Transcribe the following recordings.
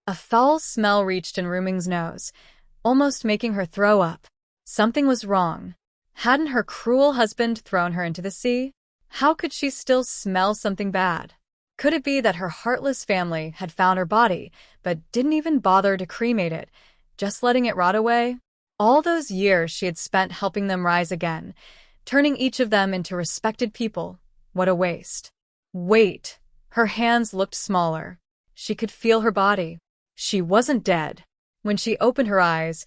A foul smell reached in Ruming's nose, almost making her throw up. Something was wrong. Hadn't her cruel husband thrown her into the sea? How could she still smell something bad? Could it be that her heartless family had found her body, but didn't even bother to cremate it, just letting it rot away? All those years she had spent helping them rise again, turning each of them into respected people. What a waste. Wait. Her hands looked smaller. She could feel her body. She wasn't dead. When she opened her eyes,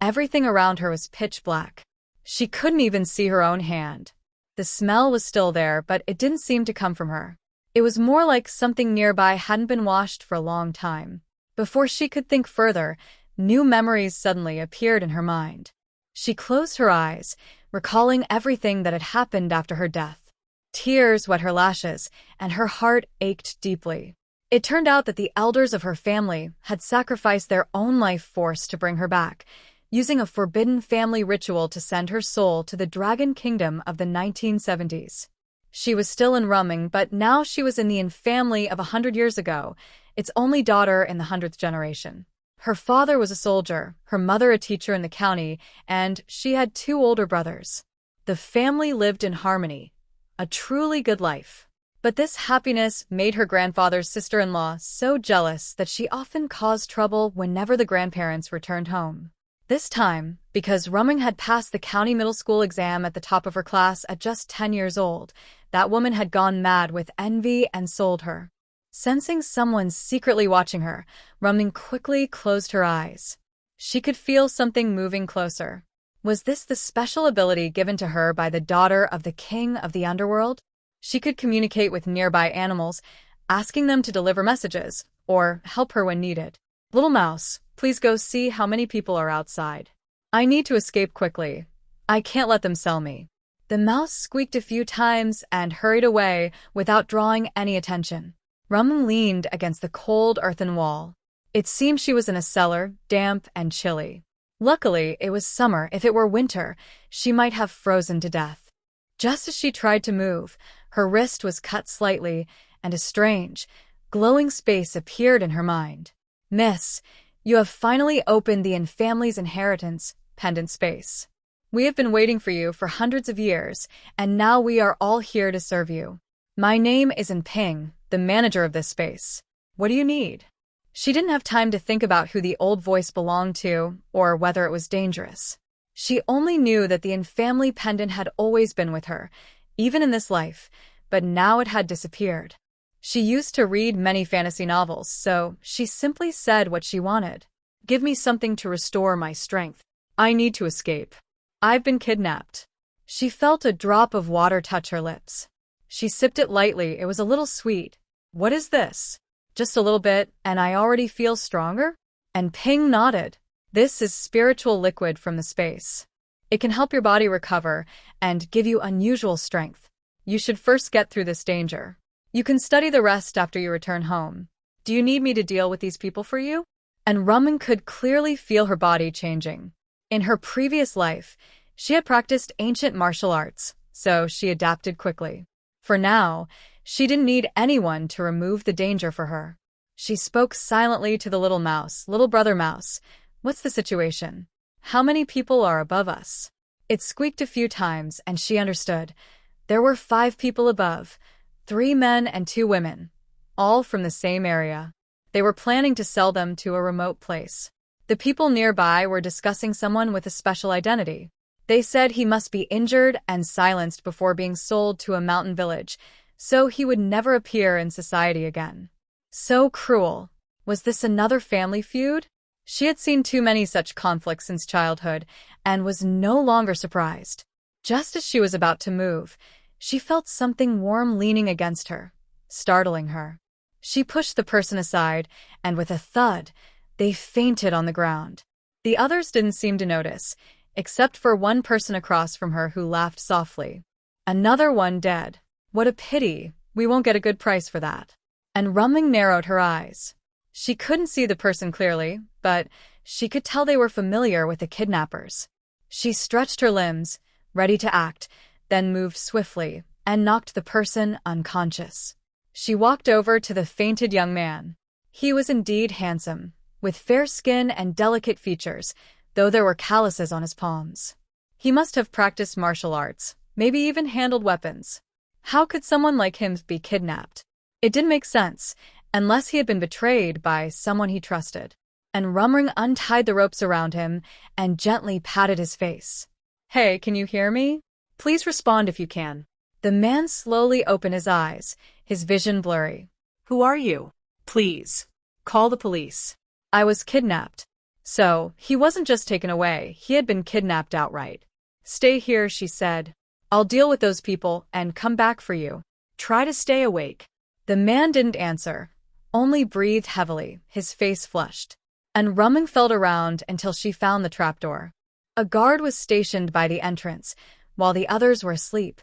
everything around her was pitch black. She couldn't even see her own hand. The smell was still there, but it didn't seem to come from her. It was more like something nearby hadn't been washed for a long time. Before she could think further, new memories suddenly appeared in her mind. She closed her eyes, recalling everything that had happened after her death. Tears wet her lashes, and her heart ached deeply. It turned out that the elders of her family had sacrificed their own life force to bring her back, using a forbidden family ritual to send her soul to the Dragon Kingdom of the 1970s. She was still in Rumming, but now she was in the family of 100 years ago, its only daughter in the 100th generation. Her father was a soldier, her mother a teacher in the county, and she had 2 older brothers. The family lived in harmony, a truly good life. But this happiness made her grandfather's sister-in-law so jealous that she often caused trouble whenever the grandparents returned home. This time, because Rumming had passed the county middle school exam at the top of her class at just 10 years old, that woman had gone mad with envy and sold her. Sensing someone secretly watching her, Rumming quickly closed her eyes. She could feel something moving closer. Was this the special ability given to her by the daughter of the king of the underworld? She could communicate with nearby animals, asking them to deliver messages, or help her when needed. "Little mouse, please go see how many people are outside. I need to escape quickly. I can't let them sell me." The mouse squeaked a few times and hurried away without drawing any attention. Rumming leaned against the cold earthen wall. It seemed she was in a cellar, damp and chilly. Luckily, it was summer. If it were winter, she might have frozen to death. Just as she tried to move, her wrist was cut slightly, and a strange, glowing space appeared in her mind. "Miss, you have finally opened the family's inheritance pendant space. We have been waiting for you for hundreds of years, and now we are all here to serve you. My name is Ping, the manager of this space. What do you need?" She didn't have time to think about who the old voice belonged to, or whether it was dangerous. She only knew that the family pendant had always been with her, even in this life, but now it had disappeared. She used to read many fantasy novels, so she simply said what she wanted. "Give me something to restore my strength. I need to escape. I've been kidnapped." She felt a drop of water touch her lips. She sipped it lightly. It was a little sweet. "What is this?" "Just a little bit, and I already feel stronger?" And Ping nodded. "This is spiritual liquid from the space. It can help your body recover and give you unusual strength. You should first get through this danger. You can study the rest after you return home. Do you need me to deal with these people for you?" And Rumming could clearly feel her body changing. In her previous life, she had practiced ancient martial arts, so she adapted quickly. For now, she didn't need anyone to remove the danger for her. She spoke silently to the little mouse. "Little brother mouse, what's the situation? How many people are above us?" It squeaked a few times, and she understood. There were 5 people above, 3 men and 2 women, all from the same area. They were planning to sell them to a remote place. The people nearby were discussing someone with a special identity. They said he must be injured and silenced before being sold to a mountain village, so he would never appear in society again. So cruel. Was this another family feud? She had seen too many such conflicts since childhood, and was no longer surprised. Just as she was about to move, she felt something warm leaning against her, startling her. She pushed the person aside, and with a thud, they fainted on the ground. The others didn't seem to notice, except for one person across from her who laughed softly. "Another one dead. What a pity, we won't get a good price for that." And Rumming narrowed her eyes. She couldn't see the person clearly, but she could tell they were familiar with the kidnappers. She stretched her limbs, ready to act, then moved swiftly and knocked the person unconscious. She walked over to the fainted young man. He was indeed handsome, with fair skin and delicate features, though there were calluses on his palms. He must have practiced martial arts, maybe even handled weapons. How could someone like him be kidnapped? It didn't make sense, unless he had been betrayed by someone he trusted. And Rumring untied the ropes around him and gently patted his face. "Hey, can you hear me? Please respond if you can." The man slowly opened his eyes, his vision blurry. "Who are you? Please, call the police." "I was kidnapped." So, he wasn't just taken away, he had been kidnapped outright. "Stay here," she said. "I'll deal with those people and come back for you. Try to stay awake." The man didn't answer, only breathed heavily, his face flushed. And Rumring felt around until she found the trapdoor. A guard was stationed by the entrance, while the others were asleep,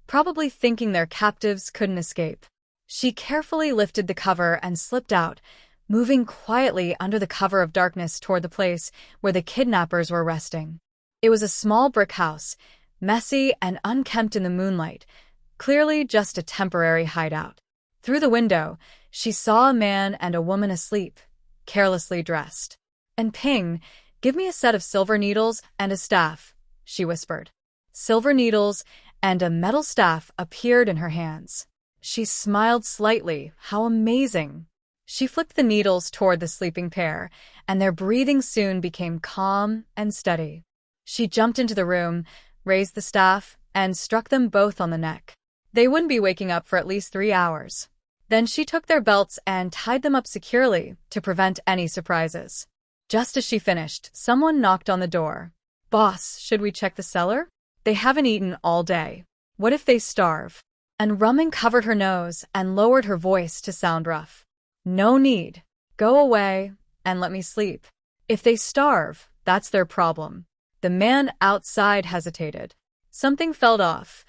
probably thinking their captives couldn't escape. She carefully lifted the cover and slipped out, moving quietly under the cover of darkness toward the place where the kidnappers were resting. It was a small brick house, messy and unkempt in the moonlight, clearly just a temporary hideout. Through the window, she saw a man and a woman asleep, carelessly dressed. "And Ping, give me a set of silver needles and a staff," she whispered. Silver needles and a metal staff appeared in her hands. She smiled slightly. How amazing! She flicked the needles toward the sleeping pair, and their breathing soon became calm and steady. She jumped into the room, raised the staff, and struck them both on the neck. They wouldn't be waking up for at least 3 hours. Then she took their belts and tied them up securely to prevent any surprises. Just as she finished, someone knocked on the door. "Boss, should we check the cellar? They haven't eaten all day. What if they starve?" And Rumring covered her nose and lowered her voice to sound rough. "No need. Go away and let me sleep. If they starve, that's their problem." The man outside hesitated. Something felt off.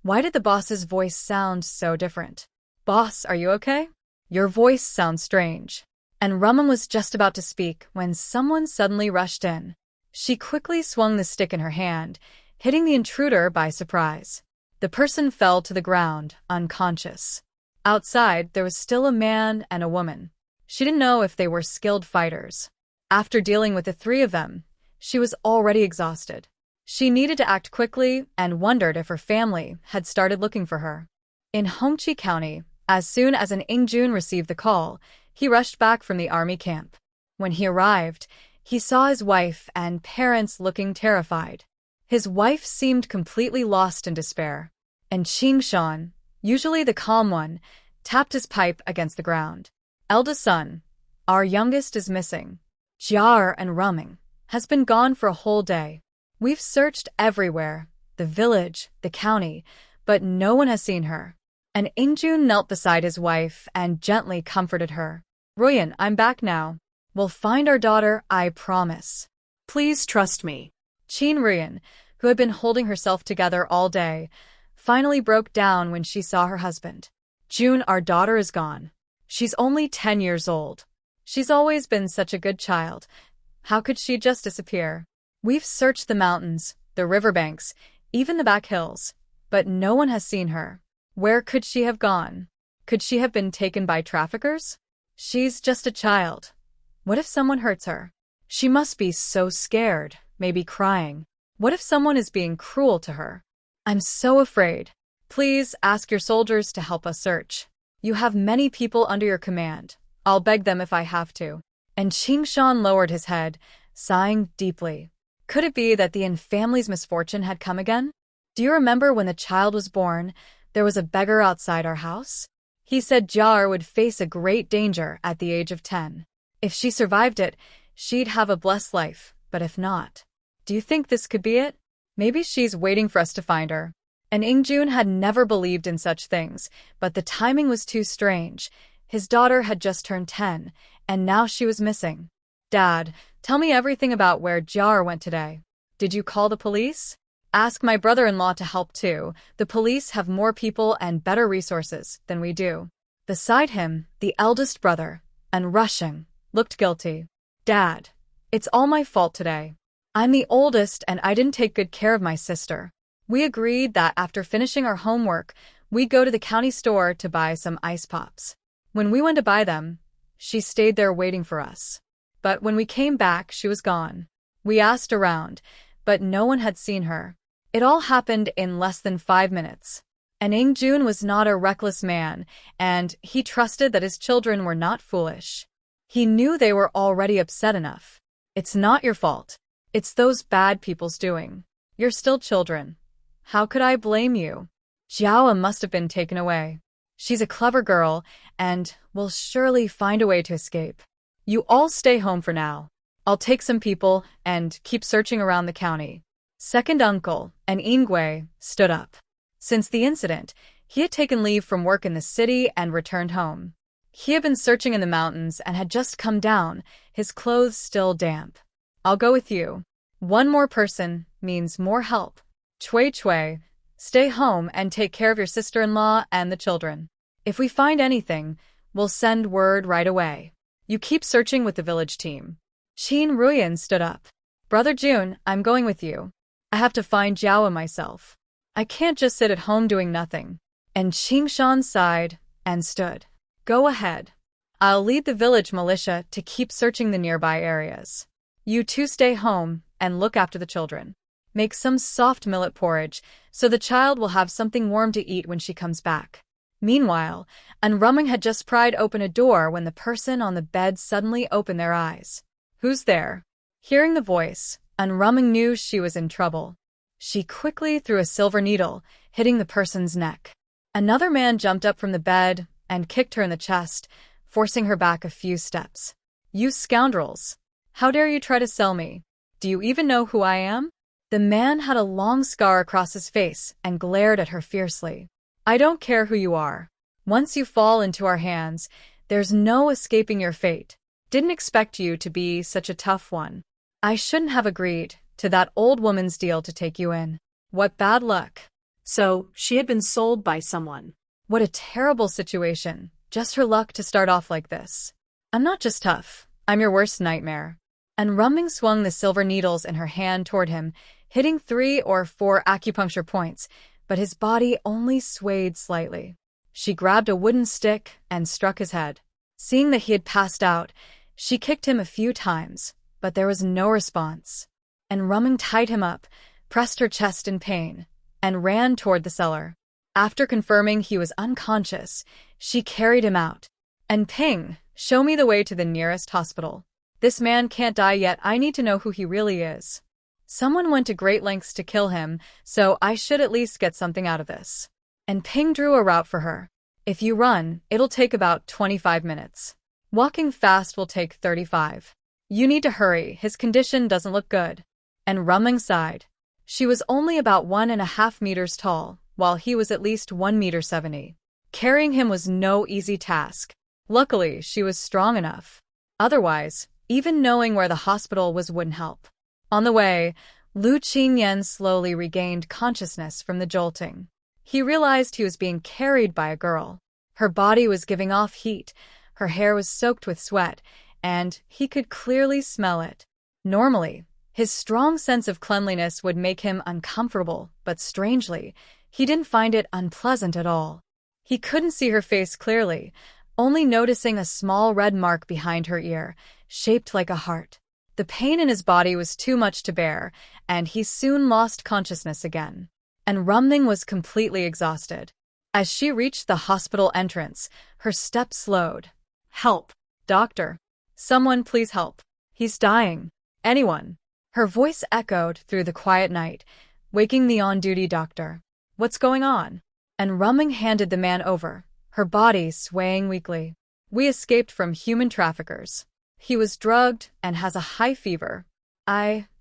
Why did the boss's voice sound so different? "Boss, are you okay? Your voice sounds strange." And Rumring was just about to speak when someone suddenly rushed in. She quickly swung the stick in her hand, hitting the intruder by surprise. The person fell to the ground, unconscious. Outside, there was still a man and a woman. She didn't know if they were skilled fighters. After dealing with the 3 of them, she was already exhausted. She needed to act quickly and wondered if her family had started looking for her. In Hongqi County, as soon as an Ingjun received the call, he rushed back from the army camp. When he arrived, he saw his wife and parents looking terrified. His wife seemed completely lost in despair, and Qingshan, usually the calm one, tapped his pipe against the ground. "Eldest son, our youngest is missing. Jar and Rumring has been gone for a whole day. We've searched everywhere, the village, the county, but no one has seen her." And Ingjun knelt beside his wife and gently comforted her. "Ruyan, I'm back now. We'll find our daughter, I promise. Please trust me." Qin Ruyan, who had been holding herself together all day, finally broke down when she saw her husband. "June, our daughter is gone. She's only 10 years old. She's always been such a good child. How could she just disappear? We've searched the mountains, the riverbanks, even the back hills, but no one has seen her. Where could she have gone? Could she have been taken by traffickers? She's just a child. What if someone hurts her? She must be so scared, maybe crying. What if someone is being cruel to her? I'm so afraid. Please ask your soldiers to help us search. You have many people under your command. I'll beg them if I have to." And Qingshan lowered his head, sighing deeply. Could it be that the family's misfortune had come again? "Do you remember when the child was born, there was a beggar outside our house? He said Jar would face a great danger at the age of 10. If she survived it, she'd have a blessed life, but if not, do you think this could be it? Maybe she's waiting for us to find her." And Ingjun had never believed in such things, but the timing was too strange. His daughter had just turned 10, and now she was missing. "Dad, tell me everything about where Jar went today. Did you call the police? Ask my brother-in-law to help too. The police have more people and better resources than we do." Beside him, the eldest brother, and Rushing, looked guilty. "Dad, it's all my fault today. I'm the oldest and I didn't take good care of my sister. We agreed that after finishing our homework, we'd go to the county store to buy some ice pops. When we went to buy them, she stayed there waiting for us. but when we came back, she was gone. We asked around, but no one had seen her. It all happened in less than 5 minutes. And Ingjun was not a reckless man, and he trusted that his children were not foolish. He knew they were already upset enough. It's not your fault. It's those bad people's doing. You're still children. How could I blame you? Jiaoa must have been taken away. She's a clever girl, and will surely find a way to escape. You all stay home for now. I'll take some people and keep searching around the county. Second uncle, and Ingwei, stood up. Since the incident, he had taken leave from work in the city and returned home. He had been searching in the mountains and had just come down, his clothes still damp. I'll go with you. One more person means more help. Cui, stay home and take care of your sister-in-law and the children. If we find anything, we'll send word right away. You keep searching with the village team. Qin Ruyan stood up. Brother Jun, I'm going with you. I have to find Jiaoa myself. I can't just sit at home doing nothing. And Qingshan sighed and stood. Go ahead. I'll lead the village militia to keep searching the nearby areas. You two stay home and look after the children. Make some soft millet porridge so the child will have something warm to eat when she comes back. Meanwhile, Unrumming had just pried open a door when the person on the bed suddenly opened their eyes. Who's there? Hearing the voice, Unrumming knew she was in trouble. She quickly threw a silver needle, hitting the person's neck. Another man jumped up from the bed and kicked her in the chest, forcing her back a few steps. You scoundrels! How dare you try to sell me? Do you even know who I am? The man had a long scar across his face and glared at her fiercely. I don't care who you are. Once you fall into our hands, there's no escaping your fate. Didn't expect you to be such a tough one. I shouldn't have agreed to that old woman's deal to take you in. What bad luck. So, she had been sold by someone. What a terrible situation. Just her luck to start off like this. I'm not just tough. I'm your worst nightmare. And Rumming swung the silver needles in her hand toward him, hitting 3 or 4 acupuncture points, but his body only swayed slightly. She grabbed a wooden stick and struck his head. Seeing that he had passed out, she kicked him a few times, but there was no response. And Rumming tied him up, pressed her chest in pain, and ran toward the cellar. After confirming he was unconscious, she carried him out. And Ping, show me the way to the nearest hospital. This man can't die yet. I need to know who he really is. Someone went to great lengths to kill him, so I should at least get something out of this. And Ping drew a route for her. If you run, it'll take about 25 minutes. Walking fast will take 35. You need to hurry, his condition doesn't look good. And Rumming sighed. She was only about 1.5 meters tall, while he was at least 1.70 meters. Carrying him was no easy task. Luckily, she was strong enough. Otherwise, even knowing where the hospital was wouldn't help. On the way, Lu Qingyan slowly regained consciousness from the jolting. He realized he was being carried by a girl. Her body was giving off heat, her hair was soaked with sweat, and he could clearly smell it. Normally, his strong sense of cleanliness would make him uncomfortable, but strangely, he didn't find it unpleasant at all. He couldn't see her face clearly, only noticing a small red mark behind her ear, shaped like a heart. The pain in his body was too much to bear, and he soon lost consciousness again. And Rumming was completely exhausted. As she reached the hospital entrance, her steps slowed. Help! Doctor! Someone please help! He's dying! Anyone! Her voice echoed through the quiet night, waking the on-duty doctor. What's going on? And Rumming handed the man over, her body swaying weakly. We escaped from human traffickers. He was drugged and has a high fever.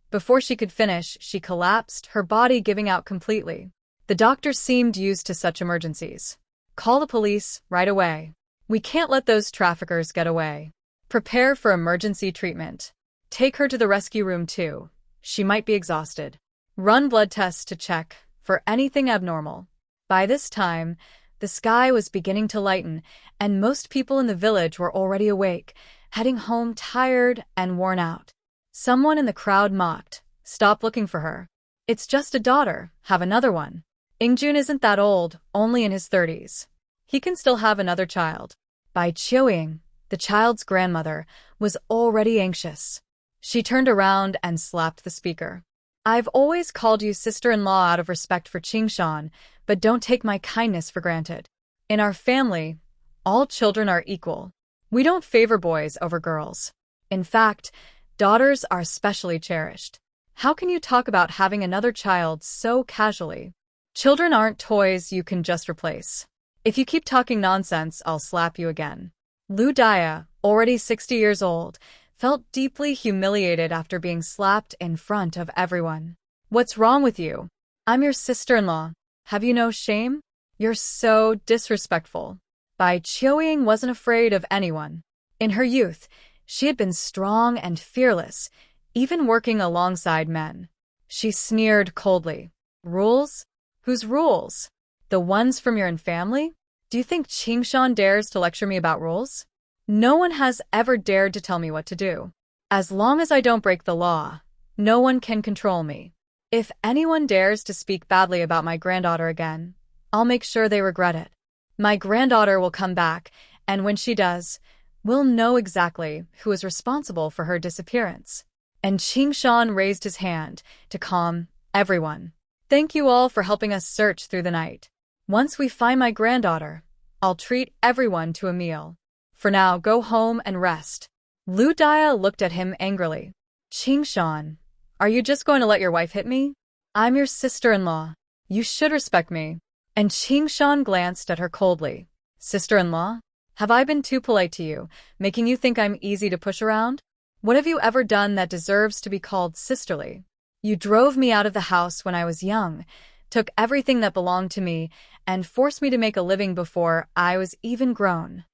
Before she could finish, she collapsed, her body giving out completely. The doctor seemed used to such emergencies. Call the police right away. We can't let those traffickers get away. Prepare for emergency treatment. Take her to the rescue room too. She might be exhausted. Run blood tests to check for anything abnormal. By this time, the sky was beginning to lighten, and most people in the village were already awake, heading home tired and worn out. Someone in the crowd mocked, "Stop looking for her. It's just a daughter, have another one." Ingjun isn't that old, only in his 30s. He can still have another child. Bai Chioying, the child's grandmother, was already anxious. She turned around and slapped the speaker. I've always called you sister-in-law out of respect for Qingshan, but don't take my kindness for granted. In our family, all children are equal. We don't favor boys over girls. In fact, daughters are especially cherished. How can you talk about having another child so casually? Children aren't toys you can just replace. If you keep talking nonsense, I'll slap you again. Lu Dia, already 60 years old, felt deeply humiliated after being slapped in front of everyone. What's wrong with you? I'm your sister-in-law. Have you no shame? You're so disrespectful. Bai Qiuying wasn't afraid of anyone. In her youth, she had been strong and fearless, even working alongside men. She sneered coldly. Rules? Whose rules? The ones from your own family? Do you think Qingshan dares to lecture me about rules? No one has ever dared to tell me what to do. As long as I don't break the law, no one can control me. If anyone dares to speak badly about my granddaughter again, I'll make sure they regret it. My granddaughter will come back, and when she does, we'll know exactly who is responsible for her disappearance. And Qingshan raised his hand to calm everyone. Thank you all for helping us search through the night. Once we find my granddaughter, I'll treat everyone to a meal. For now, go home and rest. Lu Dia looked at him angrily. Qingshan, are you just going to let your wife hit me? I'm your sister-in-law. You should respect me. And Qingshan glanced at her coldly. Sister-in-law? Have I been too polite to you, making you think I'm easy to push around? What have you ever done that deserves to be called sisterly? You drove me out of the house when I was young, took everything that belonged to me, and forced me to make a living before I was even grown.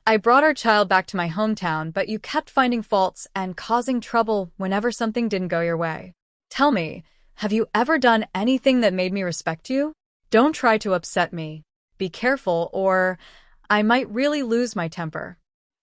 I brought our child back to my hometown, but you kept finding faults and causing trouble whenever something didn't go your way. Tell me, have you ever done anything that made me respect you? Don't try to upset me. Be careful, or I might really lose my temper.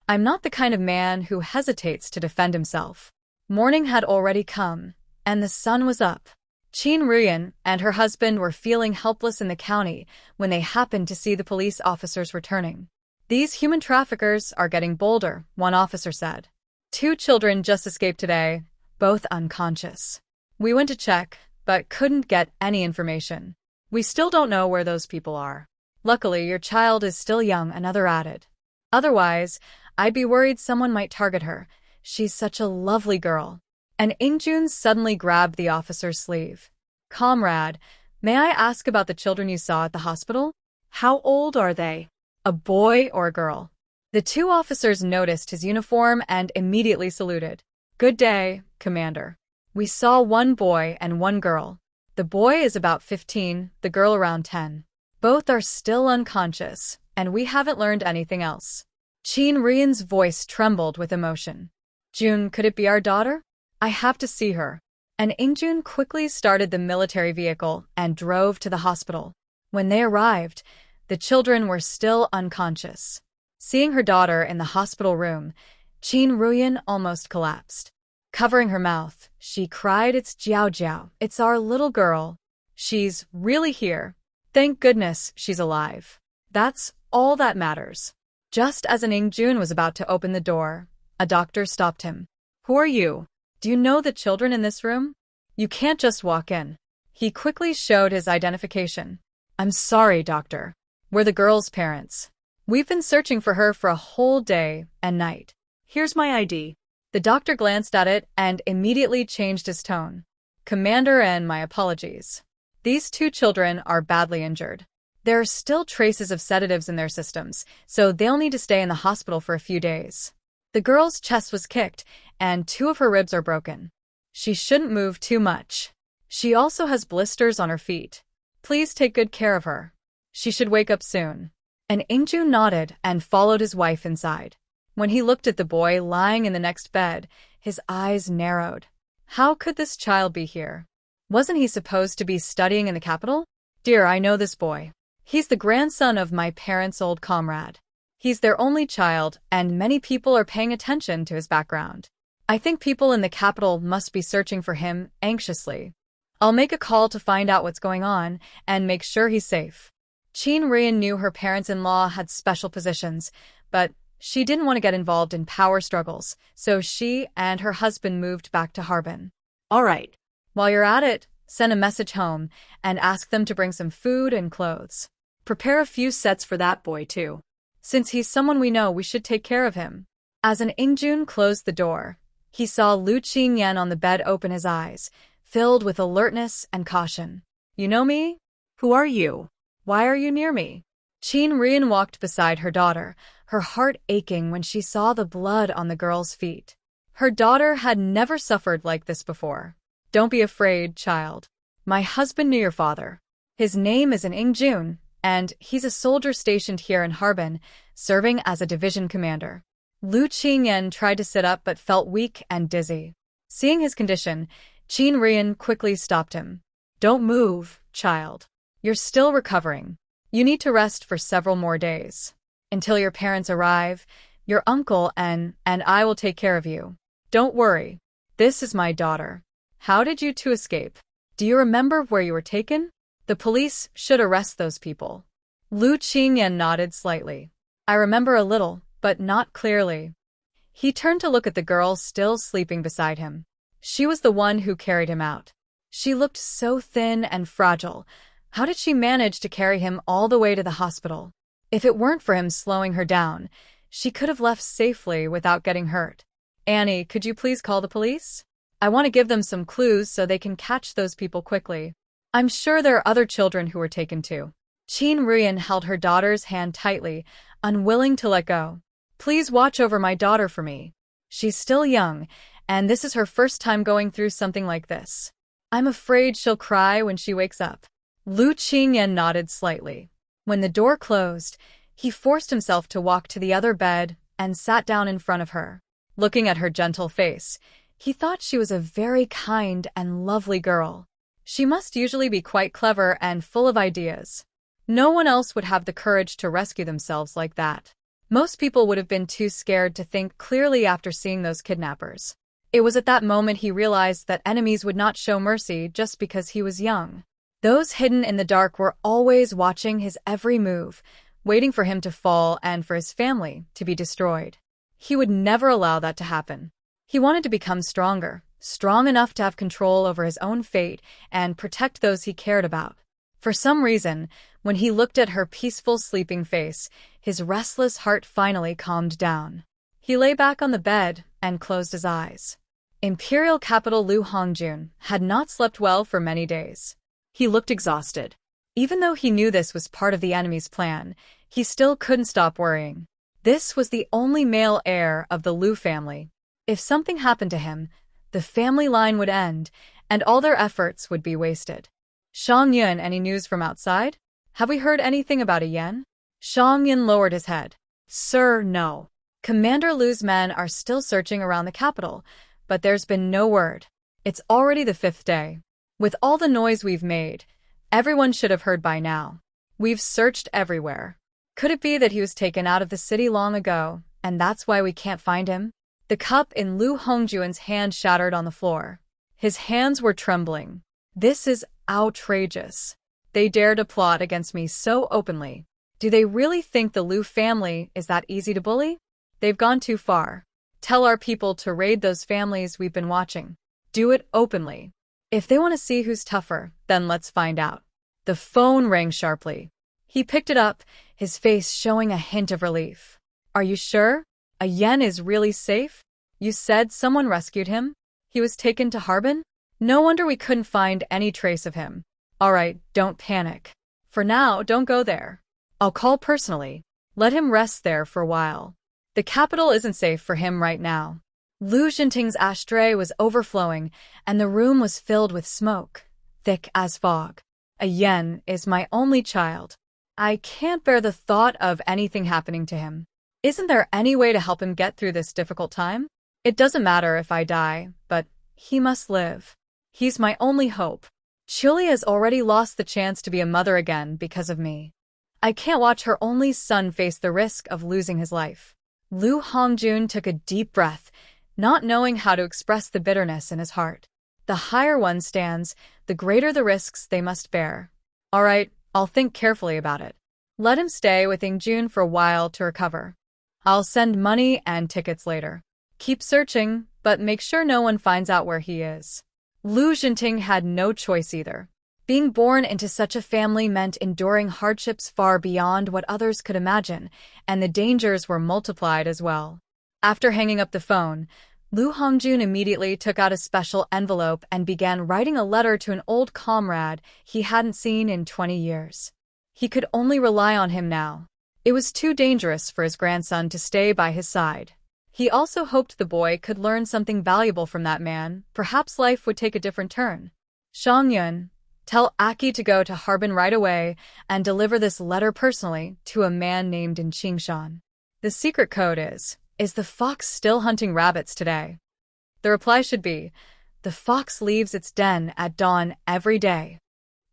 I'm not the kind of man who hesitates to defend himself. Morning had already come, and the sun was up. Qin Ruyan and her husband were feeling helpless in the county when they happened to see the police officers returning. These human traffickers are getting bolder, one officer said. 2 children just escaped today, both unconscious. We went to check, but couldn't get any information. We still don't know where those people are. Luckily, your child is still young, another added. Otherwise, I'd be worried someone might target her. She's such a lovely girl. And Ingjun suddenly grabbed the officer's sleeve. Comrade, may I ask about the children you saw at the hospital? How old are they? A boy or a girl? The 2 officers noticed his uniform and immediately saluted. Good day, Commander. We saw 1 boy and 1 girl. The boy is about 15, the girl around 10. Both are still unconscious, and we haven't learned anything else. Qin Ruyan's voice trembled with emotion. June, could it be our daughter? I have to see her. And Ingjun quickly started the military vehicle and drove to the hospital. When they arrived, the children were still unconscious. Seeing her daughter in the hospital room, Qin Ruyan almost collapsed. Covering her mouth, she cried, It's Jiao Jiao, it's our little girl. She's really here. Thank goodness she's alive. That's all that matters. Just as Ingjun was about to open the door, a doctor stopped him. Who are you? Do you know the children in this room? You can't just walk in. He quickly showed his identification. I'm sorry, doctor. We're the girl's parents. We've been searching for her for a whole day and night. Here's my ID. The doctor glanced at it and immediately changed his tone. Commander, and my apologies. These 2 children are badly injured. There are still traces of sedatives in their systems, so they'll need to stay in the hospital for a few days. The girl's chest was kicked, and 2 of her ribs are broken. She shouldn't move too much. She also has blisters on her feet. Please take good care of her. She should wake up soon. And Ingjun nodded and followed his wife inside. When he looked at the boy lying in the next bed, his eyes narrowed. How could this child be here? Wasn't he supposed to be studying in the capital? Dear, I know this boy. He's the grandson of my parents' old comrade. He's their only child, and many people are paying attention to his background. I think people in the capital must be searching for him anxiously. I'll make a call to find out what's going on and make sure he's safe. Qin Ruyan knew her parents-in-law had special positions, but She didn't want to get involved in power struggles, so she and her husband moved back to Harbin. All right. While you're at it, send a message home and ask them to bring some food and clothes. Prepare a few sets for that boy, too. Since he's someone we know, we should take care of him. As an Ingjun closed the door, he saw Lu Qingyan on the bed open his eyes, filled with alertness and caution. You know me? Who are you? Why are you near me? Qin Rian walked beside her daughter, her heart aching when she saw the blood on the girl's feet. Her daughter had never suffered like this before. Don't be afraid, child. My husband knew your father. His name is Ingjun, and he's a soldier stationed here in Harbin, serving as a division commander. Lu Qingyan tried to sit up but felt weak and dizzy. Seeing his condition, Qin Rian quickly stopped him. Don't move, child. You're still recovering. You need to rest for several more days. Until your parents arrive, your uncle and I will take care of you. Don't worry. This is my daughter. How did you two escape? Do you remember where you were taken? The police should arrest those people. Lu Qingyan nodded slightly. I remember a little, but not clearly. He turned to look at the girl still sleeping beside him. She was the one who carried him out. She looked so thin and fragile. How did she manage to carry him all the way to the hospital? If it weren't for him slowing her down, she could have left safely without getting hurt. Annie, could you please call the police? I want to give them some clues so they can catch those people quickly. I'm sure there are other children who were taken too. Qin Rian held her daughter's hand tightly, unwilling to let go. Please watch over my daughter for me. She's still young, and this is her first time going through something like this. I'm afraid she'll cry when she wakes up. Lu Qingyan nodded slightly. When the door closed, he forced himself to walk to the other bed and sat down in front of her. Looking at her gentle face, he thought she was a very kind and lovely girl. She must usually be quite clever and full of ideas. No one else would have the courage to rescue themselves like that. Most people would have been too scared to think clearly after seeing those kidnappers. It was at that moment he realized that enemies would not show mercy just because he was young. Those hidden in the dark were always watching his every move, waiting for him to fall and for his family to be destroyed. He would never allow that to happen. He wanted to become stronger, strong enough to have control over his own fate and protect those he cared about. For some reason, when he looked at her peaceful sleeping face, his restless heart finally calmed down. He lay back on the bed and closed his eyes. Imperial capital Lu Hongjun had not slept well for many days. He looked exhausted. Even though he knew this was part of the enemy's plan, he still couldn't stop worrying. This was the only male heir of the Lu family. If something happened to him, the family line would end, and all their efforts would be wasted. Shang Yun, any news from outside? Have we heard anything about a Yen? Shang Yun lowered his head. Sir, no. Commander Lu's men are still searching around the capital, but there's been no word. It's already the 5th day. With all the noise we've made, everyone should have heard by now. We've searched everywhere. Could it be that he was taken out of the city long ago, and that's why we can't find him? The cup in Lu Hongjuan's hand shattered on the floor. His hands were trembling. This is outrageous. They dare to plot against me so openly. Do they really think the Lu family is that easy to bully? They've gone too far. Tell our people to raid those families we've been watching. Do it openly. If they want to see who's tougher, then let's find out. The phone rang sharply. He picked it up, his face showing a hint of relief. Are you sure? A Yen is really safe? You said someone rescued him? He was taken to Harbin? No wonder we couldn't find any trace of him. All right, don't panic. For now, don't go there. I'll call personally. Let him rest there for a while. The capital isn't safe for him right now. Lu Xinting's ashtray was overflowing, and the room was filled with smoke, thick as fog. A Yen is my only child. I can't bear the thought of anything happening to him. Isn't there any way to help him get through this difficult time? It doesn't matter if I die, but he must live. He's my only hope. Chuli has already lost the chance to be a mother again because of me. I can't watch her only son face the risk of losing his life. Lu Hongjun took a deep breath, not knowing how to express the bitterness in his heart. The higher one stands, the greater the risks they must bear. All right, I'll think carefully about it. Let him stay with Ingjun for a while to recover. I'll send money and tickets later. Keep searching, but make sure no one finds out where he is. Reuniting had no choice either. Being born into such a family meant enduring hardships far beyond what others could imagine, and the dangers were multiplied as well. After hanging up the phone, Lu Hongjun immediately took out a special envelope and began writing a letter to an old comrade he hadn't seen in 20 years. He could only rely on him now. It was too dangerous for his grandson to stay by his side. He also hoped the boy could learn something valuable from that man. Perhaps life would take a different turn. Shangyun, tell Aki to go to Harbin right away and deliver this letter personally to a man named in Qingshan. The secret code is the fox still hunting rabbits today? The reply should be, the fox leaves its den at dawn every day.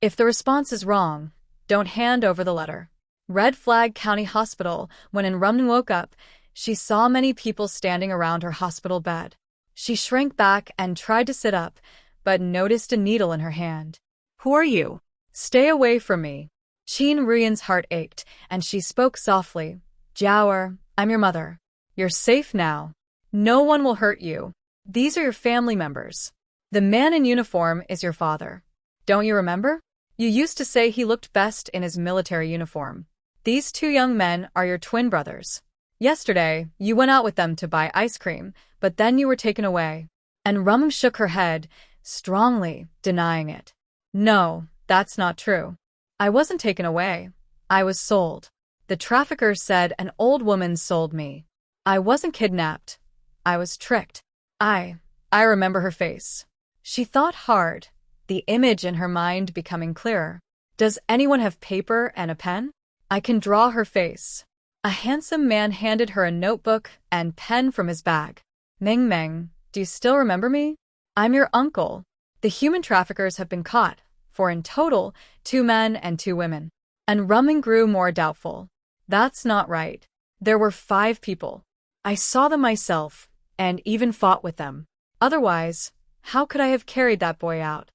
If the response is wrong, don't hand over the letter. Red Flag County Hospital. When Enrumn woke up, she saw many people standing around her hospital bed. She shrank back and tried to sit up, but noticed a needle in her hand. Who are you? Stay away from me. Qin Ruyan's heart ached, and she spoke softly. Jiaoer, I'm your mother. You're safe now. No one will hurt you. These are your family members. The man in uniform is your father. Don't you remember? You used to say he looked best in his military uniform. These two young men are your twin brothers. Yesterday, you went out with them to buy ice cream, but then you were taken away. And Rum shook her head, strongly denying it. No, that's not true. I wasn't taken away. I was sold. The trafficker said an old woman sold me. I wasn't kidnapped. I was tricked. I remember her face. She thought hard, the image in her mind becoming clearer. Does anyone have paper and a pen? I can draw her face. A handsome man handed her a notebook and pen from his bag. Meng Meng, do you still remember me? I'm your uncle. The human traffickers have been caught, for in total, 2 men and 2 women. And Rumming grew more doubtful. That's not right. There were 5 people. I saw them myself, and even fought with them. Otherwise, how could I have carried that boy out?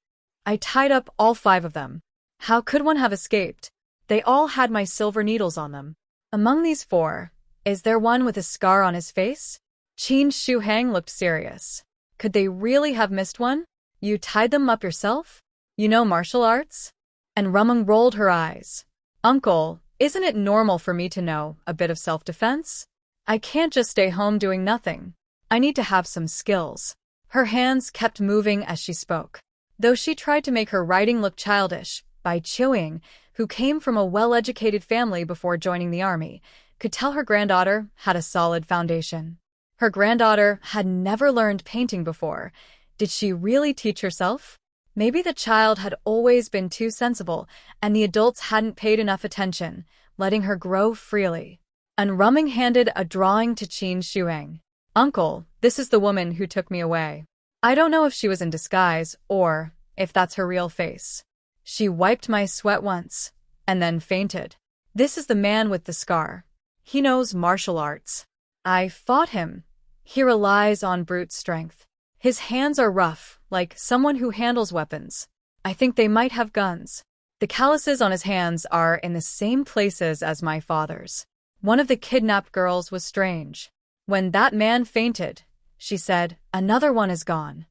I tied up all 5 of them. How could one have escaped? They all had my silver needles on them. Among these 4, is there one with a scar on his face? Qin Shuhang looked serious. Could they really have missed one? You tied them up yourself? You know martial arts? And Rumung rolled her eyes. Uncle, isn't it normal for me to know a bit of self-defense? I can't just stay home doing nothing. I need to have some skills. Her hands kept moving as she spoke. Though she tried to make her writing look childish, Bai Qiuying, who came from a well-educated family before joining the army, could tell her granddaughter had a solid foundation. Her granddaughter had never learned painting before. Did she really teach herself? Maybe the child had always been too sensible, and the adults hadn't paid enough attention, letting her grow freely. And Rumming handed a drawing to Qin Shuang. Uncle, this is the woman who took me away. I don't know if she was in disguise or if that's her real face. She wiped my sweat once, and then fainted. This is the man with the scar. He knows martial arts. I fought him. He relies on brute strength. His hands are rough, like someone who handles weapons. I think they might have guns. The calluses on his hands are in the same places as my father's. One of the kidnapped girls was strange. When that man fainted, she said, another one is gone.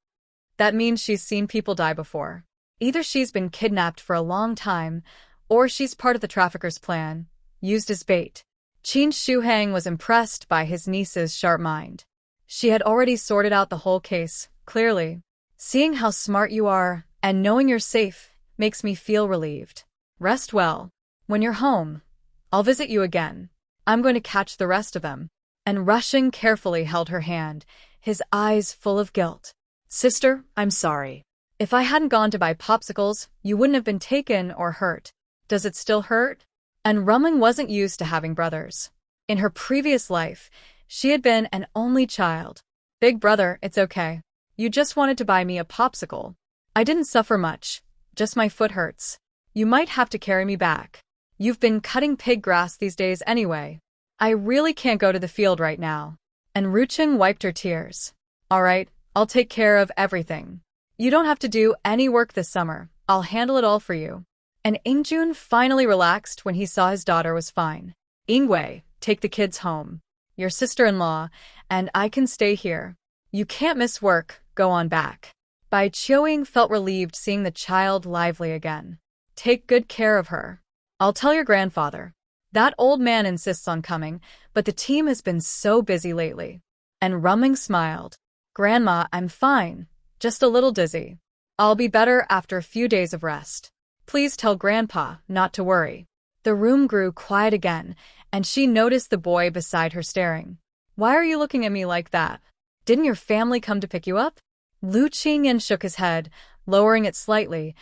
That means she's seen people die before. Either she's been kidnapped for a long time, or she's part of the trafficker's plan, used as bait. Qin Shuhang was impressed by his niece's sharp mind. She had already sorted out the whole case, clearly. Seeing how smart you are, and knowing you're safe, makes me feel relieved. Rest well. When you're home, I'll visit you again. I'm going to catch the rest of them. And Rushing carefully held her hand, his eyes full of guilt. Sister, I'm sorry. If I hadn't gone to buy popsicles, you wouldn't have been taken or hurt. Does it still hurt? And Rumming wasn't used to having brothers. In her previous life, she had been an only child. Big brother, it's okay. You just wanted to buy me a popsicle. I didn't suffer much. Just my foot hurts. You might have to carry me back. You've been cutting pig grass these days anyway. I really can't go to the field right now. And Ruching wiped her tears. All right, I'll take care of everything. You don't have to do any work this summer. I'll handle it all for you. And Ingjun finally relaxed when he saw his daughter was fine. Ingwei, take the kids home. your sister-in-law, and I can stay here. You can't miss work, go on back. Bai Qiuying felt relieved seeing the child lively again. Take good care of her. I'll tell your grandfather. That old man insists on coming, but the team has been so busy lately. And Rumming smiled. Grandma, I'm fine. Just a little dizzy. I'll be better after a few days of rest. Please tell Grandpa not to worry. The room grew quiet again, and she noticed the boy beside her staring. Why are you looking at me like that? Didn't your family come to pick you up? Lu Qingyan shook his head, lowering it slightly,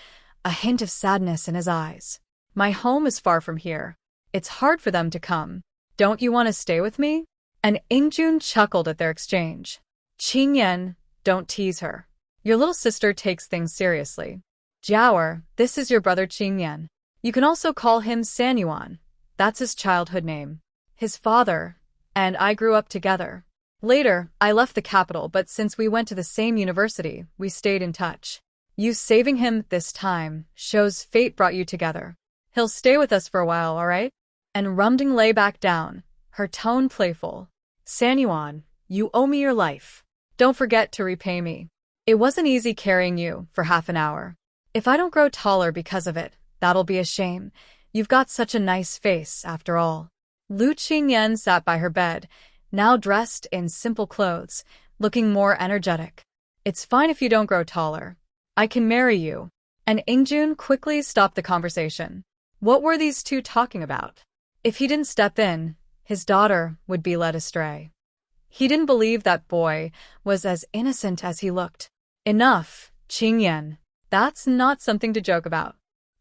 a hint of sadness in his eyes. My home is far from here. It's hard for them to come. Don't you want to stay with me? And Ingjun chuckled at their exchange. Qingyan, don't tease her. Your little sister takes things seriously. Jiaoer, this is your brother Qingyan. You can also call him Sanyuan. That's his childhood name. His father and I grew up together. Later, I left the capital, but since we went to the same university, we stayed in touch. You saving him this time shows fate brought you together. He'll stay with us for a while, all right? And Rumding lay back down, her tone playful. Sanyuan, you owe me your life. Don't forget to repay me. It wasn't easy carrying you for half an hour. If I don't grow taller because of it, that'll be a shame. You've got such a nice face, after all. Lu Qingyan sat by her bed, now dressed in simple clothes, looking more energetic. It's fine if you don't grow taller. I can marry you. And Ingjun quickly stopped the conversation. What were these two talking about? If he didn't step in, his daughter would be led astray. He didn't believe that boy was as innocent as he looked. Enough, Qingyan. That's not something to joke about.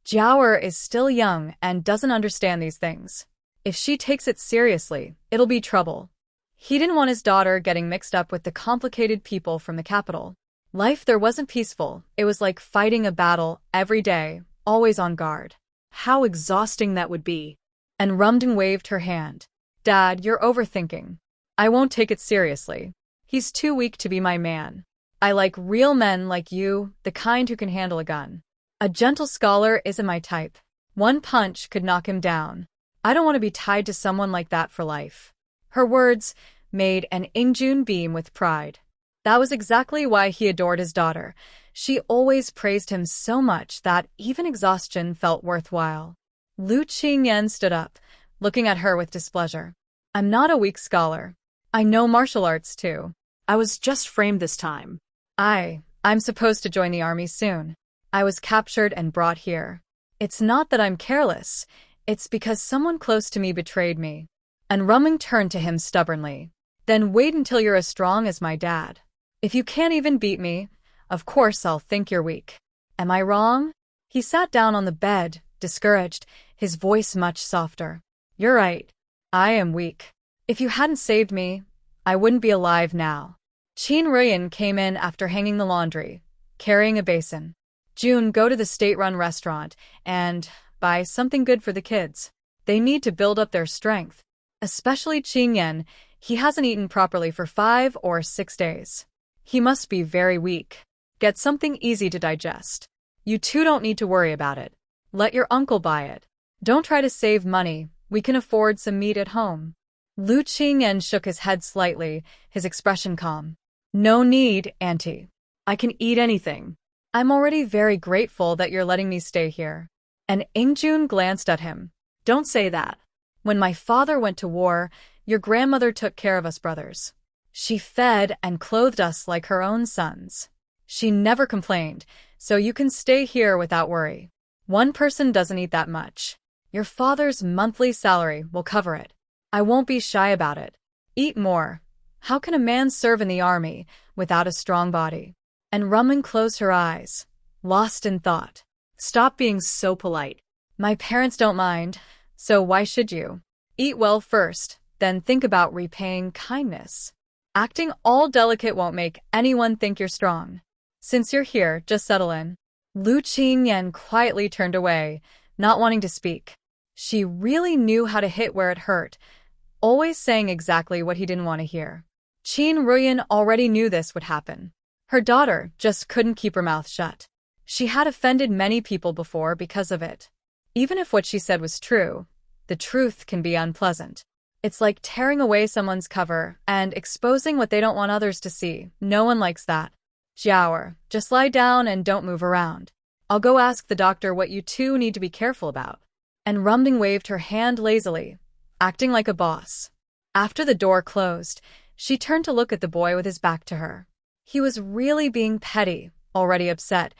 Jiaoer is still young and doesn't understand these things. If she takes it seriously, it'll be trouble. He didn't want his daughter getting mixed up with the complicated people from the capital. Life there wasn't peaceful. It was like fighting a battle every day, always on guard. How exhausting that would be. And Rumding waved her hand. Dad, you're overthinking. I won't take it seriously. He's too weak to be my man. I like real men like you, the kind who can handle a gun. A gentle scholar isn't my type. One punch could knock him down. I don't want to be tied to someone like that for life. Her words made an Ingjun beam with pride. That was exactly why he adored his daughter. She always praised him so much that even exhaustion felt worthwhile. Lu Qingyan stood up, looking at her with displeasure. I'm not a weak scholar. I know martial arts too. I was just framed this time. I'm supposed to join the army soon. I was captured and brought here. It's not that I'm careless. It's because someone close to me betrayed me. And Rumming turned to him stubbornly. Then wait until you're as strong as my dad. If you can't even beat me, of course I'll think you're weak. Am I wrong? He sat down on the bed, discouraged, his voice much softer. You're right. I am weak. If you hadn't saved me, I wouldn't be alive now. Qin Ruyan came in after hanging the laundry, carrying a basin. June, go to the state-run restaurant and buy something good for the kids. They need to build up their strength. Especially Qingyan, he hasn't eaten properly for 5 or 6 days. He must be very weak. Get something easy to digest. You two don't need to worry about it. Let your uncle buy it. Don't try to save money. We can afford some meat at home. Lu Qingyan shook his head slightly, his expression calm. No need, Auntie. I can eat anything. I'm already very grateful that you're letting me stay here. And Ingjun glanced at him. Don't say that. When my father went to war, your grandmother took care of us brothers. She fed and clothed us like her own sons. She never complained, so you can stay here without worry. One person doesn't eat that much. Your father's monthly salary will cover it. I won't be shy about it. Eat more. How can a man serve in the army without a strong body? And Rumman closed her eyes, lost in thought. Stop being so polite. My parents don't mind, so why should you? Eat well first, then think about repaying kindness. Acting all delicate won't make anyone think you're strong. Since you're here, just settle in. Lu Qingyan quietly turned away, not wanting to speak. She really knew how to hit where it hurt, always saying exactly what he didn't want to hear. Qin Ruyan already knew this would happen. Her daughter just couldn't keep her mouth shut. She had offended many people before because of it. Even if what she said was true, the truth can be unpleasant. It's like tearing away someone's cover and exposing what they don't want others to see. No one likes that. Jiaoer, just lie down and don't move around. I'll go ask the doctor what you two need to be careful about. And Rumding waved her hand lazily, acting like a boss. After the door closed, she turned to look at the boy with his back to her. He was really being petty, already upset,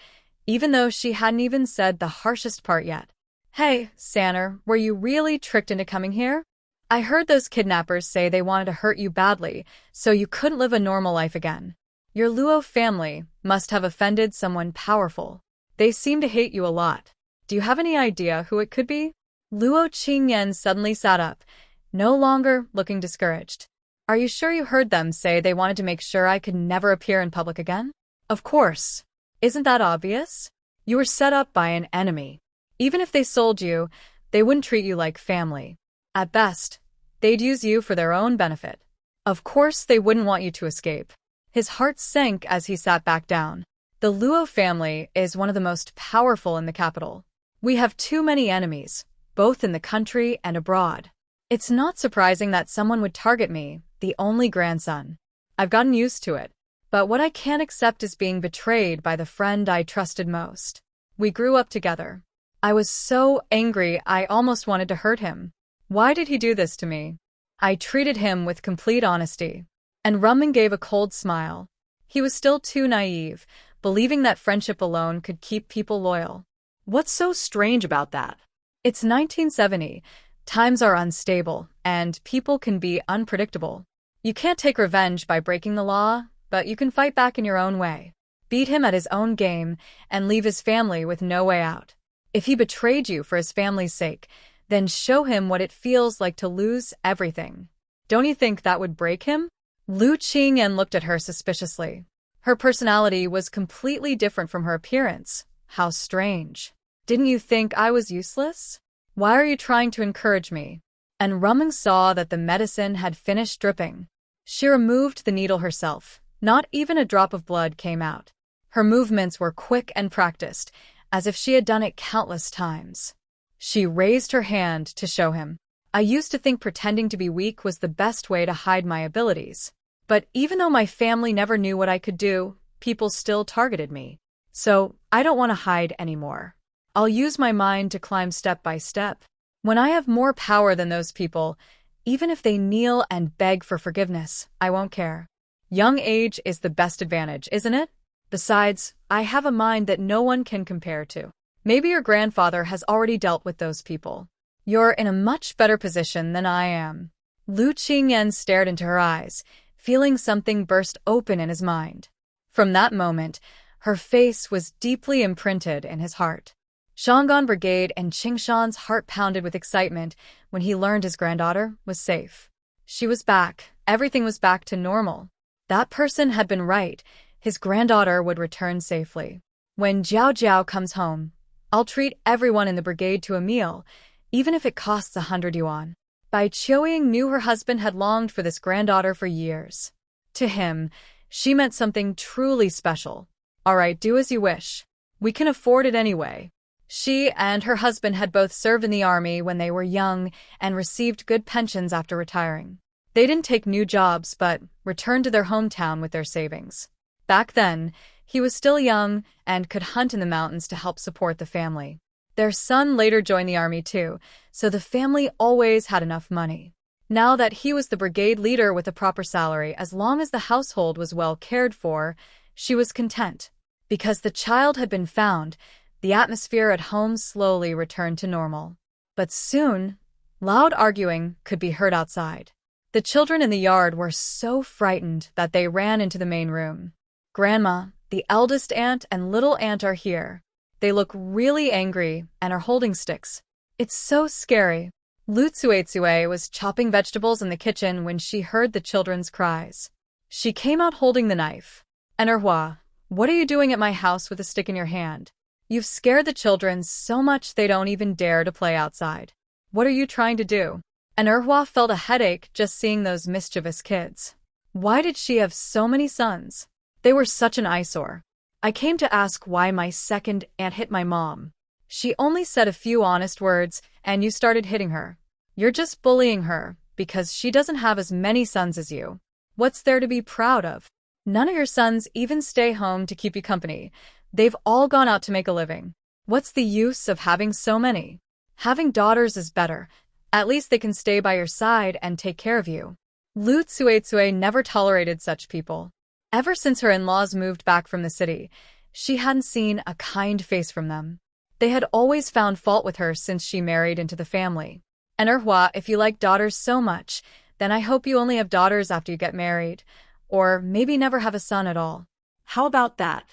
even though she hadn't even said the harshest part yet. Hey, Sanner, were you really tricked into coming here? I heard those kidnappers say they wanted to hurt you badly, so you couldn't live a normal life again. Your Luo family must have offended someone powerful. They seem to hate you a lot. Do you have any idea who it could be? Luo Qingyan suddenly sat up, no longer looking discouraged. Are you sure you heard them say they wanted to make sure I could never appear in public again? Of course. Isn't that obvious? You were set up by an enemy. Even if they sold you, they wouldn't treat you like family. At best, they'd use you for their own benefit. Of course they wouldn't want you to escape. His heart sank as he sat back down. The Luo family is one of the most powerful in the capital. We have too many enemies, both in the country and abroad. It's not surprising that someone would target me, the only grandson. I've gotten used to it. But what I can't accept is being betrayed by the friend I trusted most. We grew up together. I was so angry I almost wanted to hurt him. Why did he do this to me? I treated him with complete honesty. And Rumman gave a cold smile. He was still too naive, believing that friendship alone could keep people loyal. What's so strange about that? It's 1970. Times are unstable, and people can be unpredictable. You can't take revenge by breaking the law, but you can fight back in your own way. Beat him at his own game, and leave his family with no way out. If he betrayed you for his family's sake, then show him what it feels like to lose everything. Don't you think that would break him? Lu Qingyan looked at her suspiciously. Her personality was completely different from her appearance. How strange. Didn't you think I was useless? Why are you trying to encourage me? And Rumman saw that the medicine had finished dripping. She removed the needle herself. Not even a drop of blood came out. Her movements were quick and practiced, as if she had done it countless times. She raised her hand to show him. I used to think pretending to be weak was the best way to hide my abilities. But even though my family never knew what I could do, people still targeted me. So I don't want to hide anymore. I'll use my mind to climb step by step. When I have more power than those people, even if they kneel and beg for forgiveness, I won't care. Young age is the best advantage, isn't it? Besides, I have a mind that no one can compare to. Maybe your grandfather has already dealt with those people. You're in a much better position than I am. Lu Qingyan stared into her eyes, feeling something burst open in his mind. From that moment, her face was deeply imprinted in his heart. Shangan Brigade and Qingshan's heart pounded with excitement when he learned his granddaughter was safe. She was back. Everything was back to normal. That person had been right. His granddaughter would return safely. When Jiao Jiao comes home, I'll treat everyone in the brigade to a meal, even if it costs 100 yuan. Bai Qiuying knew her husband had longed for this granddaughter for years. To him, she meant something truly special. All right, do as you wish. We can afford it anyway. She and her husband had both served in the army when they were young and received good pensions after retiring. They didn't take new jobs, but returned to their hometown with their savings. Back then, he was still young and could hunt in the mountains to help support the family. Their son later joined the army too, so the family always had enough money. Now that he was the brigade leader with a proper salary, as long as the household was well cared for, she was content. Because the child had been found, the atmosphere at home slowly returned to normal. But soon, loud arguing could be heard outside. The children in the yard were so frightened that they ran into the main room. Grandma, the eldest aunt, and little aunt are here. They look really angry and are holding sticks. It's so scary. Lu Tsuetsue was chopping vegetables in the kitchen when she heard the children's cries. She came out holding the knife. And Erhua, what are you doing at my house with a stick in your hand? You've scared the children so much they don't even dare to play outside. What are you trying to do? And Erhua felt a headache just seeing those mischievous kids. Why did she have so many sons? They were such an eyesore. I came to ask why my second aunt hit my mom. She only said a few honest words, and you started hitting her. You're just bullying her, because she doesn't have as many sons as you. What's there to be proud of? None of your sons even stay home to keep you company. They've all gone out to make a living. What's the use of having so many? Having daughters is better. At least they can stay by your side and take care of you. Lu Tsuetsue never tolerated such people. Ever since her in-laws moved back from the city, she hadn't seen a kind face from them. They had always found fault with her since she married into the family. And Erhua, if you like daughters so much, then I hope you only have daughters after you get married, or maybe never have a son at all. How about that?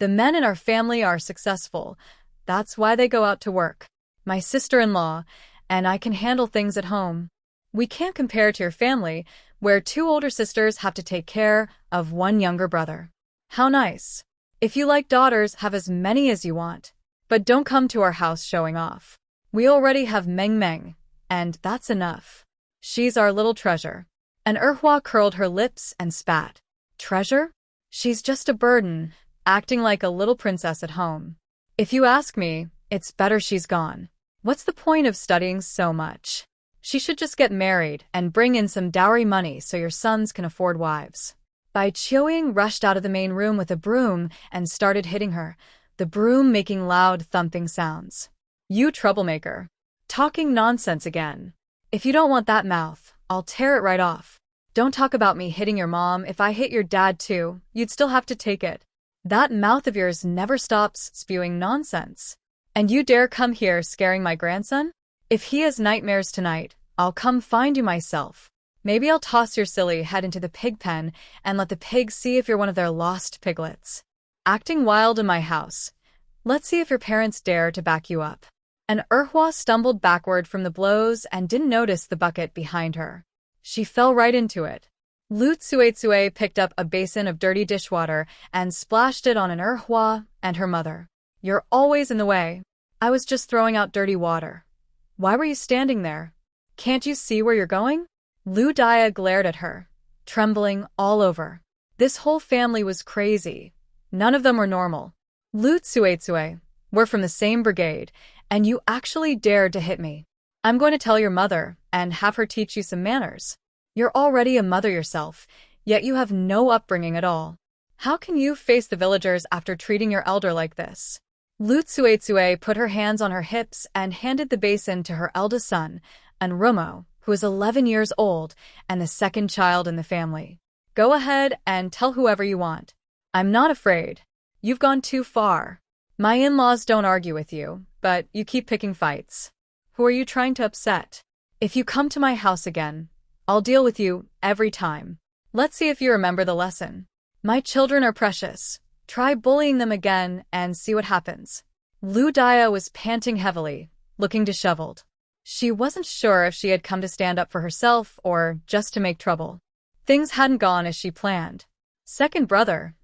The men in our family are successful. That's why they go out to work. My sister-in-law, and I can handle things at home. We can't compare to your family, where 2 older sisters have to take care of 1 younger brother. How nice. If you like daughters, have as many as you want. But don't come to our house showing off. We already have Meng Meng, and that's enough. She's our little treasure. And Erhua curled her lips and spat. Treasure? She's just a burden, acting like a little princess at home. If you ask me, it's better she's gone. What's the point of studying so much? She should just get married and bring in some dowry money so your sons can afford wives. Bai Qiuying rushed out of the main room with a broom and started hitting her, the broom making loud thumping sounds. You troublemaker. Talking nonsense again. If you don't want that mouth, I'll tear it right off. Don't talk about me hitting your mom. If I hit your dad too, you'd still have to take it. That mouth of yours never stops spewing nonsense. And you dare come here scaring my grandson? If he has nightmares tonight, I'll come find you myself. Maybe I'll toss your silly head into the pig pen and let the pigs see if you're one of their lost piglets. Acting wild in my house. Let's see if your parents dare to back you up. And Erhua stumbled backward from the blows and didn't notice the bucket behind her. She fell right into it. Lu Tsuetsue picked up a basin of dirty dishwater and splashed it on an Erhua and her mother. You're always in the way. I was just throwing out dirty water. Why were you standing there? Can't you see where you're going? Lu Dia glared at her, trembling all over. This whole family was crazy. None of them were normal. Lu Tsuetsue, we're from the same brigade, and you actually dared to hit me. I'm going to tell your mother and have her teach you some manners. You're already a mother yourself, yet you have no upbringing at all. How can you face the villagers after treating your elder like this? Lu Tsuetsue put her hands on her hips and handed the basin to her eldest son, Anrumo, who is 11 years old and the second child in the family. Go ahead and tell whoever you want. I'm not afraid. You've gone too far. My in-laws don't argue with you, but you keep picking fights. Who are you trying to upset? If you come to my house again, I'll deal with you every time. Let's see if you remember the lesson. My children are precious. Try bullying them again and see what happens. Lu Dia was panting heavily, looking disheveled. She wasn't sure if she had come to stand up for herself or just to make trouble. Things hadn't gone as she planned. Second brother,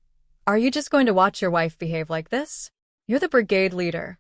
are you just going to watch your wife behave like this? You're the brigade leader.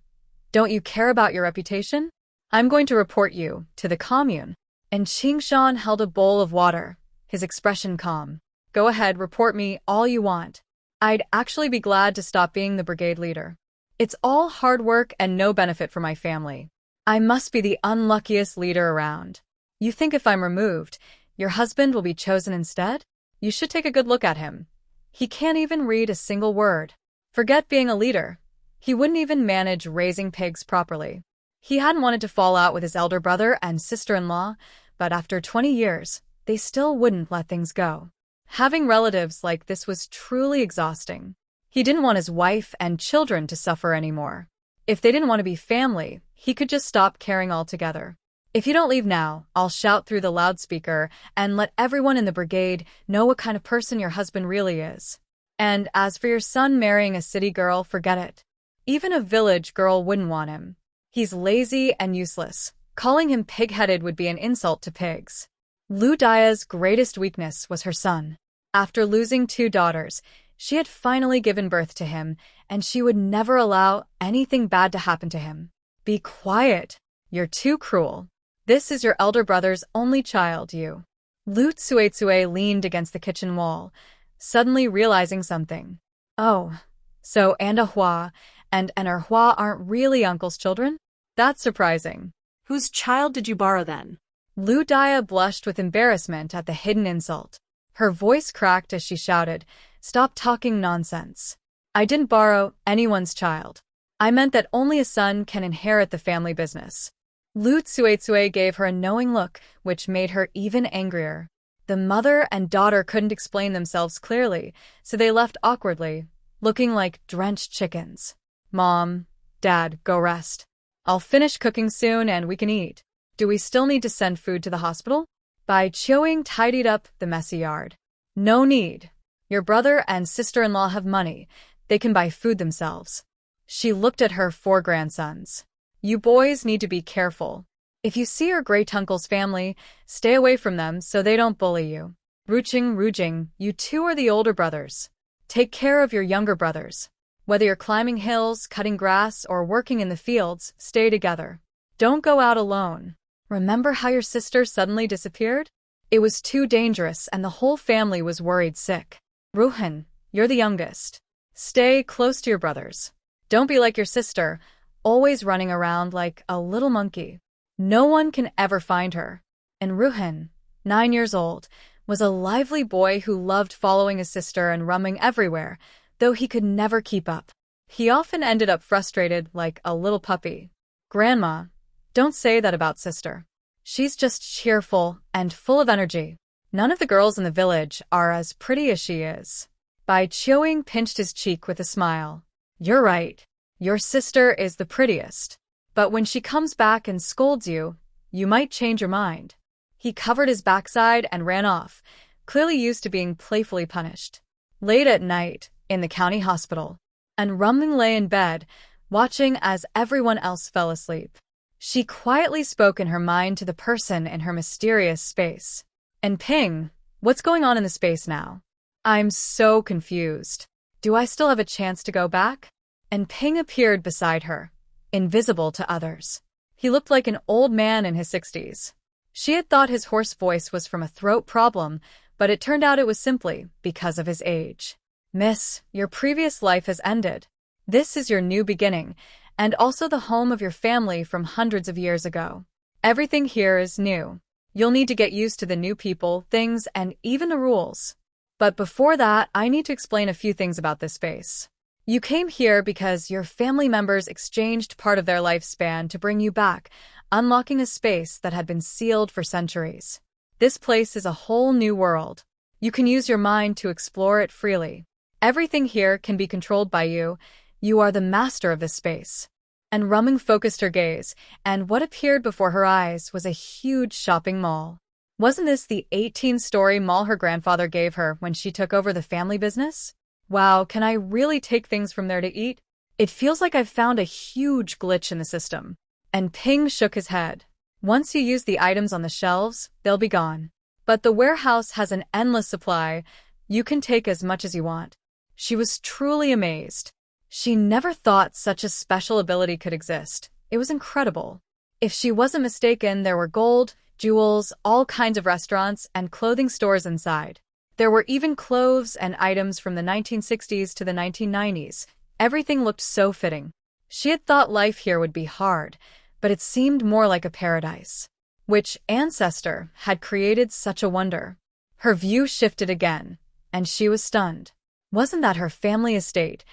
Don't you care about your reputation? I'm going to report you to the commune. And Qingshan held a bowl of water, his expression calm. Go ahead, report me all you want. I'd actually be glad to stop being the brigade leader. It's all hard work and no benefit for my family. I must be the unluckiest leader around. You think if I'm removed, your husband will be chosen instead? You should take a good look at him. He can't even read a single word. Forget being a leader. He wouldn't even manage raising pigs properly. He hadn't wanted to fall out with his elder brother and sister-in-law, but after 20 years, they still wouldn't let things go. Having relatives like this was truly exhausting. He didn't want his wife and children to suffer anymore. If they didn't want to be family, he could just stop caring altogether. If you don't leave now, I'll shout through the loudspeaker and let everyone in the brigade know what kind of person your husband really is. And as for your son marrying a city girl, forget it. Even a village girl wouldn't want him. He's lazy and useless. Calling him pig-headed would be an insult to pigs. Lu Dia's greatest weakness was her son. After losing 2 daughters, she had finally given birth to him, and she would never allow anything bad to happen to him. Be quiet. You're too cruel. This is your elder brother's only child, you. Lu Tsuetsue leaned against the kitchen wall, suddenly realizing something. Oh, so Andahua and Erhua aren't really uncle's children? That's surprising. Whose child did you borrow then? Lu Dia blushed with embarrassment at the hidden insult. Her voice cracked as she shouted, "Stop talking nonsense. I didn't borrow anyone's child. I meant that only a son can inherit the family business." Lu Tsuetsue gave her a knowing look, which made her even angrier. The mother and daughter couldn't explain themselves clearly, so they left awkwardly, looking like drenched chickens. "Mom, Dad, go rest. I'll finish cooking soon and we can eat. Do we still need to send food to the hospital?" Bai Qiuing tidied up the messy yard. "No need. Your brother and sister-in-law have money. They can buy food themselves." She looked at her 4 grandsons. "You boys need to be careful. If you see your great-uncle's family, stay away from them so they don't bully you. Rujing, you 2 are the older brothers. Take care of your younger brothers. Whether you're climbing hills, cutting grass, or working in the fields, stay together. Don't go out alone. Remember how your sister suddenly disappeared? It was too dangerous and the whole family was worried sick. Ruhan, you're the youngest. Stay close to your brothers. Don't be like your sister, always running around like a little monkey. No one can ever find her." And Ruhan, 9 years old, was a lively boy who loved following his sister and roaming everywhere, though he could never keep up. He often ended up frustrated like a little puppy. "Grandma, don't say that about sister. She's just cheerful and full of energy. None of the girls in the village are as pretty as she is." Bai Qiuing pinched his cheek with a smile. "You're right. Your sister is the prettiest. But when she comes back and scolds you, you might change your mind." He covered his backside and ran off, clearly used to being playfully punished. Late at night, in the county hospital, and Rumling lay in bed, watching as everyone else fell asleep. She quietly spoke in her mind to the person in her mysterious space. "And Ping, what's going on in the space now? I'm so confused. Do I still have a chance to go back?" And Ping appeared beside her, invisible to others. He looked like an old man in his 60s. She had thought his hoarse voice was from a throat problem, but it turned out it was simply because of his age. "Miss, your previous life has ended. This is your new beginning, and also the home of your family from hundreds of years ago. Everything here is new. You'll need to get used to the new people, things, and even the rules. But before that, I need to explain a few things about this space. You came here because your family members exchanged part of their lifespan to bring you back, unlocking a space that had been sealed for centuries. This place is a whole new world. You can use your mind to explore it freely. Everything here can be controlled by you. You are the master of this space." And Rumming focused her gaze, and what appeared before her eyes was a huge shopping mall. Wasn't this the 18-story mall her grandfather gave her when she took over the family business? Wow, can I really take things from there to eat? It feels like I've found a huge glitch in the system. And Ping shook his head. "Once you use the items on the shelves, they'll be gone. But the warehouse has an endless supply. You can take as much as you want." She was truly amazed. She never thought such a special ability could exist. It was incredible. If she wasn't mistaken, there were gold, jewels, all kinds of restaurants, and clothing stores inside. There were even clothes and items from the 1960s to the 1990s. Everything looked so fitting. She had thought life here would be hard, but it seemed more like a paradise. Which ancestor had created such a wonder? Her view shifted again, and she was stunned. Wasn't that her family estate,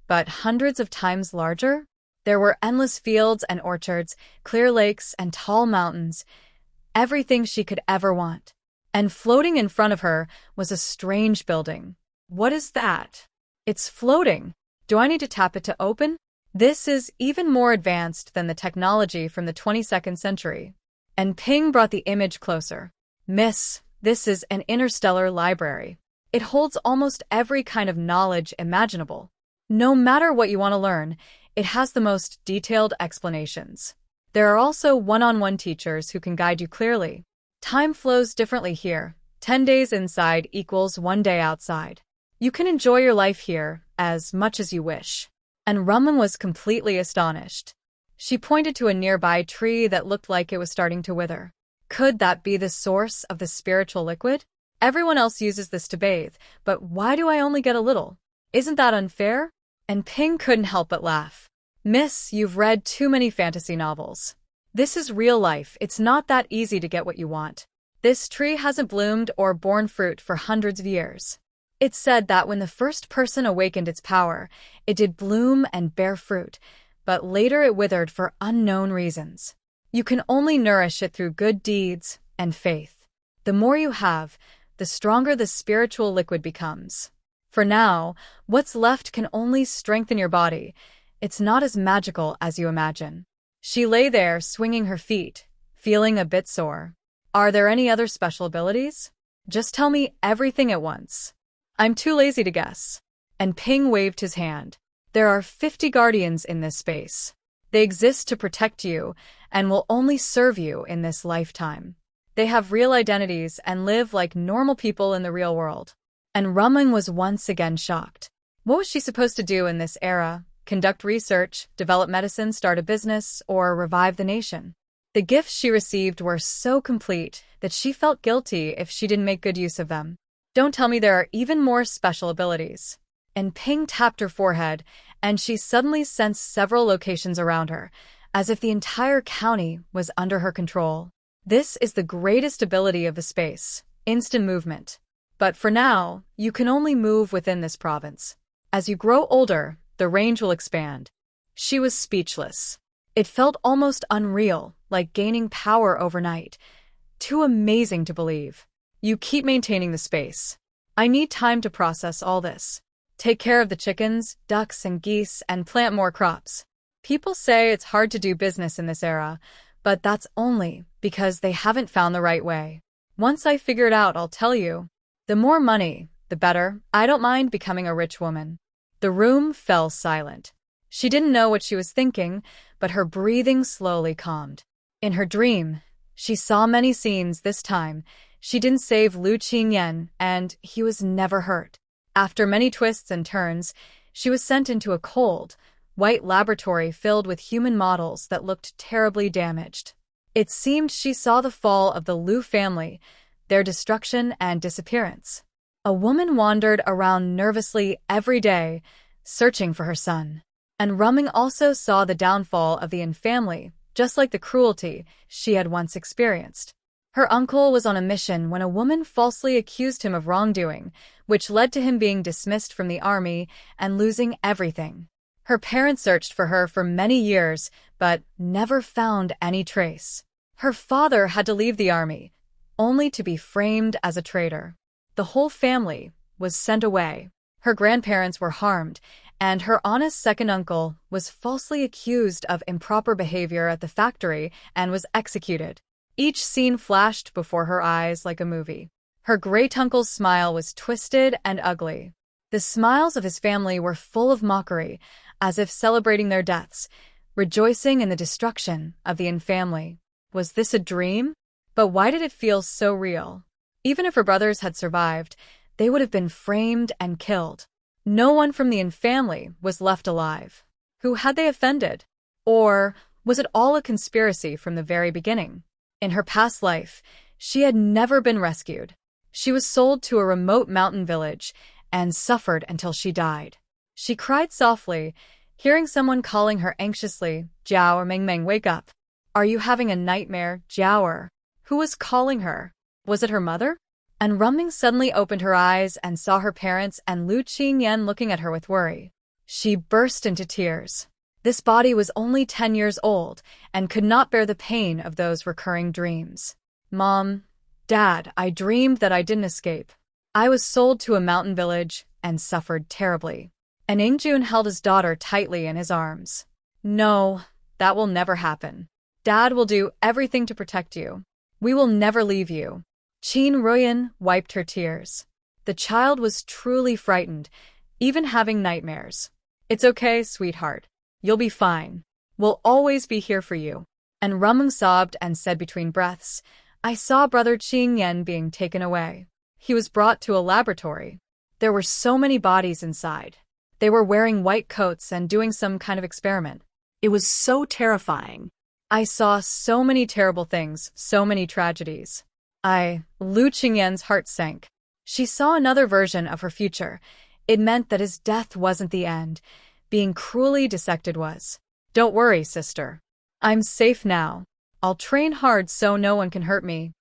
but hundreds of times larger? There were endless fields and orchards, clear lakes and tall mountains, everything she could ever want. And floating in front of her was a strange building. What is that? It's floating. Do I need to tap it to open? This is even more advanced than the technology from the 22nd century. And Ping brought the image closer. "Miss, this is an interstellar library. It holds almost every kind of knowledge imaginable. No matter what you want to learn, it has the most detailed explanations. There are also one-on-one teachers who can guide you clearly. Time flows differently here. 10 days inside equals 1 day outside. You can enjoy your life here as much as you wish." And Rumman was completely astonished. She pointed to a nearby tree that looked like it was starting to wither. Could that be the source of the spiritual liquid? Everyone else uses this to bathe, but why do I only get a little? Isn't that unfair? And Ping couldn't help but laugh. "Miss, you've read too many fantasy novels. This is real life. It's not that easy to get what you want. This tree hasn't bloomed or borne fruit for hundreds of years. It's said that when the first person awakened its power, it did bloom and bear fruit, but later it withered for unknown reasons. You can only nourish it through good deeds and faith. The more you have, the stronger the spiritual liquid becomes. For now, what's left can only strengthen your body. It's not as magical as you imagine. She lay there, swinging her feet, feeling a bit sore. Are there any other special abilities? Just tell me everything at once. I'm too lazy to guess. And Ping waved his hand. There are 50 guardians in this space. They exist to protect you and will only serve you in this lifetime. They have real identities and live like normal people in the real world. And Ruming was once again shocked. What was she supposed to do in this era? Conduct research, develop medicine, start a business, or revive the nation? The gifts she received were so complete that she felt guilty if she didn't make good use of them. Don't tell me there are even more special abilities. And Ping tapped her forehead, and she suddenly sensed several locations around her, as if the entire county was under her control. This is the greatest ability of the space, instant movement. But for now, you can only move within this province. As you grow older, the range will expand. She was speechless. It felt almost unreal, like gaining power overnight. Too amazing to believe. You keep maintaining the space. I need time to process all this. Take care of the chickens, ducks, and geese, and plant more crops. People say it's hard to do business in this era, but that's only because they haven't found the right way. Once I figure it out, I'll tell you. The more money, the better. I don't mind becoming a rich woman. The room fell silent. She didn't know what she was thinking, but her breathing slowly calmed. In her dream, she saw many scenes. This time. She didn't save Lu Qingyan, and he was never hurt. After many twists and turns, she was sent into a cold, white laboratory filled with human models that looked terribly damaged. It seemed she saw the fall of the Lu family, their destruction and disappearance. A woman wandered around nervously every day, searching for her son. And Ruming also saw the downfall of the Yin family, just like the cruelty she had once experienced. Her uncle was on a mission when a woman falsely accused him of wrongdoing, which led to him being dismissed from the army and losing everything. Her parents searched for her for many years, but never found any trace. Her father had to leave the army, only to be framed as a traitor. The whole family was sent away. Her grandparents were harmed, and her honest second uncle was falsely accused of improper behavior at the factory and was executed. Each scene flashed before her eyes like a movie. Her great-uncle's smile was twisted and ugly. The smiles of his family were full of mockery, as if celebrating their deaths, rejoicing in the destruction of the Yin family. Was this a dream? But why did it feel so real? Even if her brothers had survived, they would have been framed and killed. No one from the Yin family was left alive. Who had they offended? Or was it all a conspiracy from the very beginning? In her past life, she had never been rescued. She was sold to a remote mountain village and suffered until she died. She cried softly, hearing someone calling her anxiously, "Jiao or Meng Meng, wake up. Are you having a nightmare, Jiao?" Who was calling her? Was it her mother? And Ruming suddenly opened her eyes and saw her parents and Lu Qingyan looking at her with worry. She burst into tears. This body was only 10 years old and could not bear the pain of those recurring dreams. "Mom, Dad, I dreamed that I didn't escape. I was sold to a mountain village and suffered terribly." And Ingjun held his daughter tightly in his arms. "No, that will never happen. Dad will do everything to protect you. We will never leave you." Qin Ruyan wiped her tears. The child was truly frightened, even having nightmares. "It's okay, sweetheart. You'll be fine. We'll always be here for you." And Ruming sobbed and said between breaths, "I saw Brother Qingyan being taken away. He was brought to a laboratory. There were so many bodies inside. They were wearing white coats and doing some kind of experiment. It was so terrifying. I saw so many terrible things, so many tragedies. Lu Qingyan's heart sank. She saw another version of her future. It meant that his death wasn't the end. Being cruelly dissected was. "Don't worry, sister. I'm safe now. I'll train hard so no one can hurt me.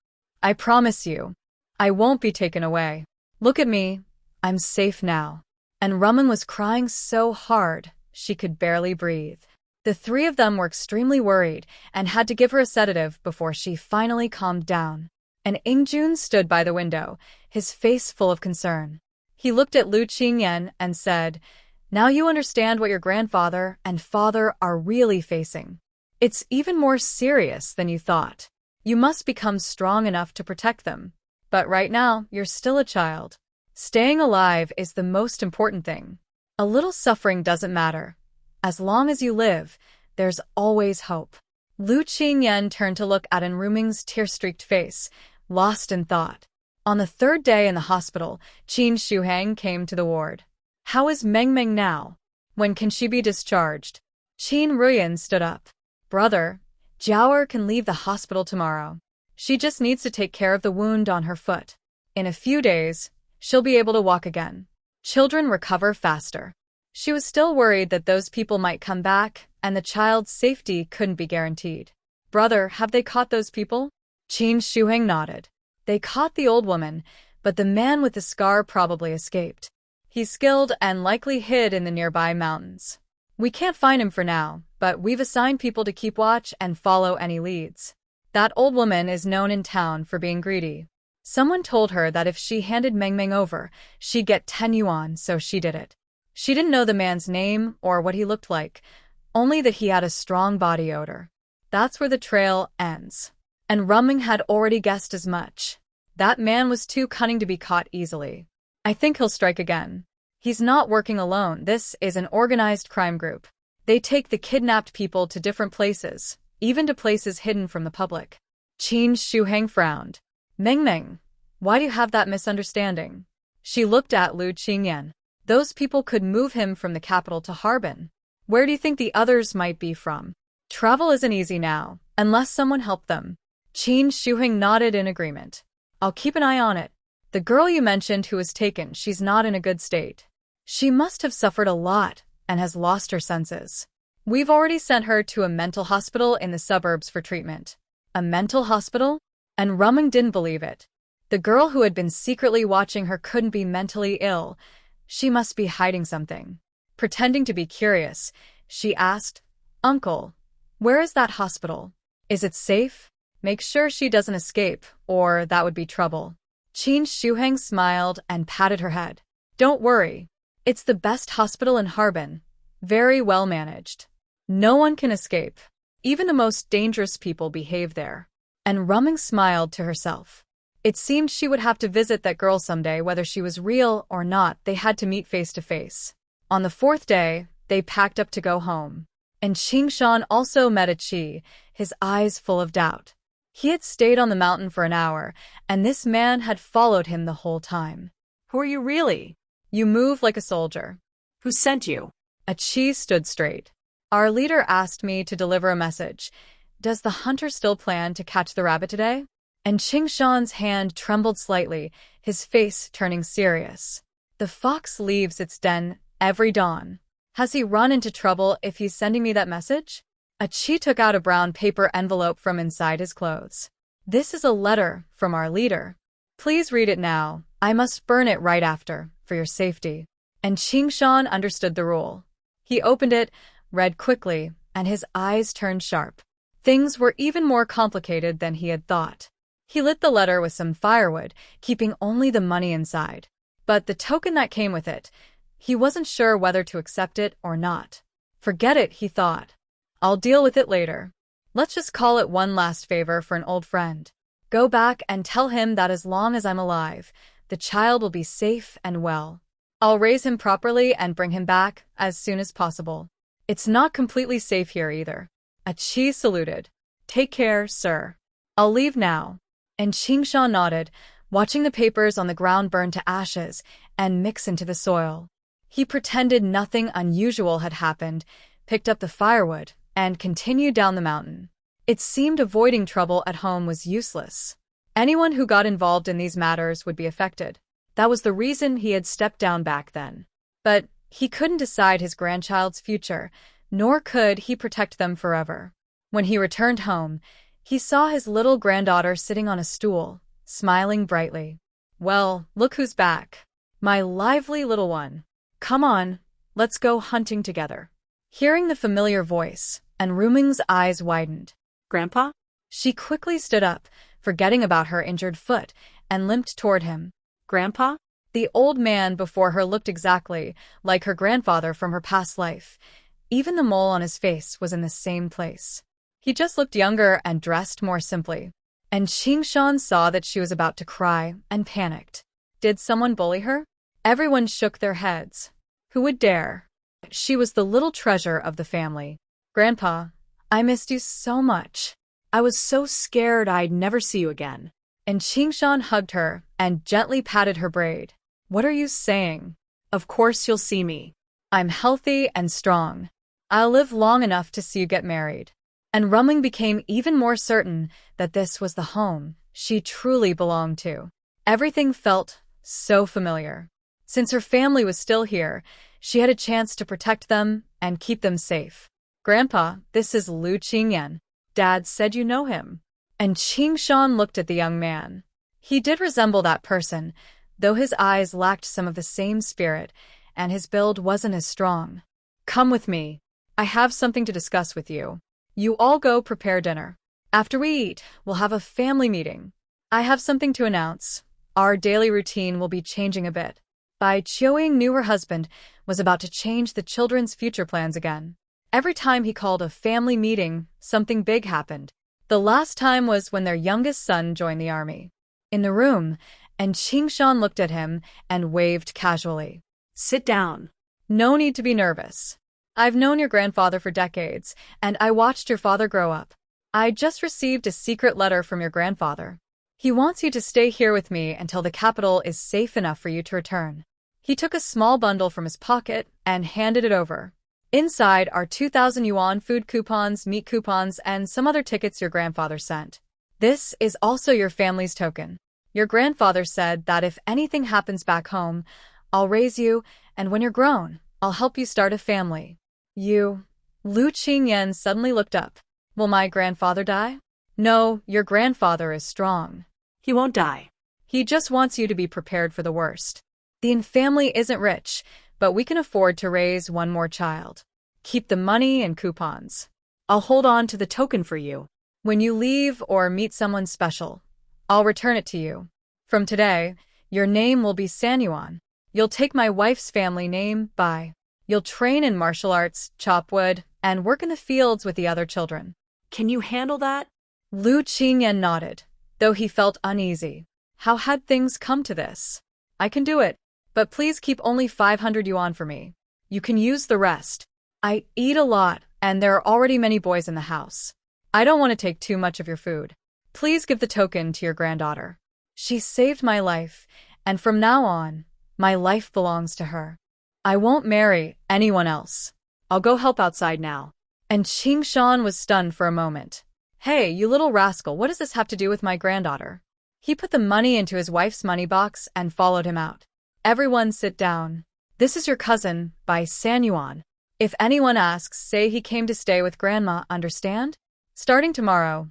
I promise you. I won't be taken away. Look at me. I'm safe now. And Rumman was crying so hard, she could barely breathe. The three of them were extremely worried and had to give her a sedative before she finally calmed down. And Ingjun stood by the window, his face full of concern. He looked at Lu Qingyan and said, "Now you understand what your grandfather and father are really facing. It's even more serious than you thought. You must become strong enough to protect them. But right now, you're still a child. Staying alive is the most important thing. A little suffering doesn't matter. As long as you live, there's always hope." Lu Qingyan turned to look at Ruming's tear-streaked face, lost in thought. On the third day in the hospital, Qin Shuhang came to the ward. "How is Meng Meng now? When can she be discharged?" Qin Ruyan stood up. "Brother, Jiaoer can leave the hospital tomorrow. She just needs to take care of the wound on her foot. In a few days, she'll be able to walk again. Children recover faster." She was still worried that those people might come back, and the child's safety couldn't be guaranteed. "Brother, have they caught those people?" Qin Shuheng nodded. "They caught the old woman, but the man with the scar probably escaped. He's skilled and likely hid in the nearby mountains. We can't find him for now, but we've assigned people to keep watch and follow any leads. That old woman is known in town for being greedy. Someone told her that if she handed Meng Meng over, she'd get 10 yuan, so she did it. She didn't know the man's name or what he looked like, only that he had a strong body odor. That's where the trail ends." And Rumming had already guessed as much. That man was too cunning to be caught easily. "I think he'll strike again. He's not working alone. This is an organized crime group. They take the kidnapped people to different places, even to places hidden from the public." Qin Shuheng frowned. "Meng Meng, why do you have that misunderstanding?" She looked at Lu Qingyan. "Those people could move him from the capital to Harbin. Where do you think the others might be from? Travel isn't easy now, unless someone helped them." Qin Shuheng nodded in agreement. "I'll keep an eye on it. The girl you mentioned who was taken, she's not in a good state. She must have suffered a lot and has lost her senses. We've already sent her to a mental hospital in the suburbs for treatment." "A mental hospital?" And Rumming didn't believe it. The girl who had been secretly watching her couldn't be mentally ill. She must be hiding something. Pretending to be curious, she asked, "Uncle, where is that hospital? Is it safe? Make sure she doesn't escape, or that would be trouble." Qin Shuheng smiled and patted her head. "Don't worry. It's the best hospital in Harbin. Very well managed. No one can escape. Even the most dangerous people behave there." And Rumming smiled to herself. It seemed she would have to visit that girl someday, whether she was real or not. They had to meet face to face. On the fourth day, they packed up to go home. And Qingshan also met a Qi, his eyes full of doubt. He had stayed on the mountain for an hour, and this man had followed him the whole time. Who are you really? "You move like a soldier." Who sent you? A Qi stood straight. "Our leader asked me to deliver a message. Does the hunter still plan to catch the rabbit today?" And Qingshan's hand trembled slightly, his face turning serious. "The fox leaves its den every dawn. Has he run into trouble if he's sending me that message?" A Qi took out a brown paper envelope from inside his clothes. "This is a letter from our leader. Please read it now. I must burn it right after, for your safety." And Qingshan understood the rule. He opened it, read quickly, and his eyes turned sharp. Things were even more complicated than he had thought. He lit the letter with some firewood, keeping only the money inside. But the token that came with it, he wasn't sure whether to accept it or not. Forget it, he thought. I'll deal with it later. Let's just call it one last favor for an old friend. Go back and tell him that as long as I'm alive, the child will be safe and well. I'll raise him properly and bring him back as soon as possible. It's not completely safe here either. A Qi saluted. Take care, sir. I'll leave now. And Qingshan nodded, watching the papers on the ground burn to ashes and mix into the soil. He pretended nothing unusual had happened, picked up the firewood, and continued down the mountain. It seemed avoiding trouble at home was useless. Anyone who got involved in these matters would be affected. That was the reason he had stepped down back then. But he couldn't decide his grandchild's future, nor could he protect them forever. When he returned home, He saw his little granddaughter sitting on a stool, smiling brightly. Well, look who's back. My lively little one. Come on, let's go hunting together. Hearing the familiar voice, and Ruming's eyes widened. Grandpa? She quickly stood up, forgetting about her injured foot, and limped toward him. Grandpa? The old man before her looked exactly like her grandfather from her past life. Even the mole on his face was in the same place. He just looked younger and dressed more simply. And Qingshan saw that she was about to cry and panicked. Did someone bully her? Everyone shook their heads. Who would dare? She was the little treasure of the family. Grandpa, I missed you so much. I was so scared I'd never see you again. And Qingshan hugged her and gently patted her braid. What are you saying? Of course you'll see me. I'm healthy and strong. I'll live long enough to see you get married. And Rumling became even more certain that this was the home she truly belonged to. Everything felt so familiar. Since her family was still here, she had a chance to protect them and keep them safe. Grandpa, this is Lu Qingyan. Dad said you know him. And Qingshan looked at the young man. He did resemble that person, though his eyes lacked some of the same spirit, and his build wasn't as strong. Come with me. I have something to discuss with you. You all go prepare dinner. After we eat, we'll have a family meeting. I have something to announce. Our daily routine will be changing a bit. Bai Qiuying knew her husband was about to change the children's future plans again. Every time he called a family meeting, something big happened. The last time was when their youngest son joined the army. In the room, and Qingshan looked at him and waved casually. Sit down. No need to be nervous. I've known your grandfather for decades, and I watched your father grow up. I just received a secret letter from your grandfather. He wants you to stay here with me until the capital is safe enough for you to return. He took a small bundle from his pocket and handed it over. Inside are 2,000 yuan food coupons, meat coupons, and some other tickets your grandfather sent. This is also your family's token. Your grandfather said that if anything happens back home, I'll raise you, and when you're grown, I'll help you start a family. You. Lu Qingyan suddenly looked up. Will my grandfather die? No, your grandfather is strong. He won't die. He just wants you to be prepared for the worst. The family isn't rich, but we can afford to raise one more child. Keep the money and coupons. I'll hold on to the token for you. When you leave or meet someone special, I'll return it to you. From today, your name will be Sanyuan. You'll take my wife's family name, Bai. You'll train in martial arts, chop wood, and work in the fields with the other children. Can you handle that? Lu Qingyan nodded, though he felt uneasy. How had things come to this? I can do it, but please keep only 500 yuan for me. You can use the rest. I eat a lot, and there are already many boys in the house. I don't want to take too much of your food. Please give the token to your granddaughter. She saved my life, and from now on, my life belongs to her. I won't marry anyone else. I'll go help outside now. And Qingshan was stunned for a moment. Hey, you little rascal, what does this have to do with my granddaughter? He put the money into his wife's money box and followed him out. Everyone sit down. This is your cousin, Bai Sanyuan. If anyone asks, say he came to stay with grandma, understand? Starting tomorrow,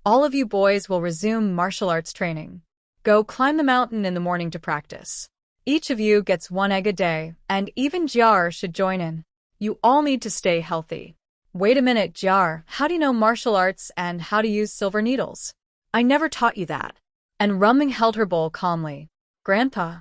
all of you boys will resume martial arts training. Go climb the mountain in the morning to practice. Each of you gets 1 egg a day, and even Jiar should join in. You all need to stay healthy. Wait a minute, Jiar, how do you know martial arts and how to use silver needles? I never taught you that. And Rumling held her bowl calmly. Grandpa,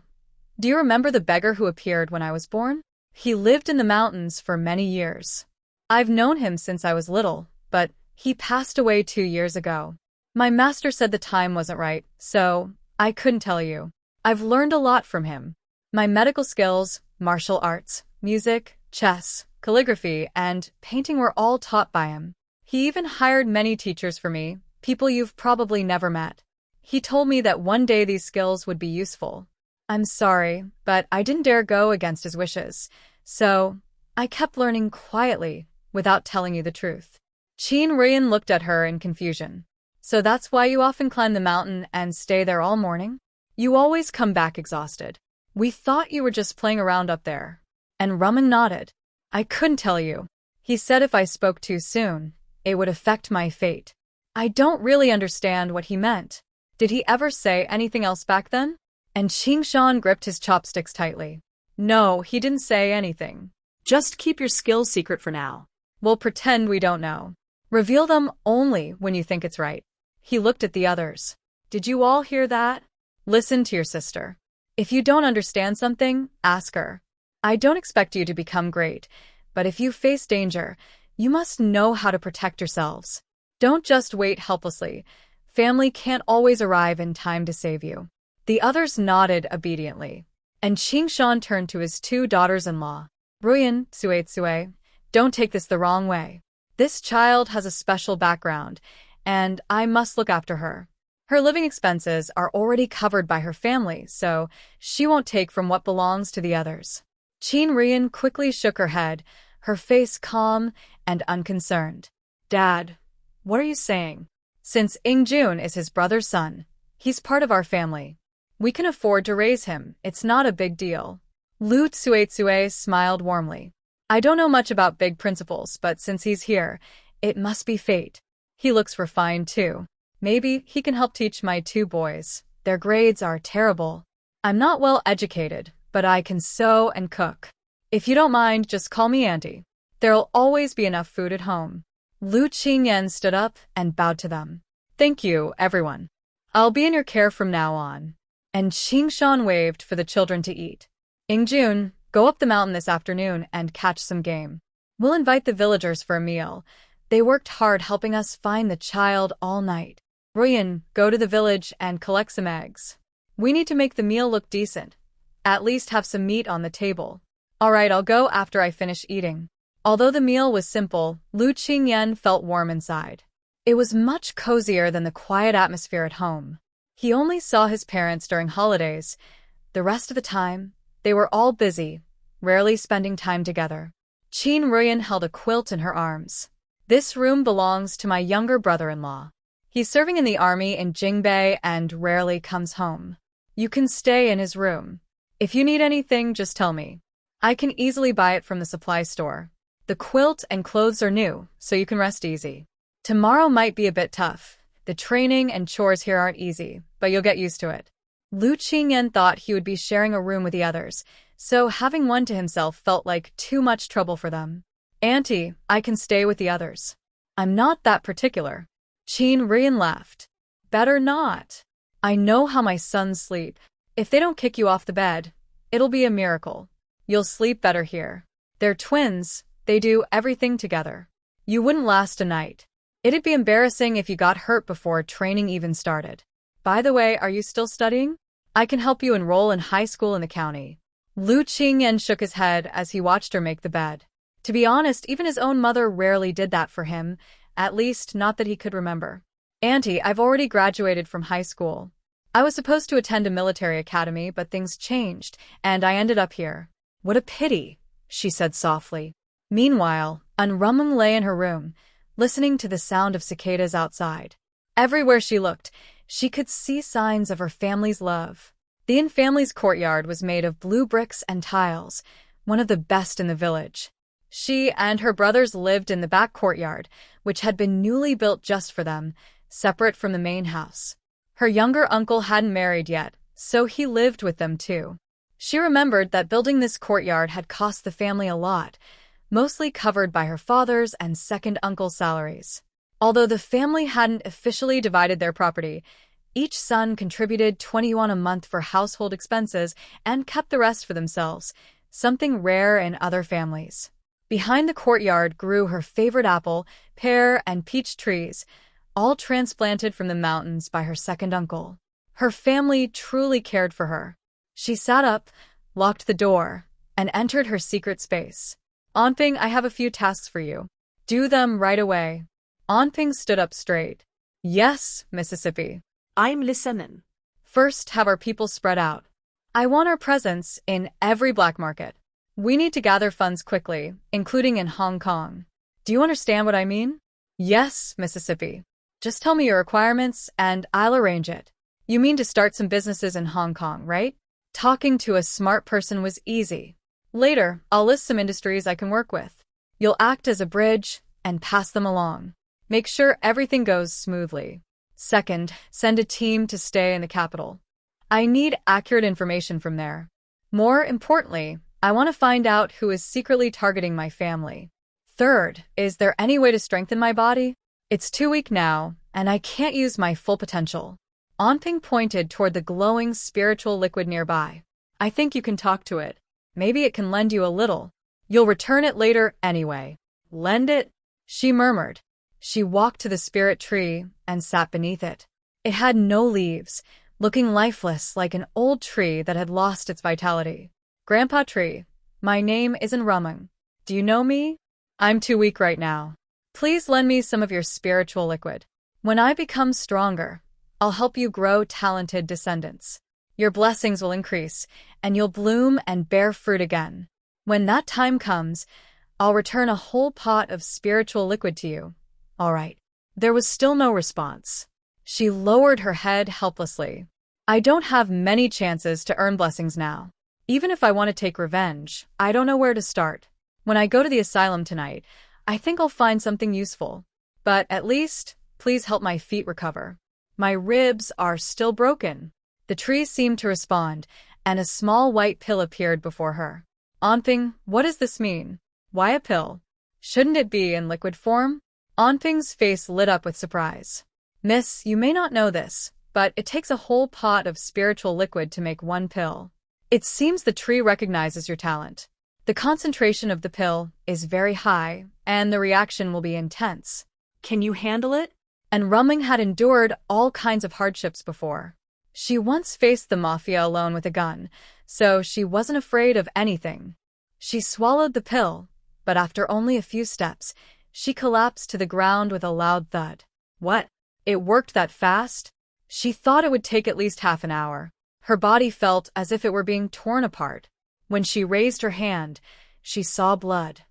do you remember the beggar who appeared when I was born? He lived in the mountains for many years. I've known him since I was little, but he passed away 2 years ago. My master said the time wasn't right, so I couldn't tell you. I've learned a lot from him. My medical skills, martial arts, music, chess, calligraphy, and painting were all taught by him. He even hired many teachers for me, people you've probably never met. He told me that one day these skills would be useful. I'm sorry, but I didn't dare go against his wishes, so I kept learning quietly, without telling you the truth. Qin Rian looked at her in confusion. So that's why you often climb the mountain and stay there all morning? You always come back exhausted. We thought you were just playing around up there. And Rumling nodded. I couldn't tell you. He said if I spoke too soon, it would affect my fate. I don't really understand what he meant. Did he ever say anything else back then? And Qingshan gripped his chopsticks tightly. No, he didn't say anything. Just keep your skills secret for now. We'll pretend we don't know. Reveal them only when you think it's right. He looked at the others. Did you all hear that? Listen to your sister. If you don't understand something, ask her. I don't expect you to become great, but if you face danger, you must know how to protect yourselves. Don't just wait helplessly. Family can't always arrive in time to save you. The others nodded obediently, and Qingshan turned to his two daughters-in-law. Sue, don't take this the wrong way. This child has a special background, and I must look after her. Her living expenses are already covered by her family, so she won't take from what belongs to the others. Ruyan quickly shook her head, her face calm and unconcerned. Dad, what are you saying? Since Ingjun is his brother's son, he's part of our family. We can afford to raise him, it's not a big deal. Lu Tsue smiled warmly. I don't know much about big principles, but since he's here, it must be fate. He looks refined too. Maybe he can help teach my two boys. Their grades are terrible. I'm not well educated, but I can sew and cook. If you don't mind, just call me Auntie. There'll always be enough food at home. Lu Qingyan stood up and bowed to them. Thank you, everyone. I'll be in your care from now on. And Qingshan waved for the children to eat. Ingjun, go up the mountain this afternoon and catch some game. We'll invite the villagers for a meal. They worked hard helping us find the child all night. Ruyan, go to the village and collect some eggs. We need to make the meal look decent. At least have some meat on the table. All right, I'll go after I finish eating. Although the meal was simple, Lu Qingyan felt warm inside. It was much cozier than the quiet atmosphere at home. He only saw his parents during holidays. The rest of the time, they were all busy, rarely spending time together. Ruyan held a quilt in her arms. This room belongs to my younger brother-in-law. He's serving in the army in Jingbei and rarely comes home. You can stay in his room. If you need anything, just tell me. I can easily buy it from the supply store. The quilt and clothes are new, so you can rest easy. Tomorrow might be a bit tough. The training and chores here aren't easy, but you'll get used to it. Lu Qingyan thought he would be sharing a room with the others, so having one to himself felt like too much trouble for them. Auntie, I can stay with the others. I'm not that particular. Ruyan laughed. Better not. I know how my sons sleep. If they don't kick you off the bed, it'll be a miracle. You'll sleep better here. They're twins, they do everything together. You wouldn't last a night. It'd be embarrassing if you got hurt before training even started. By the way, are you still studying? I can help you enroll in high school in the county. Lu Qingyan shook his head as he watched her make the bed. To be honest, even his own mother rarely did that for him, at least not that he could remember. Auntie, I've already graduated from high school. I was supposed to attend a military academy, but things changed, and I ended up here. What a pity, she said softly. Meanwhile, Rumung lay in her room, listening to the sound of cicadas outside. Everywhere she looked, she could see signs of her family's love. The Yin family's courtyard was made of blue bricks and tiles, one of the best in the village. She and her brothers lived in the back courtyard, which had been newly built just for them, separate from the main house. Her younger uncle hadn't married yet, so he lived with them too. She remembered that building this courtyard had cost the family a lot, mostly covered by her father's and second uncle's salaries. Although the family hadn't officially divided their property, each son contributed 20 yuan a month for household expenses and kept the rest for themselves, something rare in other families. Behind the courtyard grew her favorite apple, pear, and peach trees, all transplanted from the mountains by her second uncle. Her family truly cared for her. She sat up, locked the door, and entered her secret space. Anping, I have a few tasks for you. Do them right away. Anping stood up straight. Yes, Mississippi. I'm listening. First, have our people spread out. I want our presence in every black market. We need to gather funds quickly, including in Hong Kong. Do you understand what I mean? Yes, Mississippi. Just tell me your requirements and I'll arrange it. You mean to start some businesses in Hong Kong, right? Talking to a smart person was easy. Later, I'll list some industries I can work with. You'll act as a bridge and pass them along. Make sure everything goes smoothly. Second, send a team to stay in the capital. I need accurate information from there. More importantly, I want to find out who is secretly targeting my family. Third, is there any way to strengthen my body? It's too weak now, and I can't use my full potential. Anping pointed toward the glowing spiritual liquid nearby. I think you can talk to it. Maybe it can lend you a little. You'll return it later anyway. Lend it? She murmured. She walked to the spirit tree and sat beneath it. It had no leaves, looking lifeless like an old tree that had lost its vitality. Grandpa Tree, my name isn't Rumung. Do you know me? I'm too weak right now. Please lend me some of your spiritual liquid. When I become stronger, I'll help you grow talented descendants. Your blessings will increase, and you'll bloom and bear fruit again. When that time comes, I'll return a whole pot of spiritual liquid to you. All right. There was still no response. She lowered her head helplessly. I don't have many chances to earn blessings now. Even if I want to take revenge, I don't know where to start. When I go to the asylum tonight, I think I'll find something useful. But at least, please help my feet recover. My ribs are still broken. The tree seemed to respond, and a small white pill appeared before her. Anping, what does this mean? Why a pill? Shouldn't it be in liquid form? Anping's face lit up with surprise. Miss, you may not know this, but it takes a whole pot of spiritual liquid to make one pill. It seems the tree recognizes your talent. The concentration of the pill is very high, and the reaction will be intense. Can you handle it? And Ruming had endured all kinds of hardships before. She once faced the mafia alone with a gun, so she wasn't afraid of anything. She swallowed the pill, but after only a few steps, she collapsed to the ground with a loud thud. What? It worked that fast? She thought it would take at least half an hour. Her body felt as if it were being torn apart. When she raised her hand, she saw blood.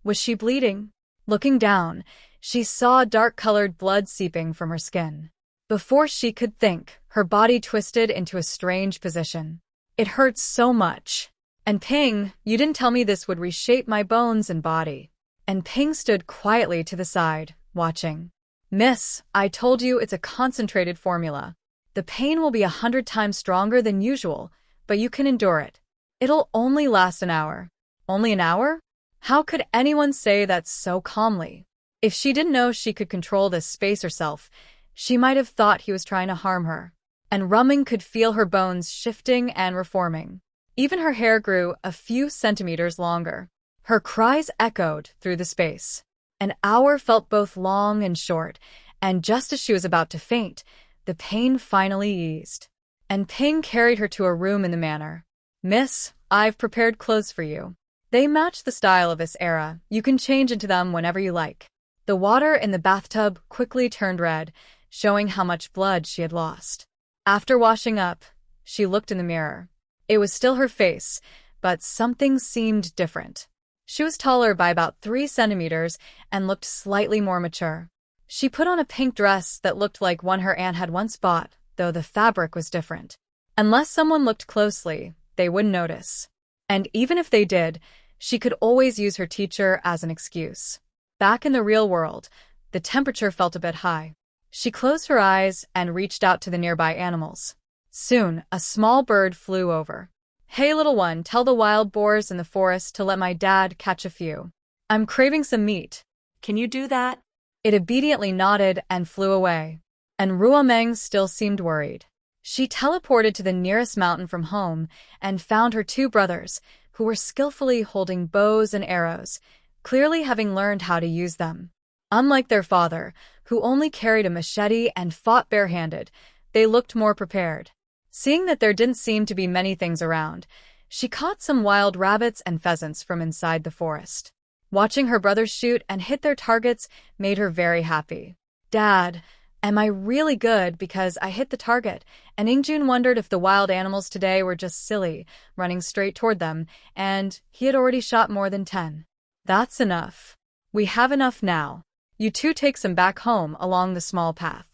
Was she bleeding? Looking down, she saw dark-colored blood seeping from her skin. Before she could think, her body twisted into a strange position. It hurt so much. And Ping, you didn't tell me this would reshape my bones and body. And Ping stood quietly to the side, watching. Miss, I told you it's a concentrated formula. The pain will be 100 times stronger than usual, but you can endure it. It'll only last an hour. Only an hour? How could anyone say that so calmly? If she didn't know she could control this space herself, she might have thought he was trying to harm her. And Ruming could feel her bones shifting and reforming. Even her hair grew a few centimeters longer. Her cries echoed through the space. An hour felt both long and short, and just as she was about to faint, the pain finally eased. And Ping carried her to a room in the manor. Miss, I've prepared clothes for you. They match the style of this era. You can change into them whenever you like. The water in the bathtub quickly turned red, showing how much blood she had lost. After washing up, she looked in the mirror. It was still her face, but something seemed different. She was taller by about 3 centimeters and looked slightly more mature. She put on a pink dress that looked like one her aunt had once bought, though the fabric was different. Unless someone looked closely, they wouldn't notice. And even if they did, she could always use her teacher as an excuse. Back in the real world, the temperature felt a bit high. She closed her eyes and reached out to the nearby animals. Soon, a small bird flew over. Hey, little one, tell the wild boars in the forest to let my dad catch a few. I'm craving some meat. Can you do that? It obediently nodded and flew away. And Ruomeng still seemed worried. She teleported to the nearest mountain from home and found her 2 brothers, who were skillfully holding bows and arrows, clearly having learned how to use them. Unlike their father, who only carried a machete and fought barehanded, they looked more prepared. Seeing that there didn't seem to be many things around, she caught some wild rabbits and pheasants from inside the forest. Watching her brothers shoot and hit their targets made her very happy. Dad, am I really good because I hit the target? And Ingjun wondered if the wild animals today were just silly, running straight toward them, and he had already shot more than 10. That's enough. We have enough now. You 2 take some back home along the small path.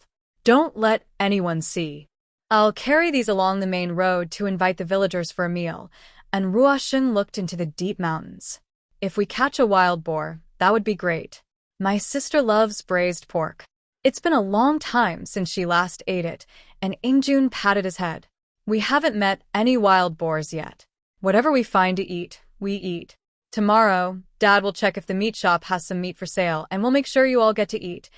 Don't let anyone see. I'll carry these along the main road to invite the villagers for a meal, and Ruosheng looked into the deep mountains. If we catch a wild boar, that would be great. My sister loves braised pork. It's been a long time since she last ate it, and Ingjun patted his head. We haven't met any wild boars yet. Whatever we find to eat, we eat. Tomorrow, Dad will check if the meat shop has some meat for sale, and we'll make sure you all get to eat.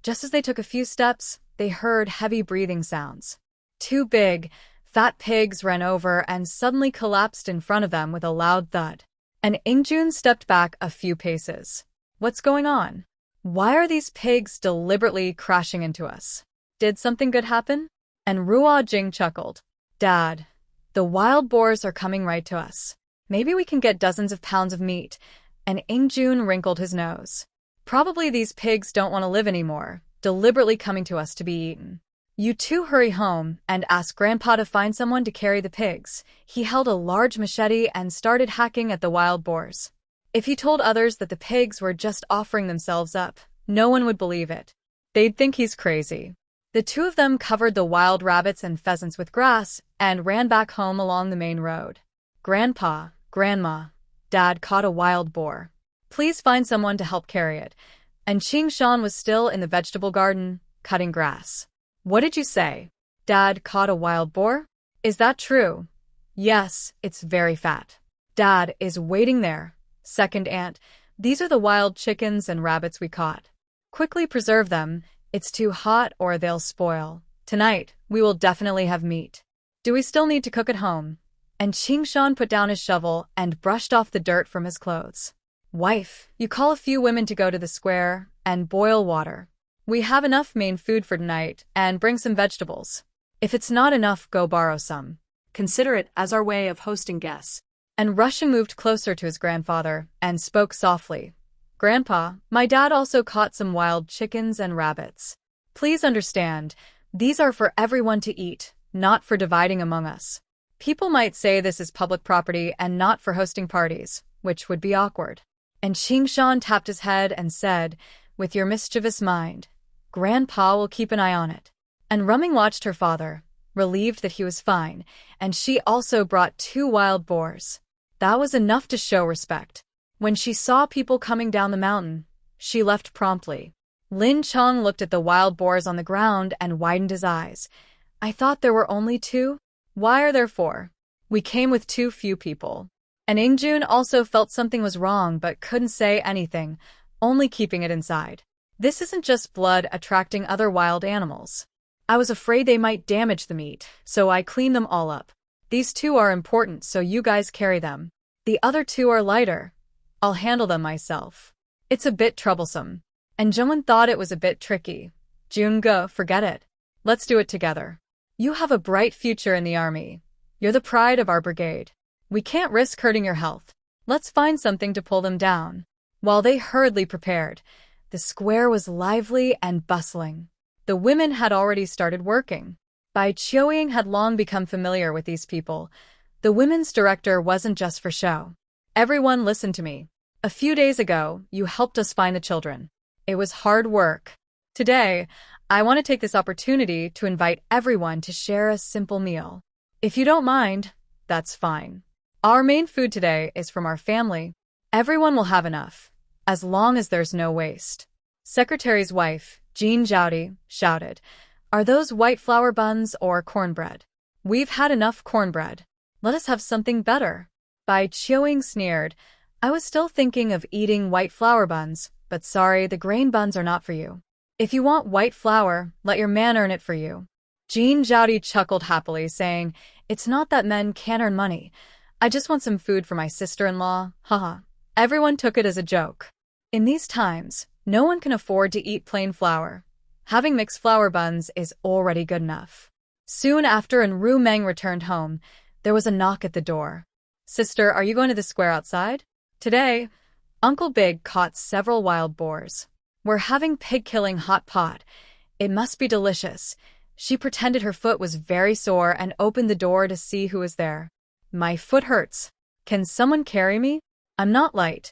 Just as they took a few steps, they heard heavy breathing sounds. Two big, fat pigs ran over and suddenly collapsed in front of them with a loud thud. And Ingjun stepped back a few paces. What's going on? Why are these pigs deliberately crashing into us? Did something good happen? And Ruo Jing chuckled. Dad, the wild boars are coming right to us. Maybe we can get dozens of pounds of meat. And Ingjun wrinkled his nose. Probably these pigs don't want to live anymore, deliberately coming to us to be eaten. You two hurry home and ask Grandpa to find someone to carry the pigs. He held a large machete and started hacking at the wild boars. If he told others that the pigs were just offering themselves up, no one would believe it. They'd think he's crazy. The two of them covered the wild rabbits and pheasants with grass and ran back home along the main road. Grandpa, Grandma, Dad caught a wild boar. Please find someone to help carry it. And Ching Shan was still in the vegetable garden, cutting grass. What did you say? Dad caught a wild boar? Is that true? Yes, it's very fat. Dad is waiting there. Second aunt, these are the wild chickens and rabbits we caught. Quickly preserve them. It's too hot or they'll spoil. Tonight, we will definitely have meat. Do we still need to cook at home? And Ching Shan put down his shovel and brushed off the dirt from his clothes. Wife, you call a few women to go to the square and boil water. We have enough main food for tonight, and bring some vegetables. If it's not enough, go borrow some. Consider it as our way of hosting guests. And Russian moved closer to his grandfather and spoke softly. Grandpa, my dad also caught some wild chickens and rabbits. Please understand, these are for everyone to eat, not for dividing among us. People might say this is public property and not for hosting parties, which would be awkward. And Ching Shan tapped his head and said, with your mischievous mind, Grandpa will keep an eye on it. And Rumming watched her father, relieved that he was fine, and she also brought 2 wild boars. That was enough to show respect. When she saw people coming down the mountain, she left promptly. Lin Chong looked at the wild boars on the ground and widened his eyes. I thought there were only 2? Why are there 4? We came with too few people. And Ingjun also felt something was wrong but couldn't say anything, only keeping it inside. This isn't just blood attracting other wild animals. I was afraid they might damage the meat, so I cleaned them all up. These 2 are important, so you guys carry them. The other 2 are lighter. I'll handle them myself. It's a bit troublesome. And Jungwon thought it was a bit tricky. Junge, forget it. Let's do it together. You have a bright future in the army. You're the pride of our brigade. We can't risk hurting your health. Let's find something to pull them down. While they hurriedly prepared, the square was lively and bustling. The women had already started working. Bai Chioying had long become familiar with these people. The women's director wasn't just for show. Everyone listen to me. A few days ago, you helped us find the children. It was hard work. Today, I want to take this opportunity to invite everyone to share a simple meal. If you don't mind, that's fine. Our main food today is from our family. Everyone will have enough, as long as there's no waste. Secretary's wife, Jean Joudy, shouted, Are those white flour buns or cornbread? We've had enough cornbread. Let us have something better. Bai Chioying sneered, I was still thinking of eating white flour buns, but sorry, the grain buns are not for you. If you want white flour, let your man earn it for you. Jean Joudy chuckled happily, saying, It's not that men can't earn money. I just want some food for my sister-in-law, haha. Everyone took it as a joke. In these times, no one can afford to eat plain flour. Having mixed flour buns is already good enough. Soon after Ru Meng returned home, there was a knock at the door. Sister, are you going to the square outside? Today, Uncle Big caught several wild boars. We're having pig-killing hot pot. It must be delicious. She pretended her foot was very sore and opened the door to see who was there. My foot hurts. Can someone carry me? I'm not light.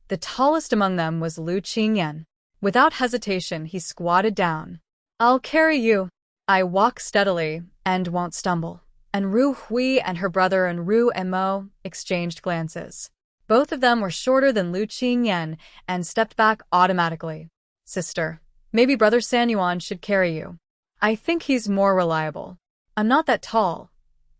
The tallest among them was Lu Qingyan. Without hesitation, he squatted down. I'll carry you. I walk steadily and won't stumble. And Ru Hui and her brother and Ru Mo exchanged glances. Both of them were shorter than Lu Qingyan and stepped back automatically. Sister, maybe Brother Sanyuan should carry you. I think he's more reliable. I'm not that tall.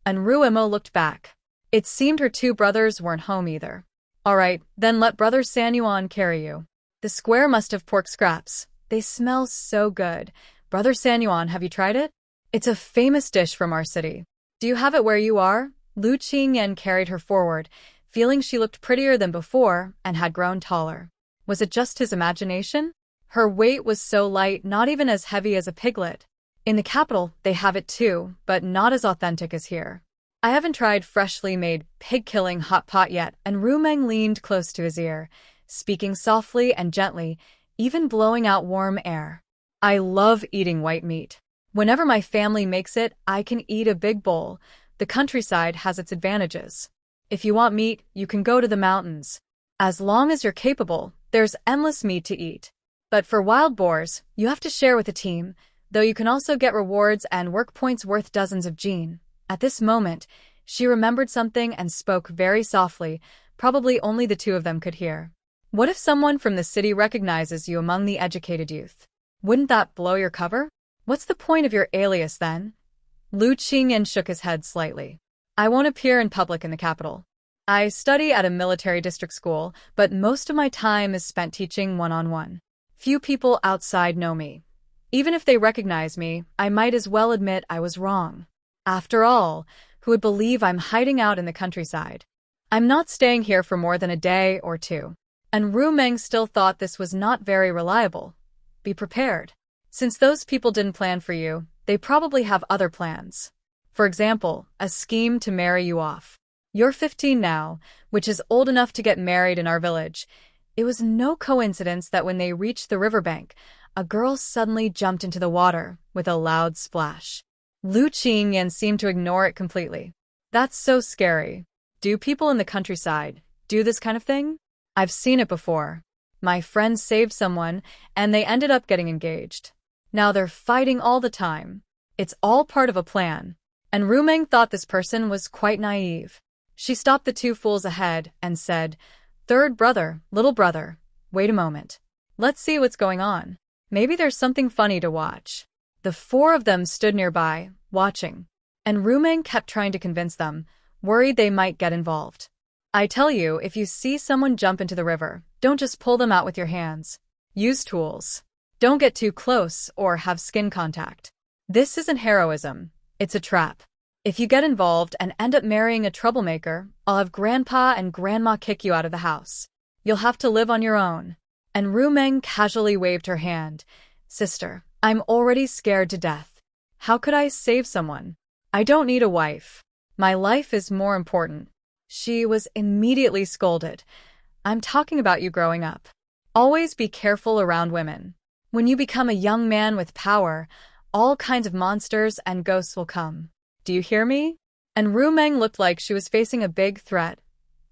And Ruemo looked back. It seemed her two brothers weren't home either. All right, then let Brother Sanyuan carry you. The square must have pork scraps. They smell so good. Brother Sanyuan, have you tried it? It's a famous dish from our city. Do you have it where you are? Lu Qingyan carried her forward, feeling she looked prettier than before and had grown taller. Was it just his imagination? Her weight was so light, not even as heavy as a piglet. In the capital, they have it too, but not as authentic as here. I haven't tried freshly made pig-killing hot pot yet, and Rumeng leaned close to his ear, speaking softly and gently, even blowing out warm air. I love eating white meat. Whenever my family makes it, I can eat a big bowl. The countryside has its advantages. If you want meat, you can go to the mountains. As long as you're capable, there's endless meat to eat. But for wild boars, you have to share with a team, though you can also get rewards and work points worth dozens of Jean. At this moment, she remembered something and spoke very softly, probably only the two of them could hear. What if someone from the city recognizes you among the educated youth? Wouldn't that blow your cover? What's the point of your alias then? Lu Qingyan shook his head slightly. I won't appear in public in the capital. I study at a military district school, but most of my time is spent teaching one-on-one. Few people outside know me. Even if they recognize me, I might as well admit I was wrong. After all, who would believe I'm hiding out in the countryside? I'm not staying here for more than a day or two. And Rumeng still thought this was not very reliable. Be prepared. Since those people didn't plan for you, they probably have other plans. For example, a scheme to marry you off. You're 15 now, which is old enough to get married in our village. It was no coincidence that when they reached the riverbank, a girl suddenly jumped into the water with a loud splash. Lu Qingyan seemed to ignore it completely. That's so scary. Do people in the countryside do this kind of thing? I've seen it before. My friends saved someone, and they ended up getting engaged. Now they're fighting all the time. It's all part of a plan. And Rumeng thought this person was quite naive. She stopped the two fools ahead and said, "Third brother, little brother, wait a moment. Let's see what's going on. Maybe there's something funny to watch." The four of them stood nearby, watching. And Rumeng kept trying to convince them, worried they might get involved. I tell you, if you see someone jump into the river, don't just pull them out with your hands. Use tools. Don't get too close or have skin contact. This isn't heroism. It's a trap. If you get involved and end up marrying a troublemaker, I'll have Grandpa and Grandma kick you out of the house. You'll have to live on your own. And Rumeng casually waved her hand. Sister, I'm already scared to death. How could I save someone? I don't need a wife. My life is more important. She was immediately scolded. I'm talking about you growing up. Always be careful around women. When you become a young man with power, all kinds of monsters and ghosts will come. Do you hear me? And Rumeng looked like she was facing a big threat.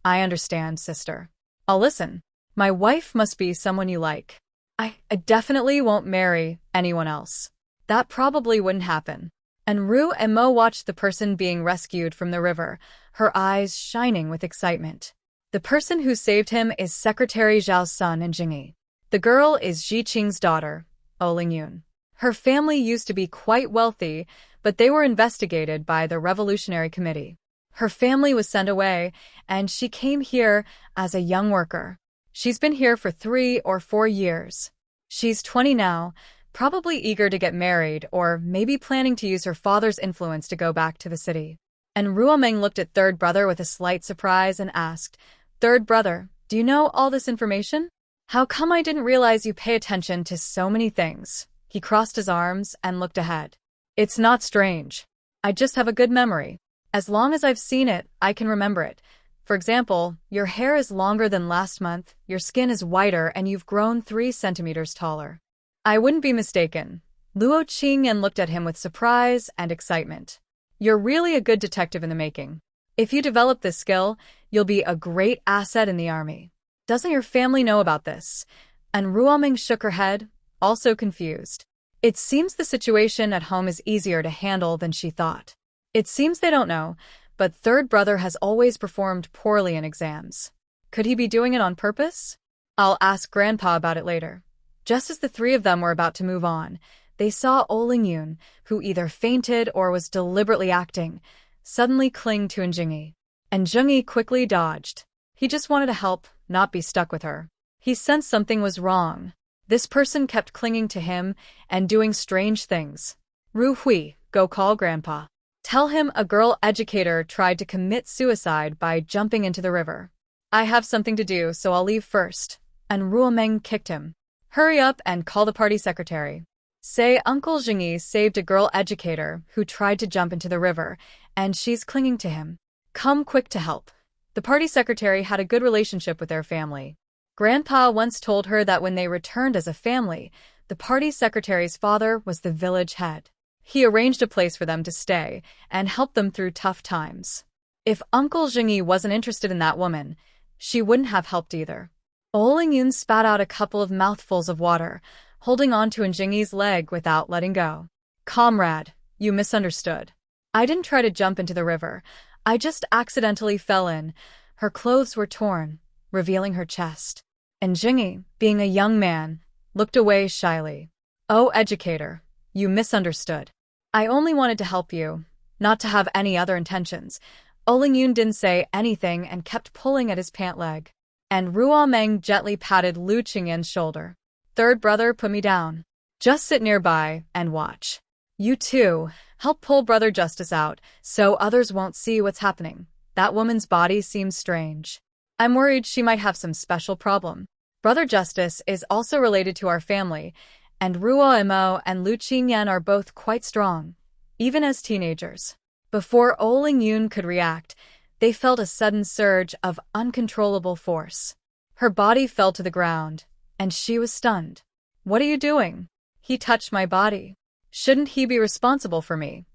I understand, sister. I'll listen. My wife must be someone you like. I definitely won't marry anyone else. That probably wouldn't happen. And Ru and Mo watched the person being rescued from the river, her eyes shining with excitement. The person who saved him is Secretary Zhao's son in Jingyi. The girl is Ji Qing's daughter, Olingyun. Her family used to be quite wealthy, but they were investigated by the Revolutionary Committee. Her family was sent away, and she came here as a young worker. She's been here for 3 or 4 years. She's 20 now, probably eager to get married or maybe planning to use her father's influence to go back to the city. And Ruomeng looked at third brother with a slight surprise and asked, "Third brother, do you know all this information? How come I didn't realize you pay attention to so many things?" He crossed his arms and looked ahead. "It's not strange. I just have a good memory. As long as I've seen it, I can remember it. For example, your hair is longer than last month, your skin is whiter, and you've grown 3 centimeters taller." I wouldn't be mistaken. Luo Qingyan looked at him with surprise and excitement. "You're really a good detective in the making. If you develop this skill, you'll be a great asset in the army. Doesn't your family know about this?" And Ruoming shook her head, also confused. It seems the situation at home is easier to handle than she thought. It seems they don't know, but third brother has always performed poorly in exams. Could he be doing it on purpose? I'll ask Grandpa about it later. Just as the three of them were about to move on, they saw Yun, who either fainted or was deliberately acting, suddenly cling to Njingi. And Njingi quickly dodged. He just wanted to help, not be stuck with her. He sensed something was wrong. This person kept clinging to him and doing strange things. Ru Hui, go call Grandpa. Tell him a girl educator tried to commit suicide by jumping into the river. I have something to do, so I'll leave first. And Ruomeng kicked him. Hurry up and call the party secretary. Say Uncle Jingyi saved a girl educator who tried to jump into the river, and she's clinging to him. Come quick to help. The party secretary had a good relationship with their family. Grandpa once told her that when they returned as a family, the party secretary's father was the village head. He arranged a place for them to stay and helped them through tough times. If Uncle Jingyi wasn't interested in that woman, she wouldn't have helped either. Yun spat out a couple of mouthfuls of water, holding on to Njingi's leg without letting go. Comrade, you misunderstood. I didn't try to jump into the river. I just accidentally fell in. Her clothes were torn, revealing her chest. And Njingi, being a young man, looked away shyly. Oh, educator, you misunderstood. I only wanted to help you, not to have any other intentions. Yun didn't say anything and kept pulling at his pant leg. And Ruomeng gently patted Lu Qingyan's shoulder. Third brother, put me down. Just sit nearby and watch. You too, help pull Brother Justice out so others won't see what's happening. That woman's body seems strange. I'm worried she might have some special problem. Brother Justice is also related to our family, and Ruo Imo and Lu Qingyan are both quite strong, even as teenagers. Before Yun could react, they felt a sudden surge of uncontrollable force. Her body fell to the ground, and she was stunned. What are you doing? He touched my body. Shouldn't he be responsible for me?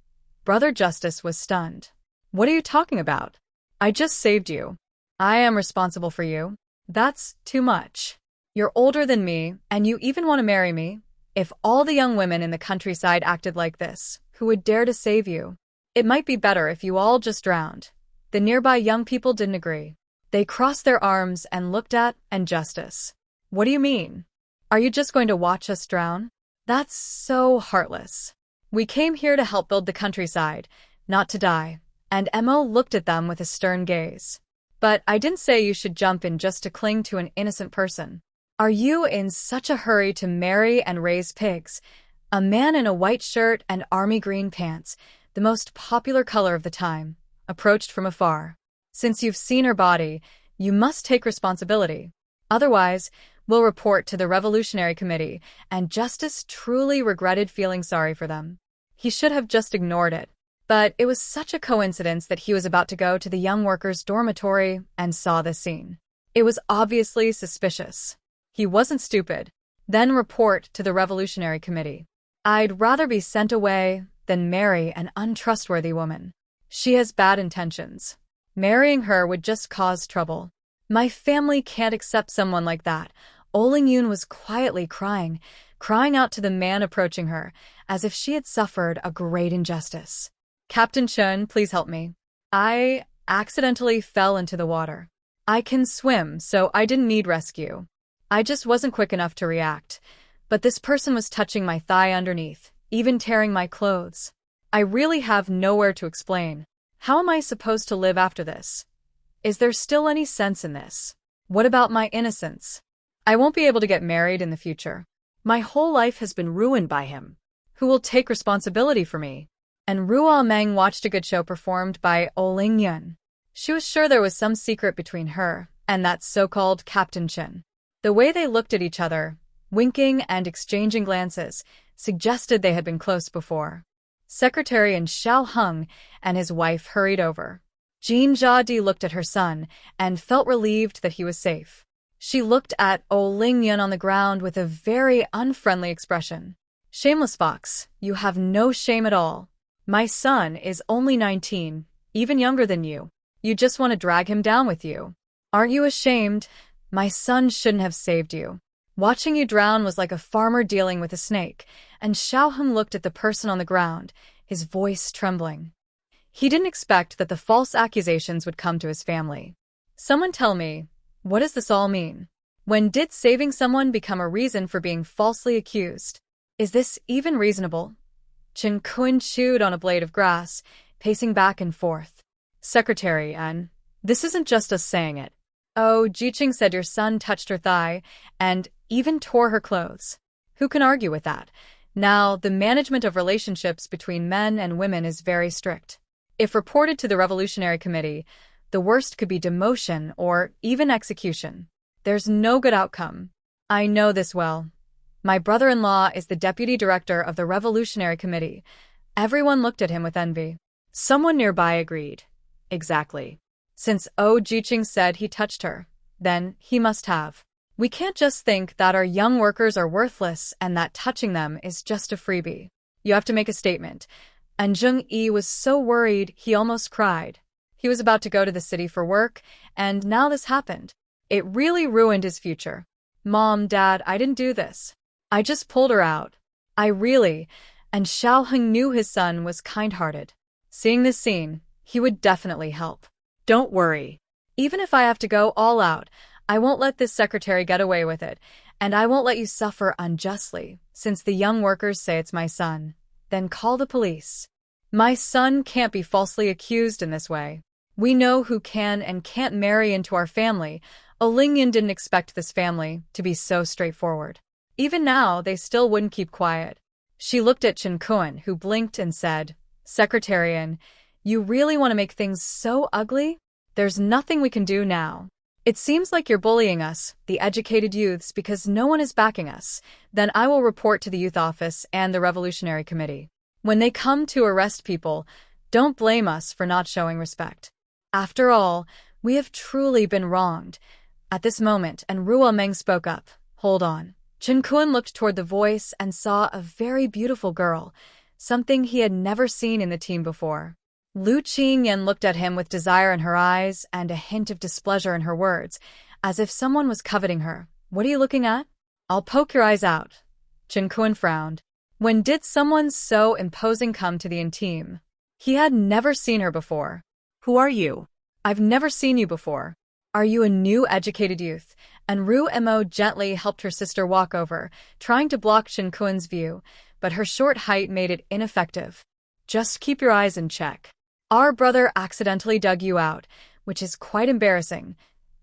Brother Justice was stunned. What are you talking about? I just saved you. I am responsible for you. That's too much. You're older than me, and you even want to marry me? If all the young women in the countryside acted like this, who would dare to save you? It might be better if you all just drowned. The nearby young people didn't agree. They crossed their arms and looked at Justice. What do you mean? Are you just going to watch us drown? That's so heartless. We came here to help build the countryside, not to die. And Emo looked at them with a stern gaze. But I didn't say you should jump in just to cling to an innocent person. Are you in such a hurry to marry and raise pigs? A man in a white shirt and army green pants, the most popular color of the time, approached from afar. Since you've seen her body, you must take responsibility. Otherwise, we'll report to the Revolutionary Committee, and Justice truly regretted feeling sorry for them. He should have just ignored it. But it was such a coincidence that he was about to go to the young workers' dormitory and saw this scene. It was obviously suspicious. He wasn't stupid. Then report to the Revolutionary Committee. I'd rather be sent away than marry an untrustworthy woman. She has bad intentions. Marrying her would just cause trouble. My family can't accept someone like that. Yun was quietly crying out to the man approaching her, as if she had suffered a great injustice. Captain Chun, please help me. I accidentally fell into the water. I can swim, so I didn't need rescue. I just wasn't quick enough to react. But this person was touching my thigh underneath, even tearing my clothes. I really have nowhere to explain. How am I supposed to live after this? Is there still any sense in this? What about my innocence? I won't be able to get married in the future. My whole life has been ruined by him. Who will take responsibility for me? And Ruo Meng watched a good show performed by Yun. She was sure there was some secret between her and that so-called Captain Chin. The way they looked at each other, winking and exchanging glances, suggested they had been close before. Secretary and Xiao Heng and his wife hurried over. Jean Jadi looked at her son and felt relieved that he was safe. She looked at Yun on the ground with a very unfriendly expression. Shameless fox, you have no shame at all. My son is only 19, even younger than you. You just want to drag him down with you. Aren't you ashamed? My son shouldn't have saved you. Watching you drown was like a farmer dealing with a snake, and Xiao Heng looked at the person on the ground, his voice trembling. He didn't expect that the false accusations would come to his family. Someone tell me, What does this all mean? When did saving someone become a reason for being falsely accused? Is this even reasonable? Chen Kun chewed on a blade of grass, pacing back and forth. Secretary, and this isn't just us saying it. Oh, Jiqing said your son touched her thigh and even tore her clothes. Who can argue with that? Now, the management of relationships between men and women is very strict. If reported to the Revolutionary Committee, the worst could be demotion or even execution. There's no good outcome. I know this well. My brother-in-law is the deputy director of the Revolutionary Committee. Everyone looked at him with envy. Someone nearby agreed. Exactly. Since Jiqing said he touched her, then he must have. We can't just think that our young workers are worthless and that touching them is just a freebie. You have to make a statement. And Zheng Yi was so worried he almost cried. He was about to go to the city for work, and now this happened. It really ruined his future. Mom, Dad, I didn't do this. I just pulled her out. And Xiao Heng knew his son was kind-hearted. Seeing this scene, he would definitely help. Don't worry. Even if I have to go all out, I won't let this secretary get away with it, and I won't let you suffer unjustly, since the young workers say it's my son. Then call the police. My son can't be falsely accused in this way. We know who can and can't marry into our family. Lingyan didn't expect this family to be so straightforward. Even now, they still wouldn't keep quiet. She looked at Chen Kun, who blinked and said, Secretarian, you really want to make things so ugly? There's nothing we can do now. It seems like you're bullying us, the educated youths, because no one is backing us. Then I will report to the youth office and the Revolutionary Committee. When they come to arrest people, don't blame us for not showing respect. After all, we have truly been wronged. At this moment, and Ruo Meng spoke up. Hold on. Chen Kun looked toward the voice and saw a very beautiful girl, something he had never seen in the team before. Lu Qingyan looked at him with desire in her eyes and a hint of displeasure in her words, as if someone was coveting her. What are you looking at? I'll poke your eyes out. Chen Kun frowned. When did someone so imposing come to the team? He had never seen her before. Who are you? I've never seen you before. Are you a new educated youth? And Ru Mo gently helped her sister walk over, trying to block Chen Kun's view, but her short height made it ineffective. Just keep your eyes in check. Our brother accidentally dug you out, which is quite embarrassing.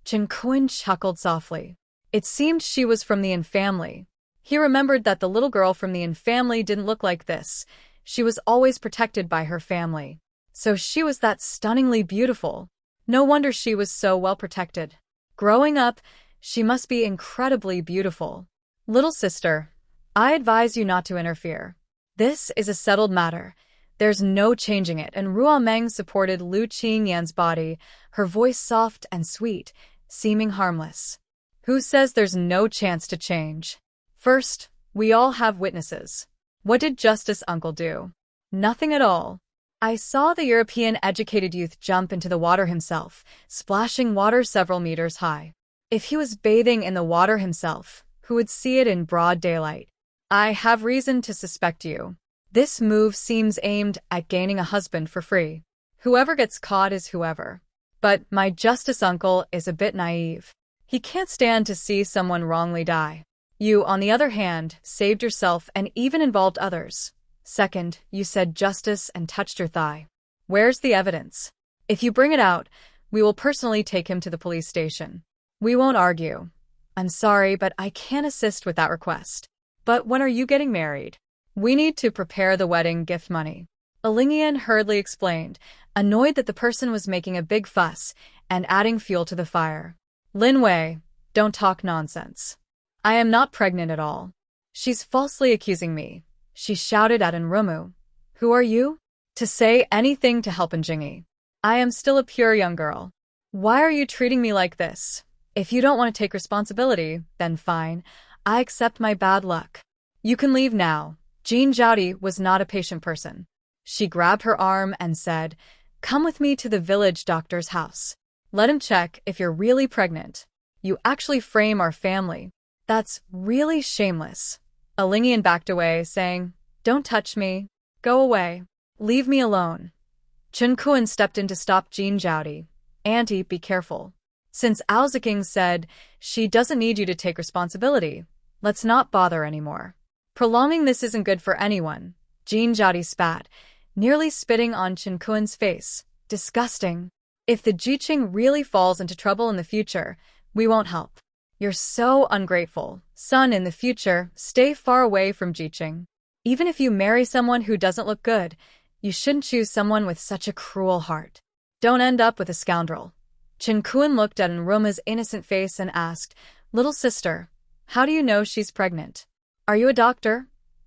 Chen Kun chuckled softly. It seemed she was from the Yin family. He remembered that the little girl from the Yin family didn't look like this. She was always protected by her family. So she was that stunningly beautiful. No wonder she was so well protected. Growing up, she must be incredibly beautiful. Little sister, I advise you not to interfere. This is a settled matter. There's no changing it, and Ruo Meng supported Lu Qingyan's body, her voice soft and sweet, seeming harmless. Who says there's no chance to change? First, we all have witnesses. What did Justice Uncle do? Nothing at all. I saw the European educated youth jump into the water himself, splashing water several meters high. If he was bathing in the water himself, who would see it in broad daylight? I have reason to suspect you. This move seems aimed at gaining a husband for free. Whoever gets caught is whoever. But my Justice Uncle is a bit naive. He can't stand to see someone wrongly die. You, on the other hand, saved yourself and even involved others. Second, you said justice and touched your thigh. Where's the evidence? If you bring it out, we will personally take him to the police station. We won't argue. I'm sorry, but I can't assist with that request. But when are you getting married? We need to prepare the wedding gift money. Lingyan hurriedly explained, annoyed that the person was making a big fuss and adding fuel to the fire. Lin Wei, don't talk nonsense. I am not pregnant at all. She's falsely accusing me. She shouted at Enrumu. Who are you? To say anything to help Njingi. I am still a pure young girl. Why are you treating me like this? If you don't want to take responsibility, then fine. I accept my bad luck. You can leave now. Jean Zhaodi was not a patient person. She grabbed her arm and said, Come with me to the village doctor's house. Let him check if you're really pregnant. You actually frame our family. That's really shameless. Lingyan backed away, saying, Don't touch me. Go away. Leave me alone. Chen Kun stepped in to stop Jean Zhaodi. Auntie, be careful. Since Aoziking said she doesn't need you to take responsibility, let's not bother anymore. Prolonging this isn't good for anyone. Jean Jiadi spat, nearly spitting on Chen Kuen's face. Disgusting. If the Jiqing really falls into trouble in the future, we won't help. You're so ungrateful. Son, in the future, stay far away from Jiqing. Even if you marry someone who doesn't look good, you shouldn't choose someone with such a cruel heart. Don't end up with a scoundrel. Chen Kuen looked at Enruma's innocent face and asked, Little sister, how do you know she's pregnant? Are you a doctor?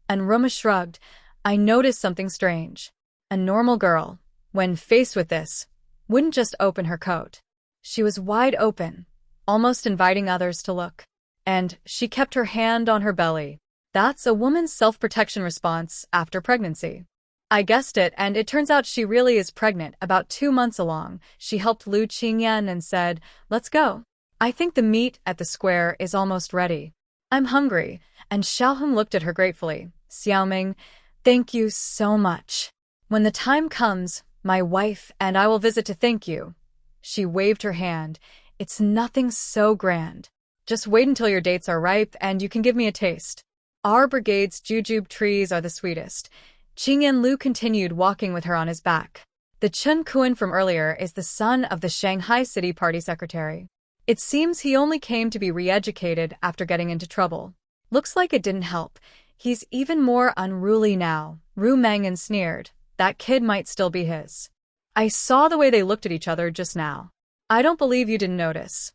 Enruma shrugged. I noticed something strange. A normal girl, when faced with this, wouldn't just open her coat. She was wide open, almost inviting others to look. And she kept her hand on her belly. That's a woman's self-protection response after pregnancy. I guessed it, and it turns out she really is pregnant. About 2 months along, she helped Lu Qingyan and said, Let's go. I think the meat at the square is almost ready. I'm hungry, and Xiaoheng looked at her gratefully. Xiaoming, thank you so much. When the time comes, my wife and I will visit to thank you. She waved her hand. It's nothing so grand. Just wait until your dates are ripe and you can give me a taste. Our brigade's jujube trees are the sweetest. Qingyan Lu continued walking with her on his back. The Chen Kuen from earlier is the son of the Shanghai City Party secretary. It seems he only came to be re-educated after getting into trouble. Looks like it didn't help. He's even more unruly now. Ru Mangan sneered. That kid might still be his. I saw the way they looked at each other just now. I don't believe you didn't notice.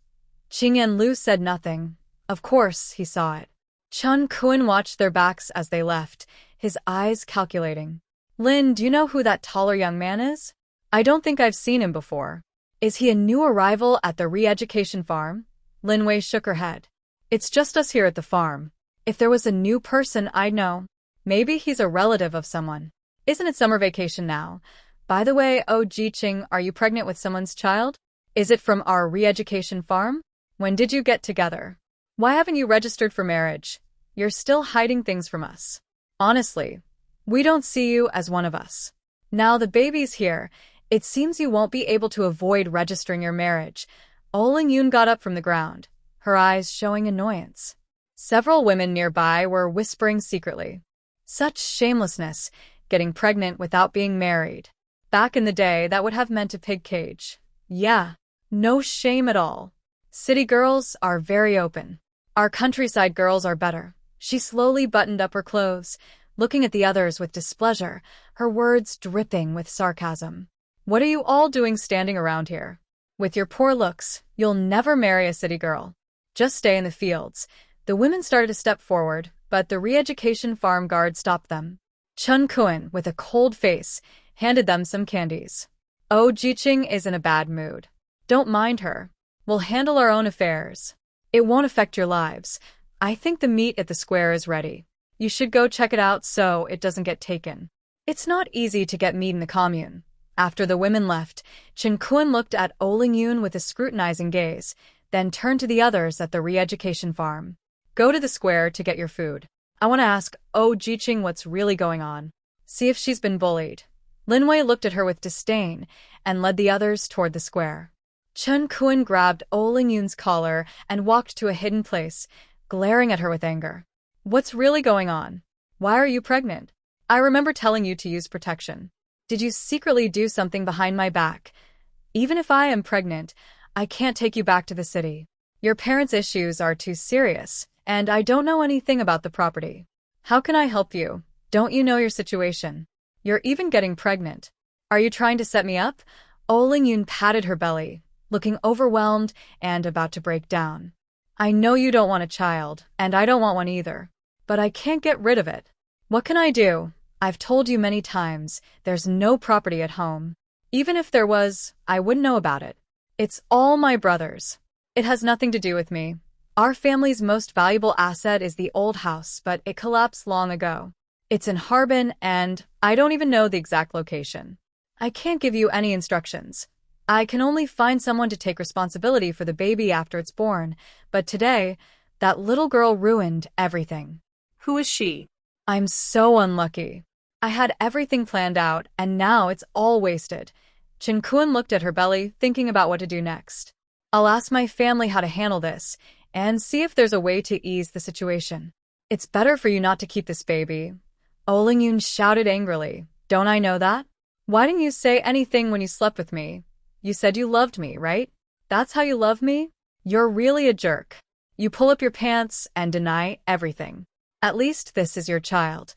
Qingyan Lu said nothing. Of course, he saw it. Chen Kuen watched their backs as they left, his eyes calculating. Lin, do you know who that taller young man is? I don't think I've seen him before. Is he a new arrival at the re-education farm? Lin Wei shook her head. It's just us here at the farm. If there was a new person, I'd know. Maybe he's a relative of someone. Isn't it summer vacation now? By the way, oh Jiqing, are you pregnant with someone's child? Is it from our re-education farm? When did you get together? Why haven't you registered for marriage? You're still hiding things from us. Honestly, we don't see you as one of us. Now the baby's here. It seems you won't be able to avoid registering your marriage. Oling Yun got up from the ground, her eyes showing annoyance. Several women nearby were whispering secretly. Such shamelessness, getting pregnant without being married. Back in the day, that would have meant a pig cage. Yeah, no shame at all. City girls are very open. Our countryside girls are better. She slowly buttoned up her clothes, looking at the others with displeasure, her words dripping with sarcasm. What are you all doing standing around here? With your poor looks, you'll never marry a city girl. Just stay in the fields. The women started to step forward, but the re-education farm guard stopped them. Chen Kuen, with a cold face, handed them some candies. Oh, Jiqing is in a bad mood. Don't mind her. We'll handle our own affairs. It won't affect your lives. I think the meat at the square is ready. You should go check it out so it doesn't get taken. It's not easy to get meat in the commune. After the women left, Chen Kuen looked at Oling Yun with a scrutinizing gaze, then turned to the others at the re-education farm. Go to the square to get your food. I want to ask Oh Jiqing what's really going on. See if she's been bullied. Lin Wei looked at her with disdain and led the others toward the square. Chen Kuen grabbed Oling Yun's collar and walked to a hidden place, glaring at her with anger. What's really going on? Why are you pregnant? I remember telling you to use protection. Did you secretly do something behind my back? Even if I am pregnant, I can't take you back to the city. Your parents' issues are too serious, and I don't know anything about the property. How can I help you? Don't you know your situation? You're even getting pregnant. Are you trying to set me up? Oling Yun patted her belly, looking overwhelmed and about to break down. I know you don't want a child, and I don't want one either. But I can't get rid of it. What can I do? I've told you many times, there's no property at home. Even if there was, I wouldn't know about it. It's all my brother's. It has nothing to do with me. Our family's most valuable asset is the old house, but it collapsed long ago. It's in Harbin, and I don't even know the exact location. I can't give you any instructions. I can only find someone to take responsibility for the baby after it's born, but today, that little girl ruined everything. Who is she? I'm so unlucky. I had everything planned out, and now it's all wasted. Chen Kuen looked at her belly, thinking about what to do next. I'll ask my family how to handle this and see if there's a way to ease the situation. It's better for you not to keep this baby. Yoon shouted angrily. Don't I know that? Why didn't you say anything when you slept with me? You said you loved me, right? That's how you love me? You're really a jerk. You pull up your pants and deny everything. At least this is your child.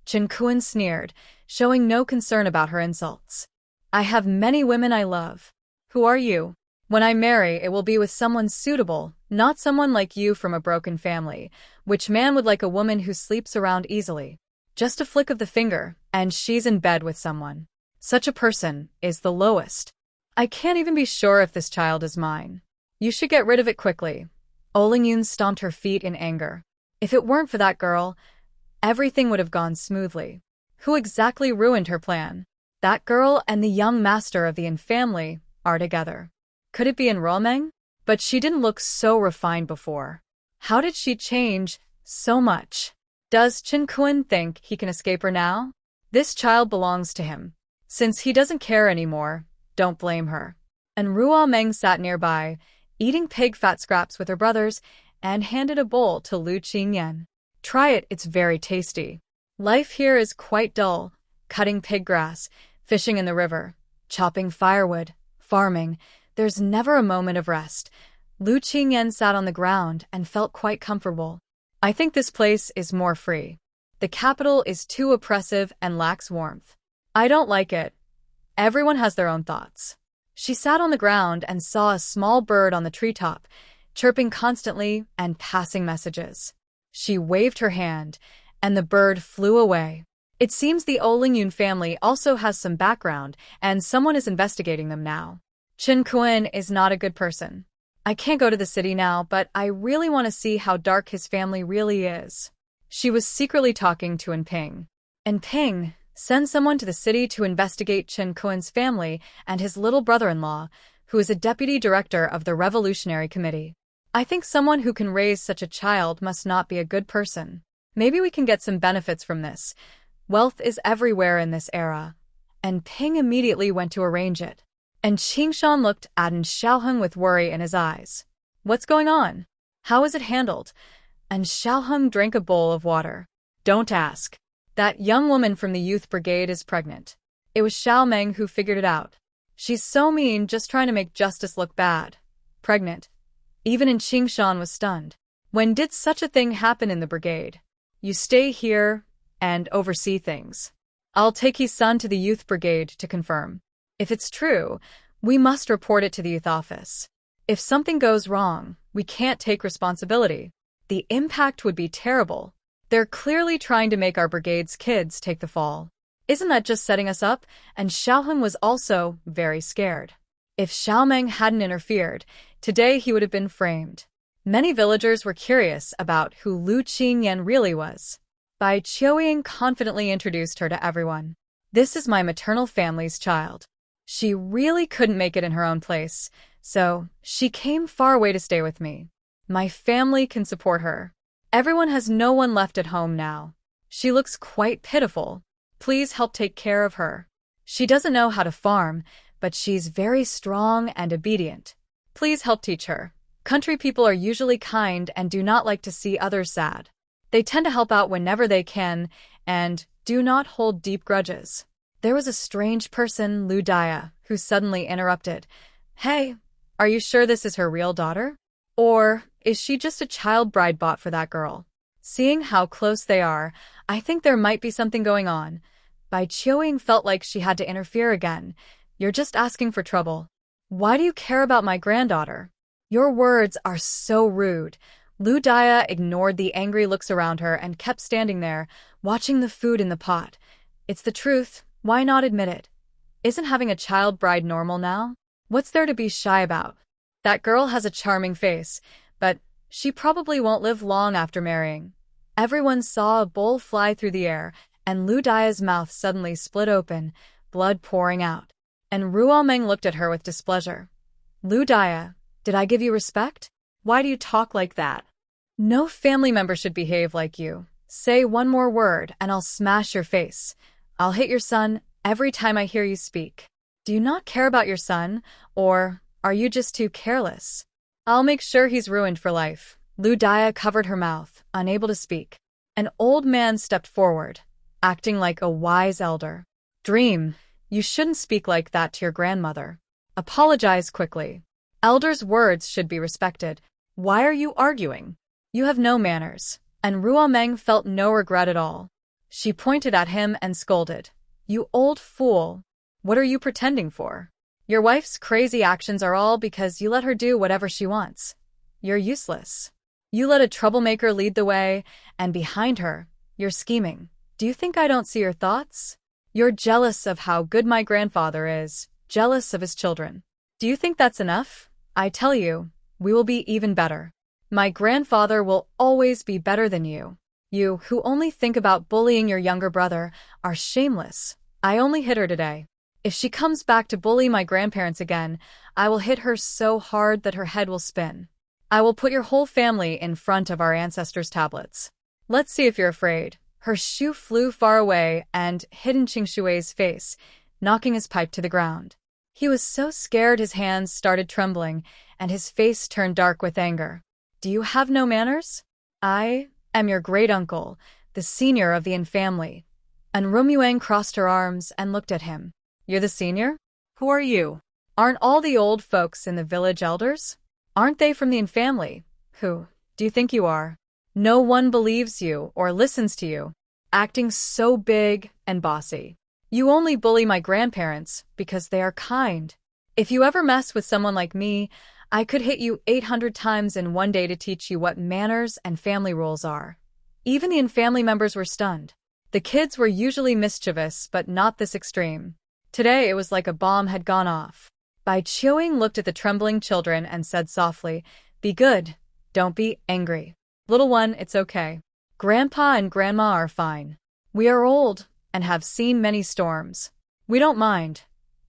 Chin Kuan sneered, showing no concern about her insults. I have many women I love. Who are you? When I marry, it will be with someone suitable, not someone like you from a broken family. Which man would like a woman who sleeps around easily? Just a flick of the finger, and she's in bed with someone. Such a person is the lowest. I can't even be sure if this child is mine. You should get rid of it quickly. Yoon stomped her feet in anger. If it weren't for that girl, everything would have gone smoothly. Who exactly ruined her plan? That girl and the young master of the family are together. Could it be in Romeng? But she didn't look so refined before. How did she change so much? Does Chin Kuan think he can escape her now? This child belongs to him. Since he doesn't care anymore, don't blame her. And Ruomeng sat nearby, eating pig fat scraps with her brothers, and handed a bowl to Lu Qingyan. Try it, it's very tasty. Life here is quite dull, cutting pig grass, fishing in the river, chopping firewood, farming. There's never a moment of rest. Lu Qingyan sat on the ground and felt quite comfortable. I think this place is more free. The capital is too oppressive and lacks warmth. I don't like it. Everyone has their own thoughts. She sat on the ground and saw a small bird on the treetop, chirping constantly and passing messages. She waved her hand, and the bird flew away. It seems the Yoon family also has some background, and someone is investigating them now. Chin Kuan is not a good person. I can't go to the city now, but I really want to see how dark his family really is. She was secretly talking to Ping. Ping, send someone to the city to investigate Chin Kuan's family and his little brother-in-law, who is a deputy director of the Revolutionary Committee. I think someone who can raise such a child must not be a good person. Maybe we can get some benefits from this. Wealth is everywhere in this era. And Ping immediately went to arrange it. And Qingshan looked at Xiaoheng with worry in his eyes. What's going on? How is it handled? And Xiaoheng drank a bowl of water. Don't ask. That young woman from the youth brigade is pregnant. It was Xiaomeng who figured it out. She's so mean, just trying to make justice look bad. Pregnant. Even Qingshan was stunned. When did such a thing happen in the brigade? You stay here and oversee things. I'll take his son to the youth brigade to confirm. If it's true, we must report it to the youth office. If something goes wrong, we can't take responsibility. The impact would be terrible. They're clearly trying to make our brigade's kids take the fall. Isn't that just setting us up? And Xiaoheng was also very scared. If Xiaomeng hadn't interfered, today he would have been framed. Many villagers were curious about who Lu Qingyan really was. Bai Qiuying confidently introduced her to everyone. This is my maternal family's child. She really couldn't make it in her own place, so she came far away to stay with me. My family can support her. Everyone has no one left at home now. She looks quite pitiful. Please help take care of her. She doesn't know how to farm, but she's very strong and obedient. Please help teach her. Country people are usually kind and do not like to see others sad. They tend to help out whenever they can and do not hold deep grudges. There was a strange person, Lu Dia, who suddenly interrupted. Hey, are you sure this is her real daughter? Or is she just a child bride bought for that girl? Seeing how close they are, I think there might be something going on. Bai Qiuying felt like she had to interfere again. You're just asking for trouble. Why do you care about my granddaughter? Your words are so rude. Lu Dia ignored the angry looks around her and kept standing there, watching the food in the pot. It's the truth. Why not admit it? Isn't having a child bride normal now? What's there to be shy about? That girl has a charming face, but she probably won't live long after marrying. Everyone saw a bowl fly through the air, and Lu Dia's mouth suddenly split open, blood pouring out. And Ruomeng looked at her with displeasure. Lu Dia, did I give you respect? Why do you talk like that? No family member should behave like you. Say one more word and I'll smash your face. I'll hit your son every time I hear you speak. Do you not care about your son, or Are you just too careless? I'll make sure he's ruined for life. Lu Dia covered her mouth, unable to speak. An old man stepped forward, acting like a wise elder. Dream, you shouldn't speak like that to your grandmother. Apologize quickly. Elders' words should be respected. Why are you arguing? You have no manners. And Ruomeng felt no regret at all. She pointed at him and scolded. You old fool. What are you pretending for? Your wife's crazy actions are all because you let her do whatever she wants. You're useless. You let a troublemaker lead the way, and behind her, you're scheming. Do you think I don't see your thoughts? You're jealous of how good my grandfather is, jealous of his children. Do you think that's enough? I tell you, we will be even better. My grandfather will always be better than you. You, who only think about bullying your younger brother, are shameless. I only hit her today. If she comes back to bully my grandparents again, I will hit her so hard that her head will spin. I will put your whole family in front of our ancestors' tablets. Let's see if you're afraid. Her shoe flew far away and hit in Qingshui's face, knocking his pipe to the ground. He was so scared his hands started trembling, and his face turned dark with anger. Do you have no manners? I am your great-uncle, the senior of the Yin family. And Rumuang crossed her arms and looked at him. You're the senior? Who are you? Aren't all the old folks in the village elders? Aren't they from the Yin family? Who do you think you are? No one believes you or listens to you, acting so big and bossy. You only bully my grandparents because they are kind. If you ever mess with someone like me, I could hit you 800 times in one day to teach you what manners and family rules are. Even the Yin family members were stunned. The kids were usually mischievous, but not this extreme. Today it was like a bomb had gone off. Bai Qiuing looked at the trembling children and said softly, Be good. Don't be angry. Little one, it's okay. Grandpa and Grandma are fine. We are old and have seen many storms. We don't mind.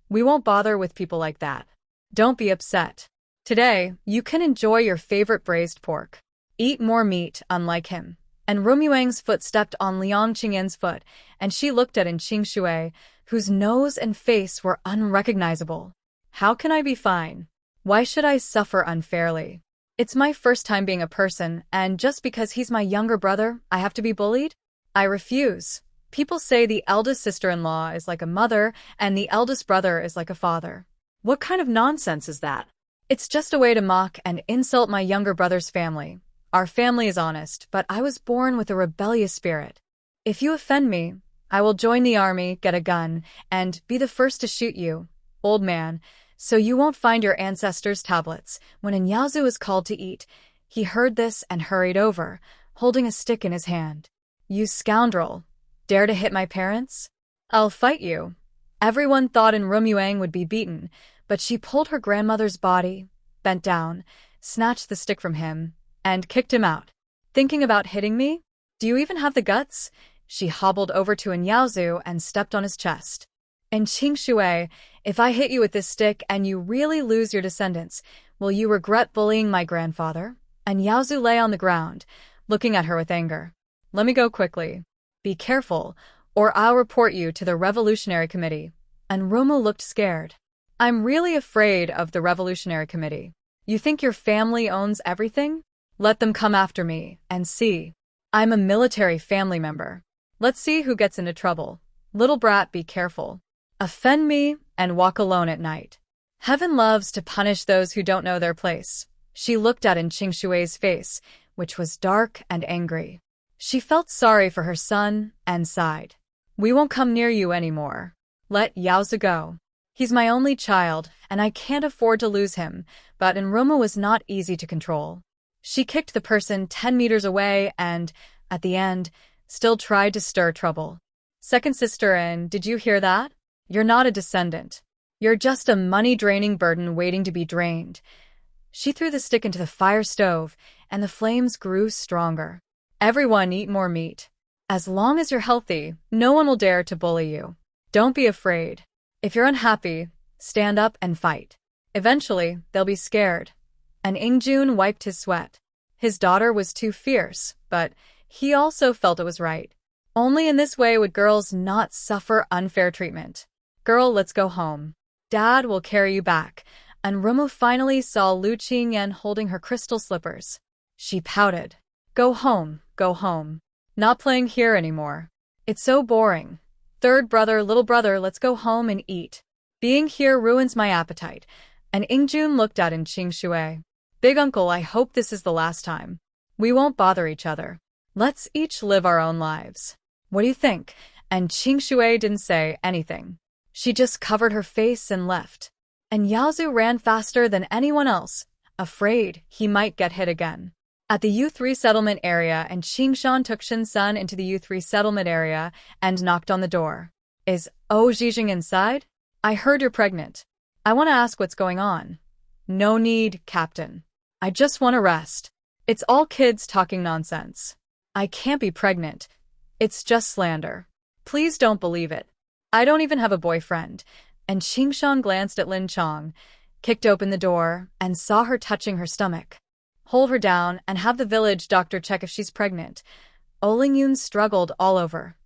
We won't bother with people like that. Don't be upset. Today, you can enjoy your favorite braised pork. Eat more meat, unlike him. And Rumuang's foot stepped on Liang Qingyan's foot, and she looked at Qingshui, whose nose and face were unrecognizable. How can I be fine? Why should I suffer unfairly? It's my first time being a person, and just because he's my younger brother, I have to be bullied? I refuse. People say the eldest sister-in-law is like a mother, and the eldest brother is like a father. What kind of nonsense is that? It's just a way to mock and insult my younger brother's family. Our family is honest, but I was born with a rebellious spirit. If you offend me, I will join the army, get a gun, and be the first to shoot you, old man, so you won't find your ancestors' tablets. When Inyazu was called to eat, he heard this and hurried over, holding a stick in his hand. You scoundrel! Dare to hit my parents? I'll fight you. Everyone thought Rumuang would be beaten, but she pulled her grandmother's body, bent down, snatched the stick from him, and kicked him out. Thinking about hitting me? Do you even have the guts? She hobbled over to Inyazu and stepped on his chest. And Qingshui, if I hit you with this stick and you really lose your descendants, will you regret bullying my grandfather? And Yaozu lay on the ground, looking at her with anger. Let me go quickly. Be careful, or I'll report you to the Revolutionary Committee. And Romo looked scared. I'm really afraid of the Revolutionary Committee. You think your family owns everything? Let them come after me, and see. I'm a military family member. Let's see who gets into trouble. Little brat, be careful. Offend me, and walk alone at night. Heaven loves to punish those who don't know their place. She looked at Qingshui's face, which was dark and angry. She felt sorry for her son, and sighed. We won't come near you anymore. Let Yaozu go. He's my only child, and I can't afford to lose him, but Enroma was not easy to control. She kicked the person 10 meters away and, at the end, still tried to stir trouble. Second sister, and did you hear that? You're not a descendant. You're just a money-draining burden waiting to be drained. She threw the stick into the fire stove, and the flames grew stronger. Everyone eat more meat. As long as you're healthy, no one will dare to bully you. Don't be afraid. If you're unhappy, stand up and fight. Eventually, they'll be scared. And Ingjun wiped his sweat. His daughter was too fierce, but he also felt it was right. Only in this way would girls not suffer unfair treatment. Girl, let's go home. Dad will carry you back. and Rumu finally saw Lu Qingyan holding her crystal slippers. She pouted. Go home, go home. Not playing here anymore. It's so boring. Third brother, little brother, let's go home and eat. Being here ruins my appetite. And Ingjun looked at Shui. Big uncle, I hope this is the last time. We won't bother each other. Let's each live our own lives. What do you think? And Shui didn't say anything. She just covered her face and left. And Yaozu ran faster than anyone else, afraid he might get hit again. At the U3 settlement area, and Qingshan took Shin-sun into the U3 settlement area and knocked on the door. Is Jijing inside? I heard you're pregnant. I want to ask what's going on. No need, Captain. I just want to rest. It's all kids talking nonsense. I can't be pregnant. It's just slander. Please don't believe it. I don't even have a boyfriend. And Qingshan glanced at Lin Chong, kicked open the door, and saw her touching her stomach. Hold her down and have the village doctor check if she's pregnant. Lingyun struggled all over.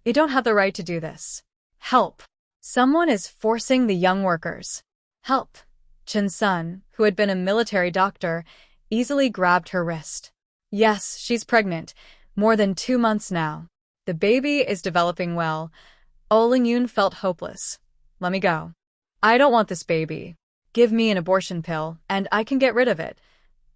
You don't have the right to do this. Help. Someone is forcing the young workers. Help. Chen-sun, who had been a military doctor, easily grabbed her wrist. Yes, she's pregnant. More than 2 months now. The baby is developing well. Lingyun felt hopeless. Let me go. I don't want this baby. Give me an abortion pill, and I can get rid of it.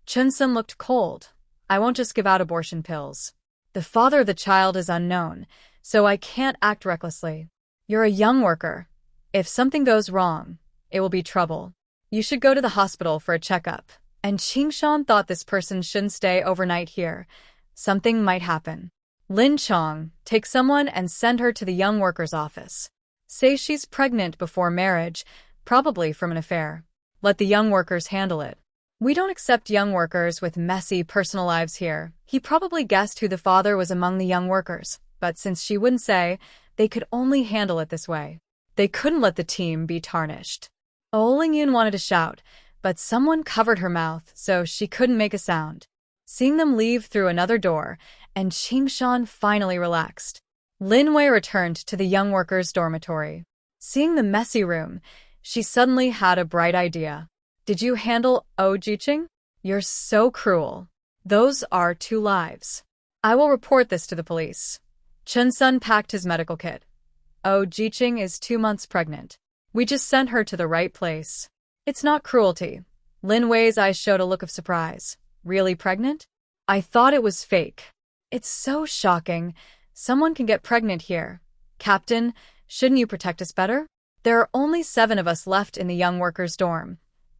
Chen-sun looked cold. I won't just give out abortion pills. The father of the child is unknown, so I can't act recklessly. You're a young worker. If something goes wrong, it will be trouble. You should go to the hospital for a checkup. And Qingshan thought this person shouldn't stay overnight here. Something might happen. Lin Chong, take someone and send her to the young worker's office. Say she's pregnant before marriage, probably from an affair. Let the young workers handle it. We don't accept young workers with messy personal lives here. He probably guessed who the father was among the young workers, but since she wouldn't say, they could only handle it this way. They couldn't let the team be tarnished. Lingyun wanted to shout, but someone covered her mouth so she couldn't make a sound. Seeing them leave through another door, and Qingshan finally relaxed. Lin Wei returned to the young workers' dormitory. Seeing the messy room, she suddenly had a bright idea. Did you handle Jijing? You're so cruel. Those are 2 lives. I will report this to the police. Chen-sun packed his medical kit. Jijing is 2 months pregnant. We just sent her to the right place. It's not cruelty. Lin Wei's eyes showed a look of surprise. Really pregnant? I thought it was fake. It's so shocking. Someone can get pregnant here. Captain, shouldn't you protect us better? There are only 7 of us left in the young workers' dorm.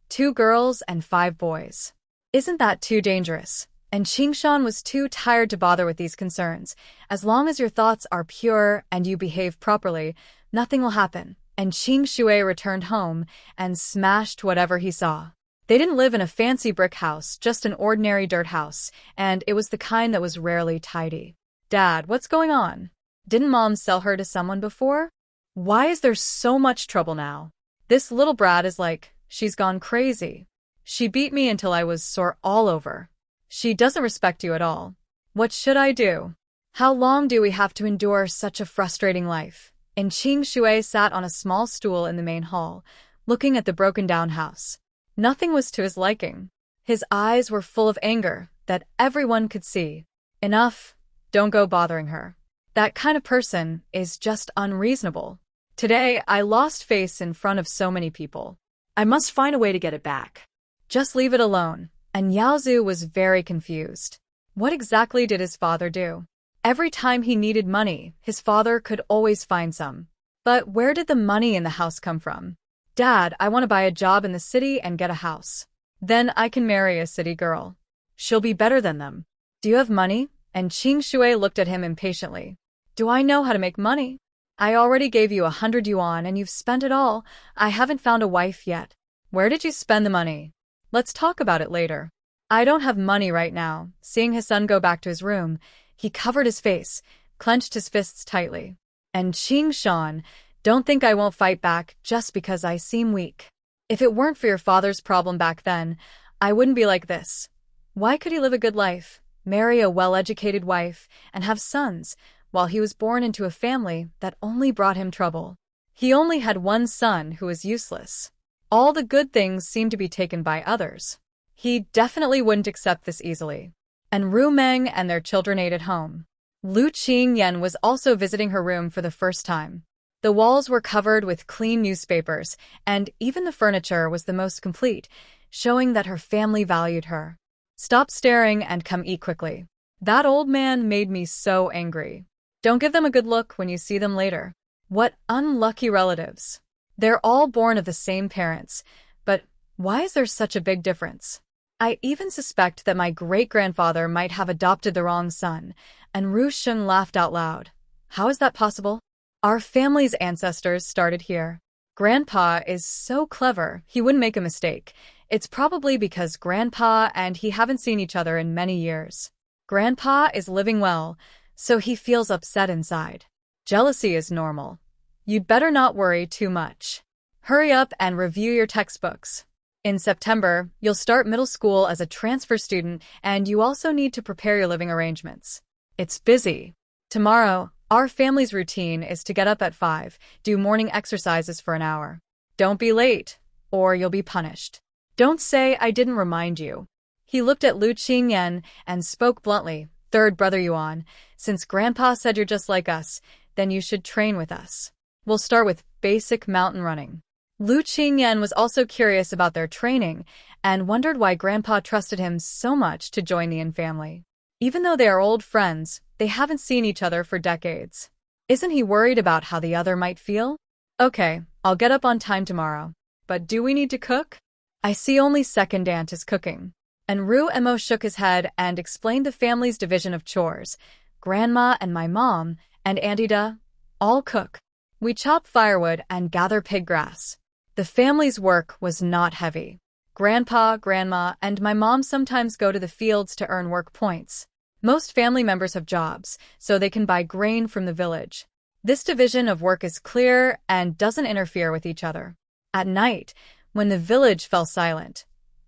2 girls and 5 boys. Isn't that too dangerous? And Qingshan was too tired to bother with these concerns. As long as your thoughts are pure and you behave properly, nothing will happen. And Shui returned home and smashed whatever he saw. They didn't live in a fancy brick house, just an ordinary dirt house, and it was the kind that was rarely tidy. Dad, what's going on? Didn't Mom sell her to someone before? Why is there so much trouble now? This little brat is like, she's gone crazy. She beat me until I was sore all over. She doesn't respect you at all. What should I do? How long do we have to endure such a frustrating life? And Shui sat on a small stool in the main hall, looking at the broken-down house. Nothing was to his liking. His eyes were full of anger that everyone could see. Enough. Don't go bothering her. That kind of person is just unreasonable. Today, I lost face in front of so many people. I must find a way to get it back. Just leave it alone. And Yaozu was very confused. What exactly did his father do? Every time he needed money, his father could always find some. But where did the money in the house come from? Dad, I want to buy a job in the city and get a house. Then I can marry a city girl. She'll be better than them. Do you have money? And Shui looked at him impatiently. Do I know how to make money? I already gave you 100 yuan and you've spent it all. I haven't found a wife yet. Where did you spend the money? Let's talk about it later. I don't have money right now. Seeing his son go back to his room, he covered his face, clenched his fists tightly. And Qingshan, don't think I won't fight back just because I seem weak. If it weren't for your father's problem back then, I wouldn't be like this. Why could he live a good life, marry a well-educated wife, and have sons, while he was born into a family that only brought him trouble? He only had one son who was useless. All the good things seem to be taken by others. He definitely wouldn't accept this easily. And Ru Meng and their children ate at home. Lu Qingyan was also visiting her room for the first time. The walls were covered with clean newspapers, and even the furniture was the most complete, showing that her family valued her. Stop staring and come eat quickly. That old man made me so angry. Don't give them a good look when you see them later. What unlucky relatives. They're all born of the same parents, but why is there such a big difference? I even suspect that my great-grandfather might have adopted the wrong son, and Ru Sheng laughed out loud. How is that possible? Our family's ancestors started here. Grandpa is so clever, he wouldn't make a mistake. It's probably because Grandpa and he haven't seen each other in many years. Grandpa is living well, so he feels upset inside. Jealousy is normal. You'd better not worry too much. Hurry up and review your textbooks. In September, you'll start middle school as a transfer student, and you also need to prepare your living arrangements. It's busy. Tomorrow, our family's routine is to get up at 5, do morning exercises for an hour. Don't be late, or you'll be punished. Don't say I didn't remind you. He looked at Lu Qingyan and spoke bluntly. Third brother Yuan, since Grandpa said you're just like us, then you should train with us. We'll start with basic mountain running. Lu Qingyan was also curious about their training and wondered why Grandpa trusted him so much to join the Yin family. Even though they are old friends, they haven't seen each other for decades. Isn't he worried about how the other might feel? Okay, I'll get up on time tomorrow. But do we need to cook? I see only second aunt is cooking. And Ru Mo shook his head and explained the family's division of chores. Grandma and my mom and Auntie Da all cook. We chop firewood and gather pig grass. The family's work was not heavy. Grandpa, Grandma, and my mom sometimes go to the fields to earn work points. Most family members have jobs, so they can buy grain from the village. This division of work is clear and doesn't interfere with each other. At night, when the village fell silent,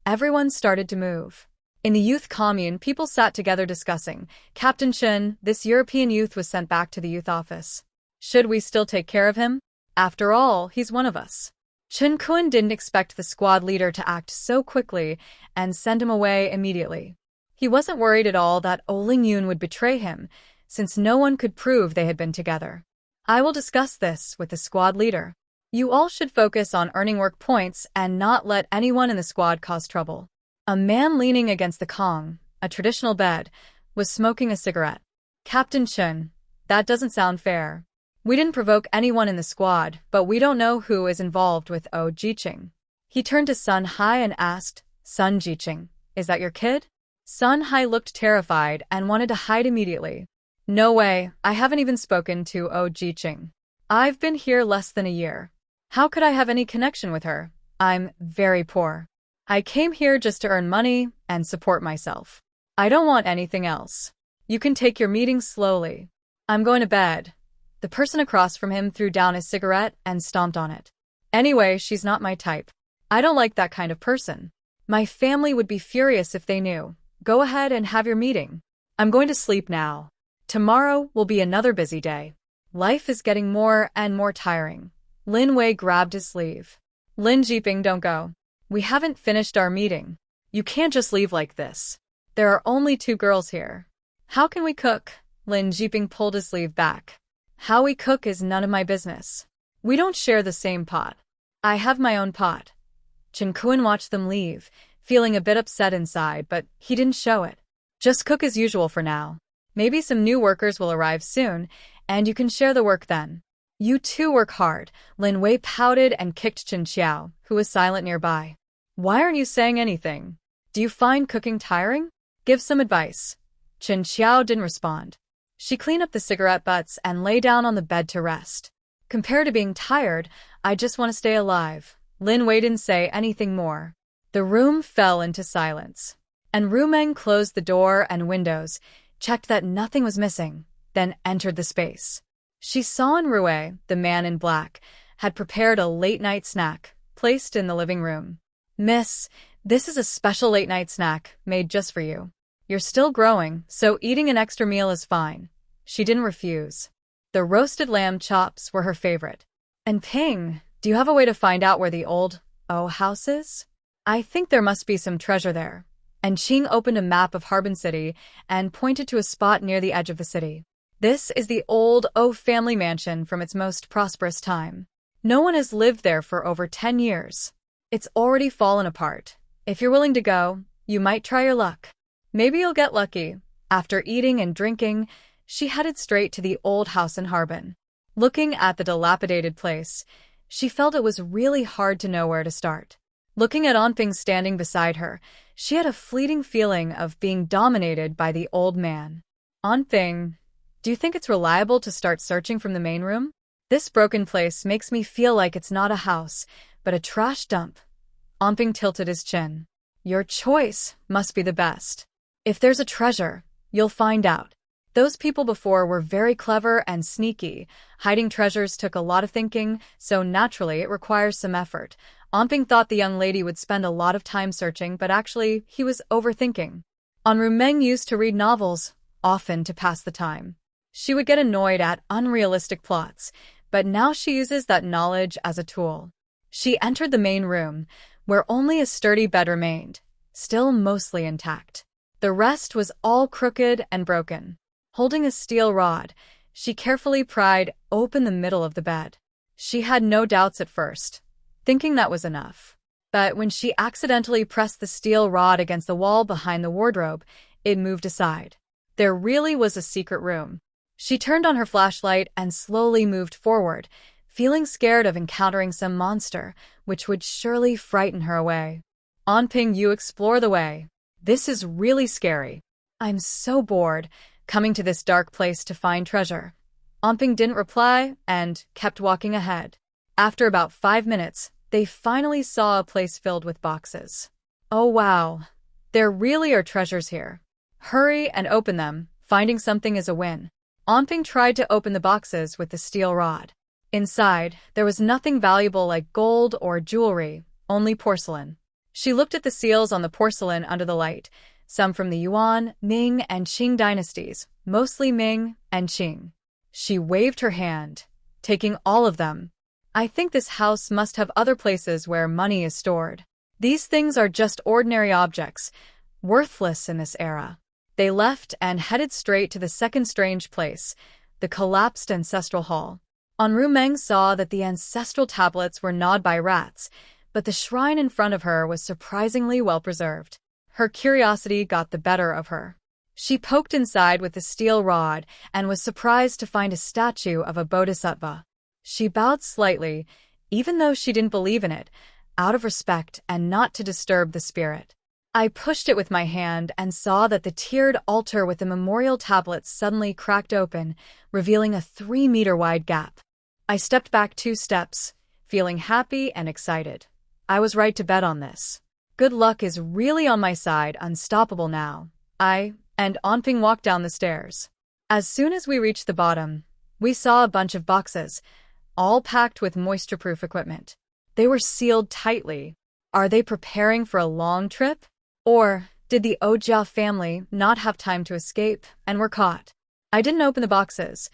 everyone started to move. In the youth commune, people sat together discussing. Captain Chen, this European youth, was sent back to the youth office. Should we still take care of him? After all, he's one of us. Chen Kun didn't expect the squad leader to act so quickly and send him away immediately. He wasn't worried at all that Oling Yun would betray him, since no one could prove they had been together. I will discuss this with the squad leader. You all should focus on earning work points and not let anyone in the squad cause trouble. A man leaning against the Kong, a traditional bed, was smoking a cigarette. Captain Chen, that doesn't sound fair. We didn't provoke anyone in the squad, but we don't know who is involved with Oh Jiqing. He turned to Sun Hai and asked, Sun Jiqing, is that your kid? Sun Hai looked terrified and wanted to hide immediately. No way, I haven't even spoken to Oh Jiqing. I've been here less than a year. How could I have any connection with her? I'm very poor. I came here just to earn money and support myself. I don't want anything else. You can take your meeting slowly. I'm going to bed. The person across from him threw down his cigarette and stomped on it. Anyway, she's not my type. I don't like that kind of person. My family would be furious if they knew. Go ahead and have your meeting. I'm going to sleep now. Tomorrow will be another busy day. Life is getting more and more tiring. Lin Wei grabbed his sleeve. Lin Jiping, don't go. We haven't finished our meeting. You can't just leave like this. There are only 2 girls here. How can we cook? Lin Jiping pulled his sleeve back. How we cook is none of my business. We don't share the same pot. I have my own pot. Chen Kun watched them leave, feeling a bit upset inside, but he didn't show it. Just cook as usual for now. Maybe some new workers will arrive soon, and you can share the work then. You two work hard. Lin Wei pouted and kicked Chen Xiao, who was silent nearby. Why aren't you saying anything? Do you find cooking tiring? Give some advice. Chen Xiao didn't respond. She cleaned up the cigarette butts and lay down on the bed to rest. Compared to being tired, I just want to stay alive. Lin Wei didn't say anything more. The room fell into silence. And Ru Meng closed the door and windows, checked that nothing was missing, then entered the space. She saw Rue, the man in black, had prepared a late-night snack, placed in the living room. Miss, this is a special late-night snack, made just for you. You're still growing, so eating an extra meal is fine. She didn't refuse. The roasted lamb chops were her favorite. And Ping, do you have a way to find out where the old houses? I think there must be some treasure there. And Qing opened a map of Harbin City and pointed to a spot near the edge of the city. This is the old O family mansion from its most prosperous time. No one has lived there for over 10 years. It's already fallen apart. If you're willing to go, you might try your luck. Maybe you'll get lucky. After eating and drinking, she headed straight to the old house in Harbin. Looking at the dilapidated place, she felt it was really hard to know where to start. Looking at Anping standing beside her, she had a fleeting feeling of being dominated by the old man. Anping, do you think it's reliable to start searching from the main room? This broken place makes me feel like it's not a house, but a trash dump. Anping tilted his chin. Your choice must be the best. If there's a treasure, you'll find out. Those people before were very clever and sneaky. Hiding treasures took a lot of thinking, so naturally it requires some effort. Anping thought the young lady would spend a lot of time searching, but actually, he was overthinking. Rumeng used to read novels, often to pass the time. She would get annoyed at unrealistic plots, but now she uses that knowledge as a tool. She entered the main room, where only a sturdy bed remained, still mostly intact. The rest was all crooked and broken. Holding a steel rod, she carefully pried open the middle of the bed. She had no doubts at first, thinking that was enough. But when she accidentally pressed the steel rod against the wall behind the wardrobe, it moved aside. There really was a secret room. She turned on her flashlight and slowly moved forward, feeling scared of encountering some monster, which would surely frighten her away. Anping, you explore the way. This is really scary. I'm so bored, coming to this dark place to find treasure. Anping didn't reply and kept walking ahead. After about 5 minutes, they finally saw a place filled with boxes. Oh wow, there really are treasures here. Hurry and open them, finding something is a win. Anping tried to open the boxes with the steel rod. Inside, there was nothing valuable like gold or jewelry, only porcelain. She looked at the seals on the porcelain under the light, some from the Yuan, Ming, and Qing dynasties, mostly Ming and Qing. She waved her hand, taking all of them. I think this house must have other places where money is stored. These things are just ordinary objects, worthless in this era. They left and headed straight to the second strange place, the collapsed ancestral hall. Rumeng saw that the ancestral tablets were gnawed by rats, but the shrine in front of her was surprisingly well preserved. Her curiosity got the better of her. She poked inside with the steel rod and was surprised to find a statue of a bodhisattva. She bowed slightly, even though she didn't believe in it, out of respect and not to disturb the spirit. I pushed it with my hand and saw that the tiered altar with the memorial tablets suddenly cracked open, revealing a 3-meter-wide gap. I stepped back 2 steps, feeling happy and excited. I was right to bet on this. Good luck is really on my side, unstoppable now. I and Anping walked down the stairs. As soon as we reached the bottom, we saw a bunch of boxes, all packed with moisture-proof equipment. They were sealed tightly. Are they preparing for a long trip? Or did the Ojia family not have time to escape and were caught? I didn't open the boxes.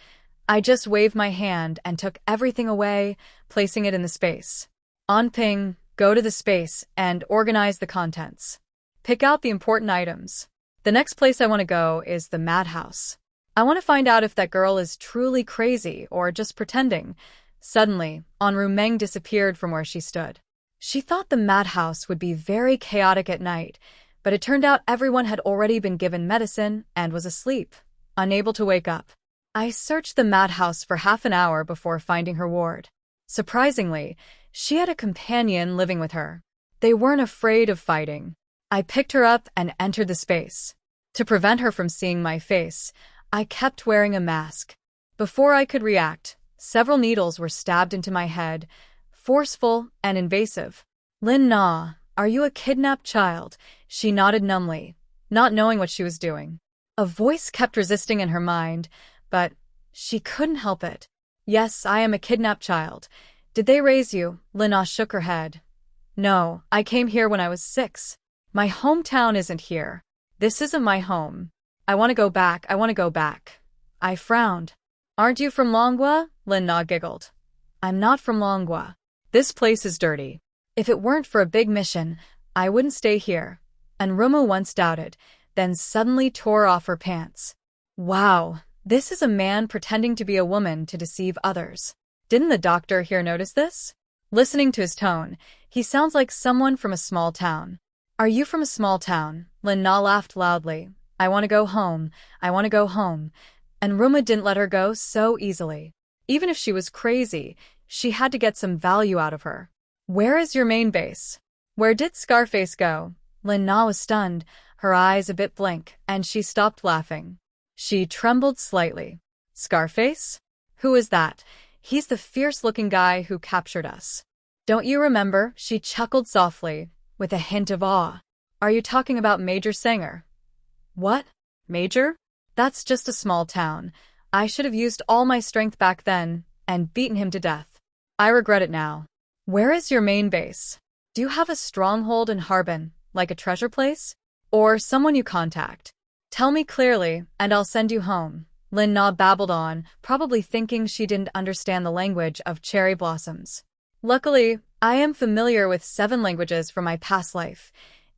I just waved my hand and took everything away, placing it in the space. Anping, go to the space and organize the contents. Pick out the important items. The next place I want to go is the madhouse. I want to find out if that girl is truly crazy or just pretending. Suddenly, Rumeng disappeared from where she stood. She thought the madhouse would be very chaotic at night, but it turned out everyone had already been given medicine and was asleep, unable to wake up. I searched the madhouse for half an hour before finding her ward. Surprisingly, she had a companion living with her. They weren't afraid of fighting. I picked her up and entered the space. To prevent her from seeing my face, I kept wearing a mask. Before I could react, several needles were stabbed into my head, forceful and invasive. Lin Na, are you a kidnapped child? She nodded numbly, not knowing what she was doing. A voice kept resisting in her mind, but she couldn't help it. Yes, I am a kidnapped child. Did they raise you? Lin Na shook her head. No, I came here when I was 6. My hometown isn't here. This isn't my home. I want to go back. I frowned. Aren't you from Longwa? Lin Na giggled. I'm not from Longwa. This place is dirty. If it weren't for a big mission, I wouldn't stay here. And Ruma once doubted, then suddenly tore off her pants. Wow, this is a man pretending to be a woman to deceive others. Didn't the doctor here notice this? Listening to his tone, he sounds like someone from a small town. Are you from a small town? Lin Na laughed loudly. I want to go home. I want to go home. And Ruma didn't let her go so easily. Even if she was crazy, she had to get some value out of her. Where is your main base? Where did Scarface go? Lin Na was stunned, her eyes a bit blank, and she stopped laughing. She trembled slightly. Scarface? Who is that? He's the fierce-looking guy who captured us. Don't you remember? She chuckled softly, with a hint of awe. Are you talking about Major Sanger? What? Major? That's just a small town. I should have used all my strength back then and beaten him to death. I regret it now. Where is your main base? Do you have a stronghold in Harbin, like a treasure place? Or someone you contact? Tell me clearly, and I'll send you home. Lin Na babbled on, probably thinking she didn't understand the language of cherry blossoms. Luckily, I am familiar with 7 languages from my past life.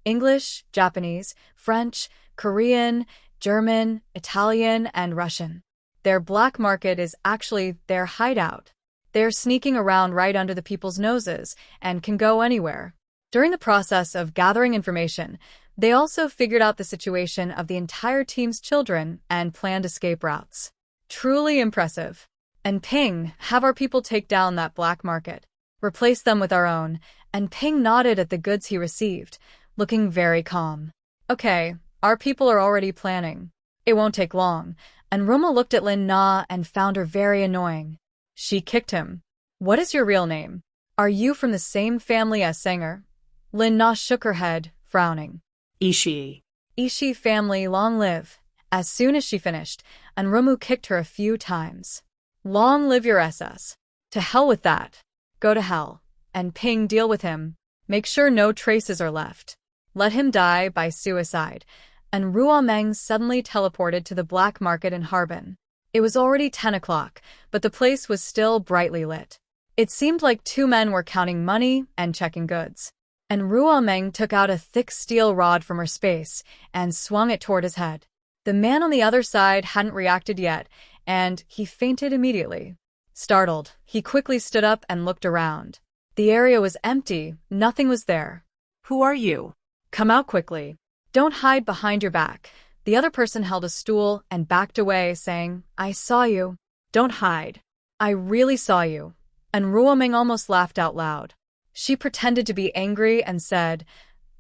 English, Japanese, French, Korean, German, Italian, and Russian. Their black market is actually their hideout. They're sneaking around right under the people's noses and can go anywhere. During the process of gathering information, they also figured out the situation of the entire team's children and planned escape routes. Truly impressive. And Ping, have our people take down that black market. Replace them with our own. And Ping nodded at the goods he received, looking very calm. Okay, our people are already planning. It won't take long. And Ruma looked at Lin Na and found her very annoying. She kicked him. What is your real name? Are you from the same family as Sanger? Lin Na shook her head, frowning. Ishii. Ishii family, long live. As soon as she finished, Anrumu kicked her a few times. Long live your SS. To hell with that. Go to hell. And Ping, deal with him. Make sure no traces are left. Let him die by suicide. And Ruomeng suddenly teleported to the black market in Harbin. It was already 10 o'clock, but the place was still brightly lit. It seemed like 2 men were counting money and checking goods. And Ruomeng took out a thick steel rod from her space and swung it toward his head. The man on the other side hadn't reacted yet, and he fainted immediately. Startled, he quickly stood up and looked around. The area was empty, nothing was there. Who are you? Come out quickly. Don't hide behind your back. The other person held a stool and backed away, saying, I saw you. Don't hide. I really saw you. And Ruomeng almost laughed out loud. She pretended to be angry and said,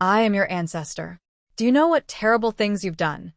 I am your ancestor. Do you know what terrible things you've done?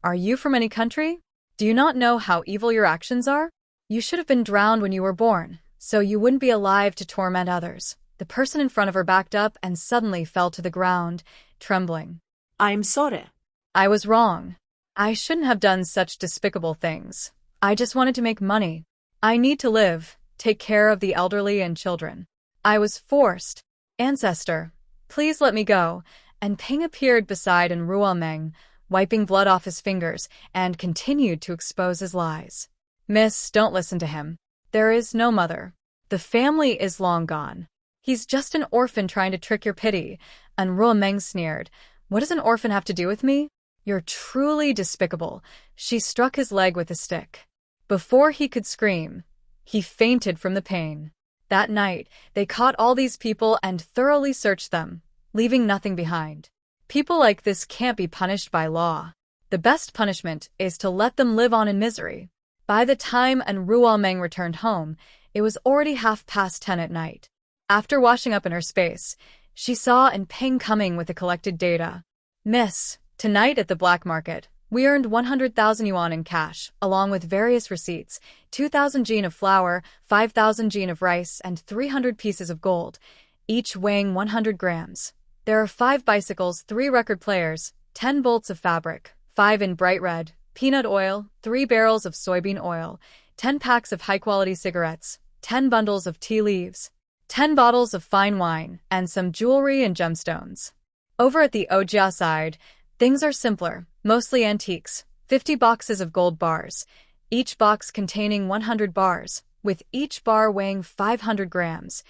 Are you from any country? Do you not know how evil your actions are? You should have been drowned when you were born, so you wouldn't be alive to torment others. The person in front of her backed up and suddenly fell to the ground, trembling. I'm sorry. I was wrong. I shouldn't have done such despicable things. I just wanted to make money. I need to live, take care of the elderly and children. I was forced. Ancestor, please let me go. And Ping appeared beside Ruomeng, wiping blood off his fingers, and continued to expose his lies. Miss, don't listen to him. There is no mother. The family is long gone. He's just an orphan trying to trick your pity. And Ruomeng sneered. What does an orphan have to do with me? You're truly despicable. She struck his leg with a stick. Before he could scream, he fainted from the pain. That night, they caught all these people and thoroughly searched them, leaving nothing behind. People like this can't be punished by law. The best punishment is to let them live on in misery. By the time Ruomeng returned home, it was already 10:30 at night. After washing up in her space, she saw Ping coming with the collected data. Miss, tonight at the black market, we earned 100,000 yuan in cash, along with various receipts, 2,000 jin of flour, 5,000 jin of rice, and 300 pieces of gold, each weighing 100 grams. There are 5 bicycles, 3 record players, 10 bolts of fabric, 5 in bright red, peanut oil, 3 barrels of soybean oil, 10 packs of high-quality cigarettes, 10 bundles of tea leaves, 10 bottles of fine wine, and some jewelry and gemstones. Over at the Ojia side, things are simpler, mostly antiques, 50 boxes of gold bars, each box containing 100 bars, with each bar weighing 500 grams,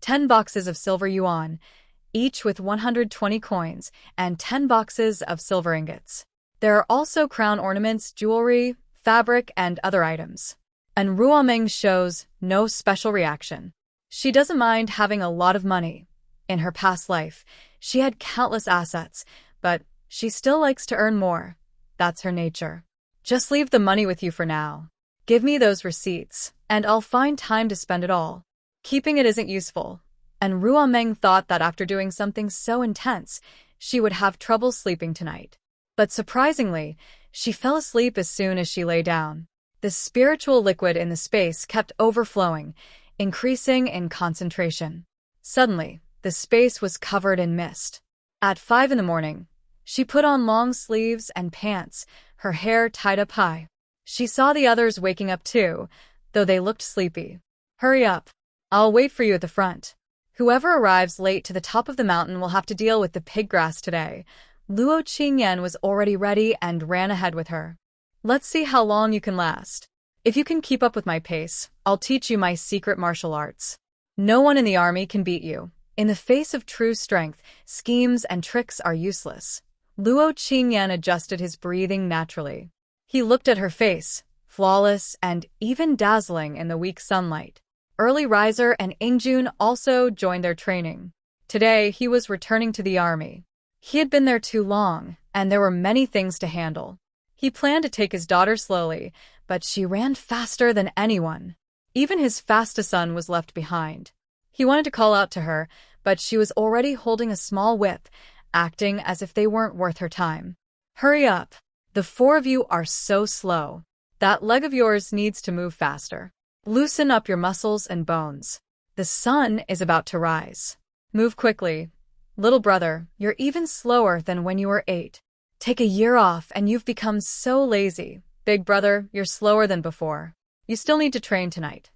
10 boxes of silver yuan, each with 120 coins, and 10 boxes of silver ingots. There are also crown ornaments, jewelry, fabric, and other items. And Ruomeng shows no special reaction. She doesn't mind having a lot of money. In her past life, she had countless assets, but she still likes to earn more. That's her nature. Just leave the money with you for now. Give me those receipts, and I'll find time to spend it all. Keeping it isn't useful. And Ruomeng thought that after doing something so intense, she would have trouble sleeping tonight. But surprisingly, she fell asleep as soon as she lay down. The spiritual liquid in the space kept overflowing, increasing in concentration. Suddenly, the space was covered in mist. At 5 in the morning, she put on long sleeves and pants, her hair tied up high. She saw the others waking up too, though they looked sleepy. Hurry up. I'll wait for you at the front. Whoever arrives late to the top of the mountain will have to deal with the pig grass today. Luo Qingyan was already ready and ran ahead with her. Let's see how long you can last. If you can keep up with my pace, I'll teach you my secret martial arts. No one in the army can beat you. In the face of true strength, schemes and tricks are useless. Luo Qingyan adjusted his breathing naturally. He looked at her face, flawless and even dazzling in the weak sunlight. Early riser and Ingjun also joined their training. Today, he was returning to the army. He had been there too long, and there were many things to handle. He planned to take his daughter slowly, but she ran faster than anyone. Even his fastest son was left behind. He wanted to call out to her, but she was already holding a small whip, acting as if they weren't worth her time. Hurry up. The 4 of you are so slow. That leg of yours needs to move faster. Loosen up your muscles and bones. The sun is about to rise. Move quickly. Little brother, you're even slower than when you were 8. Take a year off and you've become so lazy. Big brother, you're slower than before. You still need to train tonight.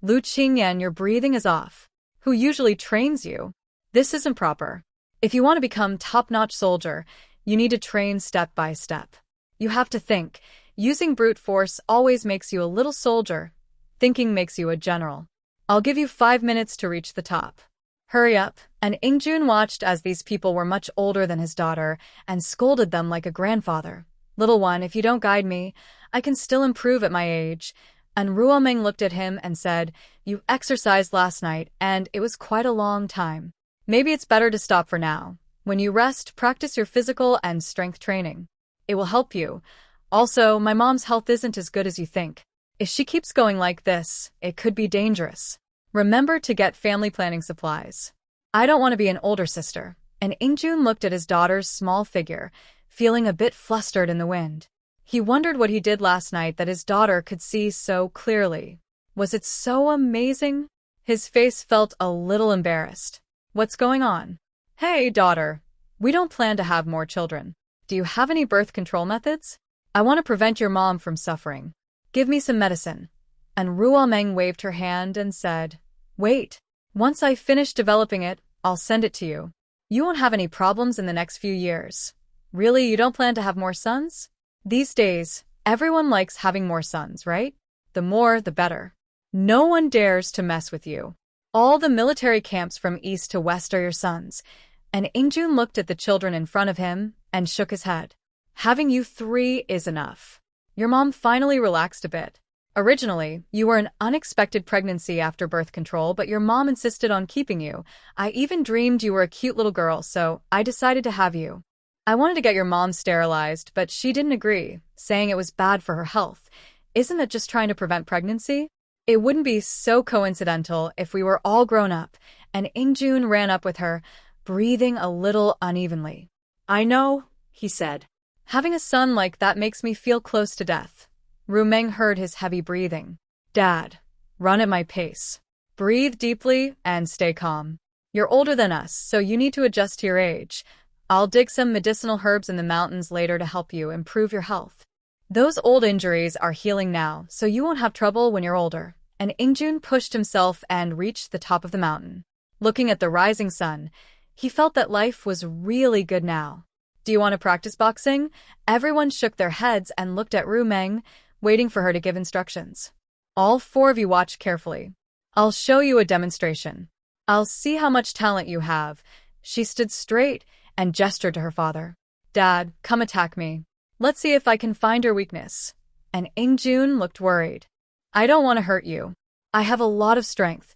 Lu Qingyan, your breathing is off. Who usually trains you? This isn't proper. If you want to become top-notch soldier, you need to train step by step. You have to think. Using brute force always makes you a little soldier. Thinking makes you a general. I'll give you 5 minutes to reach the top. Hurry up. And Ingjun watched as these people were much older than his daughter and scolded them like a grandfather. Little one, if you don't guide me, I can still improve at my age. And Ruomeng looked at him and said, you exercised last night and it was quite a long time. Maybe it's better to stop for now. When you rest, practice your physical and strength training. It will help you. Also, my mom's health isn't as good as you think. If she keeps going like this, it could be dangerous. Remember to get family planning supplies. I don't want to be an older sister. And Ingjun looked at his daughter's small figure, feeling a bit flustered in the wind. He wondered what he did last night that his daughter could see so clearly. Was it so amazing? His face felt a little embarrassed. What's going on? Hey, daughter. We don't plan to have more children. Do you have any birth control methods? I want to prevent your mom from suffering. Give me some medicine. And Ruomeng waved her hand and said, wait. Once I finish developing it, I'll send it to you. You won't have any problems in the next few years. Really, you don't plan to have more sons? These days, everyone likes having more sons, right? The more, the better. No one dares to mess with you. All the military camps from east to west are your sons. And Ingjun looked at the children in front of him and shook his head. Having you 3 is enough. Your mom finally relaxed a bit. Originally, you were an unexpected pregnancy after birth control, but your mom insisted on keeping you. I even dreamed you were a cute little girl, so I decided to have you. I wanted to get your mom sterilized, but she didn't agree, saying it was bad for her health. Isn't that just trying to prevent pregnancy? It wouldn't be so coincidental if we were all grown up, and Ingjun ran up with her, breathing a little unevenly. I know, he said. Having a son like that makes me feel close to death. Rumeng heard his heavy breathing. Dad, run at my pace. Breathe deeply and stay calm. You're older than us, so you need to adjust to your age. I'll dig some medicinal herbs in the mountains later to help you improve your health. Those old injuries are healing now, so you won't have trouble when you're older. And Ingjun pushed himself and reached the top of the mountain. Looking at the rising sun, he felt that life was really good now. Do you want to practice boxing? Everyone shook their heads and looked at Rumeng, waiting for her to give instructions. All 4 of you watch carefully. I'll show you a demonstration. I'll see how much talent you have. She stood straight and gestured to her father. Dad, come attack me. Let's see if I can find your weakness. And Ingjun looked worried. I don't want to hurt you. I have a lot of strength.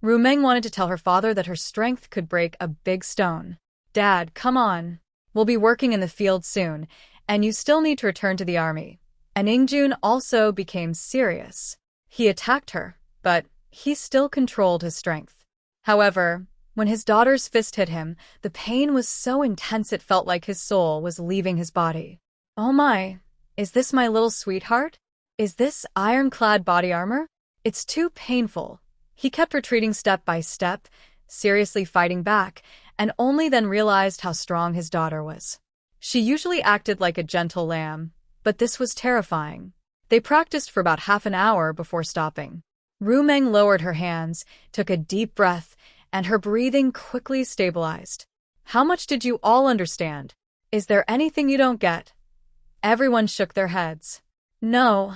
Rumeng wanted to tell her father that her strength could break a big stone. Dad, come on. We'll be working in the field soon, and you still need to return to the army. And Ingjun also became serious. He attacked her, but he still controlled his strength. However, when his daughter's fist hit him, the pain was so intense it felt like his soul was leaving his body. Oh my, is this my little sweetheart? Is this ironclad body armor? It's too painful. He kept retreating step by step, seriously fighting back, and only then realized how strong his daughter was. She usually acted like a gentle lamb, but this was terrifying. They practiced for about half an hour before stopping. Rumeng lowered her hands, took a deep breath, and her breathing quickly stabilized. How much did you all understand? Is there anything you don't get? Everyone shook their heads. No,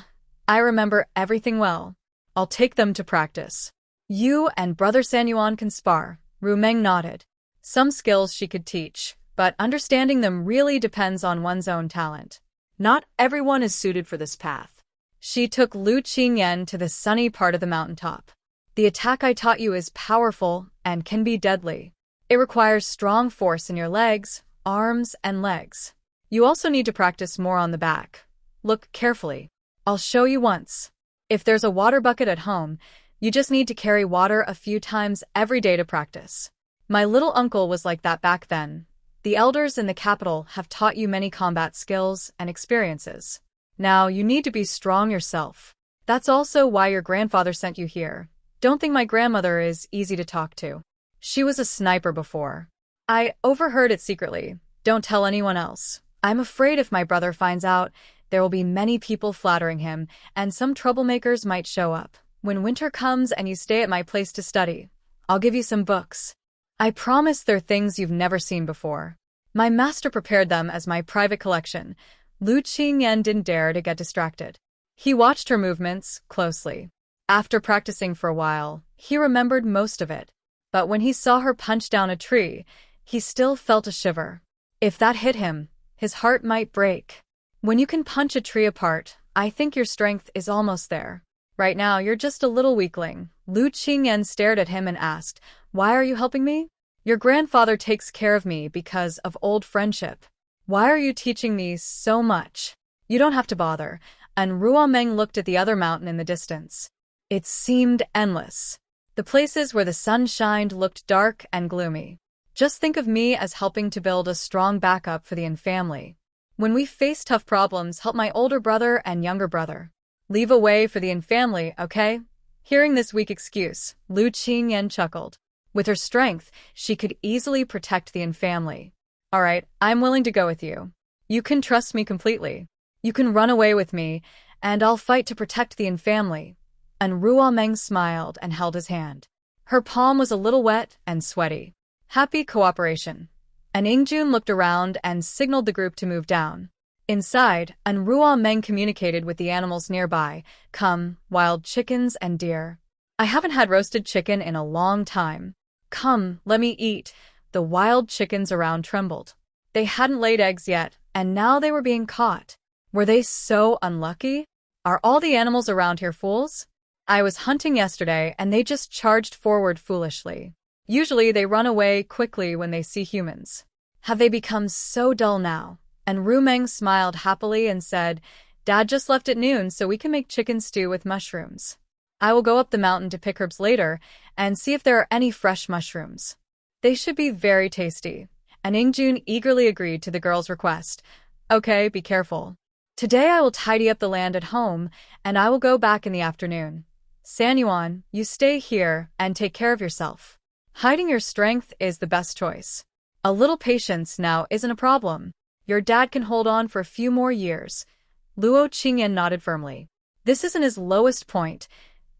I remember everything well. I'll take them to practice. You and Brother Sanyuan can spar. Rumeng nodded. Some skills she could teach, but understanding them really depends on one's own talent. Not everyone is suited for this path. She took Lu Qingyan to the sunny part of the mountaintop. The attack I taught you is powerful and can be deadly. It requires strong force in your legs, arms, and legs. You also need to practice more on the back. Look carefully. I'll show you once. If there's a water bucket at home, you just need to carry water a few times every day to practice. My little uncle was like that back then. The elders in the capital have taught you many combat skills and experiences. Now you need to be strong yourself. That's also why your grandfather sent you here. Don't think my grandmother is easy to talk to. She was a sniper before. I overheard it secretly. Don't tell anyone else. I'm afraid if my brother finds out, there will be many people flattering him, and some troublemakers might show up. When winter comes and you stay at my place to study, I'll give you some books. I promise they're things you've never seen before. My master prepared them as my private collection. Lu Qingyan didn't dare to get distracted. He watched her movements closely. After practicing for a while, he remembered most of it. But when he saw her punch down a tree, he still felt a shiver. If that hit him, his heart might break. When you can punch a tree apart, I think your strength is almost there. Right now, you're just a little weakling. Lu Qingyan stared at him and asked, Why are you helping me? Your grandfather takes care of me because of old friendship. Why are you teaching me so much? You don't have to bother. And Ruomeng looked at the other mountain in the distance. It seemed endless. The places where the sun shined looked dark and gloomy. Just think of me as helping to build a strong backup for the Yin family. When we face tough problems, help my older brother and younger brother. Leave a way for the Yin family, okay? Hearing this weak excuse, Lu Qingyan chuckled. With her strength, she could easily protect the Yin family. All right, I'm willing to go with you. You can trust me completely. You can run away with me, and I'll fight to protect the Yin family. And Ruomeng smiled and held his hand. Her palm was a little wet and sweaty. Happy cooperation. And Ingjun looked around and signaled the group to move down. Inside, An Ruomeng communicated with the animals nearby. Come, wild chickens and deer. I haven't had roasted chicken in a long time. Come, let me eat. The wild chickens around trembled. They hadn't laid eggs yet, and now they were being caught. Were they so unlucky? Are all the animals around here fools? I was hunting yesterday, and they just charged forward foolishly. Usually they run away quickly when they see humans. Have they become so dull now? And Rumeng smiled happily and said, Dad just left at noon so we can make chicken stew with mushrooms. I will go up the mountain to pick herbs later and see if there are any fresh mushrooms. They should be very tasty. And Ingjun eagerly agreed to the girl's request. Okay, be careful. Today I will tidy up the land at home, and I will go back in the afternoon. Sanyuan, you stay here and take care of yourself. Hiding your strength is the best choice. A little patience now isn't a problem. Your dad can hold on for a few more years. Luo Qingyan nodded firmly. This isn't his lowest point.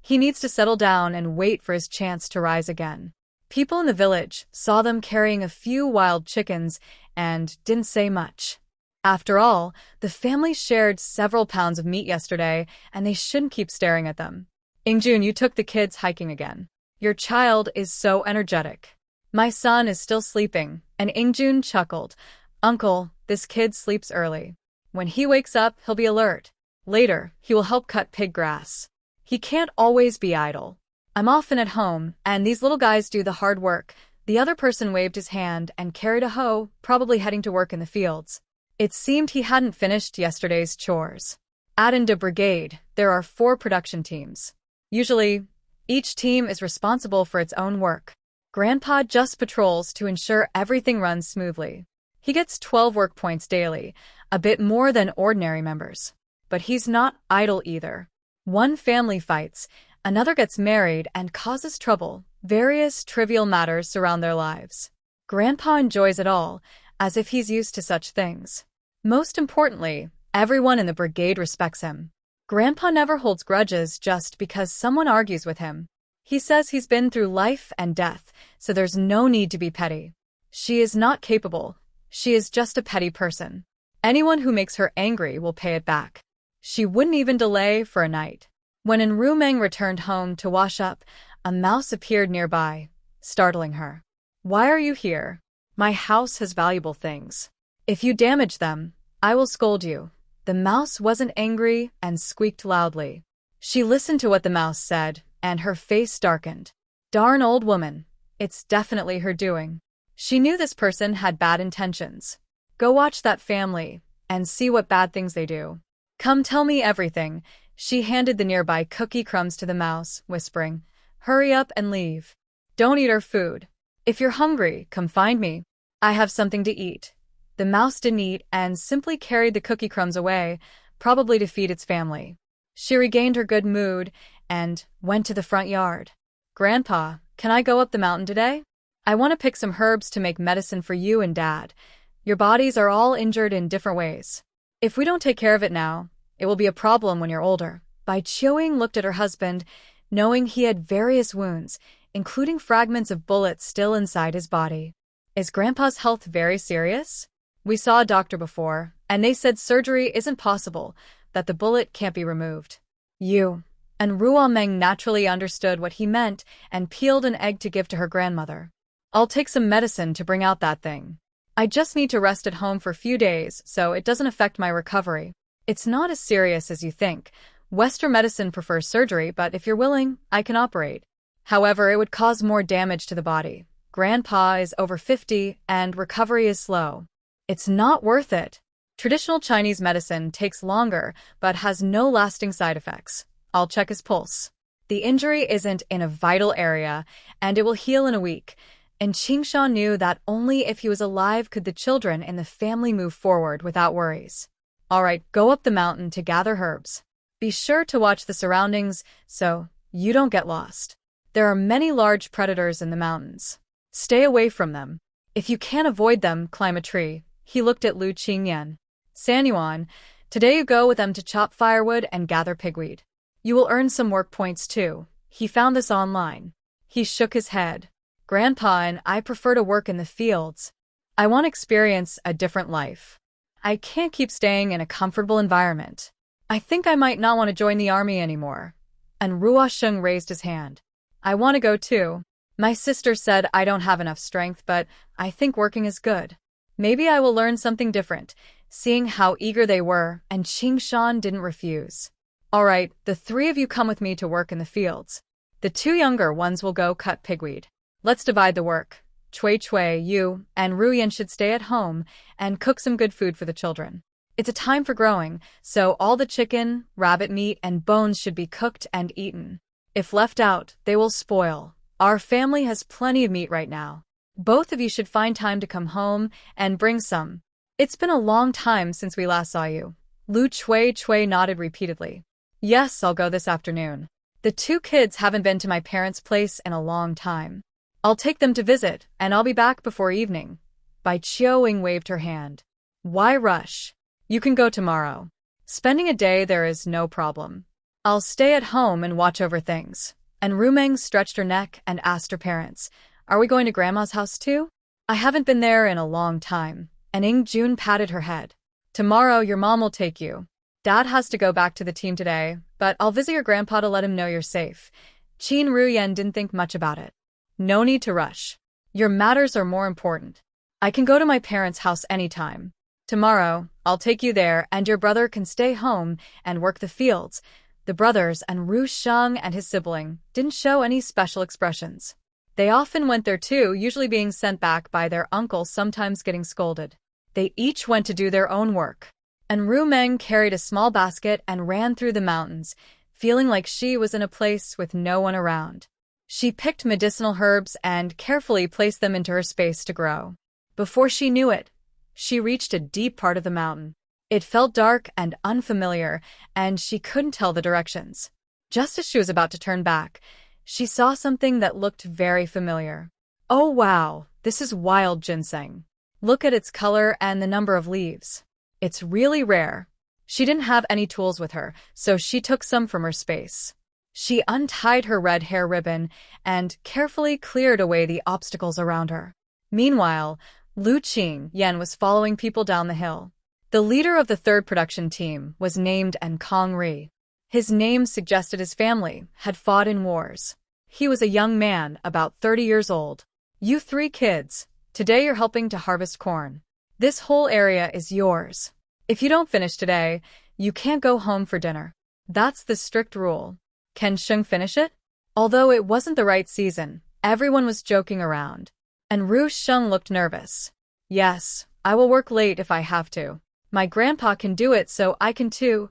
He needs to settle down and wait for his chance to rise again. People in the village saw them carrying a few wild chickens and didn't say much. After all, the family shared several pounds of meat yesterday, and they shouldn't keep staring at them. Ingjun, you took the kids hiking again. Your child is so energetic. My son is still sleeping, and Ingjun chuckled. Uncle, this kid sleeps early. When he wakes up, he'll be alert. Later, he will help cut pig grass. He can't always be idle. I'm often at home, and these little guys do the hard work. The other person waved his hand and carried a hoe, probably heading to work in the fields. It seemed he hadn't finished yesterday's chores. In the brigade, there are 4 production teams. Usually, each team is responsible for its own work. Grandpa just patrols to ensure everything runs smoothly. He gets 12 work points daily, a bit more than ordinary members. But he's not idle either. One family fights, another gets married and causes trouble. Various trivial matters surround their lives. Grandpa enjoys it all, as if he's used to such things. Most importantly, everyone in the brigade respects him. Grandpa never holds grudges just because someone argues with him. He says he's been through life and death, so there's no need to be petty. She is not capable. She is just a petty person. Anyone who makes her angry will pay it back. She wouldn't even delay for a night. When Rumeng returned home to wash up, a mouse appeared nearby, startling her. Why are you here? My house has valuable things. If you damage them, I will scold you. The mouse wasn't angry and squeaked loudly. She listened to what the mouse said, and her face darkened. Darn old woman. It's definitely her doing. She knew this person had bad intentions. Go watch that family and see what bad things they do. Come tell me everything. She handed the nearby cookie crumbs to the mouse, whispering, Hurry up and leave. Don't eat our food. If you're hungry, come find me. I have something to eat. The mouse didn't eat and simply carried the cookie crumbs away, probably to feed its family. She regained her good mood and went to the front yard. Grandpa, can I go up the mountain today? I want to pick some herbs to make medicine for you and Dad. Your bodies are all injured in different ways. If we don't take care of it now, it will be a problem when you're older. Bai Chioing looked at her husband, knowing he had various wounds, including fragments of bullets still inside his body. Is Grandpa's health very serious? We saw a doctor before, and they said surgery isn't possible, that the bullet can't be removed. You. And Ruomeng naturally understood what he meant and peeled an egg to give to her grandmother. I'll take some medicine to bring out that thing. I just need to rest at home for a few days so it doesn't affect my recovery. It's not as serious as you think. Western medicine prefers surgery, but if you're willing, I can operate. However, it would cause more damage to the body. Grandpa is over 50 and recovery is slow. It's not worth it. Traditional Chinese medicine takes longer but has no lasting side effects. I'll check his pulse. The injury isn't in a vital area, and it will heal in a week. And Qingshan knew that only if he was alive could the children in the family move forward without worries. All right, go up the mountain to gather herbs. Be sure to watch the surroundings so you don't get lost. There are many large predators in the mountains. Stay away from them. If you can't avoid them, climb a tree. He looked at Lu Qingyan. Sanyuan, today you go with them to chop firewood and gather pigweed. You will earn some work points too. He found this online. He shook his head. Grandpa and I prefer to work in the fields. I want to experience a different life. I can't keep staying in a comfortable environment. I think I might not want to join the army anymore. And Ruosheng raised his hand. I want to go too. My sister said I don't have enough strength, but I think working is good. Maybe I will learn something different, seeing how eager they were, and Qingshan didn't refuse. All right, the 3 of you come with me to work in the fields. The 2 younger ones will go cut pigweed. Let's divide the work. Cui, you, and Ruyan should stay at home and cook some good food for the children. It's a time for growing, so all the chicken, rabbit meat, and bones should be cooked and eaten. If left out, they will spoil. Our family has plenty of meat right now. Both of you should find time to come home and bring some. It's been a long time since we last saw you. Lu Cui nodded repeatedly. Yes, I'll go this afternoon. The 2 kids haven't been to my parents' place in a long time. I'll take them to visit, and I'll be back before evening. Bai Chioing waved her hand. Why rush? You can go tomorrow. Spending a day there is no problem. I'll stay at home and watch over things. And Rumeng stretched her neck and asked her parents, Are we going to Grandma's house too? I haven't been there in a long time. And Ingjun patted her head. Tomorrow your mom will take you. Dad has to go back to the team today, but I'll visit your grandpa to let him know you're safe. Qin Ruyen didn't think much about it. No need to rush. Your matters are more important. I can go to my parents' house anytime. Tomorrow, I'll take you there and your brother can stay home and work the fields. The brothers and Ru Sheng and his sibling didn't show any special expressions. They often went there too, usually being sent back by their uncle, sometimes getting scolded. They each went to do their own work. And Ru Meng carried a small basket and ran through the mountains, feeling like she was in a place with no one around. She picked medicinal herbs and carefully placed them into her space to grow. Before she knew it, she reached a deep part of the mountain. It felt dark and unfamiliar, and she couldn't tell the directions. Just as she was about to turn back, she saw something that looked very familiar. Oh wow, this is wild ginseng. Look at its color and the number of leaves. It's really rare. She didn't have any tools with her, so she took some from her space. She untied her red hair ribbon and carefully cleared away the obstacles around her. Meanwhile, Lu Qingyan was following people down the hill. The leader of the third production team was named Kong Ri. His name suggested his family had fought in wars. He was a young man, about 30 years old. You 3 kids, today you're helping to harvest corn. This whole area is yours. If you don't finish today, you can't go home for dinner. That's the strict rule. Can Sheng finish it? Although it wasn't the right season, everyone was joking around. And Ru Sheng looked nervous. Yes, I will work late if I have to. My grandpa can do it, so I can too.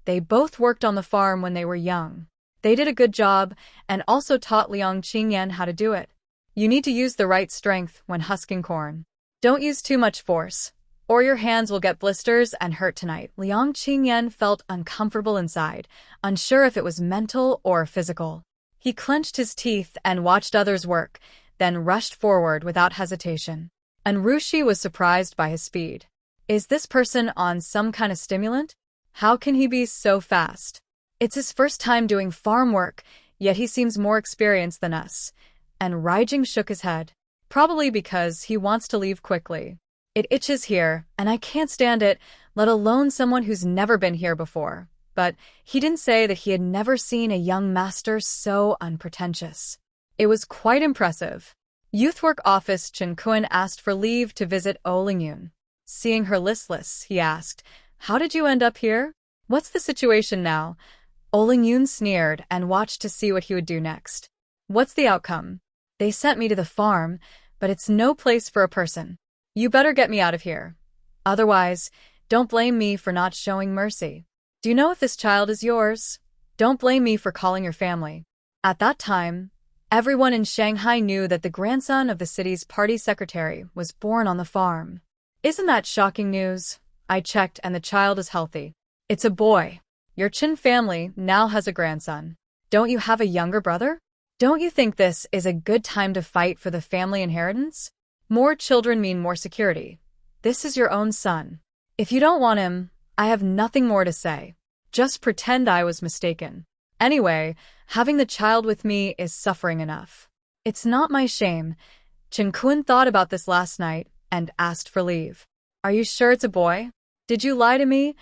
They both worked on the farm when they were young. They did a good job and also taught Liang Qingyan how to do it. You need to use the right strength when husking corn. Don't use too much force, or your hands will get blisters and hurt tonight. Liang Qingyan felt uncomfortable inside, unsure if it was mental or physical. He clenched his teeth and watched others work, then rushed forward without hesitation. And Rushi was surprised by his speed. Is this person on some kind of stimulant? How can he be so fast? It's his first time doing farm work, yet he seems more experienced than us. And Raijing shook his head. Probably because he wants to leave quickly. It itches here, and I can't stand it, let alone someone who's never been here before. But he didn't say that he had never seen a young master so unpretentious. It was quite impressive. Youth Work Office Chen Kun asked for leave to visit Oh Lingyun. Seeing her listless, he asked, How did you end up here? What's the situation now? Oh Lingyun sneered and watched to see what he would do next. What's the outcome? They sent me to the farm, but it's no place for a person. You better get me out of here. Otherwise, don't blame me for not showing mercy. Do you know if this child is yours? Don't blame me for calling your family. At that time, everyone in Shanghai knew that the grandson of the city's party secretary was born on the farm. Isn't that shocking news? I checked and the child is healthy. It's a boy. Your Qin family now has a grandson. Don't you have a younger brother? Don't you think this is a good time to fight for the family inheritance? More children mean more security. This is your own son. If you don't want him, I have nothing more to say. Just pretend I was mistaken. Anyway, having the child with me is suffering enough. It's not my shame. Chen Kun thought about this last night and asked for leave. Are you sure it's a boy? Did you lie to me?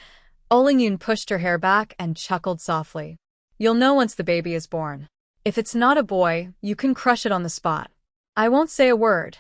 Oh Lingyun pushed her hair back and chuckled softly. You'll know once the baby is born. If it's not a boy, you can crush it on the spot. I won't say a word.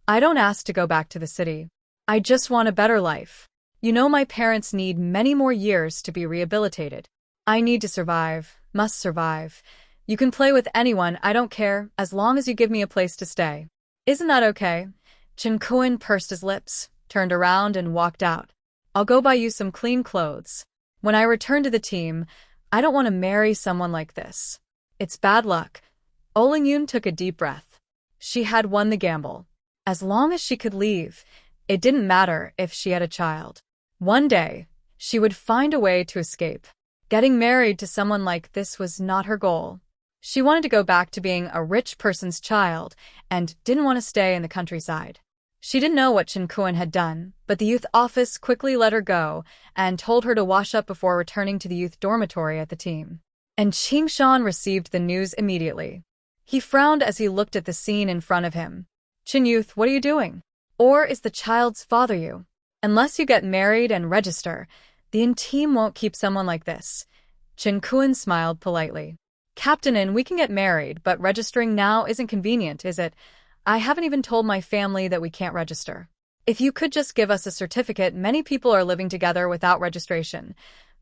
I don't ask to go back to the city. I just want a better life. You know my parents need many more years to be rehabilitated. I need to survive, must survive. You can play with anyone, I don't care, as long as you give me a place to stay. Isn't that okay? Chen Kun pursed his lips, turned around and walked out. I'll go buy you some clean clothes. When I return to the team, I don't want to marry someone like this. It's bad luck. Oh Lingyun took a deep breath. She had won the gamble. As long as she could leave, it didn't matter if she had a child. One day, she would find a way to escape. Getting married to someone like this was not her goal. She wanted to go back to being a rich person's child and didn't want to stay in the countryside. She didn't know what Chen Kun had done, but the youth office quickly let her go and told her to wash up before returning to the youth dormitory at the team. And Qingshan received the news immediately. He frowned as he looked at the scene in front of him. Chen Youth, what are you doing? Or is the child's father you? Unless you get married and register, the team won't keep someone like this. Chen Kun smiled politely. Captain In, we can get married, but registering now isn't convenient, is it? I haven't even told my family that we can't register. If you could just give us a certificate, many people are living together without registration.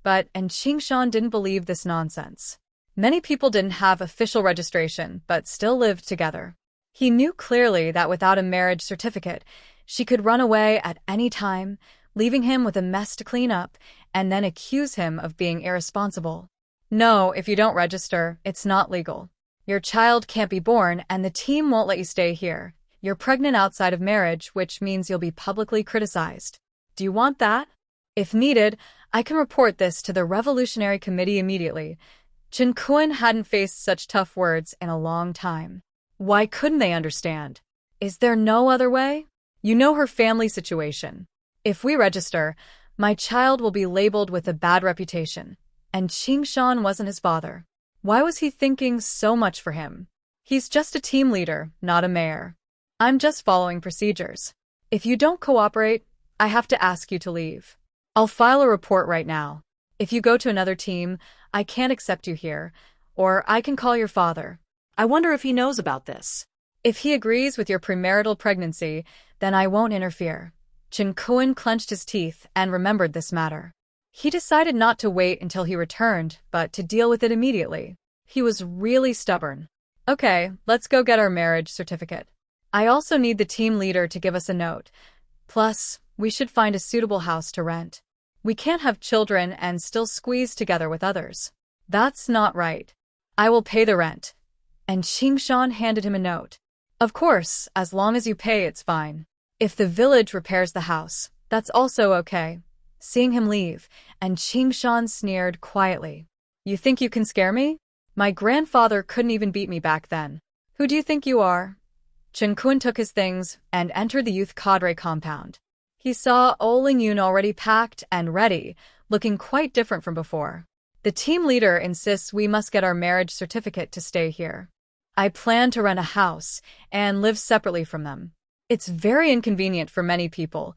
And Qingshan didn't believe this nonsense. Many people didn't have official registration, but still lived together. He knew clearly that without a marriage certificate, she could run away at any time, leaving him with a mess to clean up, and then accuse him of being irresponsible. No, if you don't register, it's not legal. Your child can't be born, and the team won't let you stay here. You're pregnant outside of marriage, which means you'll be publicly criticized. Do you want that? If needed, I can report this to the Revolutionary Committee immediately. Chen Kun hadn't faced such tough words in a long time. Why couldn't they understand? Is there no other way? You know her family situation. If we register, my child will be labeled with a bad reputation. And Qingshan wasn't his father. Why was he thinking so much for him? He's just a team leader, not a mayor. I'm just following procedures. If you don't cooperate, I have to ask you to leave. I'll file a report right now. If you go to another team, I can't accept you here, or I can call your father. I wonder if he knows about this. If he agrees with your premarital pregnancy, then I won't interfere. Chen Kun clenched his teeth and remembered this matter. He decided not to wait until he returned, but to deal with it immediately. He was really stubborn. Okay, let's go get our marriage certificate. I also need the team leader to give us a note. Plus, we should find a suitable house to rent. We can't have children and still squeeze together with others. That's not right. I will pay the rent. And Qingshan handed him a note. Of course, as long as you pay, it's fine. If the village repairs the house, that's also okay. Seeing him leave, and Qingshan sneered quietly. You think you can scare me? My grandfather couldn't even beat me back then. Who do you think you are? Chen Kun took his things and entered the youth cadre compound. He saw Lingyun already packed and ready, looking quite different from before. The team leader insists we must get our marriage certificate to stay here. I plan to rent a house and live separately from them. It's very inconvenient for many people.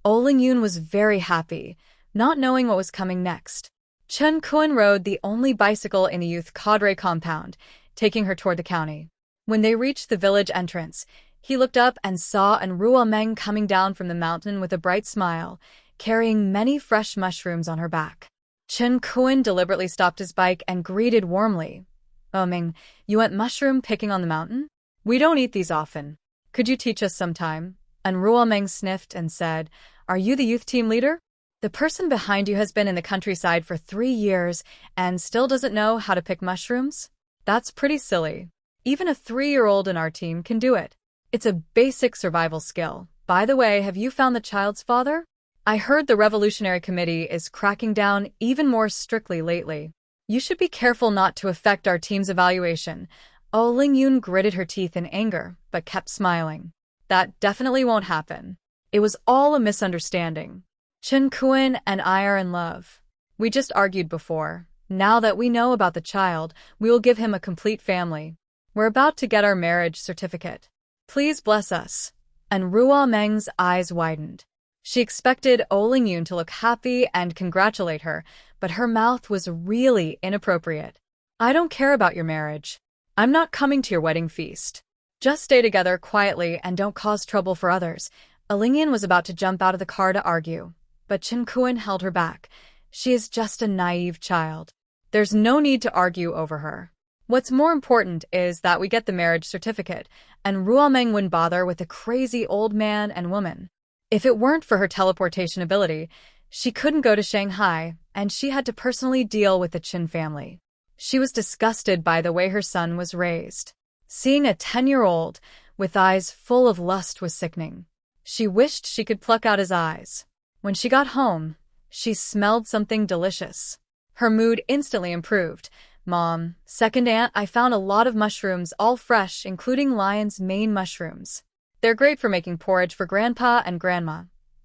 Lingyun was very happy, not knowing what was coming next. Chen Kun rode the only bicycle in the youth cadre compound, taking her toward the county. When they reached the village entrance, he looked up and saw Anrua Meng coming down from the mountain with a bright smile, carrying many fresh mushrooms on her back. Chen Kun deliberately stopped his bike and greeted warmly. Oh Ming, you went mushroom picking on the mountain? We don't eat these often. Could you teach us sometime? Anrua Meng sniffed and said, Are you the youth team leader? The person behind you has been in the countryside for 3 years and still doesn't know how to pick mushrooms? That's pretty silly. Even a 3-year-old in our team can do it. It's a basic survival skill. By the way, have you found the child's father? I heard the Revolutionary Committee is cracking down even more strictly lately. You should be careful not to affect our team's evaluation. Lingyun gritted her teeth in anger, but kept smiling. That definitely won't happen. It was all a misunderstanding. Chen Kun and I are in love. We just argued before. Now that we know about the child, we will give him a complete family. We're about to get our marriage certificate. Please bless us. And Rua Meng's eyes widened. She expected Lingyun to look happy and congratulate her, but her mouth was really inappropriate. I don't care about your marriage. I'm not coming to your wedding feast. Just stay together quietly and don't cause trouble for others. Lingyun was about to jump out of the car to argue, but Chen Kun held her back. She is just a naive child. There's no need to argue over her. What's more important is that we get the marriage certificate, and Ruameng wouldn't bother with a crazy old man and woman. If it weren't for her teleportation ability, she couldn't go to Shanghai, and she had to personally deal with the Qin family. She was disgusted by the way her son was raised. Seeing a 10-year-old with eyes full of lust was sickening. She wished she could pluck out his eyes. When she got home, she smelled something delicious. Her mood instantly improved. Mom, second aunt, I found a lot of mushrooms, all fresh, including lion's mane mushrooms. They're great for making porridge for Grandpa and Grandma.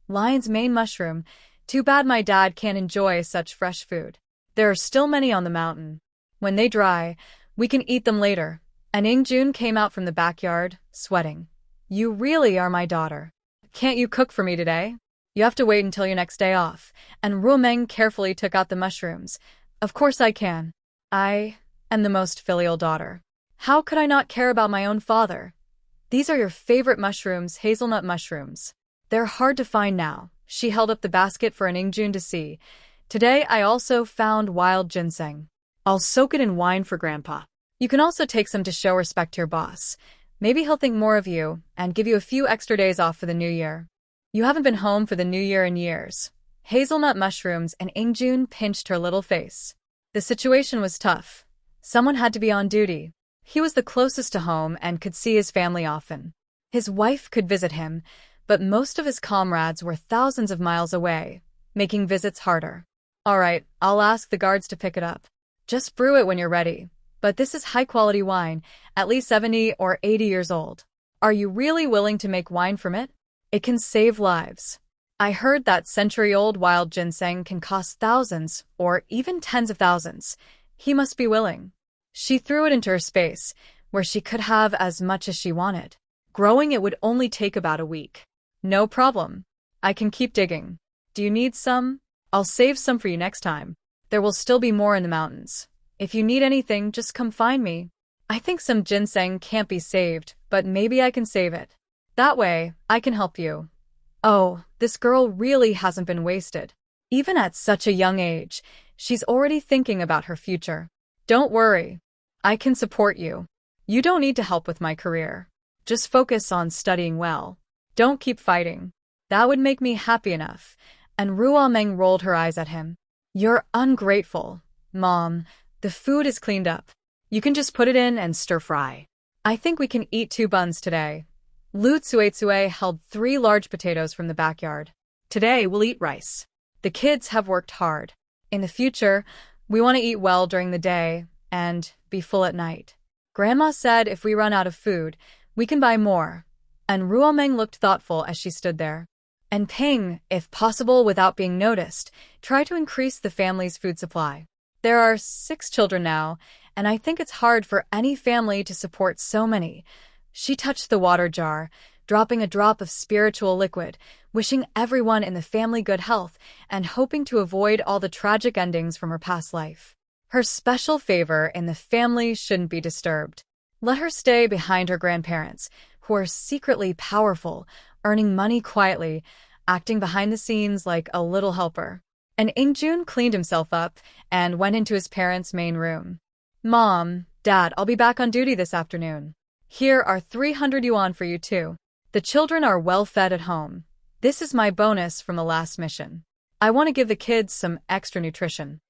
Lion's mane mushroom. Too bad my dad can't enjoy such fresh food. There are still many on the mountain. When they dry, we can eat them later. And Ingjun came out from the backyard, sweating. You really are my daughter. Can't you cook for me today? You have to wait until your next day off. And Rumeng carefully took out the mushrooms. Of course I can. I and the most filial daughter. How could I not care about my own father? These are your favorite mushrooms, hazelnut mushrooms. They're hard to find now. She held up the basket for an Ingjun to see. Today I also found wild ginseng. I'll soak it in wine for Grandpa. You can also take some to show respect to your boss. Maybe he'll think more of you and give you a few extra days off for the new year. You haven't been home for the new year in years. Hazelnut mushrooms and Ingjun pinched her little face. The situation was tough. Someone had to be on duty. He was the closest to home and could see his family often. His wife could visit him, but most of his comrades were thousands of miles away, making visits harder. All right, I'll ask the guards to pick it up. Just brew it when you're ready. But this is high-quality wine, at least 70 or 80 years old. Are you really willing to make wine from it? It can save lives. I heard that century-old wild ginseng can cost thousands or even tens of thousands. He must be willing. She threw it into her space, where she could have as much as she wanted. Growing it would only take about a week. No problem. I can keep digging. Do you need some? I'll save some for you next time. There will still be more in the mountains. If you need anything, just come find me. I think some ginseng can't be saved, but maybe I can save it. That way, I can help you. Oh, this girl really hasn't been wasted. Even at such a young age, she's already thinking about her future. Don't worry. I can support you. You don't need to help with my career. Just focus on studying well. Don't keep fighting. That would make me happy enough. And Ruomeng rolled her eyes at him. You're ungrateful, Mom. The food is cleaned up. You can just put it in and stir-fry. I think we can eat 2 buns today. Lu Tsuetsue held 3 large potatoes from the backyard. Today we'll eat rice. The kids have worked hard. In the future, we want to eat well during the day and be full at night. Grandma said if we run out of food, we can buy more. And Ruomeng looked thoughtful as she stood there. And Ping, if possible without being noticed, try to increase the family's food supply. There are 6 children now, and I think it's hard for any family to support so many. She touched the water jar, dropping a drop of spiritual liquid, wishing everyone in the family good health and hoping to avoid all the tragic endings from her past life. Her special favor in the family shouldn't be disturbed. Let her stay behind her grandparents, who are secretly powerful, earning money quietly, acting behind the scenes like a little helper. And Ingjun cleaned himself up and went into his parents' main room. Mom, Dad, I'll be back on duty this afternoon. Here are 300 yuan for you too. The children are well fed at home. This is my bonus from the last mission. I want to give the kids some extra nutrition.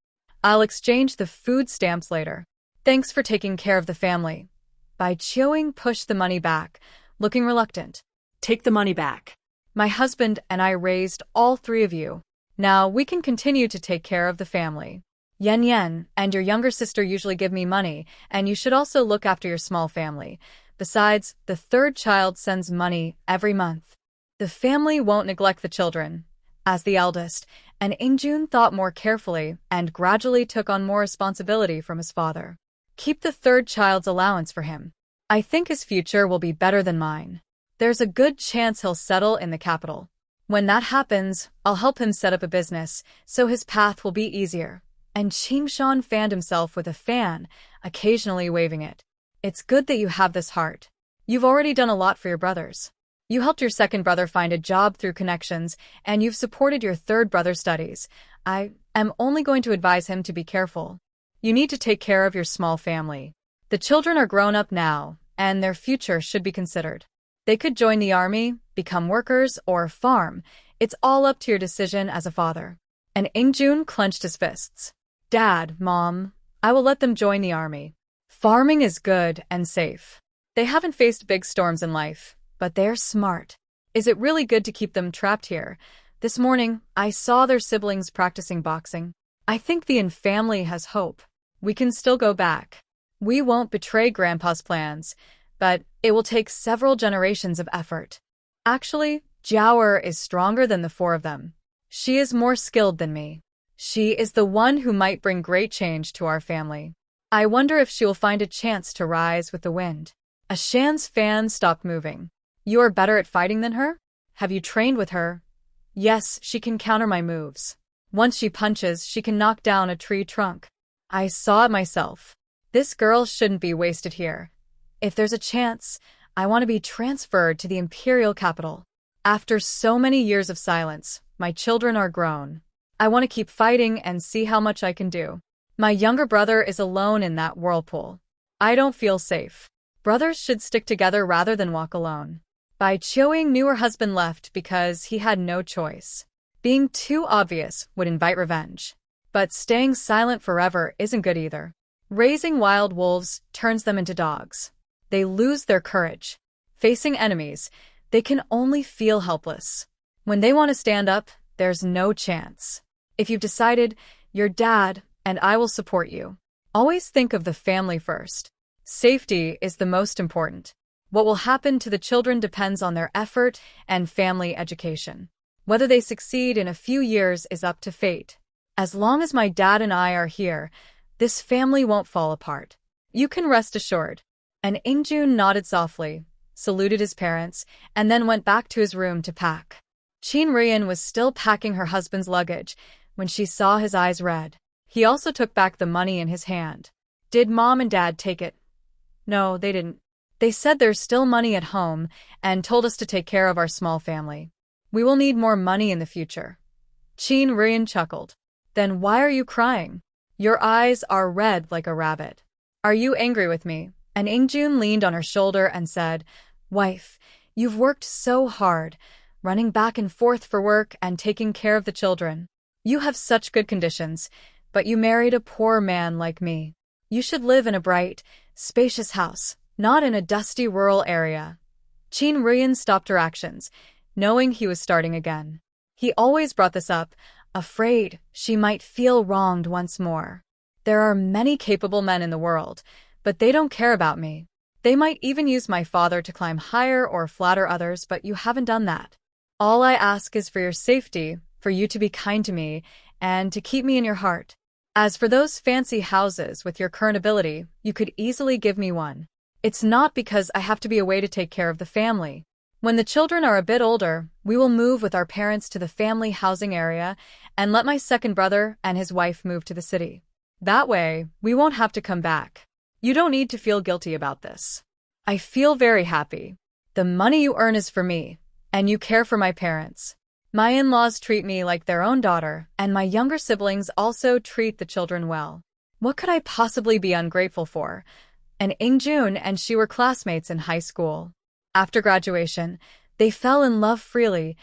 I'll exchange the food stamps later. Thanks for taking care of the family. Bai Chioing pushed the money back, looking reluctant. Take the money back. My husband and I raised all 3 of you. Now we can continue to take care of the family. Yen Yen and your younger sister usually give me money, and you should also look after your small family. Besides, the 3rd child sends money every month. The family won't neglect the children. As the eldest, and Ingjun thought more carefully and gradually took on more responsibility from his father. Keep the 3rd child's allowance for him. I think his future will be better than mine. There's a good chance he'll settle in the capital. When that happens, I'll help him set up a business, so his path will be easier. And Qingshan fanned himself with a fan, occasionally waving it. It's good that you have this heart. You've already done a lot for your brothers. You helped your 2nd brother find a job through connections, and you've supported your 3rd brother's studies. I am only going to advise him to be careful. You need to take care of your small family. The children are grown up now, and their future should be considered. They could join the army, become workers, or farm. It's all up to your decision as a father. And Ingjun clenched his fists. Dad, Mom, I will let them join the army. Farming is good and safe. They haven't faced big storms in life, but they're smart. Is it really good to keep them trapped here? This morning, I saw their siblings practicing boxing. I think the family has hope. We can still go back. We won't betray Grandpa's plans, but it will take several generations of effort. Actually, Jiaoer is stronger than the 4 of them. She is more skilled than me. She is the one who might bring great change to our family. I wonder if she will find a chance to rise with the wind. Ashan's fan stopped moving. You are better at fighting than her? Have you trained with her? Yes, she can counter my moves. Once she punches, she can knock down a tree trunk. I saw it myself. This girl shouldn't be wasted here. If there's a chance, I want to be transferred to the imperial capital. After so many years of silence, my children are grown. I want to keep fighting and see how much I can do. My younger brother is alone in that whirlpool. I don't feel safe. Brothers should stick together rather than walk alone. Bai Qiuying knew her husband left because he had no choice. Being too obvious would invite revenge. But staying silent forever isn't good either. Raising wild wolves turns them into dogs. They lose their courage. Facing enemies, they can only feel helpless. When they want to stand up, there's no chance. If you've decided, your dad and I will support you. Always think of the family first. Safety is the most important. What will happen to the children depends on their effort and family education. Whether they succeed in a few years is up to fate. As long as my dad and I are here, this family won't fall apart. You can rest assured. And Ingjun nodded softly, saluted his parents, and then went back to his room to pack. Qin Rian was still packing her husband's luggage when she saw his eyes red. He also took back the money in his hand. Did Mom and Dad take it? No, they didn't. They said there's still money at home and told us to take care of our small family. We will need more money in the future. Qin Rian chuckled. Then why are you crying? Your eyes are red like a rabbit. Are you angry with me? And Ingjun leaned on her shoulder and said, Wife, you've worked so hard, running back and forth for work and taking care of the children. You have such good conditions, but you married a poor man like me. You should live in a bright, spacious house, not in a dusty rural area. Qin Rian stopped her actions, knowing he was starting again. He always brought this up, afraid she might feel wronged once more. There are many capable men in the world, but they don't care about me. They might even use my father to climb higher or flatter others, but you haven't done that. All I ask is for your safety, for you to be kind to me, and to keep me in your heart. As for those fancy houses with your current ability, you could easily give me one. It's not because I have to be away to take care of the family. When the children are a bit older, we will move with our parents to the family housing area and let my second brother and his wife move to the city. That way, we won't have to come back. You don't need to feel guilty about this. I feel very happy. The money you earn is for me, and you care for my parents. My in-laws treat me like their own daughter, and my younger siblings also treat the children well. What could I possibly be ungrateful for? And Ingjun and she were classmates in high school. After graduation, they fell in love freely,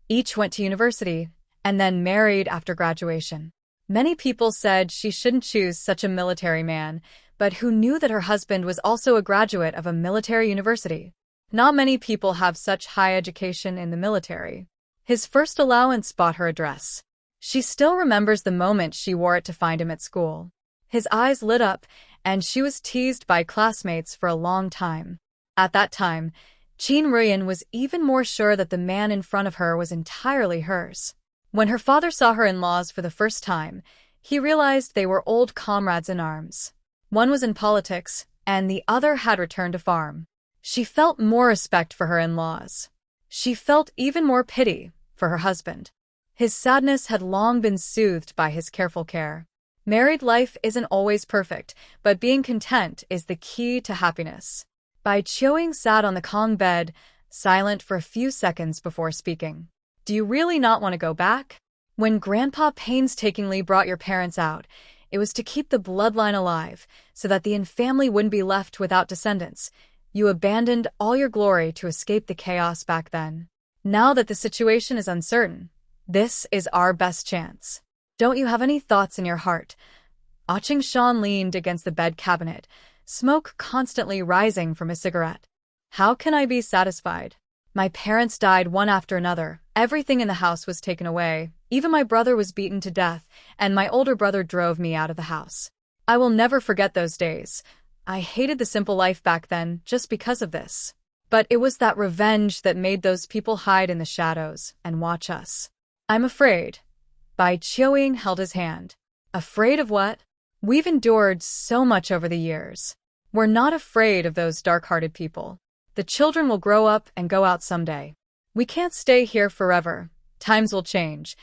each went to university, and then married after graduation. Many people said she shouldn't choose such a military man, but who knew that her husband was also a graduate of a military university? Not many people have such high education in the military. His first allowance bought her a dress. She still remembers the moment she wore it to find him at school. His eyes lit up, and she was teased by classmates for a long time. At that time, Qin Rian was even more sure that the man in front of her was entirely hers. When her father saw her in-laws for the first time, he realized they were old comrades in arms. One was in politics, and the other had returned to farm. She felt more respect for her in-laws. She felt even more pity for her husband. His sadness had long been soothed by his careful care. Married life isn't always perfect, but being content is the key to happiness. Bai Qiuying sat on the Kong bed, silent for a few seconds before speaking. Do you really not want to go back? When Grandpa painstakingly brought your parents out, it was to keep the bloodline alive, so that the in-family wouldn't be left without descendants. You abandoned all your glory to escape the chaos back then. Now that the situation is uncertain, this is our best chance. Don't you have any thoughts in your heart? Aching Shan leaned against the bed cabinet, smoke constantly rising from his cigarette. How can I be satisfied? My parents died one after another. Everything in the house was taken away. Even my brother was beaten to death, and my older brother drove me out of the house. I will never forget those days. I hated the simple life back then just because of this. But it was that revenge that made those people hide in the shadows and watch us. I'm afraid. Bai Qiuying held his hand. Afraid of what? We've endured so much over the years. We're not afraid of those dark-hearted people. The children will grow up and go out someday. We can't stay here forever. Times will change.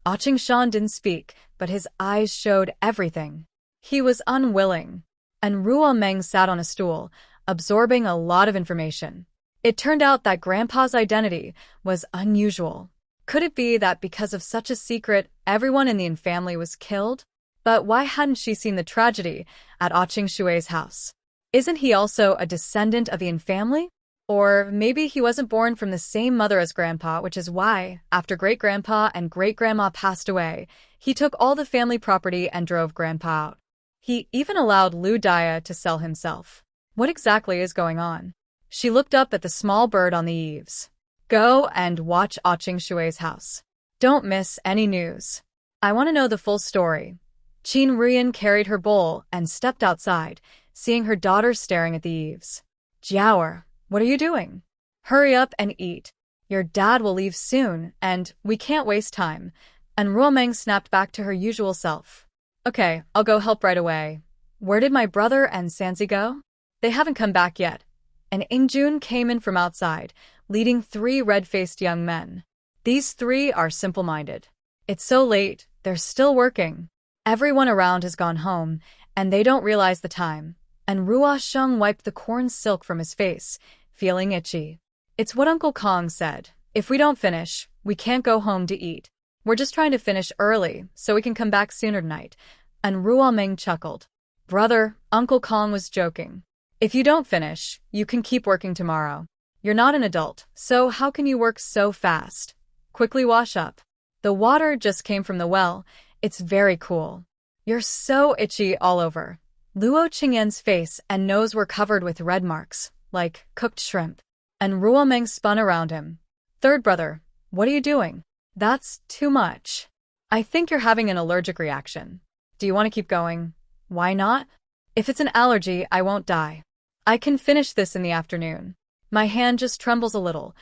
Aching Shan didn't speak, but his eyes showed everything. He was unwilling. and Ruo Meng sat on a stool, absorbing a lot of information. It turned out that Grandpa's identity was unusual. Could it be that because of such a secret, everyone in the family was killed? But why hadn't she seen the tragedy at Qing Shui's house? Isn't he also a descendant of the family? Or maybe he wasn't born from the same mother as Grandpa, which is why, after Great-Grandpa and Great-Grandma passed away, he took all the family property and drove Grandpa out. He even allowed Lu Dia to sell himself. What exactly is going on? She looked up at the small bird on the eaves. Go and watch Qing Shui's house. Don't miss any news. I want to know the full story. Qin Ruyan carried her bowl and stepped outside, seeing her daughter staring at the eaves. Jiaoer, what are you doing? Hurry up and eat. Your dad will leave soon, and we can't waste time. And Ruomeng snapped back to her usual self. Okay, I'll go help right away. Where did my brother and Sanzi go? They haven't come back yet. And Ingjun came in from outside, leading 3 red-faced young men. These 3 are simple-minded. It's so late, they're still working. Everyone around has gone home, and they don't realize the time. And Ruo Sheng wiped the corn silk from his face, feeling itchy. It's what Uncle Kong said. If we don't finish, we can't go home to eat. We're just trying to finish early, so we can come back sooner tonight. And Ruo Meng chuckled. Brother, Uncle Kong was joking. If you don't finish, you can keep working tomorrow. You're not an adult, so how can you work so fast? Quickly wash up. The water just came from the well. It's very cool. You're so itchy all over. Luo Qingyan's face and nose were covered with red marks, like cooked shrimp. And Ruo Meng spun around him. Third brother, what are you doing? That's too much. I think you're having an allergic reaction. Do you want to keep going? Why not? If it's an allergy, I won't die. I can finish this in the afternoon. My hand just trembles a little,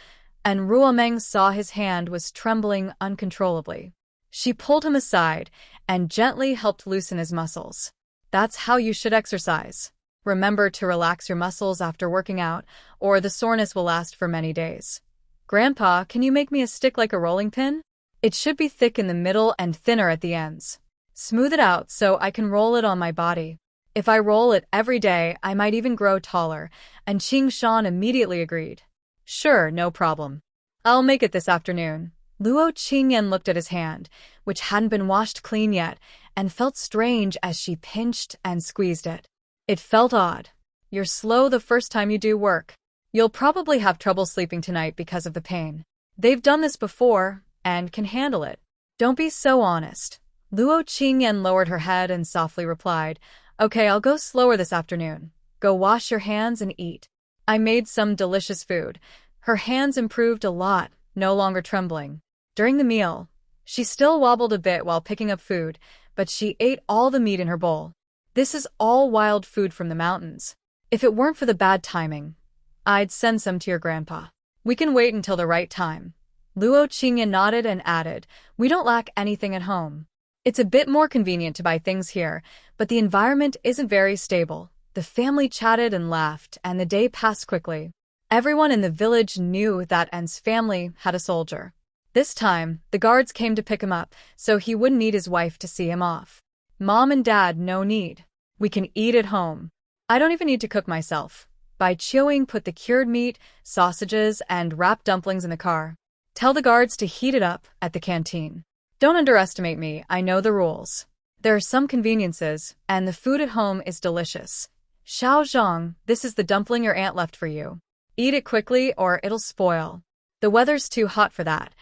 and Ruo Meng saw his hand was trembling uncontrollably. She pulled him aside and gently helped loosen his muscles. That's how you should exercise. Remember to relax your muscles after working out, or the soreness will last for many days. Grandpa, can you make me a stick like a rolling pin? It should be thick in the middle and thinner at the ends. Smooth it out so I can roll it on my body. If I roll it every day, I might even grow taller, and Qing Shan immediately agreed. Sure, no problem. I'll make it this afternoon. Luo Qingyan looked at his hand, which hadn't been washed clean yet, and felt strange as she pinched and squeezed it. It felt odd. You're slow the first time you do work. You'll probably have trouble sleeping tonight because of the pain. They've done this before, and can handle it. Don't be so honest. Luo Qingyan lowered her head and softly replied, Okay, I'll go slower this afternoon. Go wash your hands and eat. I made some delicious food. Her hands improved a lot, no longer trembling. During the meal, she still wobbled a bit while picking up food, but she ate all the meat in her bowl. This is all wild food from the mountains. If it weren't for the bad timing, I'd send some to your grandpa. We can wait until the right time. Luo Qingyan nodded and added, We don't lack anything at home. It's a bit more convenient to buy things here, but the environment isn't very stable. The family chatted and laughed, and the day passed quickly. Everyone in the village knew that En's family had a soldier. This time, the guards came to pick him up, so he wouldn't need his wife to see him off. Mom and Dad, no need. We can eat at home. I don't even need to cook myself. Bai Chioing put the cured meat, sausages, and wrapped dumplings in the car. Tell the guards to heat it up at the canteen. Don't underestimate me, I know the rules. There are some conveniences, and the food at home is delicious. Xiao Zhang, this is the dumpling your aunt left for you. Eat it quickly or it'll spoil. The weather's too hot for that.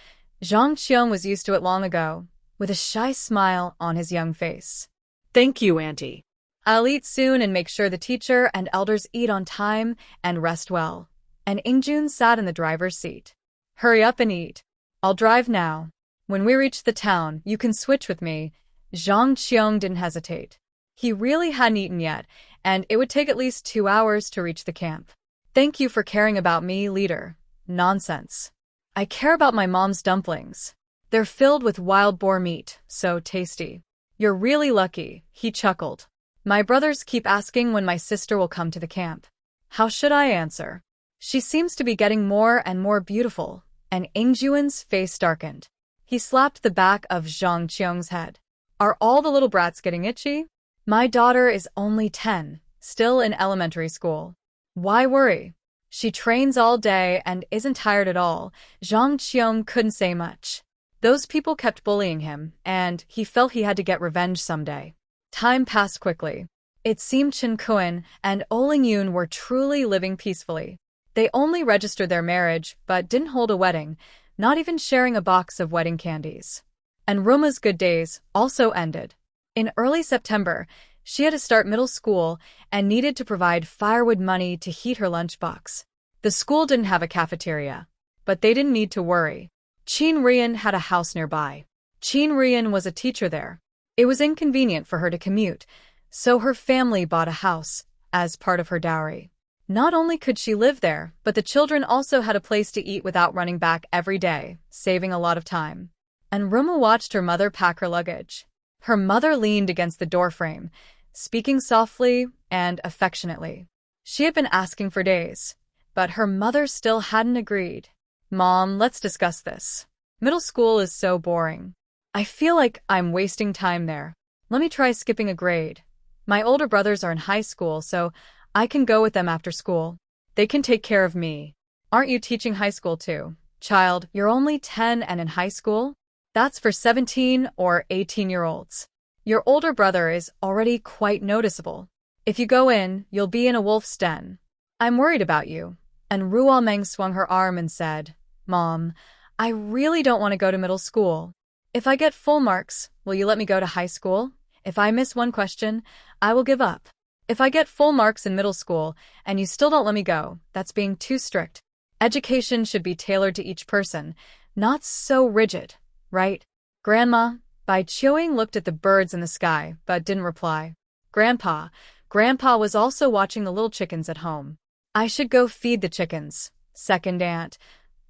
Zhang Qiong was used to it long ago, with a shy smile on his young face. Thank you, Auntie. I'll eat soon and make sure the teacher and elders eat on time and rest well. And Ingjun sat in the driver's seat. Hurry up and eat. I'll drive now. When we reach the town, you can switch with me. Zhang Qiong didn't hesitate. He really hadn't eaten yet, and it would take at least 2 hours to reach the camp. Thank you for caring about me, leader. Nonsense. I care about my mom's dumplings. They're filled with wild boar meat, so tasty. You're really lucky, he chuckled. My brothers keep asking when my sister will come to the camp. How should I answer? She seems to be getting more and more beautiful, and Ingjuan's face darkened. He slapped the back of Zhang Qiong's head. Are all the little brats getting itchy? My daughter is only 10, still in elementary school. Why worry? She trains all day and isn't tired at all. Zhang Qiong couldn't say much. Those people kept bullying him, and he felt he had to get revenge someday. Time passed quickly. It seemed Chen Kuan and Oling Yun were truly living peacefully. They only registered their marriage, but didn't hold a wedding, not even sharing a box of wedding candies. And Ruma's good days also ended. In early September, she had to start middle school and needed to provide firewood money to heat her lunchbox. The school didn't have a cafeteria, but they didn't need to worry. Qin Rian had a house nearby. Qin Rian was a teacher there. It was inconvenient for her to commute, so her family bought a house as part of her dowry. Not only could she live there, but the children also had a place to eat without running back every day, saving a lot of time. And Ruma watched her mother pack her luggage. Her mother leaned against the doorframe, speaking softly and affectionately. She had been asking for days, but her mother still hadn't agreed. "Mom, let's discuss this. Middle school is so boring. I feel like I'm wasting time there. Let me try skipping a grade. My older brothers are in high school, so I can go with them after school. They can take care of me. Aren't you teaching high school too? Child, you're only 10 and in high school? That's for 17 or 18-year-olds. Your older brother is already quite noticeable. If you go in, you'll be in a wolf's den. I'm worried about you." And Ruo Meng swung her arm and said, "Mom, I really don't want to go to middle school. If I get full marks, will you let me go to high school? If I miss one question, I will give up. If I get full marks in middle school and you still don't let me go, that's being too strict. Education should be tailored to each person, not so rigid, right?" "Grandma," Bai Qiuing looked at the birds in the sky but didn't reply. Grandpa was also watching the little chickens at home. "I should go feed the chickens," second aunt.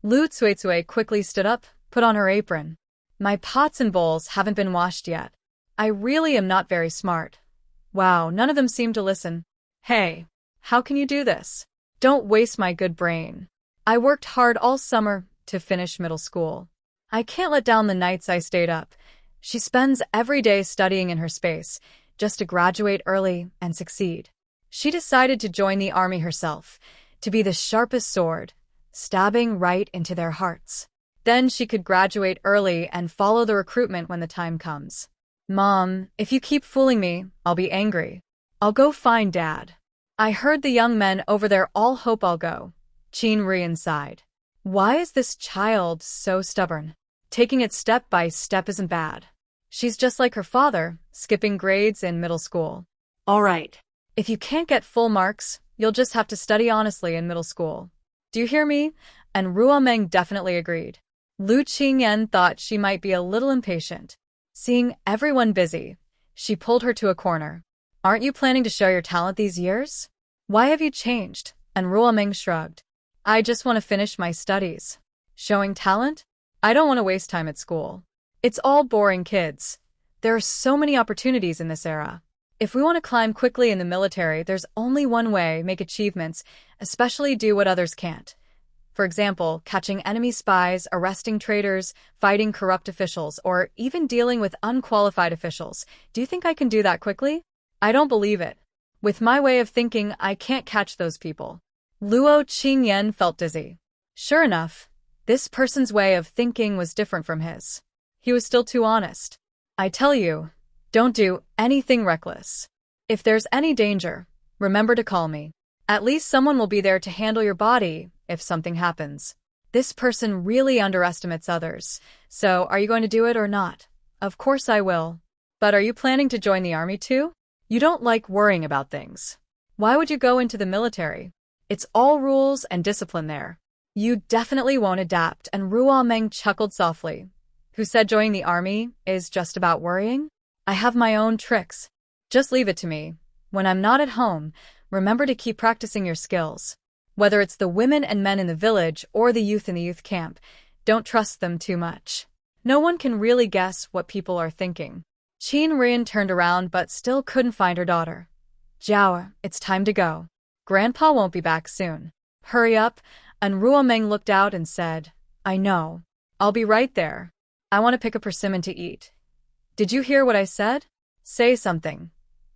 Lu Cuicue quickly stood up, put on her apron. "My pots and bowls haven't been washed yet. I really am not very smart." Wow, none of them seemed to listen. "Hey, how can you do this? Don't waste my good brain. I worked hard all summer to finish middle school. I can't let down the nights I stayed up." She spends every day studying in her space, just to graduate early and succeed. She decided to join the army herself, to be the sharpest sword, stabbing right into their hearts. Then she could graduate early and follow the recruitment when the time comes. "Mom, if you keep fooling me, I'll be angry. I'll go find Dad. I heard the young men over there all hope I'll go." Qin Rian sighed. Why is this child so stubborn? Taking it step by step isn't bad. She's just like her father, skipping grades in middle school. All right. If you can't get full marks, you'll just have to study honestly in middle school. Do you hear me? And Ruo Meng definitely agreed. Lu Qingyan thought she might be a little impatient. Seeing everyone busy, she pulled her to a corner. "Aren't you planning to show your talent these years? Why have you changed?" And Ruo Meng shrugged. "I just want to finish my studies." "Showing talent? I don't want to waste time at school. It's all boring kids. There are so many opportunities in this era. If we want to climb quickly in the military, there's only one way: make achievements, especially do what others can't. For example, catching enemy spies, arresting traitors, fighting corrupt officials, or even dealing with unqualified officials. Do you think I can do that quickly? I don't believe it. With my way of thinking, I can't catch those people." Luo Qingyan felt dizzy. Sure enough, this person's way of thinking was different from his. He was still too honest. "I tell you, don't do anything reckless. If there's any danger, remember to call me. At least someone will be there to handle your body if something happens." This person really underestimates others. "So, are you going to do it or not?" "Of course I will." "But are you planning to join the army too? You don't like worrying about things. Why would you go into the military? It's all rules and discipline there. You definitely won't adapt." And Ruo Meng chuckled softly. "Who said joining the army is just about worrying? I have my own tricks. Just leave it to me. When I'm not at home, remember to keep practicing your skills. Whether it's the women and men in the village or the youth in the youth camp, don't trust them too much. No one can really guess what people are thinking." Qin Rian turned around but still couldn't find her daughter. "Jiao, it's time to go. Grandpa won't be back soon. Hurry up." And Ruo Meng looked out and said, "I know. I'll be right there. I want to pick a persimmon to eat." "Did you hear what I said? Say something."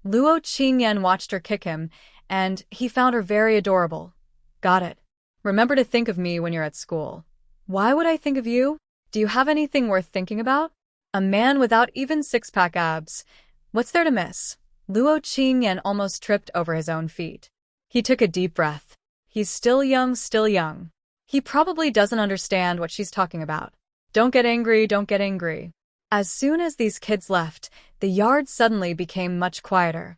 Luo Qingyan watched her kick him, and he found her very adorable. Got it. Remember to think of me when you're at school. Why would I think of you? Do you have anything worth thinking about? A man without even six-pack abs. What's there to miss? Luo Qingyan almost tripped over his own feet. He took a deep breath. He's still young, still young. He probably doesn't understand what she's talking about. Don't get angry, don't get angry. As soon as these kids left, the yard suddenly became much quieter.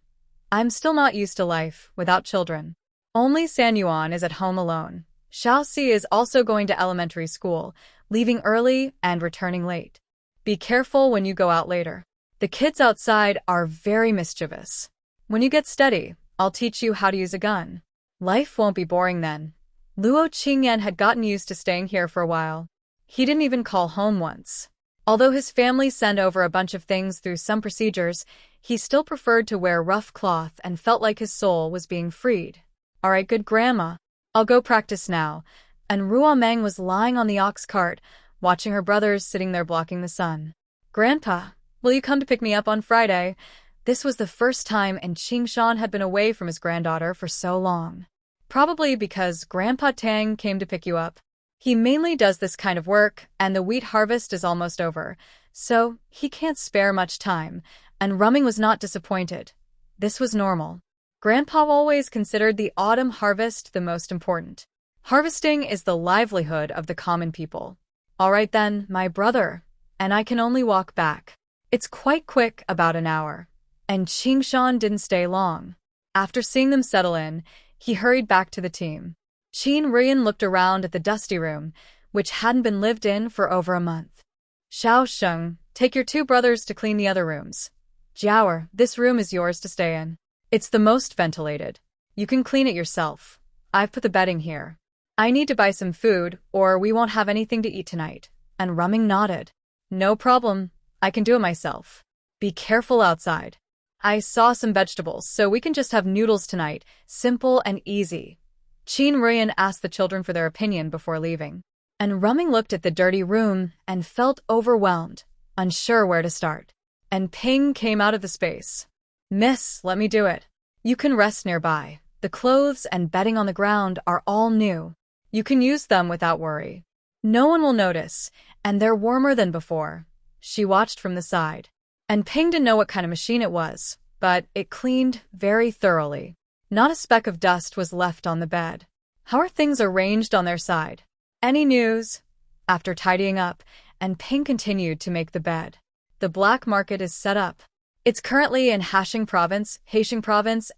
I'm still not used to life without children. Only San Yuan is at home alone. Xiaoxi is also going to elementary school, leaving early and returning late. Be careful when you go out later. The kids outside are very mischievous. When you get steady, I'll teach you how to use a gun. Life won't be boring then. Luo Qingyan had gotten used to staying here for a while. He didn't even call home once. Although his family sent over a bunch of things through some procedures, he still preferred to wear rough cloth and felt like his soul was being freed. All right, good grandma. I'll go practice now. And Ruomeng was lying on the ox cart, watching her brothers sitting there blocking the sun. Grandpa, will you come to pick me up on Friday? This was the first time Qingshan had been away from his granddaughter for so long. Probably because Grandpa Tang came to pick you up. He mainly does this kind of work, and the wheat harvest is almost over, so he can't spare much time, and Rumming was not disappointed. This was normal. Grandpa always considered the autumn harvest the most important. Harvesting is the livelihood of the common people. All right then, my brother, and I can only walk back. It's quite quick, about an hour. And Qingshan didn't stay long. After seeing them settle in, he hurried back to the team. Qin Ruyan looked around at the dusty room, which hadn't been lived in for over a month. Xiao Sheng, take your two brothers to clean the other rooms. Jiaoer, this room is yours to stay in. It's the most ventilated. You can clean it yourself. I've put the bedding here. I need to buy some food, or we won't have anything to eat tonight. And Rumming nodded. No problem. I can do it myself. Be careful outside. I saw some vegetables, so we can just have noodles tonight. Simple and easy. Qin Ruyan asked the children for their opinion before leaving. And Rumming looked at the dirty room and felt overwhelmed, unsure where to start. And Ping came out of the space. Miss, let me do it. You can rest nearby. The clothes and bedding on the ground are all new. You can use them without worry. No one will notice, and they're warmer than before. She watched from the side. And Ping didn't know what kind of machine it was, but it cleaned very thoroughly. Not a speck of dust was left on the bed. How are things arranged on their side? Any news? After tidying up, and Ping continued to make the bed. The black market is set up. It's currently in Hashing Province,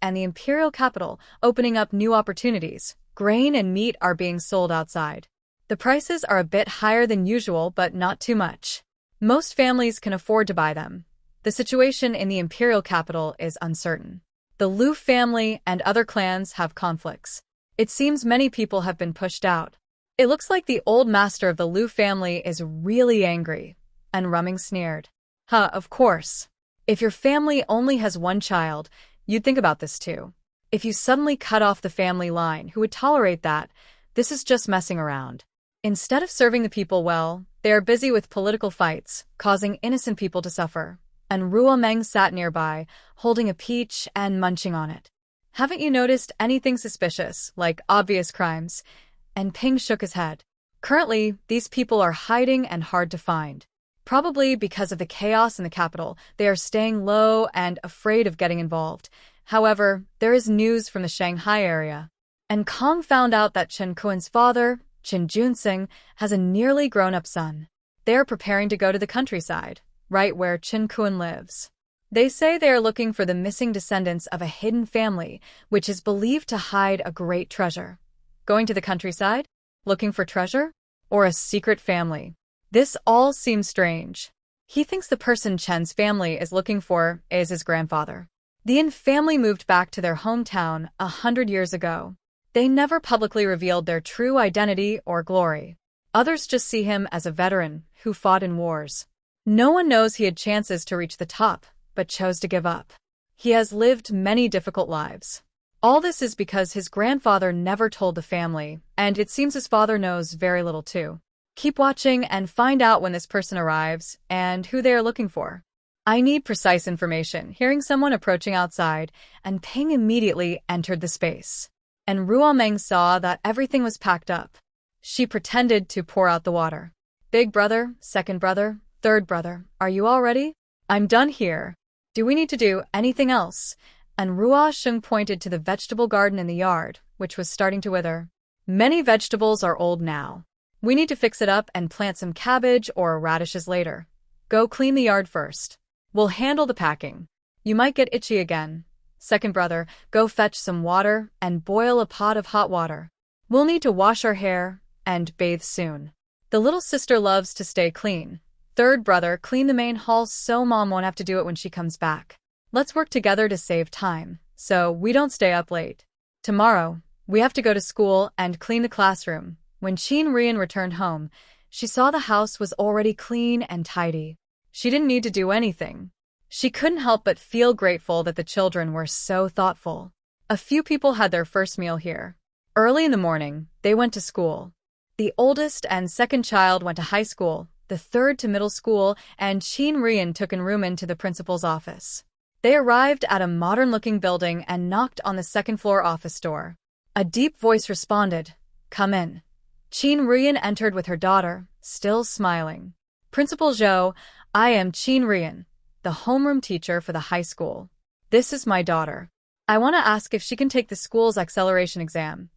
and the imperial capital, opening up new opportunities. Grain and meat are being sold outside. The prices are a bit higher than usual, but not too much. Most families can afford to buy them. The situation in the imperial capital is uncertain. The Liu family and other clans have conflicts. It seems many people have been pushed out. It looks like the old master of the Liu family is really angry. And Rumming sneered. Huh, of course. If your family only has one child, you'd think about this too. If you suddenly cut off the family line, who would tolerate that? This is just messing around. Instead of serving the people well, they are busy with political fights, causing innocent people to suffer. And Ruomeng sat nearby, holding a peach and munching on it. Haven't you noticed anything suspicious, like obvious crimes? And Ping shook his head. Currently, these people are hiding and hard to find. Probably because of the chaos in the capital, they are staying low and afraid of getting involved. However, there is news from the Shanghai area. And Kong found out that Chen Kuan's father, Chen Junsing, has a nearly grown-up son. They are preparing to go to the countryside, right where Chen Kuan lives. They say they are looking for the missing descendants of a hidden family, which is believed to hide a great treasure. Going to the countryside? Looking for treasure? Or a secret family? This all seems strange. He thinks the person Chen's family is looking for is his grandfather. The Yin family moved back to their hometown 100 years ago. They never publicly revealed their true identity or glory. Others just see him as a veteran who fought in wars. No one knows he had chances to reach the top, but chose to give up. He has lived many difficult lives. All this is because his grandfather never told the family, and it seems his father knows very little too. Keep watching and find out when this person arrives and who they are looking for. I need precise information. Hearing someone approaching outside, and Ping immediately entered the space. And Ruomeng saw that everything was packed up. She pretended to pour out the water. Big brother, second brother, third brother, are you all ready? I'm done here. Do we need to do anything else? And Ruo Sheng pointed to the vegetable garden in the yard, which was starting to wither. Many vegetables are old now. We need to fix it up and plant some cabbage or radishes later. Go clean the yard first. We'll handle the packing. You might get itchy again. Second brother, go fetch some water and boil a pot of hot water. We'll need to wash our hair and bathe soon. The little sister loves to stay clean. Third brother, clean the main hall so mom won't have to do it when she comes back. Let's work together to save time, so we don't stay up late. Tomorrow, we have to go to school and clean the classroom. When Qin Rian returned home, she saw the house was already clean and tidy. She didn't need to do anything. She couldn't help but feel grateful that the children were so thoughtful. A few people had their first meal here. Early in the morning, they went to school. The oldest and second child went to high school, the third to middle school, and Qin Rian took Rumen to the principal's office. They arrived at a modern-looking building and knocked on the second-floor office door. A deep voice responded, "Come in." Qin Rian entered with her daughter, still smiling. "Principal Zhou, I am Qin Rian, the homeroom teacher for the high school. This is my daughter. I want to ask if she can take the school's acceleration exam."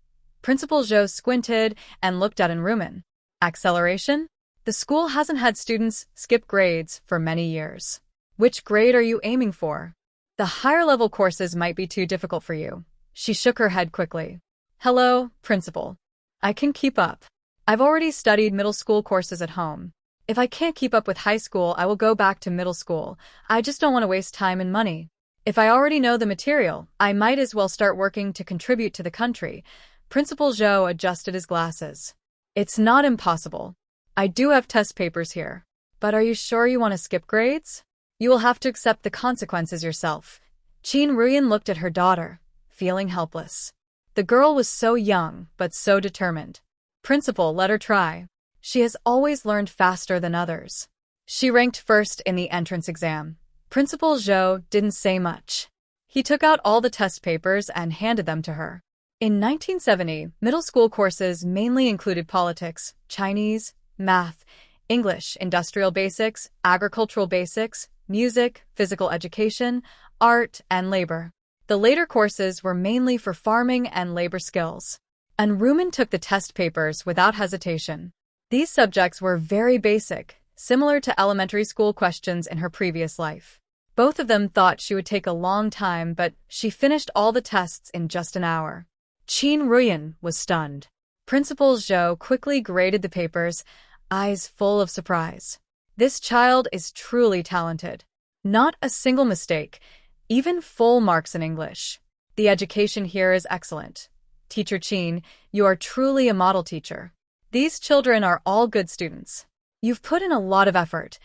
Principal Zhou squinted and looked at Rumen. Acceleration? The school hasn't had students skip grades for many years. Which grade are you aiming for? The higher-level courses might be too difficult for you. She shook her head quickly. Hello, Principal. I can keep up. I've already studied middle school courses at home. If I can't keep up with high school, I will go back to middle school. I just don't want to waste time and money. If I already know the material, I might as well start working to contribute to the country. Principal Zhou adjusted his glasses. It's not impossible. I do have test papers here. But are you sure you want to skip grades? You will have to accept the consequences yourself. Qin Rian looked at her daughter, feeling helpless. The girl was so young, but so determined. Principal let her try. She has always learned faster than others. She ranked first in the entrance exam. Principal Zhou didn't say much. He took out all the test papers and handed them to her. In 1970, middle school courses mainly included politics, Chinese, math, English, industrial basics, agricultural basics, music, physical education, art, and labor. The later courses were mainly for farming and labor skills. And Rumen took the test papers without hesitation. These subjects were very basic, similar to elementary school questions in her previous life. Both of them thought she would take a long time, but she finished all the tests in just an hour. Qin Rian was stunned. Principal Zhou quickly graded the papers, eyes full of surprise. This child is truly talented. Not a single mistake, even full marks in English. The education here is excellent. Teacher Qin, you are truly a model teacher. These children are all good students. You've put in a lot of effort.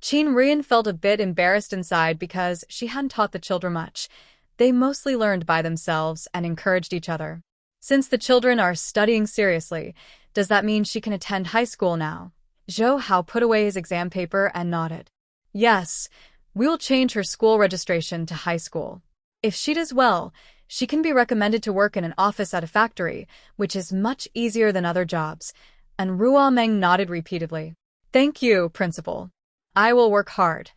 Qin Rian felt a bit embarrassed inside because she hadn't taught the children much. They mostly learned by themselves and encouraged each other. Since the children are studying seriously, does that mean she can attend high school now? Zhou Hao put away his exam paper and nodded. Yes, we will change her school registration to high school. If she does well, she can be recommended to work in an office at a factory, which is much easier than other jobs. And Ruomeng nodded repeatedly. Thank you, Principal. I will work hard.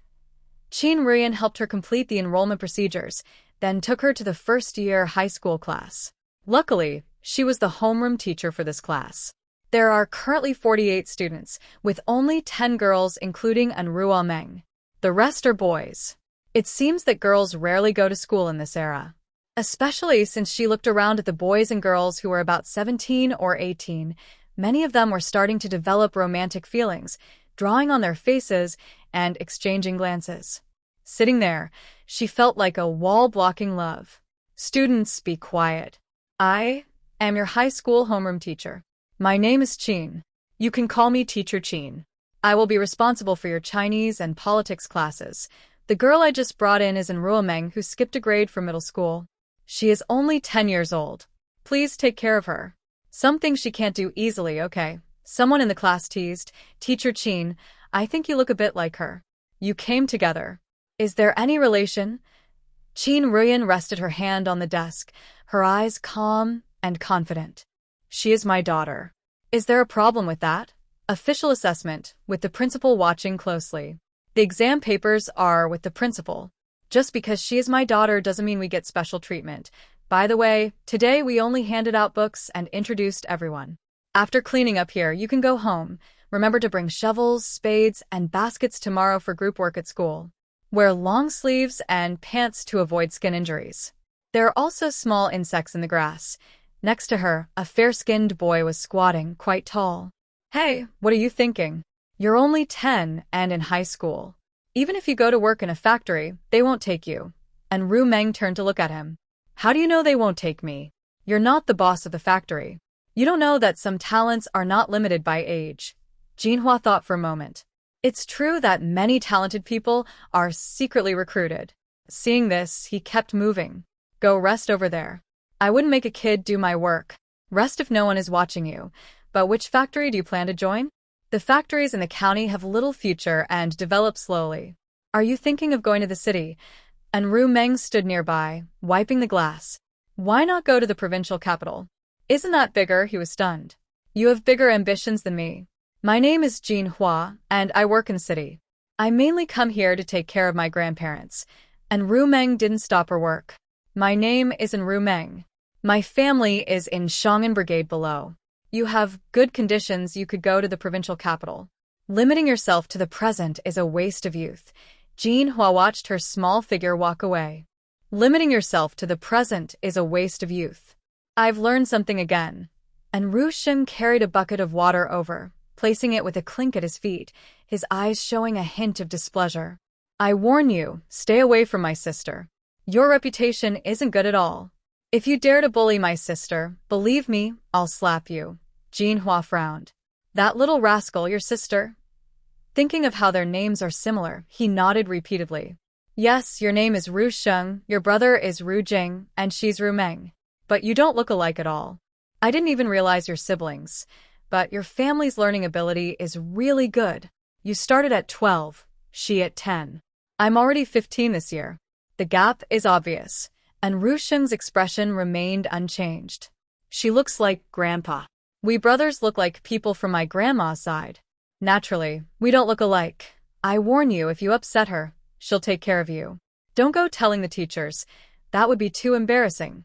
Qin Rian helped her complete the enrollment procedures, then took her to the first-year high school class. Luckily, she was the homeroom teacher for this class. There are currently 48 students, with only 10 girls including Ruomeng. The rest are boys. It seems that girls rarely go to school in this era. Especially since she looked around at the boys and girls who were about 17 or 18, many of them were starting to develop romantic feelings, drawing on their faces and exchanging glances. Sitting there, she felt like a wall blocking love. Students, be quiet. I am your high school homeroom teacher. My name is Qin. You can call me Teacher Qin. I will be responsible for your Chinese and politics classes. The girl I just brought in is Ruomeng, who skipped a grade for middle school. She is only 10 years old. Please take care of her. Something she can't do easily, okay? Someone in the class teased, Teacher Qin, I think you look a bit like her. You came together. Is there any relation? Qin Ruyan rested her hand on the desk, her eyes calm and confident. She is my daughter. Is there a problem with that? Official assessment, with the principal watching closely. The exam papers are with the principal. Just because she is my daughter doesn't mean we get special treatment. By the way, today we only handed out books and introduced everyone. After cleaning up here, you can go home. Remember to bring shovels, spades, and baskets tomorrow for group work at school. Wear long sleeves and pants to avoid skin injuries. There are also small insects in the grass. Next to her, a fair-skinned boy was squatting, quite tall. Hey, what are you thinking? You're only 10 and in high school. Even if you go to work in a factory, they won't take you. And Ru Meng turned to look at him. How do you know they won't take me? You're not the boss of the factory. You don't know that some talents are not limited by age. Jinhua thought for a moment. It's true that many talented people are secretly recruited. Seeing this, he kept moving. Go rest over there. I wouldn't make a kid do my work. Rest if no one is watching you. But which factory do you plan to join? The factories in the county have little future and develop slowly. Are you thinking of going to the city? And Ru Meng stood nearby, wiping the glass. Why not go to the provincial capital? Isn't that bigger? He was stunned. You have bigger ambitions than me. My name is Jin Hua, and I work in the city. I mainly come here to take care of my grandparents. And Ru Meng didn't stop her work. My name isn't Ru Meng. My family is in Shang'an Brigade below. You have good conditions, you could go to the provincial capital. Limiting yourself to the present is a waste of youth. Jin Hua watched her small figure walk away. Limiting yourself to the present is a waste of youth. I've learned something again. And Ru Shen carried a bucket of water over, placing it with a clink at his feet, his eyes showing a hint of displeasure. I warn you, stay away from my sister. Your reputation isn't good at all. If you dare to bully my sister, believe me, I'll slap you. Jin Hua frowned. That little rascal, your sister? Thinking of how their names are similar, he nodded repeatedly. Yes, your name is Ru Sheng, your brother is Ru Jing, and she's Ru Meng. But you don't look alike at all. I didn't even realize you're siblings. But your family's learning ability is really good. You started at 12, she at 10. I'm already 15 this year. The gap is obvious, and Ru Sheng's expression remained unchanged. She looks like Grandpa. We brothers look like people from my grandma's side. Naturally, we don't look alike. I warn you, if you upset her, she'll take care of you. Don't go telling the teachers. That would be too embarrassing.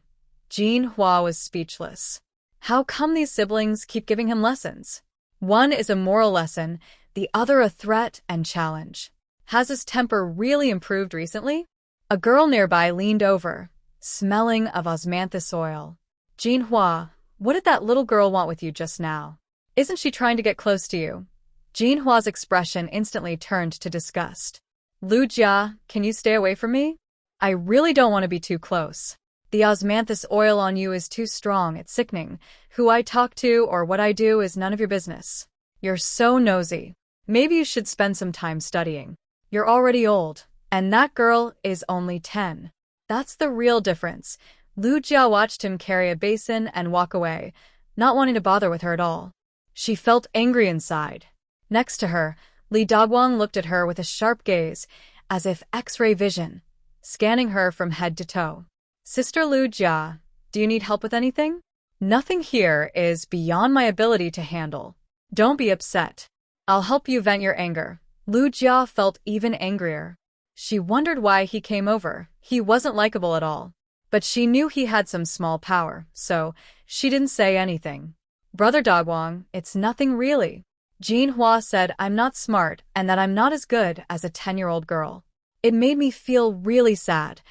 Jin Hua was speechless. How come these siblings keep giving him lessons? One is a moral lesson, the other a threat and challenge. Has his temper really improved recently? A girl nearby leaned over, smelling of osmanthus oil. Jin Hua, what did that little girl want with you just now? Isn't she trying to get close to you? Jin Hua's expression instantly turned to disgust. Lu Jia, can you stay away from me? I really don't want to be too close. The osmanthus oil on you is too strong, it's sickening. Who I talk to or what I do is none of your business. You're so nosy. Maybe you should spend some time studying. You're already old, and that girl is only 10. That's the real difference. Lu Jia watched him carry a basin and walk away, not wanting to bother with her at all. She felt angry inside. Next to her, Li Daguang looked at her with a sharp gaze, as if X-ray vision, scanning her from head to toe. Sister Lu Jia, do you need help with anything? Nothing here is beyond my ability to handle. Don't be upset. I'll help you vent your anger. Lu Jia felt even angrier. She wondered why he came over. He wasn't likable at all. But she knew he had some small power, so she didn't say anything. Brother Daguang, it's nothing really. Jin Hua said I'm not smart and that I'm not as good as a 10-year-old girl. It made me feel really sad.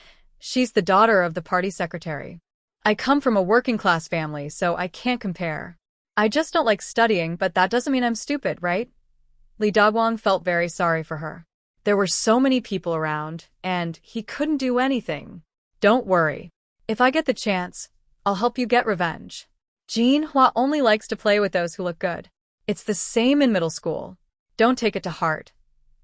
She's the daughter of the party secretary. I come from a working-class family, so I can't compare. I just don't like studying, but that doesn't mean I'm stupid, right? Li Daguang felt very sorry for her. There were so many people around, and he couldn't do anything. Don't worry. If I get the chance, I'll help you get revenge. Jin Hua only likes to play with those who look good. It's the same in middle school. Don't take it to heart.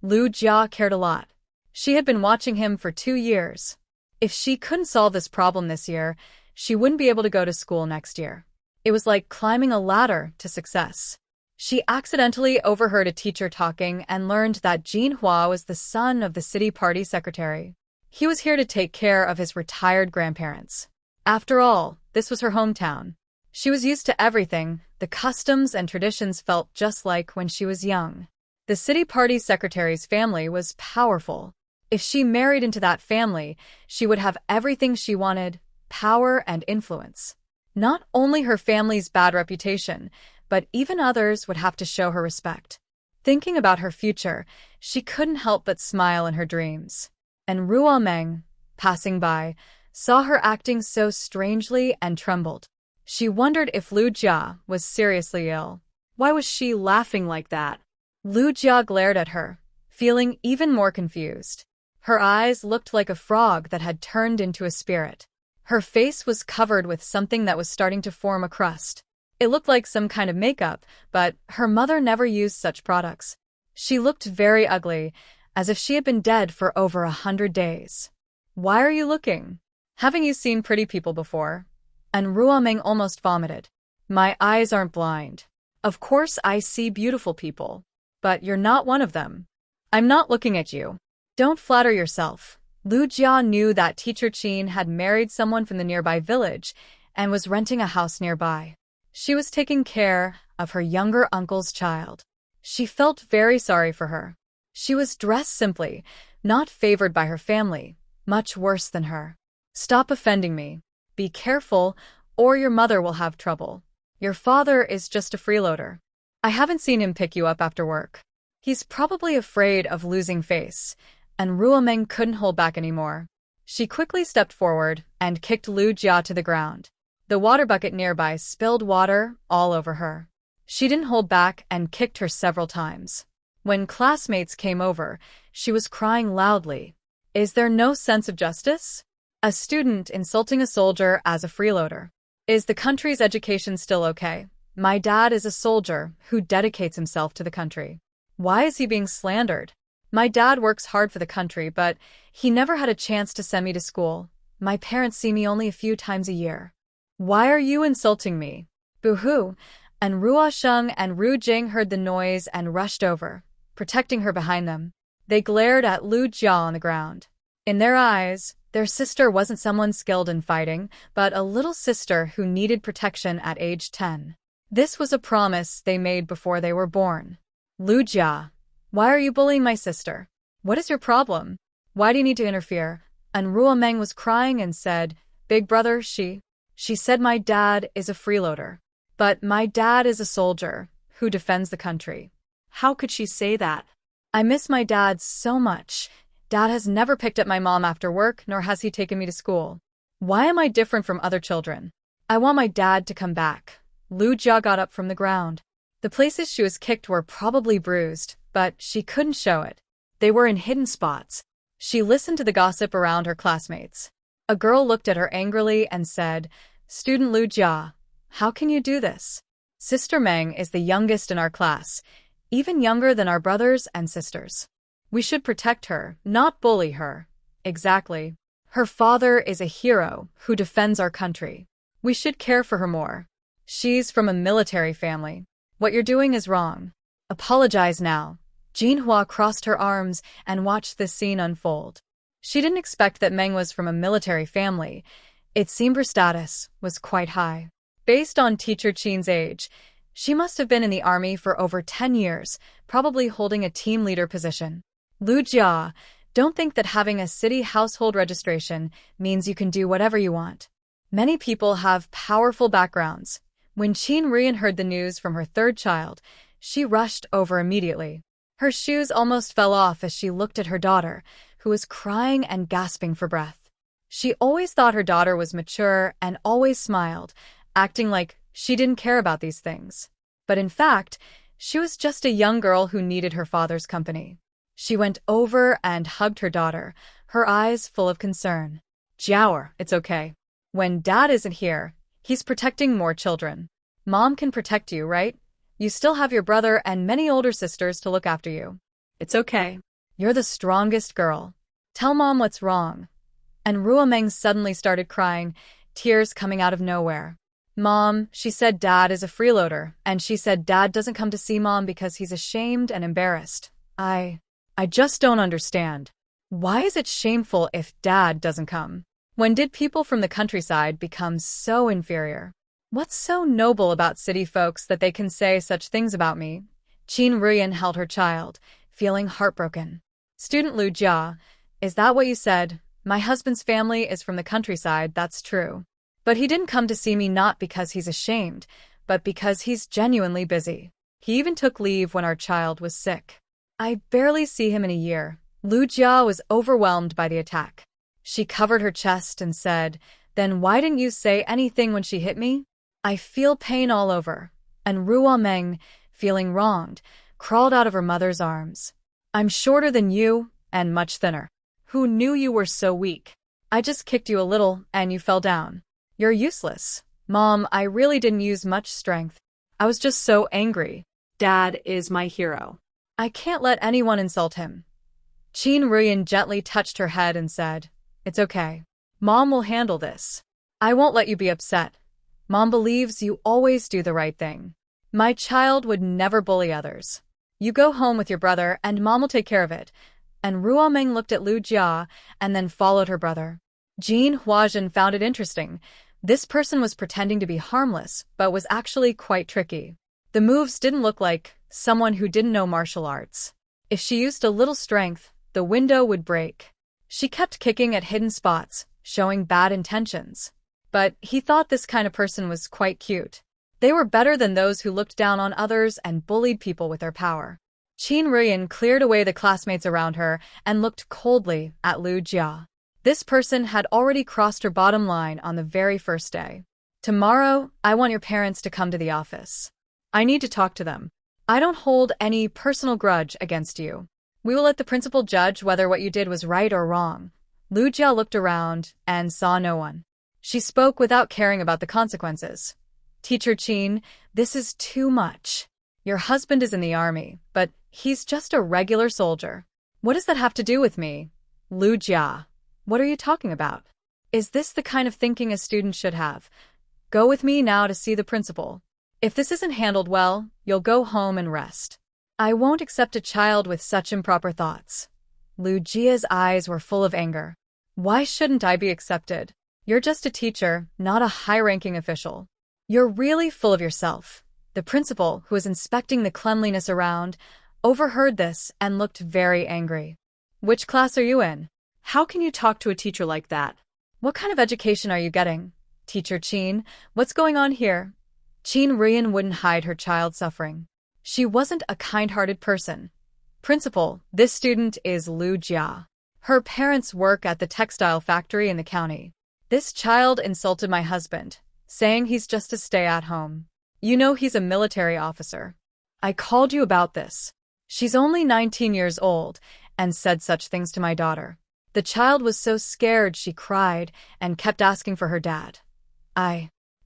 Lu Jia cared a lot. She had been watching him for 2 years. If she couldn't solve this problem this year, she wouldn't be able to go to school next year. It was like climbing a ladder to success. She accidentally overheard a teacher talking and learned that Jinhua was the son of the city party secretary. He was here to take care of his retired grandparents. After all, this was her hometown. She was used to everything. The customs and traditions felt just like when she was young. The city party secretary's family was powerful. If she married into that family, she would have everything she wanted, power and influence. Not only her family's bad reputation, but even others would have to show her respect. Thinking about her future, she couldn't help but smile in her dreams. And Reuniting, passing by, saw her acting so strangely and trembled. She wondered if Lu Jia was seriously ill. Why was she laughing like that? Lu Jia glared at her, feeling even more confused. Her eyes looked like a frog that had turned into a spirit. Her face was covered with something that was starting to form a crust. It looked like some kind of makeup, but her mother never used such products. She looked very ugly, as if she had been dead for over 100 days. Why are you looking? Haven't you seen pretty people before? And Reuniting almost vomited. My eyes aren't blind. Of course I see beautiful people. But you're not one of them. I'm not looking at you. Don't flatter yourself. Lu Jia knew that teacher Qin had married someone from the nearby village and was renting a house nearby. She was taking care of her younger uncle's child. She felt very sorry for her. She was dressed simply, not favored by her family, much worse than her. Stop offending me. Be careful, or your mother will have trouble. Your father is just a freeloader. I haven't seen him pick you up after work. He's probably afraid of losing face, and Reuniting couldn't hold back anymore. She quickly stepped forward and kicked Lu Jia to the ground. The water bucket nearby spilled water all over her. She didn't hold back and kicked her several times. When classmates came over, she was crying loudly. Is there no sense of justice? A student insulting a soldier as a freeloader. Is the country's education still okay? My dad is a soldier who dedicates himself to the country. Why is he being slandered? My dad works hard for the country, but he never had a chance to send me to school. My parents see me only a few times a year. Why are you insulting me? Boo-hoo! And Ruosheng and Ru Jing heard the noise and rushed over, protecting her behind them. They glared at Lu Jia on the ground. In their eyes, their sister wasn't someone skilled in fighting, but a little sister who needed protection at age 10. This was a promise they made before they were born. Lu Jia, why are you bullying my sister? What is your problem? Why do you need to interfere? And Reuniting was crying and said, Big brother, she said my dad is a freeloader. But my dad is a soldier who defends the country. How could she say that? I miss my dad so much. Dad has never picked up my mom after work, nor has he taken me to school. Why am I different from other children? I want my dad to come back. Lu Jia got up from the ground. The places she was kicked were probably bruised, but she couldn't show it. They were in hidden spots. She listened to the gossip around her classmates. A girl looked at her angrily and said, Student Lu Jia, how can you do this? Sister Meng is the youngest in our class, even younger than our brothers and sisters. We should protect her, not bully her. Exactly. Her father is a hero who defends our country. We should care for her more. She's from a military family. What you're doing is wrong. Apologize now. Jinhua crossed her arms and watched this scene unfold. She didn't expect that Meng was from a military family. It seemed her status was quite high. Based on teacher Qin's age, she must have been in the army for over 10 years, probably holding a team leader position. Lu Jia, don't think that having a city household registration means you can do whatever you want. Many people have powerful backgrounds. When Qin Rian heard the news from her third child, she rushed over immediately. Her shoes almost fell off as she looked at her daughter, who was crying and gasping for breath. She always thought her daughter was mature and always smiled, acting like she didn't care about these things. But in fact, she was just a young girl who needed her father's company. She went over and hugged her daughter, her eyes full of concern. Jiaoer, it's okay. When Dad isn't here, he's protecting more children. Mom can protect you, right? You still have your brother and many older sisters to look after you. It's okay. You're the strongest girl. Tell Mom what's wrong. And Reuniting suddenly started crying, tears coming out of nowhere. Mom, she said Dad is a freeloader, and she said Dad doesn't come to see Mom because he's ashamed and embarrassed. I just don't understand. Why is it shameful if Dad doesn't come? When did people from the countryside become so inferior? What's so noble about city folks that they can say such things about me? Qin Ruyan held her child, feeling heartbroken. Student Lu Jia, is that what you said? My husband's family is from the countryside, that's true. But he didn't come to see me not because he's ashamed, but because he's genuinely busy. He even took leave when our child was sick. I barely see him in a year. Lu Jia was overwhelmed by the attack. She covered her chest and said, "Then why didn't you say anything when she hit me?" I feel pain all over. And Ruo Meng, feeling wronged, crawled out of her mother's arms. I'm shorter than you, and much thinner. Who knew you were so weak? I just kicked you a little, and you fell down. You're useless. Mom, I really didn't use much strength. I was just so angry. Dad is my hero. I can't let anyone insult him. Qin Ruyan gently touched her head and said, "It's okay. Mom will handle this. I won't let you be upset. Mom believes you always do the right thing. My child would never bully others. You go home with your brother and Mom will take care of it." And Ruo Meng looked at Lu Jia and then followed her brother. Jin Huazhen found it interesting. This person was pretending to be harmless, but was actually quite tricky. The moves didn't look like someone who didn't know martial arts. If she used a little strength, the window would break. She kept kicking at hidden spots, showing bad intentions. But he thought this kind of person was quite cute. They were better than those who looked down on others and bullied people with their power. Qin Ruyan cleared away the classmates around her and looked coldly at Lu Jia. This person had already crossed her bottom line on the very first day. Tomorrow, I want your parents to come to the office. I need to talk to them. I don't hold any personal grudge against you. We will let the principal judge whether what you did was right or wrong. Lu Jia looked around and saw no one. She spoke without caring about the consequences. Teacher Qin, this is too much. Your husband is in the army, but he's just a regular soldier. What does that have to do with me? Lu Jia, what are you talking about? Is this the kind of thinking a student should have? Go with me now to see the principal. If this isn't handled well, you'll go home and rest. I won't accept a child with such improper thoughts. Lu Jia's eyes were full of anger. Why shouldn't I be accepted? You're just a teacher, not a high-ranking official. You're really full of yourself. The principal, who was inspecting the cleanliness around, overheard this and looked very angry. Which class are you in? How can you talk to a teacher like that? What kind of education are you getting? Teacher Qin, what's going on here? Qin Ruyan wouldn't hide her child's suffering. She wasn't a kind-hearted person. Principal, this student is Lu Jia. Her parents work at the textile factory in the county. This child insulted my husband, saying he's just a stay-at-home. You know he's a military officer. I called you about this. She's only 19 years old and said such things to my daughter. The child was so scared she cried and kept asking for her dad.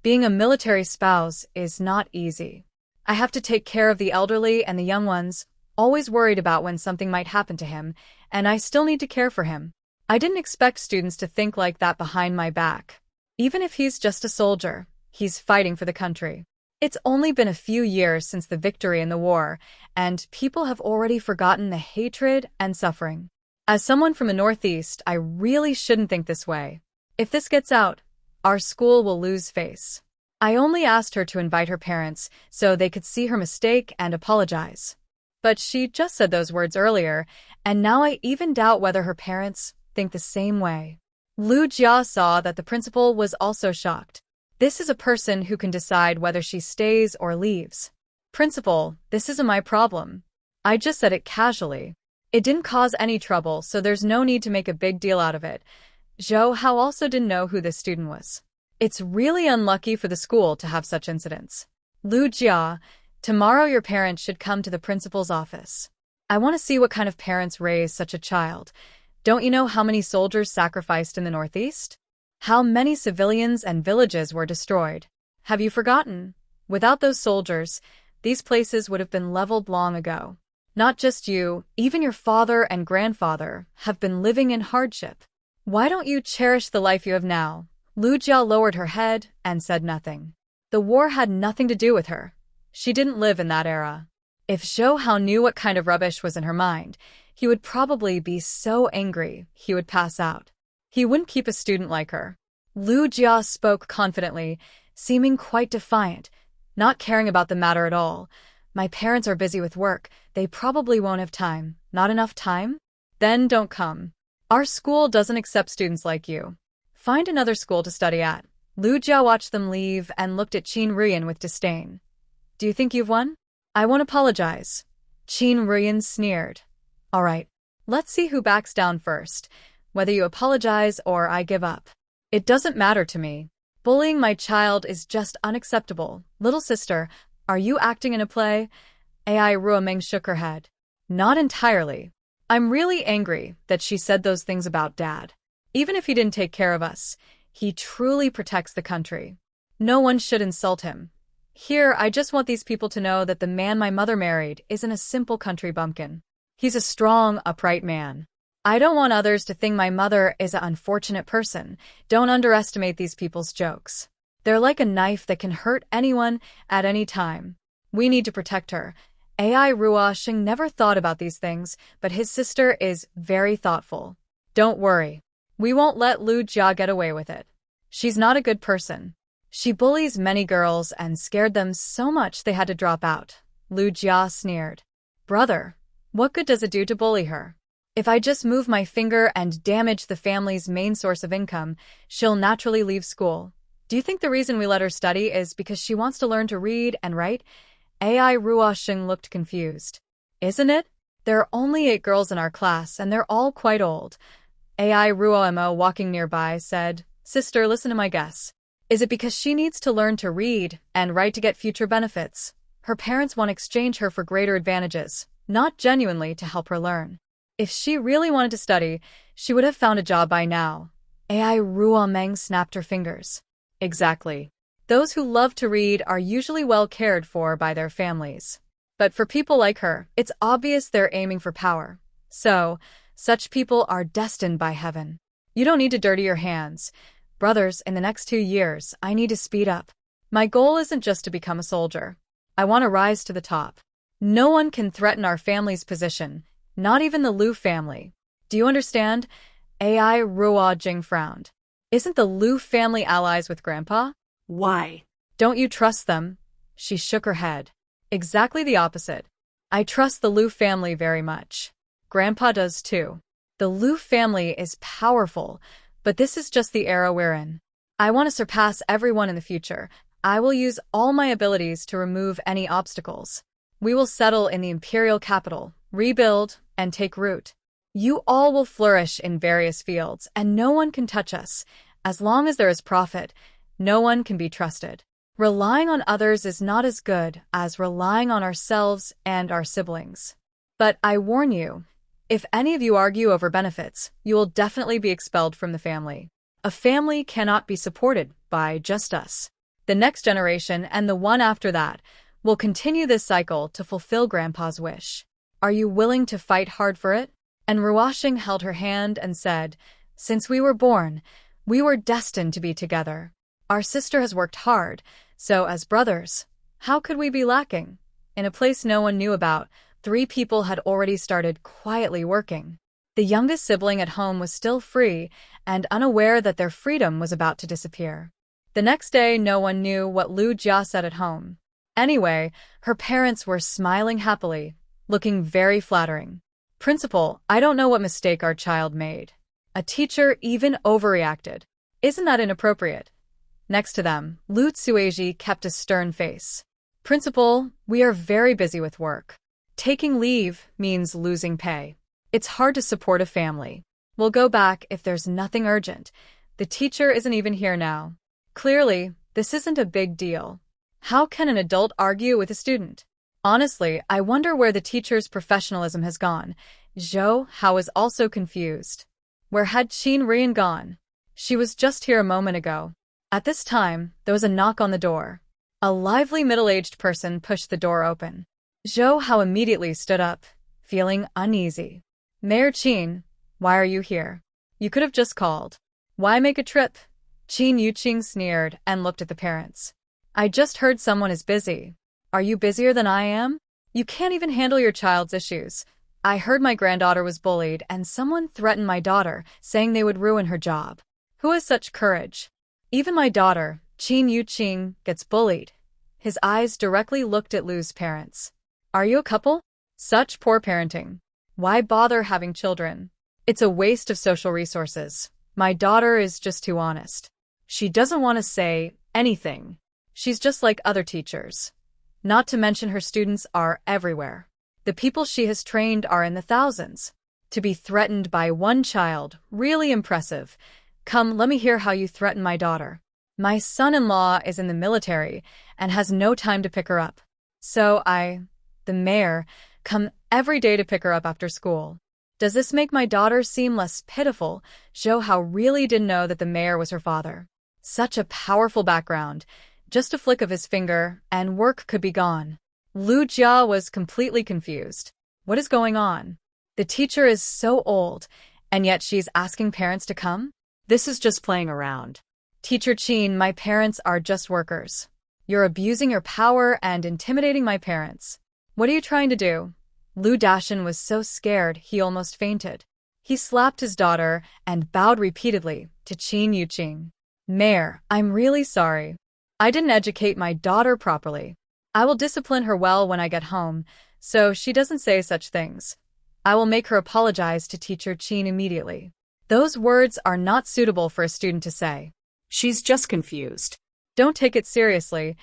Being a military spouse is not easy. I have to take care of the elderly and the young ones, always worried about when something might happen to him, and I still need to care for him. I didn't expect students to think like that behind my back. Even if he's just a soldier, he's fighting for the country. It's only been a few years since the victory in the war, and people have already forgotten the hatred and suffering. As someone from the Northeast, I really shouldn't think this way. If this gets out, our school will lose face. I only asked her to invite her parents so they could see her mistake and apologize. But she just said those words earlier, and now I even doubt whether her parents think the same way. Lu Jia saw that the principal was also shocked. This is a person who can decide whether she stays or leaves. Principal, this isn't my problem. I just said it casually. It didn't cause any trouble, so there's no need to make a big deal out of it. Zhou Hao also didn't know who this student was. It's really unlucky for the school to have such incidents. Lu Jia, tomorrow your parents should come to the principal's office. I want to see what kind of parents raise such a child. Don't you know how many soldiers sacrificed in the Northeast? How many civilians and villages were destroyed? Have you forgotten? Without those soldiers, these places would have been leveled long ago. Not just you, even your father and grandfather have been living in hardship. Why don't you cherish the life you have now? Lu Jia lowered her head and said nothing. The war had nothing to do with her. She didn't live in that era. If Zhou Hao knew what kind of rubbish was in her mind, he would probably be so angry he would pass out. He wouldn't keep a student like her. Lu Jia spoke confidently, seeming quite defiant, not caring about the matter at all. My parents are busy with work. They probably won't have time. Not enough time? Then don't come. Our school doesn't accept students like you. Find another school to study at. Lu Jia watched them leave and looked at Qin Ruyan with disdain. Do you think you've won? I won't apologize. Qin Ruyan sneered. All right, let's see who backs down first, whether you apologize or I give up. It doesn't matter to me. Bullying my child is just unacceptable. Little sister, are you acting in a play? Ai Ruomeng shook her head. Not entirely. I'm really angry that she said those things about Dad. Even if he didn't take care of us, he truly protects the country. No one should insult him. Here, I just want these people to know that the man my mother married isn't a simple country bumpkin. He's a strong, upright man. I don't want others to think my mother is an unfortunate person. Don't underestimate these people's jokes. They're like a knife that can hurt anyone at any time. We need to protect her. Ai Ruoxing never thought about these things, but his sister is very thoughtful. Don't worry. We won't let Lu Jia get away with it. She's not a good person. She bullies many girls and scared them so much they had to drop out. Lu Jia sneered. Brother, what good does it do to bully her? If I just move my finger and damage the family's main source of income, she'll naturally leave school. Do you think the reason we let her study is because she wants to learn to read and write? Ai Ruoxing looked confused. Isn't it? There are only 8 girls in our class, and they're all quite old. Ai Ruomo, walking nearby, said, Sister, listen to my guess. Is it because she needs to learn to read and write to get future benefits? Her parents want to exchange her for greater advantages, not genuinely to help her learn. If she really wanted to study, she would have found a job by now. Ai Ruomeng snapped her fingers. Exactly. Those who love to read are usually well cared for by their families. But for people like her, it's obvious they're aiming for power. So, such people are destined by heaven. You don't need to dirty your hands. Brothers, in the next 2 years, I need to speed up. My goal isn't just to become a soldier. I want to rise to the top. No one can threaten our family's position, not even the Lu family. Do you understand? Ai Ruoxing frowned. Isn't the Lu family allies with Grandpa? Why? Don't you trust them? She shook her head. Exactly the opposite. I trust the Lu family very much. Grandpa does too. The Lu family is powerful, but this is just the era we're in. I want to surpass everyone in the future. I will use all my abilities to remove any obstacles. We will settle in the imperial capital, rebuild, and take root. You all will flourish in various fields, and no one can touch us. As long as there is profit, no one can be trusted. Relying on others is not as good as relying on ourselves and our siblings. But I warn you, if any of you argue over benefits, you will definitely be expelled from the family. A family cannot be supported by just us. The next generation and the one after that will continue this cycle to fulfill Grandpa's wish. Are you willing to fight hard for it? And Ruoxing held her hand and said, Since we were born, we were destined to be together. Our sister has worked hard, so as brothers, how could we be lacking? In a place no one knew about, 3 people had already started quietly working. The youngest sibling at home was still free and unaware that their freedom was about to disappear. The next day, no one knew what Lu Jia said at home. Anyway, her parents were smiling happily, looking very flattering. Principal, I don't know what mistake our child made. A teacher even overreacted. Isn't that inappropriate? Next to them, Lu Tsueji kept a stern face. Principal, we are very busy with work. Taking leave means losing pay. It's hard to support a family. We'll go back if there's nothing urgent. The teacher isn't even here now. Clearly, this isn't a big deal. How can an adult argue with a student? Honestly, I wonder where the teacher's professionalism has gone. Zhou Hao is also confused. Where had Qin Ruyan gone? She was just here a moment ago. At this time, there was a knock on the door. A lively middle-aged person pushed the door open. Zhou Hao immediately stood up, feeling uneasy. Mayor Qin, why are you here? You could have just called. Why make a trip? Qin Yuqing sneered and looked at the parents. I just heard someone is busy. Are you busier than I am? You can't even handle your child's issues. I heard my granddaughter was bullied and someone threatened my daughter, saying they would ruin her job. Who has such courage? Even my daughter, Qin Yuqing, gets bullied. His eyes directly looked at Lu's parents. Are you a couple? Such poor parenting. Why bother having children? It's a waste of social resources. My daughter is just too honest. She doesn't want to say anything. She's just like other teachers. Not to mention her students are everywhere. The people she has trained are in the thousands. To be threatened by one child, really impressive. Come, let me hear how you threaten my daughter. My son-in-law is in the military and has no time to pick her up. So the mayor, come every day to pick her up after school. Does this make my daughter seem less pitiful? Zhou Hao really didn't know that the mayor was her father. Such a powerful background. Just a flick of his finger, and work could be gone. Lu Jia was completely confused. What is going on? The teacher is so old, and yet she's asking parents to come? This is just playing around. Teacher Qin, my parents are just workers. You're abusing your power and intimidating my parents. What are you trying to do? Lu Dashan was so scared he almost fainted. He slapped his daughter and bowed repeatedly to Qin Yuqing. Mayor, I'm really sorry. I didn't educate my daughter properly. I will discipline her well when I get home, so she doesn't say such things. I will make her apologize to Teacher Qin immediately. Those words are not suitable for a student to say. She's just confused. Don't take it seriously.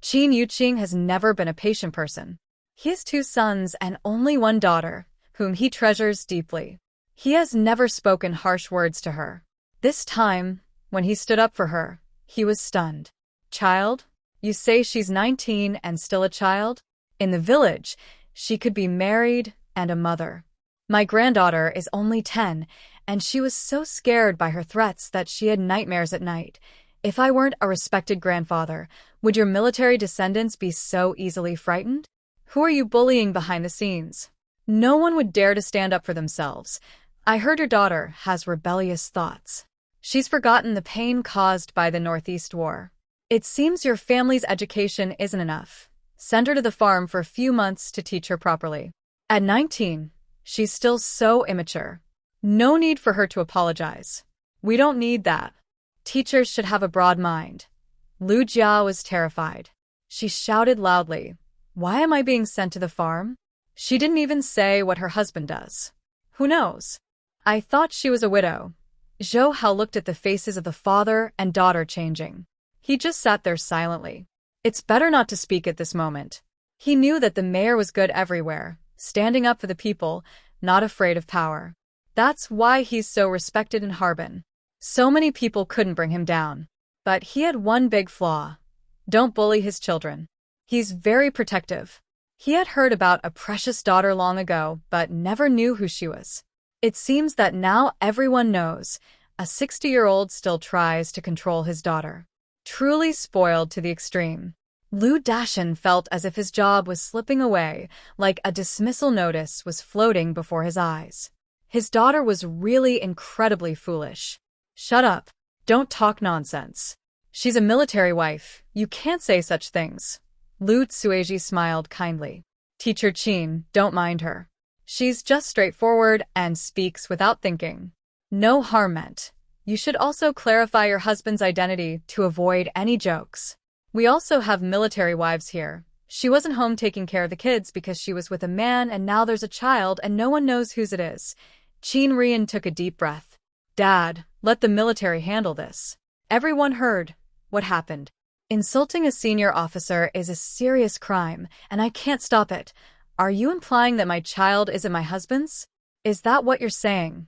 Qin Yuqing has never been a patient person. He has 2 sons and only 1 daughter, whom he treasures deeply. He has never spoken harsh words to her. This time, when he stood up for her, he was stunned. Child? You say she's 19 and still a child? In the village, she could be married and a mother. My granddaughter is only 10, and she was so scared by her threats that she had nightmares at night. If I weren't a respected grandfather, would your military descendants be so easily frightened? Who are you bullying behind the scenes? No one would dare to stand up for themselves. I heard your daughter has rebellious thoughts. She's forgotten the pain caused by the Northeast War. It seems your family's education isn't enough. Send her to the farm for a few months to teach her properly. At 19, she's still so immature. No need for her to apologize. We don't need that. Teachers should have a broad mind. Lu Jia was terrified. She shouted loudly, "Why am I being sent to the farm?" She didn't even say what her husband does. Who knows? I thought she was a widow. Zhou Hao looked at the faces of the father and daughter changing. He just sat there silently. It's better not to speak at this moment. He knew that the mayor was good everywhere, standing up for the people, not afraid of power. That's why he's so respected in Harbin. So many people couldn't bring him down. But he had one big flaw. Don't bully his children. He's very protective. He had heard about a precious daughter long ago, but never knew who she was. It seems that now everyone knows. A 60-year-old still tries to control his daughter. Truly spoiled to the extreme. Lu Dashan felt as if his job was slipping away, like a dismissal notice was floating before his eyes. His daughter was really incredibly foolish. Shut up. Don't talk nonsense. She's a military wife. You can't say such things. Lu Tsueji smiled kindly. Teacher Qin, don't mind her. She's just straightforward and speaks without thinking. No harm meant. You should also clarify your husband's identity to avoid any jokes. We also have military wives here. She wasn't home taking care of the kids because she was with a man and now there's a child and no one knows whose it is. Qin Rian took a deep breath. Dad, let the military handle this. Everyone heard what happened. Insulting a senior officer is a serious crime, and I can't stop it. Are you implying that my child isn't my husband's? Is that what you're saying?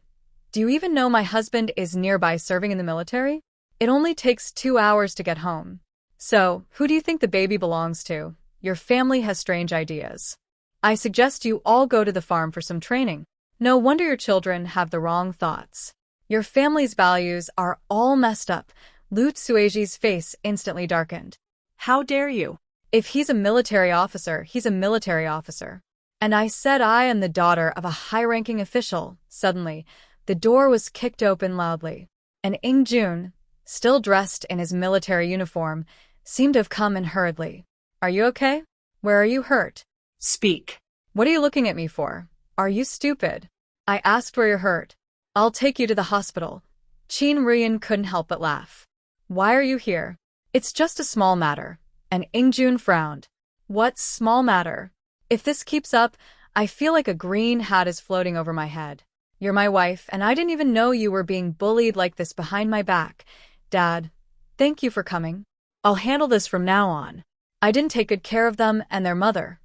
Do you even know my husband is nearby serving in the military? It only takes 2 hours to get home. So, who do you think the baby belongs to? Your family has strange ideas. I suggest you all go to the farm for some training. No wonder your children have the wrong thoughts. Your family's values are all messed up. Lu Tsueji's face instantly darkened. How dare you? If he's a military officer, he's a military officer. And I said I am the daughter of a high-ranking official. Suddenly, the door was kicked open loudly. And Ing Jun, still dressed in his military uniform, seemed to have come in hurriedly. Are you okay? Where are you hurt? Speak. What are you looking at me for? Are you stupid? I asked where you're hurt. I'll take you to the hospital. Qin Ruyan couldn't help but laugh. Why are you here? It's just a small matter. And Ingjun frowned. What small matter? If this keeps up, I feel like a green hat is floating over my head. You're my wife, and I didn't even know you were being bullied like this behind my back. Dad, thank you for coming. I'll handle this from now on. I didn't take good care of them and their mother.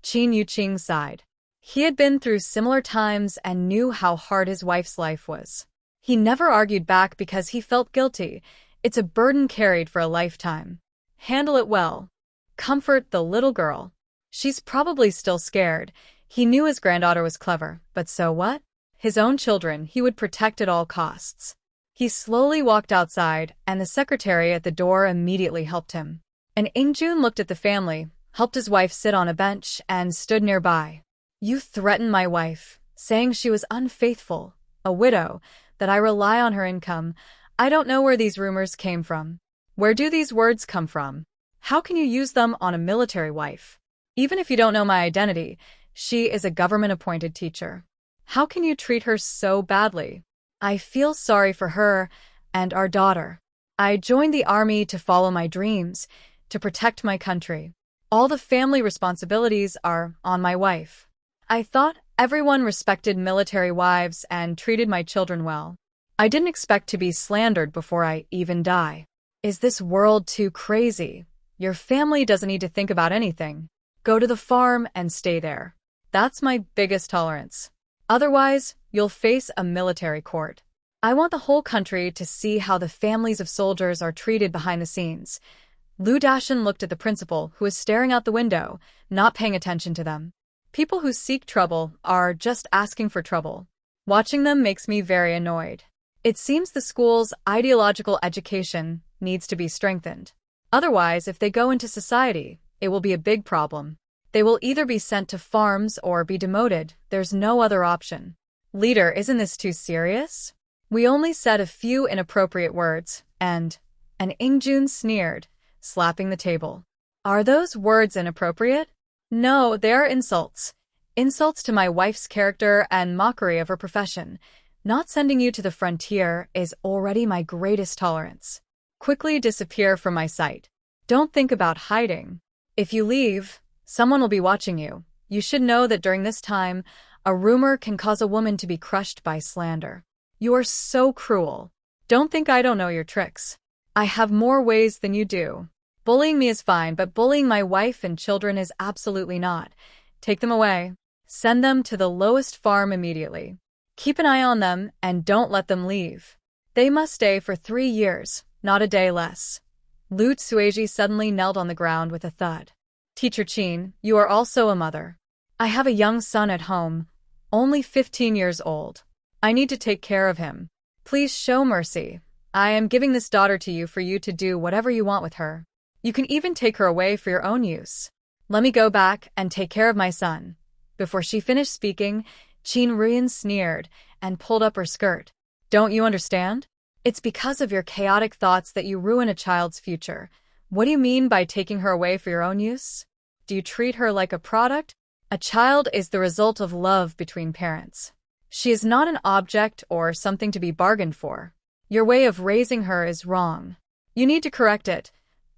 Qin Yuqing sighed. He had been through similar times and knew how hard his wife's life was. He never argued back because he felt guilty. It's a burden carried for a lifetime. Handle it well. Comfort the little girl. She's probably still scared. He knew his granddaughter was clever, but so what? His own children he would protect at all costs. He slowly walked outside, and the secretary at the door immediately helped him. And Ingjun looked at the family, helped his wife sit on a bench, and stood nearby. You threatened my wife, saying she was unfaithful, a widow, that I rely on her income. I don't know where these rumors came from. Where do these words come from? How can you use them on a military wife? Even if you don't know my identity, she is a government-appointed teacher. How can you treat her so badly? I feel sorry for her and our daughter. I joined the army to follow my dreams, to protect my country. All the family responsibilities are on my wife. I thought everyone respected military wives and treated my children well. I didn't expect to be slandered before I even die. Is this world too crazy? Your family doesn't need to think about anything. Go to the farm and stay there. That's my biggest tolerance. Otherwise, you'll face a military court. I want the whole country to see how the families of soldiers are treated behind the scenes. Lu Dashan looked at the principal, who was staring out the window, not paying attention to them. People who seek trouble are just asking for trouble. Watching them makes me very annoyed. It seems the school's ideological education needs to be strengthened. Otherwise, if they go into society, it will be a big problem. They will either be sent to farms or be demoted. There's no other option. Leader, isn't this too serious? We only said a few inappropriate words, and Ingjun sneered, slapping the table. Are those words inappropriate? No, they are insults. Insults to my wife's character and mockery of her profession. Not sending you to the frontier is already my greatest tolerance. Quickly disappear from my sight. Don't think about hiding. If you leave, someone will be watching you. You should know that during this time, a rumor can cause a woman to be crushed by slander. You are so cruel. Don't think I don't know your tricks. I have more ways than you do. Bullying me is fine, but bullying my wife and children is absolutely not. Take them away. Send them to the lowest farm immediately. Keep an eye on them and don't let them leave. They must stay for 3 years, not a day less. Lu Tsueji suddenly knelt on the ground with a thud. Teacher Qin, you are also a mother. I have a young son at home, only 15 years old. I need to take care of him. Please show mercy. I am giving this daughter to you for you to do whatever you want with her. You can even take her away for your own use. Let me go back and take care of my son. Before she finished speaking, Qin Ruyan sneered and pulled up her skirt. Don't you understand? It's because of your chaotic thoughts that you ruin a child's future. What do you mean by taking her away for your own use? Do you treat her like a product? A child is the result of love between parents. She is not an object or something to be bargained for. Your way of raising her is wrong. You need to correct it.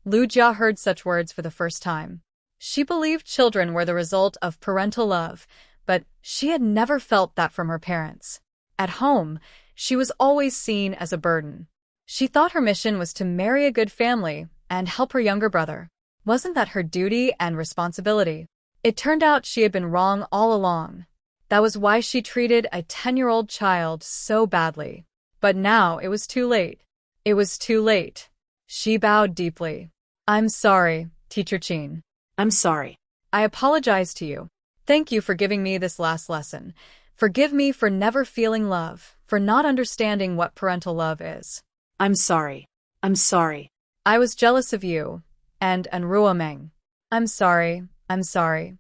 Lu Jia heard such words for the first time. She believed children were the result of parental love, but she had never felt that from her parents. At home, she was always seen as a burden. She thought her mission was to marry a good family and help her younger brother. Wasn't that her duty and responsibility? It turned out she had been wrong all along. That was why she treated a 10-year-old child so badly. But now it was too late. It was too late. She bowed deeply. I'm sorry, Teacher Qin. I'm sorry. I apologize to you. Thank you for giving me this last lesson. Forgive me for never feeling love, for not understanding what parental love is. I'm sorry. I'm sorry. I was jealous of you, and Anrua Meng. I'm sorry. I'm sorry.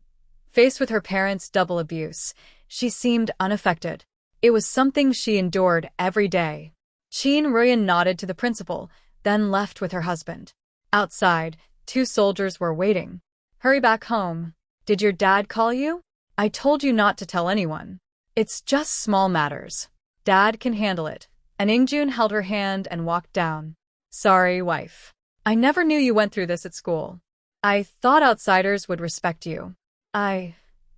Faced with her parents' double abuse, she seemed unaffected. It was something she endured every day. Qin Ruyan nodded to the principal, then left with her husband. Outside, 2 soldiers were waiting. Hurry back home. Did your dad call you? I told you not to tell anyone. It's just small matters. Dad can handle it. And Ingjun held her hand and walked down. Sorry, wife. I never knew you went through this at school. I thought outsiders would respect you.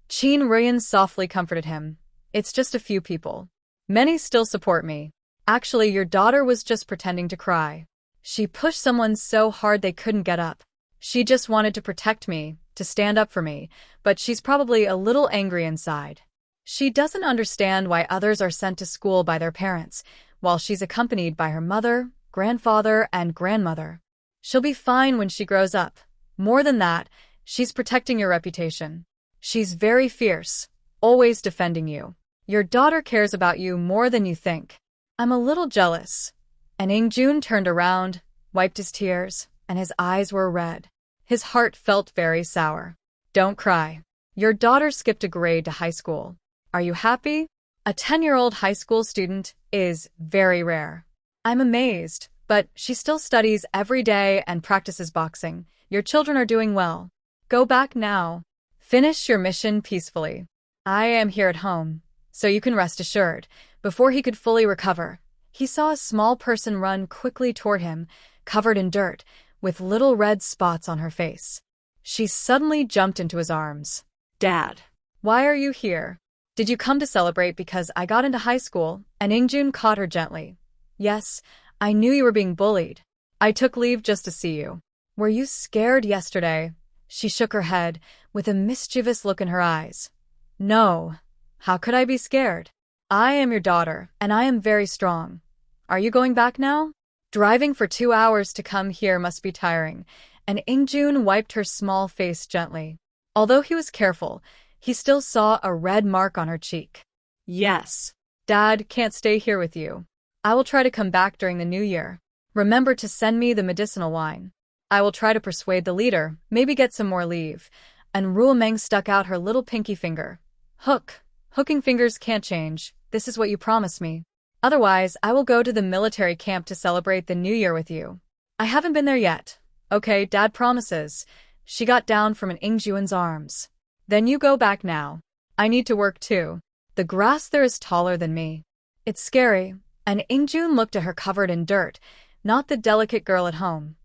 Chin Ruyan softly comforted him. It's just a few people. Many still support me. Actually, your daughter was just pretending to cry. She pushed someone so hard they couldn't get up. She just wanted to protect me, to stand up for me, but she's probably a little angry inside. She doesn't understand why others are sent to school by their parents, while she's accompanied by her mother, grandfather, and grandmother. She'll be fine when she grows up. More than that, she's protecting your reputation. She's very fierce, always defending you. Your daughter cares about you more than you think. I'm a little jealous. And Ingjun turned around, wiped his tears, and his eyes were red. His heart felt very sour. Don't cry. Your daughter skipped a grade to high school. Are you happy? A 10-year-old high school student is very rare. I'm amazed, but she still studies every day and practices boxing. Your children are doing well. Go back now. Finish your mission peacefully. I am here at home, so you can rest assured. Before he could fully recover, he saw a small person run quickly toward him, covered in dirt, with little red spots on her face. She suddenly jumped into his arms. Dad. Why are you here? Did you come to celebrate because I got into high school? And Ingjun caught her gently. Yes, I knew you were being bullied. I took leave just to see you. Were you scared yesterday? She shook her head, with a mischievous look in her eyes. No. How could I be scared? I am your daughter, and I am very strong. Are you going back now? Driving for 2 hours to come here must be tiring, and Ingjun wiped her small face gently. Although he was careful, he still saw a red mark on her cheek. Yes. Dad can't stay here with you. I will try to come back during the new year. Remember to send me the medicinal wine. I will try to persuade the leader, maybe get some more leave. And Ruomeng stuck out her little pinky finger. Hooking fingers can't change. This is what you promised me. Otherwise, I will go to the military camp to celebrate the new year with you. I haven't been there yet. Okay, Dad promises. She got down from an Ingjun's arms. Then you go back now. I need to work too. The grass there is taller than me. It's scary. And Ingjun looked at her covered in dirt, not the delicate girl at home.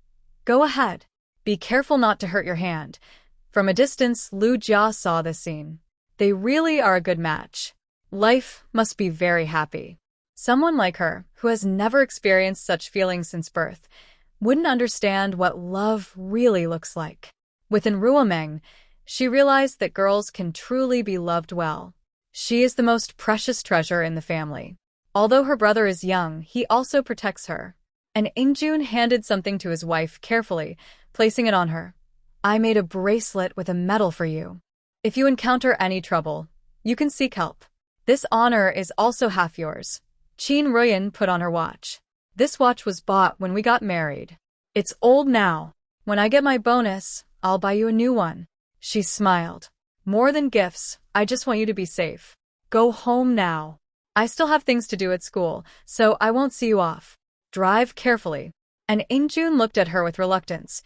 Go ahead. Be careful not to hurt your hand. From a distance, Lu Jia saw this scene. They really are a good match. Life must be very happy. Someone like her, who has never experienced such feelings since birth, wouldn't understand what love really looks like. Within Ruomeng, she realized that girls can truly be loved well. She is the most precious treasure in the family. Although her brother is young, he also protects her. And Ingjun handed something to his wife carefully, placing it on her. I made a bracelet with a medal for you. If you encounter any trouble, you can seek help. This honor is also half yours. Chin Ruyan put on her watch. This watch was bought when we got married. It's old now. When I get my bonus, I'll buy you a new one. She smiled. More than gifts, I just want you to be safe. Go home now. I still have things to do at school, so I won't see you off. Drive carefully. And Ingjun looked at her with reluctance,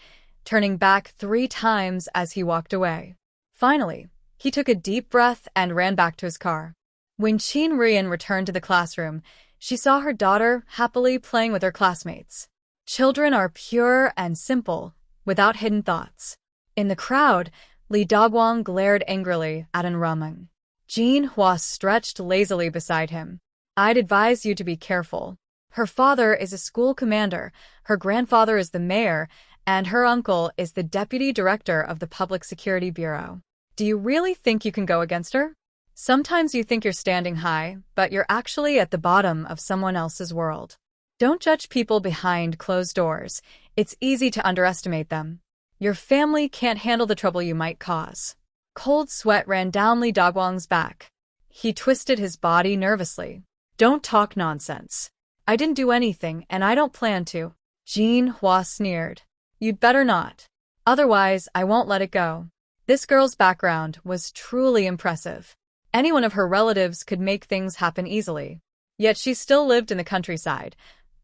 turning back 3 times as he walked away. Finally, he took a deep breath and ran back to his car. When Chin Ruyan returned to the classroom, she saw her daughter happily playing with her classmates. Children are pure and simple, without hidden thoughts. In the crowd, Li Dogwang glared angrily at An Rumeng. Jin Hua stretched lazily beside him. I'd advise you to be careful. Her father is a school commander, her grandfather is the mayor, and her uncle is the deputy director of the Public Security Bureau. Do you really think you can go against her? Sometimes you think you're standing high, but you're actually at the bottom of someone else's world. Don't judge people behind closed doors. It's easy to underestimate them. Your family can't handle the trouble you might cause. Cold sweat ran down Li Dogwang's back. He twisted his body nervously. Don't talk nonsense. I didn't do anything, and I don't plan to. Jin Hua sneered. You'd better not. Otherwise, I won't let it go. This girl's background was truly impressive. Any one of her relatives could make things happen easily. Yet she still lived in the countryside.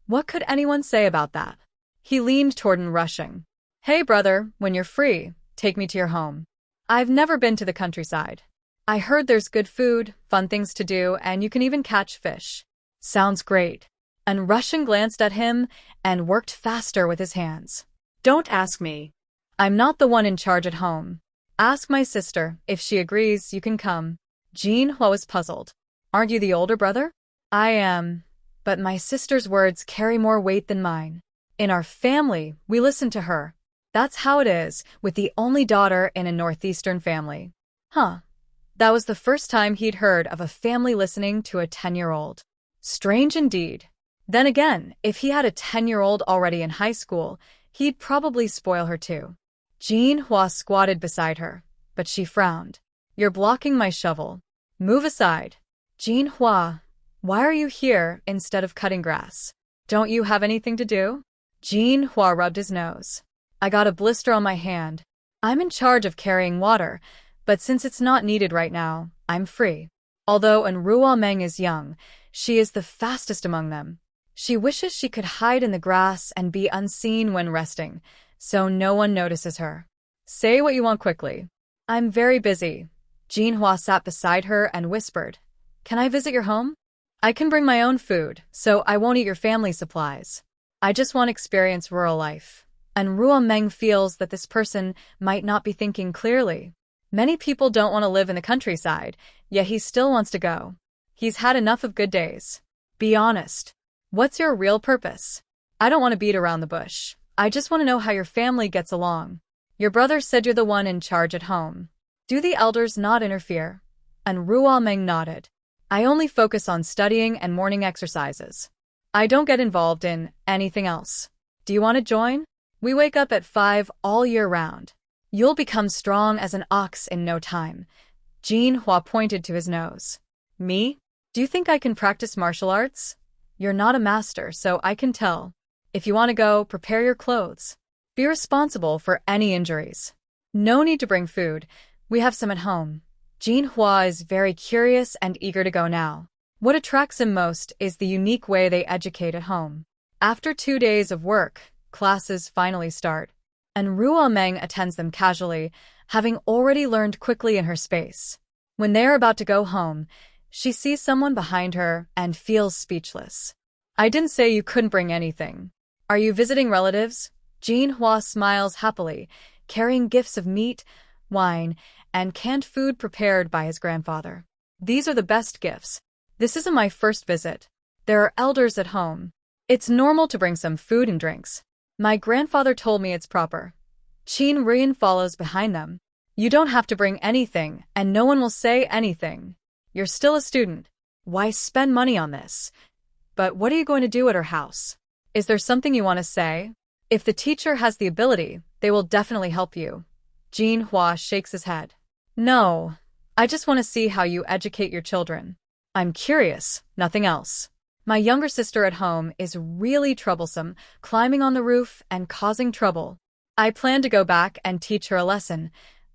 What could anyone say about that? He leaned toward An Rushing. Hey brother, when you're free, take me to your home. I've never been to the countryside. I heard there's good food, fun things to do, and you can even catch fish. Sounds great. And Russian glanced at him and worked faster with his hands. Don't ask me. I'm not the one in charge at home. Ask my sister. If she agrees, you can come. Jinhua was puzzled. Aren't you the older brother? I am. But my sister's words carry more weight than mine. In our family, we listen to her. That's how it is with the only daughter in a northeastern family. Huh. That was the first time he'd heard of a family listening to a 10-year-old. Strange indeed. Then again, if he had a 10-year-old already in high school, he'd probably spoil her too. Jinhua squatted beside her, but she frowned. You're blocking my shovel. Move aside. Jinhua, why are you here instead of cutting grass? Don't you have anything to do? Jinhua rubbed his nose. I got a blister on my hand. I'm in charge of carrying water, but since it's not needed right now, I'm free. Although Reuniting is young, she is the fastest among them. She wishes she could hide in the grass and be unseen when resting, so no one notices her. Say what you want quickly. I'm very busy. Jinhua sat beside her and whispered, Can I visit your home? I can bring my own food, so I won't eat your family supplies. I just want to experience rural life. And Reuniting feels that this person might not be thinking clearly. Many people don't want to live in the countryside, yet he still wants to go. He's had enough of good days. Be honest. What's your real purpose? I don't want to beat around the bush. I just want to know how your family gets along. Your brother said you're the one in charge at home. Do the elders not interfere? And Reuniting nodded. I only focus on studying and morning exercises. I don't get involved in anything else. Do you want to join? We wake up at 5 all year round. You'll become strong as an ox in no time. Jinhua pointed to his nose. Me? Do you think I can practice martial arts? You're not a master, so I can tell. If you want to go, prepare your clothes. Be responsible for any injuries. No need to bring food. We have some at home. Jinhua is very curious and eager to go now. What attracts him most is the unique way they educate at home. After 2 days of work, classes finally start. And Reuniting attends them casually, having already learned quickly in her space. When they are about to go home, she sees someone behind her and feels speechless. I didn't say you couldn't bring anything. Are you visiting relatives? Jinhua smiles happily, carrying gifts of meat, wine, and canned food prepared by his grandfather. These are the best gifts. This isn't my first visit. There are elders at home. It's normal to bring some food and drinks. My grandfather told me it's proper. Qin Rian follows behind them. You don't have to bring anything, and no one will say anything. You're still a student. Why spend money on this? But what are you going to do at her house? Is there something you want to say? If the teacher has the ability, they will definitely help you. Jinhua shakes his head. No, I just want to see how you educate your children. I'm curious, nothing else. My younger sister at home is really troublesome, climbing on the roof and causing trouble. I plan to go back and teach her a lesson.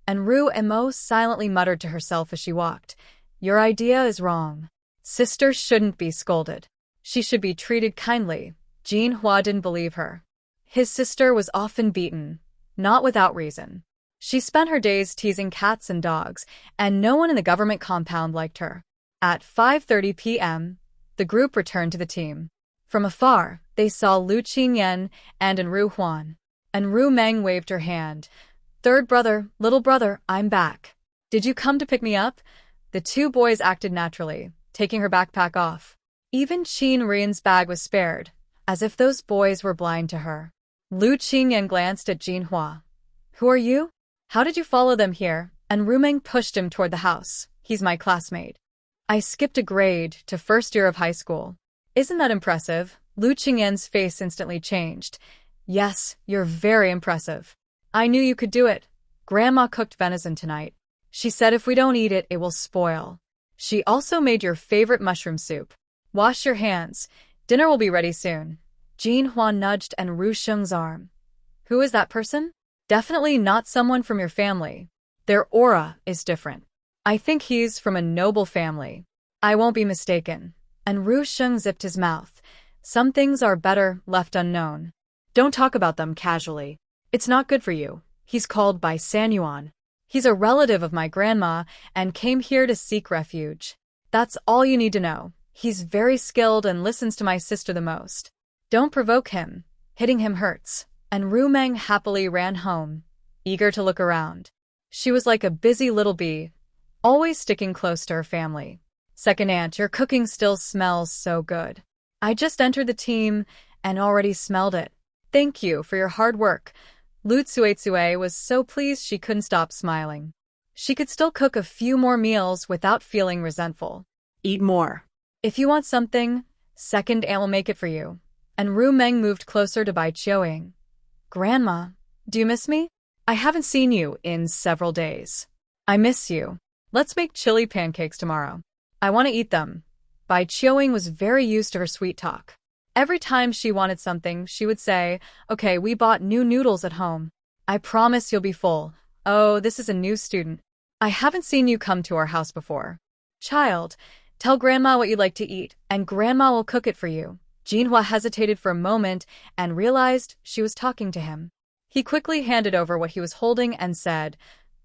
And Reuniting silently muttered to herself as she walked. Your idea is wrong. Sisters shouldn't be scolded. She should be treated kindly. Jinhua didn't believe her. His sister was often beaten, not without reason. She spent her days teasing cats and dogs, and no one in the government compound liked her. At 5:30 p.m., the group returned to the team. From afar, they saw Lu Qingyan and Enru Huan. Enru Meng waved her hand. Third brother, little brother, I'm back. Did you come to pick me up? The two boys acted naturally, taking her backpack off. Even Qin Rian's bag was spared, as if those boys were blind to her. Lu Qingyan glanced at Jinhua. Who are you? How did you follow them here? And Reuniting pushed him toward the house. He's my classmate. I skipped a grade to first year of high school. Isn't that impressive? Lu Qingyan's face instantly changed. Yes, you're very impressive. I knew you could do it. Grandma cooked venison tonight. She said if we don't eat it, it will spoil. She also made your favorite mushroom soup. Wash your hands. Dinner will be ready soon. Jinhua nudged Enru Sheng's arm. Who is that person? Definitely not someone from your family. Their aura is different. I think he's from a noble family. I won't be mistaken. Enru Sheng zipped his mouth. Some things are better left unknown. Don't talk about them casually. It's not good for you. He's called by Sanyuan. He's a relative of my grandma and came here to seek refuge. That's all you need to know. He's very skilled and listens to my sister the most. Don't provoke him. Hitting him hurts. And Ru Meng happily ran home, eager to look around. She was like a busy little bee, always sticking close to her family. Second aunt, your cooking still smells so good. I just entered the team and already smelled it. Thank you for your hard work. Lu Tsuetsue was so pleased she couldn't stop smiling. She could still cook a few more meals without feeling resentful. Eat more. If you want something, second aunt will make it for you. And Ru Meng moved closer to Bai Chioing. Grandma, do you miss me? I haven't seen you in several days. I miss you. Let's make chili pancakes tomorrow. I want to eat them. Bai Chioing was very used to her sweet talk. Every time she wanted something, she would say, okay, we bought new noodles at home. I promise you'll be full. Oh, this is a new student. I haven't seen you come to our house before. Child, tell Grandma what you'd like to eat, and Grandma will cook it for you. Jinhua hesitated for a moment and realized she was talking to him. He quickly handed over what he was holding and said,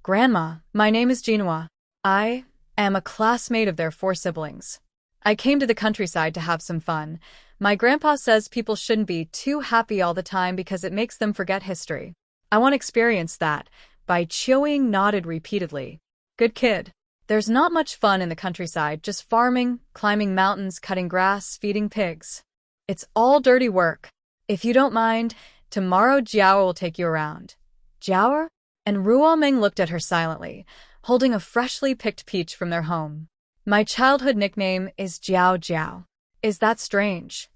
Grandma, my name is Jinhua. I am a classmate of their 4 siblings. I came to the countryside to have some fun. My grandpa says people shouldn't be too happy all the time because it makes them forget history. I want to experience that. Bai Chioing nodded repeatedly. Good kid. There's not much fun in the countryside, just farming, climbing mountains, cutting grass, feeding pigs. It's all dirty work. If you don't mind, tomorrow Jiao will take you around. Jiao? And Ruo Meng looked at her silently, holding a freshly picked peach from their home. My childhood nickname is Jiao Jiao. Is that strange?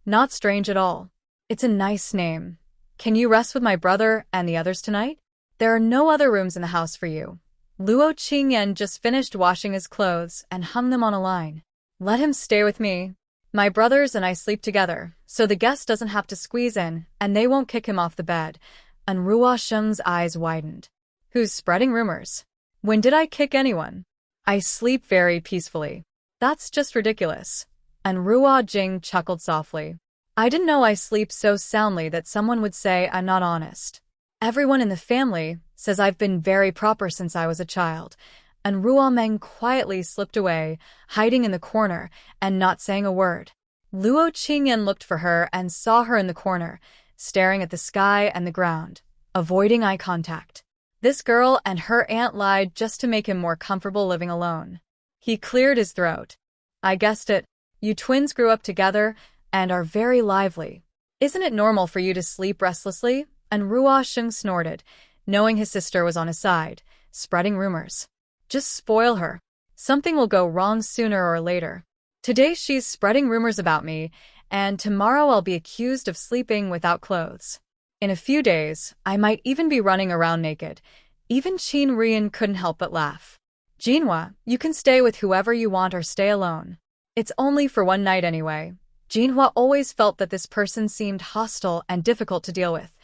Not strange at all. It's a nice name. Can you rest with my brother and the others tonight? There are no other rooms in the house for you. Luo Qingyan just finished washing his clothes and hung them on a line. Let him stay with me. My brothers and I sleep together, so the guest doesn't have to squeeze in, and they won't kick him off the bed. And Ruo Sheng's eyes widened. Who's spreading rumors? When did I kick anyone? I sleep very peacefully. That's just ridiculous. And Ruo Jing chuckled softly. I didn't know I sleep so soundly that someone would say I'm not honest. Everyone in the family says I've been very proper since I was a child. And Ruo Meng quietly slipped away, hiding in the corner and not saying a word. Luo Qingyan looked for her and saw her in the corner, staring at the sky and the ground, avoiding eye contact. This girl and her aunt lied just to make him more comfortable living alone. He cleared his throat. I guessed it. You twins grew up together and are very lively. Isn't it normal for you to sleep restlessly? And Ruo Sheng snorted, knowing his sister was on his side, spreading rumors. Just spoil her. Something will go wrong sooner or later. Today she's spreading rumors about me, and tomorrow I'll be accused of sleeping without clothes. In a few days, I might even be running around naked. Even Qin Rian couldn't help but laugh. Jinhua, you can stay with whoever you want or stay alone. It's only for one night anyway. Jinhua always felt that this person seemed hostile and difficult to deal with.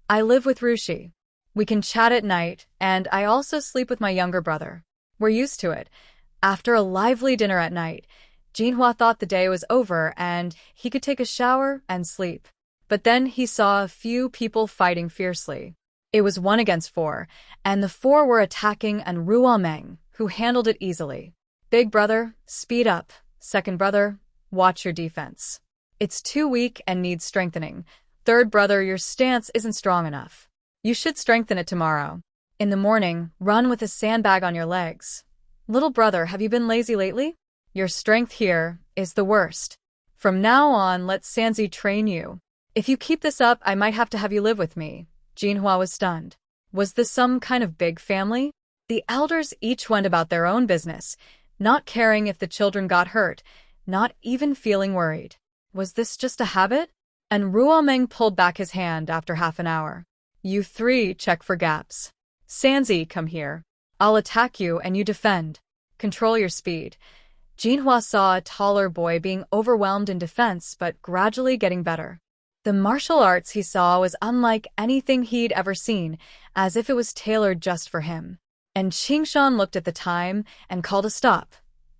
I live with Rushi. We can chat at night, and I also sleep with my younger brother. We're used to it. After a lively dinner at night, Jinhua thought the day was over and he could take a shower and sleep. But then he saw a few people fighting fiercely. It was 1 against 4, and the 4 were attacking and Ruo Meng, who handled it easily. Big brother, speed up. Second brother, watch your defense. It's too weak and needs strengthening. Third brother, your stance isn't strong enough. You should strengthen it tomorrow. In the morning, run with a sandbag on your legs. Little brother, have you been lazy lately? Your strength here is the worst. From now on, let Sanzi train you. If you keep this up, I might have to have you live with me. Jinhua was stunned. Was this some kind of big family? The elders each went about their own business, not caring if the children got hurt, not even feeling worried. Was this just a habit? And Ruo Meng pulled back his hand after half an hour. You 3 check for gaps. Sanzi, come here. I'll attack you and you defend. Control your speed. Jinhua saw a taller boy being overwhelmed in defense but gradually getting better. The martial arts he saw was unlike anything he'd ever seen, as if it was tailored just for him. And Qingshan looked at the time and called a stop.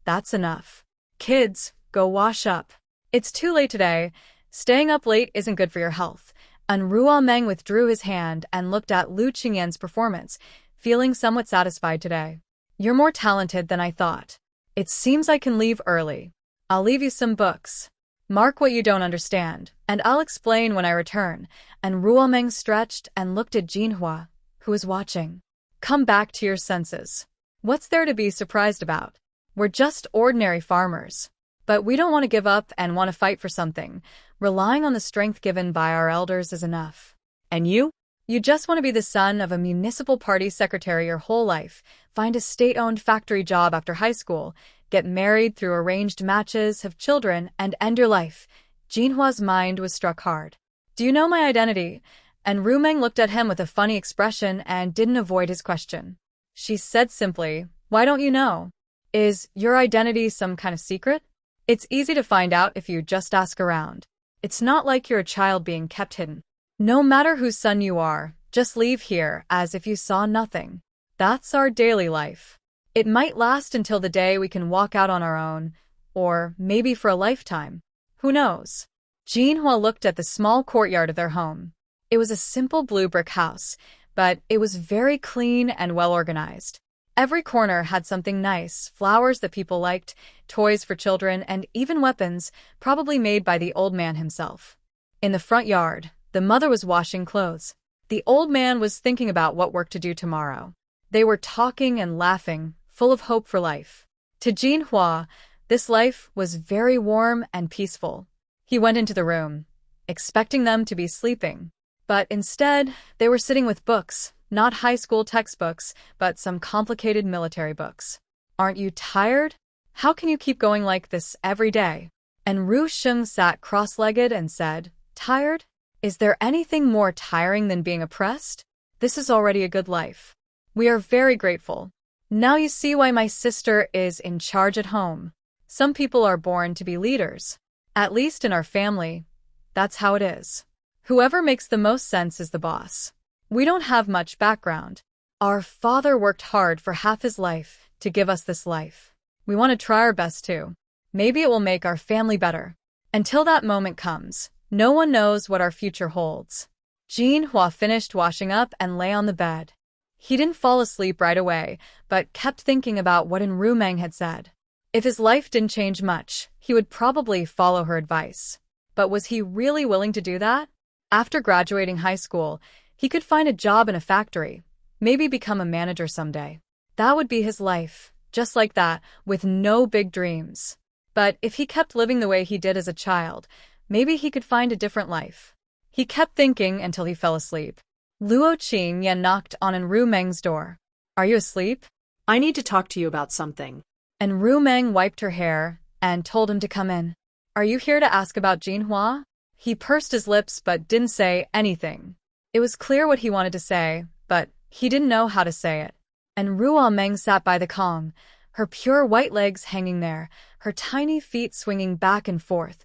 That's enough. Kids, go wash up. It's too late today. Staying up late isn't good for your health. And Ruo Meng withdrew his hand and looked at Lu Qingyan's performance, feeling somewhat satisfied today. You're more talented than I thought. It seems I can leave early. I'll leave you some books. Mark what you don't understand, and I'll explain when I return. And Ruo Meng stretched and looked at Jinhua, who was watching. Come back to your senses. What's there to be surprised about? We're just ordinary farmers. But we don't want to give up and want to fight for something. Relying on the strength given by our elders is enough. And you? You just want to be the son of a municipal party secretary your whole life, find a state-owned factory job after high school, get married through arranged matches, have children, and end your life. Jinhua's mind was struck hard. Do you know my identity? And Ru Meng looked at him with a funny expression and didn't avoid his question. She said simply, why don't you know? Is your identity some kind of secret? It's easy to find out if you just ask around. It's not like you're a child being kept hidden. No matter whose son you are, just leave here as if you saw nothing. That's our daily life. It might last until the day we can walk out on our own, or maybe for a lifetime. Who knows? Jinhua looked at the small courtyard of their home. It was a simple blue brick house, but it was very clean and well organized. Every corner had something nice, flowers that people liked, toys for children, and even weapons, probably made by the old man himself. In the front yard, the mother was washing clothes. The old man was thinking about what work to do tomorrow. They were talking and laughing, full of hope for life. To Jinhua, this life was very warm and peaceful. He went into the room, expecting them to be sleeping. But instead, they were sitting with books, not high school textbooks, but some complicated military books. Aren't you tired? How can you keep going like this every day? And Ru Sheng sat cross-legged and said, tired? Is there anything more tiring than being oppressed? This is already a good life. We are very grateful. Now you see why my sister is in charge at home. Some people are born to be leaders. At least in our family, that's how it is. Whoever makes the most sense is the boss. We don't have much background. Our father worked hard for half his life to give us this life. We want to try our best too. Maybe it will make our family better. Until that moment comes, no one knows what our future holds. Jinhua finished washing up and lay on the bed. He didn't fall asleep right away, but kept thinking about what Ru Meng had said. If his life didn't change much, he would probably follow her advice. But was he really willing to do that? After graduating high school, he could find a job in a factory, maybe become a manager someday. That would be his life, just like that, with no big dreams. But if he kept living the way he did as a child, maybe he could find a different life. He kept thinking until he fell asleep. Luo Qingyan knocked on Ru Meng's door. Are you asleep? I need to talk to you about something. And Ru Meng wiped her hair and told him to come in. Are you here to ask about Jinhua? He pursed his lips but didn't say anything. It was clear what he wanted to say, but he didn't know how to say it. And Ruo Meng sat by the Kong, her pure white legs hanging there, her tiny feet swinging back and forth.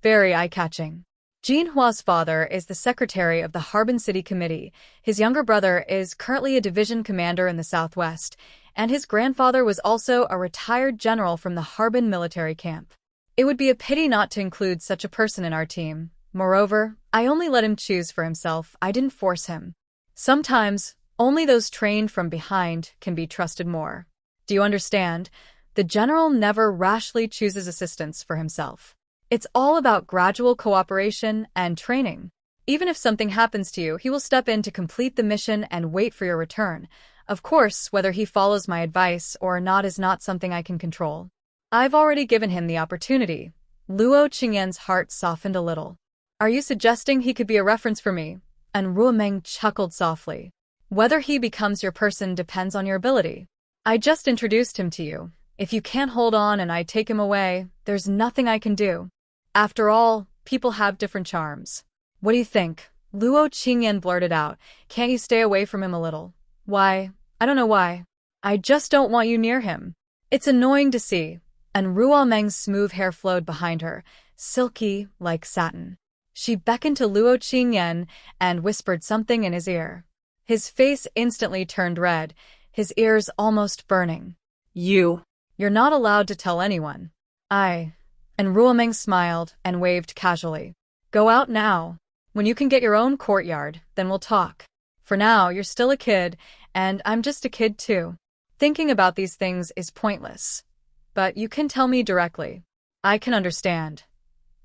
Very eye-catching. Jinhua's father is the secretary of the Harbin City Committee, his younger brother is currently a division commander in the southwest, and his grandfather was also a retired general from the Harbin military camp. It would be a pity not to include such a person in our team. Moreover, I only let him choose for himself, I didn't force him. Sometimes, only those trained from behind can be trusted more. Do you understand? The general never rashly chooses assistants for himself. It's all about gradual cooperation and training. Even if something happens to you, he will step in to complete the mission and wait for your return. Of course, whether he follows my advice or not is not something I can control. I've already given him the opportunity. Luo Qingyan's heart softened a little. Are you suggesting he could be a reference for me? And Ruo Meng chuckled softly. Whether he becomes your person depends on your ability. I just introduced him to you. If you can't hold on and I take him away, there's nothing I can do. After all, people have different charms. What do you think? Luo Qingyan blurted out. Can't you stay away from him a little? Why? I don't know why. I just don't want you near him. It's annoying to see. And Ruo Meng's smooth hair flowed behind her, silky like satin. She beckoned to Luo Qingyan and whispered something in his ear. His face instantly turned red, his ears almost burning. You're not allowed to tell anyone. And Ruo Meng smiled and waved casually. Go out now. When you can get your own courtyard, then we'll talk. For now, you're still a kid, and I'm just a kid too. Thinking about these things is pointless. But you can tell me directly. I can understand.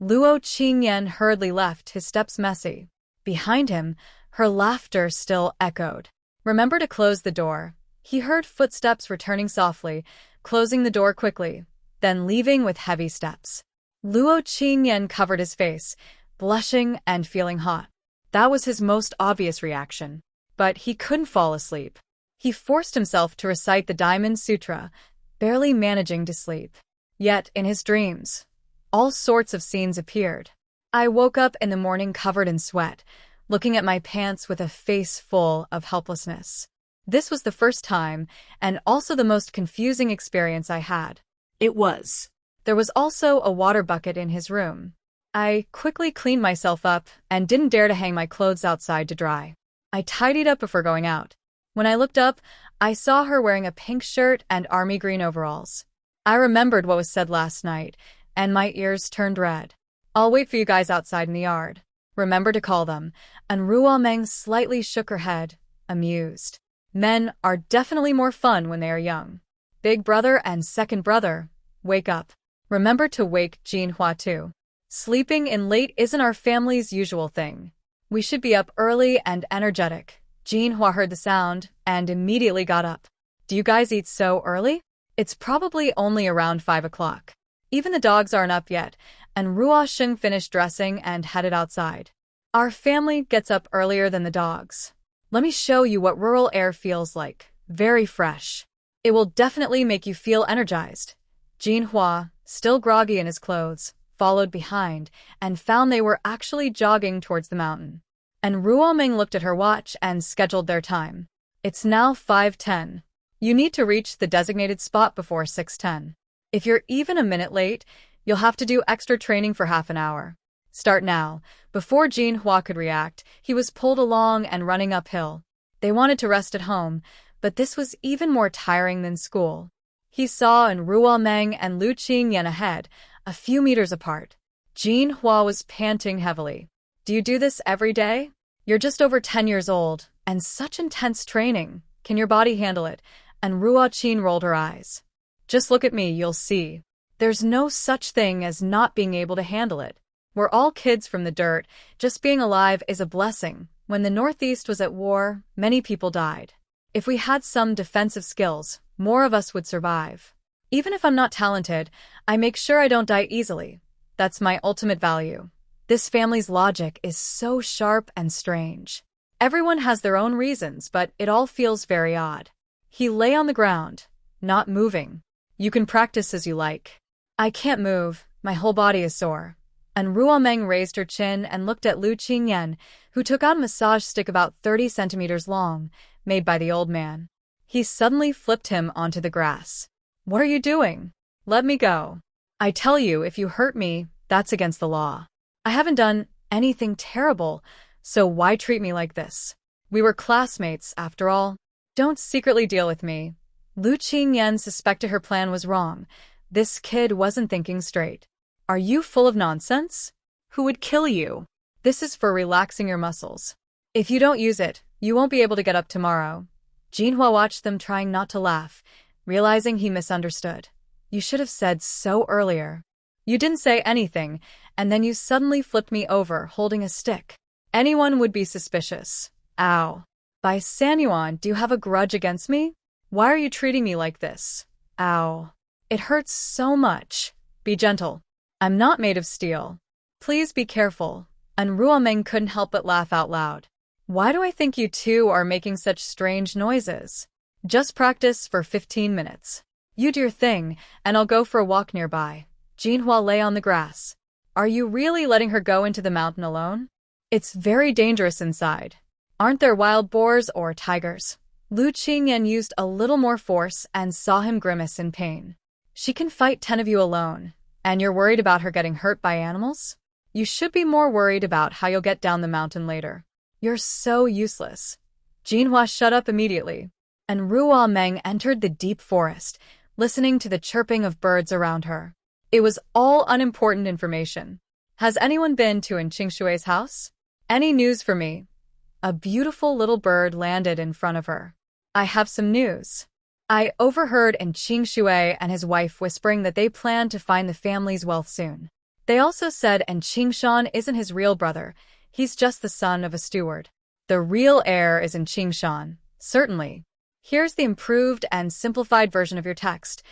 Luo Qingyan hurriedly left, his steps messy. Behind him, her laughter still echoed. Remember to close the door. He heard footsteps returning softly, closing the door quickly, then leaving with heavy steps. Luo Qingyan covered his face, blushing and feeling hot. That was his most obvious reaction. But he couldn't fall asleep. He forced himself to recite the Diamond Sutra, barely managing to sleep. Yet, in his dreams, all sorts of scenes appeared. I woke up in the morning covered in sweat, looking at my pants with a face full of helplessness. This was the first time, and also the most confusing experience I had. It was. There was also a water bucket in his room. I quickly cleaned myself up and didn't dare to hang my clothes outside to dry. I tidied up before going out. When I looked up, I saw her wearing a pink shirt and army green overalls. I remembered what was said last night, and my ears turned red. I'll wait for you guys outside in the yard. Remember to call them. And Ruo Meng slightly shook her head, amused. Men are definitely more fun when they are young. Big brother and second brother, wake up. Remember to wake Jinhua too. Sleeping in late isn't our family's usual thing. We should be up early and energetic. Jinhua heard the sound and immediately got up. Do you guys eat so early? It's probably only around 5 o'clock. Even the dogs aren't up yet, and Ruo Sheng finished dressing and headed outside. Our family gets up earlier than the dogs. Let me show you what rural air feels like. Very fresh. It will definitely make you feel energized. Jinhua, still groggy in his clothes, followed behind and found they were actually jogging towards the mountain. And Ruo Meng looked at her watch and scheduled their time. It's now 5:10. You need to reach the designated spot before 6:10. If you're even a minute late, you'll have to do extra training for half an hour. Start now. Before Jinhua could react, he was pulled along and running uphill. They wanted to rest at home, but this was even more tiring than school. He saw in Ruo Meng and Lu Qingyan ahead, a few meters apart. Jinhua was panting heavily. Do you do this every day? You're just over 10 years old, and such intense training. Can your body handle it? And Ruo Qin rolled her eyes. Just look at me, you'll see. There's no such thing as not being able to handle it. We're all kids from the dirt. Just being alive is a blessing. When the Northeast was at war, many people died. If we had some defensive skills, more of us would survive. Even if I'm not talented, I make sure I don't die easily. That's my ultimate value. This family's logic is so sharp and strange. Everyone has their own reasons, but it all feels very odd. He lay on the ground, not moving. You can practice as you like. I can't move, my whole body is sore. And Ruo Meng raised her chin and looked at Lu Qingyan, who took out a massage stick about 30 centimeters long, made by the old man. He suddenly flipped him onto the grass. What are you doing? Let me go. I tell you, if you hurt me, that's against the law. I haven't done anything terrible, so why treat me like this? We were classmates, after all. Don't secretly deal with me. Lu Qingyan suspected her plan was wrong. This kid wasn't thinking straight. Are you full of nonsense? Who would kill you? This is for relaxing your muscles. If you don't use it, you won't be able to get up tomorrow. Jinhua watched them trying not to laugh, realizing he misunderstood. You should have said so earlier. You didn't say anything, and then you suddenly flipped me over holding a stick. Anyone would be suspicious. Ow. By Sanyuan, do you have a grudge against me? Why are you treating me like this? Ow. It hurts so much. Be gentle. I'm not made of steel. Please be careful. And Ruo Meng couldn't help but laugh out loud. Why do I think you two are making such strange noises? Just practice for 15 minutes. You do your thing, and I'll go for a walk nearby. Jinhua lay on the grass. Are you really letting her go into the mountain alone? It's very dangerous inside. Aren't there wild boars or tigers? Lu Qingyan used a little more force and saw him grimace in pain. She can fight 10 of you alone, and you're worried about her getting hurt by animals? You should be more worried about how you'll get down the mountain later. You're so useless. Jinhua shut up immediately, and Ruo Meng entered the deep forest, listening to the chirping of birds around her. It was all unimportant information. Has anyone been to Qingshui's house? Any news for me? A beautiful little bird landed in front of her. I have some news. I overheard Qing Shui and his wife whispering that they plan to find the family's wealth soon. They also said Qing Shan isn't his real brother, he's just the son of a steward. The real heir is Qing Shan, certainly. Here's the improved and simplified version of your text.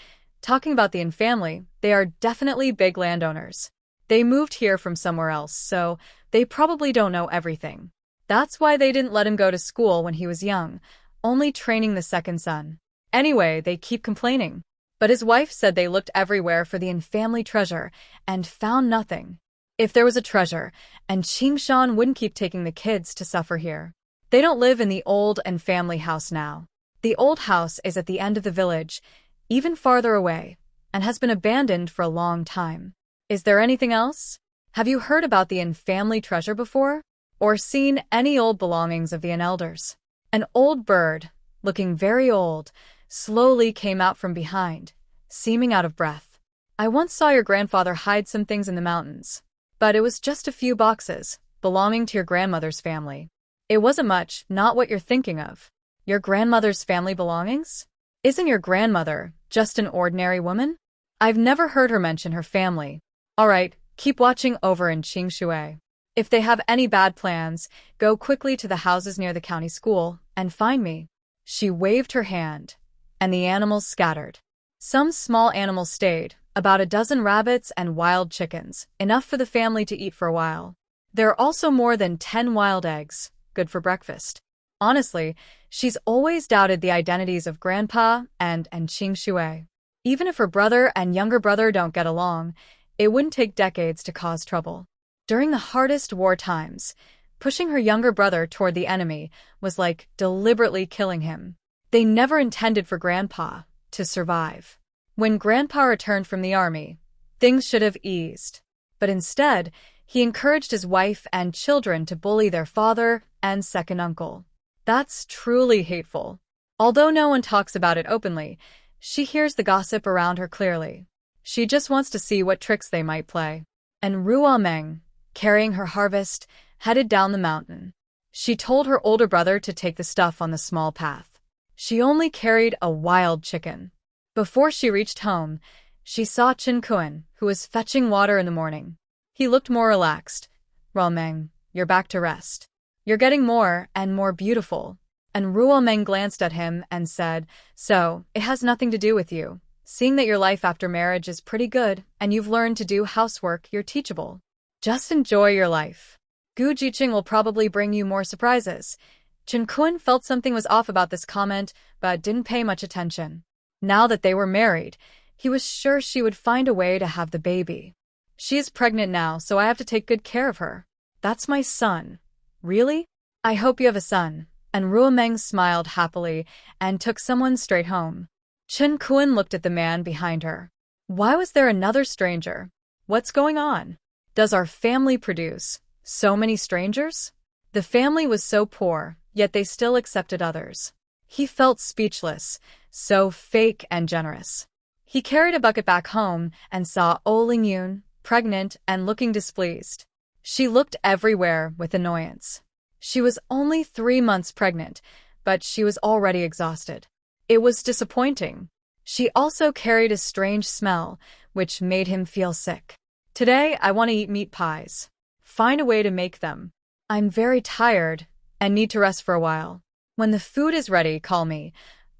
Talking about the Yin family, they are definitely big landowners. They moved here from somewhere else, so they probably don't know everything. That's why they didn't let him go to school when he was young, only training the second son. Anyway, they keep complaining. But his wife said they looked everywhere for the Yin family treasure and found nothing. If there was a treasure, Qing Shan wouldn't keep taking the kids to suffer here. They don't live in the old Yin family house now. The old house is at the end of the village, even farther away, and has been abandoned for a long time. Is there anything else? Have you heard about the Yin family treasure before? Or seen any old belongings of the Yin elders? An old bird, looking very old, slowly came out from behind, seeming out of breath. I once saw your grandfather hide some things in the mountains, but it was just a few boxes, belonging to your grandmother's family. It wasn't much, not what you're thinking of. Your grandmother's family belongings? Isn't your grandmother just an ordinary woman? I've never heard her mention her family. Alright, keep watching over in Qing Shui. If they have any bad plans, go quickly to the houses near the county school and find me. She waved her hand, and the animals scattered. Some small animals stayed, about a dozen rabbits and wild chickens, enough for the family to eat for a while. There are also more than 10 wild eggs, good for breakfast. Honestly, she's always doubted the identities of Grandpa and Qing Shui. Even if her brother and younger brother don't get along, it wouldn't take decades to cause trouble. During the hardest war times, pushing her younger brother toward the enemy was like deliberately killing him. They never intended for Grandpa to survive. When Grandpa returned from the army, things should have eased. But instead, he encouraged his wife and children to bully their father and second uncle. That's truly hateful. Although no one talks about it openly, she hears the gossip around her clearly. She just wants to see what tricks they might play. And Reuniting, carrying her harvest, headed down the mountain. She told her older brother to take the stuff on the small path. She only carried a wild chicken. Before she reached home, she saw Chen Kun, who was fetching water in the morning. He looked more relaxed. Ruomeng, you're back to rest. You're getting more and more beautiful. And Ruomeng glanced at him and said, so, it has nothing to do with you. Seeing that your life after marriage is pretty good and you've learned to do housework, you're teachable. Just enjoy your life. Gu Jiqing will probably bring you more surprises. Chen Kun felt something was off about this comment, but didn't pay much attention. Now that they were married, he was sure she would find a way to have the baby. She is pregnant now, so I have to take good care of her. That's my son. Really? I hope you have a son. And Ruomeng smiled happily and took someone straight home. Chen Kun looked at the man behind her. Why was there another stranger? What's going on? Does our family produce so many strangers? The family was so poor, yet they still accepted others. He felt speechless, so fake and generous. He carried a bucket back home and saw Lingyun, pregnant and looking displeased. She looked everywhere with annoyance. She was only 3 months pregnant, but she was already exhausted. It was disappointing. She also carried a strange smell, which made him feel sick. Today, I want to eat meat pies. Find a way to make them. I'm very tired and need to rest for a while. When the food is ready, call me.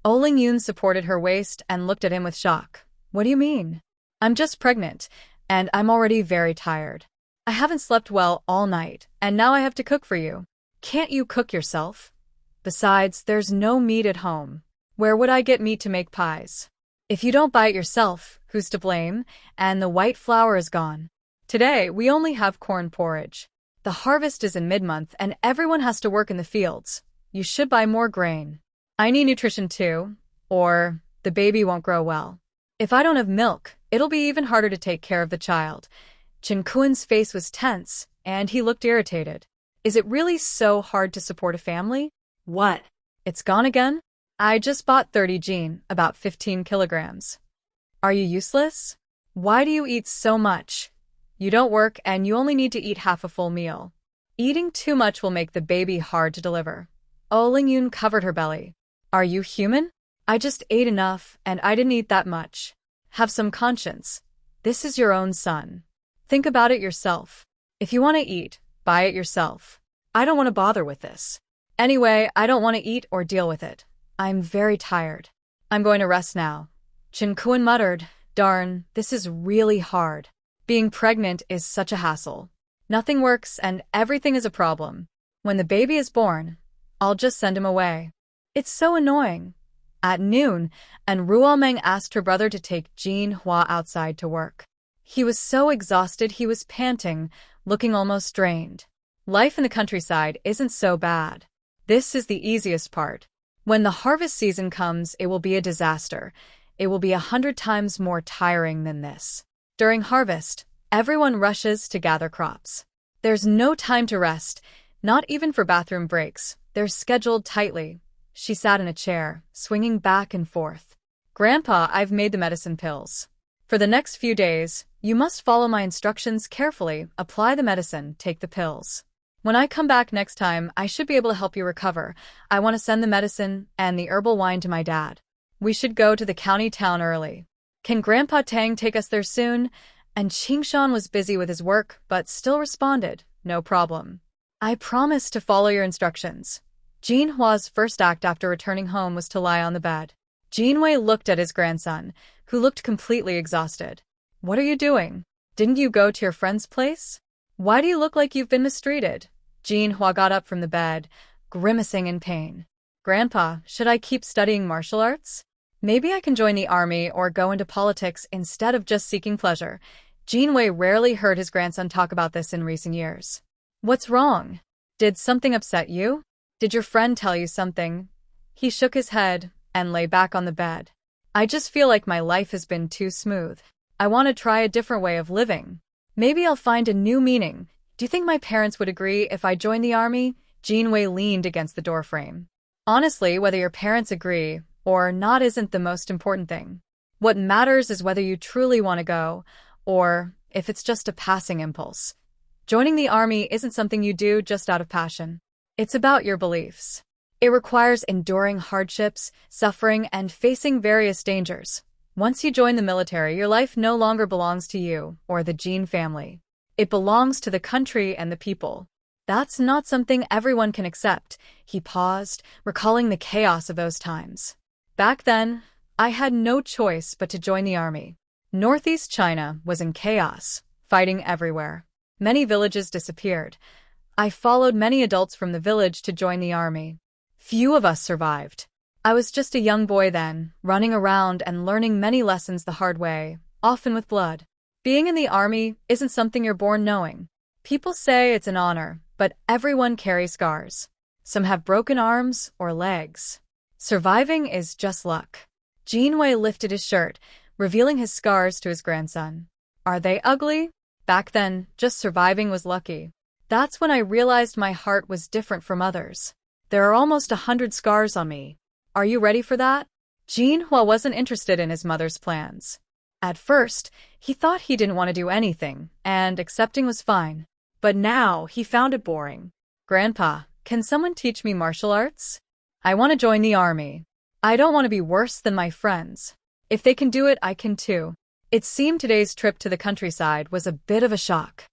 Lingyun supported her waist and looked at him with shock. What do you mean? I'm just pregnant, and I'm already very tired. I haven't slept well all night, and now I have to cook for you. Can't you cook yourself? Besides, there's no meat at home. Where would I get meat to make pies? If you don't buy it yourself, who's to blame? And the white flour is gone. Today, we only have corn porridge. The harvest is in mid-month, and everyone has to work in the fields. You should buy more grain. I need nutrition too, or the baby won't grow well. If I don't have milk, it'll be even harder to take care of the child. Chen Kun's face was tense, and he looked irritated. Is it really so hard to support a family? What? It's gone again? I just bought 30 jean, about 15 kilograms. Are you useless? Why do you eat so much? You don't work and you only need to eat half a full meal. Eating too much will make the baby hard to deliver. Oh Lingyun covered her belly. Are you human? I just ate enough, and I didn't eat that much. Have some conscience. This is your own son. Think about it yourself. If you want to eat, buy it yourself. I don't want to bother with this. Anyway, I don't want to eat or deal with it. I'm very tired. I'm going to rest now. Chin Kuan muttered, darn, this is really hard. Being pregnant is such a hassle. Nothing works and everything is a problem. When the baby is born, I'll just send him away. It's so annoying. At noon, and Ruomeng asked her brother to take Jin Hua outside to work. He was so exhausted he was panting, looking almost drained. Life in the countryside isn't so bad. This is the easiest part. When the harvest season comes, it will be a disaster. It will be 100 times more tiring than this. During harvest, everyone rushes to gather crops. There's no time to rest, not even for bathroom breaks. They're scheduled tightly. She sat in a chair, swinging back and forth. Grandpa, I've made the medicine pills. For the next few days, you must follow my instructions carefully, apply the medicine, take the pills. When I come back next time, I should be able to help you recover. I want to send the medicine and the herbal wine to my dad. We should go to the county town early. Can Grandpa Tang take us there soon? And Qingshan was busy with his work, but still responded, no problem. I promise to follow your instructions. Jin Hua's first act after returning home was to lie on the bed. Jinwei looked at his grandson, who looked completely exhausted. What are you doing? Didn't you go to your friend's place? Why do you look like you've been mistreated? Jin Hua got up from the bed, grimacing in pain. Grandpa, should I keep studying martial arts? Maybe I can join the army or go into politics instead of just seeking pleasure. Jinwei rarely heard his grandson talk about this in recent years. What's wrong? Did something upset you? Did your friend tell you something? He shook his head and lay back on the bed. I just feel like my life has been too smooth. I want to try a different way of living. Maybe I'll find a new meaning. Do you think my parents would agree if I joined the army? Jinwei leaned against the doorframe. Honestly, whether your parents agree or not isn't the most important thing. What matters is whether you truly want to go, or if it's just a passing impulse. Joining the army isn't something you do just out of passion. It's about your beliefs. It requires enduring hardships, suffering, and facing various dangers. Once you join the military, your life no longer belongs to you or the Jin family. It belongs to the country and the people. That's not something everyone can accept. He paused, recalling the chaos of those times. Back then, I had no choice but to join the army. Northeast China was in chaos, fighting everywhere. Many villages disappeared. I followed many adults from the village to join the army. Few of us survived. I was just a young boy then, running around and learning many lessons the hard way, often with blood. Being in the army isn't something you're born knowing. People say it's an honor, but everyone carries scars. Some have broken arms or legs. Surviving is just luck. Jinwei lifted his shirt, revealing his scars to his grandson. Are they ugly? Back then, just surviving was lucky. That's when I realized my heart was different from others. There are almost 100 scars on me. Are you ready for that? Jin Hua wasn't interested in his mother's plans. At first, he thought he didn't want to do anything, and accepting was fine. But now, he found it boring. Grandpa, can someone teach me martial arts? I want to join the army. I don't want to be worse than my friends. If they can do it, I can too. It seemed today's trip to the countryside was a bit of a shock.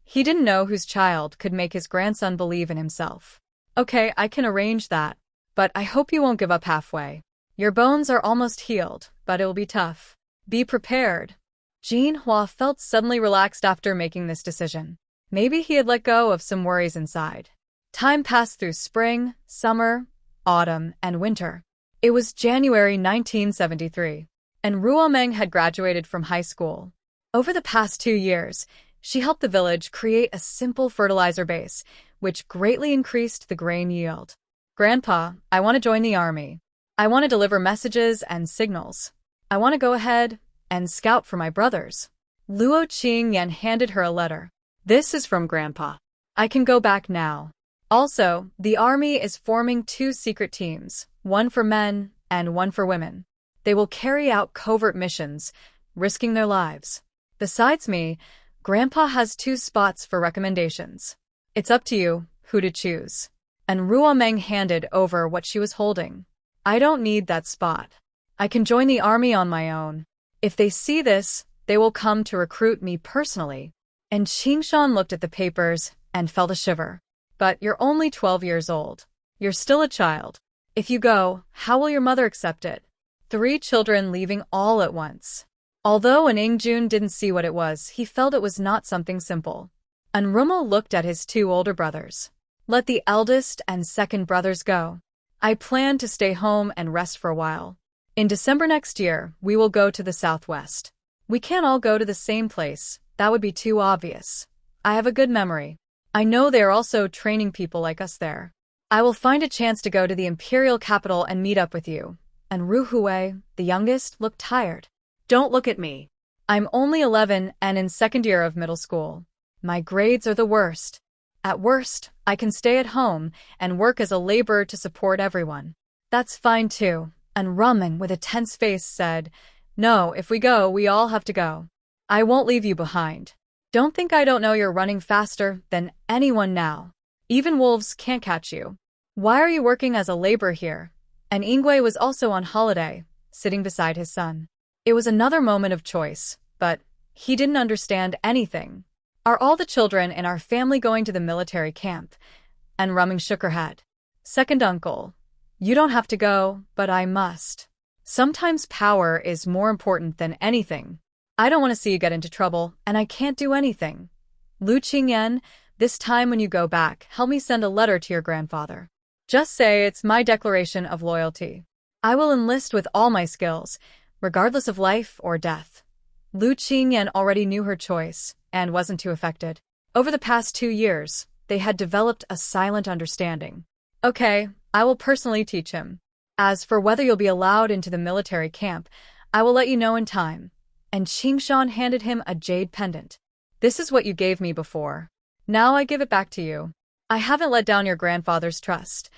He didn't know whose child could make his grandson believe in himself. Okay, I can arrange that. But I hope you won't give up halfway. Your bones are almost healed, but it'll be tough. Be prepared. Jin Hua felt suddenly relaxed after making this decision. Maybe he had let go of some worries inside. Time passed through spring, summer, autumn, and winter. It was January 1973, and Ruomeng had graduated from high school. Over the past 2 years, she helped the village create a simple fertilizer base, which greatly increased the grain yield. Grandpa, I want to join the army. I want to deliver messages and signals. I want to go ahead and scout for my brothers. Luo Qingyan handed her a letter. This is from Grandpa. I can go back now. Also, the army is forming 2 secret teams, one for men and one for women. They will carry out covert missions, risking their lives. Besides me, Grandpa has 2 spots for recommendations. It's up to you who to choose. And Ruomeng handed over what she was holding. I don't need that spot. I can join the army on my own. If they see this, they will come to recruit me personally. And Qingshan looked at the papers and felt a shiver. But you're only 12 years old. You're still a child. If you go, how will your mother accept it? 3 children leaving all at once. Although an Ingjun didn't see what it was, he felt it was not something simple. And Rummel looked at his 2 older brothers. Let the eldest and second brothers go. I plan to stay home and rest for a while. In December next year, we will go to the southwest. We can't all go to the same place. That would be too obvious. I have a good memory. I know they are also training people like us there. I will find a chance to go to the imperial capital and meet up with you. And Ru Hui, the youngest, looked tired. Don't look at me. I'm only 11 and in second year of middle school. My grades are the worst. At worst, I can stay at home and work as a laborer to support everyone. That's fine too. And Rumman, with a tense face, said, No, if we go, we all have to go. I won't leave you behind. Don't think I don't know you're running faster than anyone now. Even wolves can't catch you. Why are you working as a laborer here? And Ingwe was also on holiday, sitting beside his son. It was another moment of choice, but he didn't understand anything. Are all the children in our family going to the military camp? And Rumming shook her head. Second uncle, you don't have to go, but I must. Sometimes power is more important than anything. I don't want to see you get into trouble, and I can't do anything. Lu Qingyan, this time when you go back, help me send a letter to your grandfather. Just say it's my declaration of loyalty. I will enlist with all my skills, regardless of life or death. Lu Qingyan already knew her choice and wasn't too affected. Over the past 2 years, they had developed a silent understanding. Okay, I will personally teach him. As for whether you'll be allowed into the military camp, I will let you know in time. And Qingshan handed him a jade pendant. This is what you gave me before. Now I give it back to you. I haven't let down your grandfather's trust.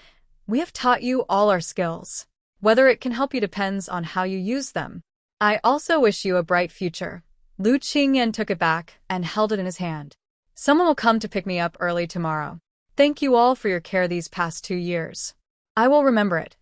We have taught you all our skills. Whether it can help you depends on how you use them. I also wish you a bright future. Lu Qingyan took it back and held it in his hand. Someone will come to pick me up early tomorrow. Thank you all for your care these past 2 years. I will remember it.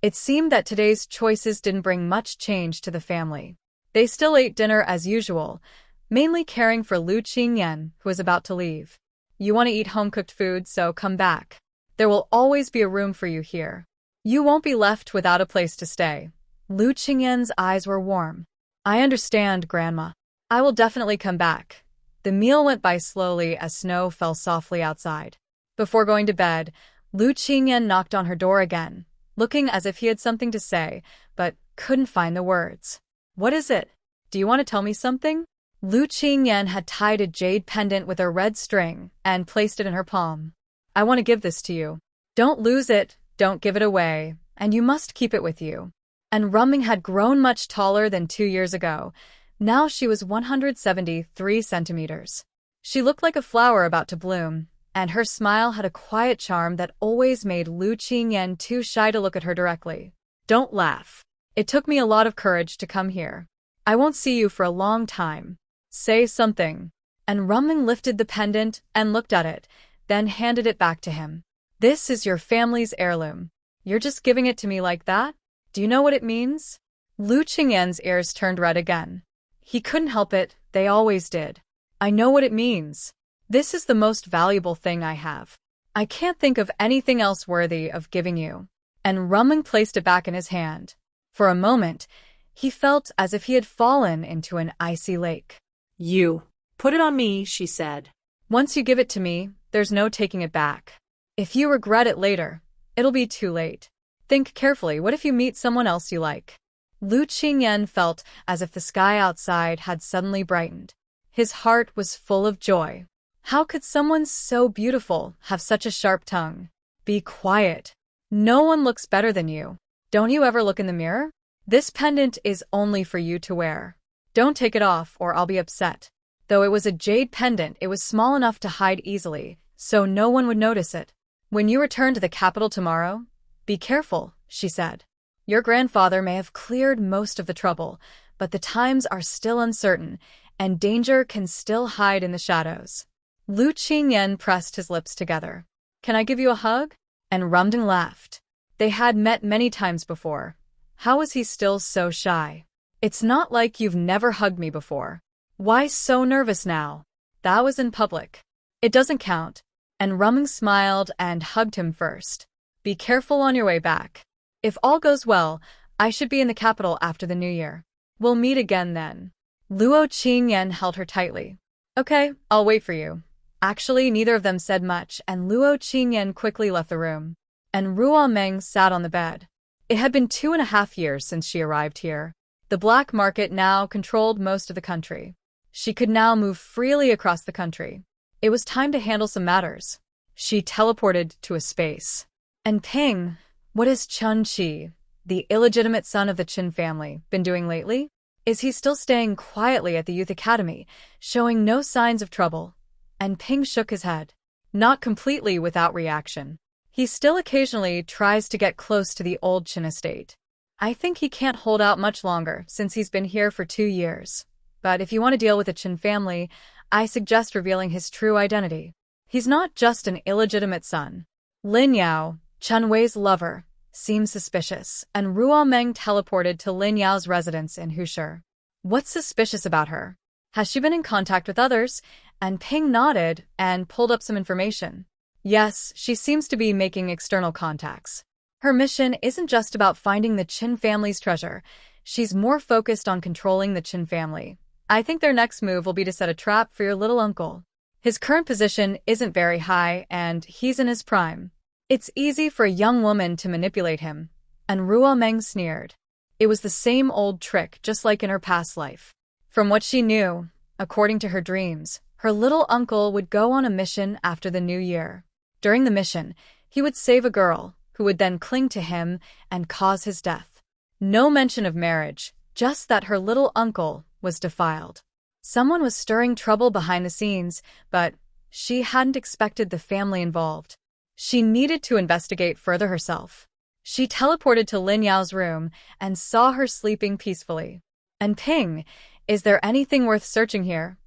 It seemed that today's choices didn't bring much change to the family. They still ate dinner as usual, mainly caring for Lu Qingyan, who was about to leave. You want to eat home-cooked food, so come back. There will always be a room for you here. You won't be left without a place to stay. Lu Qingyan's eyes were warm. I understand, Grandma. I will definitely come back. The meal went by slowly as snow fell softly outside. Before going to bed, Lu Qingyan knocked on her door again, looking as if he had something to say, but couldn't find the words. What is it? Do you want to tell me something? Lu Qingyan had tied a jade pendant with a red string and placed it in her palm. I want to give this to you. Don't lose it, don't give it away, and you must keep it with you. And Rumming had grown much taller than 2 years ago. Now she was 173 centimeters. She looked like a flower about to bloom, and her smile had a quiet charm that always made Lu Qingyan too shy to look at her directly. Don't laugh. It took me a lot of courage to come here. I won't see you for a long time. Say something. And Rumming lifted the pendant and looked at it, then handed it back to him. This is your family's heirloom. You're just giving it to me like that? Do you know what it means? Lu Qingyan's ears turned red again. He couldn't help it, they always did. I know what it means. This is the most valuable thing I have. I can't think of anything else worthy of giving you. And Rumming placed it back in his hand. For a moment, he felt as if he had fallen into an icy lake. You. Put it on me, she said. Once you give it to me, there's no taking it back. If you regret it later, it'll be too late. Think carefully, what if you meet someone else you like? Lu Qingyan felt as if the sky outside had suddenly brightened. His heart was full of joy. How could someone so beautiful have such a sharp tongue? Be quiet. No one looks better than you. Don't you ever look in the mirror? This pendant is only for you to wear. Don't take it off or I'll be upset. Though it was a jade pendant, it was small enough to hide easily, so no one would notice it. When you return to the capital tomorrow, be careful, she said. Your grandfather may have cleared most of the trouble, but the times are still uncertain, and danger can still hide in the shadows. Lu Qingyan pressed his lips together. Can I give you a hug? And Rumding laughed. They had met many times before. How was he still so shy? It's not like you've never hugged me before. Why so nervous now? That was in public. It doesn't count. And Rumding smiled and hugged him first. Be careful on your way back. If all goes well, I should be in the capital after the new year. We'll meet again then. Luo Qingyan held her tightly. Okay, I'll wait for you. Actually, neither of them said much, and Luo Qingyan quickly left the room. And Ruo Meng sat on the bed. It had been 2.5 years since she arrived here. The black market now controlled most of the country. She could now move freely across the country. It was time to handle some matters. She teleported to a space. And Ping, what has Chun Chi, the illegitimate son of the Qin family, been doing lately? Is he still staying quietly at the youth academy, showing no signs of trouble? And Ping shook his head. Not completely without reaction. He still occasionally tries to get close to the old Qin estate. I think he can't hold out much longer since he's been here for 2 years. But if you want to deal with the Qin family, I suggest revealing his true identity. He's not just an illegitimate son. Lin Yao, Chen Wei's lover, seemed suspicious, and Ruo Meng teleported to Lin Yao's residence in Hushi. What's suspicious about her? Has she been in contact with others? And Ping nodded and pulled up some information. Yes, she seems to be making external contacts. Her mission isn't just about finding the Qin family's treasure. She's more focused on controlling the Qin family. I think their next move will be to set a trap for your little uncle. His current position isn't very high, and he's in his prime. It's easy for a young woman to manipulate him. And Ruo Meng sneered. It was the same old trick, just like in her past life. From what she knew, according to her dreams, her little uncle would go on a mission after the new year. During the mission, he would save a girl, who would then cling to him and cause his death. No mention of marriage, just that her little uncle was defiled. Someone was stirring trouble behind the scenes, but she hadn't expected the family involved. She needed to investigate further herself. She teleported to Lin Yao's room and saw her sleeping peacefully. And Ping, is there anything worth searching here?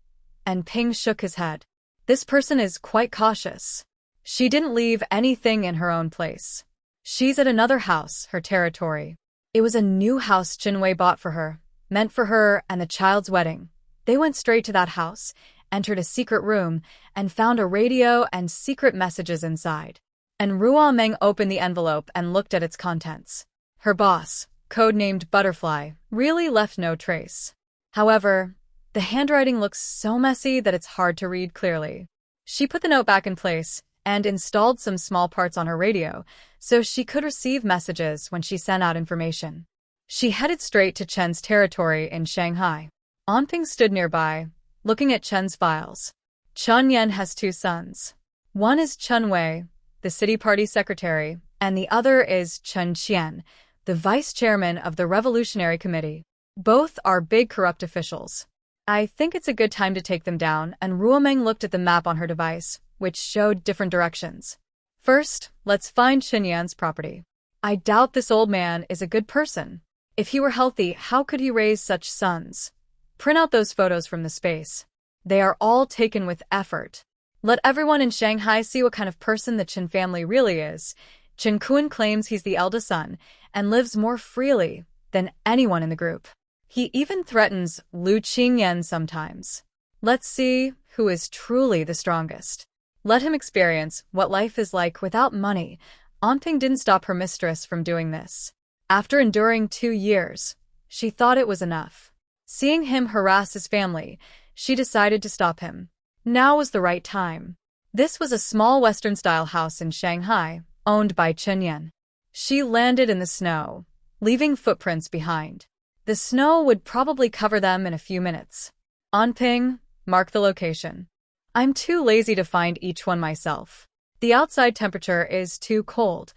And Ping shook his head. This person is quite cautious. She didn't leave anything in her own place. She's at another house, her territory. It was a new house Qin bought for her, meant for her and the child's wedding. They went straight to that house, entered a secret room, and found a radio and secret messages inside. And Ruo Meng opened the envelope and looked at its contents. Her boss, codenamed Butterfly, really left no trace. However, the handwriting looks so messy that it's hard to read clearly. She put the note back in place and installed some small parts on her radio so she could receive messages when she sent out information. She headed straight to Chen's territory in Shanghai. Anping stood nearby, looking at Chen's files. Chun Yan has 2 sons. One is Chun Wei, the city party secretary, and the other is Chen Qian, the vice chairman of the Revolutionary Committee. Both are big corrupt officials. I think it's a good time to take them down, and Ruo Meng looked at the map on her device, which showed different directions. First, let's find Chen Yan's property. I doubt this old man is a good person. If he were healthy, how could he raise such sons? Print out those photos from the space. They are all taken with effort. Let everyone in Shanghai see what kind of person the Qin family really is. Chen Kun claims he's the eldest son and lives more freely than anyone in the group. He even threatens Lu Qingyan sometimes. Let's see who is truly the strongest. Let him experience what life is like without money. Anping didn't stop her mistress from doing this. After enduring 2 years, she thought it was enough. Seeing him harass his family, she decided to stop him. Now was the right time. This was a small Western-style house in Shanghai, owned by Chen Yan. She landed in the snow, leaving footprints behind. The snow would probably cover them in a few minutes. Anping, mark the location. I'm too lazy to find each one myself. The outside temperature is too cold.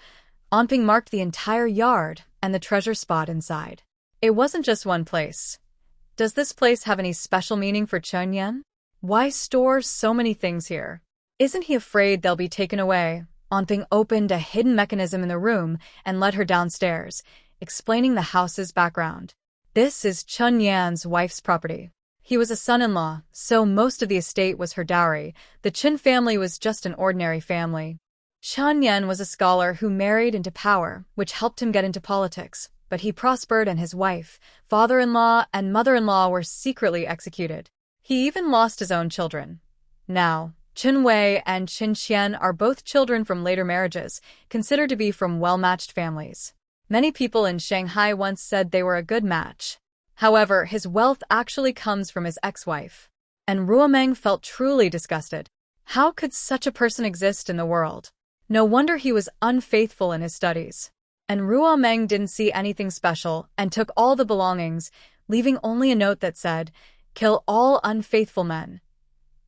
Anping marked the entire yard and the treasure spot inside. It wasn't just one place. Does this place have any special meaning for Chen Yan? Why store so many things here? Isn't he afraid they'll be taken away? Anping opened a hidden mechanism in the room and led her downstairs, explaining the house's background. This is Chen Yan's wife's property. He was a son-in-law, so most of the estate was her dowry. The Qin family was just an ordinary family. Chen Yan was a scholar who married into power, which helped him get into politics, but he prospered and his wife, father-in-law, and mother-in-law were secretly executed. He even lost his own children. Now, Qin Wei and Qin Qian are both children from later marriages, considered to be from well-matched families. Many people in Shanghai once said they were a good match. However, his wealth actually comes from his ex-wife. And Ruomeng felt truly disgusted. How could such a person exist in the world? No wonder he was unfaithful in his studies. And Ruomeng didn't see anything special and took all the belongings, leaving only a note that said, "Kill all unfaithful men."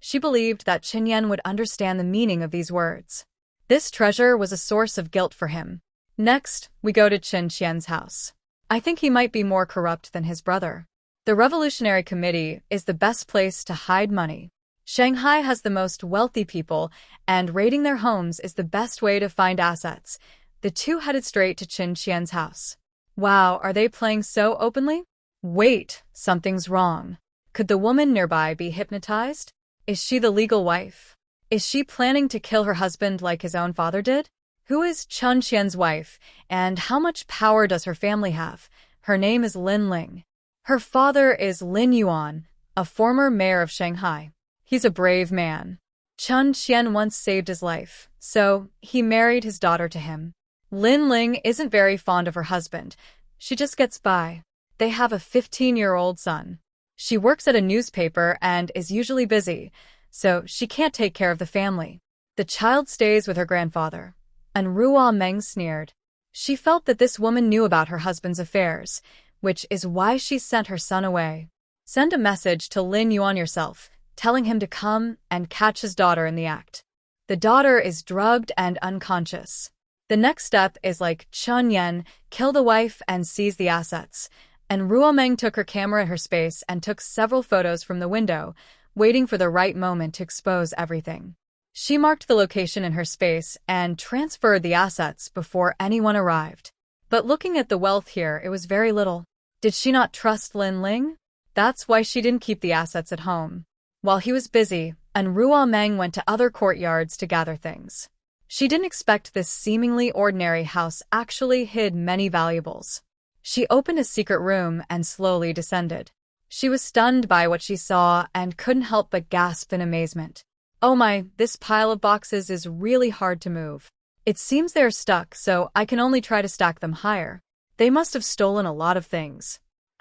She believed that Qin Yan would understand the meaning of these words. This treasure was a source of guilt for him. Next, we go to Qin Qian's house. I think he might be more corrupt than his brother. The Revolutionary Committee is the best place to hide money. Shanghai has the most wealthy people, and raiding their homes is the best way to find assets. The two headed straight to Qin Qian's house. Wow, are they playing so openly? Wait, something's wrong. Could the woman nearby be hypnotized? Is she the legal wife? Is she planning to kill her husband like his own father did? Who is Chen Qian's wife, and how much power does her family have? Her name is Lin Ling. Her father is Lin Yuan, a former mayor of Shanghai. He's a brave man. Chen Qian once saved his life, so he married his daughter to him. Lin Ling isn't very fond of her husband. She just gets by. They have a 15-year-old son. She works at a newspaper and is usually busy, so she can't take care of the family. The child stays with her grandfather. And Ruomeng sneered. She felt that this woman knew about her husband's affairs, which is why she sent her son away. Send a message to Lin Yuan yourself, telling him to come and catch his daughter in the act. The daughter is drugged and unconscious. The next step is like Chen Yan, kill the wife and seize the assets. And Ruomeng took her camera in her space and took several photos from the window, waiting for the right moment to expose everything. She marked the location in her space and transferred the assets before anyone arrived. But looking at the wealth here, it was very little. Did she not trust Lin Ling? That's why she didn't keep the assets at home. While he was busy, and Ruomeng went to other courtyards to gather things. She didn't expect this seemingly ordinary house actually hid many valuables. She opened a secret room and slowly descended. She was stunned by what she saw and couldn't help but gasp in amazement. Oh my, this pile of boxes is really hard to move. It seems they're stuck, so I can only try to stack them higher. They must have stolen a lot of things.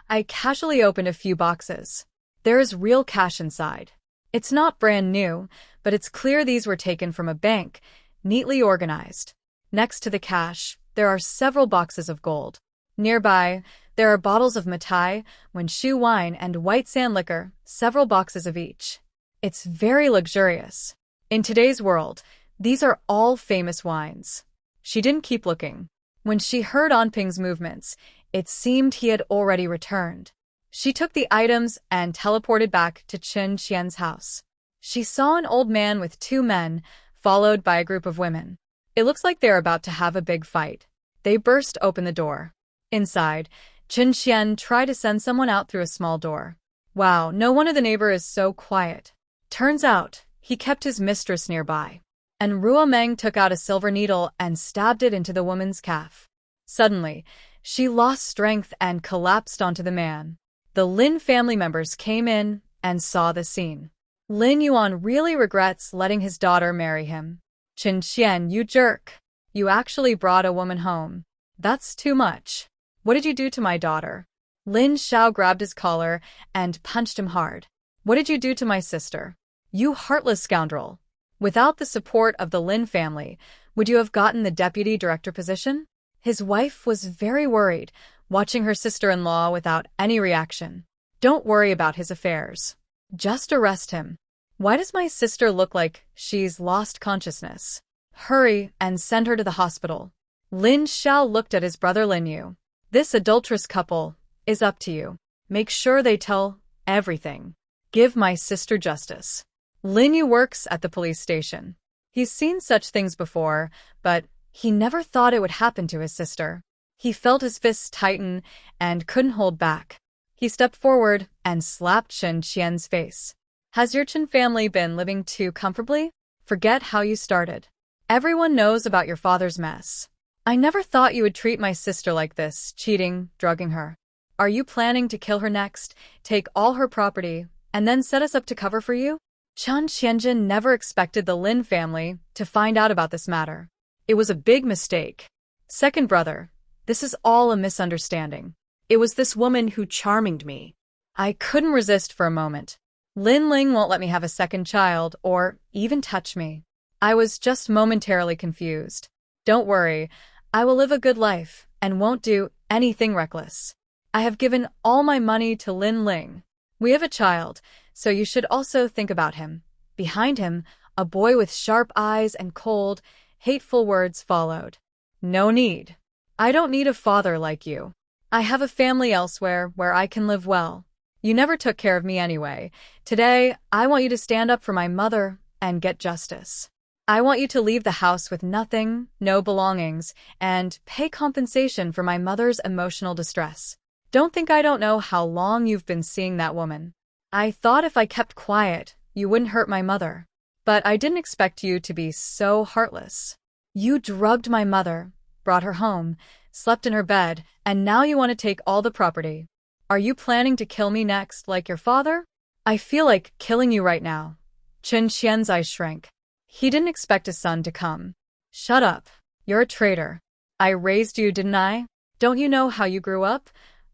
I casually opened a few boxes. There is real cash inside. It's not brand new, but it's clear these were taken from a bank, neatly organized. Next to the cash, there are several boxes of gold. Nearby, there are bottles of Matai, Wenshu wine, and white sand liquor, several boxes of each. It's very luxurious. In today's world, these are all famous wines. She didn't keep looking. When she heard Anping's movements, it seemed he had already returned. She took the items and teleported back to Qin Qian's house. She saw an old man with two men, followed by a group of women. It looks like they're about to have a big fight. They burst open the door. Inside, Qin Qian tried to send someone out through a small door. Wow, no one of the neighbor is so quiet. Turns out, he kept his mistress nearby. And Ruomeng took out a silver needle and stabbed it into the woman's calf. Suddenly, she lost strength and collapsed onto the man. The Lin family members came in and saw the scene. Lin Yuan really regrets letting his daughter marry him. Qin Qian, you jerk. You actually brought a woman home. That's too much. What did you do to my daughter? Lin Xiao grabbed his collar and punched him hard. What did you do to my sister? You heartless scoundrel. Without the support of the Lin family, would you have gotten the deputy director position? His wife was very worried, watching her sister-in-law without any reaction. Don't worry about his affairs. Just arrest him. Why does my sister look like she's lost consciousness? Hurry and send her to the hospital. Lin Xiao looked at his brother Lin Yu. This adulterous couple is up to you. Make sure they tell everything. Give my sister justice. Lin Yu works at the police station. He's seen such things before, but he never thought it would happen to his sister. He felt his fists tighten and couldn't hold back. He stepped forward and slapped Chen Qian's face. Has your Chen family been living too comfortably? Forget how you started. Everyone knows about your father's mess. I never thought you would treat my sister like this, cheating, drugging her. Are you planning to kill her next, take all her property, and then set us up to cover for you? Chen Qianjin never expected the Lin family to find out about this matter. It was a big mistake. Second brother, this is all a misunderstanding. It was this woman who charmed me. I couldn't resist for a moment. Lin Ling won't let me have a second child or even touch me. I was just momentarily confused. Don't worry, I will live a good life and won't do anything reckless. I have given all my money to Lin Ling. We have a child, so you should also think about him. Behind him, a boy with sharp eyes and cold, hateful words followed. No need. I don't need a father like you. I have a family elsewhere where I can live well. You never took care of me anyway. Today, I want you to stand up for my mother and get justice. I want you to leave the house with nothing, no belongings, and pay compensation for my mother's emotional distress. Don't think I don't know how long you've been seeing that woman. I thought if I kept quiet, you wouldn't hurt my mother. But I didn't expect you to be so heartless. You drugged my mother, brought her home, slept in her bed, and now you want to take all the property. Are you planning to kill me next, like your father? I feel like killing you right now. Chen Qian's eyes shrank. He didn't expect his son to come. Shut up. You're a traitor. I raised you, didn't I? Don't you know how you grew up?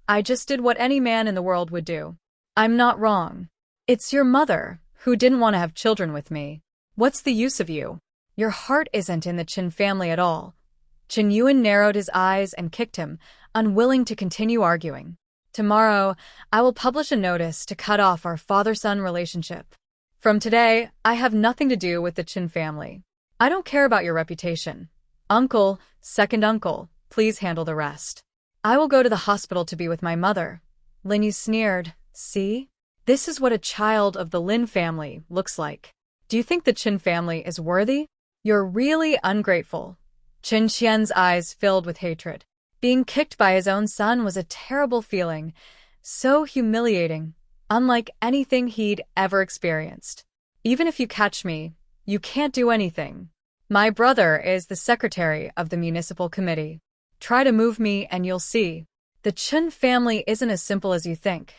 I just did what any man in the world would do. I'm not wrong. It's your mother, who didn't want to have children with me. What's the use of you? Your heart isn't in the Chen family at all. Chen Yuan narrowed his eyes and kicked him, unwilling to continue arguing. Tomorrow, I will publish a notice to cut off our father-son relationship. From today, I have nothing to do with the Chen family. I don't care about your reputation. Uncle, second uncle, please handle the rest. I will go to the hospital to be with my mother. Lin Yu sneered. See? This is what a child of the Lin family looks like. Do you think the Chen family is worthy? You're really ungrateful. Chen Qian's eyes filled with hatred. Being kicked by his own son was a terrible feeling, so humiliating, unlike anything he'd ever experienced. Even if you catch me, you can't do anything. My brother is the secretary of the municipal committee. Try to move me and you'll see. The Chen family isn't as simple as you think.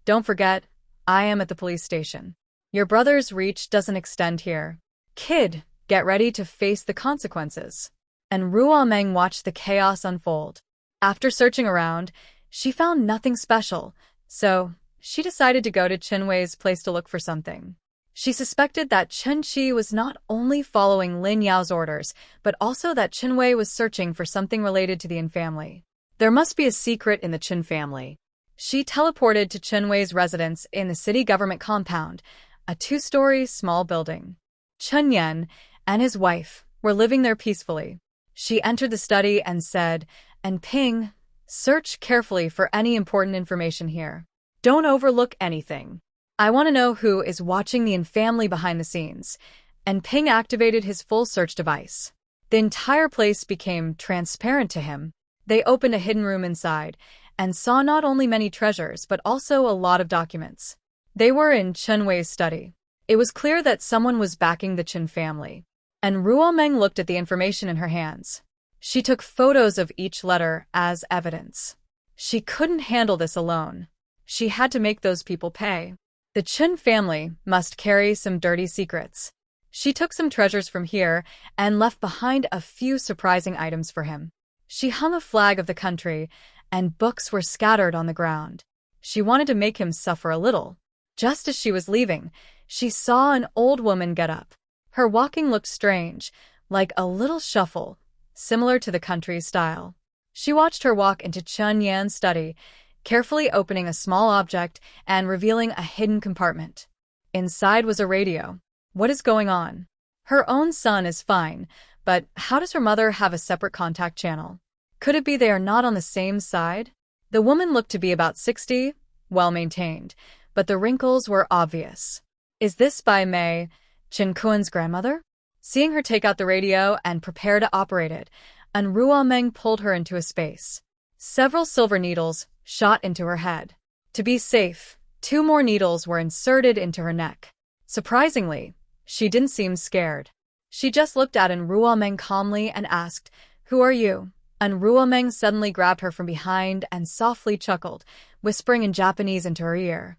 Don't forget, I am at the police station. Your brother's reach doesn't extend here. Kid, get ready to face the consequences. And Ruomeng watched the chaos unfold. After searching around, she found nothing special, so she decided to go to Chen Wei's place to look for something. She suspected that Chen Qi was not only following Lin Yao's orders, but also that Chen Wei was searching for something related to the Yin family. There must be a secret in the Chen family. She teleported to Chen Wei's residence in the city government compound, a 2-story small building. Chen Yan and his wife were living there peacefully. She entered the study and said, "And Ping, search carefully for any important information here. Don't overlook anything. I want to know who is watching the Yin family behind the scenes." And Ping activated his full search device. The entire place became transparent to him. They opened a hidden room inside and saw not only many treasures but also a lot of documents. They were in Chen Wei's study. It was clear that someone was backing the Chen family. And Ruomeng looked at the information in her hands. She took photos of each letter as evidence. She couldn't handle this alone. She had to make those people pay. The Chen family must carry some dirty secrets. She took some treasures from here and left behind a few surprising items for him. She hung a flag of the country, and books were scattered on the ground. She wanted to make him suffer a little. Just as she was leaving, she saw an old woman get up. Her walking looked strange, like a little shuffle, similar to the country's style. She watched her walk into Chen Yan's study, carefully opening a small object and revealing a hidden compartment. Inside was a radio. What is going on? Her own son is fine, but how does her mother have a separate contact channel? Could it be they are not on the same side? The woman looked to be about 60, well-maintained, but the wrinkles were obvious. Is this Bai Mei, Chen Kuan's grandmother? Seeing her take out the radio and prepare to operate it, An Ruomeng pulled her into a space. Several silver needles shot into her head. To be safe, 2 more needles were inserted into her neck. Surprisingly, she didn't seem scared. She just looked at Ruomeng calmly and asked, "Who are you?" And Ruomeng suddenly grabbed her from behind and softly chuckled, whispering in Japanese into her ear.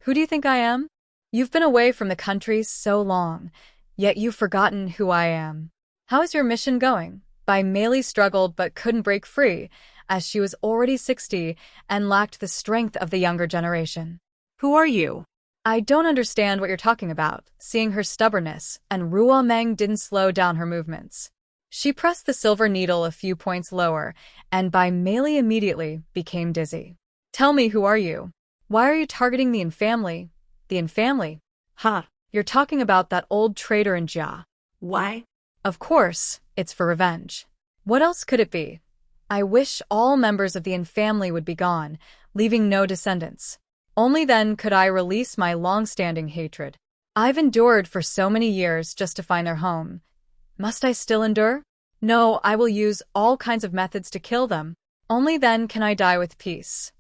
"Who do you think I am? You've been away from the country so long, yet you've forgotten who I am. How is your mission going?" Meili struggled but couldn't break free, as she was already 60 and lacked the strength of the younger generation. Who are you? "I don't understand what you're talking about," seeing her stubbornness, and Ruomeng didn't slow down her movements. She pressed the silver needle a few points lower, and Meili immediately became dizzy. "Tell me, who are you? Why are you targeting the infamily?" "The infamily? Huh. You're talking about that old traitor in Jia." Why? "Of course, it's for revenge. What else could it be? I wish all members of the infamily would be gone, leaving no descendants. Only then could I release my long-standing hatred. I've endured for so many years just to find their home. Must I still endure? No, I will use all kinds of methods to kill them. Only then can I die with peace.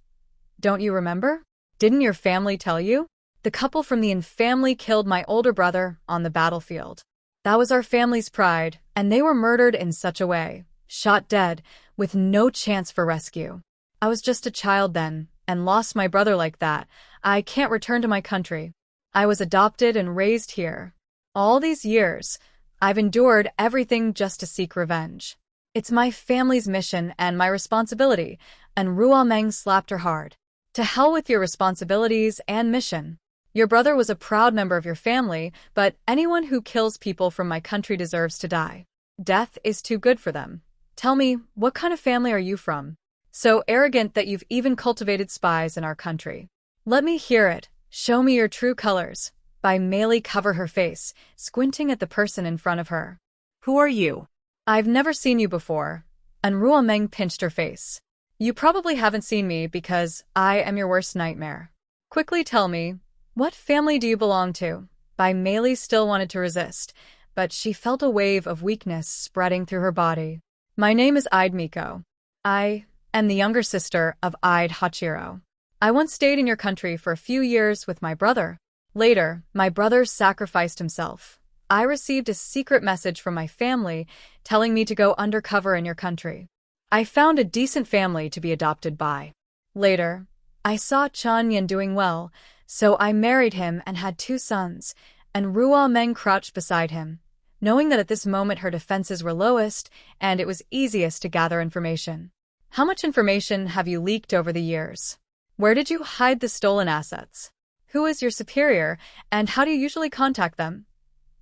Don't you remember? Didn't your family tell you? The couple from the infamily killed my older brother on the battlefield. That was our family's pride, and they were murdered in such a way, shot dead, with no chance for rescue. I was just a child then, and lost my brother like that. I can't return to my country. I was adopted and raised here. All these years, I've endured everything just to seek revenge. It's my family's mission and my responsibility," and Ruomeng slapped her hard. "To hell with your responsibilities and mission. Your brother was a proud member of your family, but anyone who kills people from my country deserves to die. Death is too good for them. Tell me, what kind of family are you from? So arrogant that you've even cultivated spies in our country. Let me hear it. Show me your true colors." Meili covered her face, squinting at the person in front of her. Who are you? "I've never seen you before," and Ruomeng pinched her face. "You probably haven't seen me because I am your worst nightmare. Quickly tell me, what family do you belong to?" Meili still wanted to resist, but she felt a wave of weakness spreading through her body. "My name is Ide Miko. I am the younger sister of Ide Hachiro. I once stayed in your country for a few years with my brother. Later, my brother sacrificed himself. I received a secret message from my family telling me to go undercover in your country. I found a decent family to be adopted by. Later, I saw Chanyan doing well, so I married him and had 2 sons, and Ruomeng crouched beside him, knowing that at this moment her defenses were lowest and it was easiest to gather information. How much information have you leaked over the years? Where did you hide the stolen assets? Who is your superior, and how do you usually contact them?"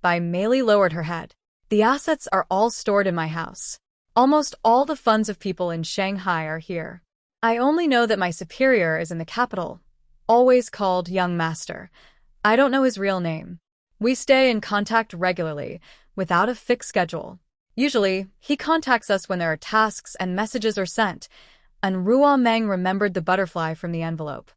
Meili lowered her head. "The assets are all stored in my house. Almost all the funds of people in Shanghai are here. I only know that my superior is in the capital, always called Young Master. I don't know his real name. We stay in contact regularly, without a fixed schedule. Usually, he contacts us when there are tasks and messages are sent," and Ruomeng remembered the butterfly from the envelope.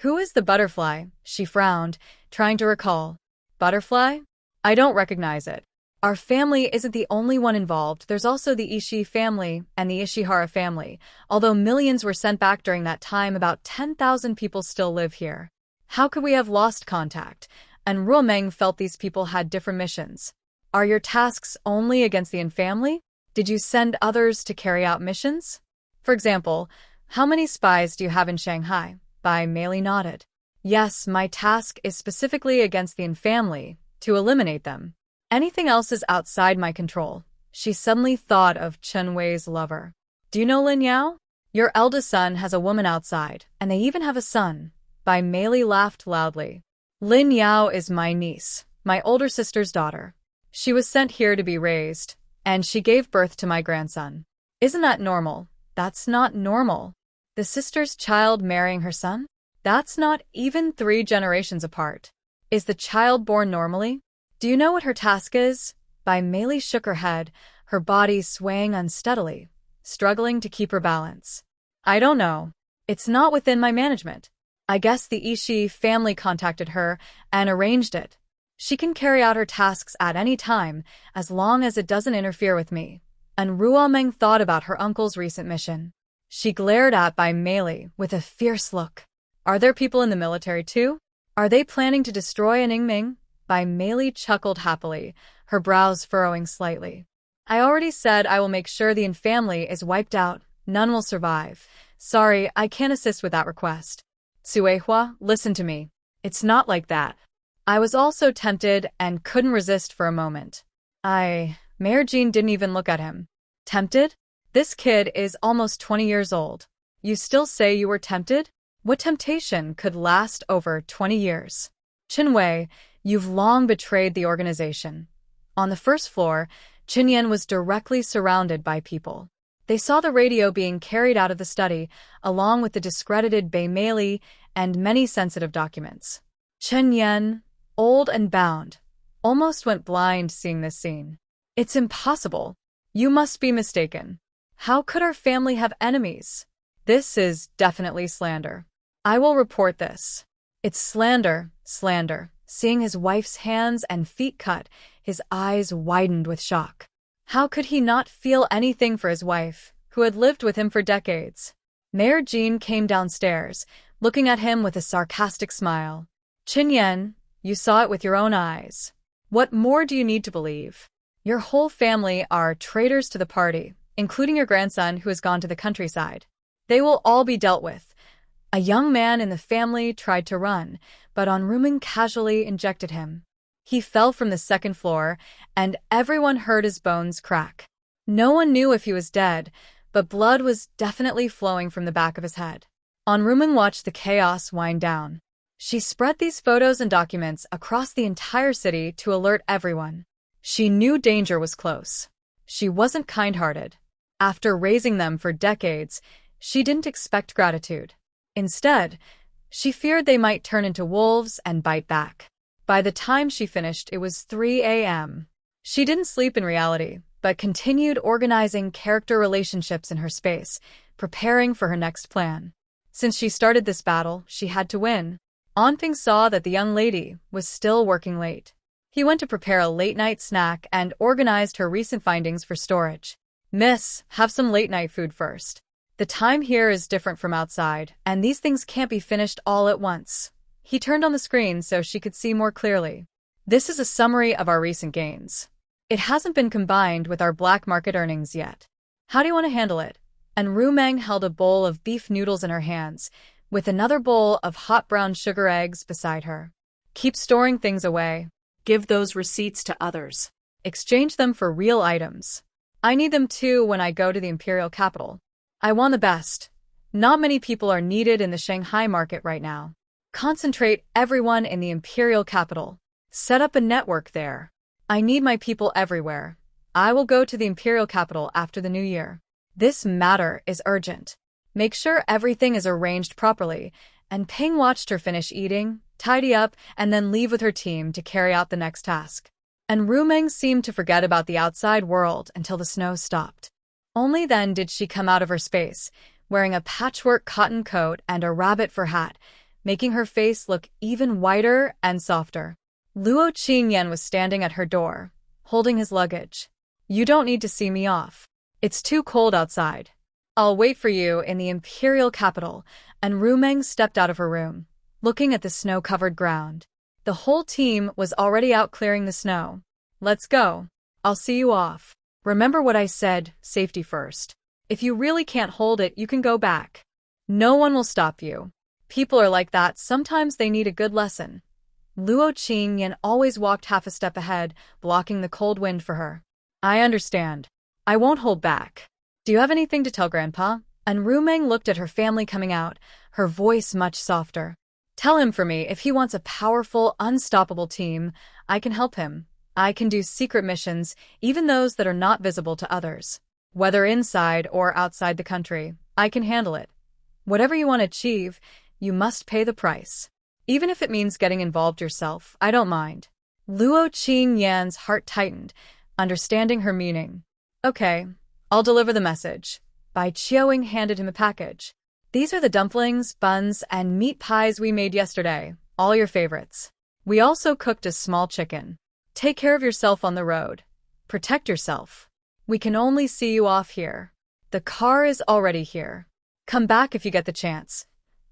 "Who is the butterfly?" She frowned, trying to recall. "Butterfly? I don't recognize it. Our family isn't the only one involved. There's also the Ishii family and the Ishihara family. Although millions were sent back during that time, about 10,000 people still live here. How could we have lost contact?" And Ruomeng felt these people had different missions. "Are your tasks only against the infamily? Did you send others to carry out missions? For example, how many spies do you have in Shanghai?" Meili nodded. "Yes, my task is specifically against the infamily, to eliminate them. Anything else is outside my control." She suddenly thought of Chen Wei's lover. "Do you know Lin Yao? Your eldest son has a woman outside, and they even have a son." Meili laughed loudly. "Lin Yao is my niece, my older sister's daughter. She was sent here to be raised, and she gave birth to my grandson. Isn't that normal?" "That's not normal. The sister's child marrying her son? That's not even 3 generations apart. Is the child born normally? Do you know what her task is?" Meili shook her head, her body swaying unsteadily, struggling to keep her balance. "I don't know. It's not within my management. I guess the Ishii family contacted her and arranged it. She can carry out her tasks at any time, as long as it doesn't interfere with me." And Ruomeng thought about her uncle's recent mission. She glared at Meili with a fierce look. Are there people in the military too? Are they planning to destroy an Ingming? Bai Meili chuckled happily, her brows furrowing slightly. I already said I will make sure the Yin family is wiped out. None will survive. Sorry, I can't assist with that request. Suehua, listen to me. It's not like that. I was also tempted and couldn't resist for a moment. Mayor Jean didn't even look at him. Tempted? This kid is almost 20 years old. You still say you were tempted? What temptation could last over 20 years? Qinwei, you've long betrayed the organization. On the first floor, Qinyan was directly surrounded by people. They saw the radio being carried out of the study, along with the discredited Bai Meili and many sensitive documents. Qinyan, old and bound, almost went blind seeing this scene. It's impossible. You must be mistaken. How could our family have enemies? This is definitely slander. I will report this. It's slander, slander. Seeing his wife's hands and feet cut, his eyes widened with shock. How could he not feel anything for his wife, who had lived with him for decades? Mayor Jean came downstairs, looking at him with a sarcastic smile. Qinyan, you saw it with your own eyes. What more do you need to believe? Your whole family are traitors to the party, including your grandson who has gone to the countryside. They will all be dealt with. A young man in the family tried to run, but Onruming casually injected him. He fell from the second floor, and everyone heard his bones crack. No one knew if he was dead, but blood was definitely flowing from the back of his head. Onruming watched the chaos wind down. She spread these photos and documents across the entire city to alert everyone. She knew danger was close. She wasn't kind-hearted. After raising them for decades, she didn't expect gratitude. Instead, she feared they might turn into wolves and bite back. By the time she finished, it was 3 a.m. She didn't sleep in reality, but continued organizing character relationships in her space, preparing for her next plan. Since she started this battle, she had to win. Onping saw that the young lady was still working late. He went to prepare a late-night snack and organized her recent findings for storage. Miss, have some late-night food first. The time here is different from outside, and these things can't be finished all at once. He turned on the screen so she could see more clearly. This is a summary of our recent gains. It hasn't been combined with our black market earnings yet. How do you want to handle it? And Rumeng held a bowl of beef noodles in her hands, with another bowl of hot brown sugar eggs beside her. Keep storing things away. Give those receipts to others. Exchange them for real items. I need them too when I go to the imperial capital. I want the best. Not many people are needed in the Shanghai market right now. Concentrate everyone in the imperial capital. Set up a network there. I need my people everywhere. I will go to the imperial capital after the new year. This matter is urgent. Make sure everything is arranged properly, and Ping watched her finish eating, tidy up, and then leave with her team to carry out the next task. And Rumeng seemed to forget about the outside world until the snow stopped. Only then did she come out of her space, wearing a patchwork cotton coat and a rabbit fur hat, making her face look even whiter and softer. Luo Qingyan was standing at her door, holding his luggage. You don't need to see me off. It's too cold outside. I'll wait for you in the imperial capital, and Rumeng stepped out of her room, looking at the snow-covered ground. The whole team was already out clearing the snow. Let's go. I'll see you off. Remember what I said, safety first. If you really can't hold it, you can go back. No one will stop you. People are like that, sometimes they need a good lesson. Luo Qingyan always walked half a step ahead, blocking the cold wind for her. I understand. I won't hold back. Do you have anything to tell Grandpa? And Rumeng looked at her family coming out, her voice much softer. Tell him for me if he wants a powerful, unstoppable team, I can help him. I can do secret missions, even those that are not visible to others. Whether inside or outside the country, I can handle it. Whatever you want to achieve, you must pay the price. Even if it means getting involved yourself, I don't mind. Luo Qingyan's heart tightened, understanding her meaning. Okay, I'll deliver the message. Bai Qiaoying handed him a package. These are the dumplings, buns, and meat pies we made yesterday, all your favorites. We also cooked a small chicken. Take care of yourself on the road. Protect yourself. We can only see you off here. The car is already here. Come back if you get the chance.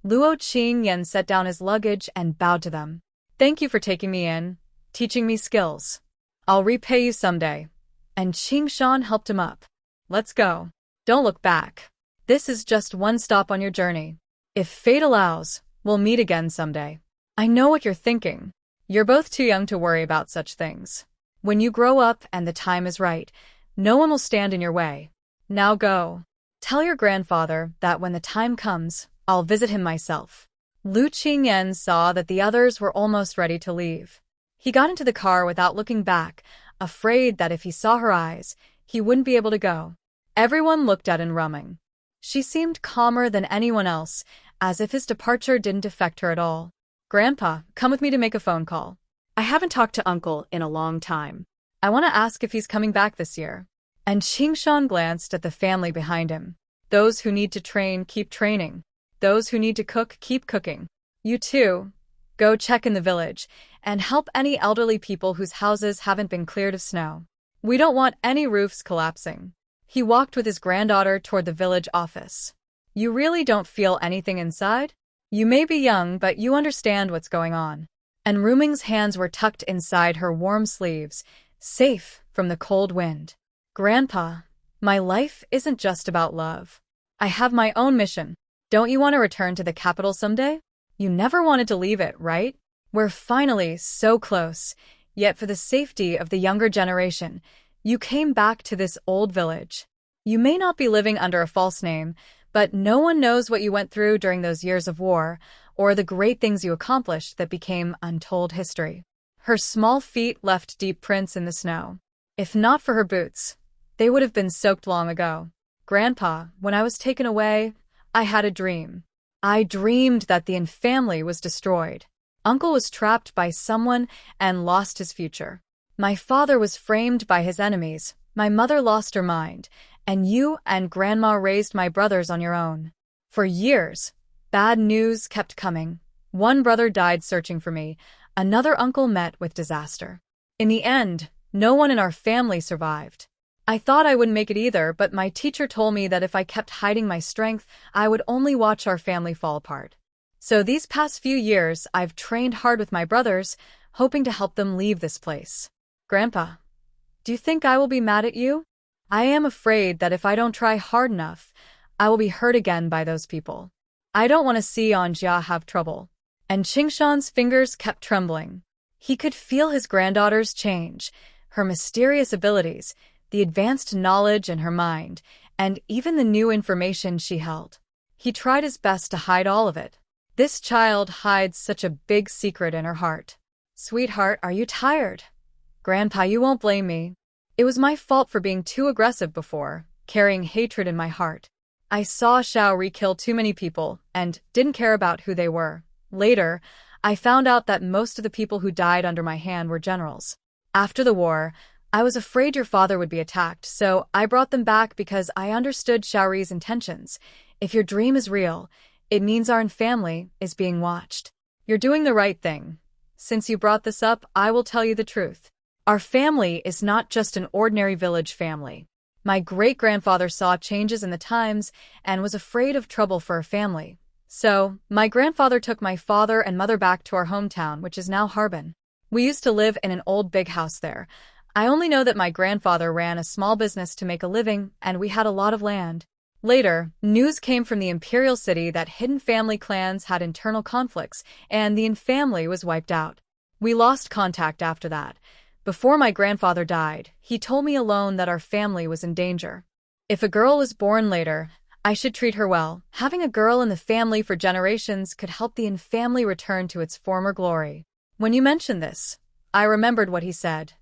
Luo Qingyan set down his luggage and bowed to them. Thank you for taking me in, teaching me skills. I'll repay you someday. And Qingshan helped him up. Let's go. Don't look back. This is just one stop on your journey. If fate allows, we'll meet again someday. I know what you're thinking. You're both too young to worry about such things. When you grow up and the time is right, no one will stand in your way. Now go. Tell your grandfather that when the time comes, I'll visit him myself. Lu Qingyan saw that the others were almost ready to leave. He got into the car without looking back, afraid that if he saw her eyes, he wouldn't be able to go. Everyone looked at Rumming. She seemed calmer than anyone else, as if his departure didn't affect her at all. Grandpa, come with me to make a phone call. I haven't talked to Uncle in a long time. I want to ask if he's coming back this year. And Qingshan glanced at the family behind him. Those who need to train, keep training. Those who need to cook, keep cooking. You too. Go check in the village, and help any elderly people whose houses haven't been cleared of snow. We don't want any roofs collapsing. He walked with his granddaughter toward the village office. You really don't feel anything inside? You may be young, but you understand what's going on. And Ruming's hands were tucked inside her warm sleeves, safe from the cold wind. Grandpa, my life isn't just about love. I have my own mission. Don't you want to return to the capital someday? You never wanted to leave it, right? We're finally so close, yet for the safety of the younger generation, you came back to this old village. You may not be living under a false name, but no one knows what you went through during those years of war, or the great things you accomplished that became untold history. Her small feet left deep prints in the snow. If not for her boots, they would have been soaked long ago. Grandpa, when I was taken away, I had a dream. I dreamed that the family was destroyed. Uncle was trapped by someone and lost his future. My father was framed by his enemies, my mother lost her mind, and you and Grandma raised my brothers on your own. For years, bad news kept coming. One brother died searching for me, another uncle met with disaster. In the end, no one in our family survived. I thought I wouldn't make it either, but my teacher told me that if I kept hiding my strength, I would only watch our family fall apart. So these past few years, I've trained hard with my brothers, hoping to help them leave this place. Grandpa, do you think I will be mad at you? I am afraid that if I don't try hard enough, I will be hurt again by those people. I don't want to see Anjia have trouble. And Qingshan's fingers kept trembling. He could feel his granddaughter's change, her mysterious abilities, the advanced knowledge in her mind, and even the new information she held. He tried his best to hide all of it. This child hides such a big secret in her heart. Sweetheart, are you tired? Grandpa, you won't blame me. It was my fault for being too aggressive before, carrying hatred in my heart. I saw Xiaori kill too many people and didn't care about who they were. Later, I found out that most of the people who died under my hand were generals. After the war, I was afraid your father would be attacked, so I brought them back because I understood Xiaori's intentions. If your dream is real, it means our family is being watched. You're doing the right thing. Since you brought this up, I will tell you the truth. Our family is not just an ordinary village family. My great-grandfather saw changes in the times and was afraid of trouble for our family. So, my grandfather took my father and mother back to our hometown, which is now Harbin. We used to live in an old big house there. I only know that my grandfather ran a small business to make a living, and we had a lot of land. Later, news came from the imperial city that hidden family clans had internal conflicts, and the family was wiped out. We lost contact after that. Before my grandfather died, he told me alone that our family was in danger. If a girl was born later, I should treat her well. Having a girl in the family for generations could help the family return to its former glory. When you mentioned this, I remembered what he said.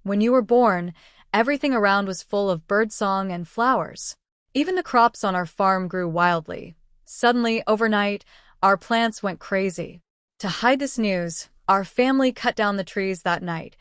When you were born, everything around was full of birdsong and flowers. Even the crops on our farm grew wildly. Suddenly, overnight, our plants went crazy. To hide this news, our family cut down the trees that night.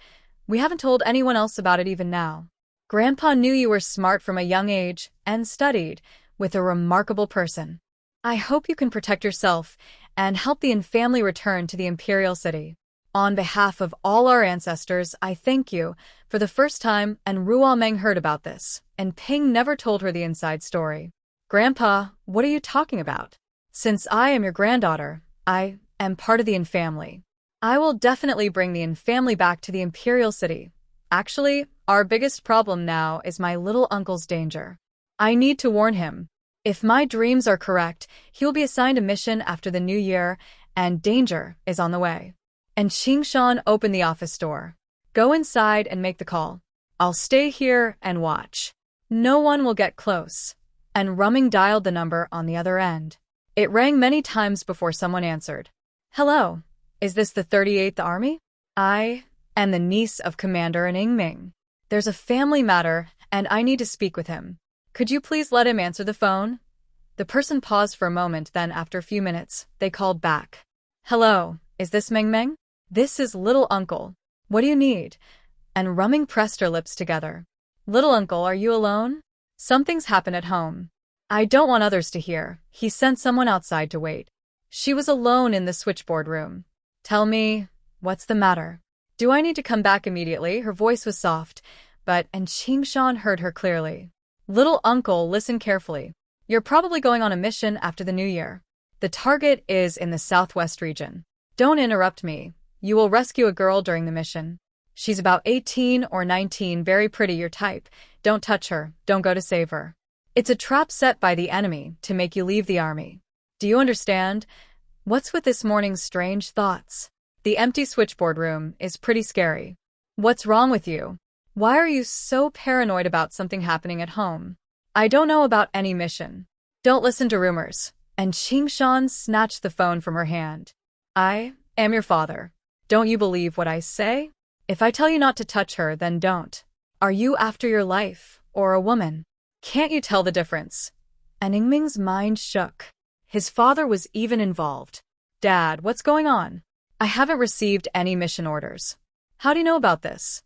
We haven't told anyone else about it even now. Grandpa knew you were smart from a young age and studied with a remarkable person. I hope you can protect yourself and help the family return to the imperial city. On behalf of all our ancestors, I thank you. For the first time, and Ruomeng heard about this, and Ping never told her the inside story. Grandpa, what are you talking about? Since I am your granddaughter, I am part of the In family. I will definitely bring the In family back to the Imperial City. Actually, our biggest problem now is my little uncle's danger. I need to warn him. If my dreams are correct, he will be assigned a mission after the new year, and danger is on the way. And Qingshan opened the office door. Go inside and make the call. I'll stay here and watch. No one will get close. And Rumming dialed the number on the other end. It rang many times before someone answered. Hello, is this the 38th Army? I am the niece of Commander Ingming. There's a family matter, and I need to speak with him. Could you please let him answer the phone? The person paused for a moment, then after a few minutes, they called back. Hello, is this Meng Meng? This is little uncle. What do you need? And Rumming pressed her lips together. Little uncle, are you alone? Something's happened at home. I don't want others to hear. He sent someone outside to wait. She was alone in the switchboard room. Tell me, what's the matter? Do I need to come back immediately? Her voice was soft, and Qingshan heard her clearly. Little uncle, listen carefully. You're probably going on a mission after the new year. The target is in the southwest region. Don't interrupt me. You will rescue a girl during the mission. She's about 18 or 19, very pretty, your type. Don't touch her, don't go to save her. It's a trap set by the enemy to make you leave the army. Do you understand? What's with this morning's strange thoughts? The empty switchboard room is pretty scary. What's wrong with you? Why are you so paranoid about something happening at home? I don't know about any mission. Don't listen to rumors. And Qingshan snatched the phone from her hand. I am your father. Don't you believe what I say? If I tell you not to touch her, then don't. Are you after your life, or a woman? Can't you tell the difference? And Ingming's mind shook. His father was even involved. Dad, what's going on? I haven't received any mission orders. How do you know about this?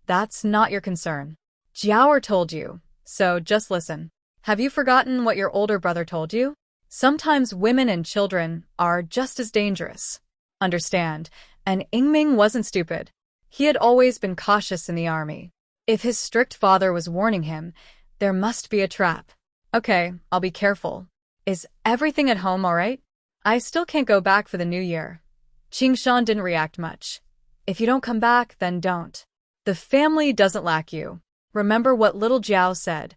That's not your concern. Jiaoer told you, so just listen. Have you forgotten what your older brother told you? Sometimes women and children are just as dangerous. Understand, and Ingming wasn't stupid. He had always been cautious in the army. If his strict father was warning him, there must be a trap. Okay, I'll be careful. Is everything at home all right? I still can't go back for the new year. Qingshan didn't react much. If you don't come back, then don't. The family doesn't lack you. Remember what little Jiao said.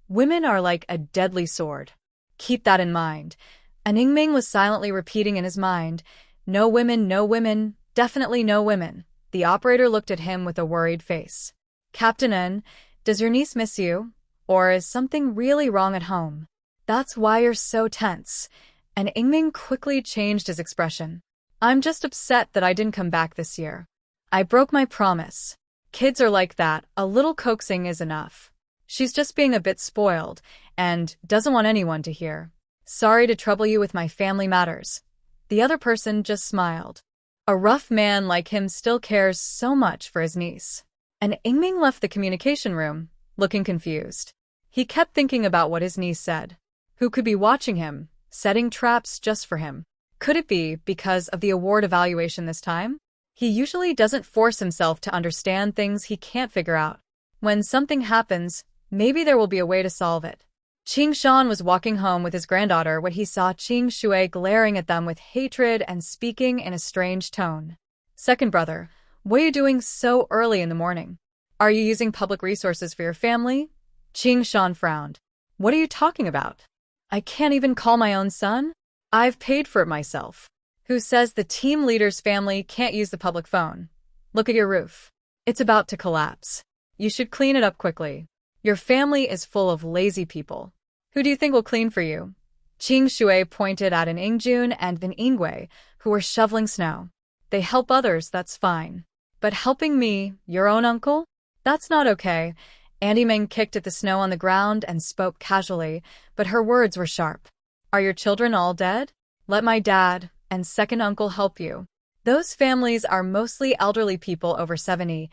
Women are like a deadly sword. Keep that in mind. And Ingming was silently repeating in his mind, no women, definitely no women. The operator looked at him with a worried face. Captain N, does your niece miss you? Or is something really wrong at home? That's why you're so tense. And Ingming quickly changed his expression. I'm just upset that I didn't come back this year. I broke my promise. Kids are like that, a little coaxing is enough. She's just being a bit spoiled, and doesn't want anyone to hear. Sorry to trouble you with my family matters. The other person just smiled. A rough man like him still cares so much for his niece. And Ingming left the communication room, looking confused. He kept thinking about what his niece said. Who could be watching him, setting traps just for him? Could it be because of the award evaluation this time? He usually doesn't force himself to understand things he can't figure out. When something happens, maybe there will be a way to solve it. Qingshan was walking home with his granddaughter when he saw Qing Shui glaring at them with hatred and speaking in a strange tone. Second brother, what are you doing so early in the morning? Are you using public resources for your family? Qingshan frowned. What are you talking about? I can't even call my own son? I've paid for it myself. Who says the team leader's family can't use the public phone? Look at your roof. It's about to collapse. You should clean it up quickly. Your family is full of lazy people. Who do you think will clean for you? Qing Shui pointed at an Ingjun and an Ingwei, who were shoveling snow. They help others, that's fine. But helping me, your own uncle? That's not okay. Andy Meng kicked at the snow on the ground and spoke casually, but her words were sharp. Are your children all dead? Let my dad and second uncle help you. Those families are mostly elderly people over 70,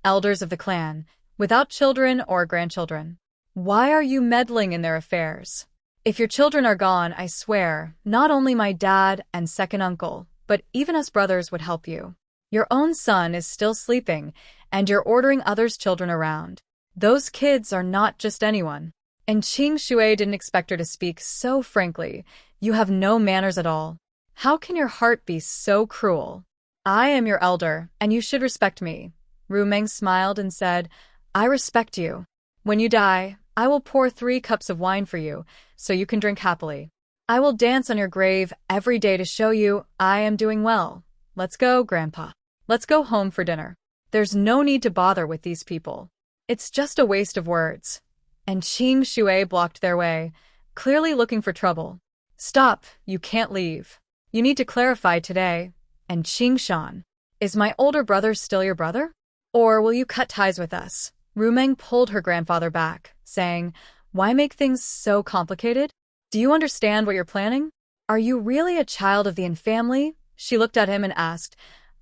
elders of the clan, without children or grandchildren. Why are you meddling in their affairs? If your children are gone, I swear, not only my dad and second uncle, but even us brothers would help you. Your own son is still sleeping, and you're ordering others' children around. Those kids are not just anyone. And Qing Shui didn't expect her to speak so frankly. You have no manners at all. How can your heart be so cruel? I am your elder, and you should respect me. Rumeng smiled and said, I respect you. When you die, I will pour 3 cups of wine for you, so you can drink happily. I will dance on your grave every day to show you I am doing well. Let's go, Grandpa. Let's go home for dinner. There's no need to bother with these people. It's just a waste of words. And Qing Shui blocked their way, clearly looking for trouble. Stop, you can't leave. You need to clarify today. And Qing Shan, is my older brother still your brother? Or will you cut ties with us? Rumeng pulled her grandfather back, saying, Why make things so complicated? Do you understand what you're planning? Are you really a child of the Yin family? She looked at him and asked,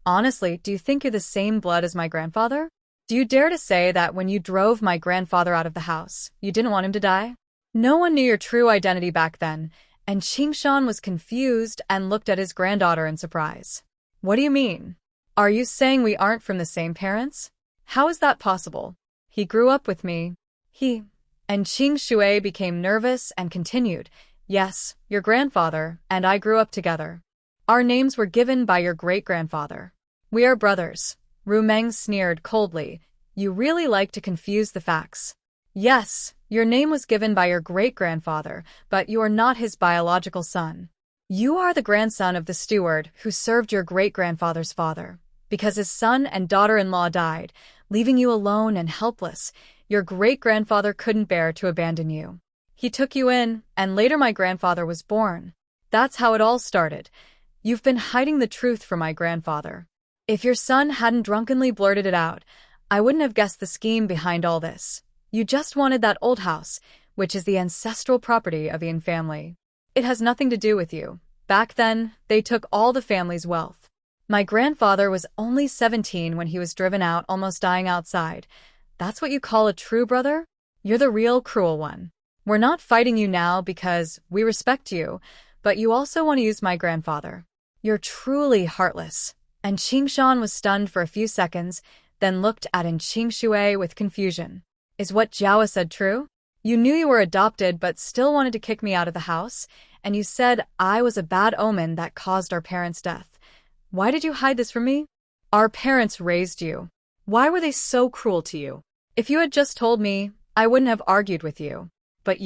Honestly, do you think you're the same blood as my grandfather? Do you dare to say that when you drove my grandfather out of the house, you didn't want him to die? No one knew your true identity back then, and Qingshan was confused and looked at his granddaughter in surprise. What do you mean? Are you saying we aren't from the same parents? How is that possible? He grew up with me. And Qing Shui became nervous and continued, Yes, your grandfather and I grew up together. Our names were given by your great-grandfather. We are brothers. Rumeng sneered coldly. You really like to confuse the facts. Yes, your name was given by your great-grandfather, but you are not his biological son. You are the grandson of the steward who served your great-grandfather's father. Because his son and daughter-in-law died, leaving you alone and helpless, your great-grandfather couldn't bear to abandon you. He took you in, and later my grandfather was born. That's how it all started. You've been hiding the truth from my grandfather. If your son hadn't drunkenly blurted it out, I wouldn't have guessed the scheme behind all this. You just wanted that old house, which is the ancestral property of the Yin family. It has nothing to do with you. Back then, they took all the family's wealth. My grandfather was only 17 when he was driven out, almost dying outside. That's what you call a true brother? You're the real cruel one. We're not fighting you now because we respect you, but you also want to use my grandfather. You're truly heartless. And Qingshan was stunned for a few seconds, then looked at Qing Shui with confusion. Is what Jiawa said true? You knew you were adopted but still wanted to kick me out of the house, and you said I was a bad omen that caused our parents' death. Why did you hide this from me? Our parents raised you. Why were they so cruel to you? If you had just told me, I wouldn't have argued with you. But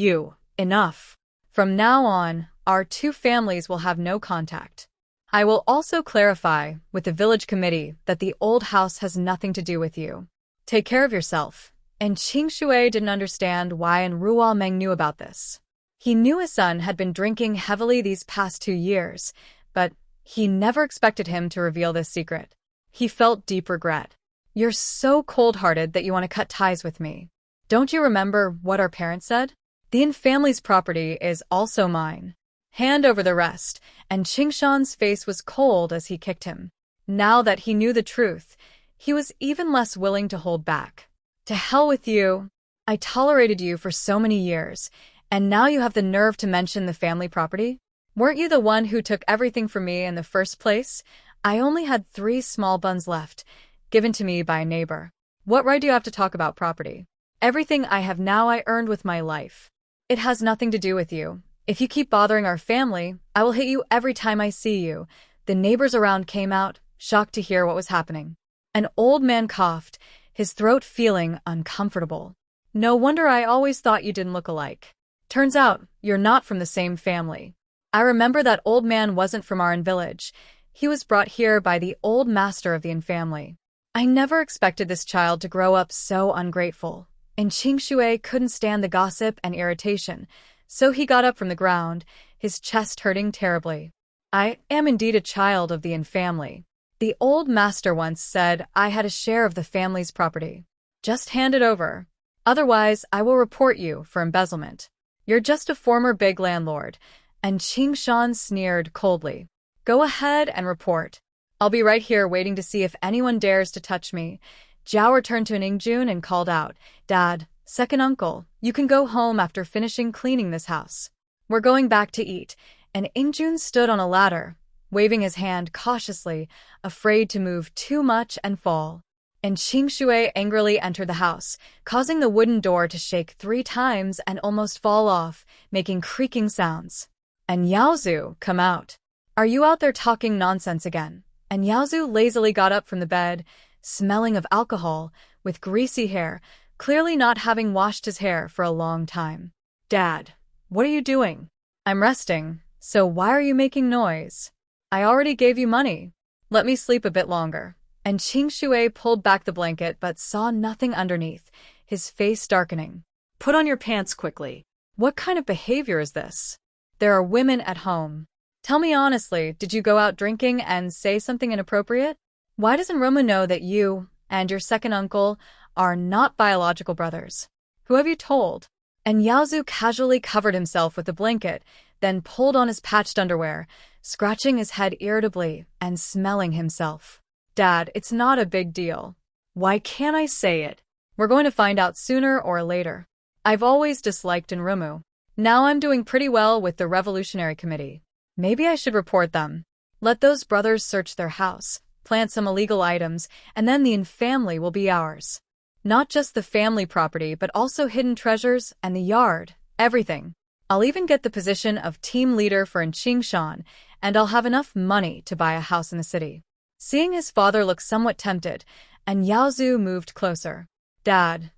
enough. From now on, our 2 families will have no contact. I will also clarify with the village committee that the old house has nothing to do with you. Take care of yourself. And Qing Shui didn't understand why and Ruo Meng knew about this. He knew his son had been drinking heavily these past 2 years, but he never expected him to reveal this secret. He felt deep regret. You're so cold-hearted that you want to cut ties with me. Don't you remember what our parents said? The Yin family's property is also mine. Hand over the rest, and Qingshan's face was cold as he kicked him. Now that he knew the truth, he was even less willing to hold back. To hell with you. I tolerated you for so many years, and now you have the nerve to mention the family property? Weren't you the one who took everything from me in the first place? I only had 3 small buns left, given to me by a neighbor. What right do you have to talk about property? Everything I have now I earned with my life. It has nothing to do with you. If you keep bothering our family, I will hit you every time I see you. The neighbors around came out, shocked to hear what was happening. An old man coughed, his throat feeling uncomfortable. No wonder I always thought you didn't look alike. Turns out, you're not from the same family. I remember that old man wasn't from our village. He was brought here by the old master of the Yin family. I never expected this child to grow up so ungrateful. And Qing Shui couldn't stand the gossip and irritation, so he got up from the ground, his chest hurting terribly. I am indeed a child of the Yin family. The old master once said I had a share of the family's property. Just hand it over. Otherwise, I will report you for embezzlement. You're just a former big landlord. And Qingshan sneered coldly. Go ahead and report. I'll be right here waiting to see if anyone dares to touch me. Jiao returned to Ningjun and called out, Dad, second uncle, you can go home after finishing cleaning this house. We're going back to eat. And Ingjun stood on a ladder, waving his hand cautiously, afraid to move too much and fall. And Qing Shui angrily entered the house, causing the wooden door to shake 3 times and almost fall off, making creaking sounds. And Yaozu, come out. Are you out there talking nonsense again? And Yaozu lazily got up from the bed, smelling of alcohol, with greasy hair, clearly not having washed his hair for a long time. Dad, what are you doing? I'm resting, so why are you making noise? I already gave you money. Let me sleep a bit longer. And Qing Shui pulled back the blanket but saw nothing underneath, his face darkening. Put on your pants quickly. What kind of behavior is this? There are women at home. Tell me honestly, did you go out drinking and say something inappropriate? Why doesn't Roma know that you and your second uncle are not biological brothers? Who have you told? And Yaozu casually covered himself with the blanket, then pulled on his patched underwear, scratching his head irritably and smelling himself. Dad, it's not a big deal. Why can't I say it? We're going to find out sooner or later. I've always disliked Nrumu. Now I'm doing pretty well with the Revolutionary Committee. Maybe I should report them. Let those brothers search their house, plant some illegal items, and then the family will be ours. Not just the family property, but also hidden treasures and the yard, everything. I'll even get the position of team leader for Nqingshan, and I'll have enough money to buy a house in the city. Seeing his father look somewhat tempted, and Yaozu moved closer. Dad,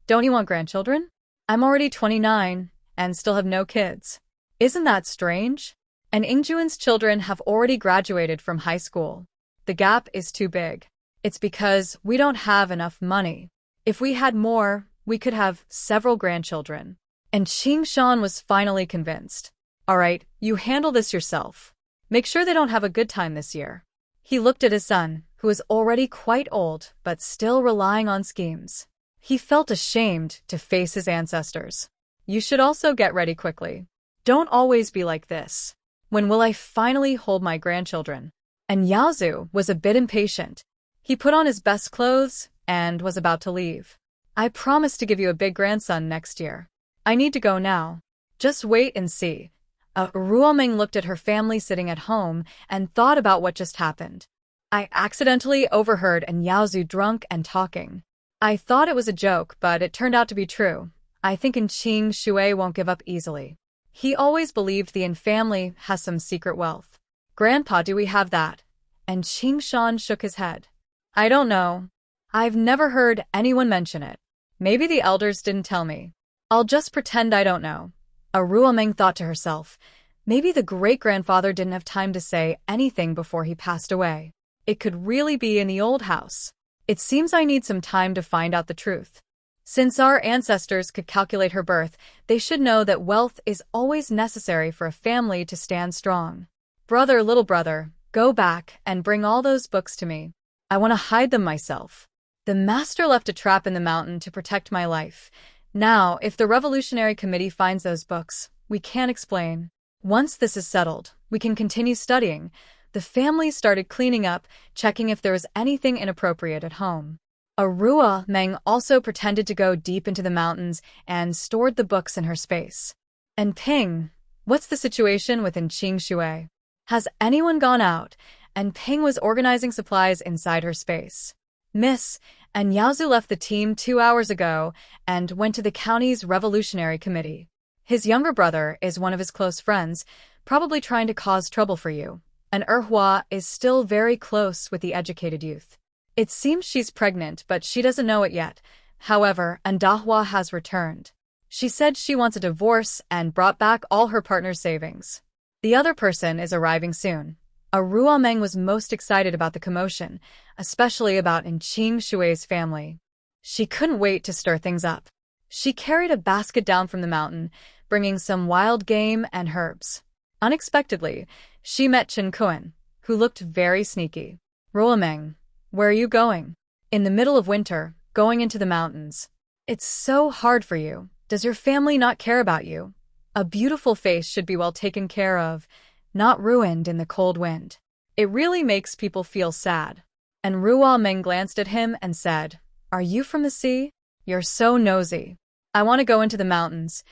don't you want grandchildren? I'm already 29 and still have no kids. Isn't that strange? And Ingjuan's children have already graduated from high school. The gap is too big. It's because we don't have enough money. If we had more, we could have several grandchildren. And Qingshan was finally convinced. All right, you handle this yourself. Make sure they don't have a good time this year. He looked at his son, who was already quite old, but still relying on schemes. He felt ashamed to face his ancestors. You should also get ready quickly. Don't always be like this. When will I finally hold my grandchildren? And Yaozu was a bit impatient. He put on his best clothes and was about to leave. I promise to give you a big grandson next year. I need to go now. Just wait and see. Ruoming looked at her family sitting at home and thought about what just happened. I accidentally overheard and Yaozu drunk and talking. I thought it was a joke, but it turned out to be true. I think Qing Shui won't give up easily. He always believed the family has some secret wealth. Grandpa, do we have that? And Qingshan shook his head. I don't know. I've never heard anyone mention it. Maybe the elders didn't tell me. I'll just pretend I don't know. Ruoming thought to herself. Maybe the great-grandfather didn't have time to say anything before he passed away. It could really be in the old house. It seems I need some time to find out the truth. Since our ancestors could calculate her birth, they should know that wealth is always necessary for a family to stand strong. Brother, little brother, go back and bring all those books to me. I want to hide them myself. The master left a trap in the mountain to protect my life. Now, if the Revolutionary Committee finds those books, we can't explain. Once this is settled, we can continue studying. The family started cleaning up, checking if there was anything inappropriate at home. Ruoming also pretended to go deep into the mountains and stored the books in her space. And Ping, what's the situation with Qing Shui? Has anyone gone out? And Ping was organizing supplies inside her space. Miss, and Yaozu left the team 2 hours ago and went to the county's Revolutionary Committee. His younger brother is one of his close friends, probably trying to cause trouble for you. And Erhua is still very close with the educated youth. It seems she's pregnant, but she doesn't know it yet. However, Andahua has returned. She said she wants a divorce and brought back all her partner's savings. The other person is arriving soon. Ruoming was most excited about the commotion, especially about Qing Shui's family. She couldn't wait to stir things up. She carried a basket down from the mountain, bringing some wild game and herbs. Unexpectedly, she met Chen Kuan, who looked very sneaky. Ruoming, where are you going? In the middle of winter, going into the mountains. It's so hard for you. Does your family not care about you? A beautiful face should be well taken care of, not ruined in the cold wind. It really makes people feel sad. And Ruoming glanced at him and said, Are you from the sea? You're so nosy. I want to go into the mountains.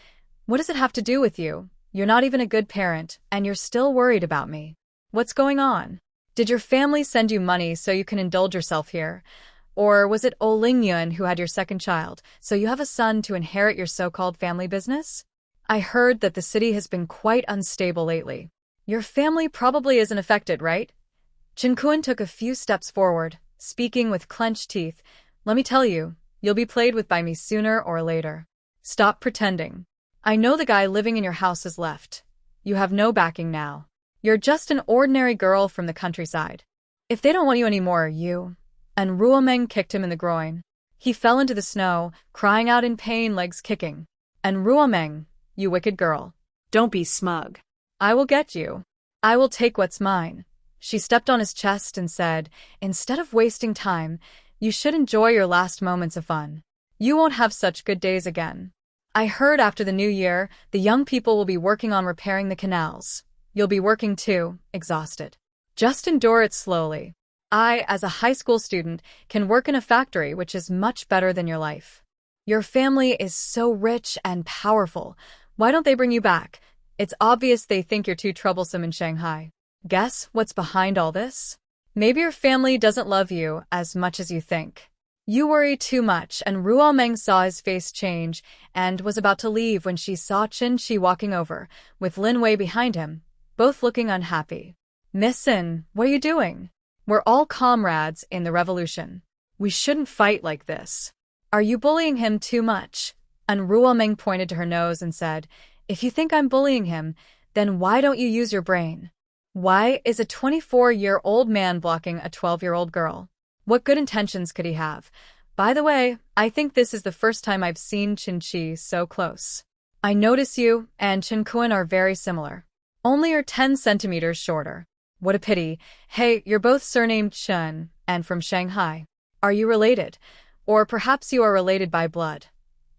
What does it have to do with you? You're not even a good parent, and you're still worried about me. What's going on? Did your family send you money so you can indulge yourself here? Or was it Lingyun who had your second child, so you have a son to inherit your so-called family business? I heard that the city has been quite unstable lately. Your family probably isn't affected, right? Chin-kun took a few steps forward, speaking with clenched teeth. Let me tell you, you'll be played with by me sooner or later. Stop pretending. I know the guy living in your house has left. You have no backing now. You're just an ordinary girl from the countryside. If they don't want you anymore, you... And Ruomeng kicked him in the groin. He fell into the snow, crying out in pain, legs kicking. And Ruomeng, you wicked girl. Don't be smug. I will get you. I will take what's mine. She stepped on his chest and said, instead of wasting time, you should enjoy your last moments of fun. You won't have such good days again. I heard after the new year, the young people will be working on repairing the canals. You'll be working too, exhausted. Just endure it slowly. I, as a high school student, can work in a factory, which is much better than your life. Your family is so rich and powerful. Why don't they bring you back? It's obvious they think you're too troublesome in Shanghai. Guess what's behind all this? Maybe your family doesn't love you as much as you think. You worry too much, and Ruomeng saw his face change and was about to leave when she saw Qin-Shi walking over, with Lin Wei behind him, both looking unhappy. Miss Sin, what are you doing? We're all comrades in the revolution. We shouldn't fight like this. Are you bullying him too much? And Ruomeng pointed to her nose and said, if you think I'm bullying him, then why don't you use your brain? Why is a 24-year-old man blocking a 12-year-old girl? What good intentions could he have? By the way, I think this is the first time I've seen Qin-Shi so close. I notice you and Qin-Kun are very similar. Only you're 10 centimeters shorter. What a pity. Hey, you're both surnamed Chen and from Shanghai. Are you related? Or perhaps you are related by blood.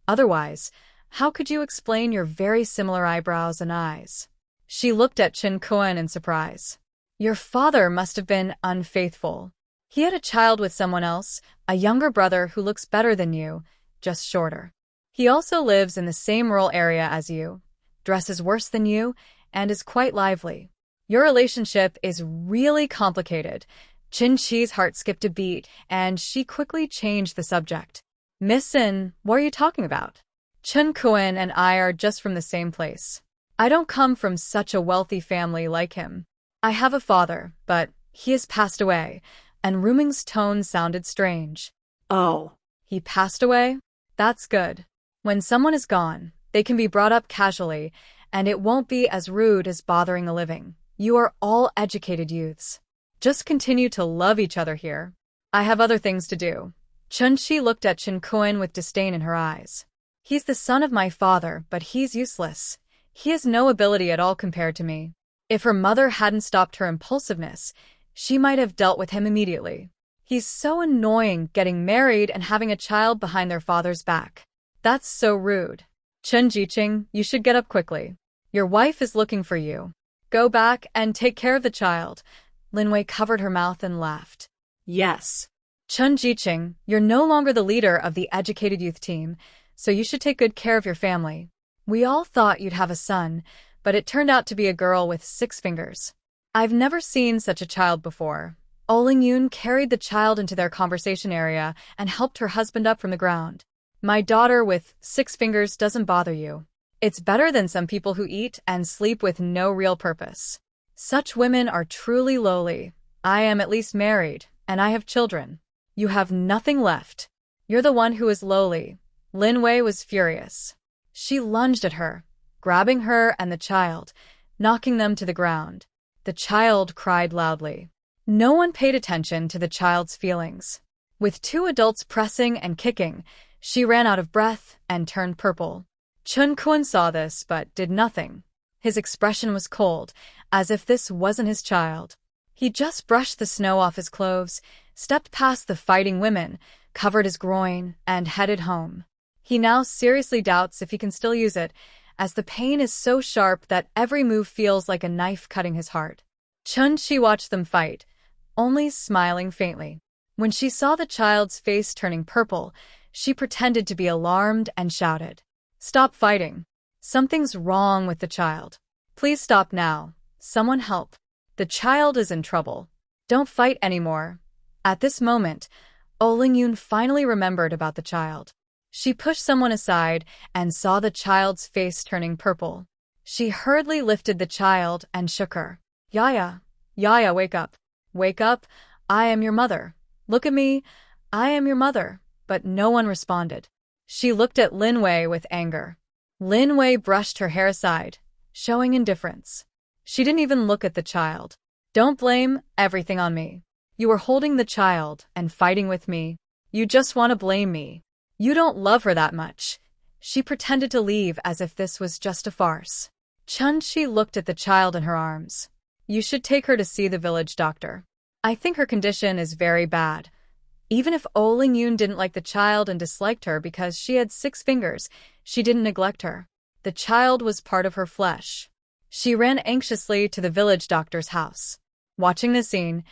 Otherwise, how could you explain your very similar eyebrows and eyes? She looked at Qin-Kun in surprise. Your father must have been unfaithful. He had a child with someone else, a younger brother who looks better than you, just shorter. He also lives in the same rural area as you, dresses worse than you, and is quite lively. Your relationship is really complicated. Qin-Shi's heart skipped a beat, and she quickly changed the subject. Miss Sin, what are you talking about? Qin-Kun and I are just from the same place. I don't come from such a wealthy family like him. I have a father, but he has passed away. And Ruming's tone sounded strange. Oh. He passed away? That's good. When someone is gone, they can be brought up casually, and it won't be as rude as bothering a living. You are all educated youths. Just continue to love each other here. I have other things to do. Qin-Shi looked at Qin-Kun with disdain in her eyes. He's the son of my father, but he's useless. He has no ability at all compared to me. If her mother hadn't stopped her impulsiveness, she might have dealt with him immediately. He's so annoying getting married and having a child behind their father's back. That's so rude. Chen Jiqing, you should get up quickly. Your wife is looking for you. Go back and take care of the child. Lin Wei covered her mouth and laughed. Yes. Chen Jiqing, you're no longer the leader of the educated youth team, so you should take good care of your family. We all thought you'd have a son, but it turned out to be a girl with 6 fingers. I've never seen such a child before. Oling Yoon carried the child into their conversation area and helped her husband up from the ground. My daughter with 6 fingers doesn't bother you. It's better than some people who eat and sleep with no real purpose. Such women are truly lowly. I am at least married, and I have children. You have nothing left. You're the one who is lowly. Lin Wei was furious. She lunged at her, grabbing her and the child, knocking them to the ground. The child cried loudly. No one paid attention to the child's feelings. With 2 adults pressing and kicking, she ran out of breath and turned purple. Qin-Kun saw this but did nothing. His expression was cold, as if this wasn't his child. He just brushed the snow off his clothes, stepped past the fighting women, covered his groin, and headed home. He now seriously doubts if he can still use it, as the pain is so sharp that every move feels like a knife cutting his heart. Qin-Shi watched them fight, only smiling faintly. When she saw the child's face turning purple, she pretended to be alarmed and shouted, "Stop fighting. Something's wrong with the child. Please stop now. Someone help. The child is in trouble. Don't fight anymore." At this moment, Oling Yoon finally remembered about the child. She pushed someone aside and saw the child's face turning purple. She hurriedly lifted the child and shook her. Yaya, Yaya, wake up. Wake up, I am your mother. Look at me, I am your mother. But no one responded. She looked at Lin Wei with anger. Lin Wei brushed her hair aside, showing indifference. She didn't even look at the child. Don't blame everything on me. You were holding the child and fighting with me. You just want to blame me. You don't love her that much. She pretended to leave as if this was just a farce. Chun-Chi looked at the child in her arms. You should take her to see the village doctor. I think her condition is very bad. Even if Oh Ling-yoon didn't like the child and disliked her because she had 6 fingers, she didn't neglect her. The child was part of her flesh. She ran anxiously to the village doctor's house. Watching the scene,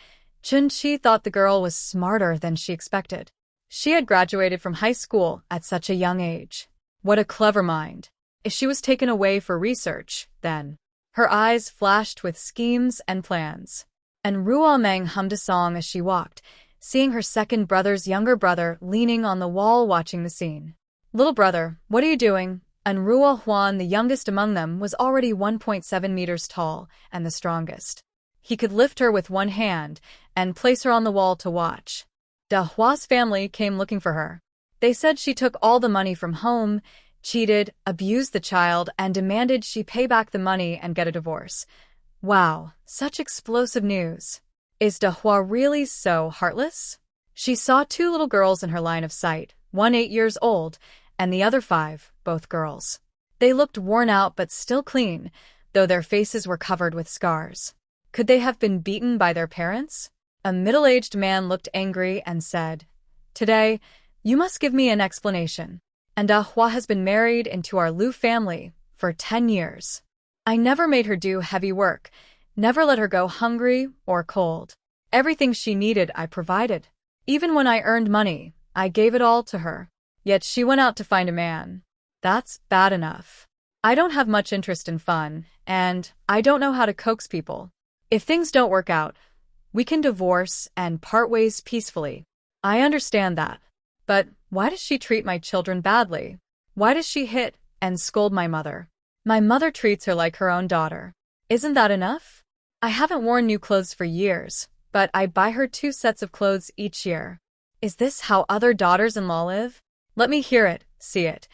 Chun-Chi thought the girl was smarter than she expected. She had graduated from high school at such a young age. What a clever mind. If she was taken away for research, then. Her eyes flashed with schemes and plans. And Ruo Meng hummed a song as she walked, seeing her second brother's younger brother leaning on the wall watching the scene. Little brother, what are you doing? And Ruo Huan, the youngest among them, was already 1.7 meters tall and the strongest. He could lift her with one hand and place her on the wall to watch. Da Hua's family came looking for her. They said she took all the money from home, cheated, abused the child, and demanded she pay back the money and get a divorce. Wow, such explosive news. Is Da Hua really so heartless? She saw 2 little girls in her line of sight, one 8 years old, and the other 5, both girls. They looked worn out but still clean, though their faces were covered with scars. Could they have been beaten by their parents? A middle-aged man looked angry and said, Today, you must give me an explanation. And Da Hua has been married into our Lu family for 10 years. I never made her do heavy work, never let her go hungry or cold. Everything she needed I provided. Even when I earned money, I gave it all to her. Yet she went out to find a man. That's bad enough. I don't have much interest in fun, and I don't know how to coax people. If things don't work out, we can divorce and part ways peacefully. I understand that. But why does she treat my children badly? Why does she hit and scold my mother? My mother treats her like her own daughter. Isn't that enough? I haven't worn new clothes for years, but I buy her 2 sets of clothes each year. Is this how other daughters-in-law live? Let me hear it, see it.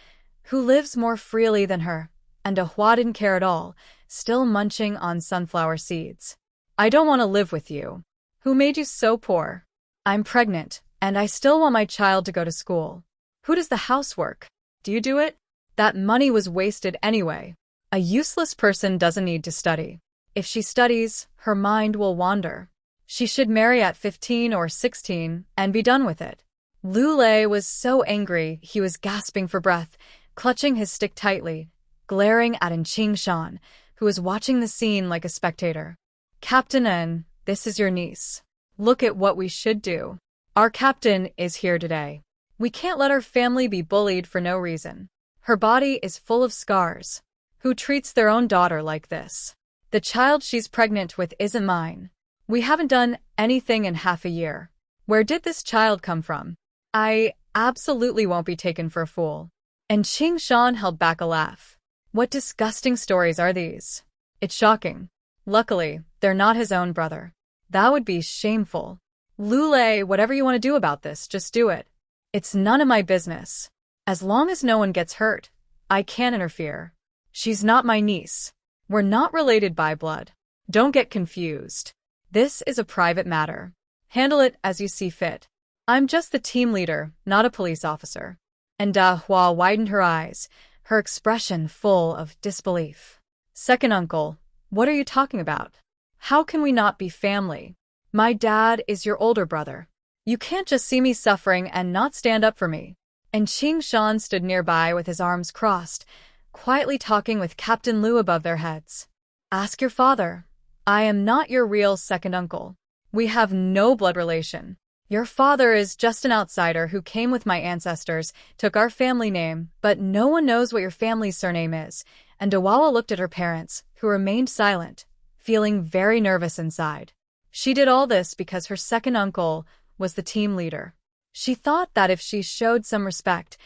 Who lives more freely than her? And Da Hua didn't care at all, still munching on sunflower seeds. I don't want to live with you. Who made you so poor? I'm pregnant, and I still want my child to go to school. Who does the housework? Do you do it? That money was wasted anyway. A useless person doesn't need to study. If she studies, her mind will wander. She should marry at 15 or 16 and be done with it. Lu Lei was so angry he was gasping for breath, clutching his stick tightly, glaring at Ching Shan, who was watching the scene like a spectator. Captain N, this is your niece. Look at what we should do. Our captain is here today. We can't let our family be bullied for no reason. Her body is full of scars. Who treats their own daughter like this? The child she's pregnant with isn't mine. We haven't done anything in half a year. Where did this child come from? I absolutely won't be taken for a fool. And Ching Shan held back a laugh. What disgusting stories are these? It's shocking. Luckily, they're not his own brother. That would be shameful. Lu Lei, whatever you want to do about this, just do it. It's none of my business. As long as no one gets hurt, I can't interfere. She's not my niece. We're not related by blood. Don't get confused. This is a private matter. Handle it as you see fit. I'm just the team leader, not a police officer. And Da Hua widened her eyes, her expression full of disbelief. Second uncle, what are you talking about? How can we not be family? My dad is your older brother. You can't just see me suffering and not stand up for me. And Ching Shan stood nearby with his arms crossed, quietly talking with Captain Lu above their heads. Ask your father. I am not your real second uncle. We have no blood relation. Your father is just an outsider who came with my ancestors, took our family name, but no one knows what your family's surname is. And Dawawa looked at her parents, who remained silent, feeling very nervous inside. She did all this because her second uncle was the team leader. She thought that if she showed some respect,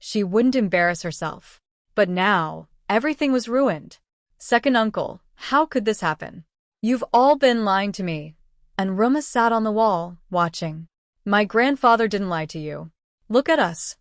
She wouldn't embarrass herself. But now, everything was ruined. Second uncle, how could this happen? You've all been lying to me. And Ruma sat on the wall, watching. My grandfather didn't lie to you. Look at us.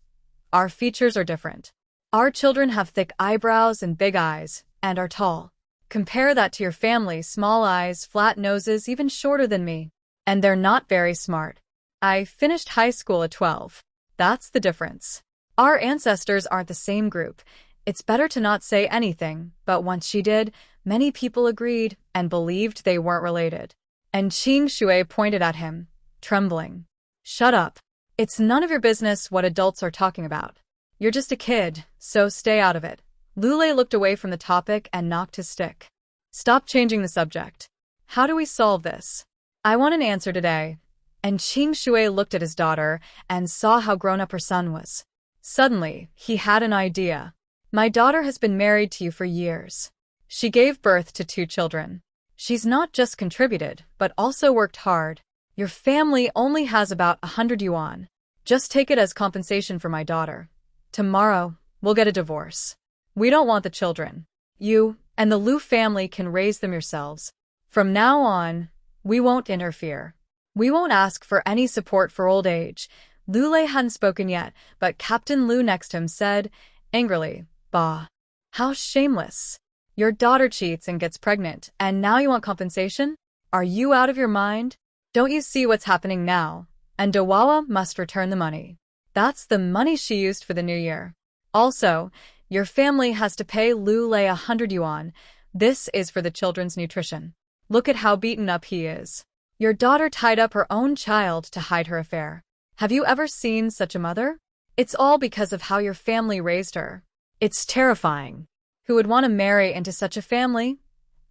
Our features are different. Our children have thick eyebrows and big eyes, and are tall. Compare that to your family, small eyes, flat noses, even shorter than me. And they're not very smart. I finished high school at 12. That's the difference. Our ancestors aren't the same group. It's better to not say anything, but once she did, many people agreed and believed they weren't related. And Qing Shui pointed at him, trembling. Shut up. It's none of your business what adults are talking about. You're just a kid, so stay out of it. Lulei looked away from the topic and knocked his stick. Stop changing the subject. How do we solve this? I want an answer today. And Qing Shui looked at his daughter and saw how grown up her son was. Suddenly, he had an idea. My daughter has been married to you for years. She gave birth to 2 children. She's not just contributed, but also worked hard. Your family only has about 100 yuan. Just take it as compensation for my daughter. Tomorrow, we'll get a divorce. We don't want the children. You and the Lu family can raise them yourselves. From now on, we won't interfere. We won't ask for any support for old age. Lulei hadn't spoken yet, but Captain Lu next to him said, angrily, Bah. How shameless. Your daughter cheats and gets pregnant, and now you want compensation? Are you out of your mind? Don't you see what's happening now? And Dawawa must return the money. That's the money she used for the new year. Also, your family has to pay Lulei 100 yuan. This is for the children's nutrition. Look at how beaten up he is. Your daughter tied up her own child to hide her affair. Have you ever seen such a mother? It's all because of how your family raised her. It's terrifying. Who would want to marry into such a family?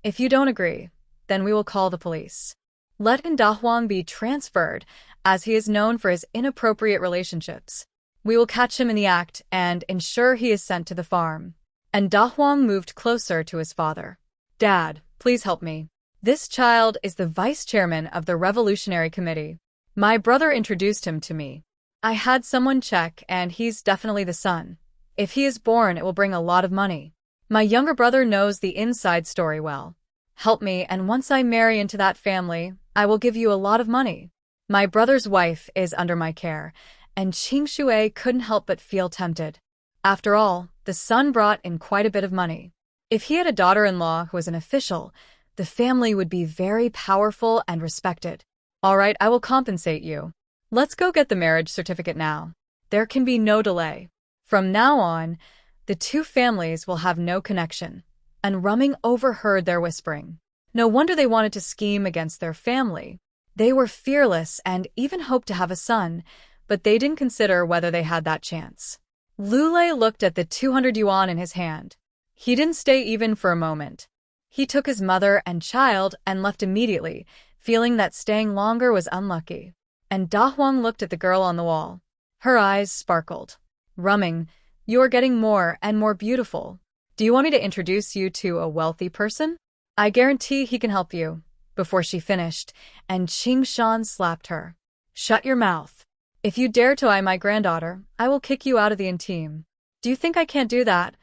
If you don't agree, then we will call the police. Let Dahuang be transferred, as he is known for his inappropriate relationships. We will catch him in the act and ensure he is sent to the farm. And Dahuang moved closer to his father. Dad, please help me. This child is the vice chairman of the Revolutionary Committee. My brother introduced him to me. I had someone check, and he's definitely the son. If he is born, it will bring a lot of money. My younger brother knows the inside story well. Help me, and once I marry into that family, I will give you a lot of money. My brother's wife is under my care, and Qing Shui couldn't help but feel tempted. After all, the son brought in quite a bit of money. If he had a daughter-in-law who was an official, the family would be very powerful and respected. All right, I will compensate you. Let's go get the marriage certificate now. There can be no delay. From now on, the 2 families will have no connection. And Rumming overheard their whispering. No wonder they wanted to scheme against their family. They were fearless and even hoped to have a son, but they didn't consider whether they had that chance. Lulei looked at the 200 yuan in his hand. He didn't stay even for a moment. He took his mother and child and left immediately, feeling that staying longer was unlucky. And Dahuang looked at the girl on the wall. Her eyes sparkled. Rumming, you are getting more and more beautiful. Do you want me to introduce you to a wealthy person? I guarantee he can help you. Before she finished, and Qing Shan slapped her. Shut your mouth. If you dare to eye my granddaughter, I will kick you out of the team. Do you think I can't do that?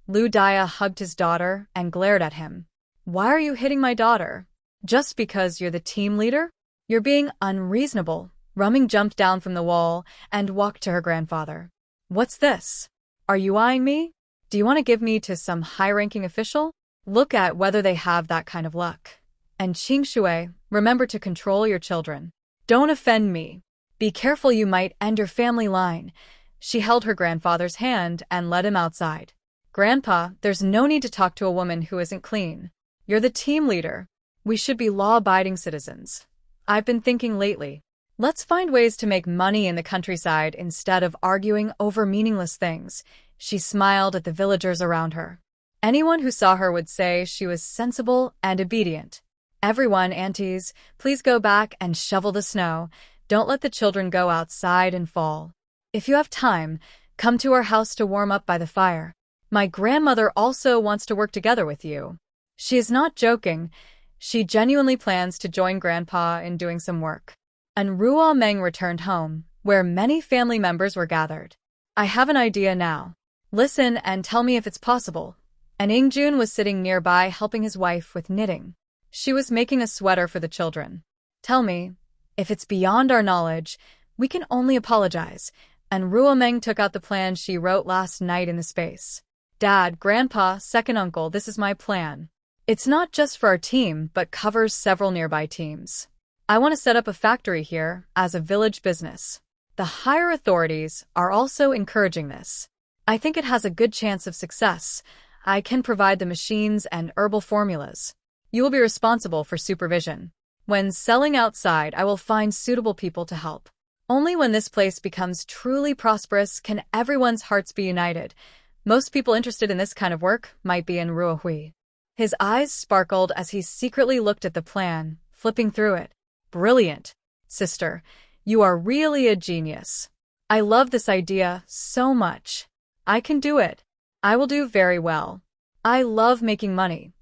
Lu Dia hugged his daughter and glared at him. Why are you hitting my daughter? Just because you're the team leader? You're being unreasonable. Rumming jumped down from the wall and walked to her grandfather. What's this? Are you eyeing me? Do you want to give me to some high-ranking official? Look at whether they have that kind of luck. And Qing Shui, remember to control your children. Don't offend me. Be careful, you might end your family line. She held her grandfather's hand and led him outside. Grandpa, there's no need to talk to a woman who isn't clean. You're the team leader. We should be law-abiding citizens. I've been thinking lately. Let's find ways to make money in the countryside instead of arguing over meaningless things. She smiled at the villagers around her. Anyone who saw her would say she was sensible and obedient. Everyone, aunties, please go back and shovel the snow. Don't let the children go outside and fall. If you have time, come to our house to warm up by the fire. My grandmother also wants to work together with you. She is not joking. She genuinely plans to join Grandpa in doing some work. And Ruo Meng returned home, where many family members were gathered. I have an idea now. Listen and tell me if it's possible. And Ingjun was sitting nearby helping his wife with knitting. She was making a sweater for the children. Tell me, if it's beyond our knowledge, we can only apologize. And Ruomeng took out the plan she wrote last night in the space. Dad, Grandpa, second uncle, this is my plan. It's not just for our team, but covers several nearby teams. I want to set up a factory here as a village business. The higher authorities are also encouraging this. I think it has a good chance of success. I can provide the machines and herbal formulas. You will be responsible for supervision. When selling outside, I will find suitable people to help. Only when this place becomes truly prosperous can everyone's hearts be united. Most people interested in this kind of work might be in Ruohui. His eyes sparkled as he secretly looked at the plan, flipping through it. Brilliant. Sister, you are really a genius. I love this idea so much. I can do it. I will do very well. I love making money.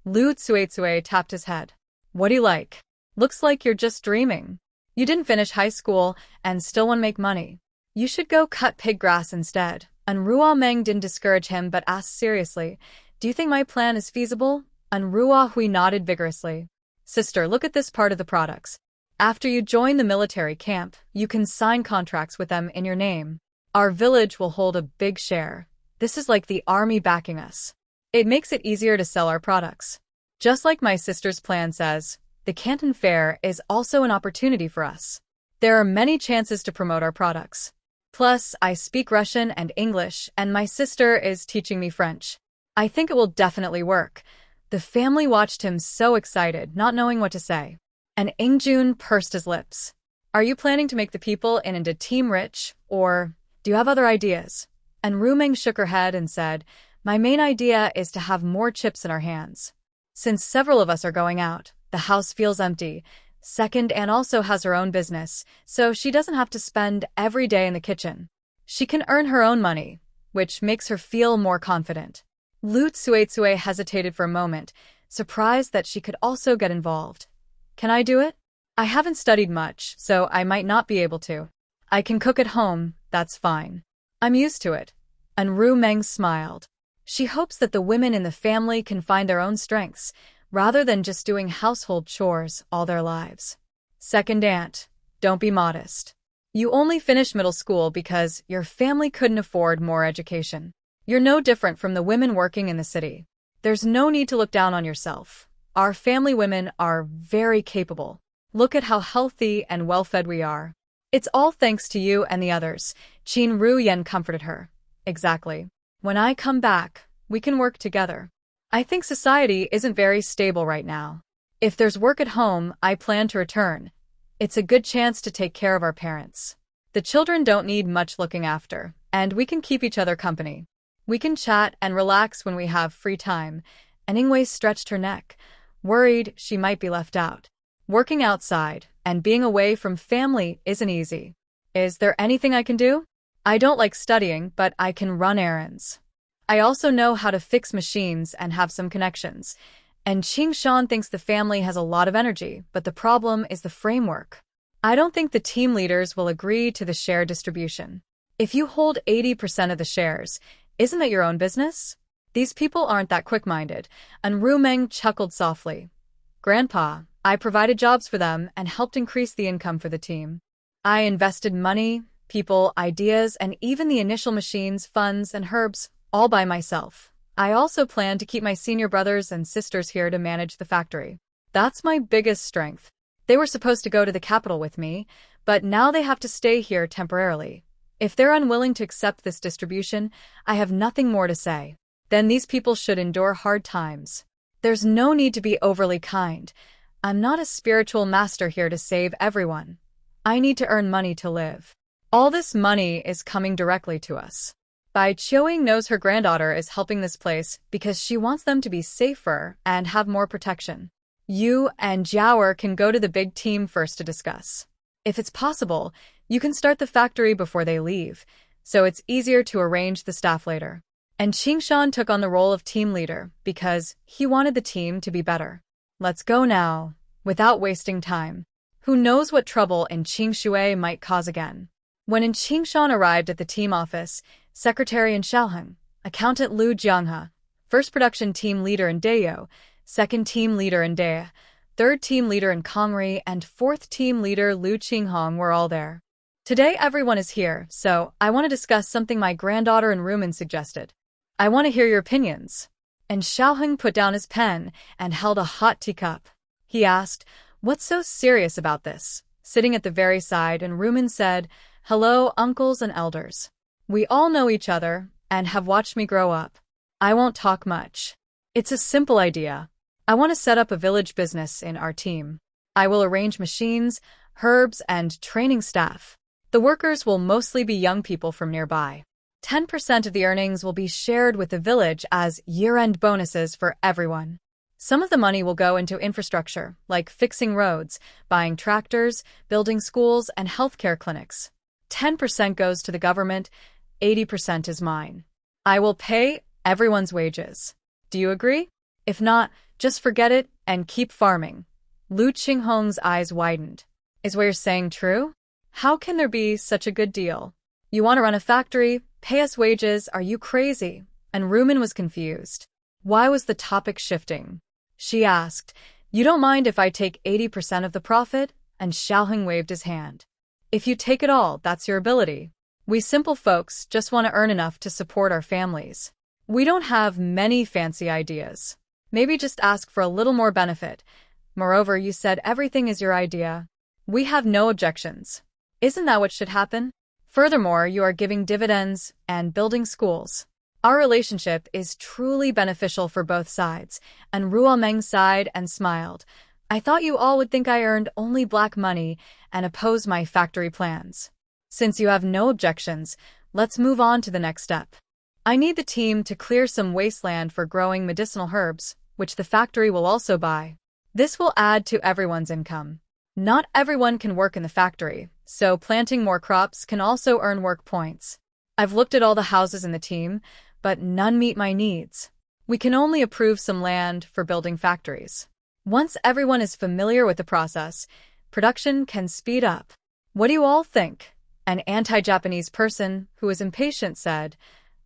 Lu Tsuetsue tapped his head. What do you like? Looks like you're just dreaming. You didn't finish high school and still want to make money. You should go cut pig grass instead. And Ruomeng didn't discourage him but asked seriously, do you think my plan is feasible? And Ruohui nodded vigorously. Sister, look at this part of the products. After you join the military camp, you can sign contracts with them in your name. Our village will hold a big share. This is like the army backing us. It makes it easier to sell our products. Just like my sister's plan says, the Canton Fair is also an opportunity for us. There are many chances to promote our products. Plus, I speak Russian and English, and my sister is teaching me French. I think it will definitely work. The family watched him so excited, not knowing what to say. And Ingjun pursed his lips. Are you planning to make the people in a team rich, or do you have other ideas? And Rumeng shook her head and said, my main idea is to have more chips in our hands. Since several of us are going out, the house feels empty. Second, Anne also has her own business, so she doesn't have to spend every day in the kitchen. She can earn her own money, which makes her feel more confident. Lu Tsuetsue hesitated for a moment, surprised that she could also get involved. Can I do it? I haven't studied much, so I might not be able to. I can cook at home, that's fine. I'm used to it. And Ru Meng smiled. She hopes that the women in the family can find their own strengths, rather than just doing household chores all their lives. Second aunt, don't be modest. You only finished middle school because your family couldn't afford more education. You're no different from the women working in the city. There's no need to look down on yourself. Our family women are very capable. Look at how healthy and well-fed we are. It's all thanks to you and the others. Qin Ruyen comforted her. Exactly. When I come back, we can work together. I think society isn't very stable right now. If there's work at home, I plan to return. It's a good chance to take care of our parents. The children don't need much looking after, and we can keep each other company. We can chat and relax when we have free time. And Ingwei stretched her neck, worried she might be left out. Working outside and being away from family isn't easy. Is there anything I can do? I don't like studying, but I can run errands. I also know how to fix machines and have some connections. And Qing Shan thinks the family has a lot of energy, but the problem is the framework. I don't think the team leaders will agree to the share distribution. If you hold 80% of the shares, isn't that your own business? These people aren't that quick-minded, and Ru Meng chuckled softly. Grandpa, I provided jobs for them and helped increase the income for the team. I invested money, people, ideas, and even the initial machines, funds, and herbs, all by myself. I also plan to keep my senior brothers and sisters here to manage the factory. That's my biggest strength. They were supposed to go to the capital with me, but now they have to stay here temporarily. If they're unwilling to accept this distribution, I have nothing more to say. Then these people should endure hard times. There's no need to be overly kind. I'm not a spiritual master here to save everyone. I need to earn money to live. All this money is coming directly to us. Bai Qiuing knows her granddaughter is helping this place because she wants them to be safer and have more protection. You and Jiaoer can go to the big team first to discuss. If it's possible, you can start the factory before they leave, so it's easier to arrange the staff later. And Qingshan took on the role of team leader because he wanted the team to be better. Let's go now, without wasting time. Who knows what trouble in Qingshui might cause again. When Qingshan arrived at the team office, Secretary in Xiaoheng, Accountant Lu Jianghe, First Production Team Leader in Dayo, Second Team Leader in Daya, Third Team Leader in Kongri, and Fourth Team Leader Lu Qinghong were all there. Today everyone is here, so I want to discuss something my granddaughter and Rumen suggested. I want to hear your opinions. And Xiaoheng put down his pen and held a hot teacup. He asked, "What's so serious about this?" Sitting at the very side, and Rumen said, "Hello, uncles and elders. We all know each other and have watched me grow up. I won't talk much. It's a simple idea. I want to set up a village business in our team. I will arrange machines, herbs, and training staff. The workers will mostly be young people from nearby. 10% of the earnings will be shared with the village as year-end bonuses for everyone. Some of the money will go into infrastructure, like fixing roads, buying tractors, building schools, and healthcare clinics. 10% goes to the government, 80% is mine. I will pay everyone's wages. Do you agree? If not, just forget it and keep farming." Lu Qinghong's eyes widened. "Is what you're saying true? How can there be such a good deal? You want to run a factory, pay us wages, are you crazy?" And Rumen was confused. Why was the topic shifting? She asked, "You don't mind if I take 80% of the profit?" And Xiaoheng waved his hand. "If you take it all, that's your ability. We simple folks just want to earn enough to support our families. We don't have many fancy ideas. Maybe just ask for a little more benefit. Moreover, you said everything is your idea. We have no objections. Isn't that what should happen? Furthermore, you are giving dividends and building schools. Our relationship is truly beneficial for both sides." And Ruomeng sighed and smiled. "I thought you all would think I earned only black money and oppose my factory plans. Since you have no objections, let's move on to the next step. I need the team to clear some wasteland for growing medicinal herbs, which the factory will also buy. This will add to everyone's income. Not everyone can work in the factory, so planting more crops can also earn work points. I've looked at all the houses in the team, but none meet my needs. We can only approve some land for building factories. Once everyone is familiar with the process, production can speed up. What do you all think?" An anti-Japanese person who was impatient said,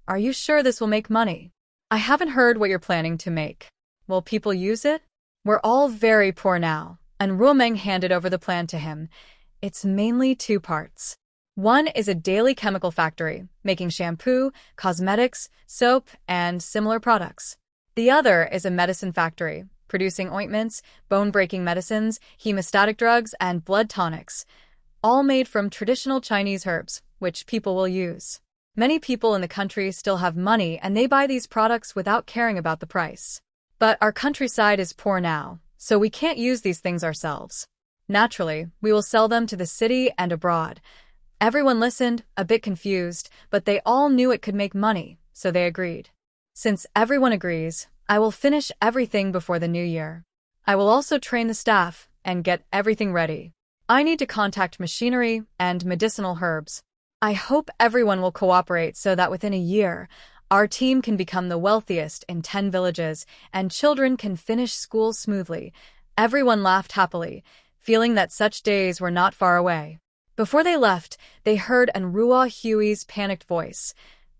"Are you sure this will make money? I haven't heard what you're planning to make. Will people use it? We're all very poor now." And Ruomeng handed over the plan to him. "It's mainly two parts. One is a daily chemical factory, making shampoo, cosmetics, soap, and similar products. The other is a medicine factory, producing ointments, bone-breaking medicines, hemostatic drugs, and blood tonics, all made from traditional Chinese herbs, which people will use. Many people in the country still have money and they buy these products without caring about the price. But our countryside is poor now, so we can't use these things ourselves. Naturally, we will sell them to the city and abroad." Everyone listened, a bit confused, but they all knew it could make money, so they agreed. "Since everyone agrees, I will finish everything before the new year. I will also train the staff and get everything ready. I need to contact machinery and medicinal herbs. I hope everyone will cooperate so that within a year, our team can become the wealthiest in 10 villages and children can finish school smoothly." Everyone laughed happily, feeling that such days were not far away. Before they left, they heard Anrua Huey's panicked voice.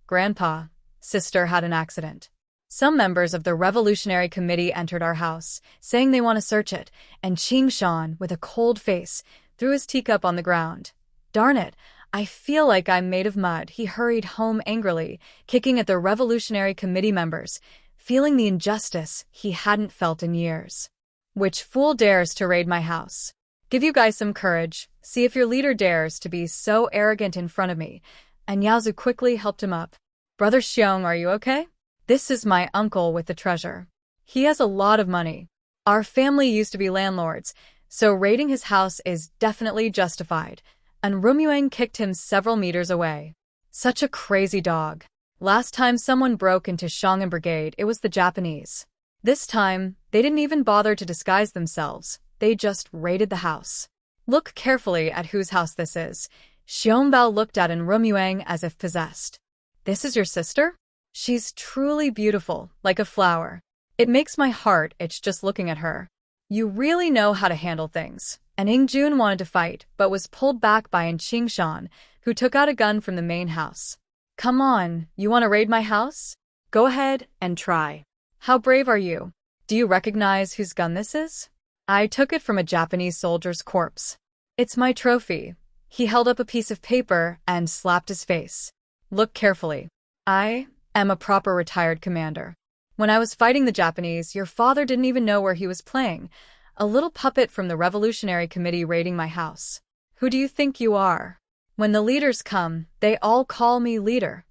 "Grandpa, sister had an accident. Some members of the Revolutionary Committee entered our house, saying they want to search it," and Qingshan, with a cold face, threw his teacup on the ground. "Darn it, I feel like I'm made of mud." He hurried home angrily, kicking at the Revolutionary Committee members, feeling the injustice he hadn't felt in years. "Which fool dares to raid my house? Give you guys some courage. See if your leader dares to be so arrogant in front of me." And Yaozu quickly helped him up. "Brother Xiong, are you okay? This is my uncle with the treasure. He has a lot of money. Our family used to be landlords, so raiding his house is definitely justified." And Rumuang kicked him several meters away. "Such a crazy dog. Last time someone broke into Shongan Brigade, it was the Japanese. This time, they didn't even bother to disguise themselves. They just raided the house. Look carefully at whose house this is." Xiongbao looked at Rumuang as if possessed. "This is your sister? She's truly beautiful, like a flower. It makes my heart itch just looking at her. You really know how to handle things. and Ingjun wanted to fight, but was pulled back by Qingshan, who took out a gun from the main house. Come on, you want to raid my house? Go ahead and try. How brave are you? Do you recognize whose gun this is? I took it from a Japanese soldier's corpse. It's my trophy. He held up a piece of paper and slapped his face. Look carefully. I am a proper retired commander. When I was fighting the Japanese, your father didn't even know where he was playing. A little puppet from the Revolutionary Committee raiding my house. Who do you think you are? When the leaders come, they all call me leader.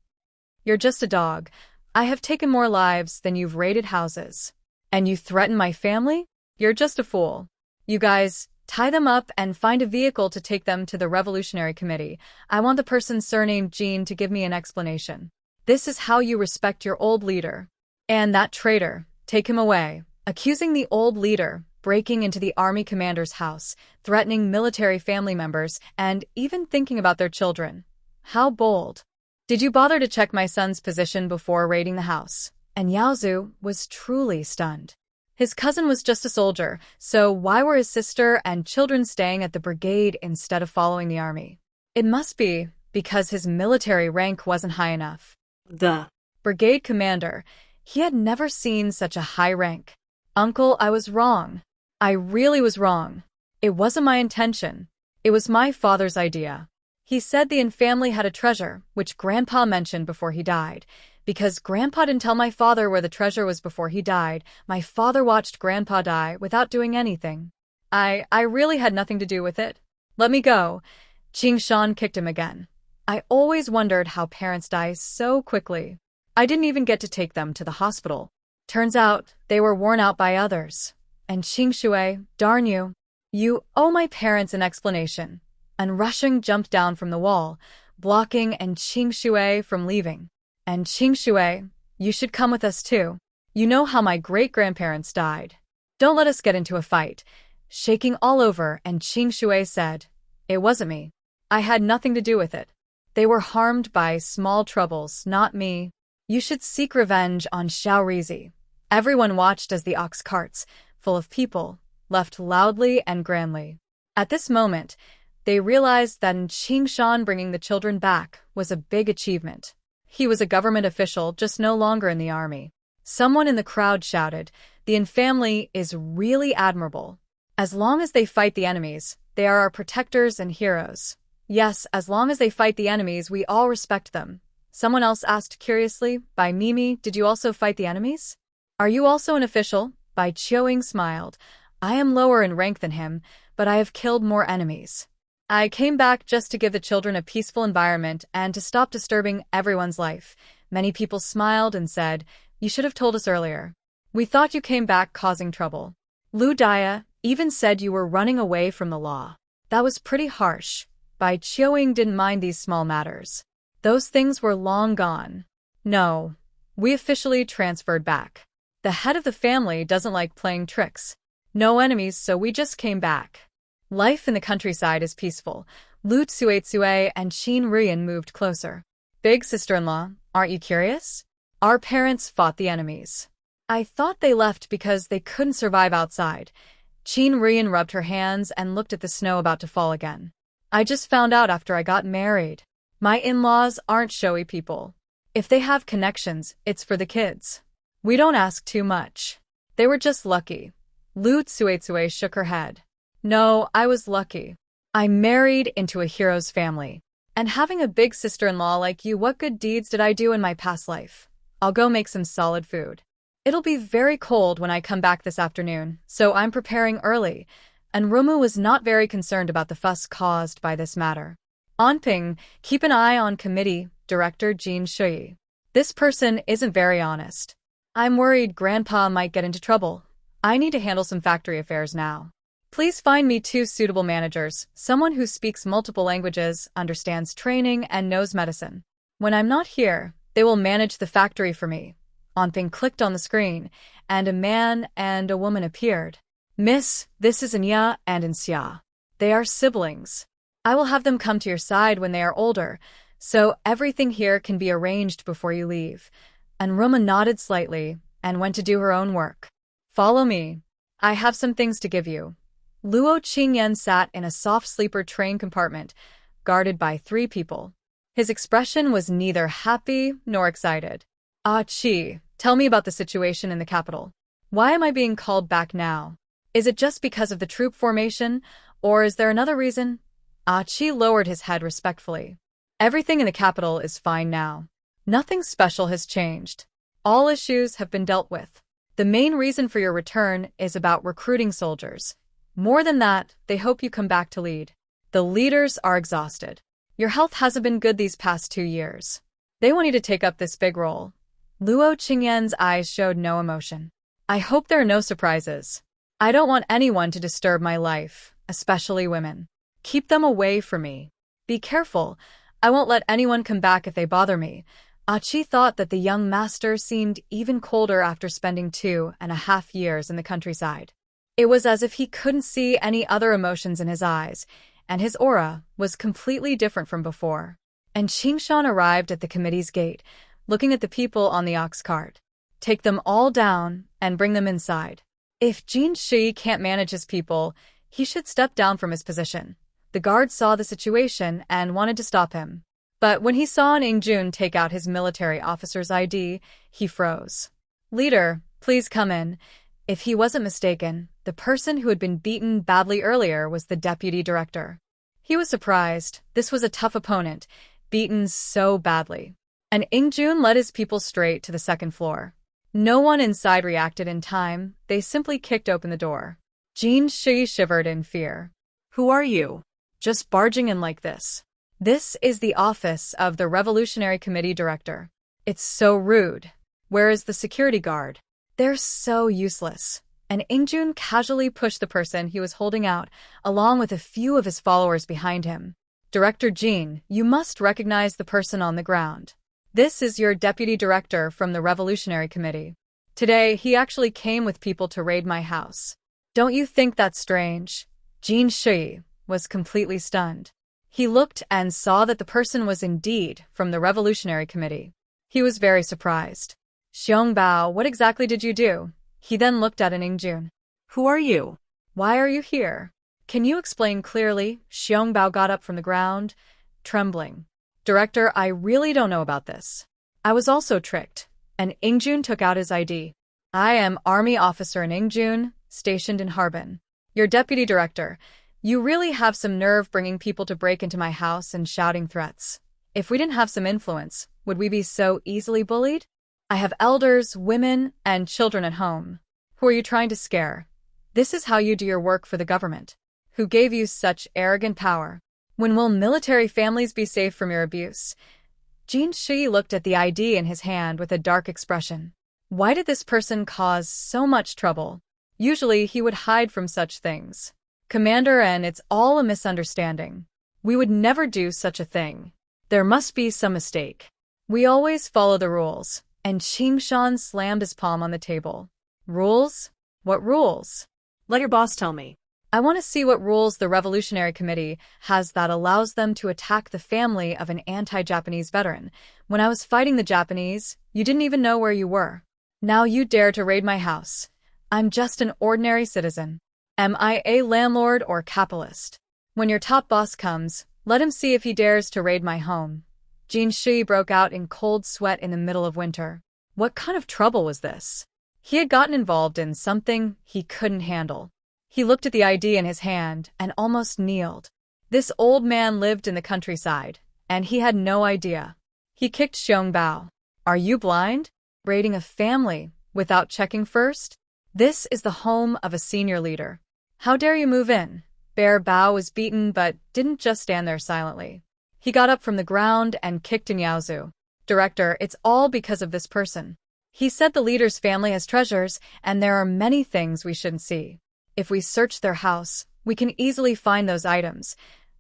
You're just a dog. I have taken more lives than you've raided houses. And you threaten my family? You're just a fool. You guys, tie them up and find a vehicle to take them to the Revolutionary Committee. I want the person surnamed Jean to give me an explanation. This is how you respect your old leader. And that traitor, take him away. Accusing the old leader, breaking into the army commander's house, threatening military family members, and even thinking about their children. How bold. Did you bother to check my son's position before raiding the house? And Yaozu was truly stunned. His cousin was just a soldier, so why were his sister and children staying at the brigade instead of following the army? It must be because his military rank wasn't high enough. The brigade commander, he had never seen such a high rank. Uncle, I was wrong. I really was wrong. It wasn't my intention. It was my father's idea. He said the family had a treasure, which Grandpa mentioned before he died. Because Grandpa didn't tell my father where the treasure was before he died, my father watched Grandpa die without doing anything. I really had nothing to do with it. Let me go. Qingshan kicked him again. I always wondered how parents die so quickly. I didn't even get to take them to the hospital. Turns out, they were worn out by others. And Qingshui, darn you. You owe my parents an explanation. And rushing jumped down from the wall, blocking and Qingshui from leaving. And Qingshui, you should come with us too. You know how my great-grandparents died. Don't let us get into a fight. Shaking all over, and Qingshui said, It wasn't me. I had nothing to do with it. They were harmed by small troubles, not me. You should seek revenge on Xiaorizi. Everyone watched as the ox carts, full of people, left loudly and grandly. At this moment, they realized that Qingshan bringing the children back was a big achievement. He was a government official, just no longer in the army. Someone in the crowd shouted, The family is really admirable. As long as they fight the enemies, they are our protectors and heroes. Yes, as long as they fight the enemies, we all respect them. Someone else asked curiously, By Mimi, did you also fight the enemies? Are you also an official? Bai Chioing smiled. I am lower in rank than him, but I have killed more enemies. I came back just to give the children a peaceful environment and to stop disturbing everyone's life. Many people smiled and said, You should have told us earlier. We thought you came back causing trouble. Lu Dia even said you were running away from the law. That was pretty harsh. Bai Chioing didn't mind these small matters. Those things were long gone. No, we officially transferred back. The head of the family doesn't like playing tricks. No enemies, so we just came back. Life in the countryside is peaceful. Lu Tsuetsue and Qin Rian moved closer. Big sister-in-law, aren't you curious? Our parents fought the enemies. I thought they left because they couldn't survive outside. Qin Rian rubbed her hands and looked at the snow about to fall again. I just found out after I got married. My in-laws aren't showy people. If they have connections, it's for the kids. We don't ask too much. They were just lucky. Lu Tsuetsue shook her head. No, I was lucky. I married into a hero's family. And having a big sister-in-law like you, what good deeds did I do in my past life? I'll go make some solid food. It'll be very cold when I come back this afternoon, so I'm preparing early. And Rumu was not very concerned about the fuss caused by this matter. Anping, keep an eye on committee, Director Jin Shui. This person isn't very honest. I'm worried Grandpa might get into trouble. I need to handle some factory affairs now. Please find me 2 suitable managers, someone who speaks multiple languages, understands training, and knows medicine. When I'm not here, they will manage the factory for me. Anping clicked on the screen, and a man and a woman appeared. Miss, this is Anya and Inxia. They are siblings. I will have them come to your side when they are older, so everything here can be arranged before you leave. And Ruma nodded slightly and went to do her own work. Follow me. I have some things to give you. Luo Qingyan sat in a soft sleeper train compartment, guarded by 3 people. His expression was neither happy nor excited. Ah Qi, tell me about the situation in the capital. Why am I being called back now? Is it just because of the troop formation, or is there another reason? Ah Qi lowered his head respectfully. Everything in the capital is fine now. Nothing special has changed. All issues have been dealt with. The main reason for your return is about recruiting soldiers. More than that, they hope you come back to lead. The leaders are exhausted. Your health hasn't been good these past 2 years. They want you to take up this big role. Luo Qingyan's eyes showed no emotion. I hope there are no surprises. I don't want anyone to disturb my life, especially women. Keep them away from me. Be careful. I won't let anyone come back if they bother me. Achi thought that the young master seemed even colder after spending 2.5 years in the countryside. It was as if he couldn't see any other emotions in his eyes, and his aura was completely different from before. And Qingshan arrived at the committee's gate, looking at the people on the ox cart. Take them all down and bring them inside. If Jin Shi can't manage his people, he should step down from his position. The guard saw the situation and wanted to stop him. But when he saw Ningjun take out his military officer's ID, he froze. Leader, please come in. If he wasn't mistaken, the person who had been beaten badly earlier was the deputy director. He was surprised. This was a tough opponent, beaten so badly. And Ningjun led his people straight to the second floor. No one inside reacted in time. They simply kicked open the door. Jin Shi shivered in fear. Who are you? Just barging in like this. This is the office of the Revolutionary Committee Director. It's so rude. Where is the security guard? They're so useless. And Ningjun casually pushed the person he was holding out, along with a few of his followers behind him. Director Jin, you must recognize the person on the ground. This is your deputy director from the Revolutionary Committee. Today, he actually came with people to raid my house. Don't you think that's strange? Jin Shi was completely stunned. He looked and saw that the person was indeed from the Revolutionary Committee. He was very surprised. Xiangbao, what exactly did you do? He then looked at Ningjun. Who are you? Why are you here? Can you explain clearly? Xiangbao got up from the ground, trembling. Director, I really don't know about this. I was also tricked. And Ningjun took out his ID. I am Army Officer Ningjun, stationed in Harbin. Your deputy director. You really have some nerve bringing people to break into my house and shouting threats. If we didn't have some influence, would we be so easily bullied? I have elders, women, and children at home. Who are you trying to scare? This is how you do your work for the government. Who gave you such arrogant power? When will military families be safe from your abuse? Jin Shi looked at the ID in his hand with a dark expression. Why did this person cause so much trouble? Usually he would hide from such things. Commander, and it's all a misunderstanding. We would never do such a thing. There must be some mistake. We always follow the rules. And Qingshan slammed his palm on the table. Rules? What rules? Let your boss tell me. I want to see what rules the Revolutionary Committee has that allows them to attack the family of an anti-Japanese veteran. When I was fighting the Japanese, you didn't even know where you were. Now you dare to raid my house. I'm just an ordinary citizen. Am I a landlord or capitalist? When your top boss comes, let him see if he dares to raid my home. Jin Shi broke out in cold sweat in the middle of winter. What kind of trouble was this? He had gotten involved in something he couldn't handle. He looked at the ID in his hand and almost kneeled. This old man lived in the countryside, and he had no idea. He kicked Xiangbao. Are you blind? Raiding a family without checking first? This is the home of a senior leader. How dare you move in? Bear Bao was beaten but didn't just stand there silently. He got up from the ground and kicked Yaozu. Director, it's all because of this person. He said the leader's family has treasures, and there are many things we shouldn't see. If we search their house, we can easily find those items.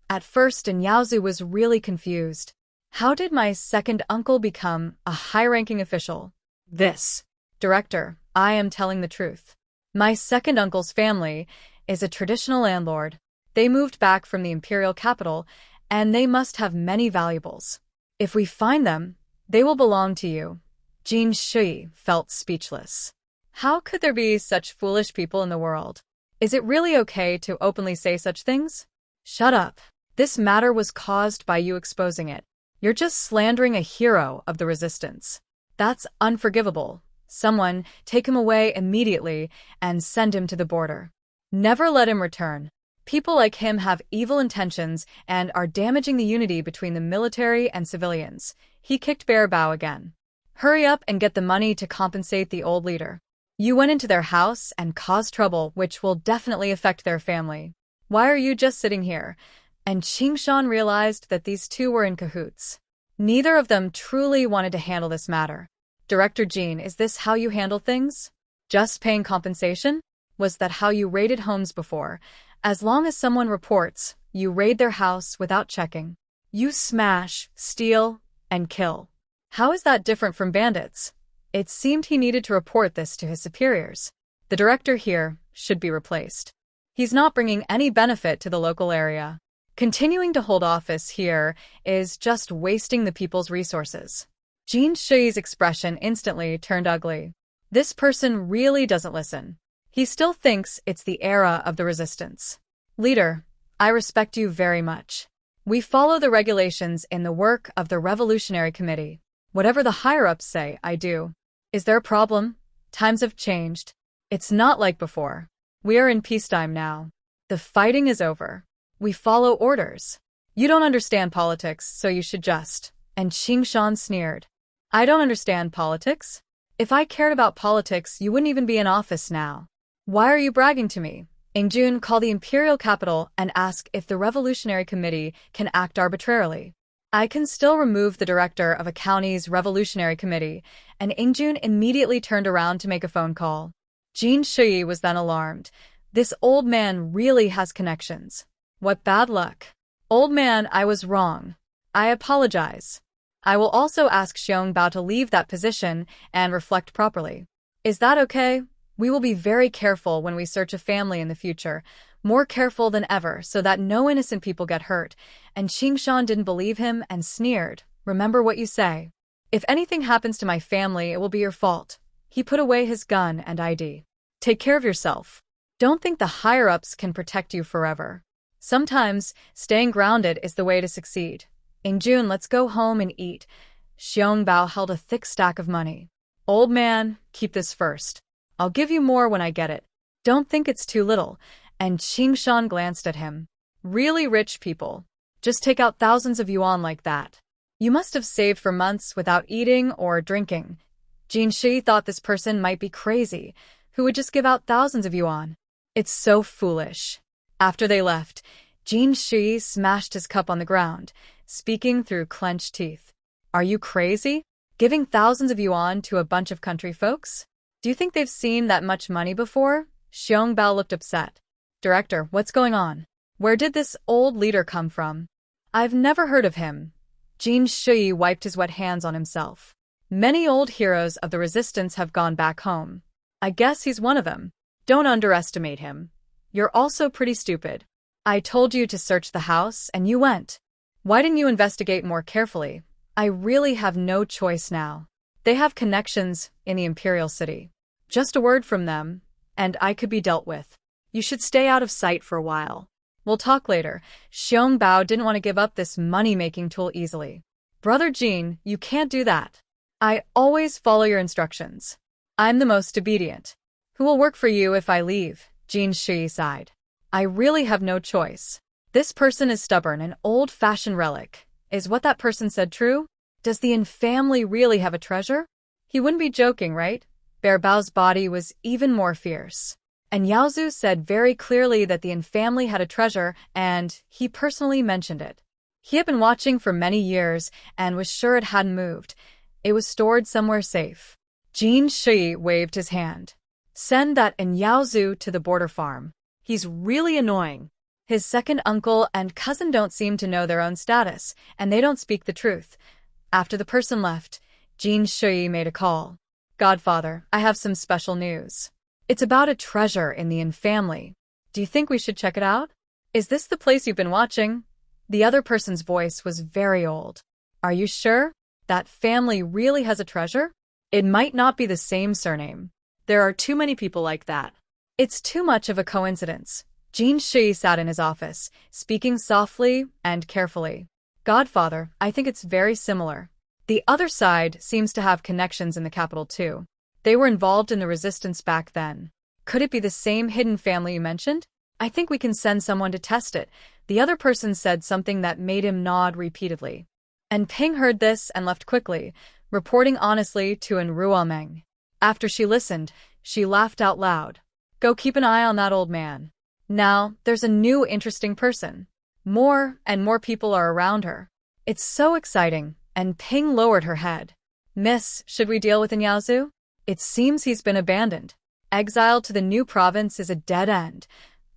At first, Yaozu was really confused. How did my second uncle become a high-ranking official? This. Director, I am telling the truth. My second uncle's family is a traditional landlord. They moved back from the imperial capital, and they must have many valuables. If we find them, they will belong to you. Jin Shi felt speechless. How could there be such foolish people in the world? Is it really okay to openly say such things? Shut up. This matter was caused by you exposing it. You're just slandering a hero of the resistance. That's unforgivable. Someone take him away immediately and send him to the border. Never let him return. People like him have evil intentions and are damaging the unity between the military and civilians. He kicked Bear Bao again. Hurry up and get the money to compensate the old leader. You went into their house and caused trouble, which will definitely affect their family. Why are you just sitting here? And Qingshan realized that these two were in cahoots. Neither of them truly wanted to handle this matter. Director Jean, is this how you handle things? Just paying compensation? Was that how you raided homes before? As long as someone reports, you raid their house without checking. You smash, steal, and kill. How is that different from bandits? It seemed he needed to report this to his superiors. The director here should be replaced. He's not bringing any benefit to the local area. Continuing to hold office here is just wasting the people's resources. Jin Shi's expression instantly turned ugly. This person really doesn't listen. He still thinks it's the era of the resistance. Leader, I respect you very much. We follow the regulations in the work of the Revolutionary Committee. Whatever the higher-ups say, I do. Is there a problem? Times have changed. It's not like before. We are in peacetime now. The fighting is over. We follow orders. You don't understand politics, so you should just. And Qingshan sneered. I don't understand politics? If I cared about politics, you wouldn't even be in office now. Why are you bragging to me? Ingjun, call the imperial capital and ask if the Revolutionary Committee can act arbitrarily. I can still remove the director of a county's Revolutionary Committee, and Ingjun immediately turned around to make a phone call. Jin Shui was then alarmed. This old man really has connections. What bad luck. Old man, I was wrong. I apologize. I will also ask Xiong Bao to leave that position and reflect properly. Is that okay? We will be very careful when we search a family in the future, more careful than ever so that no innocent people get hurt. And Qingshan didn't believe him and sneered. Remember what you say. If anything happens to my family, it will be your fault. He put away his gun and ID. Take care of yourself. Don't think the higher-ups can protect you forever. Sometimes, staying grounded is the way to succeed. Ingjun, let's go home and eat. Xiong Bao held a thick stack of money. Old man, keep this first. I'll give you more when I get it. Don't think it's too little. And Qingshan glanced at him. Really rich people. Just take out thousands of yuan like that. You must have saved for months without eating or drinking. Jin Shi thought this person might be crazy, who would just give out thousands of yuan. It's so foolish. After they left, Jin Shi smashed his cup on the ground, speaking through clenched teeth. Are you crazy? Giving thousands of yuan to a bunch of country folks? Do you think they've seen that much money before? Xiong Bao looked upset. Director, what's going on? Where did this old leader come from? I've never heard of him. Jin Shui wiped his wet hands on himself. Many old heroes of the resistance have gone back home. I guess he's one of them. Don't underestimate him. You're also pretty stupid. I told you to search the house, and you went. Why didn't you investigate more carefully? I really have no choice now. They have connections in the Imperial City. Just a word from them, and I could be dealt with. You should stay out of sight for a while. We'll talk later. Xiong Bao didn't want to give up this money-making tool easily. Brother Jean, you can't do that. I always follow your instructions. I'm the most obedient. Who will work for you if I leave? Jin Shi sighed. I really have no choice. This person is stubborn, an old-fashioned relic. Is what that person said true? Does the Yin family really have a treasure? He wouldn't be joking, right? Bear Bao's body was even more fierce. And Yaozu said very clearly that the Yin family had a treasure, and he personally mentioned it. He had been watching for many years and was sure it hadn't moved. It was stored somewhere safe. Jin Shi waved his hand. Send that and Yaozu to the border farm. He's really annoying. His second uncle and cousin don't seem to know their own status, and they don't speak the truth. After the person left, Jin Shui made a call. Godfather, I have some special news. It's about a treasure in the Yin family. Do you think we should check it out? Is this the place you've been watching? The other person's voice was very old. Are you sure? That family really has a treasure? It might not be the same surname. There are too many people like that. It's too much of a coincidence. Jin Shi sat in his office, speaking softly and carefully. Godfather, I think it's very similar. The other side seems to have connections in the capital too. They were involved in the resistance back then. Could it be the same hidden family you mentioned? I think we can send someone to test it. The other person said something that made him nod repeatedly. And Ping heard this and left quickly, reporting honestly to Reuniting. After she listened, she laughed out loud. Go keep an eye on that old man. Now, there's a new interesting person. More and more people are around her. It's so exciting, and Ping lowered her head. Miss, should we deal with Inyazu? It seems he's been abandoned. Exile to the new province is a dead end.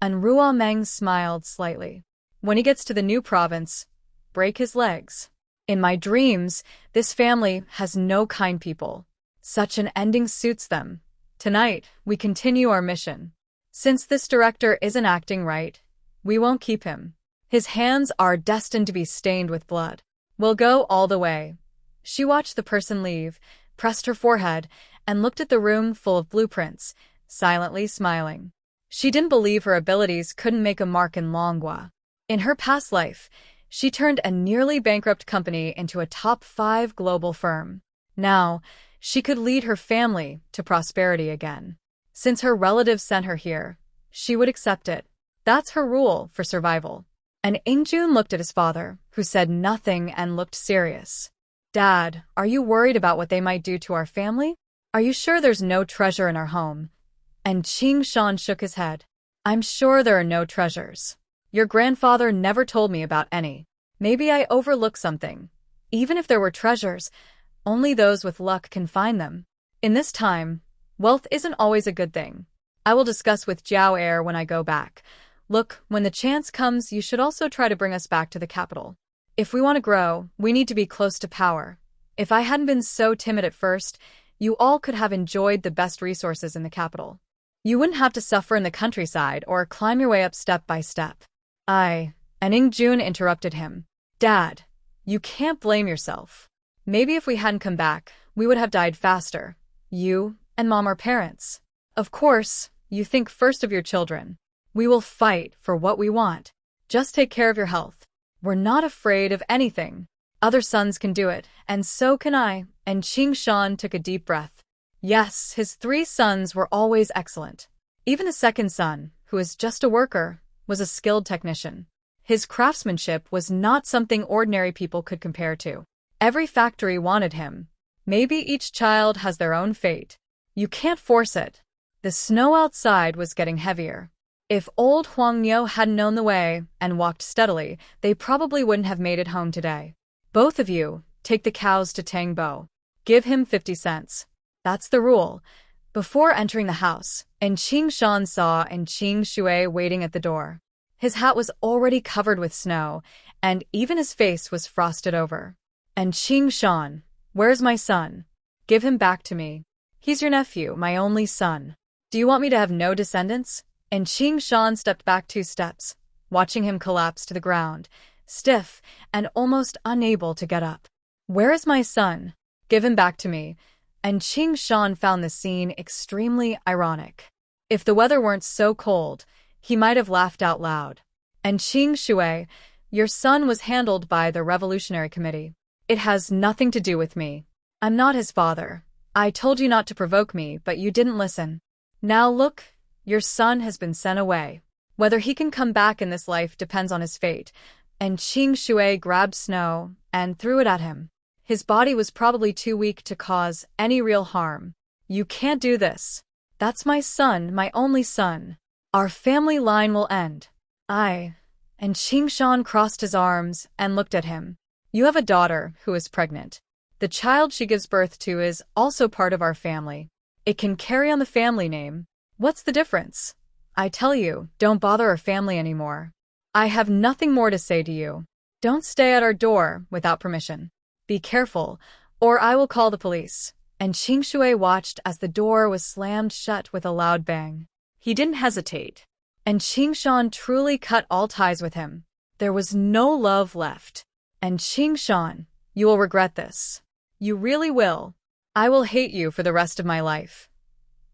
And Reuniting smiled slightly. When he gets to the new province, break his legs. In my dreams, this family has no kind people. Such an ending suits them. Tonight, we continue our mission. Since this director isn't acting right, we won't keep him. His hands are destined to be stained with blood. We'll go all the way. She watched the person leave, pressed her forehead, and looked at the room full of blueprints, silently smiling. She didn't believe her abilities couldn't make a mark in Longwa. In her past life, she turned a nearly bankrupt company into a top 5 global firm. Now, she could lead her family to prosperity again. Since her relatives sent her here, she would accept it. That's her rule for survival. And Ingjun looked at his father, who said nothing and looked serious. Dad, are you worried about what they might do to our family? Are you sure there's no treasure in our home? And Qing Shan shook his head. I'm sure there are no treasures. Your grandfather never told me about any. Maybe I overlooked something. Even if there were treasures, only those with luck can find them. In this time, wealth isn't always a good thing. I will discuss with Jiao Air when I go back. Look, when the chance comes, you should also try to bring us back to the capital. If we want to grow, we need to be close to power. If I hadn't been so timid at first, you all could have enjoyed the best resources in the capital. You wouldn't have to suffer in the countryside or climb your way up step by step. And Ingjun interrupted him. Dad, you can't blame yourself. Maybe if we hadn't come back, we would have died faster. You and Mom are parents. Of course, you think first of your children. We will fight for what we want. Just take care of your health. We're not afraid of anything. Other sons can do it, and so can I. And Qing Shan took a deep breath. Yes, his 3 sons were always excellent. Even the second son, who is just a worker, was a skilled technician. His craftsmanship was not something ordinary people could compare to. Every factory wanted him. Maybe each child has their own fate. You can't force it. The snow outside was getting heavier. If old Huang Niu hadn't known the way and walked steadily, they probably wouldn't have made it home today. Both of you, take the cows to Tangbo. Give him 50 cents. That's the rule. Before entering the house, Qing Shan saw Qing Shui waiting at the door. His hat was already covered with snow, and even his face was frosted over. And Qing Shan, where's my son? Give him back to me. He's your nephew, my only son. Do you want me to have no descendants? And Qing Shan stepped back 2 steps, watching him collapse to the ground, stiff and almost unable to get up. Where is my son? Give him back to me. And Qing Shan found the scene extremely ironic. If the weather weren't so cold, he might have laughed out loud. And Qing Shui, your son was handled by the Revolutionary Committee. It has nothing to do with me. I'm not his father. I told you not to provoke me, but you didn't listen. Now look, your son has been sent away. Whether he can come back in this life depends on his fate. And Qing Shui grabbed snow and threw it at him. His body was probably too weak to cause any real harm. You can't do this. That's my son, my only son. Our family line will end. And Qing Shan crossed his arms and looked at him. You have a daughter who is pregnant. The child she gives birth to is also part of our family. It can carry on the family name. What's the difference? I tell you, don't bother our family anymore. I have nothing more to say to you. Don't stay at our door without permission. Be careful, or I will call the police. And Qing Shui watched as the door was slammed shut with a loud bang. He didn't hesitate. And Qing Shan truly cut all ties with him. There was no love left. And Qing Shan, you will regret this. You really will. I will hate you for the rest of my life.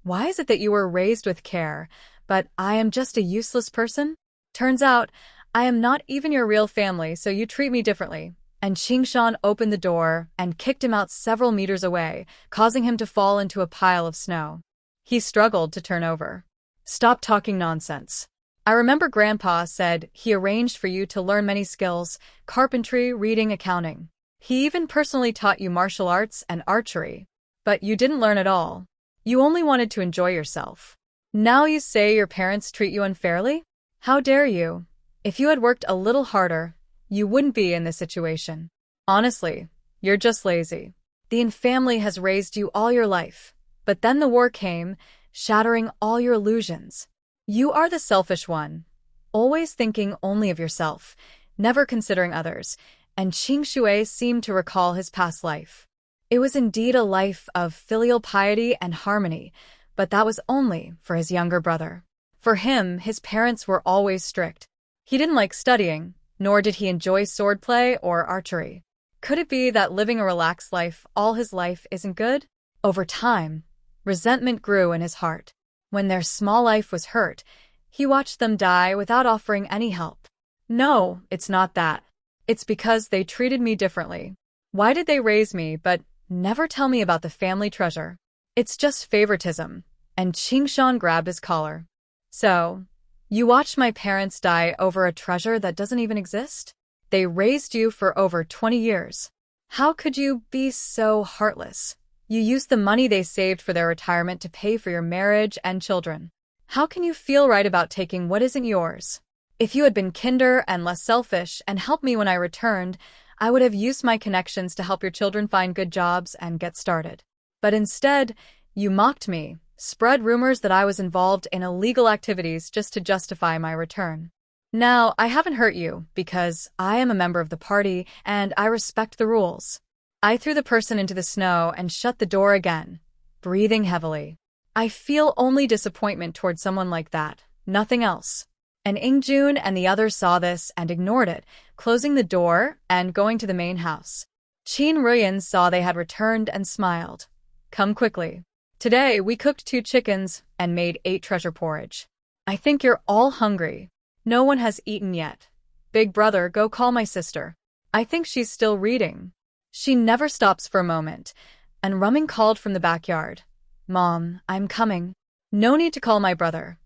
Why is it that you were raised with care, but I am just a useless person? Turns out, I am not even your real family, so you treat me differently. And Qingshan opened the door and kicked him out several meters away, causing him to fall into a pile of snow. He struggled to turn over. Stop talking nonsense. I remember Grandpa said he arranged for you to learn many skills: carpentry, reading, accounting. He even personally taught you martial arts and archery. But you didn't learn at all. You only wanted to enjoy yourself. Now you say your parents treat you unfairly? How dare you? If you had worked a little harder, you wouldn't be in this situation. Honestly, you're just lazy. The family has raised you all your life. But then the war came, shattering all your illusions. You are the selfish one, always thinking only of yourself, never considering others, and Qing Shui seemed to recall his past life. It was indeed a life of filial piety and harmony, but that was only for his younger brother. For him, his parents were always strict. He didn't like studying, nor did he enjoy swordplay or archery. Could it be that living a relaxed life all his life isn't good? Over time, resentment grew in his heart. When their small life was hurt, he watched them die without offering any help. No, it's not that. It's because they treated me differently. Why did they raise me but never tell me about the family treasure? It's just favoritism. And Qingshan grabbed his collar. So, you watched my parents die over a treasure that doesn't even exist? They raised you for over 20 years. How could you be so heartless? You used the money they saved for their retirement to pay for your marriage and children. How can you feel right about taking what isn't yours? If you had been kinder and less selfish and helped me when I returned, I would have used my connections to help your children find good jobs and get started. But instead, you mocked me, spread rumors that I was involved in illegal activities just to justify my return. Now, I haven't hurt you because I am a member of the party and I respect the rules. I threw the person into the snow and shut the door again, breathing heavily. I feel only disappointment toward someone like that, nothing else. And Ingjun and the others saw this and ignored it, closing the door and going to the main house. Qin Ruyan saw they had returned and smiled. Come quickly. Today we cooked 2 chickens and made 8 treasure porridge. I think you're all hungry. No one has eaten yet. Big brother, go call my sister. I think she's still reading. She never stops for a moment, and Rumming called from the backyard. Mom, I'm coming. No need to call my brother.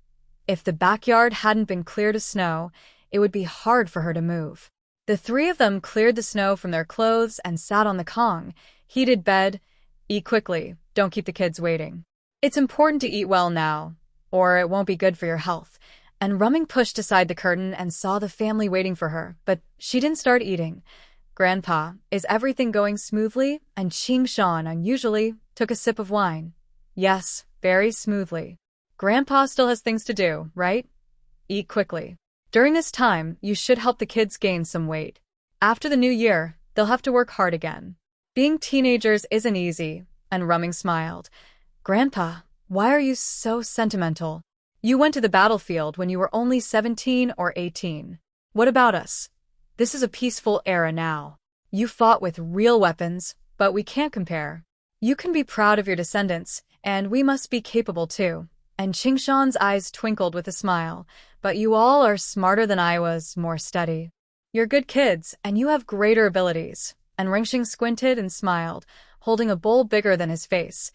If the backyard hadn't been cleared of snow, it would be hard for her to move. The 3 of them cleared the snow from their clothes and sat on the Kong, heated bed. Eat quickly, don't keep the kids waiting. It's important to eat well now, or it won't be good for your health. And Rumming pushed aside the curtain and saw the family waiting for her, but she didn't start eating. Grandpa, is everything going smoothly? And Qingshan unusually took a sip of wine. Yes, very smoothly. Grandpa still has things to do, right? Eat quickly. During this time, you should help the kids gain some weight. After the new year, they'll have to work hard again. Being teenagers isn't easy, and Rumming smiled. Grandpa, why are you so sentimental? You went to the battlefield when you were only 17 or 18. What about us? This is a peaceful era now. You fought with real weapons, but we can't compare. You can be proud of your descendants, and we must be capable too. And Qingshan's eyes twinkled with a smile. But you all are smarter than I was, more steady. You're good kids, and you have greater abilities. And Ringxing squinted and smiled, holding a bowl bigger than his face.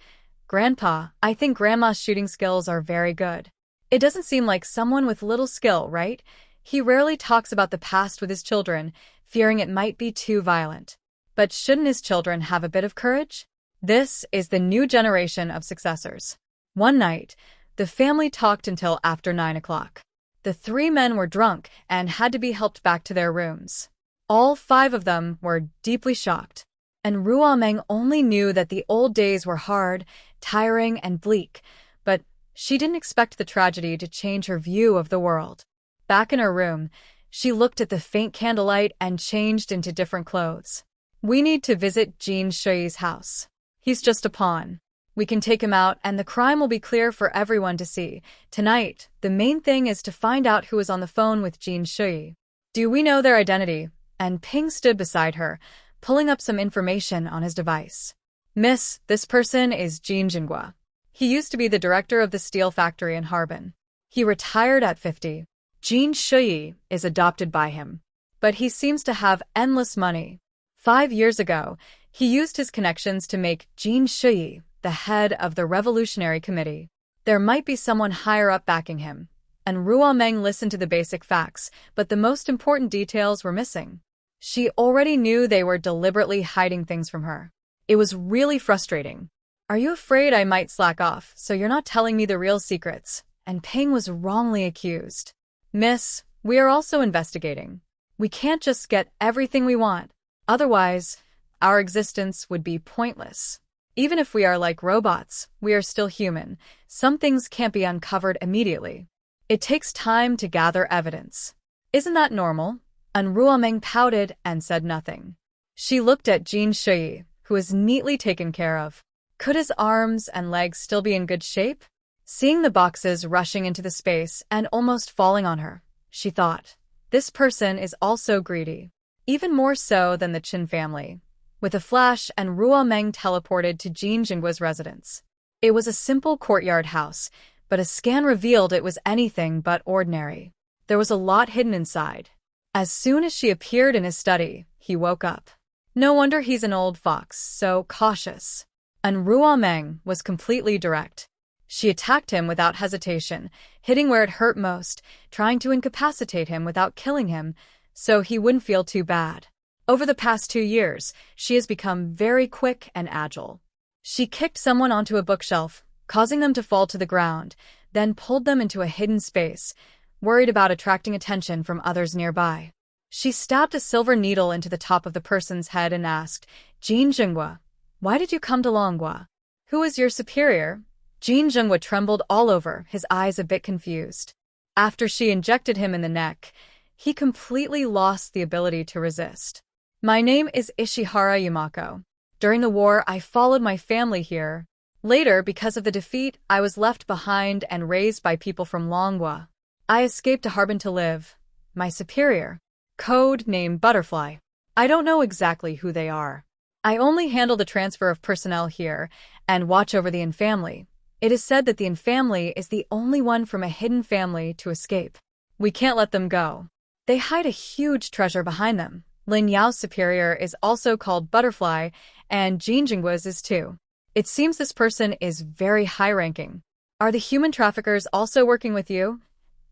Grandpa, I think Grandma's shooting skills are very good. It doesn't seem like someone with little skill, right? He rarely talks about the past with his children, fearing it might be too violent. But shouldn't his children have a bit of courage? This is the new generation of successors. One night, the family talked until after 9 o'clock. The 3 men were drunk and had to be helped back to their rooms. All 5 of them were deeply shocked. And Ruameng only knew that the old days were hard, tiring, and bleak, but she didn't expect the tragedy to change her view of the world. Back in her room, she looked at the faint candlelight and changed into different clothes. We need to visit Jin Shui's house. He's just a pawn. We can take him out and the crime will be clear for everyone to see. Tonight, the main thing is to find out who is on the phone with Jin Shui. Do we know their identity? And Ping stood beside her, pulling up some information on his device. Miss, this person is Jin Jinghua. He used to be the director of the steel factory in Harbin. He retired at 50. Jin Shuyi is adopted by him. But he seems to have endless money. 5 years ago, he used his connections to make Jin Shuyi the head of the Revolutionary Committee. There might be someone higher up backing him. And Ruomeng listened to the basic facts, but the most important details were missing. She already knew they were deliberately hiding things from her. It was really frustrating. Are you afraid I might slack off, so you're not telling me the real secrets? And Ping was wrongly accused. Miss, we are also investigating. We can't just get everything we want. Otherwise, our existence would be pointless. Even if we are like robots, we are still human. Some things can't be uncovered immediately. It takes time to gather evidence. Isn't that normal? And Ruomeng pouted and said nothing. She looked at Jin Shuyi, who was neatly taken care of. Could his arms and legs still be in good shape? Seeing the boxes rushing into the space and almost falling on her, she thought, this person is also greedy. Even more so than the Qin family. With a flash, and Ruomeng teleported to Jin Jinggua's residence. It was a simple courtyard house, but a scan revealed it was anything but ordinary. There was a lot hidden inside. As soon as she appeared in his study, he woke up. No wonder he's an old fox, so cautious. And Ruomeng was completely direct. She attacked him without hesitation, hitting where it hurt most, trying to incapacitate him without killing him, so he wouldn't feel too bad. Over the past 2 years, she has become very quick and agile. She kicked someone onto a bookshelf, causing them to fall to the ground, then pulled them into a hidden space, worried about attracting attention from others nearby. She stabbed a silver needle into the top of the person's head and asked, Jin Jinggua, why did you come to Longhua? Who is your superior? Jin Jinggua trembled all over, his eyes a bit confused. After she injected him in the neck, he completely lost the ability to resist. My name is Ishihara Yamako. During the war, I followed my family here. Later, because of the defeat, I was left behind and raised by people from Longhua. I escaped to Harbin to live. My superior. Code name Butterfly. I don't know exactly who they are. I only handle the transfer of personnel here and watch over the Yin family. It is said that the Yin family is the only one from a hidden family to escape. We can't let them go. They hide a huge treasure behind them. Lin Yao's superior is also called Butterfly, and Jin Jinggua's is too. It seems this person is very high-ranking. Are the human traffickers also working with you?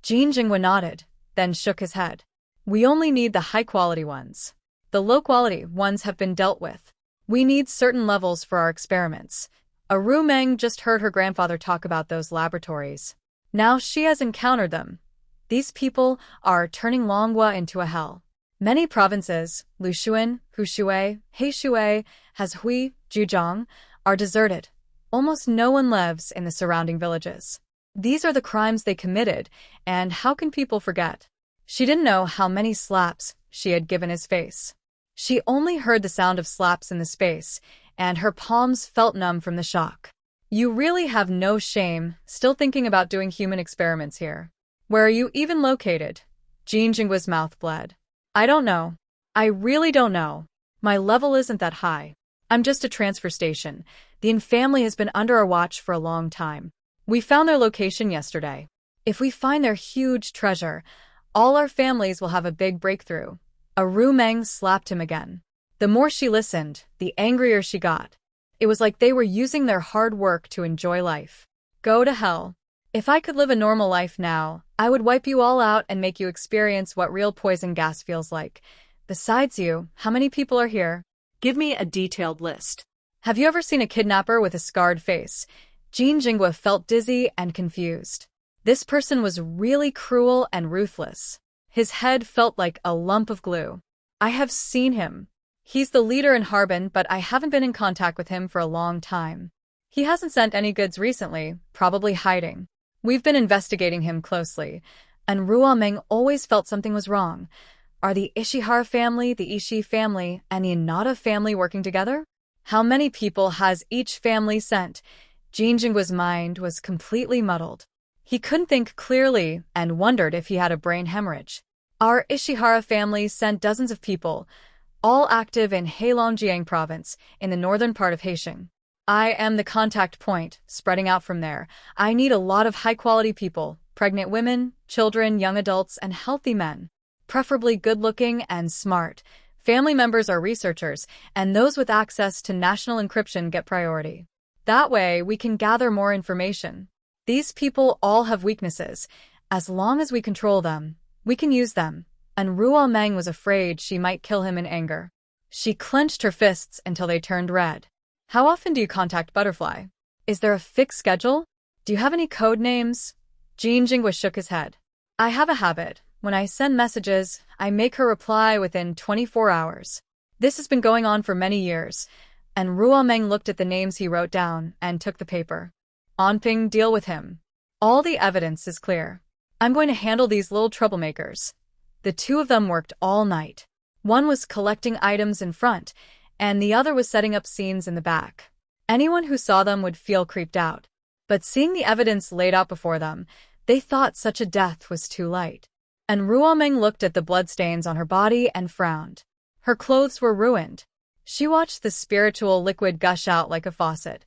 Jin Jinggua nodded, then shook his head. We only need the high-quality ones. The low-quality ones have been dealt with. We need certain levels for our experiments. Ruomeng just heard her grandfather talk about those laboratories. Now she has encountered them. These people are turning Longhua into a hell. Many provinces, Lushuan, Hushui, Heishui, Hazhui, Zhejiang, are deserted. Almost no one lives in the surrounding villages. These are the crimes they committed, and how can people forget? She didn't know how many slaps she had given his face. She only heard the sound of slaps in the space, and her palms felt numb from the shock. You really have no shame, still thinking about doing human experiments here. Where are you even located? Jin Jinggua's mouth bled. I don't know. I really don't know. My level isn't that high. I'm just a transfer station. The Yin family has been under our watch for a long time. We found their location yesterday. If we find their huge treasure, all our families will have a big breakthrough. Ruomeng slapped him again. The more she listened, the angrier she got. It was like they were using their hard work to enjoy life. Go to hell. If I could live a normal life now, I would wipe you all out and make you experience what real poison gas feels like. Besides you, how many people are here? Give me a detailed list. Have you ever seen a kidnapper with a scarred face? Jin Jinggua felt dizzy and confused. This person was really cruel and ruthless. His head felt like a lump of glue. I have seen him. He's the leader in Harbin, but I haven't been in contact with him for a long time. He hasn't sent any goods recently, probably hiding. We've been investigating him closely, and Ruomeng always felt something was wrong. Are the Ishihara family, the Ishii family, and the Inada family working together? How many people has each family sent? Jin Jinggua's mind was completely muddled. He couldn't think clearly and wondered if he had a brain hemorrhage. Our Ishihara family sent dozens of people, all active in Heilongjiang province, in the northern part of Heisheng. I am the contact point, spreading out from there. I need a lot of high-quality people, pregnant women, children, young adults, and healthy men. Preferably good-looking and smart. Family members are researchers, and those with access to national encryption get priority. That way, we can gather more information. These people all have weaknesses. As long as we control them, we can use them. And Ruo Meng was afraid she might kill him in anger. She clenched her fists until they turned red. How often do you contact Butterfly? Is there a fixed schedule? Do you have any code names? Jean Jingwa shook his head. I have a habit. When I send messages, I make her reply within 24 hours. This has been going on for many years. And Ruo Meng looked at the names he wrote down and took the paper. Onping, deal with him. All the evidence is clear. I'm going to handle these little troublemakers. The two of them worked all night. One was collecting items in front, and the other was setting up scenes in the back. Anyone who saw them would feel creeped out. But seeing the evidence laid out before them, they thought such a death was too light. And Ruo Meng looked at the bloodstains on her body and frowned. Her clothes were ruined. She watched the spiritual liquid gush out like a faucet.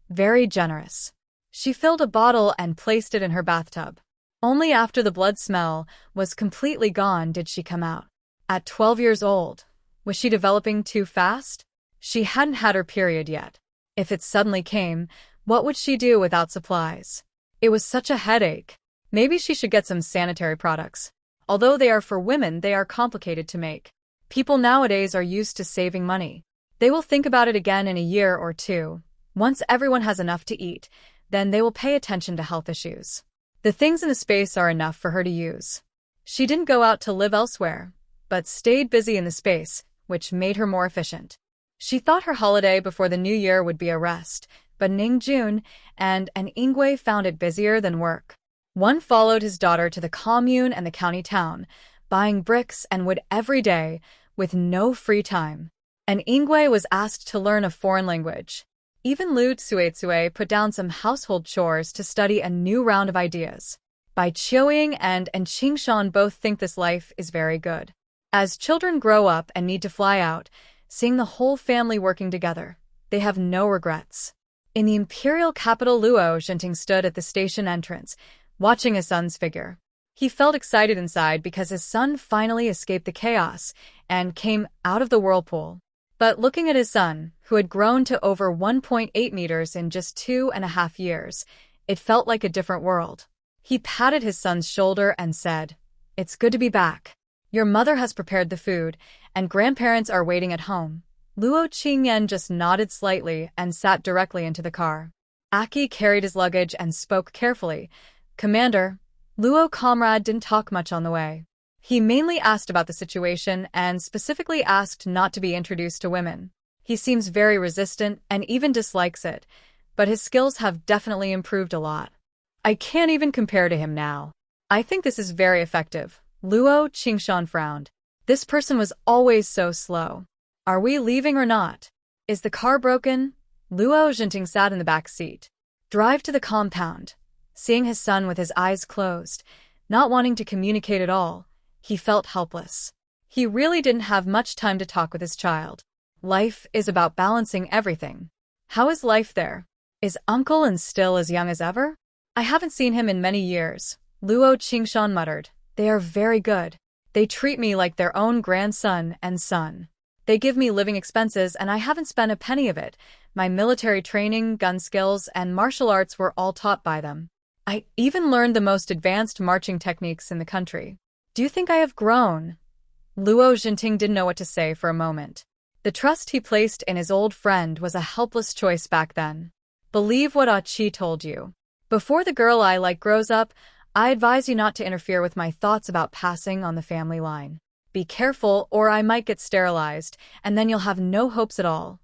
Very generous. She filled a bottle and placed it in her bathtub. Only after the blood smell was completely gone did she come out. At 12 years old, was she developing too fast? She hadn't had her period yet. If it suddenly came, what would she do without supplies? It was such a headache. Maybe she should get some sanitary products. Although they are for women, they are complicated to make. People nowadays are used to saving money. They will think about it again in a year or two. Once everyone has enough to eat, then they will pay attention to health issues. The things in the space are enough for her to use. She didn't go out to live elsewhere, but stayed busy in the space, which made her more efficient. She thought her holiday before the new year would be a rest, but Ning Jun and Ingwei found it busier than work. One followed his daughter to the commune and the county town, buying bricks and wood every day, with no free time. And Ingwei was asked to learn a foreign language. Even Lu Tsuetsue put down some household chores to study a new round of ideas. Bai Qiuying and Qingshan both think this life is very good. As children grow up and need to fly out, seeing the whole family working together, they have no regrets. In the imperial capital, Luo Jinting stood at the station entrance, watching his son's figure. He felt excited inside because his son finally escaped the chaos and came out of the whirlpool. But looking at his son, who had grown to over 1.8 meters in just 2.5 years, it felt like a different world. He patted his son's shoulder and said, "It's good to be back. Your mother has prepared the food, and grandparents are waiting at home." Luo Qingyan just nodded slightly and sat directly into the car. Aki carried his luggage and spoke carefully. "Commander." Luo comrade didn't talk much on the way. He mainly asked about the situation and specifically asked not to be introduced to women. He seems very resistant and even dislikes it, but his skills have definitely improved a lot. I can't even compare to him now. I think this is very effective. Luo Qingshan frowned. This person was always so slow. Are we leaving or not? Is the car broken? Luo Jinting sat in the back seat. Drive to the compound. Seeing his son with his eyes closed, not wanting to communicate at all, he felt helpless. He really didn't have much time to talk with his child. Life is about balancing everything. How is life there? Is Uncle and still as young as ever? I haven't seen him in many years. Luo Qingshan muttered. They are very good. They treat me like their own grandson and son. They give me living expenses and I haven't spent a penny of it. My military training, gun skills, and martial arts were all taught by them. I even learned the most advanced marching techniques in the country. Do you think I have grown? Luo Jinting didn't know what to say for a moment. The trust he placed in his old friend was a helpless choice back then. Believe what Ah Chi told you. Before the girl I like grows up, I advise you not to interfere with my thoughts about passing on the family line. Be careful or I might get sterilized, and then you'll have no hopes at all.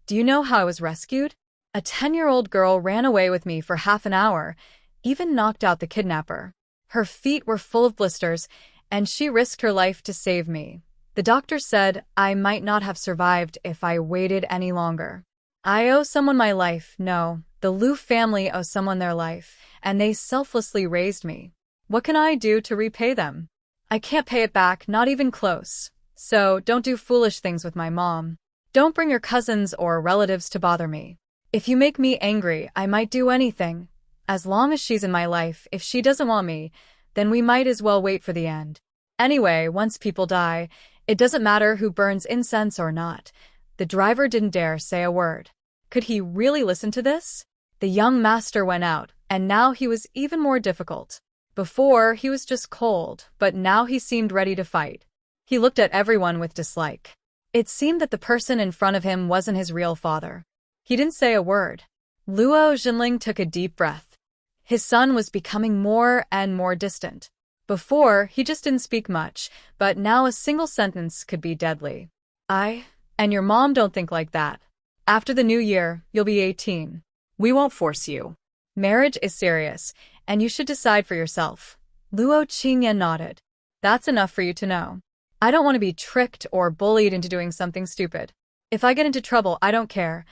Do you know how I was rescued? A 10-year-old girl ran away with me for half an hour, even knocked out the kidnapper. Her feet were full of blisters, and she risked her life to save me. The doctor said I might not have survived if I waited any longer. I owe someone my life. No, the Liu family owes someone their life, and they selflessly raised me. What can I do to repay them? I can't pay it back, not even close. So don't do foolish things with my mom. Don't bring your cousins or relatives to bother me. If you make me angry, I might do anything. As long as she's in my life, if she doesn't want me, then we might as well wait for the end. Anyway, once people die, it doesn't matter who burns incense or not. The driver didn't dare say a word. Could he really listen to this? The young master went out, and now he was even more difficult. Before, he was just cold, but now he seemed ready to fight. He looked at everyone with dislike. It seemed that the person in front of him wasn't his real father. He didn't say a word. Luo Xinling took a deep breath. His son was becoming more and more distant. Before, he just didn't speak much, but now a single sentence could be deadly. I and your mom don't think like that. After the new year, you'll be 18. We won't force you. Marriage is serious, and you should decide for yourself. Luo Qingyan nodded. That's enough for you to know. I don't want to be tricked or bullied into doing something stupid. If I get into trouble, I don't care.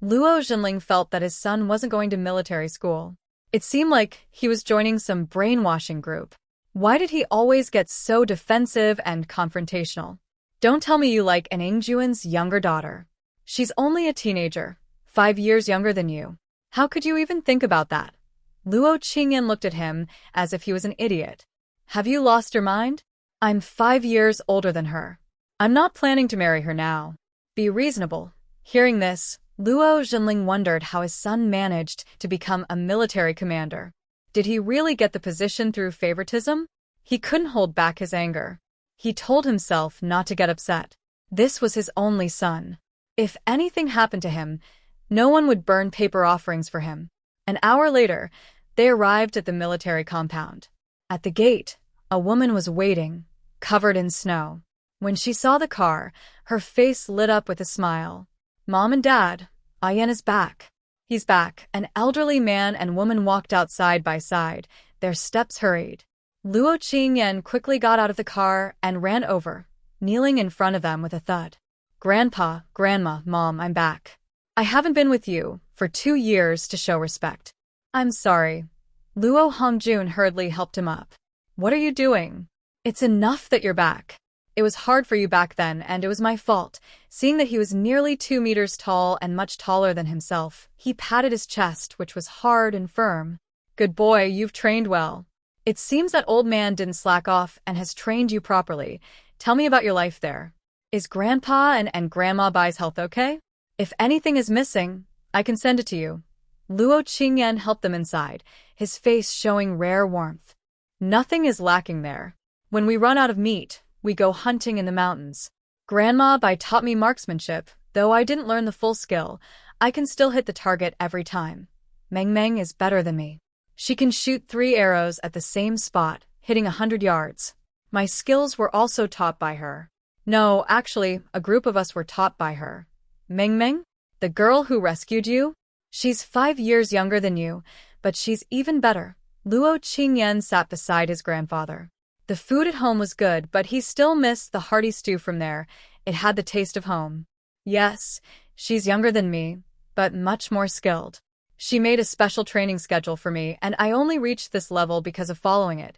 Luo Xinling felt that his son wasn't going to military school. It seemed like he was joining some brainwashing group. Why did he always get so defensive and confrontational? Don't tell me you like an Ingjuan's younger daughter. She's only a teenager, 5 years younger than you. How could you even think about that? Luo Qingyan looked at him as if he was an idiot. Have you lost your mind? I'm 5 years older than her. I'm not planning to marry her now. Be reasonable. Hearing this, Luo Xinling wondered how his son managed to become a military commander. Did he really get the position through favoritism? He couldn't hold back his anger. He told himself not to get upset. This was his only son. If anything happened to him, no one would burn paper offerings for him. An hour later, they arrived at the military compound. At the gate, a woman was waiting, covered in snow. When she saw the car, her face lit up with a smile. Mom and Dad, Ayan is back. He's back. An elderly man and woman walked out side by side. Their steps hurried. Luo Qingyan quickly got out of the car and ran over, kneeling in front of them with a thud. Grandpa, Grandma, Mom, I'm back. I haven't been with you for 2 years to show respect. I'm sorry. Luo Hongjun hurriedly helped him up. What are you doing? It's enough that you're back. It was hard for you back then, and it was my fault. Seeing that he was nearly 2 meters tall and much taller than himself, he patted his chest, which was hard and firm. Good boy, you've trained well. It seems that old man didn't slack off and has trained you properly. Tell me about your life there. Is Grandpa and Grandma Bai's health okay? If anything is missing, I can send it to you. Luo Qingyan helped them inside, his face showing rare warmth. Nothing is lacking there. When we run out of meat, we go hunting in the mountains. Grandma Bai taught me marksmanship, though I didn't learn the full skill. I can still hit the target every time. Meng Meng is better than me. She can shoot 3 arrows at the same spot, hitting 100 yards. My skills were also taught by her. No, actually, a group of us were taught by her. Meng Meng? The girl who rescued you? She's 5 years younger than you, but she's even better. Luo Qingyan sat beside his grandfather. The food at home was good, but he still missed the hearty stew from there. It had the taste of home. Yes, she's younger than me, but much more skilled. She made a special training schedule for me, and I only reached this level because of following it.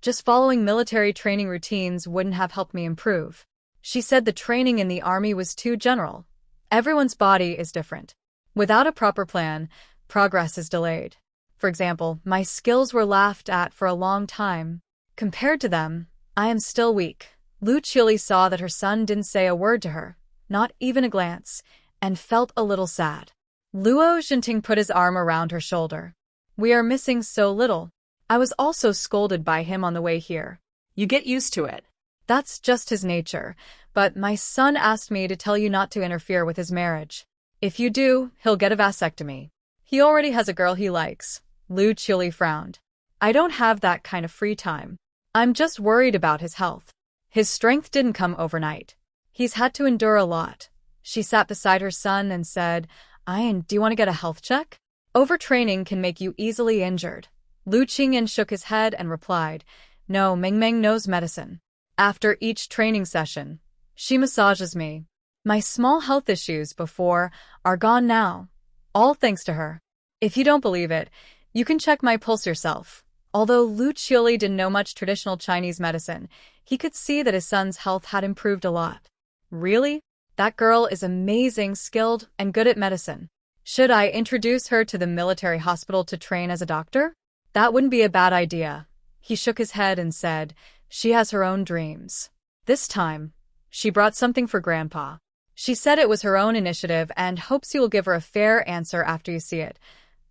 Just following military training routines wouldn't have helped me improve. She said the training in the army was too general. Everyone's body is different. Without a proper plan, progress is delayed. For example, my skills were laughed at for a long time. Compared to them, I am still weak. Lu Chili saw that her son didn't say a word to her, not even a glance, and felt a little sad. Luo Xinting put his arm around her shoulder. We are missing so little. I was also scolded by him on the way here. You get used to it. That's just his nature, but my son asked me to tell you not to interfere with his marriage. If you do, he'll get a vasectomy. He already has a girl he likes. Lu Chili frowned. I don't have that kind of free time. I'm just worried about his health. His strength didn't come overnight. He's had to endure a lot. She sat beside her son and said, Ian, do you want to get a health check? Overtraining can make you easily injured. Lu Qingyan shook his head and replied, No, Meng Meng knows medicine. After each training session, she massages me. My small health issues before are gone now, all thanks to her. If you don't believe it, you can check my pulse yourself. Although Lu Qiuli didn't know much traditional Chinese medicine, he could see that his son's health had improved a lot. Really? That girl is amazing, skilled, and good at medicine. Should I introduce her to the military hospital to train as a doctor? That wouldn't be a bad idea. He shook his head and said, she has her own dreams. This time, she brought something for Grandpa. She said it was her own initiative and hopes you will give her a fair answer after you see it.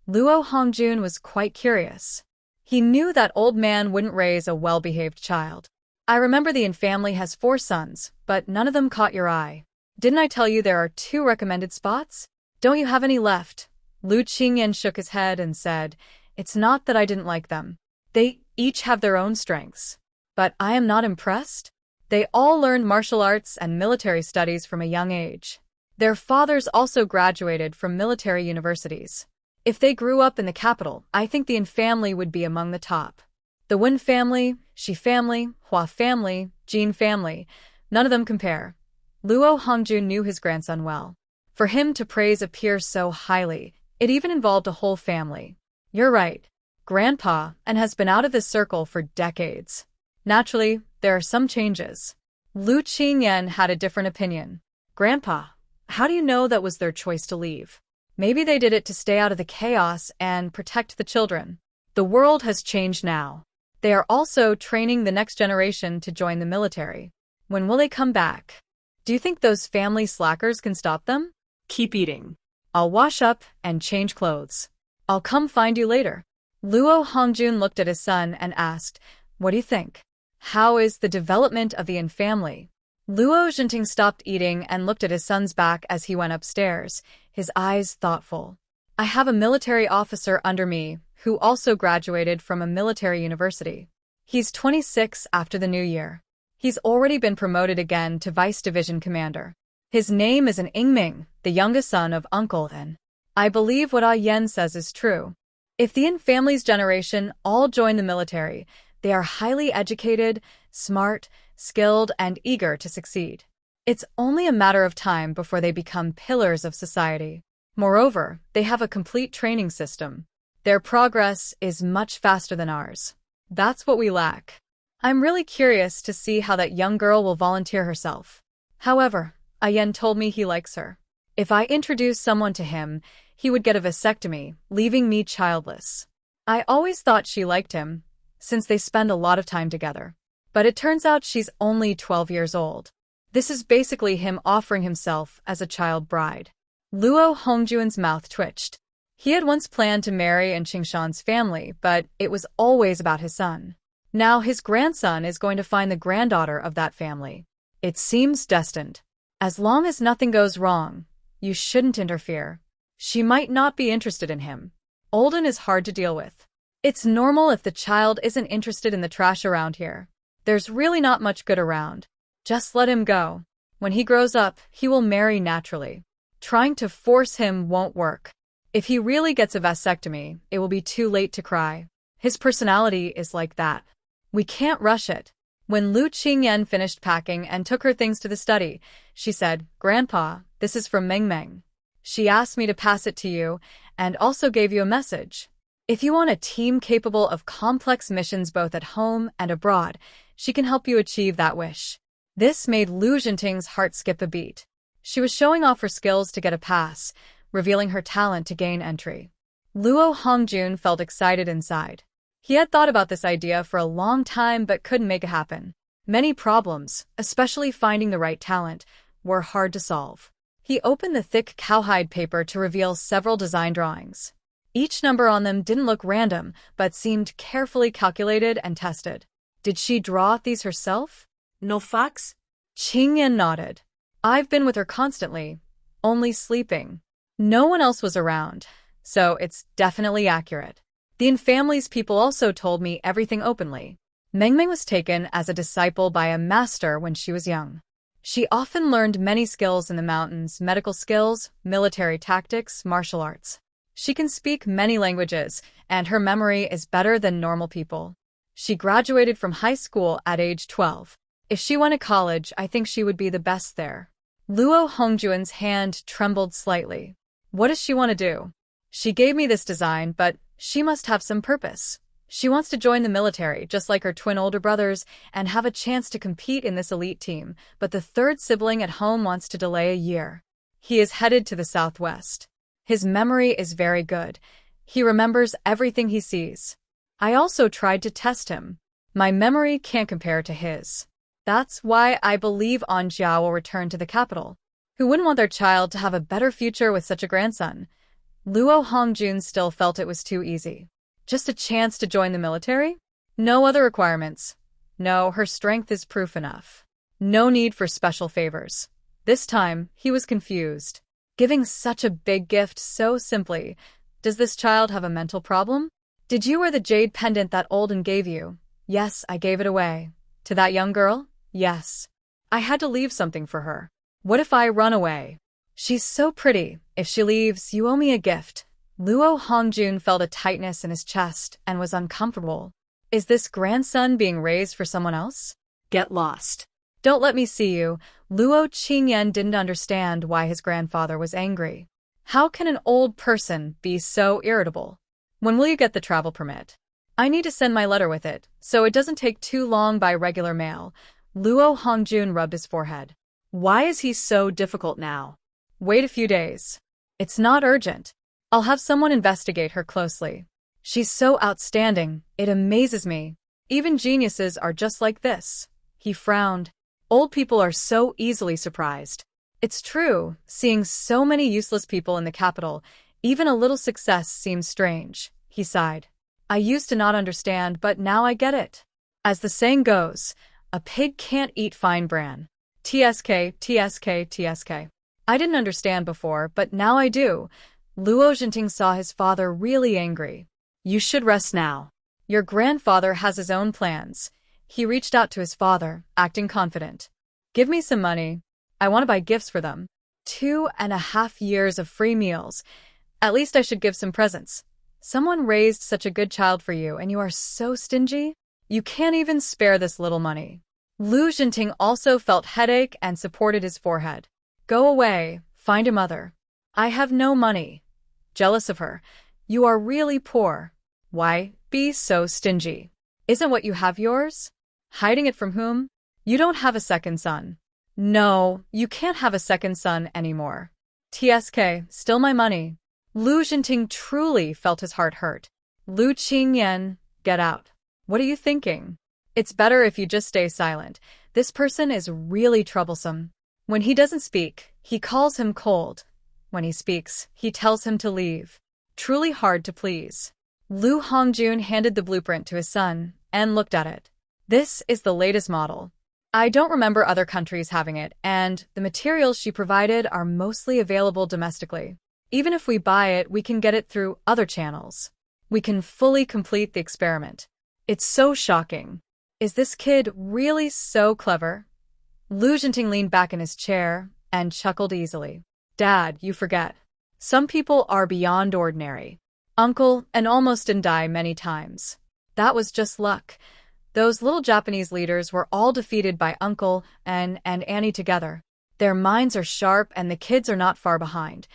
Luo Hongjun was quite curious. He knew that old man wouldn't raise a well-behaved child. I remember the Yin family has 4 sons, but none of them caught your eye. Didn't I tell you there are 2 recommended spots? Don't you have any left? Lu Qingyan shook his head and said, it's not that I didn't like them. They each have their own strengths. But I am not impressed. They all learned martial arts and military studies from a young age. Their fathers also graduated from military universities. If they grew up in the capital, I think the Yin family would be among the top. The Wen family, Shi family, Hua family, Jin family, none of them compare. Luo Hongjun knew his grandson well. For him to praise a peer so highly, it even involved a whole family. You're right, Grandpa, and has been out of this circle for decades. Naturally, there are some changes. Lu Qingyan had a different opinion. Grandpa, how do you know that was their choice to leave? Maybe they did it to stay out of the chaos and protect the children. The world has changed now. They are also training the next generation to join the military. When will they come back? Do you think those family slackers can stop them? Keep eating. I'll wash up and change clothes. I'll come find you later. Luo Hongjun looked at his son and asked, what do you think? How is the development of the Yin family? Luo Zhenting stopped eating and looked at his son's back as he went upstairs, his eyes thoughtful. I have a military officer under me who also graduated from a military university. He's 26 after the new year. He's already been promoted again to vice division commander. His name is an Yingming, the youngest son of Uncle Yin. I believe what Ah Yen says is true. If the Yin family's generation all join the military, they are highly educated, smart, skilled, and eager to succeed. It's only a matter of time before they become pillars of society. Moreover, they have a complete training system. Their progress is much faster than ours. That's what we lack. I'm really curious to see how that young girl will volunteer herself. However, Ayen told me he likes her. If I introduce someone to him, he would get a vasectomy, leaving me childless. I always thought she liked him, since they spend a lot of time together. But it turns out she's only 12 years old. This is basically him offering himself as a child bride. Luo Hongjuan's mouth twitched. He had once planned to marry in Qingshan's family, but it was always about his son. Now his grandson is going to find the granddaughter of that family. It seems destined. As long as nothing goes wrong, you shouldn't interfere. She might not be interested in him. Olden is hard to deal with. It's normal if the child isn't interested in the trash around here. There's really not much good around. Just let him go. When he grows up, he will marry naturally. Trying to force him won't work. If he really gets a vasectomy, it will be too late to cry. His personality is like that. We can't rush it. When Lu Qingyan finished packing and took her things to the study, she said, Grandpa, this is from Meng Meng. She asked me to pass it to you and also gave you a message. If you want a team capable of complex missions both at home and abroad, she can help you achieve that wish. This made Lu Zhenting's heart skip a beat. She was showing off her skills to get a pass, revealing her talent to gain entry. Luo Hongjun felt excited inside. He had thought about this idea for a long time but couldn't make it happen. Many problems, especially finding the right talent, were hard to solve. He opened the thick cowhide paper to reveal several design drawings. Each number on them didn't look random, but seemed carefully calculated and tested. Did she draw these herself? No fax? Qingyan nodded. I've been with her constantly, only sleeping. No one else was around, so it's definitely accurate. The Yin family's people also told me everything openly. Meng Meng was taken as a disciple by a master when she was young. She often learned many skills in the mountains, medical skills, military tactics, martial arts. She can speak many languages, and her memory is better than normal people. She graduated from high school at age 12. If she went to college, I think she would be the best there. Luo Hongjuan's hand trembled slightly. What does she want to do? She gave me this design, but she must have some purpose. She wants to join the military, just like her twin older brothers, and have a chance to compete in this elite team, but the third sibling at home wants to delay a year. He is headed to the southwest. His memory is very good. He remembers everything he sees. I also tried to test him. My memory can't compare to his. That's why I believe Anjia will return to the capital. Who wouldn't want their child to have a better future with such a grandson? Luo Hongjun still felt it was too easy. Just a chance to join the military? No other requirements. No, her strength is proof enough. No need for special favors. This time, he was confused. Giving such a big gift so simply. Does this child have a mental problem? Did you wear the jade pendant that Olden gave you? Yes, I gave it away. To that young girl? Yes. I had to leave something for her. What if I run away? She's so pretty. If she leaves, you owe me a gift. Luo Hongjun felt a tightness in his chest and was uncomfortable. Is this grandson being raised for someone else? Get lost. Don't let me see you. Luo Qingyan didn't understand why his grandfather was angry. How can an old person be so irritable? When will you get the travel permit? I need to send my letter with it, so it doesn't take too long by regular mail. Luo Hongjun rubbed his forehead. Why is he so difficult now? Wait a few days. It's not urgent. I'll have someone investigate her closely. She's so outstanding, it amazes me. Even geniuses are just like this. He frowned. Old people are so easily surprised. It's true, seeing so many useless people in the capital, even a little success seems strange. He sighed. I used to not understand, but now I get it. As the saying goes, a pig can't eat fine bran. TSK, TSK, TSK. I didn't understand before, but now I do. Luo Jinting saw his father really angry. You should rest now. Your grandfather has his own plans. He reached out to his father, acting confident. Give me some money. I want to buy gifts for them. 2.5 years of free meals. At least I should give some presents. Someone raised such a good child for you, and you are so stingy? You can't even spare this little money. Lu Jinting also felt headache and supported his forehead. Go away, find a mother. I have no money. Jealous of her. You are really poor. Why be so stingy? Isn't what you have yours? Hiding it from whom? You don't have a second son. No, you can't have a second son anymore. TSK, still my money. Lu Jinting truly felt his heart hurt. Lu Qingyan, get out. What are you thinking? It's better if you just stay silent. This person is really troublesome. When he doesn't speak, he calls him cold. When he speaks, he tells him to leave. Truly hard to please. Lu Hongjun handed the blueprint to his son and looked at it. This is the latest model. I don't remember other countries having it, and the materials she provided are mostly available domestically. Even if we buy it, we can get it through other channels. We can fully complete the experiment. It's so shocking. Is this kid really so clever? Lu Jinting leaned back in his chair and chuckled easily. Dad, you forget. Some people are beyond ordinary. Uncle and almost didn't die many times. That was just luck. Those little Japanese leaders were all defeated by Uncle and Annie together. Their minds are sharp and the kids are not far behind.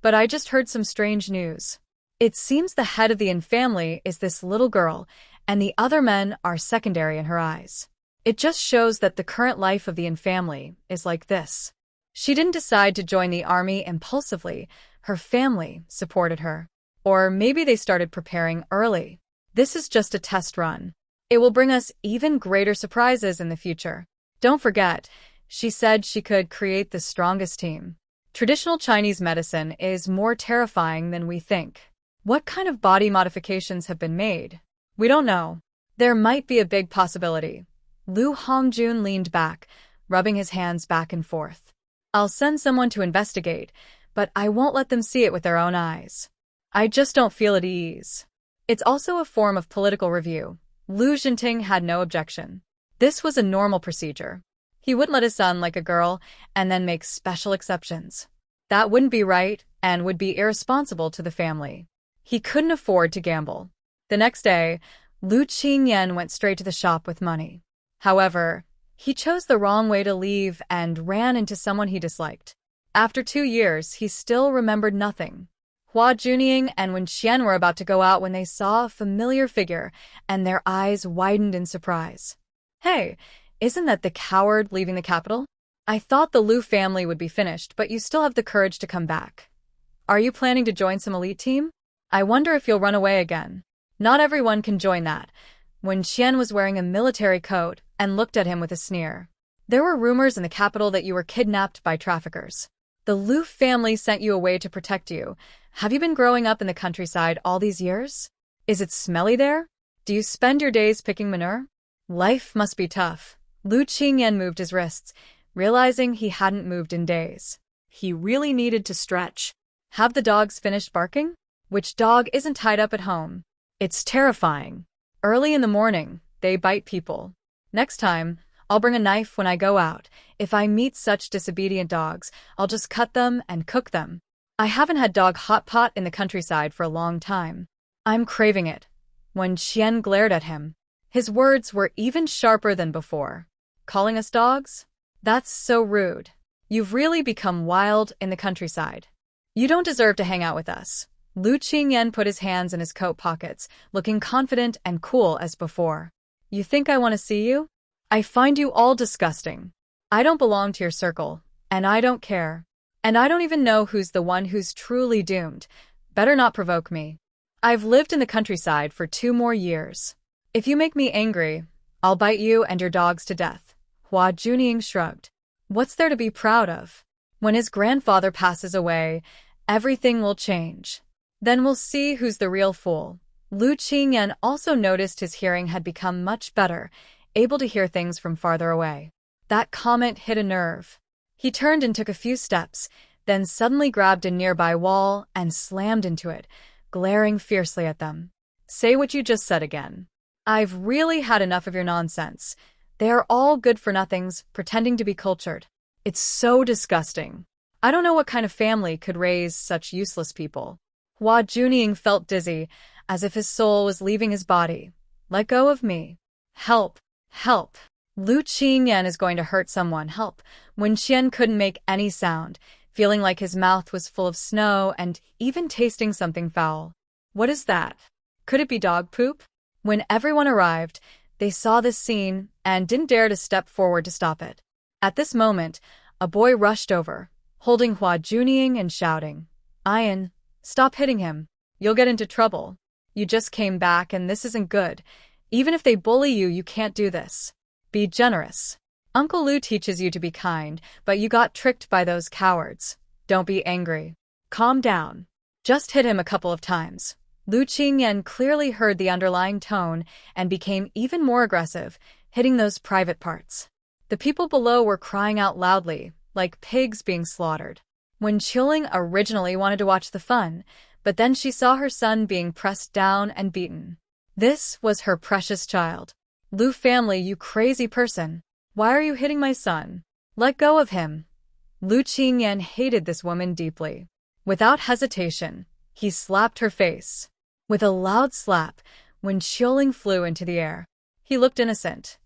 But I just heard some strange news. It seems the head of the Yin family is this little girl, and the other men are secondary in her eyes. It just shows that the current life of the Yin family is like this. She didn't decide to join the army impulsively. Her family supported her. Or maybe they started preparing early. This is just a test run. It will bring us even greater surprises in the future. Don't forget, she said she could create the strongest team. Traditional Chinese medicine is more terrifying than we think. What kind of body modifications have been made? We don't know. There might be a big possibility. Lu Hongjun leaned back, rubbing his hands back and forth. I'll send someone to investigate, but I won't let them see it with their own eyes. I just don't feel at ease. It's also a form of political review. Lu Jinting had no objection. This was a normal procedure. He wouldn't let his son like a girl and then make special exceptions. That wouldn't be right and would be irresponsible to the family. He couldn't afford to gamble. The next day, Lu Qingyan went straight to the shop with money. However, he chose the wrong way to leave and ran into someone he disliked. After 2 years, he still remembered nothing. Hua Junying and Wen Qian were about to go out when they saw a familiar figure, and their eyes widened in surprise. Hey, isn't that the coward leaving the capital? I thought the Lu family would be finished, but you still have the courage to come back. Are you planning to join some elite team? I wonder if you'll run away again. Not everyone can join that. When Qian was wearing a military coat and looked at him with a sneer. There were rumors in the capital that you were kidnapped by traffickers. The Lu family sent you away to protect you. Have you been growing up in the countryside all these years? Is it smelly there? Do you spend your days picking manure? Life must be tough. Lu Qingyan moved his wrists, realizing he hadn't moved in days. He really needed to stretch. Have the dogs finished barking? Which dog isn't tied up at home? It's terrifying. Early in the morning, they bite people. Next time, I'll bring a knife when I go out. If I meet such disobedient dogs, I'll just cut them and cook them. I haven't had dog hot pot in the countryside for a long time. I'm craving it. When Qian glared at him, his words were even sharper than before. Calling us dogs? That's so rude. You've really become wild in the countryside. You don't deserve to hang out with us. Lu Qingyan put his hands in his coat pockets, looking confident and cool as before. You think I want to see you? I find you all disgusting. I don't belong to your circle, and I don't care. And I don't even know who's the one who's truly doomed. Better not provoke me. I've lived in the countryside for 2 more years. If you make me angry, I'll bite you and your dogs to death. Hua Junying shrugged. What's there to be proud of? When his grandfather passes away, everything will change. Then we'll see who's the real fool. Lu Qingyan also noticed his hearing had become much better, able to hear things from farther away. That comment hit a nerve. He turned and took a few steps, then suddenly grabbed a nearby wall and slammed into it, glaring fiercely at them. Say what you just said again. I've really had enough of your nonsense. They are all good-for-nothings, pretending to be cultured. It's so disgusting. I don't know what kind of family could raise such useless people. Hua Junying felt dizzy, as if his soul was leaving his body. Let go of me. Help. Help. Lu Qingyan is going to hurt someone. Help. When Qian couldn't make any sound, feeling like his mouth was full of snow and even tasting something foul. What is that? Could it be dog poop? When everyone arrived, they saw this scene and didn't dare to step forward to stop it. At this moment, a boy rushed over, holding Hua Junying and shouting, Ian, stop hitting him. You'll get into trouble. You just came back and this isn't good. Even if they bully you, you can't do this. Be generous. Uncle Lu teaches you to be kind, but you got tricked by those cowards. Don't be angry. Calm down. Just hit him a couple of times. Lu Qingyan clearly heard the underlying tone and became even more aggressive, hitting those private parts. The people below were crying out loudly, like pigs being slaughtered. When Qiling originally wanted to watch the fun, but then she saw her son being pressed down and beaten. This was her precious child. Lu family, you crazy person. Why are you hitting my son? Let go of him. Lu Qingyan hated this woman deeply. Without hesitation, he slapped her face. With a loud slap, when Qiling flew into the air. He looked innocent.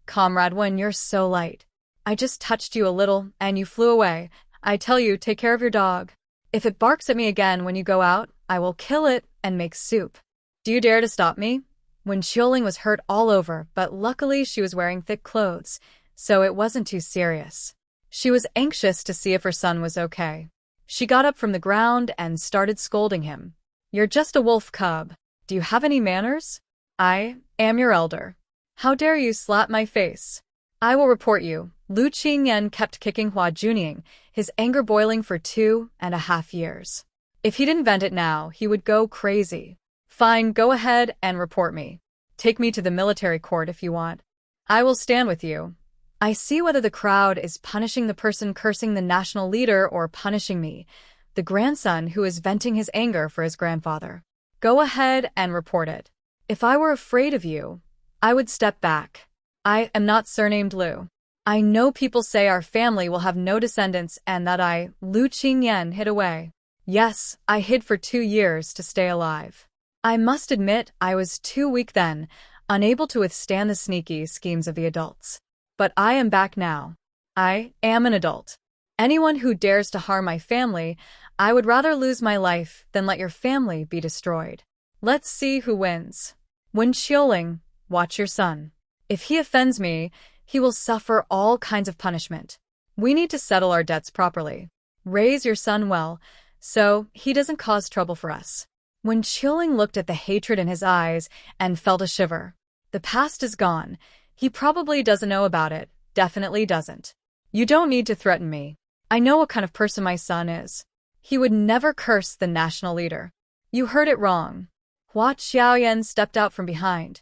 Comrade Wen, you're so light. I just touched you a little, and you flew away. I tell you, take care of your dog. If it barks at me again when you go out, I will kill it and make soup. Do you dare to stop me? When Qiling was hurt all over, but luckily she was wearing thick clothes, so it wasn't too serious. She was anxious to see if her son was okay. She got up from the ground and started scolding him. You're just a wolf cub. Do you have any manners? I am your elder. How dare you slap my face? I will report you. Lu Qingyan kept kicking Hua Junying, his anger boiling for 2.5 years. If he didn't vent it now, he would go crazy. Fine, go ahead and report me. Take me to the military court if you want. I will stand with you. I see whether the crowd is punishing the person cursing the national leader or punishing me, the grandson who is venting his anger for his grandfather. Go ahead and report it. If I were afraid of you, I would step back. I am not surnamed Lu. I know people say our family will have no descendants and that I, Lu Qingyan, hid away. Yes, I hid for 2 years to stay alive. I must admit I was too weak then, unable to withstand the sneaky schemes of the adults. But I am back now. I am an adult. Anyone who dares to harm my family, I would rather lose my life than let your family be destroyed. Let's see who wins. When Qiling, watch your son. If he offends me, he will suffer all kinds of punishment. We need to settle our debts properly. Raise your son well, so he doesn't cause trouble for us. When Chilling looked at the hatred in his eyes and felt a shiver. The past is gone. He probably doesn't know about it. Definitely doesn't. You don't need to threaten me. I know what kind of person my son is. He would never curse the national leader. You heard it wrong. Hua Xiaoyan stepped out from behind.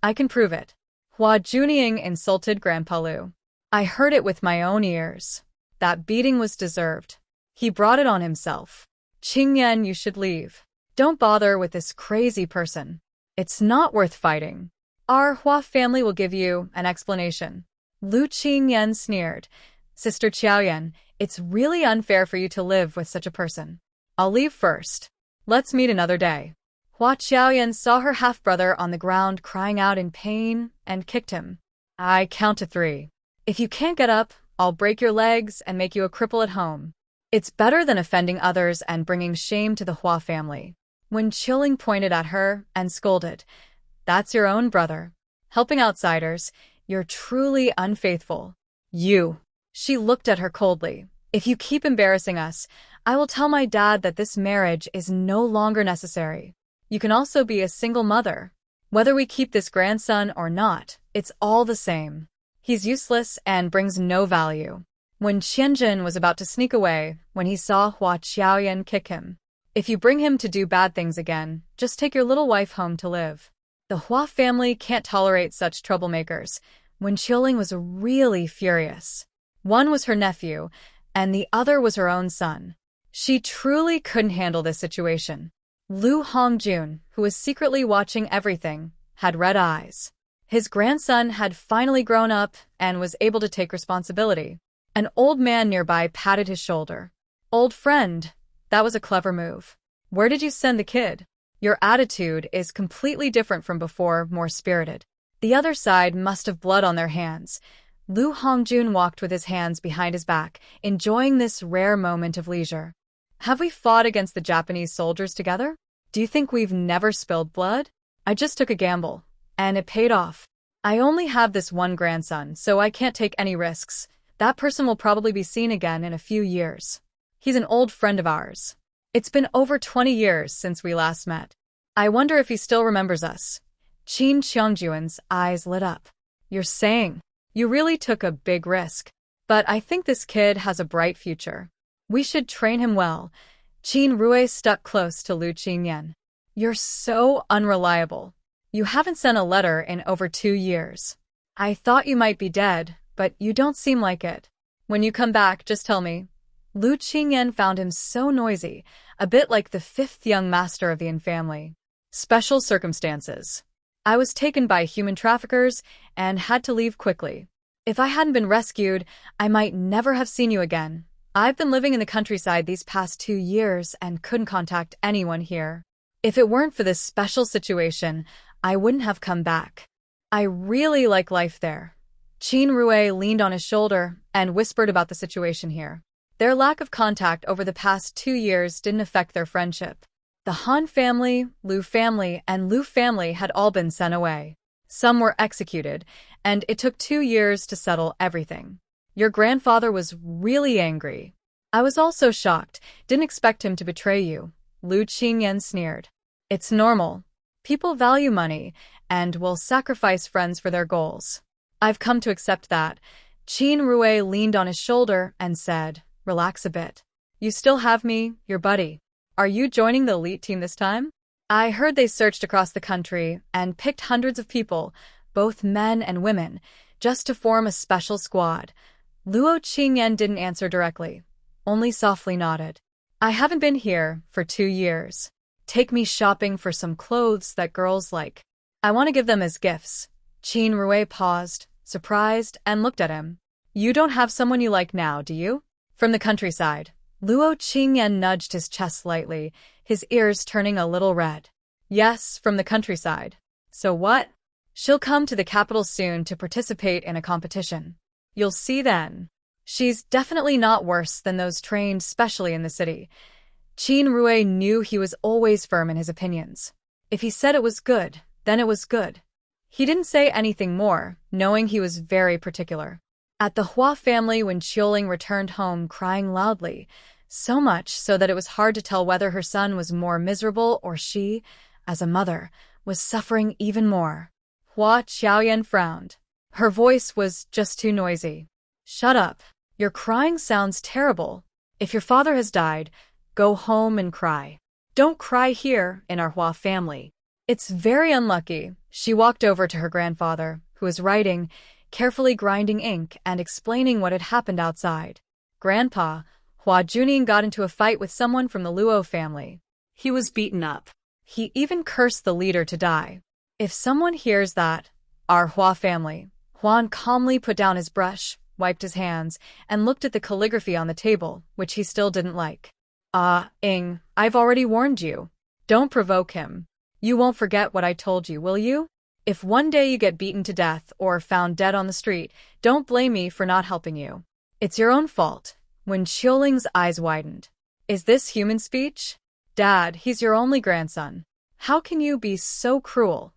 I can prove it. Hua Junying insulted Grandpa Lu. I heard it with my own ears. That beating was deserved. He brought it on himself. Qingyan, you should leave. Don't bother with this crazy person. It's not worth fighting. Our Hua family will give you an explanation. Lu Qingyan sneered. Sister Qiaoyan, it's really unfair for you to live with such a person. I'll leave first. Let's meet another day. Hua Qiaoyan saw her half-brother on the ground crying out in pain and kicked him. I count to 3. If you can't get up, I'll break your legs and make you a cripple at home. It's better than offending others and bringing shame to the Hua family. When Chilling pointed at her and scolded, that's your own brother. Helping outsiders, you're truly unfaithful. You. She looked at her coldly. If you keep embarrassing us, I will tell my dad that this marriage is no longer necessary. You can also be a single mother. Whether we keep this grandson or not, it's all the same. He's useless and brings no value. When Qianjun was about to sneak away, when he saw Hua Qiaoyan kick him, if you bring him to do bad things again, just take your little wife home to live. The Hua family can't tolerate such troublemakers. When Chilling was really furious. One was her nephew, and the other was her own son. She truly couldn't handle this situation. Lu Hongjun, who was secretly watching everything, had red eyes. His grandson had finally grown up and was able to take responsibility. An old man nearby patted his shoulder. Old friend, that was a clever move. Where did you send the kid? Your attitude is completely different from before, more spirited. The other side must have blood on their hands. Lu Hongjun walked with his hands behind his back, enjoying this rare moment of leisure. Have we fought against the Japanese soldiers together? Do you think we've never spilled blood? I just took a gamble, and it paid off. I only have this one grandson, so I can't take any risks. That person will probably be seen again in a few years. He's an old friend of ours. It's been over 20 years since we last met. I wonder if he still remembers us. Qin Qiangjuan's eyes lit up. You're saying, you really took a big risk. But I think this kid has a bright future. We should train him well. Qin Rui stuck close to Lu Qingyan. You're so unreliable. You haven't sent a letter in over 2 years. I thought you might be dead, but you don't seem like it. When you come back, just tell me. Lu Qingyan found him so noisy, a bit like the 5th young master of the Yin family. Special circumstances. I was taken by human traffickers and had to leave quickly. If I hadn't been rescued, I might never have seen you again. I've been living in the countryside these past 2 years and couldn't contact anyone here. If it weren't for this special situation, I wouldn't have come back. I really like life there. Qin Rui leaned on his shoulder and whispered about the situation here. Their lack of contact over the past 2 years didn't affect their friendship. The Han family, Lu family, and Lu family had all been sent away. Some were executed, and it took 2 years to settle everything. Your grandfather was really angry. I was also shocked, didn't expect him to betray you. Lu Qingyan sneered. It's normal. People value money and will sacrifice friends for their goals. I've come to accept that. Qin Rui leaned on his shoulder and said, relax a bit. You still have me, your buddy. Are you joining the elite team this time? I heard they searched across the country and picked hundreds of people, both men and women, just to form a special squad. Luo Qingyan didn't answer directly, only softly nodded. I haven't been here for 2 years. Take me shopping for some clothes that girls like. I want to give them as gifts. Qin Rui paused, surprised, and looked at him. You don't have someone you like now, do you? From the countryside. Luo Qingyan nudged his chest slightly, his ears turning a little red. Yes, from the countryside. So what? She'll come to the capital soon to participate in a competition. You'll see then. She's definitely not worse than those trained specially in the city. Qin Rui knew he was always firm in his opinions. If he said it was good, then it was good. He didn't say anything more, knowing he was very particular. At the Hua family when Qiuling returned home crying loudly, So much so that it was hard to tell whether her son was more miserable or she, as a mother, was suffering even more. Hua Qiaoyan frowned. Her voice was just too noisy. Shut up. Your crying sounds terrible. If your father has died, go home and cry. Don't cry here in our Hua family. It's very unlucky. She walked over to her grandfather, who was writing, carefully grinding ink and explaining what had happened outside. Grandpa, Hua Juning got into a fight with someone from the Luo family. He was beaten up. He even cursed the leader to die. If someone hears that, our Hua family. Huan calmly put down his brush, wiped his hands, and looked at the calligraphy on the table, which he still didn't like. Ing, I've already warned you. Don't provoke him. You won't forget what I told you, will you? If one day you get beaten to death or found dead on the street, don't blame me for not helping you. It's your own fault. When Qiuling's eyes widened. Is this human speech? Dad, he's your only grandson. How can you be so cruel?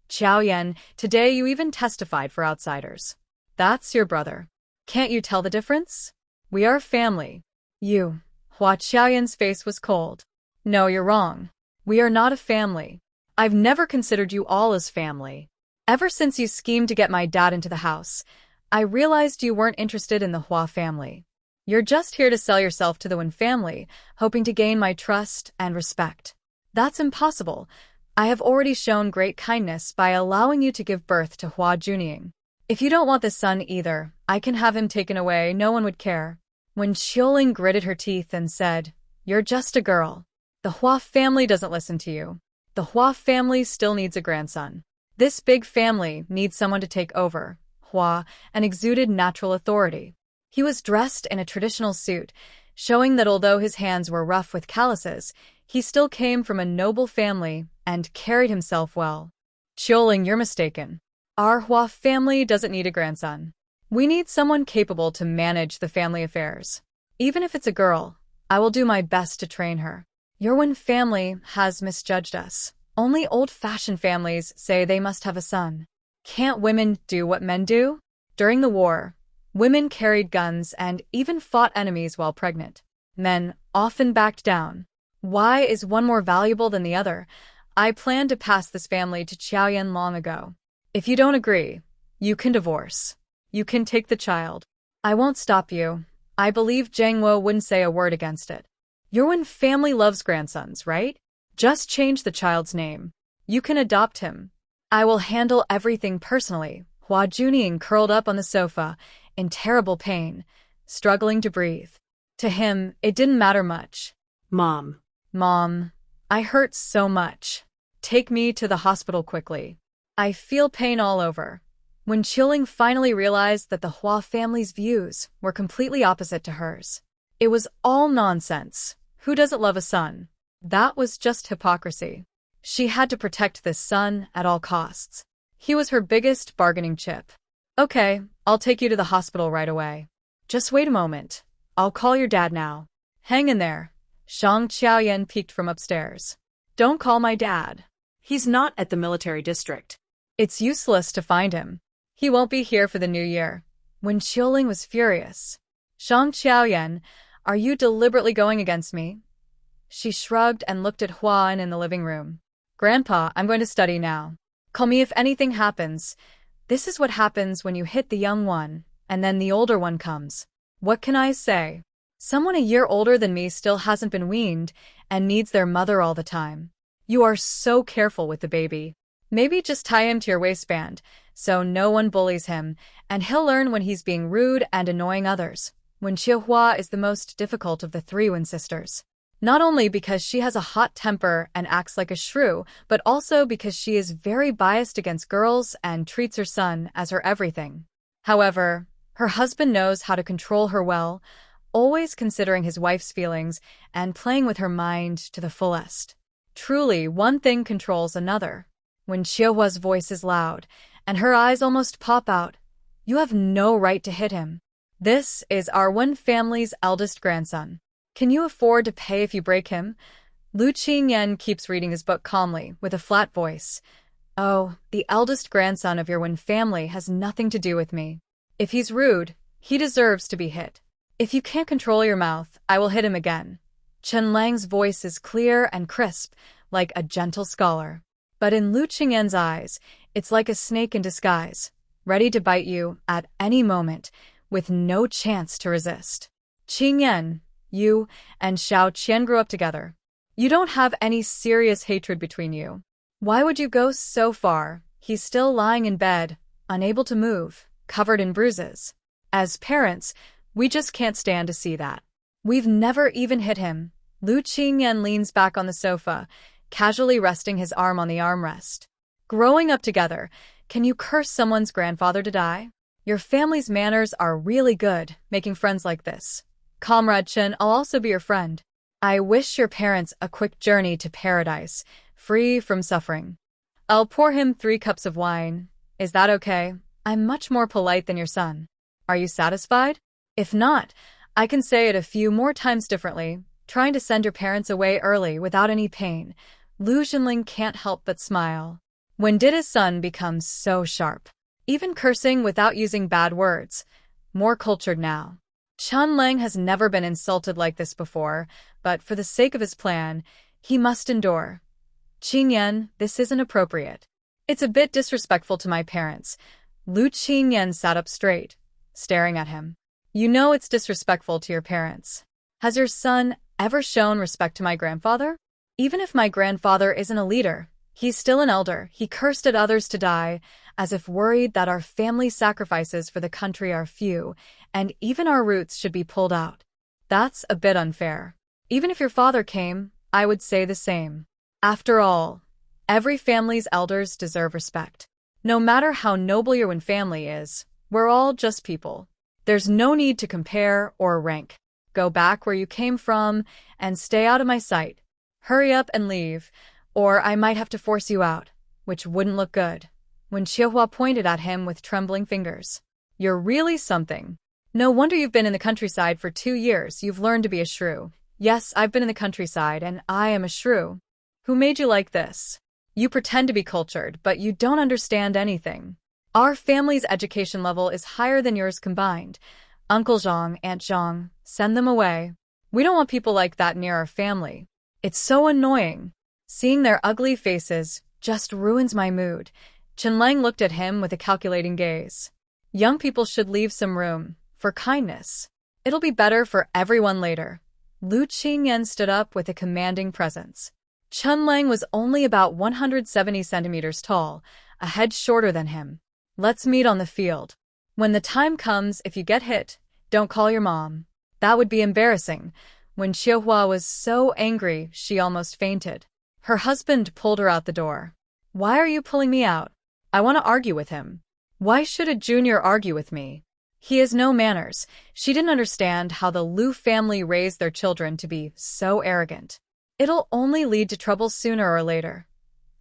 Qiaoyan, today you even testified for outsiders. That's your brother. Can't you tell the difference? We are family. You. Hua Qiaoyan's face was cold. No, you're wrong. We are not a family. I've never considered you all as family. Ever since you schemed to get my dad into the house, I realized you weren't interested in the Hua family. You're just here to sell yourself to the Wen family, hoping to gain my trust and respect. That's impossible. I have already shown great kindness by allowing you to give birth to Hua Juning. If you don't want the son either, I can have him taken away, no one would care. When Qiuling gritted her teeth and said, You're just a girl. The Hua family doesn't listen to you. The Hua family still needs a grandson. This big family needs someone to take over, Hua, and exuded natural authority. He was dressed in a traditional suit, showing that although his hands were rough with calluses, he still came from a noble family and carried himself well. Qiuling, you're mistaken. Our Hua family doesn't need a grandson. We need someone capable to manage the family affairs. Even if it's a girl, I will do my best to train her. Your Wen family has misjudged us. Only old-fashioned families say they must have a son. Can't women do what men do? During the war, women carried guns and even fought enemies while pregnant. Men often backed down. Why is one more valuable than the other? I planned to pass this family to Qiaoyan long ago. If you don't agree, you can divorce. You can take the child. I won't stop you. I believe Zhang Wo wouldn't say a word against it. Your Wen family loves grandsons, right? Just change the child's name. You can adopt him. I will handle everything personally. Hua Juning curled up on the sofa, in terrible pain, struggling to breathe. To him, it didn't matter much. Mom, I hurt so much. Take me to the hospital quickly. I feel pain all over. When Qiuling finally realized that the Hua family's views were completely opposite to hers. It was all nonsense. Who doesn't love a son? That was just hypocrisy. She had to protect this son at all costs. He was her biggest bargaining chip. Okay, I'll take you to the hospital right away. Just wait a moment. I'll call your dad now. Hang in there. Shang Qiaoyan peeked from upstairs. Don't call my dad. he's not at the military district. It's useless to find him. He won't be here for the new year. When Qiuling was furious. Shang Qiaoyan, are you deliberately going against me? She shrugged and looked at Huan in the living room. Grandpa, I'm going to study now. Call me if anything happens. This is what happens when you hit the young one, and then the older one comes. What can I say? Someone a year older than me still hasn't been weaned, and needs their mother all the time. You are so careful with the baby. Maybe just tie him to your waistband, so no one bullies him, and he'll learn when he's being rude and annoying others. When Qiuhua is the most difficult of the three Wen sisters. Not only because she has a hot temper and acts like a shrew, but also because she is very biased against girls and treats her son as her everything. However, her husband knows how to control her well, always considering his wife's feelings and playing with her mind to the fullest. Truly, one thing controls another. When Qiuhua's voice is loud, and her eyes almost pop out, you have no right to hit him. This is our Wen family's eldest grandson. Can you afford to pay if you break him? Lu Qingyan keeps reading his book calmly, with a flat voice. Oh, the eldest grandson of your Wen family has nothing to do with me. If he's rude, he deserves to be hit. If you can't control your mouth, I will hit him again. Chen Lang's voice is clear and crisp, like a gentle scholar. But in Lu Qingyan's eyes, it's like a snake in disguise, ready to bite you at any moment, with no chance to resist. Qingyan, you and Xiao Qian grew up together. You don't have any serious hatred between you. Why would you go so far? He's still lying in bed, unable to move, covered in bruises. As parents, we just can't stand to see that. We've never even hit him. Lu Qingyan leans back on the sofa, casually resting his arm on the armrest. Growing up together, can you curse someone's grandfather to die? Your family's manners are really good, making friends like this. Comrade Chen, I'll also be your friend. I wish your parents a quick journey to paradise, free from suffering. I'll pour him 3 cups of wine. Is that okay? I'm much more polite than your son. Are you satisfied? If not, I can say it a few more times differently, trying to send your parents away early without any pain. Lu Jinling can't help but smile. When did his son become so sharp? Even cursing without using bad words. More cultured now. Chen Lang has never been insulted like this before, but for the sake of his plan, he must endure. Qingyan, this isn't appropriate. It's a bit disrespectful to my parents. Lu Qingyan sat up straight, staring at him. You know it's disrespectful to your parents. Has your son ever shown respect to my grandfather? Even if my grandfather isn't a leader, he's still an elder. He cursed at others to die, as if worried that our family sacrifices for the country are few, and even our roots should be pulled out. That's a bit unfair. Even if your father came, I would say the same. After all, every family's elders deserve respect. No matter how noble your own family is, we're all just people. There's no need to compare or rank. Go back where you came from and stay out of my sight. Hurry up and leave, or I might have to force you out, which wouldn't look good. When Qiehua pointed at him with trembling fingers. You're really something. No wonder you've been in the countryside for 2 years. You've learned to be a shrew. Yes, I've been in the countryside, and I am a shrew. Who made you like this? You pretend to be cultured, but you don't understand anything. Our family's education level is higher than yours combined. Uncle Zhang, Aunt Zhang, send them away. We don't want people like that near our family. It's so annoying. Seeing their ugly faces just ruins my mood. Chen Lang looked at him with a calculating gaze. Young people should leave some room for kindness. It'll be better for everyone later. Lu Qingyan stood up with a commanding presence. Chen Lang was only about 170 centimeters tall, a head shorter than him. Let's meet on the field. When the time comes, if you get hit, don't call your mom. That would be embarrassing. When Qiehua was so angry, she almost fainted. Her husband pulled her out the door. Why are you pulling me out? I want to argue with him. Why should a junior argue with me? He has no manners. She didn't understand how the Lu family raised their children to be so arrogant. It'll only lead to trouble sooner or later.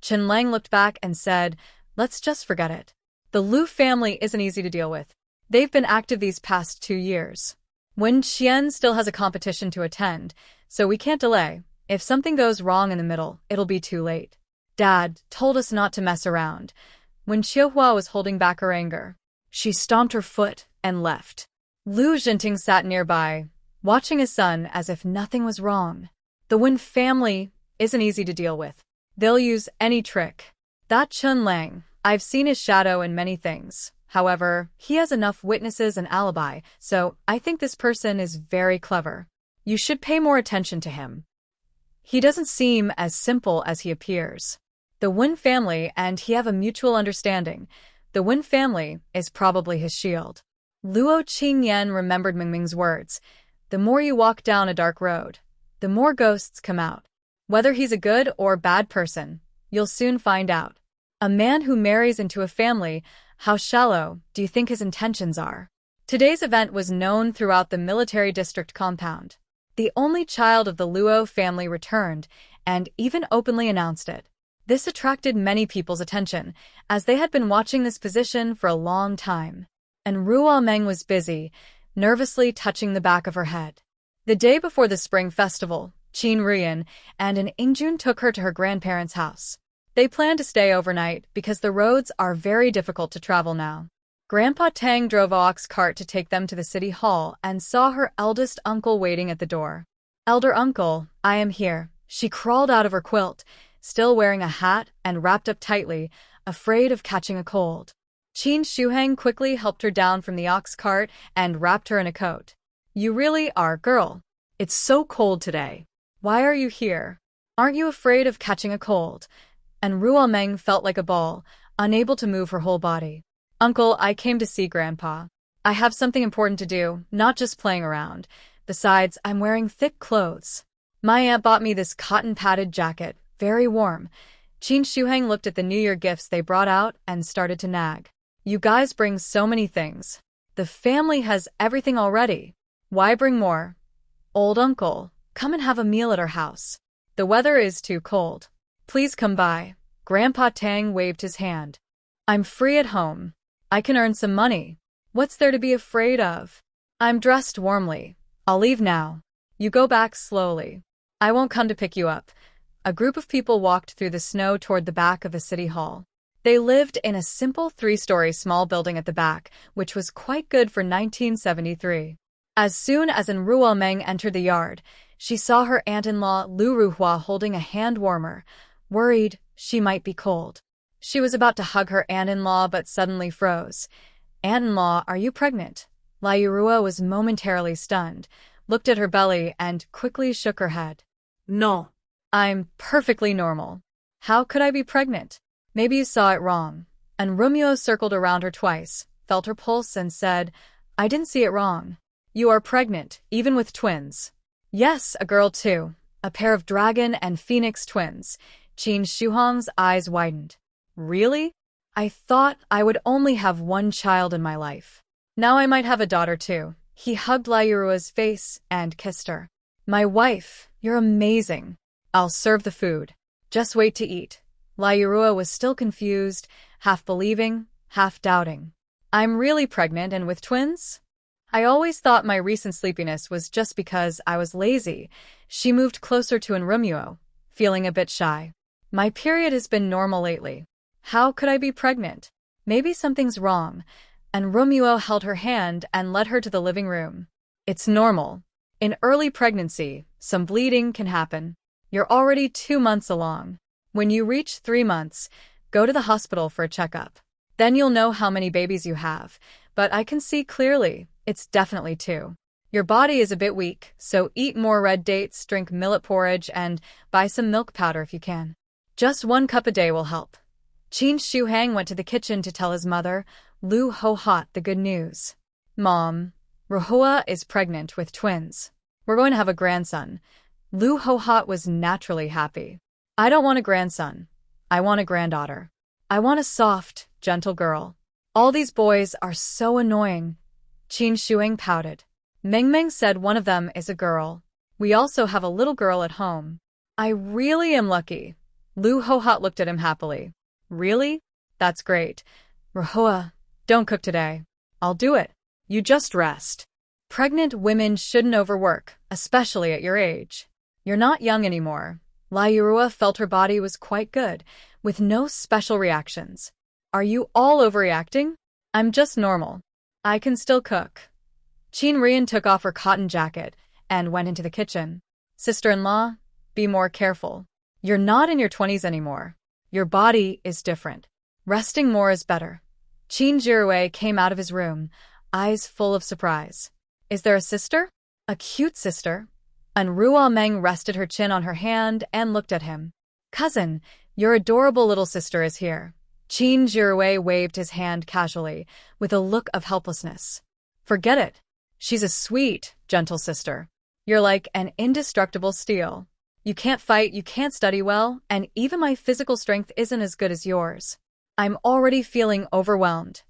Chen Lang looked back and said, let's just forget it. The Lu family isn't easy to deal with. They've been active these past 2 years. Wen Qian still has a competition to attend, so we can't delay. If something goes wrong in the middle, it'll be too late. Dad told us not to mess around. When Qiehua was holding back her anger, she stomped her foot and left. Lu Jinting sat nearby, watching his son as if nothing was wrong. The Wen family isn't easy to deal with. They'll use any trick. That Chen Lang, I've seen his shadow in many things. However, he has enough witnesses and alibi, so I think this person is very clever. You should pay more attention to him. He doesn't seem as simple as he appears. The Wen family and he have a mutual understanding. The Wen family is probably his shield. Luo Qingyan remembered Mingming's words. The more you walk down a dark road, the more ghosts come out. Whether he's a good or bad person, you'll soon find out. A man who marries into a family, how shallow do you think his intentions are? Today's event was known throughout the military district compound. The only child of the Luo family returned, and even openly announced it. This attracted many people's attention, as they had been watching this position for a long time. And Ruo Meng was busy, nervously touching the back of her head. The day before the spring festival, Qin Ruyan and an Ingjun took her to her grandparents' house. They planned to stay overnight because the roads are very difficult to travel now. Grandpa Tang drove a ox cart to take them to the city hall and saw her eldest uncle waiting at the door. Elder uncle, I am here. She crawled out of her quilt, still wearing a hat and wrapped up tightly, afraid of catching a cold. Qin Shuheng quickly helped her down from the ox cart and wrapped her in a coat. You really are, girl. It's so cold today. Why are you here? Aren't you afraid of catching a cold? And Ruomeng felt like a ball, unable to move her whole body. Uncle, I came to see Grandpa. I have something important to do, not just playing around. Besides, I'm wearing thick clothes. My aunt bought me this cotton-padded jacket, very warm. Qin Shuheng looked at the New Year gifts they brought out and started to nag. You guys bring so many things. The family has everything already. Why bring more? Old uncle, come and have a meal at our house. The weather is too cold. Please come by. Grandpa Tang waved his hand. I'm free at home. I can earn some money. What's there to be afraid of? I'm dressed warmly. I'll leave now. You go back slowly. I won't come to pick you up. A group of people walked through the snow toward the back of the city hall. They lived in a simple 3-story small building at the back, which was quite good for 1973. As soon as Ruomeng entered the yard, she saw her aunt-in-law Lu Ruhua holding a hand warmer, worried she might be cold. She was about to hug her aunt-in-law but suddenly froze. Aunt-in-law, are you pregnant? Lairua was momentarily stunned, looked at her belly and quickly shook her head. No. I'm perfectly normal. How could I be pregnant? Maybe you saw it wrong. And Rumio circled around her twice, felt her pulse and said, I didn't see it wrong. You are pregnant, even with twins. Yes, a girl too. A pair of dragon and phoenix twins. Qin Shuhong's eyes widened. Really? I thought I would only have one child in my life. Now I might have a daughter too. He hugged Lairua's face and kissed her. My wife, you're amazing. I'll serve the food. Just wait to eat. Lairua was still confused, half believing, half doubting. I'm really pregnant and with twins? I always thought my recent sleepiness was just because I was lazy. She moved closer to Enrumuo, feeling a bit shy. My period has been normal lately. How could I be pregnant? Maybe something's wrong. And Romuo held her hand and led her to the living room. It's normal. In early pregnancy, some bleeding can happen. You're already 2 months along. When you reach 3 months, go to the hospital for a checkup. Then you'll know how many babies you have. But I can see clearly, it's definitely 2. Your body is a bit weak, so eat more red dates, drink millet porridge, and buy some milk powder if you can. Just 1 cup a day will help. Qin Shuheng went to the kitchen to tell his mother, Lu Ho-hot, the good news. Mom, Ruhua is pregnant with twins. We're going to have a grandson. Lu Ho-hot was naturally happy. I don't want a grandson. I want a granddaughter. I want a soft, gentle girl. All these boys are so annoying. Qin Shuheng pouted. Meng Meng said one of them is a girl. We also have a little girl at home. I really am lucky. Lu Ho-hot looked at him happily. Really? That's great. Ruhua, don't cook today. I'll do it. You just rest. Pregnant women shouldn't overwork, especially at your age. You're not young anymore. Lairua felt her body was quite good, with no special reactions. Are you all overreacting? I'm just normal. I can still cook. Qin Rian took off her cotton jacket and went into the kitchen. Sister-in-law, be more careful. You're not in your 20s anymore. Your body is different. Resting more is better. Qin Jirue came out of his room, eyes full of surprise. Is there a sister? A cute sister? And Ruo Meng rested her chin on her hand and looked at him. Cousin, your adorable little sister is here. Qin Jirue waved his hand casually, with a look of helplessness. Forget it. She's a sweet, gentle sister. You're like an indestructible steel. You can't fight, you can't study well, and even my physical strength isn't as good as yours. I'm already feeling overwhelmed.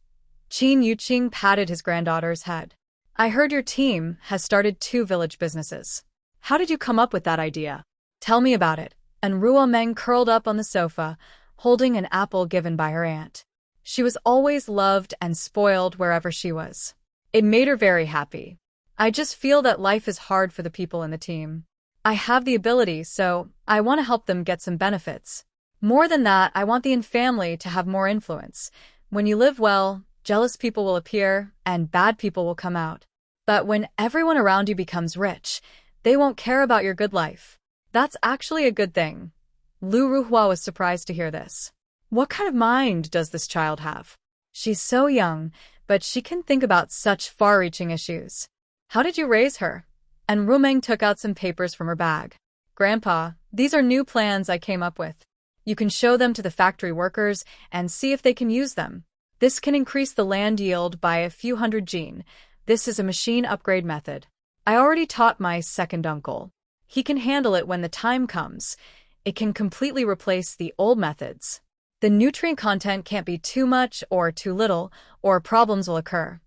Qin Yuqing patted his granddaughter's head. I heard your team has started 2 village businesses. How did you come up with that idea? Tell me about it. And Ruo Meng curled up on the sofa, holding an apple given by her aunt. She was always loved and spoiled wherever she was. It made her very happy. I just feel that life is hard for the people in the team. I have the ability, so I want to help them get some benefits. More than that, I want the family to have more influence. When you live well, jealous people will appear, and bad people will come out. But when everyone around you becomes rich, they won't care about your good life. That's actually a good thing. Lu Ruhua was surprised to hear this. What kind of mind does this child have? She's so young, but she can think about such far-reaching issues. How did you raise her? And Rumeng took out some papers from her bag. Grandpa, these are new plans I came up with. You can show them to the factory workers and see if they can use them. This can increase the land yield by a few hundred gene. This is a machine upgrade method. I already taught my second uncle. He can handle it when the time comes. It can completely replace the old methods. The nutrient content can't be too much or too little, or problems will occur.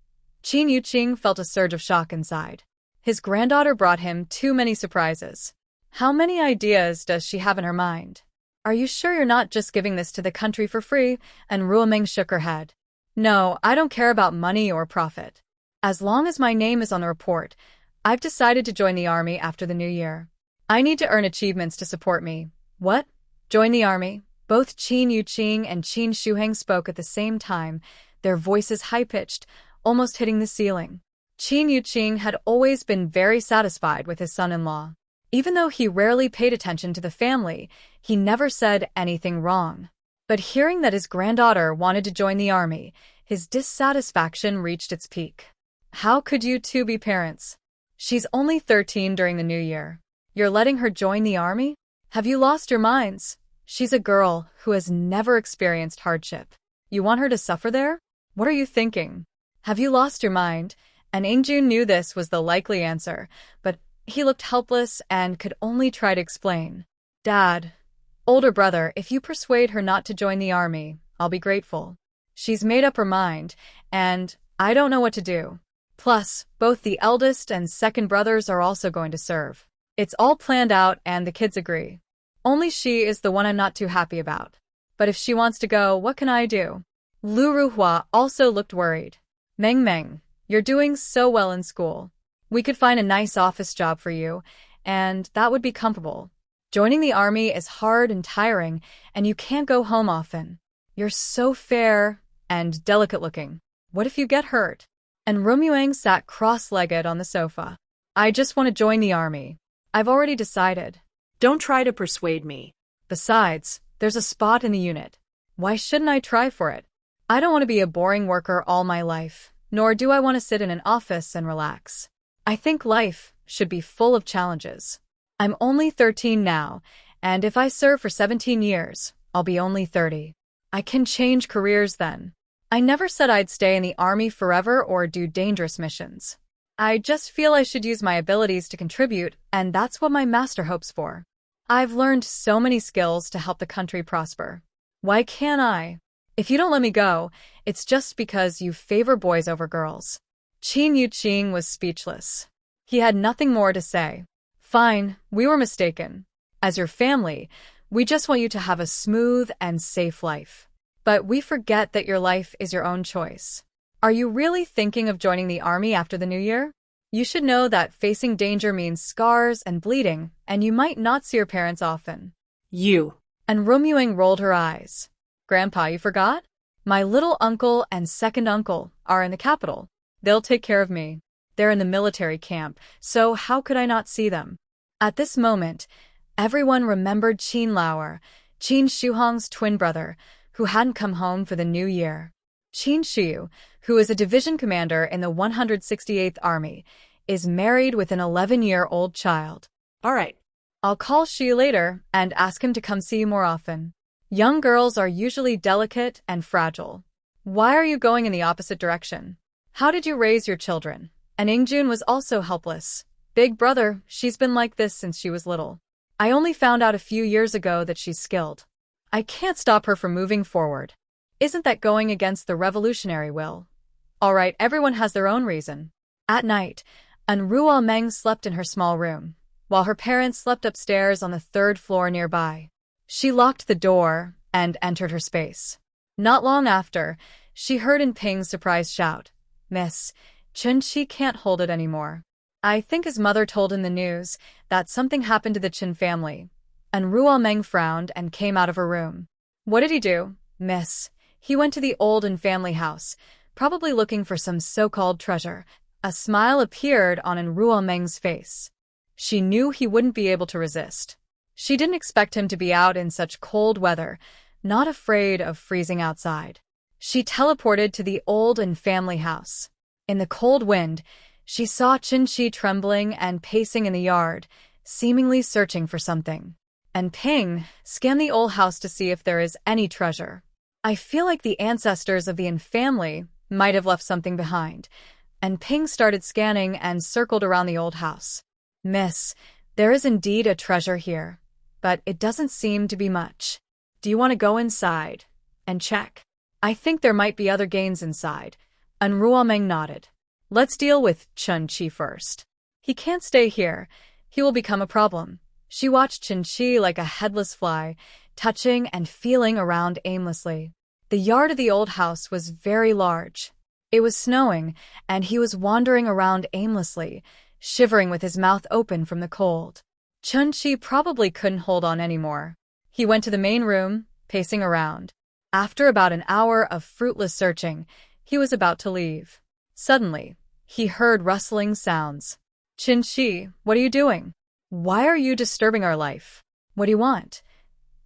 Qin Yuqing felt a surge of shock inside. His granddaughter brought him too many surprises. How many ideas does she have in her mind? Are you sure you're not just giving this to the country for free? And Ruoming shook her head. No, I don't care about money or profit. As long as my name is on the report, I've decided to join the army after the new year. I need to earn achievements to support me. What? Join the army? Both Qin Yuqing and Qin Shuheng spoke at the same time, their voices high-pitched, almost hitting the ceiling. Qin Yuqing had always been very satisfied with his son-in-law. Even though he rarely paid attention to the family, he never said anything wrong. But hearing that his granddaughter wanted to join the army, his dissatisfaction reached its peak. How could you two be parents? She's only 13 during the new year. You're letting her join the army? Have you lost your minds? She's a girl who has never experienced hardship. You want her to suffer there? What are you thinking? Have you lost your mind? And Ingjun knew this was the likely answer, but he looked helpless and could only try to explain. Dad, older brother, if you persuade her not to join the army, I'll be grateful. She's made up her mind, and I don't know what to do. Plus, both the eldest and second brothers are also going to serve. It's all planned out and the kids agree. Only she is the one I'm not too happy about. But if she wants to go, what can I do? Lu Ruhua also looked worried. Meng, you're doing so well in school. We could find a nice office job for you, and that would be comfortable. Joining the army is hard and tiring, and you can't go home often. You're so fair and delicate-looking. What if you get hurt? And Romuang sat cross-legged on the sofa. I just want to join the army. I've already decided. Don't try to persuade me. Besides, there's a spot in the unit. Why shouldn't I try for it? I don't want to be a boring worker all my life, nor do I want to sit in an office and relax. I think life should be full of challenges. I'm only 13 now, and if I serve for 17 years, I'll be only 30. I can change careers then. I never said I'd stay in the army forever or do dangerous missions. I just feel I should use my abilities to contribute, and that's what my master hopes for. I've learned so many skills to help the country prosper. Why can't I? If you don't let me go, it's just because you favor boys over girls. Qin Yuqing was speechless. He had nothing more to say. Fine, we were mistaken. As your family, we just want you to have a smooth and safe life. But we forget that your life is your own choice. Are you really thinking of joining the army after the new year? You should know that facing danger means scars and bleeding, and you might not see your parents often. You. And Romuang rolled her eyes. Grandpa, you forgot? My little uncle and second uncle are in the capital. They'll take care of me. They're in the military camp, so how could I not see them? At this moment, everyone remembered Qin Lauer, Qin Shuhong's twin brother, who hadn't come home for the new year. Qin Shiu, who is a division commander in the 168th Army, is married with an 11-year-old child. All right. I'll call Shiu later and ask him to come see you more often. Young girls are usually delicate and fragile. Why are you going in the opposite direction? How did you raise your children? And Ingjun was also helpless. Big brother, she's been like this since she was little. I only found out a few years ago that she's skilled. I can't stop her from moving forward. Isn't that going against the revolutionary will? All right, everyone has their own reason. At night, Anrua Meng slept in her small room, while her parents slept upstairs on the 3rd floor nearby. She locked the door and entered her space. Not long after, she heard In Ping's surprised shout, "Miss, Chun-Chi can't hold it anymore." I think his mother told him the news that something happened to the Chin family. Anrua Meng frowned and came out of her room. What did he do, miss? He went to the Olden family house, probably looking for some so-called treasure. A smile appeared on Reuniting's face. She knew he wouldn't be able to resist. She didn't expect him to be out in such cold weather, not afraid of freezing outside. She teleported to the old and family house. In the cold wind, she saw Qinshi trembling and pacing in the yard, seemingly searching for something. And Ping scanned the old house to see if there is any treasure. I feel like the ancestors of the family might have left something behind. And Ping started scanning and circled around the old house. Miss, there is indeed a treasure here, but it doesn't seem to be much. Do you want to go inside and check? I think there might be other gains inside. And Reuniting nodded. Let's deal with Qinshi first. He can't stay here. He will become a problem. She watched Qinshi like a headless fly, touching and feeling around aimlessly. The yard of the old house was very large. It was snowing, and he was wandering around aimlessly, shivering with his mouth open from the cold. Qinshi probably couldn't hold on anymore. He went to the main room, pacing around. After about an hour of fruitless searching, he was about to leave. Suddenly, he heard rustling sounds. Qinshi, what are you doing? Why are you disturbing our life? What do you want?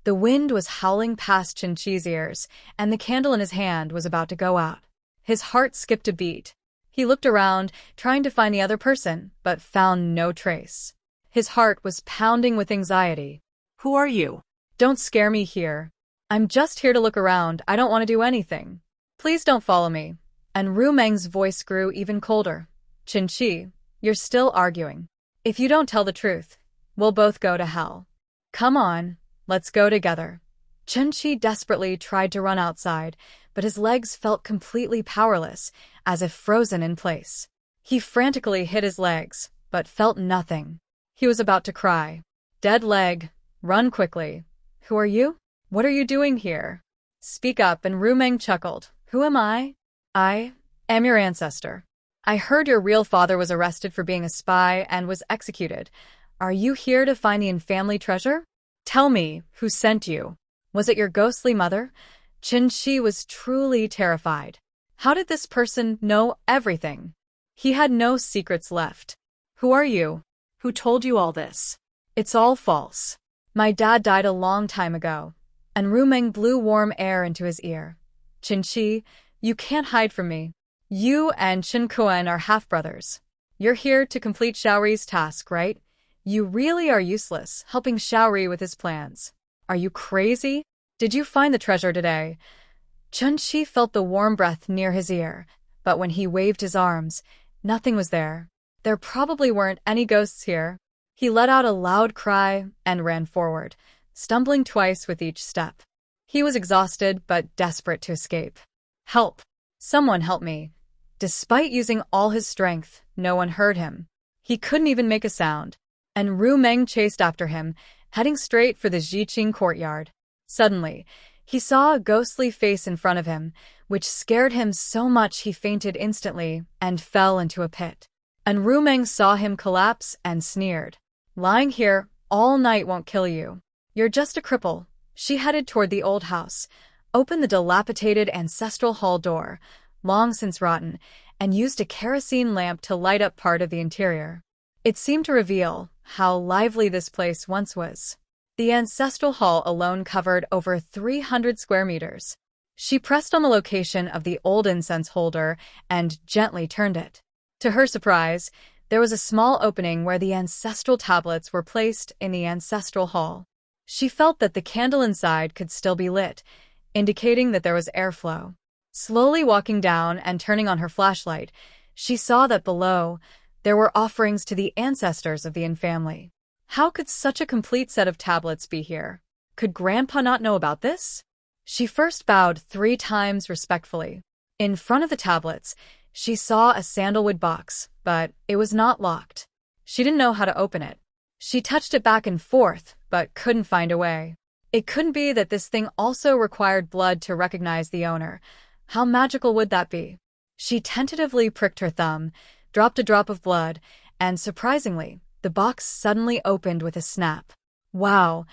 The wind was howling past Qinshi's ears, and the candle in his hand was about to go out. His heart skipped a beat. He looked around, trying to find the other person, but found no trace. His heart was pounding with anxiety. Who are you? Don't scare me here. I'm just here to look around. I don't want to do anything. Please don't follow me. And Reuniting's voice grew even colder. Qinshi, you're still arguing. If you don't tell the truth, we'll both go to hell. Come on, let's go together. Qinshi desperately tried to run outside, but his legs felt completely powerless, as if frozen in place. He frantically hit his legs, but felt nothing. He was about to cry. Dead leg, run quickly. Who are you? What are you doing here? Speak up, and Reuniting chuckled. Who am I? I am your ancestor. I heard your real father was arrested for being a spy and was executed. Are you here to find the family treasure? Tell me, who sent you? Was it your ghostly mother? Qinshi was truly terrified. How did this person know everything? He had no secrets left. Who are you? Who told you all this? It's all false. My dad died a long time ago. And Reuniting blew warm air into his ear. Qinshi, you can't hide from me. You and Qinkuan are half-brothers. You're here to complete Xiaori's task, right? You really are useless, helping Xiaori with his plans. Are you crazy? Did you find the treasure today? Qinshi felt the warm breath near his ear, but when he waved his arms, nothing was there. There probably weren't any ghosts here. He let out a loud cry and ran forward, stumbling twice with each step. He was exhausted but desperate to escape. Help! Someone help me! Despite using all his strength, no one heard him. He couldn't even make a sound. And Reuniting chased after him, heading straight for the Jiqing courtyard. Suddenly, he saw a ghostly face in front of him, which scared him so much he fainted instantly and fell into a pit. And Reuniting saw him collapse and sneered. Lying here all night won't kill you. You're just a cripple. She headed toward the old house, opened the dilapidated ancestral hall door, long since rotten, and used a kerosene lamp to light up part of the interior. It seemed to reveal how lively this place once was. The ancestral hall alone covered over 300 square meters. She pressed on the location of the old incense holder and gently turned it. To her surprise, there was a small opening where the ancestral tablets were placed in the ancestral hall. She felt that the candle inside could still be lit, indicating that there was airflow. Slowly walking down and turning on her flashlight, she saw that below, there were offerings to the ancestors of the family. How could such a complete set of tablets be here? Could Grandpa not know about this? She first bowed 3 times respectfully. In front of the tablets, she saw a sandalwood box, but it was not locked. She didn't know how to open it. She touched it back and forth, but couldn't find a way. It couldn't be that this thing also required blood to recognize the owner. How magical would that be? She tentatively pricked her thumb, dropped a drop of blood, and surprisingly, the box suddenly opened with a snap. Wow,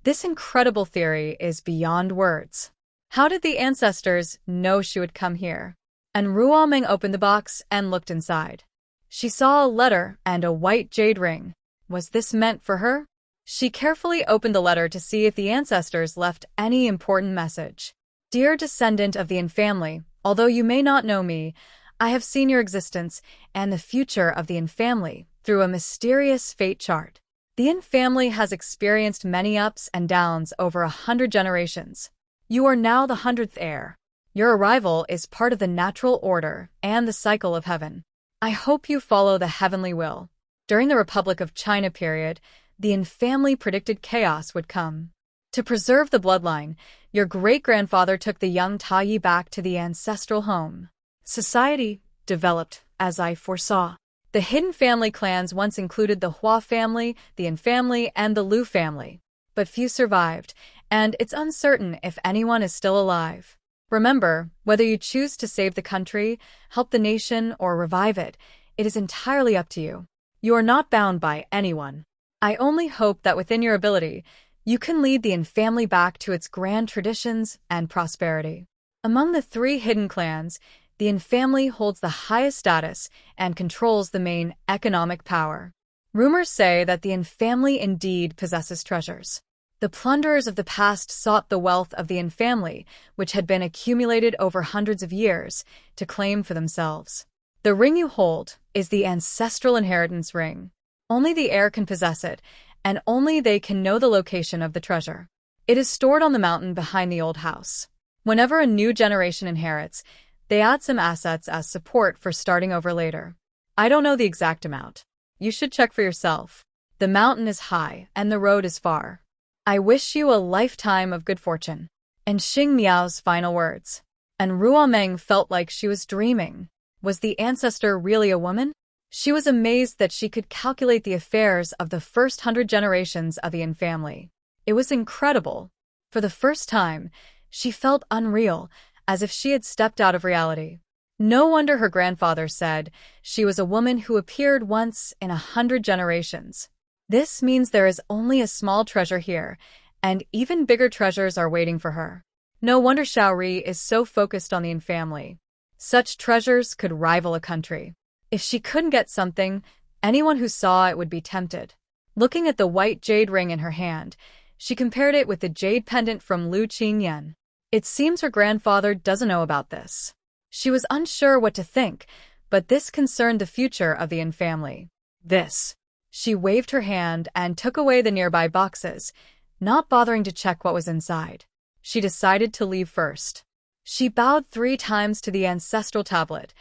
this incredible theory is beyond words. How did the ancestors know she would come here? And Ruoming opened the box and looked inside. She saw a letter and a white jade ring. Was this meant for her? She carefully opened the letter to see if the ancestors left any important message. Dear descendant of the Yin family, although you may not know me, I have seen your existence and the future of the Yin family through a mysterious fate chart. The Yin family has experienced many ups and downs over 100 generations. You are now the 100th heir. Your arrival is part of the natural order and the cycle of heaven. I hope you follow the heavenly will. During the Republic of China period, the Yin family predicted chaos would come. To preserve the bloodline, your great-grandfather took the young Taiyi back to the ancestral home. Society developed as I foresaw. The hidden family clans once included the Hua family, the Yin family, and the Lu family. But few survived, and it's uncertain if anyone is still alive. Remember, whether you choose to save the country, help the nation, or revive it, it is entirely up to you. You are not bound by anyone. I only hope that within your ability, you can lead the Yin family back to its grand traditions and prosperity. Among the 3 hidden clans, the Yin family holds the highest status and controls the main economic power. Rumors say that the Yin family indeed possesses treasures. The plunderers of the past sought the wealth of the Yin family, which had been accumulated over hundreds of years, to claim for themselves. The ring you hold is the ancestral inheritance ring. Only the heir can possess it, and only they can know the location of the treasure. It is stored on the mountain behind the old house. Whenever a new generation inherits, they add some assets as support for starting over later. I don't know the exact amount. You should check for yourself. The mountain is high, and the road is far. I wish you a lifetime of good fortune. And Xing Miao's final words. And Ruomeng felt like she was dreaming. Was the ancestor really a woman? She was amazed that she could calculate the affairs of the first 100 generations of the Yin family. It was incredible. For the first time, she felt unreal, as if she had stepped out of reality. No wonder her grandfather said she was a woman who appeared once in 100 generations. This means there is only a small treasure here, and even bigger treasures are waiting for her. No wonder Xiaori is so focused on the Yin family. Such treasures could rival a country. If she couldn't get something, anyone who saw it would be tempted. Looking at the white jade ring in her hand, she compared it with the jade pendant from Lu Qingyan. It seems her grandfather doesn't know about this. She was unsure what to think, but this concerned the future of the Yin family. This. She waved her hand and took away the nearby boxes, not bothering to check what was inside. She decided to leave first. She bowed 3 times to the ancestral tablet.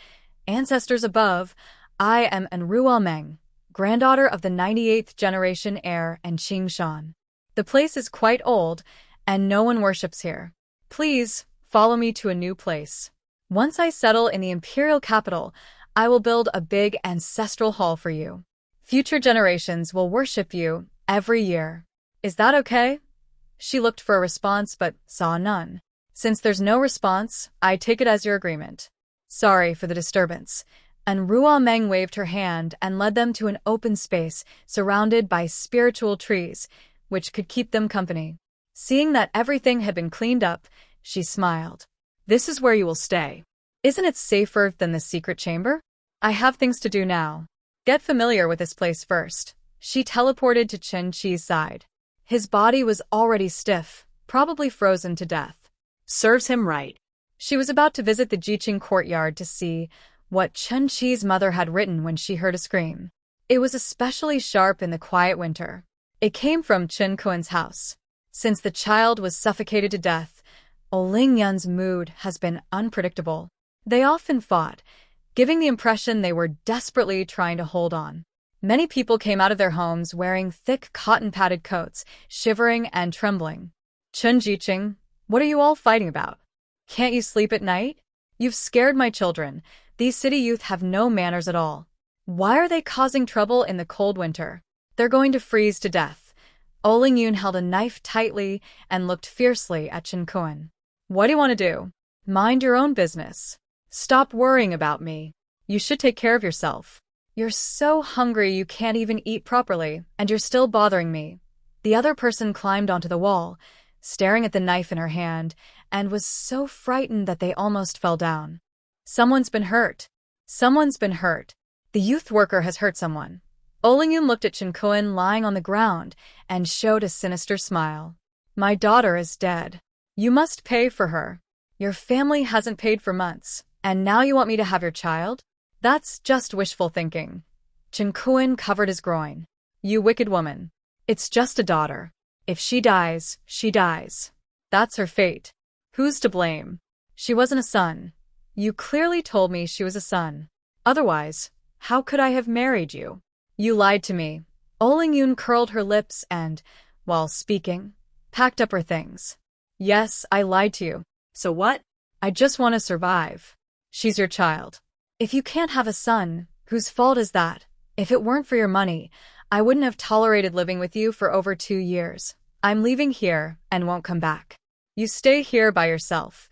Ancestors above, I am Ruomeng, granddaughter of the 98th generation heir and Qingshan. The place is quite old, and no one worships here. Please, follow me to a new place. Once I settle in the imperial capital, I will build a big ancestral hall for you. Future generations will worship you every year. Is that okay? She looked for a response but saw none. Since there's no response, I take it as your agreement. Sorry for the disturbance. And Ruomeng waved her hand and led them to an open space surrounded by spiritual trees, which could keep them company. Seeing that everything had been cleaned up, she smiled. This is where you will stay. Isn't it safer than the secret chamber? I have things to do now. Get familiar with this place first. She teleported to Chen Qi's side. His body was already stiff, probably frozen to death. Serves him right. She was about to visit the Jiqing courtyard to see what Chen Qi's mother had written when she heard a scream. It was especially sharp in the quiet winter. It came from Chen Kuan's house. Since the child was suffocated to death, Oling Yun's mood has been unpredictable. They often fought, giving the impression they were desperately trying to hold on. Many people came out of their homes wearing thick cotton-padded coats, shivering and trembling. Chen Jiqing, what are you all fighting about? Can't you sleep at night? You've scared my children. These city youth have no manners at all. Why are they causing trouble in the cold winter? They're going to freeze to death. Oling Yun held a knife tightly and looked fiercely at Chen Kuan. What do you want to do? Mind your own business. Stop worrying about me. You should take care of yourself. You're so hungry you can't even eat properly, and you're still bothering me. The other person climbed onto the wall, staring at the knife in her hand, and was so frightened that they almost fell down. Someone's been hurt. Someone's been hurt. The youth worker has hurt someone. Olingyun looked at Chinkuan lying on the ground and showed a sinister smile. My daughter is dead. You must pay for her. Your family hasn't paid for months, and now you want me to have your child? That's just wishful thinking. Chinkuan covered his groin. You wicked woman. It's just a daughter. If she dies, she dies. That's her fate. Who's to blame? She wasn't a son. You clearly told me she was a son. Otherwise, how could I have married you? You lied to me. Olingyun curled her lips and, while speaking, packed up her things. Yes, I lied to you. So what? I just want to survive. She's your child. If you can't have a son, whose fault is that? If it weren't for your money, I wouldn't have tolerated living with you for over 2 years. I'm leaving here and won't come back. You stay here by yourself.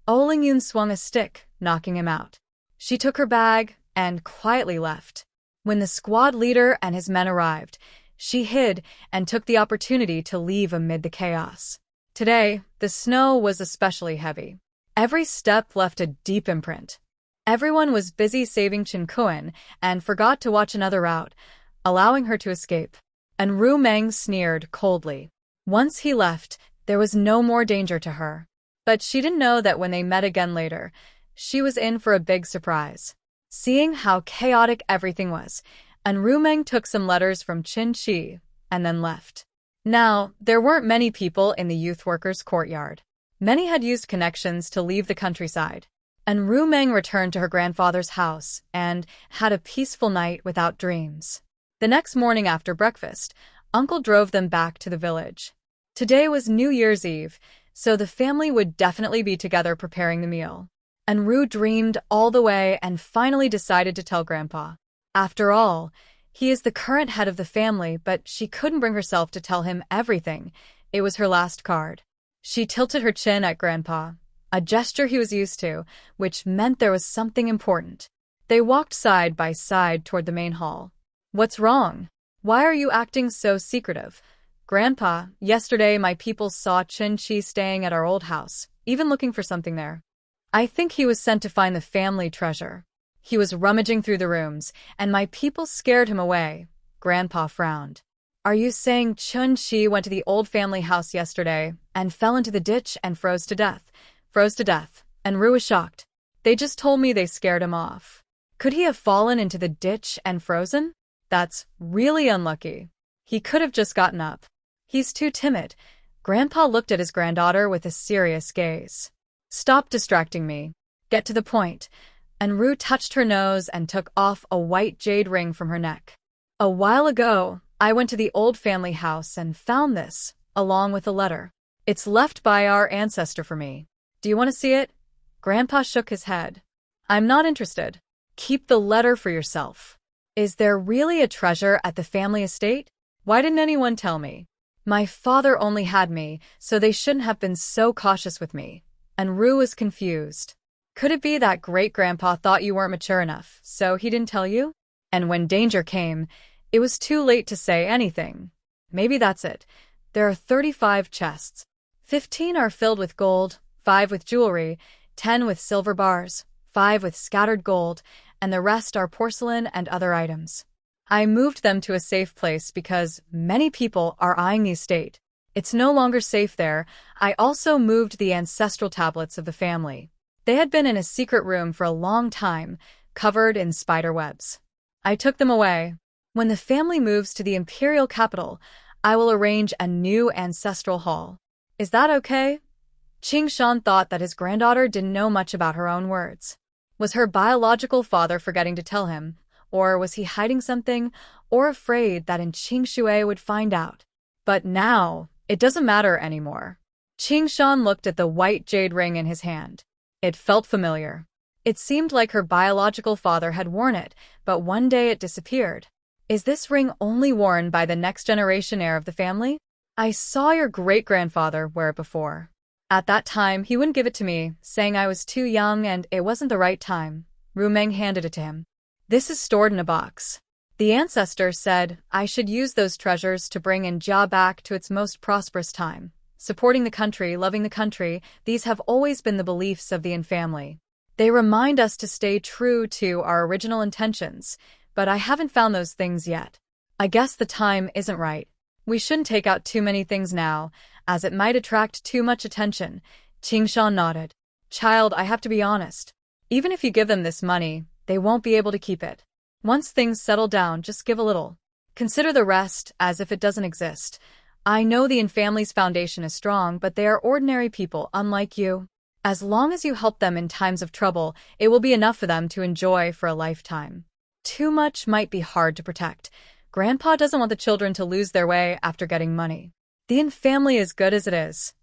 Olingyun swung a stick, knocking him out. She took her bag and quietly left. When the squad leader and his men arrived, she hid and took the opportunity to leave amid the chaos. Today, the snow was especially heavy. Every step left a deep imprint. Everyone was busy saving Chinkuan and forgot to watch another route, allowing her to escape. And Ru Meng sneered coldly. Once he left, there was no more danger to her. But she didn't know that when they met again later, she was in for a big surprise. Seeing how chaotic everything was, and Ru Meng took some letters from Qin Shi and then left. Now, there weren't many people in the youth workers' courtyard. Many had used connections to leave the countryside. And Ru Meng returned to her grandfather's house and had a peaceful night without dreams. The next morning after breakfast, Uncle drove them back to the village. Today was New Year's Eve, so the family would definitely be together preparing the meal. And Ru dreamed all the way and finally decided to tell Grandpa. After all, he is the current head of the family, but she couldn't bring herself to tell him everything. It was her last card. She tilted her chin at Grandpa, a gesture he was used to, which meant there was something important. They walked side by side toward the main hall. What's wrong? Why are you acting so secretive? Grandpa, yesterday my people saw Qin Shi staying at our old house, even looking for something there. I think he was sent to find the family treasure. He was rummaging through the rooms, and my people scared him away. Grandpa frowned. Are you saying Qin Shi went to the old family house yesterday and fell into the ditch and froze to death? And Ru was shocked. They just told me they scared him off. Could he have fallen into the ditch and frozen? That's really unlucky. He could have just gotten up. He's too timid. Grandpa looked at his granddaughter with a serious gaze. Stop distracting me. Get to the point. And Ru touched her nose and took off a white jade ring from her neck. A while ago, I went to the old family house and found this, along with a letter. It's left by our ancestor for me. Do you want to see it? Grandpa shook his head. I'm not interested. Keep the letter for yourself. Is there really a treasure at the family estate? Why didn't anyone tell me? My father only had me, so they shouldn't have been so cautious with me. And Ru was confused. Could it be that great-grandpa thought you weren't mature enough, so he didn't tell you? And when danger came, it was too late to say anything. Maybe that's it. There are 35 chests. 15 are filled with gold, 5 with jewelry, 10 with silver bars, 5 with scattered gold, and the rest are porcelain and other items. I moved them to a safe place because many people are eyeing the estate. It's no longer safe there. I also moved the ancestral tablets of the family. They had been in a secret room for a long time, covered in spider webs. I took them away. When the family moves to the imperial capital, I will arrange a new ancestral hall. Is that okay? Qing Shan thought that his granddaughter didn't know much about her own words. Was her biological father forgetting to tell him, or was he hiding something, or afraid that in Qing Shui would find out? But now, it doesn't matter anymore. Qing Shan looked at the white jade ring in his hand. It felt familiar. It seemed like her biological father had worn it, but one day it disappeared. Is this ring only worn by the next generation heir of the family? I saw your great-grandfather wear it before. At that time, he wouldn't give it to me, saying I was too young and it wasn't the right time. Ru Meng handed it to him. This is stored in a box. The ancestor said I should use those treasures to bring Jia back to its most prosperous time. Supporting the country, loving the country, these have always been the beliefs of the Yin family. They remind us to stay true to our original intentions, but I haven't found those things yet. I guess the time isn't right. We shouldn't take out too many things now, as it might attract too much attention. Qingshan nodded. Child, I have to be honest. Even if you give them this money, they won't be able to keep it. Once things settle down, just give a little. Consider the rest as if it doesn't exist. I know the In Family's foundation is strong, but they are ordinary people, unlike you. As long as you help them in times of trouble, it will be enough for them to enjoy for a lifetime. Too much might be hard to protect. Grandpa doesn't want the children to lose their way after getting money. The In Family is good as it is.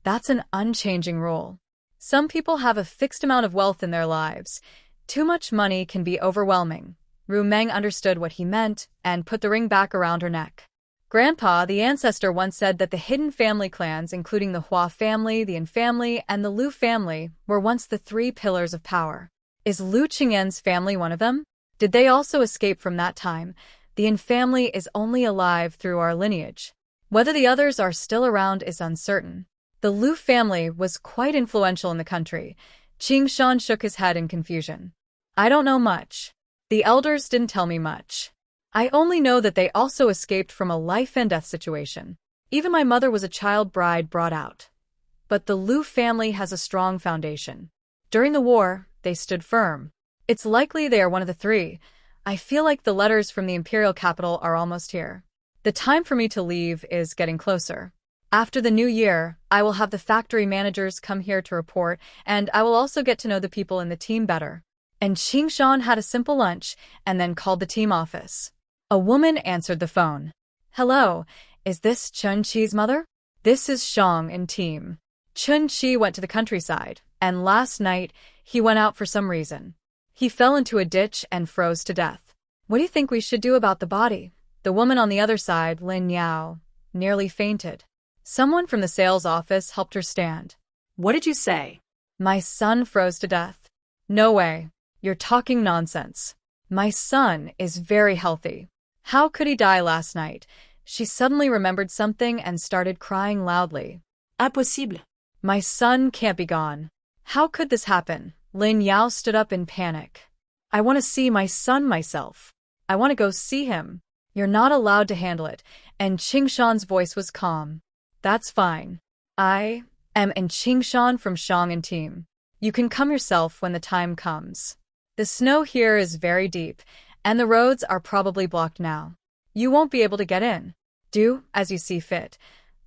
That's an unchanging rule. Some people have a fixed amount of wealth in their lives. Too much money can be overwhelming. Ru Meng understood what he meant and put the ring back around her neck. Grandpa, the ancestor, once said that the hidden family clans, including the Hua family, the In family, and the Lu family, were once the three pillars of power. Is Lu Qingyan's family one of them? Did they also escape from that time? The In family is only alive through our lineage. Whether the others are still around is uncertain. The Lu family was quite influential in the country. Qingshan shook his head in confusion. I don't know much. The elders didn't tell me much. I only know that they also escaped from a life-and-death situation. Even my mother was a child bride brought out. But the Lu family has a strong foundation. During the war, they stood firm. It's likely they are one of the three. I feel like the letters from the imperial capital are almost here. The time for me to leave is getting closer. After the new year, I will have the factory managers come here to report, and I will also get to know the people in the team better. And Qingshan had a simple lunch and then called the team office. A woman answered the phone. Hello, is this Chun Chi's mother? This is Shang and team. Chun Chi went to the countryside, and last night he went out for some reason. He fell into a ditch and froze to death. What do you think we should do about the body? The woman on the other side, Lin Yao, nearly fainted. Someone from the sales office helped her stand. What did you say? My son froze to death. No way. You're talking nonsense. My son is very healthy. How could he die last night? She suddenly remembered something and started crying loudly. Impossible. My son can't be gone. How could this happen? Lin Yao stood up in panic. I want to see my son myself. I want to go see him. You're not allowed to handle it. And Qingshan's voice was calm. That's fine. I am Qingshan from Shang and team. You can come yourself when the time comes. The snow here is very deep, and the roads are probably blocked now. You won't be able to get in. Do as you see fit.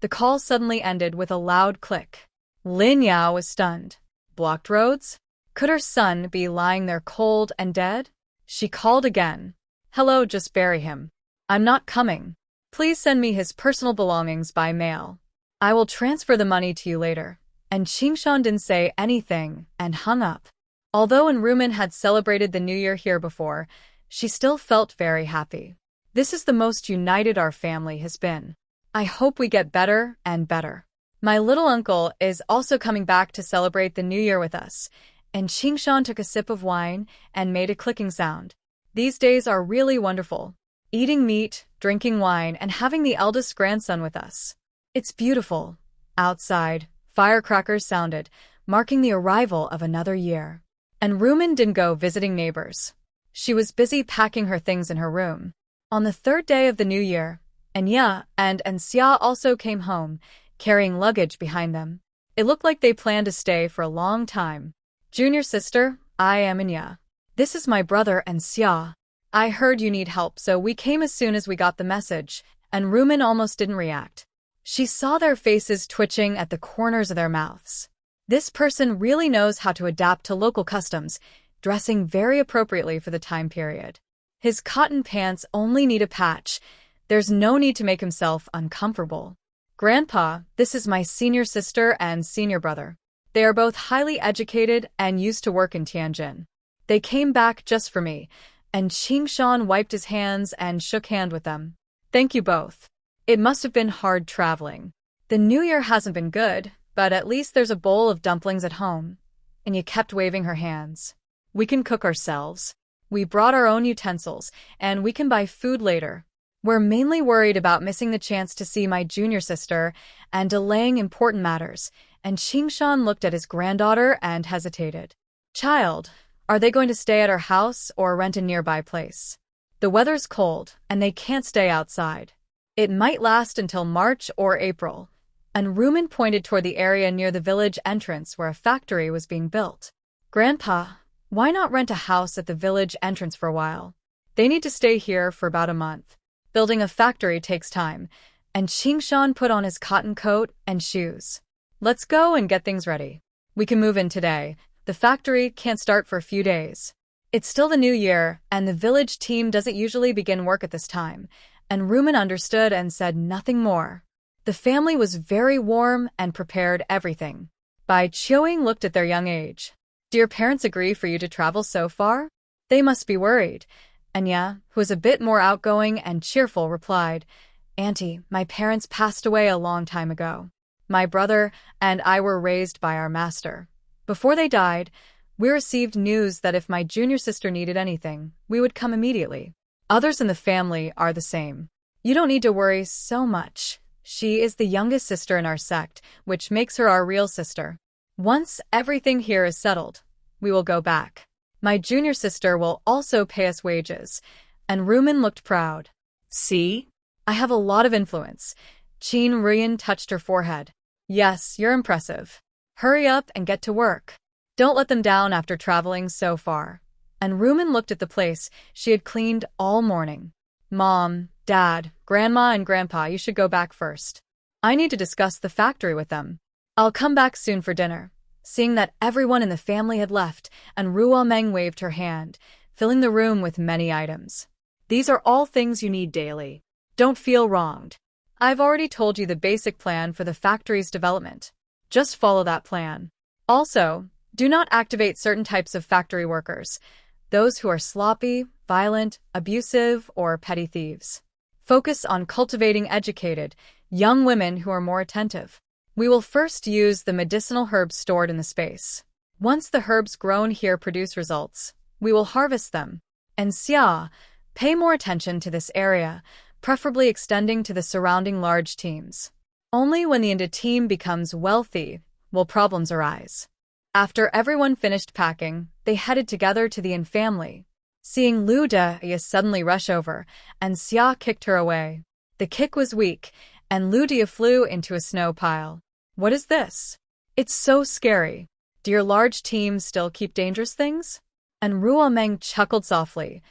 The call suddenly ended with a loud click. Lin Yao was stunned. Blocked roads? Could her son be lying there cold and dead? She called again. Hello, just bury him. I'm not coming. Please send me his personal belongings by mail. I will transfer the money to you later. And Qingshan didn't say anything and hung up. Although Rumen had celebrated the New Year here before, she still felt very happy. This is the most united our family has been. I hope we get better and better. My little uncle is also coming back to celebrate the New Year with us. And Qingshan took a sip of wine and made a clicking sound. These days are really wonderful. Eating meat, drinking wine, and having the eldest grandson with us. It's beautiful. Outside, firecrackers sounded, marking the arrival of another year. And Rumen didn't go visiting neighbors. She was busy packing her things in her room. On the third day of the new year, Anya and Xia also came home, carrying luggage behind them. It looked like they planned to stay for a long time. Junior sister, I am Anya. This is my brother Xia. I heard you need help, so we came as soon as we got the message, and Rumen almost didn't react. She saw their faces twitching at the corners of their mouths. This person really knows how to adapt to local customs, dressing very appropriately for the time period. His cotton pants only need a patch. There's no need to make himself uncomfortable. Grandpa, this is my senior sister and senior brother. They are both highly educated and used to work in Tianjin. They came back just for me, and Qingshan wiped his hands and shook hand with them. Thank you both. It must have been hard traveling. The new year hasn't been good, but at least there's a bowl of dumplings at home. And you kept waving her hands. We can cook ourselves. We brought our own utensils, and we can buy food later. We're mainly worried about missing the chance to see my junior sister and delaying important matters, and Qingshan looked at his granddaughter and hesitated. Child, are they going to stay at our house or rent a nearby place? The weather's cold, and they can't stay outside. It might last until March or April. And Rumen pointed toward the area near the village entrance where a factory was being built. Grandpa, why not rent a house at the village entrance for a while? They need to stay here for about a month. Building a factory takes time, and Qingshan put on his cotton coat and shoes. Let's go and get things ready. We can move in today. The factory can't start for a few days. It's still the new year, and the village team doesn't usually begin work at this time, and Rumen understood and said nothing more. The family was very warm and prepared everything. Bai Qiuing looked at their young age. Do your parents agree for you to travel so far? They must be worried. Anya, who was a bit more outgoing and cheerful, replied, Auntie, my parents passed away a long time ago. My brother and I were raised by our master. Before they died, we received news that if my junior sister needed anything, we would come immediately. Others in the family are the same. You don't need to worry so much. She is the youngest sister in our sect, which makes her our real sister. Once everything here is settled, we will go back. My junior sister will also pay us wages. And Rumen looked proud. See? I have a lot of influence. Qin Ruyan touched her forehead. Yes, you're impressive. Hurry up and get to work. Don't let them down after traveling so far. And Rumen looked at the place she had cleaned all morning. Mom, Dad, Grandma and Grandpa, you should go back first. I need to discuss the factory with them. I'll come back soon for dinner. Seeing that everyone in the family had left, and Ruo Meng waved her hand, filling the room with many items. These are all things you need daily. Don't feel wronged. I've already told you the basic plan for the factory's development. Just follow that plan. Also, do not activate certain types of factory workers, those who are sloppy, violent, abusive, or petty thieves. Focus on cultivating educated, young women who are more attentive. We will first use the medicinal herbs stored in the space. Once the herbs grown here produce results, we will harvest them. And Xia, pay more attention to this area, preferably extending to the surrounding large teams. Only when the Inda team becomes wealthy will problems arise. After everyone finished packing, they headed together to the Yin family. Seeing Lu Daya suddenly rush over, and Xia kicked her away. The kick was weak, and Lu Daya flew into a snow pile. What is this? It's so scary. Do your large teams still keep dangerous things? And Ruo Meng chuckled softly.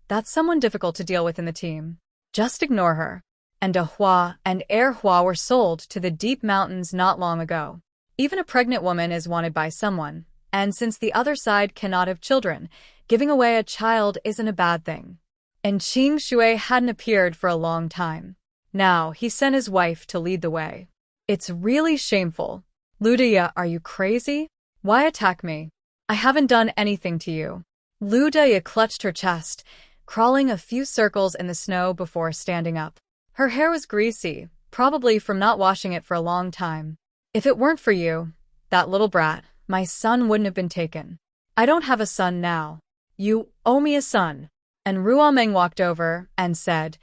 That's someone difficult to deal with in the team. Just ignore her. And a Hua and Air Hua were sold to the deep mountains not long ago. Even a pregnant woman is wanted by someone, and since the other side cannot have children, giving away a child isn't a bad thing. And Qing Shui hadn't appeared for a long time. Now, he sent his wife to lead the way. It's really shameful. Lu Daya, are you crazy? Why attack me? I haven't done anything to you. Lu Daya clutched her chest, crawling a few circles in the snow before standing up. Her hair was greasy, probably from not washing it for a long time. If it weren't for you, that little brat, my son wouldn't have been taken. I don't have a son now. You owe me a son. And Ruo Meng walked over and said,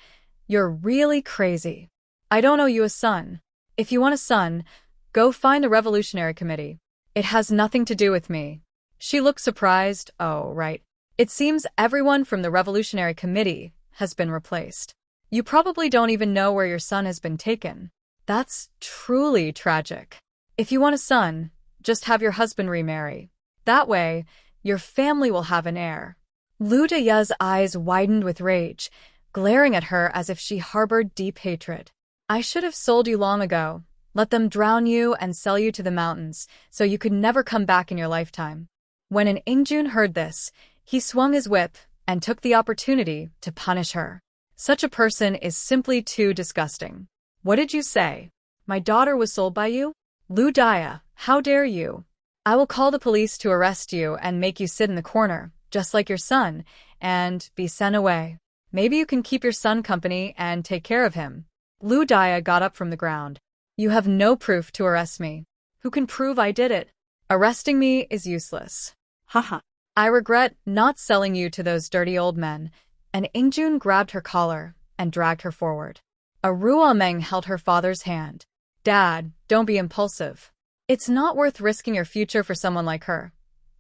You're really crazy. I don't owe you a son. If you want a son, go find the Revolutionary Committee. It has nothing to do with me. She looked surprised. Oh, right. It seems everyone from the Revolutionary Committee has been replaced. You probably don't even know where your son has been taken. That's truly tragic. If you want a son, just have your husband remarry. That way, your family will have an heir. Lu Daya's eyes widened with rage, glaring at her as if she harbored deep hatred. I should have sold you long ago, let them drown you and sell you to the mountains, so you could never come back in your lifetime. When an Ingjun heard this, he swung his whip and took the opportunity to punish her. Such a person is simply too disgusting. What did you say? My daughter was sold by you? Lu Daya, how dare you? I will call the police to arrest you and make you sit in the corner, just like your son, and be sent away. Maybe you can keep your son company and take care of him. Lu Daya got up from the ground. You have no proof to arrest me. Who can prove I did it? Arresting me is useless. Haha. I regret not selling you to those dirty old men. And Ingjun grabbed her collar and dragged her forward. A Ruo Meng held her father's hand. Dad, don't be impulsive. It's not worth risking your future for someone like her.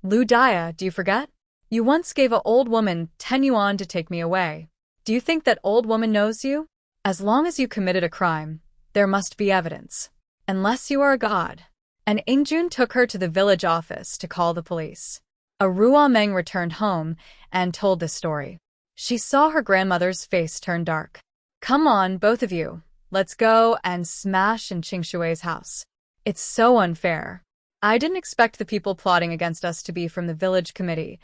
Lu Dia, do you forget? You once gave a old woman 10 yuan to take me away. Do you think that old woman knows you? As long as you committed a crime, there must be evidence. Unless you are a god. And Ingjun took her to the village office to call the police. A Ruomeng returned home and told this story. She saw her grandmother's face turn dark. Come on, both of you. Let's go and smash in Qingshui's house. It's so unfair. I didn't expect the people plotting against us to be from the village committee.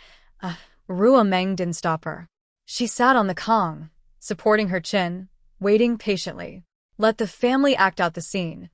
Ruomeng didn't stop her. She sat on the Kong, supporting her chin, waiting patiently. Let the family act out the scene.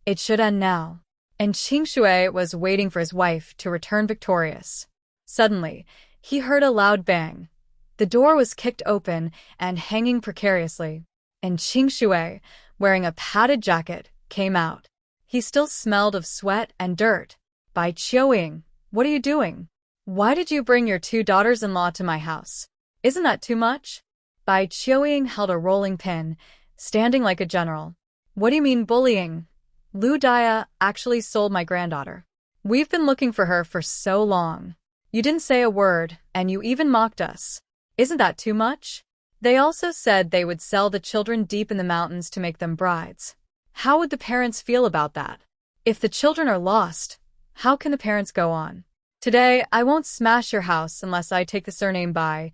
It should end now. And Qingshui was waiting for his wife to return victorious. Suddenly, he heard a loud bang. The door was kicked open and hanging precariously. And Qingshui, wearing a padded jacket, came out. He still smelled of sweat and dirt. Bai Qiuying, what are you doing? Why did you bring your 2 daughters-in-law to my house? Isn't that too much? Bai Qiuying held a rolling pin, standing like a general. What do you mean bullying? Lu Dia actually sold my granddaughter. We've been looking for her for so long. You didn't say a word, and you even mocked us. Isn't that too much? They also said they would sell the children deep in the mountains to make them brides. How would the parents feel about that? If the children are lost, how can the parents go on? Today, I won't smash your house unless I take the surname Bai.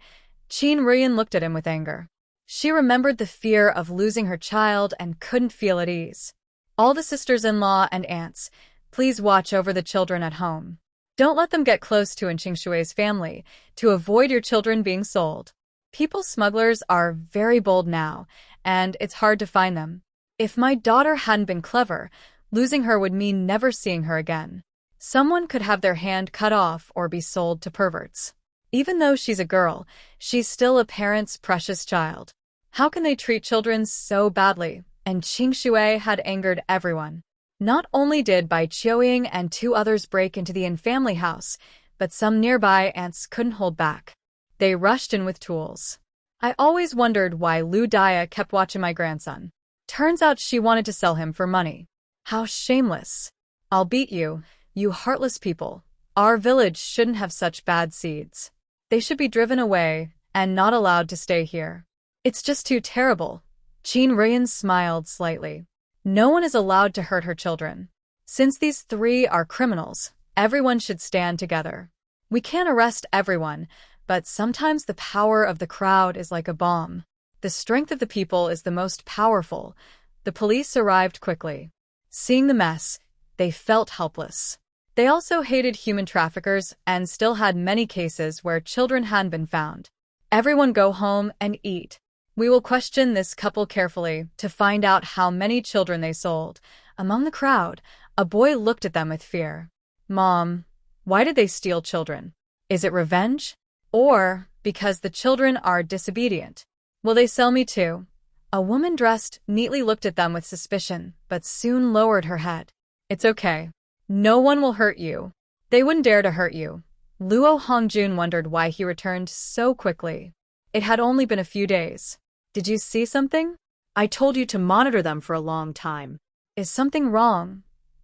Qin Ruyan looked at him with anger. She remembered the fear of losing her child and couldn't feel at ease. All the sisters-in-law and aunts, please watch over the children at home. Don't let them get close to Qingshui's family to avoid your children being sold. People smugglers are very bold now, and it's hard to find them. If my daughter hadn't been clever, losing her would mean never seeing her again. Someone could have their hand cut off or be sold to perverts. Even though she's a girl, she's still a parent's precious child. How can they treat children so badly? And Qingshui had angered everyone. Not only did Bai Qiuying and 2 others break into the in-family house, but some nearby aunts couldn't hold back. They rushed in with tools. I always wondered why Lu Dia kept watching my grandson. Turns out she wanted to sell him for money. How shameless. I'll beat you, you heartless people. Our village shouldn't have such bad seeds. They should be driven away and not allowed to stay here. It's just too terrible. Qin Ruyan smiled slightly. No one is allowed to hurt her children. Since these 3 are criminals, everyone should stand together. We can't arrest everyone, but sometimes the power of the crowd is like a bomb. The strength of the people is the most powerful. The police arrived quickly. Seeing the mess, they felt helpless. They also hated human traffickers and still had many cases where children hadn't been found. Everyone go home and eat. We will question this couple carefully to find out how many children they sold. Among the crowd, a boy looked at them with fear. Mom, why did they steal children? Is it revenge? Or because the children are disobedient? Will they sell me too? A woman dressed neatly looked at them with suspicion, but soon lowered her head. It's okay. No one will hurt you. They wouldn't dare to hurt you. Luo Hongjun wondered why he returned so quickly. It had only been a few days. Did you see something? I told you to monitor them for a long time. Is something wrong?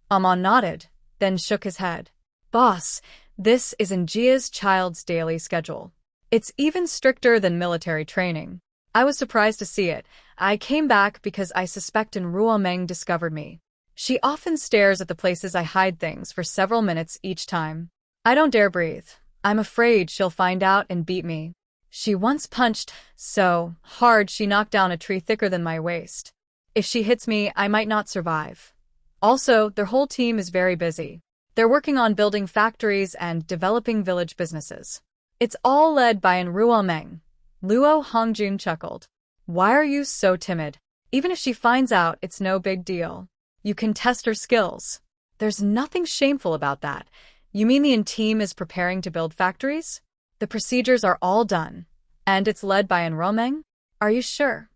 Amon nodded, then shook his head. Boss, this is Njia's child's daily schedule. It's even stricter than military training. I was surprised to see it. I came back because I suspect Ruomeng discovered me. She often stares at the places I hide things for several minutes each time. I don't dare breathe. I'm afraid she'll find out and beat me. She once punched so hard she knocked down a tree thicker than my waist. If she hits me, I might not survive. Also, their whole team is very busy. They're working on building factories and developing village businesses. It's all led by Ruomeng. Luo Hongjun chuckled. Why are you so timid? Even if she finds out, it's no big deal. You can test her skills. There's nothing shameful about that. You mean the team is preparing to build factories? The procedures are all done. And it's led by Ruomeng? Are you sure?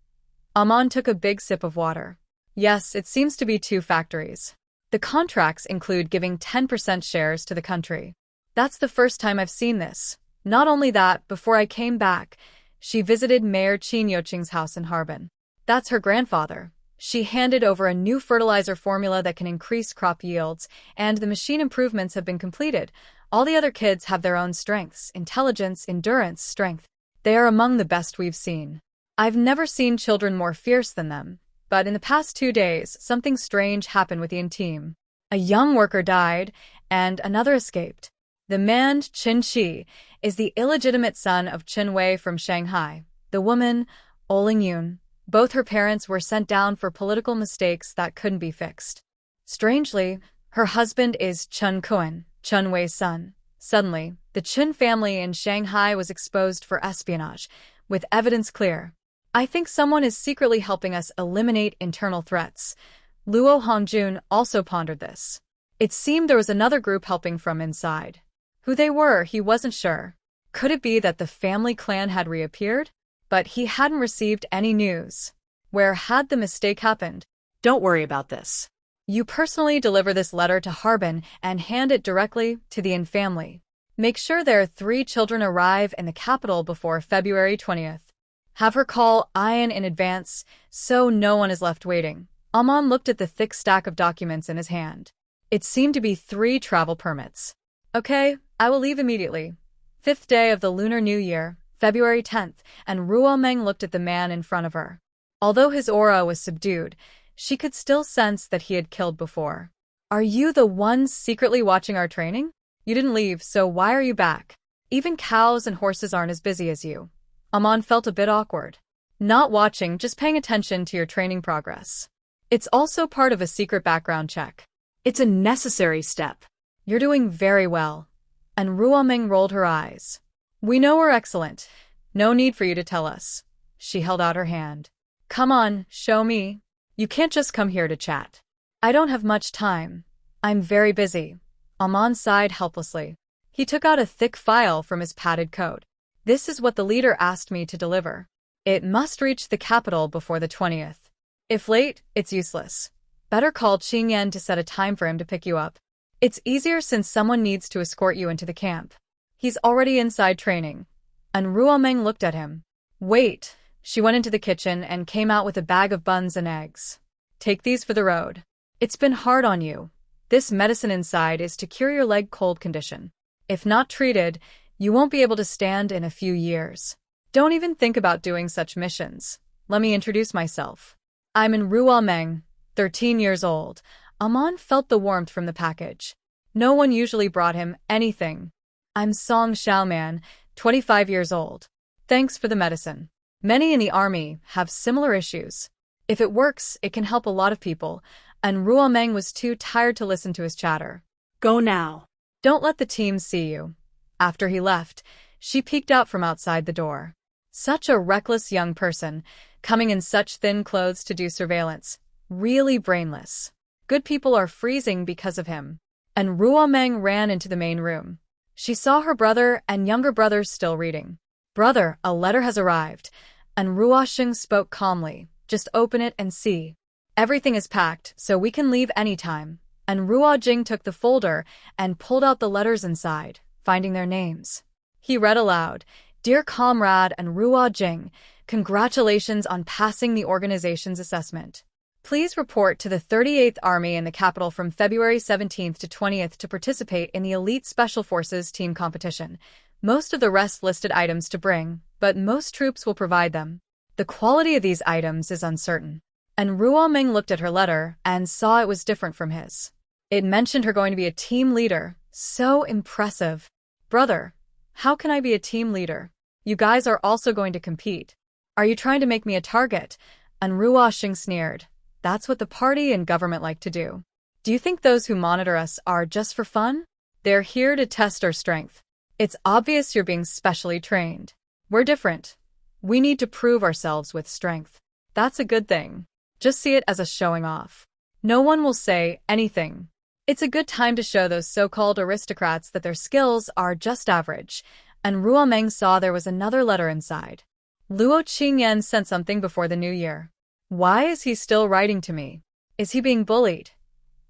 Amon took a big sip of water. Yes, it seems to be 2 factories. The contracts include giving 10% shares to the country. That's the first time I've seen this. Not only that, before I came back, she visited Mayor Qin Yoqing's house in Harbin. That's her grandfather. She handed over a new fertilizer formula that can increase crop yields, and the machine improvements have been completed. All the other kids have their own strengths, intelligence, endurance, strength. They are among the best we've seen. I've never seen children more fierce than them. But in the past 2 days, something strange happened with the team. A young worker died, and another escaped. The man, Qin Shi, is the illegitimate son of Qin Wei from Shanghai. The woman, Oling Yun. Both her parents were sent down for political mistakes that couldn't be fixed. Strangely, her husband is Chen Kuan, Chen Wei's son. Suddenly, the Qin family in Shanghai was exposed for espionage, with evidence clear. I think someone is secretly helping us eliminate internal threats. Luo Hongjun also pondered this. It seemed there was another group helping from inside. Who they were, he wasn't sure. Could it be that the family clan had reappeared? But he hadn't received any news. Where had the mistake happened? Don't worry about this. You personally deliver this letter to Harbin and hand it directly to the In family. Make sure their 3 children arrive in the capital before February 20th. Have her call Ian in advance, so no one is left waiting. Amon looked at the thick stack of documents in his hand. It seemed to be 3 travel permits. Okay, I will leave immediately. 5th day of the Lunar New Year, February 10th, and Ruo Meng looked at the man in front of her. Although his aura was subdued, she could still sense that he had killed before. Are you the ones secretly watching our training? You didn't leave, so why are you back? Even cows and horses aren't as busy as you. Amon felt a bit awkward. Not watching, just paying attention to your training progress. It's also part of a secret background check. It's a necessary step. You're doing very well. And Ruo Meng rolled her eyes. We know we're excellent. No need for you to tell us. She held out her hand. Come on, show me. You can't just come here to chat. I don't have much time. I'm very busy. Amon sighed helplessly. He took out a thick file from his padded coat. This is what the leader asked me to deliver. It must reach the capital before the 20th. If late, it's useless. Better call Qingyan to set a time for him to pick you up. It's easier since someone needs to escort you into the camp. He's already inside training. And Ruo Meng looked at him. Wait. She went into the kitchen and came out with a bag of buns and eggs. Take these for the road. It's been hard on you. This medicine inside is to cure your leg cold condition. If not treated, you won't be able to stand in a few years. Don't even think about doing such missions. Let me introduce myself. I'm Ruo Meng, 13 years old. Amon felt the warmth from the package. No one usually brought him anything. I'm Song Xiaoman, 25 years old. Thanks for the medicine. Many in the army have similar issues. If it works, it can help a lot of people, and Ruo Meng was too tired to listen to his chatter. Go now. Don't let the team see you. After he left, she peeked out from outside the door. Such a reckless young person, coming in such thin clothes to do surveillance. Really brainless. Good people are freezing because of him. And Ruo Meng ran into the main room. She saw her brother and younger brother still reading. Brother, a letter has arrived. And Ruo Sheng spoke calmly. Just open it and see. Everything is packed, so we can leave anytime. And Ruo Jing took the folder and pulled out the letters inside, finding their names. He read aloud, Dear Comrade and Ruo Jing, congratulations on passing the organization's assessment. Please report to the 38th Army in the capital from February 17th to 20th to participate in the Elite Special Forces team competition. Most of the rest listed items to bring, but most troops will provide them. The quality of these items is uncertain. And Ruo Meng looked at her letter and saw it was different from his. It mentioned her going to be a team leader. So impressive. Brother, how can I be a team leader? You guys are also going to compete. Are you trying to make me a target? And Ruo Sheng sneered. That's what the party and government like to do. Do you think those who monitor us are just for fun? They're here to test our strength. It's obvious you're being specially trained. We're different. We need to prove ourselves with strength. That's a good thing. Just see it as a showing off. No one will say anything. It's a good time to show those so-called aristocrats that their skills are just average. And Ruo Meng saw there was another letter inside. Luo Qingyan sent something before the new year. Why is he still writing to me? Is he being bullied?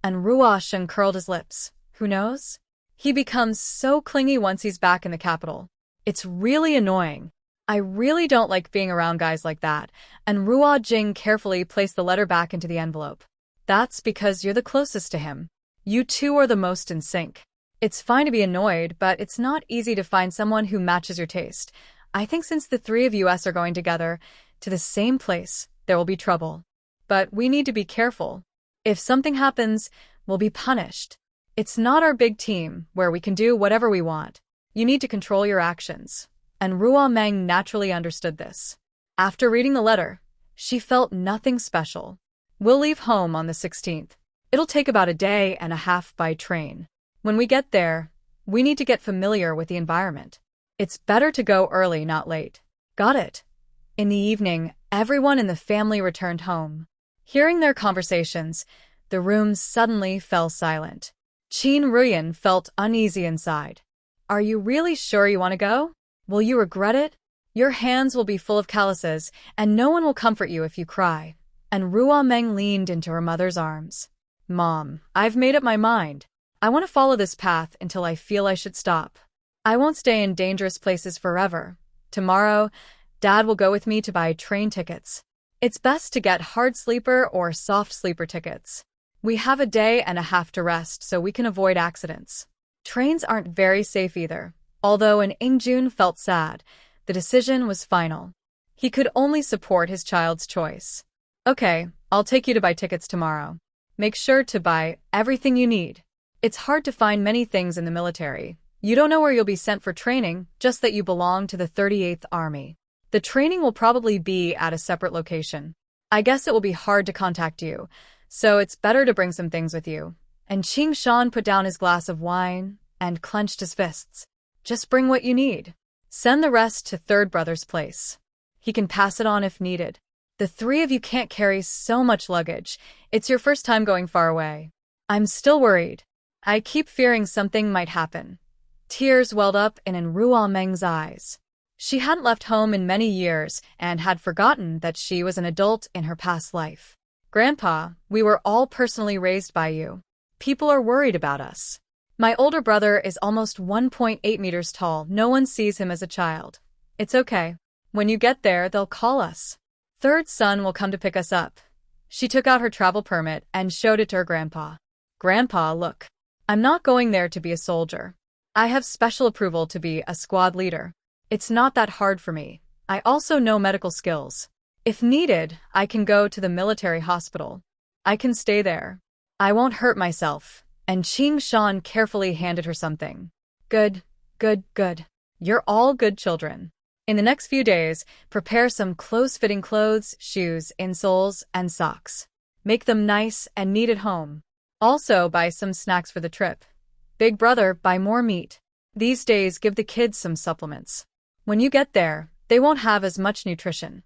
And Ruo Sheng curled his lips. Who knows? He becomes so clingy once he's back in the capital. It's really annoying. I really don't like being around guys like that. And Ruo Jing carefully placed the letter back into the envelope. That's because you're the closest to him. You two are the most in sync. It's fine to be annoyed, but it's not easy to find someone who matches your taste. I think since the three of us are going together to the same place, there will be trouble. But we need to be careful. If something happens, we'll be punished. It's not our big team, where we can do whatever we want. You need to control your actions. And Ruomeng naturally understood this. After reading the letter, she felt nothing special. We'll leave home on the 16th. It'll take about a day and a half by train. When we get there, we need to get familiar with the environment. It's better to go early, not late. Got it. In the evening, everyone in the family returned home. Hearing their conversations, the room suddenly fell silent. Qin Ruyan felt uneasy inside. Are you really sure you want to go? Will you regret it? Your hands will be full of calluses, and no one will comfort you if you cry. And Ruomeng leaned into her mother's arms. Mom, I've made up my mind. I want to follow this path until I feel I should stop. I won't stay in dangerous places forever. Tomorrow, Dad will go with me to buy train tickets. It's best to get hard sleeper or soft sleeper tickets. We have a day and a half to rest so we can avoid accidents. Trains aren't very safe either. Although Ingjun felt sad, the decision was final. He could only support his child's choice. Okay, I'll take you to buy tickets tomorrow. Make sure to buy everything you need. It's hard to find many things in the military. You don't know where you'll be sent for training, just that you belong to the 38th Army. The training will probably be at a separate location. I guess it will be hard to contact you, so it's better to bring some things with you. And Qing Shan put down his glass of wine and clenched his fists. Just bring what you need. Send the rest to third brother's place. He can pass it on if needed. The three of you can't carry so much luggage. It's your first time going far away. I'm still worried. I keep fearing something might happen. Tears welled up in Ruomeng's eyes. She hadn't left home in many years and had forgotten that she was an adult in her past life. Grandpa, we were all personally raised by you. People are worried about us. My older brother is almost 1.8 meters tall. No one sees him as a child. It's okay. When you get there, they'll call us. Third son will come to pick us up. She took out her travel permit and showed it to her grandpa. Grandpa, look. I'm not going there to be a soldier. I have special approval to be a squad leader. It's not that hard for me. I also know medical skills. If needed, I can go to the military hospital. I can stay there. I won't hurt myself. And Qing Shan carefully handed her something. Good, good, good. You're all good children. In the next few days, prepare some close-fitting clothes, shoes, insoles, and socks. Make them nice and neat at home. Also, buy some snacks for the trip. Big brother, buy more meat. These days, give the kids some supplements. When you get there, they won't have as much nutrition.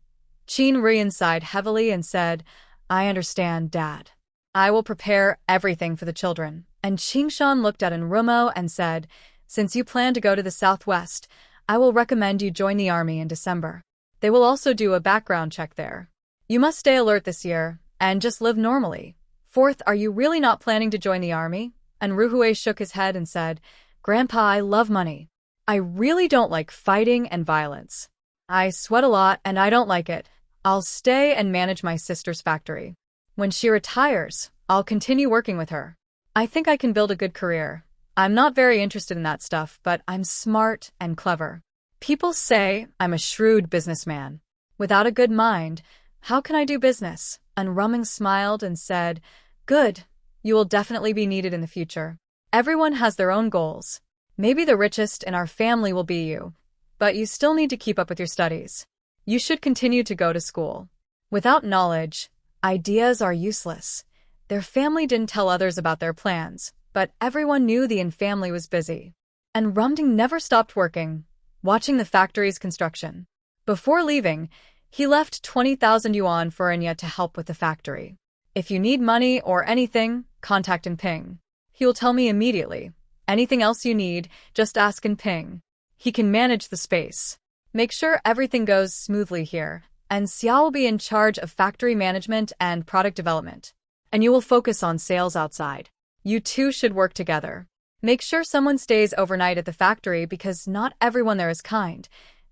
Qin Ruyan sighed heavily and said, I understand, Dad. I will prepare everything for the children. And Qingshan looked at Enrumo and said, since you plan to go to the southwest, I will recommend you join the army in December. They will also do a background check there. You must stay alert this year and just live normally. Fourth, are you really not planning to join the army? And Ruhui shook his head and said, Grandpa, I love money. I really don't like fighting and violence. I sweat a lot and I don't like it. I'll stay and manage my sister's factory. When she retires, I'll continue working with her. I think I can build a good career. I'm not very interested in that stuff, but I'm smart and clever. People say I'm a shrewd businessman. Without a good mind, how can I do business? And Rumming smiled and said, Good. You will definitely be needed in the future. Everyone has their own goals. Maybe the richest in our family will be you, but you still need to keep up with your studies. You should continue to go to school. Without knowledge, ideas are useless. Their family didn't tell others about their plans, but everyone knew the family was busy. And Rumding never stopped working, watching the factory's construction. Before leaving, he left 20,000 yuan for Anya to help with the factory. If you need money or anything, contact Ping. He will tell me immediately. Anything else you need, just ask Ping. He can manage the space. Make sure everything goes smoothly here, and Xiao will be in charge of factory management and product development. And you will focus on sales outside. You two should work together. Make sure someone stays overnight at the factory because not everyone there is kind.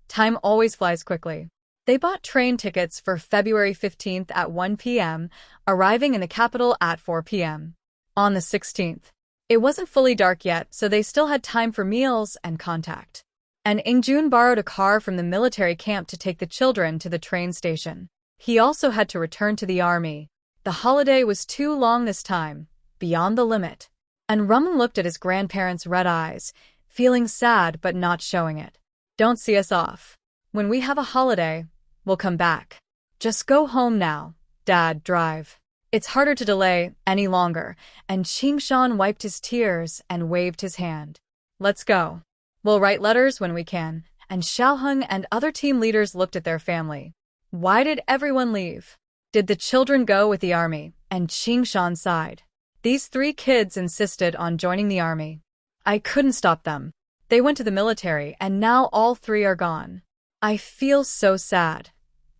Time always flies quickly. They bought train tickets for February 15th at 1 p.m., arriving in the capital at 4 p.m. On the 16th, It wasn't fully dark yet, so they still had time for meals and contact. And Ingjun borrowed a car from the military camp to take the children to the train station. He also had to return to the army. The holiday was too long this time, beyond the limit. And Rumman looked at his grandparents' red eyes, feeling sad but not showing it. Don't see us off. When we have a holiday, we'll come back. Just go home now, Dad, drive. It's harder to delay any longer, and Qingshan wiped his tears and waved his hand. Let's go. We'll write letters when we can, and Xiaoheng and other team leaders looked at their family. Why did everyone leave? Did the children go with the army? And Qingshan sighed. These 3 kids insisted on joining the army. I couldn't stop them. They went to the military, and now all 3 are gone. I feel so sad.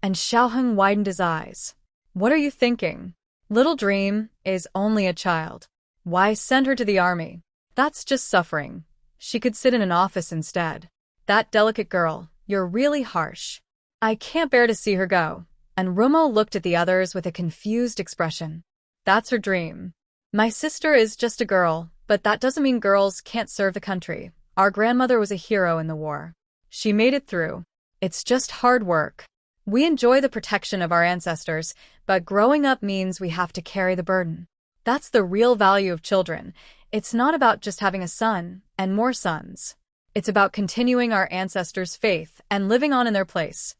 And Xiaoheng widened his eyes. What are you thinking? Little Dream is only a child. Why send her to the army? That's just suffering. She could sit in an office instead. That delicate girl, you're really harsh. I can't bear to see her go. And Rumo looked at the others with a confused expression. That's her dream. My sister is just a girl, but that doesn't mean girls can't serve the country. Our grandmother was a hero in the war. She made it through. It's just hard work. We enjoy the protection of our ancestors, but growing up means we have to carry the burden. That's the real value of children. It's not about just having a son and more sons. It's about continuing our ancestors' faith and living on in their place.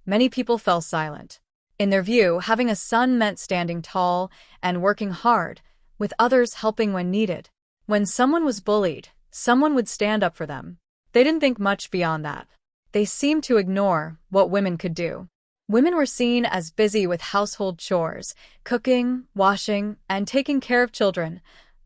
Many people fell silent. In their view, having a son meant standing tall and working hard, with others helping when needed. When someone was bullied, someone would stand up for them. They didn't think much beyond that. They seemed to ignore what women could do. Women were seen as busy with household chores, cooking, washing, and taking care of children,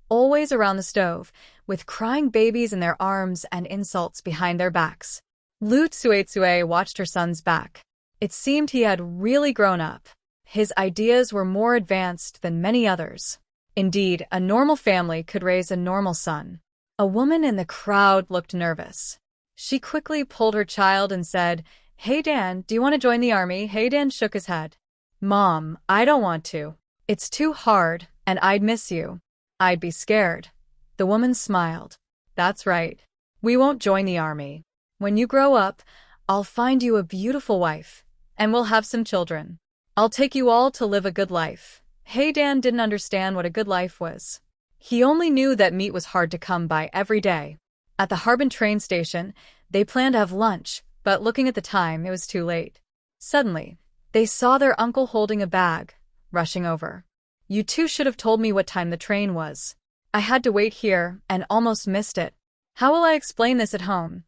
always around the stove, with crying babies in their arms and insults behind their backs. Lu Tsuetsue watched her son's back. It seemed he had really grown up. His ideas were more advanced than many others. Indeed, a normal family could raise a normal son. A woman in the crowd looked nervous. She quickly pulled her child and said, Hey Dan, do you want to join the army? Hey Dan shook his head. Mom, I don't want to. It's too hard, and I'd miss you. I'd be scared. The woman smiled. That's right. We won't join the army. When you grow up, I'll find you a beautiful wife, and we'll have some children. I'll take you all to live a good life. Hey Dan didn't understand what a good life was. He only knew that meat was hard to come by every day. At the Harbin train station, they planned to have lunch, but looking at the time, it was too late. Suddenly, they saw their uncle holding a bag, rushing over. You two should have told me what time the train was. I had to wait here and almost missed it. How will I explain this at home?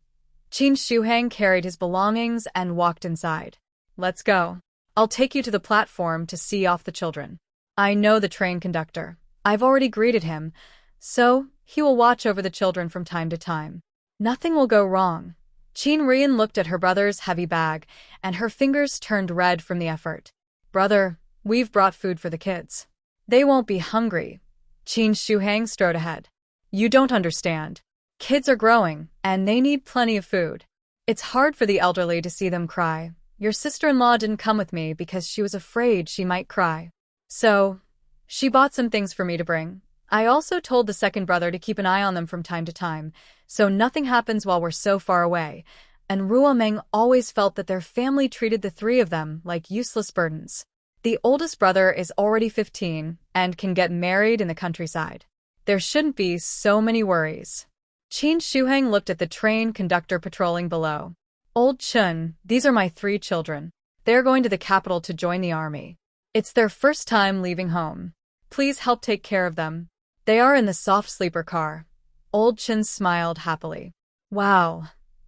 Qin Shuhang carried his belongings and walked inside. Let's go. I'll take you to the platform to see off the children. I know the train conductor. I've already greeted him, so he will watch over the children from time to time. Nothing will go wrong. Qin Rian looked at her brother's heavy bag, and her fingers turned red from the effort. Brother, we've brought food for the kids. They won't be hungry. Qin Shuhang strode ahead. You don't understand. Kids are growing, and they need plenty of food. It's hard for the elderly to see them cry. Your sister-in-law didn't come with me because she was afraid she might cry. So, she bought some things for me to bring. I also told the second brother to keep an eye on them from time to time, so nothing happens while we're so far away. And Ruomeng always felt that their family treated the 3 of them like useless burdens. The oldest brother is already 15 and can get married in the countryside. There shouldn't be so many worries. Qin Shuhang looked at the train conductor patrolling below. Old Chun, these are my 3 children. They're going to the capital to join the army. It's their first time leaving home. Please help take care of them. They are in the soft sleeper car. Old Chun smiled happily. Wow.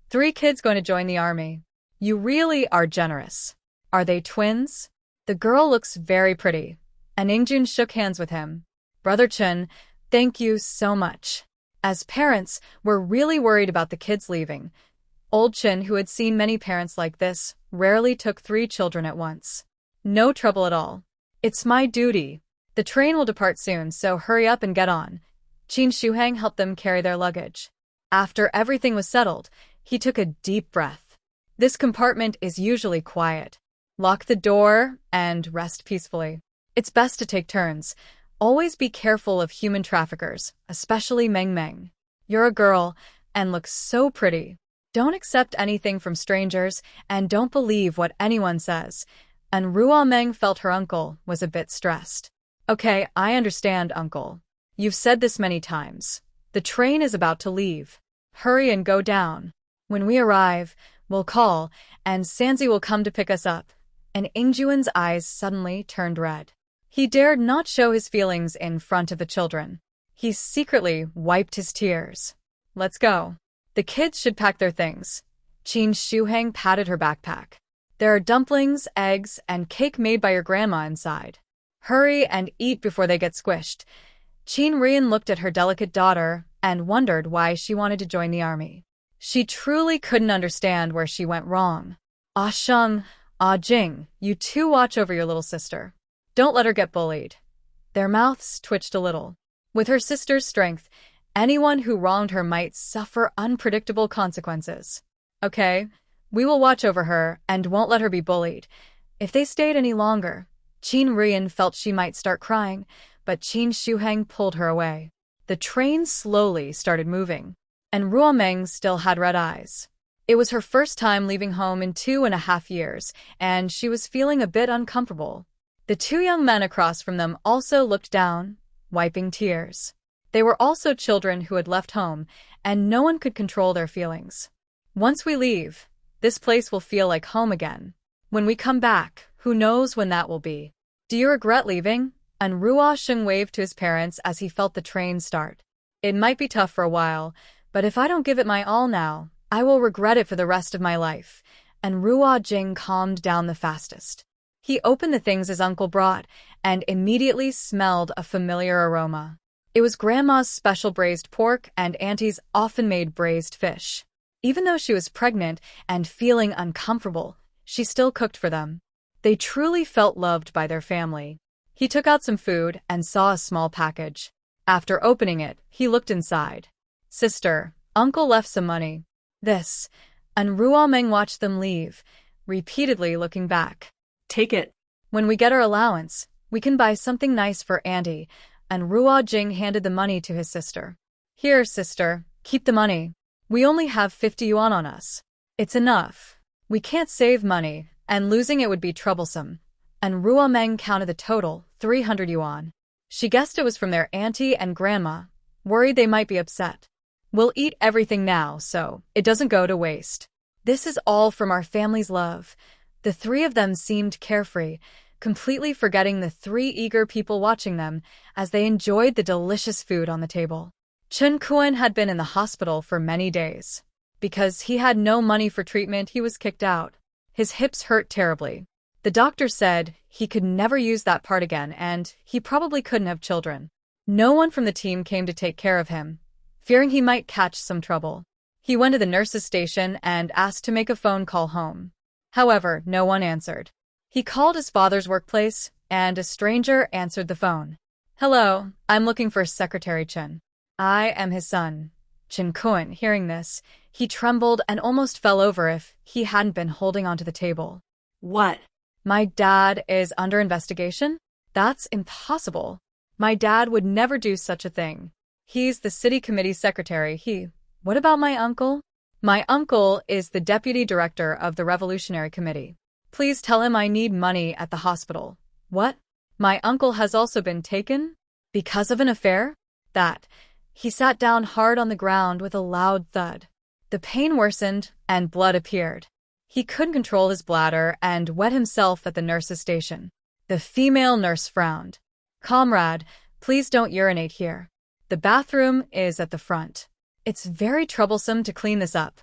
3 kids going to join the army. You really are generous. Are they twins? The girl looks very pretty. And Ingjun shook hands with him. Brother Chun, thank you so much. As parents, we're really worried about the kids leaving. Old Chun, who had seen many parents like this, rarely took 3 children at once. No trouble at all. It's my duty. The train will depart soon, so hurry up and get on. Qin Shuhang helped them carry their luggage. After everything was settled, he took a deep breath. This compartment is usually quiet. Lock the door and rest peacefully. It's best to take turns. Always be careful of human traffickers, especially Meng Meng. You're a girl and look so pretty. Don't accept anything from strangers and don't believe what anyone says. And Ruo Meng felt her uncle was a bit stressed. Okay, I understand, uncle. You've said this many times. The train is about to leave. Hurry and go down. When we arrive, we'll call, and Sanzi will come to pick us up. And Ingjuan's eyes suddenly turned red. He dared not show his feelings in front of the children. He secretly wiped his tears. Let's go. The kids should pack their things. Qin Shuheng patted her backpack. There are dumplings, eggs, and cake made by your grandma inside. Hurry and eat before they get squished. Qin Rian looked at her delicate daughter and wondered why she wanted to join the army. She truly couldn't understand where she went wrong. Ah Sheng, Ah Jing, you two watch over your little sister. Don't let her get bullied. Their mouths twitched a little. With her sister's strength, anyone who wronged her might suffer unpredictable consequences. Okay, we will watch over her and won't let her be bullied. If they stayed any longer, Qin Rian felt she might start crying, but Qin Shuheng pulled her away. The train slowly started moving, and Ruo Meng still had red eyes. It was her first time leaving home in 2.5 years, and she was feeling a bit uncomfortable. The two young men across from them also looked down, wiping tears. They were also children who had left home, and no one could control their feelings. Once we leave, this place will feel like home again. When we come back, who knows when that will be? Do you regret leaving? And Ruo Sheng waved to his parents as he felt the train start. It might be tough for a while, but if I don't give it my all now, I will regret it for the rest of my life. And Ruo Jing calmed down the fastest. He opened the things his uncle brought and immediately smelled a familiar aroma. It was Grandma's special braised pork and Auntie's often-made braised fish. Even though she was pregnant and feeling uncomfortable, she still cooked for them. They truly felt loved by their family. He took out some food and saw a small package. After opening it, he looked inside. Sister, Uncle left some money. This. And Ruo Meng watched them leave, repeatedly looking back. Take it. When we get our allowance, we can buy something nice for Auntie. And Ruo Jing handed the money to his sister. Here, sister, keep the money. We only have 50 yuan on us. It's enough. We can't save money, and losing it would be troublesome. And Ruo Meng counted the total, 300 yuan. She guessed it was from their auntie and grandma, worried they might be upset. We'll eat everything now, so it doesn't go to waste. This is all from our family's love. The three of them seemed carefree, completely forgetting the three eager people watching them as they enjoyed the delicious food on the table. Chen Kuan had been in the hospital for many days. Because he had no money for treatment, he was kicked out. His hips hurt terribly. The doctor said he could never use that part again and he probably couldn't have children. No one from the team came to take care of him, fearing he might catch some trouble. He went to the nurse's station and asked to make a phone call home. However, no one answered. He called his father's workplace, and a stranger answered the phone. Hello, I'm looking for Secretary Chen. I am his son. Chen Kuan, hearing this, he trembled and almost fell over if he hadn't been holding onto the table. What? My dad is under investigation? That's impossible. My dad would never do such a thing. He's the city committee secretary. What about my uncle? My uncle is the deputy director of the Revolutionary Committee. Please tell him I need money at the hospital. What? My uncle has also been taken? Because of an affair? That. He sat down hard on the ground with a loud thud. The pain worsened and blood appeared. He couldn't control his bladder and wet himself at the nurse's station. The female nurse frowned. Comrade, please don't urinate here. The bathroom is at the front. It's very troublesome to clean this up.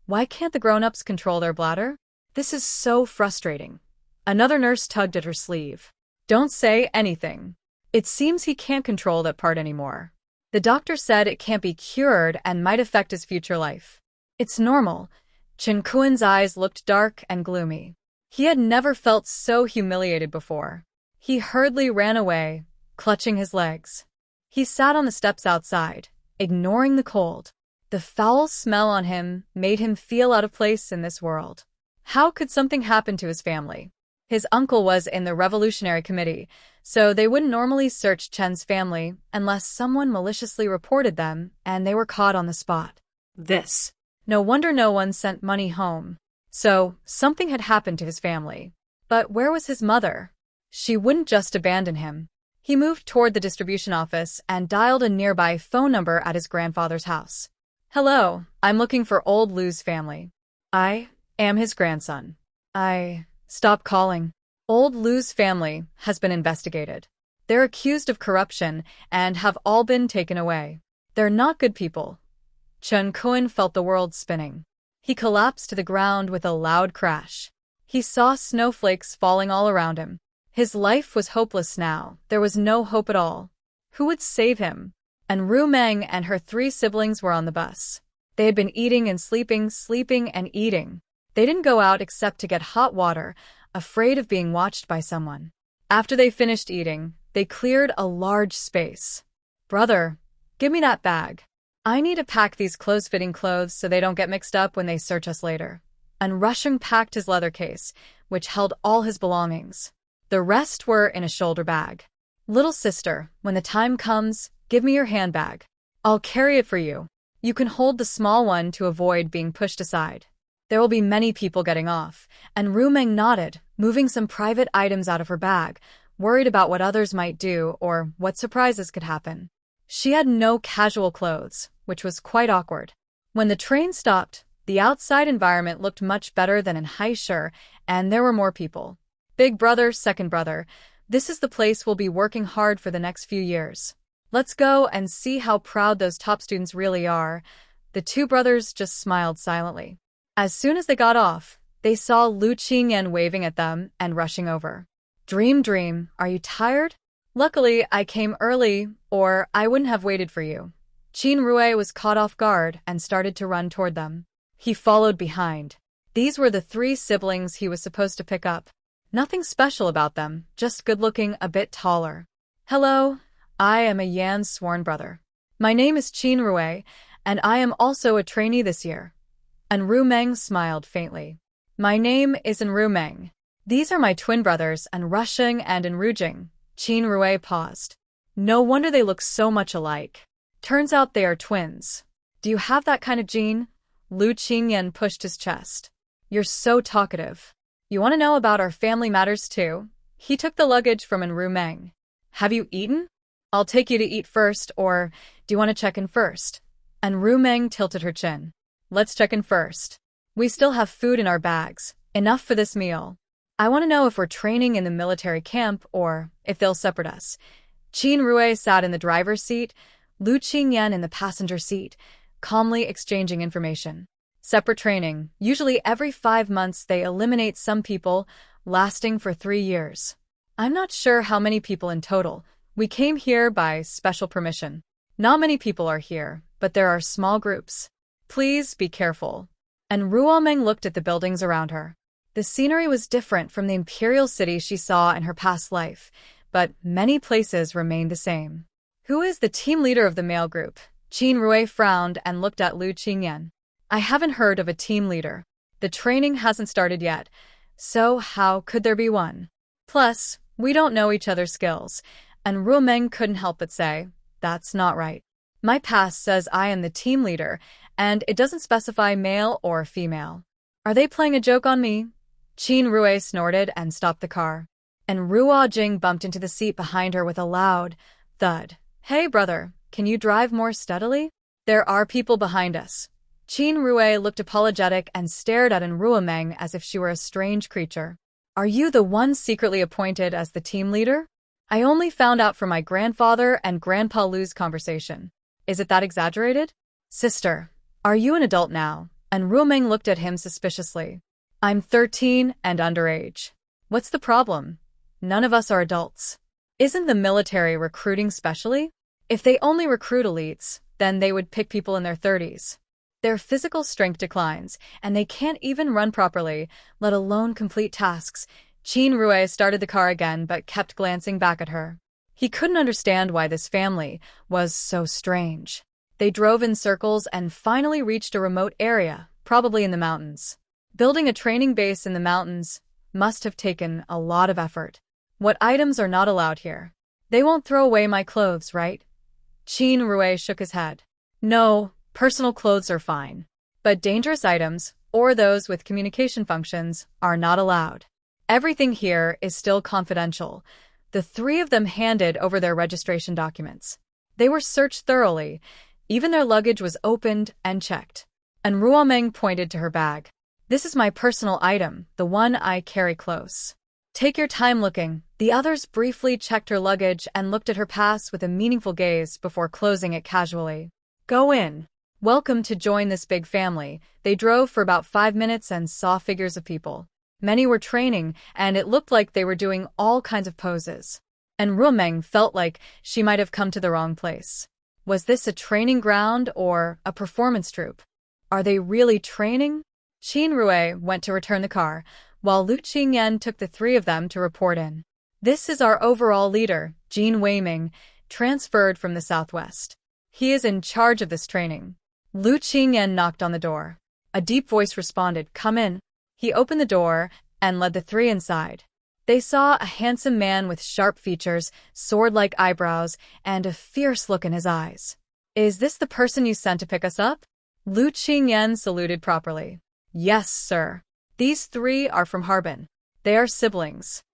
Why can't the grown-ups control their bladder? This is so frustrating. Another nurse tugged at her sleeve. Don't say anything. It seems he can't control that part anymore. The doctor said it can't be cured and might affect his future life. It's normal. Chen Kuan's eyes looked dark and gloomy. He had never felt so humiliated before. He hurriedly ran away, clutching his legs. He sat on the steps outside, ignoring the cold. The foul smell on him made him feel out of place in this world. How could something happen to his family? His uncle was in the Revolutionary Committee, So they wouldn't normally search Chen's family unless someone maliciously reported them and they were caught on the spot. This. No wonder no one sent money home. So, something had happened to his family. But where was his mother? She wouldn't just abandon him. He moved toward the distribution office and dialed a nearby phone number at his grandfather's house. Hello, I'm looking for old Lou's family. I am his grandson. Stop calling. Old Lou's family has been investigated. They're accused of corruption and have all been taken away. They're not good people. Chen Kuan felt the world spinning. He collapsed to the ground with a loud crash. He saw snowflakes falling all around him. His life was hopeless now. There was no hope at all. Who would save him? And Ru Meng and her 3 siblings were on the bus. They had been eating and sleeping and eating. They didn't go out except to get hot water, afraid of being watched by someone. After they finished eating, they cleared a large space. Brother, give me that bag. I need to pack these close-fitting clothes so they don't get mixed up when they search us later. And Rushing packed his leather case, which held all his belongings. The rest were in a shoulder bag. Little sister, when the time comes, give me your handbag. I'll carry it for you. You can hold the small one to avoid being pushed aside. There will be many people getting off, and Ru Meng nodded, moving some private items out of her bag, worried about what others might do or what surprises could happen. She had no casual clothes, which was quite awkward. When the train stopped, the outside environment looked much better than in Haishur, and there were more people. Big brother, second brother, this is the place we'll be working hard for the next few years. Let's go and see how proud those top students really are. The 2 brothers just smiled silently. As soon as they got off, they saw Lu Qingyan waving at them and rushing over. Dream, are you tired? Luckily, I came early, or I wouldn't have waited for you. Qin Rui was caught off guard and started to run toward them. He followed behind. These were the 3 siblings he was supposed to pick up. Nothing special about them, just good-looking, a bit taller. Hello, I am a Yan's sworn brother. My name is Qin Rui, and I am also a trainee this year. And Ru Meng smiled faintly. My name is Ru Meng. These are my twin brothers, Rushing and Rujing. Qin Rui paused. No wonder they look so much alike. Turns out they are twins. Do you have that kind of gene? Lu Qingyan pushed his chest. You're so talkative. You want to know about our family matters too? He took the luggage from Ru Meng. Have you eaten? I'll take you to eat first, or do you want to check in first? And Ru Meng tilted her chin. Let's check in first. We still have food in our bags, enough for this meal. I want to know if we're training in the military camp or if they'll separate us. Qin Rui sat in the driver's seat, Lu Qingyan in the passenger seat, calmly exchanging information. Separate training. Usually every 5 months they eliminate some people, lasting for 3 years. I'm not sure how many people in total. We came here by special permission. Not many people are here, but there are small groups. Please be careful. And Ru Meng looked at the buildings around her. The scenery was different from the imperial city she saw in her past life, but many places remained the same. Who is the team leader of the male group? Qin Rui frowned and looked at Lu Qingyan. I haven't heard of a team leader. The training hasn't started yet, so how could there be one? Plus, we don't know each other's skills, and Ru Meng couldn't help but say, that's not right. My pass says I am the team leader, and it doesn't specify male or female. Are they playing a joke on me? Qin Rui snorted and stopped the car. And Ruo Jing bumped into the seat behind her with a loud thud. Hey brother, can you drive more steadily? There are people behind us. Qin Rui looked apologetic and stared at Ru Meng as if she were a strange creature. Are you the one secretly appointed as the team leader? I only found out from my grandfather and Grandpa Lu's conversation. Is it that exaggerated? Sister, are you an adult now? And Ru Meng looked at him suspiciously. I'm 13 and underage. What's the problem? None of us are adults. Isn't the military recruiting specially? If they only recruit elites, then they would pick people in their 30s. Their physical strength declines, and they can't even run properly, let alone complete tasks. Qin Rui started the car again but kept glancing back at her. He couldn't understand why this family was so strange. They drove in circles and finally reached a remote area, probably in the mountains. Building a training base in the mountains must have taken a lot of effort. What items are not allowed here? They won't throw away my clothes, right? Qin Rui shook his head. No, personal clothes are fine. But dangerous items, or those with communication functions, are not allowed. Everything here is still confidential. The three of them handed over their registration documents. They were searched thoroughly. Even their luggage was opened and checked. And Ruomeng pointed to her bag. This is my personal item, the one I carry close. Take your time looking. The others briefly checked her luggage and looked at her pass with a meaningful gaze before closing it casually. Go in. Welcome to join this big family. They drove for about 5 minutes and saw figures of people. Many were training, and it looked like they were doing all kinds of poses. And Ruomeng felt like she might have come to the wrong place. Was this a training ground or a performance troupe? Are they really training? Qin Rui went to return the car, while Lu Qingyan took the three of them to report in. This is our overall leader, Jin Weiming, transferred from the southwest. He is in charge of this training. Lu Qingyan knocked on the door. A deep voice responded, "Come in." He opened the door and led the three inside. They saw a handsome man with sharp features, sword-like eyebrows, and a fierce look in his eyes. Is this the person you sent to pick us up? Lu Qingyan saluted properly. Yes, sir. These three are from Harbin. They are siblings.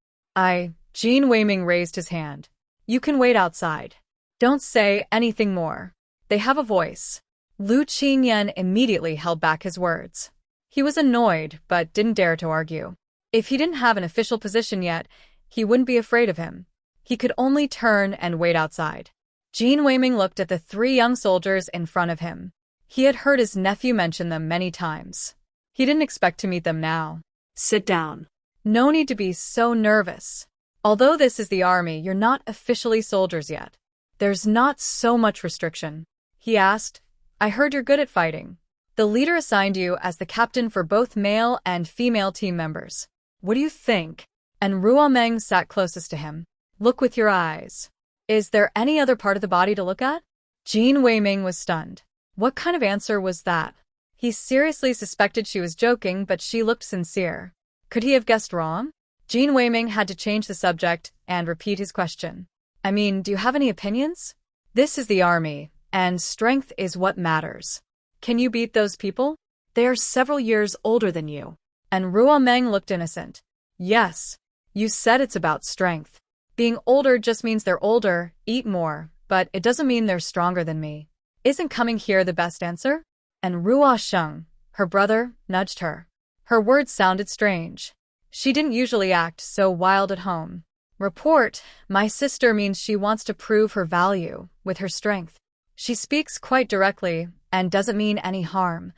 Jin Weiming raised his hand. You can wait outside. Don't say anything more. They have a voice. Lu Qingyan immediately held back his words. He was annoyed, but didn't dare to argue. If he didn't have an official position yet, he wouldn't be afraid of him. He could only turn and wait outside. Jin Weiming looked at the three young soldiers in front of him. He had heard his nephew mention them many times. He didn't expect to meet them now. Sit down. No need to be so nervous. Although this is the army, you're not officially soldiers yet. There's not so much restriction. He asked, I heard you're good at fighting. The leader assigned you as the captain for both male and female team members. What do you think? And Ruomeng sat closest to him. Look with your eyes. Is there any other part of the body to look at? Jin Weiming was stunned. What kind of answer was that? He seriously suspected she was joking, but she looked sincere. Could he have guessed wrong? Jin Weiming had to change the subject and repeat his question. I mean, do you have any opinions? This is the army, and strength is what matters. Can you beat those people? They are several years older than you. And Ruomeng looked innocent. Yes. You said it's about strength. Being older just means they're older, eat more, but it doesn't mean they're stronger than me. Isn't coming here the best answer? And Ruo Sheng, her brother, nudged her. Her words sounded strange. She didn't usually act so wild at home. Report, my sister means she wants to prove her value with her strength. She speaks quite directly and doesn't mean any harm.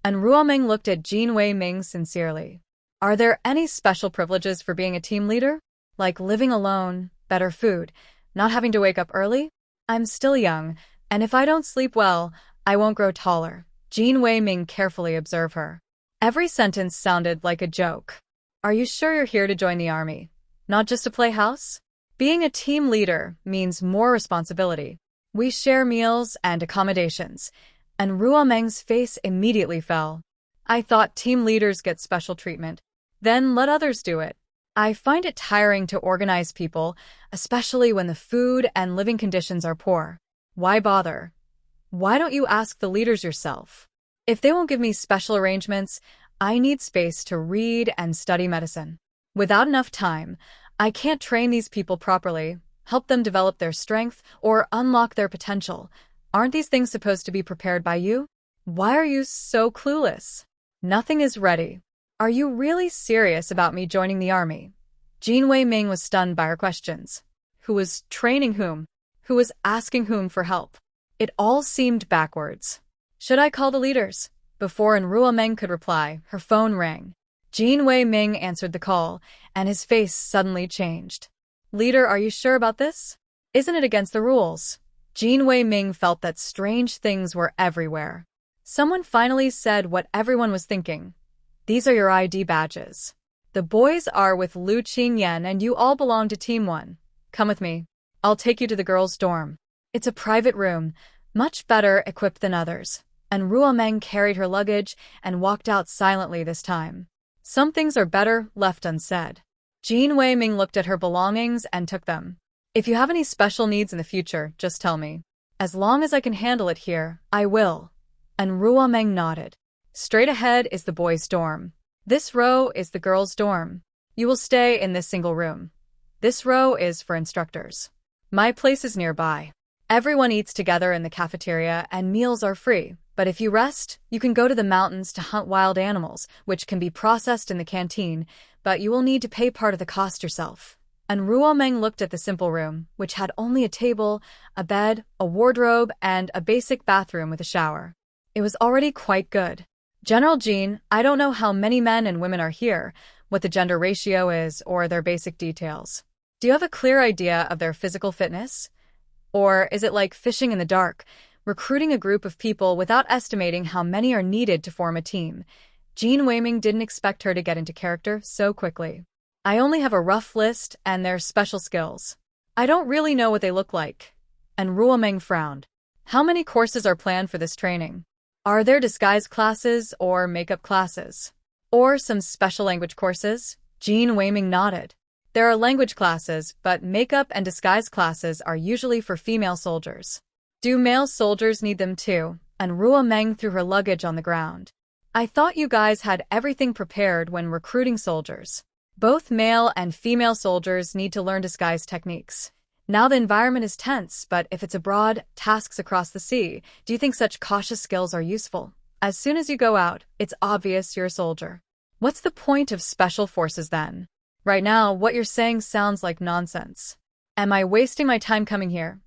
And Ruomeng looked at Jin Weiming sincerely. Are there any special privileges for being a team leader? Like living alone, better food, not having to wake up early? I'm still young, and if I don't sleep well, I won't grow taller. Jin Weiming carefully observed her. Every sentence sounded like a joke. Are you sure you're here to join the army? Not just to play house? Being a team leader means more responsibility. We share meals and accommodations. And Ruomeng's face immediately fell. I thought team leaders get special treatment. Then let others do it. I find it tiring to organize people, especially when the food and living conditions are poor. Why bother? Why don't you ask the leaders yourself? If they won't give me special arrangements, I need space to read and study medicine. Without enough time, I can't train these people properly, help them develop their strength, or unlock their potential. Aren't these things supposed to be prepared by you? Why are you so clueless? Nothing is ready. Are you really serious about me joining the army? Jin Weiming was stunned by her questions. Who was training whom? Who was asking whom for help? It all seemed backwards. Should I call the leaders? Before Ruomeng could reply, her phone rang. Jin Weiming answered the call, and his face suddenly changed. Leader, are you sure about this? Isn't it against the rules? Jin Weiming felt that strange things were everywhere. Someone finally said what everyone was thinking. These are your ID badges. The boys are with Lu Qingyan and you all belong to Team 1. Come with me. I'll take you to the girls' dorm. It's a private room, much better equipped than others. And Ruomeng carried her luggage and walked out silently this time. Some things are better left unsaid. Jean Wei-ming looked at her belongings and took them. If you have any special needs in the future, just tell me. As long as I can handle it here, I will. And Ruomeng nodded. Straight ahead is the boys' dorm. This row is the girls' dorm. You will stay in this single room. This row is for instructors. My place is nearby. Everyone eats together in the cafeteria and meals are free, but if you rest, you can go to the mountains to hunt wild animals, which can be processed in the canteen, but you will need to pay part of the cost yourself. And Ruomeng looked at the simple room, which had only a table, a bed, a wardrobe, and a basic bathroom with a shower. It was already quite good. General Jean, I don't know how many men and women are here, what the gender ratio is, or their basic details. Do you have a clear idea of their physical fitness? Or is it like fishing in the dark, recruiting a group of people without estimating how many are needed to form a team? Jean Wei-ming didn't expect her to get into character so quickly. I only have a rough list and their special skills. I don't really know what they look like. And Ruomeng frowned. How many courses are planned for this training? Are there disguise classes or makeup classes? Or some special language courses? Jean Wei-ming nodded. There are language classes, but makeup and disguise classes are usually for female soldiers. Do male soldiers need them too? And Ruomeng threw her luggage on the ground. I thought you guys had everything prepared when recruiting soldiers. Both male and female soldiers need to learn disguise techniques. Now the environment is tense, but if it's abroad, tasks across the sea, do you think such cautious skills are useful? As soon as you go out, it's obvious you're a soldier. What's the point of special forces then? Right now, what you're saying sounds like nonsense. Am I wasting my time coming here?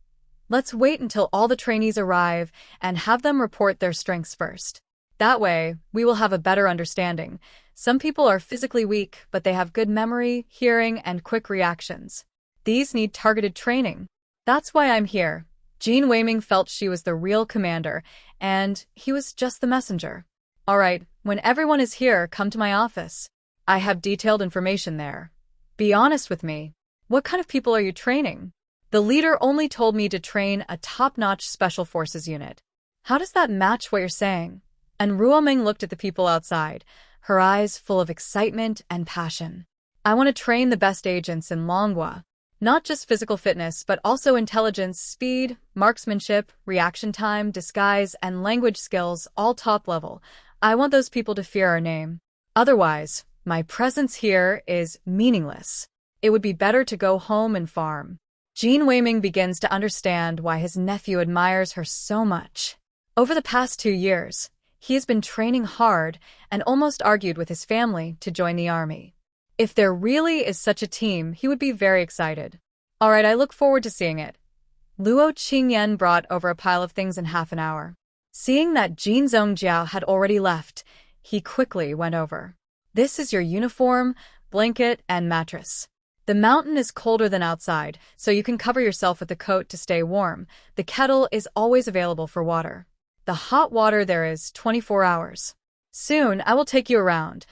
Let's wait until all the trainees arrive and have them report their strengths first. That way, we will have a better understanding. Some people are physically weak, but they have good memory, hearing, and quick reactions. These need targeted training. That's why I'm here. Jean Wei-ming felt she was the real commander, and he was just the messenger. All right, when everyone is here, come to my office. I have detailed information there. Be honest with me. What kind of people are you training? The leader only told me to train a top-notch special forces unit. How does that match what you're saying? And Ruomeng looked at the people outside, her eyes full of excitement and passion. I want to train the best agents in manhwa. Not just physical fitness, but also intelligence, speed, marksmanship, reaction time, disguise, and language skills, all top level. I want those people to fear our name. Otherwise, my presence here is meaningless. It would be better to go home and farm. Jean Wei-ming begins to understand why his nephew admires her so much. Over the past 2 years, he has been training hard and almost argued with his family to join the army. If there really is such a team, he would be very excited. All right, I look forward to seeing it. Luo Qingyan brought over a pile of things in half an hour. Seeing that Jin Zhongjiao had already left, he quickly went over. This is your uniform, blanket, and mattress. The mountain is colder than outside, so you can cover yourself with a coat to stay warm. The kettle is always available for water. The hot water there is 24 hours. Soon, I will take you around.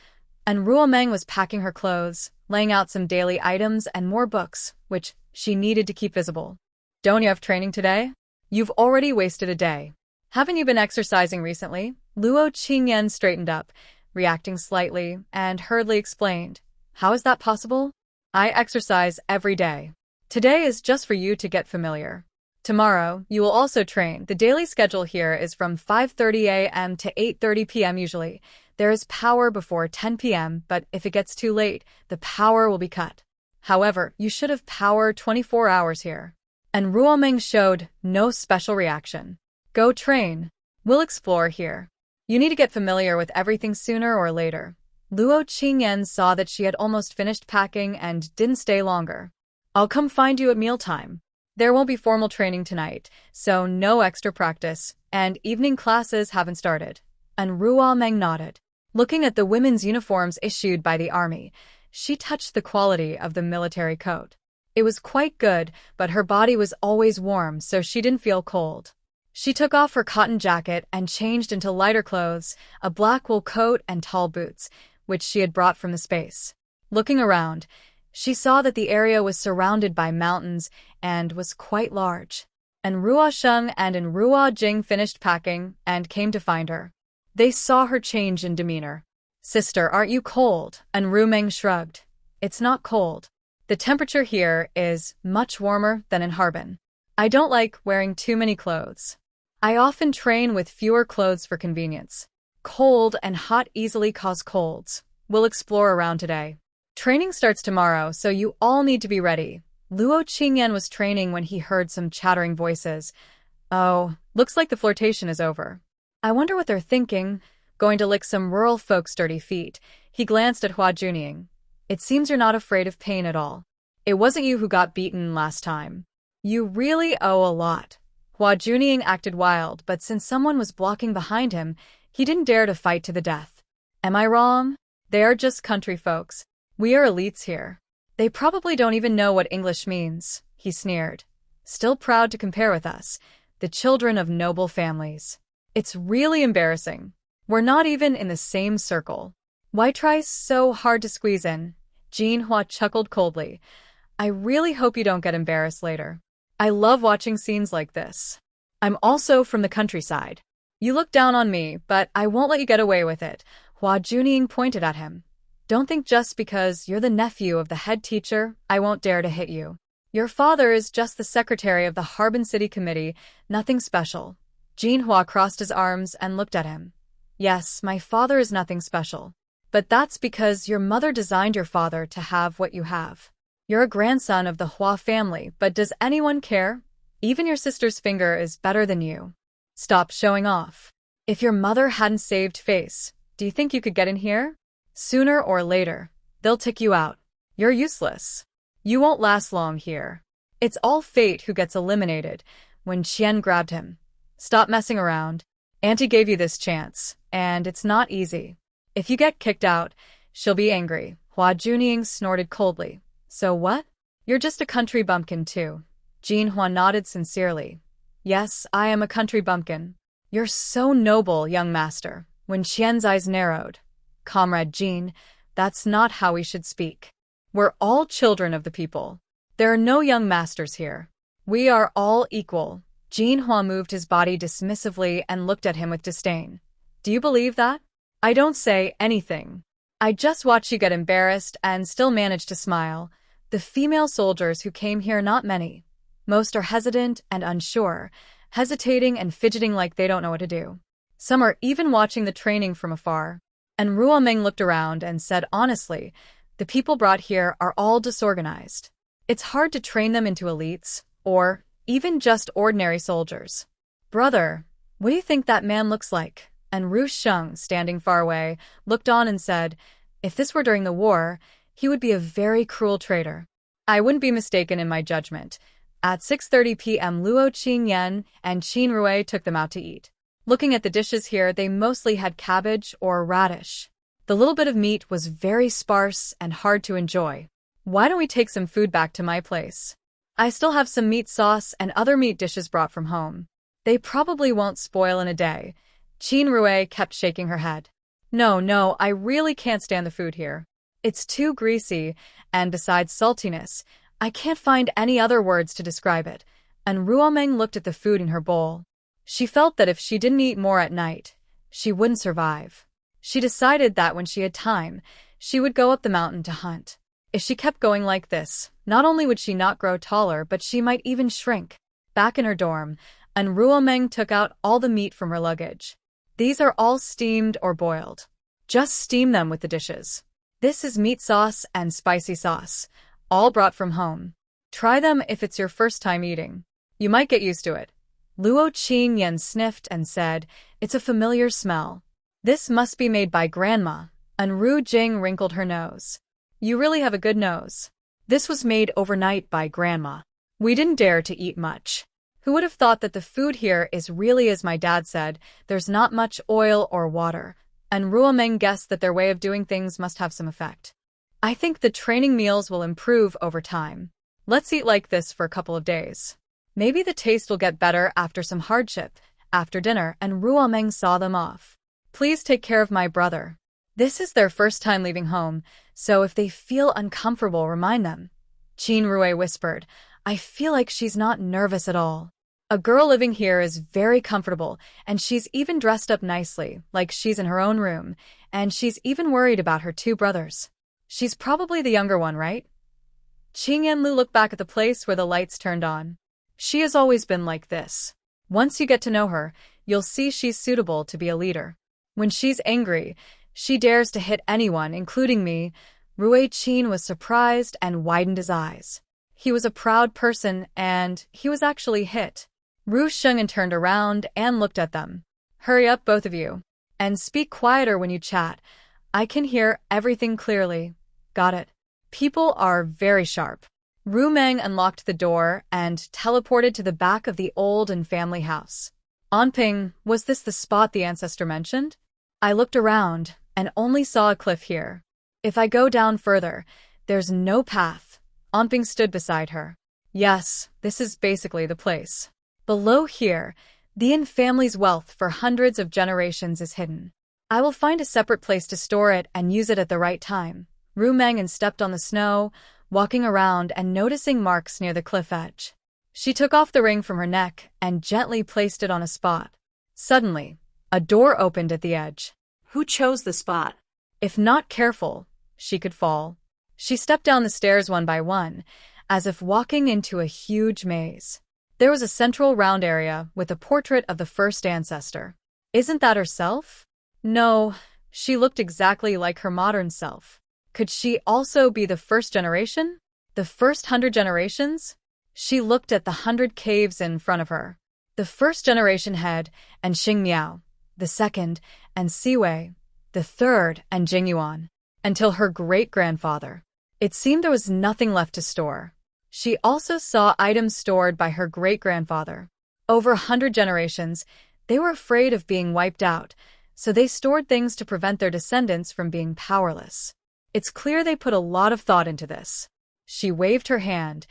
And Ruomeng was packing her clothes, laying out some daily items and more books, which she needed to keep visible. Don't you have training today? You've already wasted a day. Haven't you been exercising recently? Luo Qingyan straightened up, reacting slightly, and hurriedly explained. How is that possible? I exercise every day. Today is just for you to get familiar. Tomorrow, you will also train. The daily schedule here is from 5:30 a.m. to 8:30 p.m. usually. There is power before 10 p.m., but if it gets too late, the power will be cut. However, you should have power 24 hours here. And Ruomeng showed no special reaction. Go train. We'll explore here. You need to get familiar with everything sooner or later. Luo Qingyan saw that she had almost finished packing and didn't stay longer. I'll come find you at mealtime. There won't be formal training tonight, so no extra practice, and evening classes haven't started. And Ruomeng nodded. Looking at the women's uniforms issued by the army, she touched the quality of the military coat. It was quite good, but her body was always warm, so she didn't feel cold. She took off her cotton jacket and changed into lighter clothes, a black wool coat and tall boots, which she had brought from the space. Looking around, she saw that the area was surrounded by mountains and was quite large. And Ruo Sheng and Ruo Jing finished packing and came to find her. They saw her change in demeanor. Sister, aren't you cold? And Ruomeng shrugged. It's not cold. The temperature here is much warmer than in Harbin. I don't like wearing too many clothes. I often train with fewer clothes for convenience. Cold and hot easily cause colds. We'll explore around today. Training starts tomorrow, so you all need to be ready. Luo Qingyan was training when he heard some chattering voices. Oh, looks like the flirtation is over. I wonder what they're thinking. Going to lick some rural folks' dirty feet. He glanced at Hua Junying. It seems you're not afraid of pain at all. It wasn't you who got beaten last time. You really owe a lot. Hua Junying acted wild, but since someone was blocking behind him, he didn't dare to fight to the death. Am I wrong? They are just country folks. We are elites here. They probably don't even know what English means, he sneered. Still proud to compare with us, the children of noble families. It's really embarrassing. We're not even in the same circle. Why try so hard to squeeze in? Jinhua chuckled coldly. I really hope you don't get embarrassed later. I love watching scenes like this. I'm also from the countryside. You look down on me, but I won't let you get away with it. Hua Junying pointed at him. Don't think just because you're the nephew of the head teacher, I won't dare to hit you. Your father is just the secretary of the Harbin City Committee, nothing special. Jinhua crossed his arms and looked at him. Yes, my father is nothing special. But that's because your mother designed your father to have what you have. You're a grandson of the Hua family, but does anyone care? Even your sister's finger is better than you. Stop showing off. If your mother hadn't saved face, do you think you could get in here? Sooner or later, they'll tick you out. You're useless. You won't last long here. It's all fate who gets eliminated. When Qian grabbed him. Stop messing around. Auntie gave you this chance, and it's not easy. If you get kicked out, she'll be angry. Hua Junying snorted coldly. So what? You're just a country bumpkin too. Jinhua nodded sincerely. Yes, I am a country bumpkin. You're so noble, young master. When Qian's eyes narrowed. Comrade Jin, that's not how we should speak. We're all children of the people. There are no young masters here. We are all equal. Jinhua moved his body dismissively and looked at him with disdain. Do you believe that? I don't say anything. I just watch you get embarrassed and still manage to smile. The female soldiers who came here, not many. Most are hesitant and unsure, hesitating and fidgeting like they don't know what to do. Some are even watching the training from afar. And Ruomeng looked around and said honestly, the people brought here are all disorganized. It's hard to train them into elites, or even just ordinary soldiers. Brother, what do you think that man looks like? And Ru Sheng, standing far away, looked on and said, if this were during the war, he would be a very cruel traitor. I wouldn't be mistaken in my judgment. At 6:30 p.m. Luo Qingyan and Qin Rui took them out to eat. Looking at the dishes here, they mostly had cabbage or radish. The little bit of meat was very sparse and hard to enjoy. Why don't we take some food back to my place? I still have some meat sauce and other meat dishes brought from home. They probably won't spoil in a day. Qin Rui kept shaking her head. No, I really can't stand the food here. It's too greasy, and besides saltiness, I can't find any other words to describe it. And Ruomeng looked at the food in her bowl. She felt that if she didn't eat more at night, she wouldn't survive. She decided that when she had time, she would go up the mountain to hunt. If she kept going like this, not only would she not grow taller, but she might even shrink. Back in her dorm, and Ruomeng took out all the meat from her luggage. These are all steamed or boiled. Just steam them with the dishes. This is meat sauce and spicy sauce, all brought from home. Try them if it's your first time eating. You might get used to it. Luo Qingyan sniffed and said, it's a familiar smell. This must be made by Grandma. And Ru Jing wrinkled her nose. You really have a good nose. This was made overnight by Grandma. We didn't dare to eat much. Who would have thought that the food here is really as my dad said, there's not much oil or water, and Ruomeng guessed that their way of doing things must have some effect. I think the training meals will improve over time. Let's eat like this for a couple of days. Maybe the taste will get better after some hardship. After dinner, and Ruomeng saw them off. Please take care of my brother. This is their first time leaving home, so if they feel uncomfortable, remind them. Qin Rui whispered, I feel like she's not nervous at all. A girl living here is very comfortable, and she's even dressed up nicely, like she's in her own room, and she's even worried about her two brothers. She's probably the younger one, right? Qing Yanlu looked back at the place where the lights turned on. She has always been like this. Once you get to know her, you'll see she's suitable to be a leader. When she's angry, she dares to hit anyone, including me. Rui Qin was surprised and widened his eyes. He was a proud person, and he was actually hit. Ru Sheng'an turned around and looked at them. Hurry up, both of you. And speak quieter when you chat. I can hear everything clearly. Got it. People are very sharp. Ru Meng unlocked the door and teleported to the back of the old and family house. Anping, was this the spot the ancestor mentioned? I looked around and only saw a cliff here. If I go down further, there's no path. Anping stood beside her. Yes, this is basically the place. Below here, the Yin family's wealth for hundreds of generations is hidden. I will find a separate place to store it and use it at the right time. Ru Meng stepped on the snow, walking around and noticing marks near the cliff edge. She took off the ring from her neck and gently placed it on a spot. Suddenly, a door opened at the edge. Who chose the spot? If not careful, she could fall. She stepped down the stairs one by one, as if walking into a huge maze. There was a central round area with a portrait of the first ancestor. Isn't that herself? No, she looked exactly like her modern self. Could she also be the first generation? The first 100 generations? She looked at the 100 caves in front of her. The first generation head and Xing Miao, the second and Siwei, the third and Jingyuan, until her great-grandfather. It seemed there was nothing left to store. She also saw items stored by her great-grandfather. Over 100 generations, they were afraid of being wiped out, so they stored things to prevent their descendants from being powerless. It's clear they put a lot of thought into this. She waved her hand,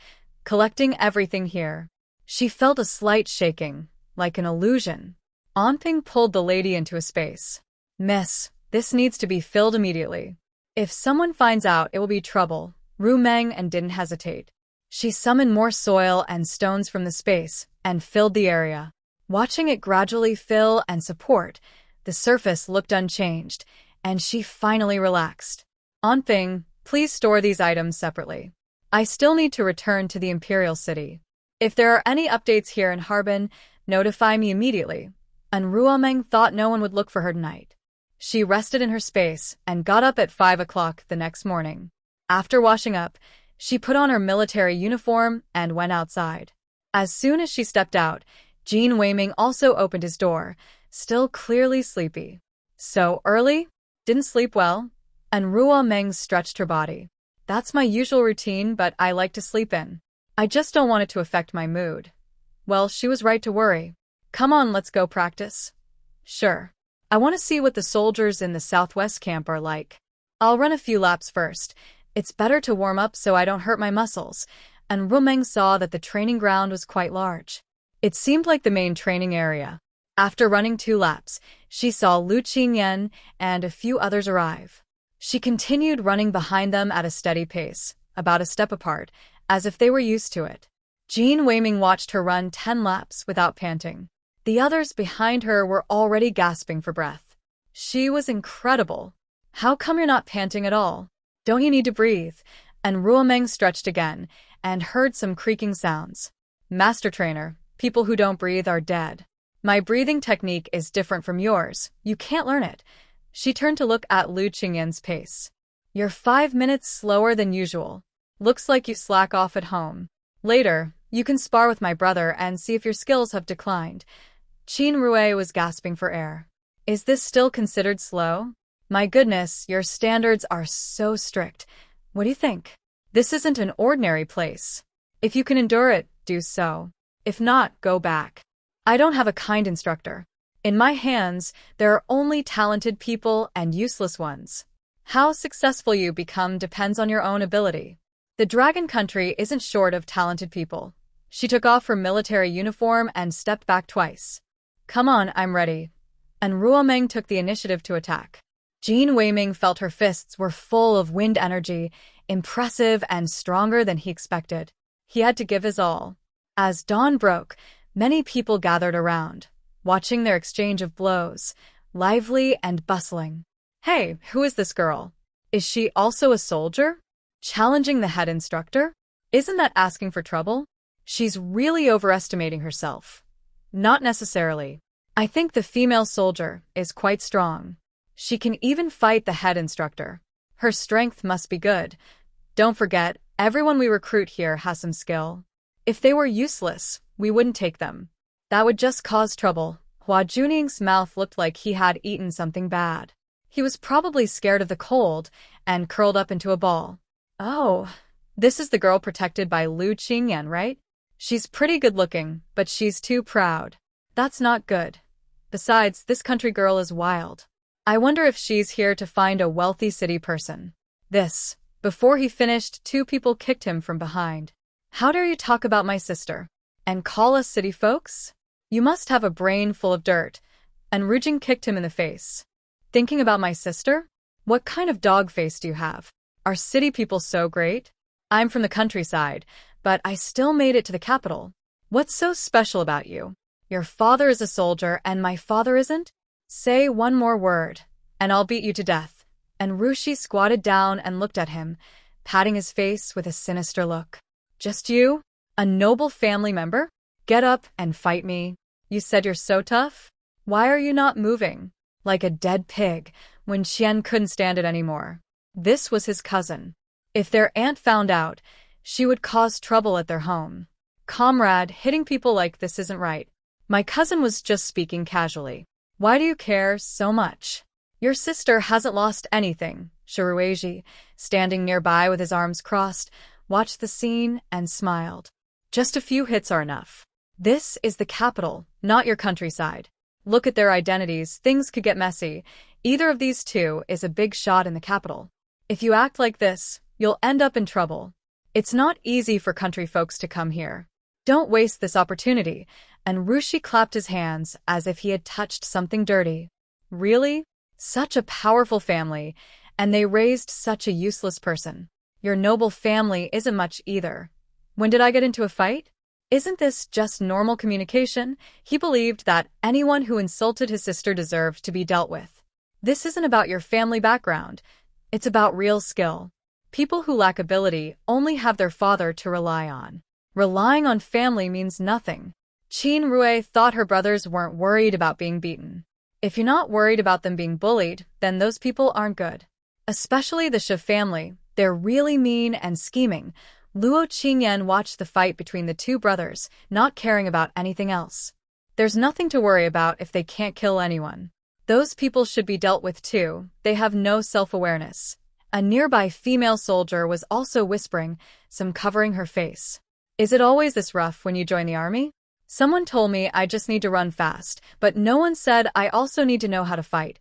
collecting everything here. She felt a slight shaking, like an illusion. Anping pulled the lady into a space. Miss, this needs to be filled immediately. If someone finds out, it will be trouble. Ru Meng and didn't hesitate. She summoned more soil and stones from the space and filled the area. Watching it gradually fill and support, the surface looked unchanged, and she finally relaxed. Anping, please store these items separately. I still need to return to the Imperial City. If there are any updates here in Harbin, notify me immediately. And Ruomeng thought no one would look for her tonight. She rested in her space and got up at 5 o'clock the next morning. After washing up, she put on her military uniform and went outside. As soon as she stepped out, Jean Weiming also opened his door, still clearly sleepy. So early? Didn't sleep well? And Ruo Meng stretched her body. That's my usual routine, but I like to sleep in. I just don't want it to affect my mood. Well, she was right to worry. Come on, let's go practice. Sure. I want to see what the soldiers in the Southwest camp are like. I'll run a few laps first. It's better to warm up so I don't hurt my muscles. And Rumeng saw that the training ground was quite large. It seemed like the main training area. After running 2 laps, she saw Lu Qingyan and a few others arrive. She continued running behind them at a steady pace, about a step apart, as if they were used to it. Jean Weiming watched her run 10 laps without panting. The others behind her were already gasping for breath. She was incredible. How come you're not panting at all? Don't you need to breathe? And Ruomeng stretched again and heard some creaking sounds. Master trainer, people who don't breathe are dead. My breathing technique is different from yours. You can't learn it. She turned to look at Lu Qingyan's pace. You're 5 minutes slower than usual. Looks like you slack off at home. Later, you can spar with my brother and see if your skills have declined. Qin Rue was gasping for air. Is this still considered slow? My goodness, your standards are so strict. What do you think? This isn't an ordinary place. If you can endure it, do so. If not, go back. I don't have a kind instructor. In my hands, there are only talented people and useless ones. How successful you become depends on your own ability. The Dragon Country isn't short of talented people. She took off her military uniform and stepped back twice. Come on, I'm ready. And Ruomeng took the initiative to attack. Jean Weiming felt her fists were full of wind energy, impressive and stronger than he expected. He had to give his all. As dawn broke, many people gathered around, watching their exchange of blows, lively and bustling. Hey, who is this girl? Is she also a soldier? Challenging the head instructor? Isn't that asking for trouble? She's really overestimating herself. Not necessarily. I think the female soldier is quite strong. She can even fight the head instructor. Her strength must be good. Don't forget, everyone we recruit here has some skill. If they were useless, we wouldn't take them. That would just cause trouble. Hua Juning's mouth looked like he had eaten something bad. He was probably scared of the cold and curled up into a ball. Oh, this is the girl protected by Lu Qingyan, right? She's pretty good looking, but she's too proud. That's not good. Besides, this country girl is wild. I wonder if she's here to find a wealthy city person. Before he finished, two people kicked him from behind. How dare you talk about my sister? And call us city folks? You must have a brain full of dirt. And Rujing kicked him in the face. Thinking about my sister? What kind of dog face do you have? Are city people so great? I'm from the countryside, but I still made it to the capital. What's so special about you? Your father is a soldier and my father isn't? Say one more word, and I'll beat you to death. And Rushi squatted down and looked at him, patting his face with a sinister look. Just you? A noble family member? Get up and fight me. You said you're so tough? Why are you not moving? Like a dead pig, when Qian couldn't stand it anymore. This was his cousin. If their aunt found out, she would cause trouble at their home. Comrade, hitting people like this isn't right. My cousin was just speaking casually. Why do you care so much? Your sister hasn't lost anything. Shirueji, standing nearby with his arms crossed, watched the scene and smiled. Just a few hits are enough. This is the capital, not your countryside. Look at their identities, things could get messy. Either of these two is a big shot in the capital. If you act like this, you'll end up in trouble. It's not easy for country folks to come here. Don't waste this opportunity. And Rushi clapped his hands as if he had touched something dirty. Really? Such a powerful family, and they raised such a useless person. Your noble family isn't much either. When did I get into a fight? Isn't this just normal communication? He believed that anyone who insulted his sister deserved to be dealt with. This isn't about your family background. It's about real skill. People who lack ability only have their father to rely on. Relying on family means nothing. Qin Rui thought her brothers weren't worried about being beaten. If you're not worried about them being bullied, then those people aren't good. Especially the Shi family, they're really mean and scheming. Luo Qingyan watched the fight between the two brothers, not caring about anything else. There's nothing to worry about if they can't kill anyone. Those people should be dealt with too, they have no self-awareness. A nearby female soldier was also whispering, some covering her face. Is it always this rough when you join the army? Someone told me I just need to run fast, but no one said I also need to know how to fight.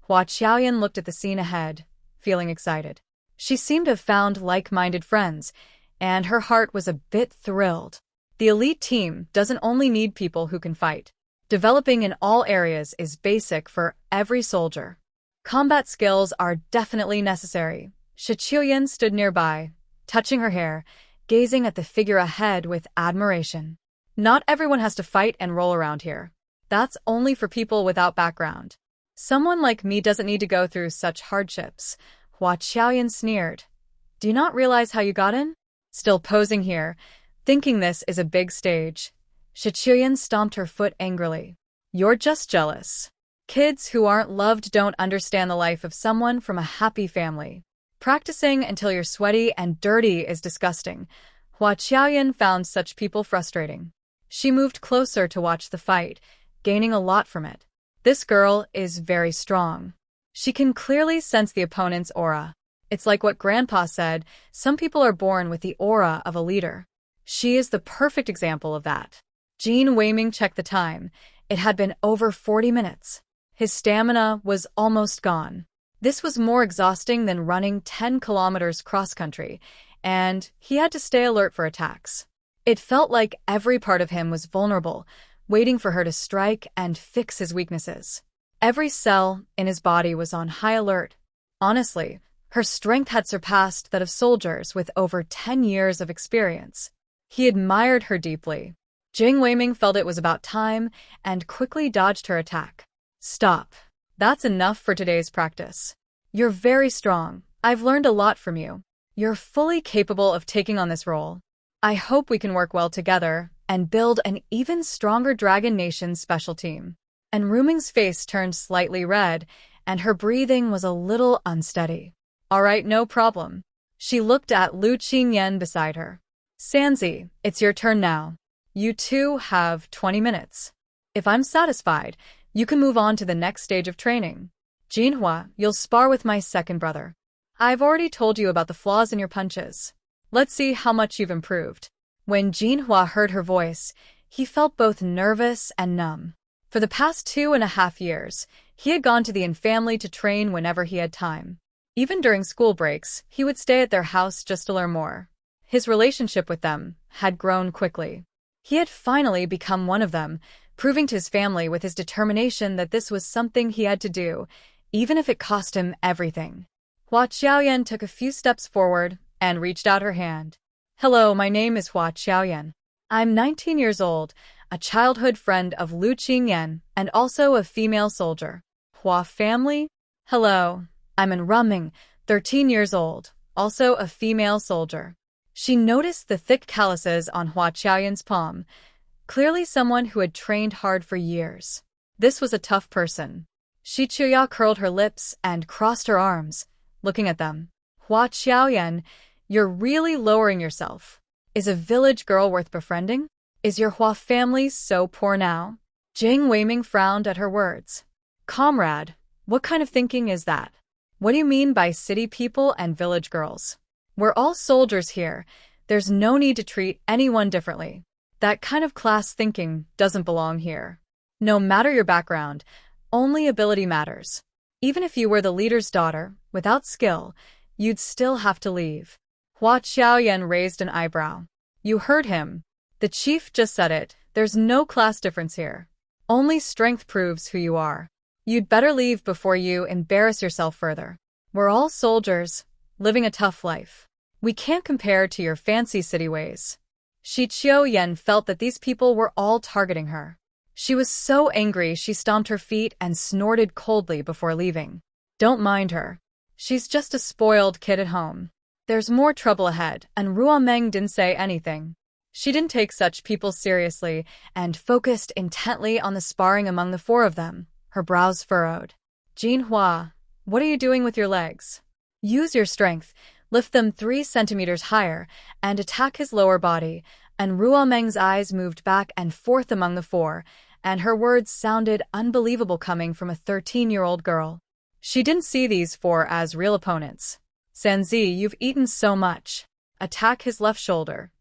Hua Qiaoyan looked at the scene ahead, feeling excited. She seemed to have found like-minded friends, and her heart was a bit thrilled. The elite team doesn't only need people who can fight. Developing in all areas is basic for every soldier. Combat skills are definitely necessary. Shi Qiuyan stood nearby, touching her hair, gazing at the figure ahead with admiration. Not everyone has to fight and roll around here. That's only for people without background. Someone like me doesn't need to go through such hardships. Hua Qiaoyan sneered. Do you not realize how you got in? Still posing here, thinking this is a big stage. Shi Qiuyan stomped her foot angrily. You're just jealous. Kids who aren't loved don't understand the life of someone from a happy family. Practicing until you're sweaty and dirty is disgusting. Hua Qiaoyan found such people frustrating. She moved closer to watch the fight, gaining a lot from it. This girl is very strong. She can clearly sense the opponent's aura. It's like what Grandpa said, some people are born with the aura of a leader. She is the perfect example of that. Jin Weiming checked the time. It had been over 40 minutes. His stamina was almost gone. This was more exhausting than running 10 kilometers cross-country, and he had to stay alert for attacks. It felt like every part of him was vulnerable, waiting for her to strike and fix his weaknesses. Every cell in his body was on high alert. Honestly, her strength had surpassed that of soldiers with over 10 years of experience. He admired her deeply. Jing Weiming felt it was about time and quickly dodged her attack. Stop. That's enough for today's practice. You're very strong, I've learned a lot from you. You're fully capable of taking on this role. I hope we can work well together and build an even stronger Dragon Nation special team." And Ruming's face turned slightly red, and her breathing was a little unsteady. "All right, no problem." She looked at Lu Qingyan beside her. "Sanzi, it's your turn now. You two have 20 minutes. If I'm satisfied, you can move on to the next stage of training. Jinhua, you'll spar with my second brother. I've already told you about the flaws in your punches. Let's see how much you've improved." When Jinhua heard her voice, he felt both nervous and numb. For the past 2.5 years, he had gone to the Yin family to train whenever he had time. Even during school breaks, he would stay at their house just to learn more. His relationship with them had grown quickly. He had finally become one of them, proving to his family with his determination that this was something he had to do, even if it cost him everything. Hua Qiaoyan took a few steps forward and reached out her hand. "Hello, my name is Hua Qiaoyan. I'm 19 years old, a childhood friend of Lu Qingyan, and also a female soldier." "Hua family?" "Hello, I'm An Ruming, 13 years old, also a female soldier." She noticed the thick calluses on Hua Qiaoyan's palm, clearly someone who had trained hard for years. This was a tough person. Shi Chuya curled her lips and crossed her arms, looking at them. "Hua Qiaoyan, you're really lowering yourself. Is a village girl worth befriending? Is your Hua family so poor now?" Jing Weiming frowned at her words. "Comrade, what kind of thinking is that? What do you mean by city people and village girls? We're all soldiers here. There's no need to treat anyone differently. That kind of class thinking doesn't belong here. No matter your background, only ability matters. Even if you were the leader's daughter, without skill, you'd still have to leave." Hua Qiaoyan raised an eyebrow. "You heard him. The chief just said it. There's no class difference here. Only strength proves who you are. You'd better leave before you embarrass yourself further. We're all soldiers, living a tough life. We can't compare to your fancy city ways." Shi Qiaoyan felt that these people were all targeting her. She was so angry she stomped her feet and snorted coldly before leaving. "Don't mind her. She's just a spoiled kid at home. There's more trouble ahead," and Ruomeng didn't say anything. She didn't take such people seriously and focused intently on the sparring among the four of them, her brows furrowed. "Jinhua, what are you doing with your legs? Use your strength, lift them 3 centimeters higher, and attack his lower body," and Ruomeng's eyes moved back and forth among the four, and her words sounded unbelievable coming from a 13-year-old girl. She didn't see these four as real opponents. "Sanzi, you've eaten so much. Attack his left shoulder.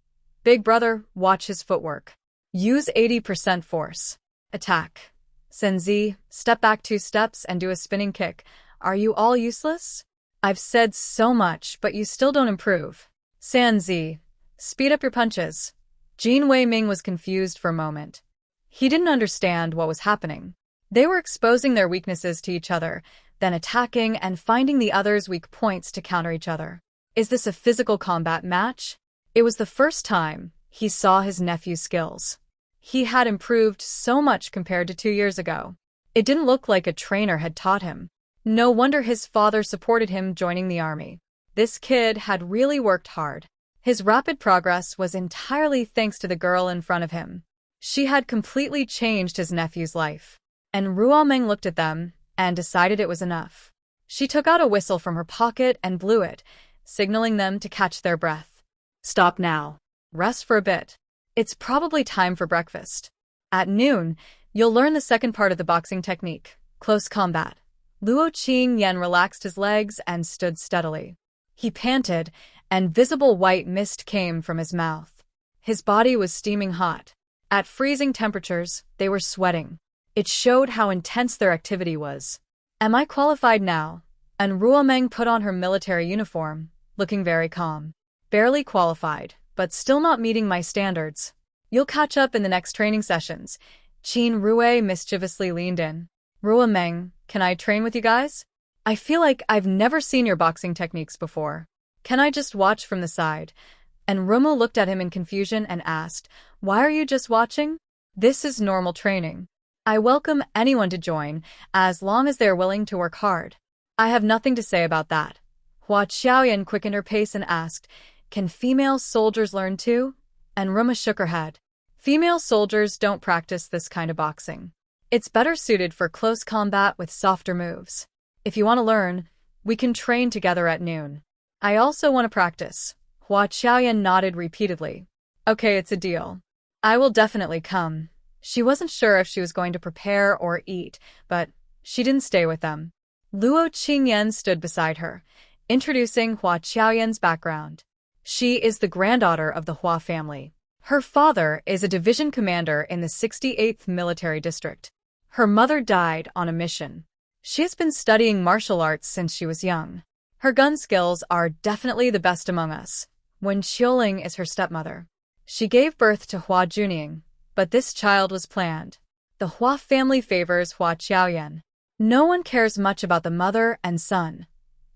Big brother, watch his footwork. Use 80% force. Attack. Sanzi, step back 2 steps and do a spinning kick. Are you all useless? I've said so much, but you still don't improve. Sanzi, speed up your punches." Jin Wei-ming was confused for a moment. He didn't understand what was happening. They were exposing their weaknesses to each other, then attacking and finding the other's weak points to counter each other. Is this a physical combat match? It was the first time he saw his nephew's skills. He had improved so much compared to 2 years ago. It didn't look like a trainer had taught him. No wonder his father supported him joining the army. This kid had really worked hard. His rapid progress was entirely thanks to the girl in front of him. She had completely changed his nephew's life. And Ruomeng looked at them and decided it was enough. She took out a whistle from her pocket and blew it, signaling them to catch their breath. "Stop now. Rest for a bit. It's probably time for breakfast. At noon, you'll learn the second part of the boxing technique, close combat." Luo Qingyan relaxed his legs and stood steadily. He panted, and visible white mist came from his mouth. His body was steaming hot. At freezing temperatures, they were sweating. It showed how intense their activity was. "Am I qualified now?" And Ruomeng put on her military uniform, looking very calm. "Barely qualified, but still not meeting my standards. You'll catch up in the next training sessions." Qin Rue mischievously leaned in. "Ruomeng, can I train with you guys? I feel like I've never seen your boxing techniques before. Can I just watch from the side?" And Rumo looked at him in confusion and asked, "Why are you just watching? This is normal training. I welcome anyone to join, as long as they're willing to work hard." "I have nothing to say about that." Hua Xiaoyan quickened her pace and asked, "Can female soldiers learn too?" And Ruma shook her head. Female soldiers don't practice this kind of boxing. It's better suited for close combat with softer moves. If you want to learn, we can train together at noon. I also want to practice. Hua Xiaoyan nodded repeatedly. Okay, it's a deal. I will definitely come. She wasn't sure if she was going to prepare or eat, but she didn't stay with them. Luo Qingyan stood beside her, introducing Hua Xiaoyan's background. She is the granddaughter of the Hua family. Her father is a division commander in the 68th Military District. Her mother died on a mission. She has been studying martial arts since she was young. Her gun skills are definitely the best among us. Wen Qiuling is her stepmother. She gave birth to Hua Junying, but this child was planned. The Hua family favors Hua Xiaoyan. No one cares much about the mother and son.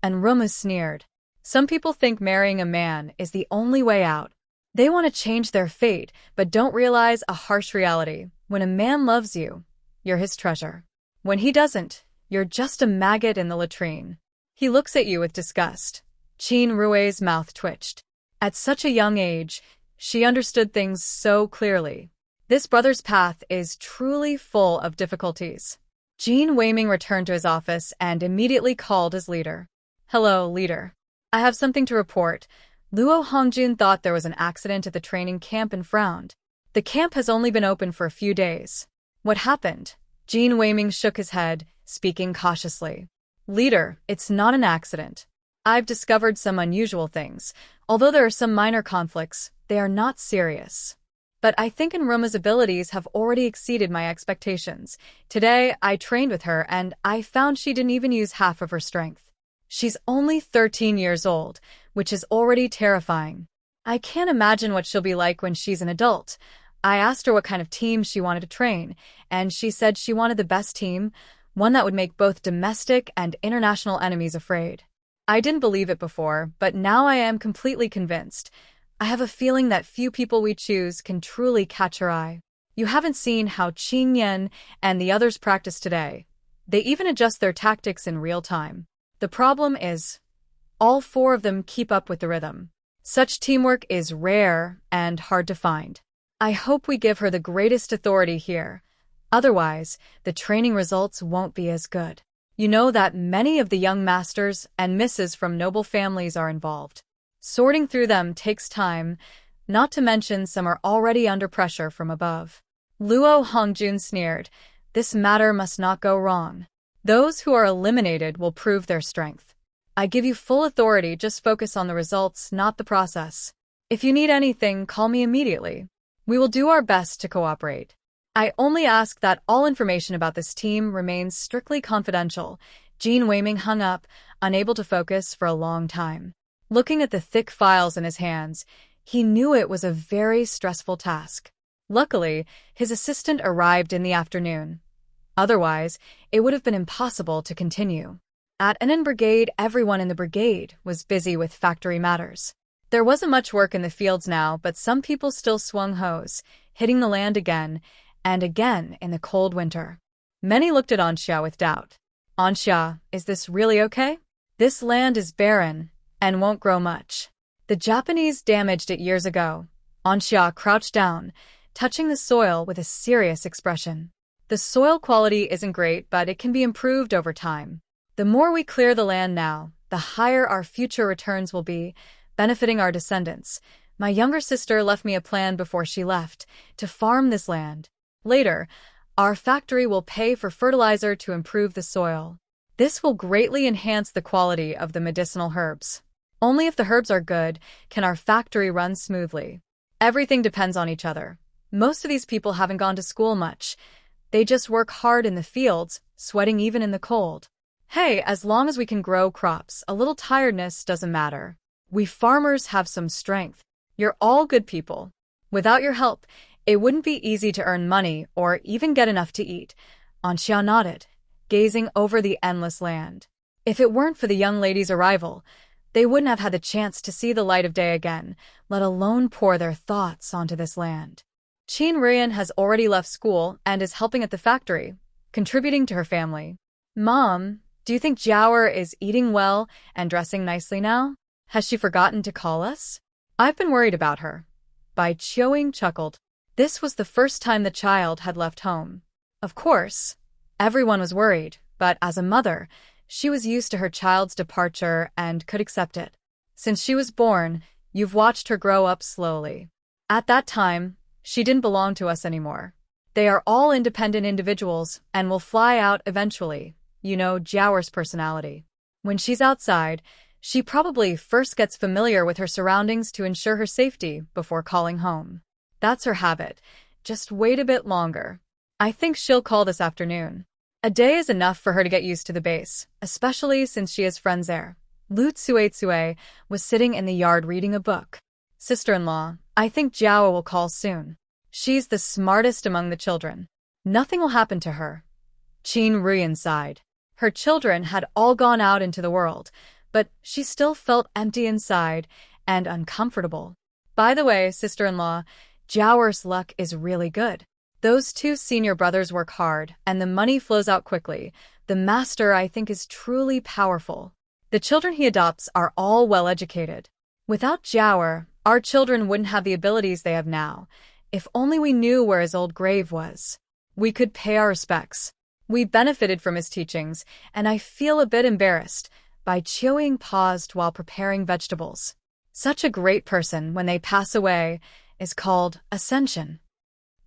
And Ruma sneered. Some people think marrying a man is the only way out. They want to change their fate, but don't realize a harsh reality. When a man loves you, you're his treasure. When he doesn't, you're just a maggot in the latrine. He looks at you with disgust. Qin Rui's mouth twitched. At such a young age, she understood things so clearly. This brother's path is truly full of difficulties. Jin Weiming returned to his office and immediately called his leader. Hello, leader. I have something to report. Luo Hongjun thought there was an accident at the training camp and frowned. The camp has only been open for a few days. What happened? Jin Weiming shook his head, speaking cautiously. Leader, it's not an accident. I've discovered some unusual things. Although there are some minor conflicts, they are not serious. But I think Ruma's abilities have already exceeded my expectations. Today, I trained with her and I found she didn't even use half of her strength. She's only 13 years old, which is already terrifying. I can't imagine what she'll be like when she's an adult. I asked her what kind of team she wanted to train, and she said she wanted the best team, one that would make both domestic and international enemies afraid. I didn't believe it before, but now I am completely convinced. I have a feeling that few people we choose can truly catch her eye. You haven't seen how Qing Yan and the others practice today. They even adjust their tactics in real time. The problem is, all four of them keep up with the rhythm. Such teamwork is rare and hard to find. I hope we give her the greatest authority here. Otherwise, the training results won't be as good. You know that many of the young masters and misses from noble families are involved. Sorting through them takes time, not to mention some are already under pressure from above. Luo Hongjun sneered. This matter must not go wrong. Those who are eliminated will prove their strength. I give you full authority, just focus on the results, not the process. If you need anything, call me immediately. We will do our best to cooperate. I only ask that all information about this team remains strictly confidential. Jin Weiming hung up, unable to focus for a long time. Looking at the thick files in his hands, he knew it was a very stressful task. Luckily, his assistant arrived in the afternoon. Otherwise, it would have been impossible to continue. At Anan Brigade, everyone in the brigade was busy with factory matters. There wasn't much work in the fields now, but some people still swung hoes, hitting the land again and again in the cold winter. Many looked at Anxia with doubt. Anxia, is this really okay? This land is barren and won't grow much. The Japanese damaged it years ago. Anxia crouched down, touching the soil with a serious expression. The soil quality isn't great, but it can be improved over time. The more we clear the land now, the higher our future returns will be, benefiting our descendants. My younger sister left me a plan before she left, to farm this land. Later, our factory will pay for fertilizer to improve the soil. This will greatly enhance the quality of the medicinal herbs. Only if the herbs are good can our factory run smoothly. Everything depends on each other. Most of these people haven't gone to school much. They just work hard in the fields, sweating even in the cold. Hey, as long as we can grow crops, a little tiredness doesn't matter. We farmers have some strength. You're all good people. Without your help, it wouldn't be easy to earn money or even get enough to eat. Anxia nodded, gazing over the endless land. If it weren't for the young lady's arrival, they wouldn't have had the chance to see the light of day again, let alone pour their thoughts onto this land. Qin Ruian has already left school and is helping at the factory, contributing to her family. Mom, Do you think Jiaoer is eating well and dressing nicely now? Has she forgotten to call us? I've been worried about her. Bai Qiuying chuckled. This was the first time the child had left home. Of course, everyone was worried, but as a mother, she was used to her child's departure and could accept it. Since she was born, you've watched her grow up slowly. At that time, she didn't belong to us anymore. They are all independent individuals and will fly out eventually. You know Jiaoer's personality. When she's outside, she probably first gets familiar with her surroundings to ensure her safety before calling home. That's her habit. Just wait a bit longer. I think she'll call this afternoon. A day is enough for her to get used to the base, especially since she has friends there. Lu Tsuetsue was sitting in the yard reading a book. Sister-in-law, I think Jiao will call soon. She's the smartest among the children. Nothing will happen to her. Qin Ruyan sighed. Her children had all gone out into the world, but she still felt empty inside and uncomfortable. By the way, sister-in-law, Jiaoer's luck is really good. Those two senior brothers work hard, and the money flows out quickly. The master, I think, is truly powerful. The children he adopts are all well-educated. Without Jiaoer, our children wouldn't have the abilities they have now. If only we knew where his old grave was. We could pay our respects. We benefited from his teachings, and I feel a bit embarrassed. Bai Qiuying paused while preparing vegetables. Such a great person, when they pass away, is called ascension.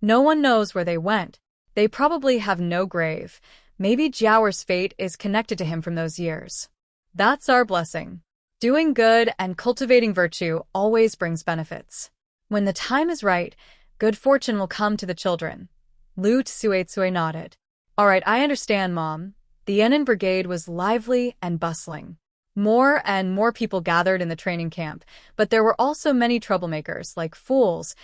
No one knows where they went. They probably have no grave. Maybe Jiaoer's fate is connected to him from those years. That's our blessing. Doing good and cultivating virtue always brings benefits. When the time is right, good fortune will come to the children. Lu Tsuetsue nodded. All right, I understand, Mom. The Yan'an Brigade was lively and bustling. More and more people gathered in the training camp, but there were also many troublemakers, like fools,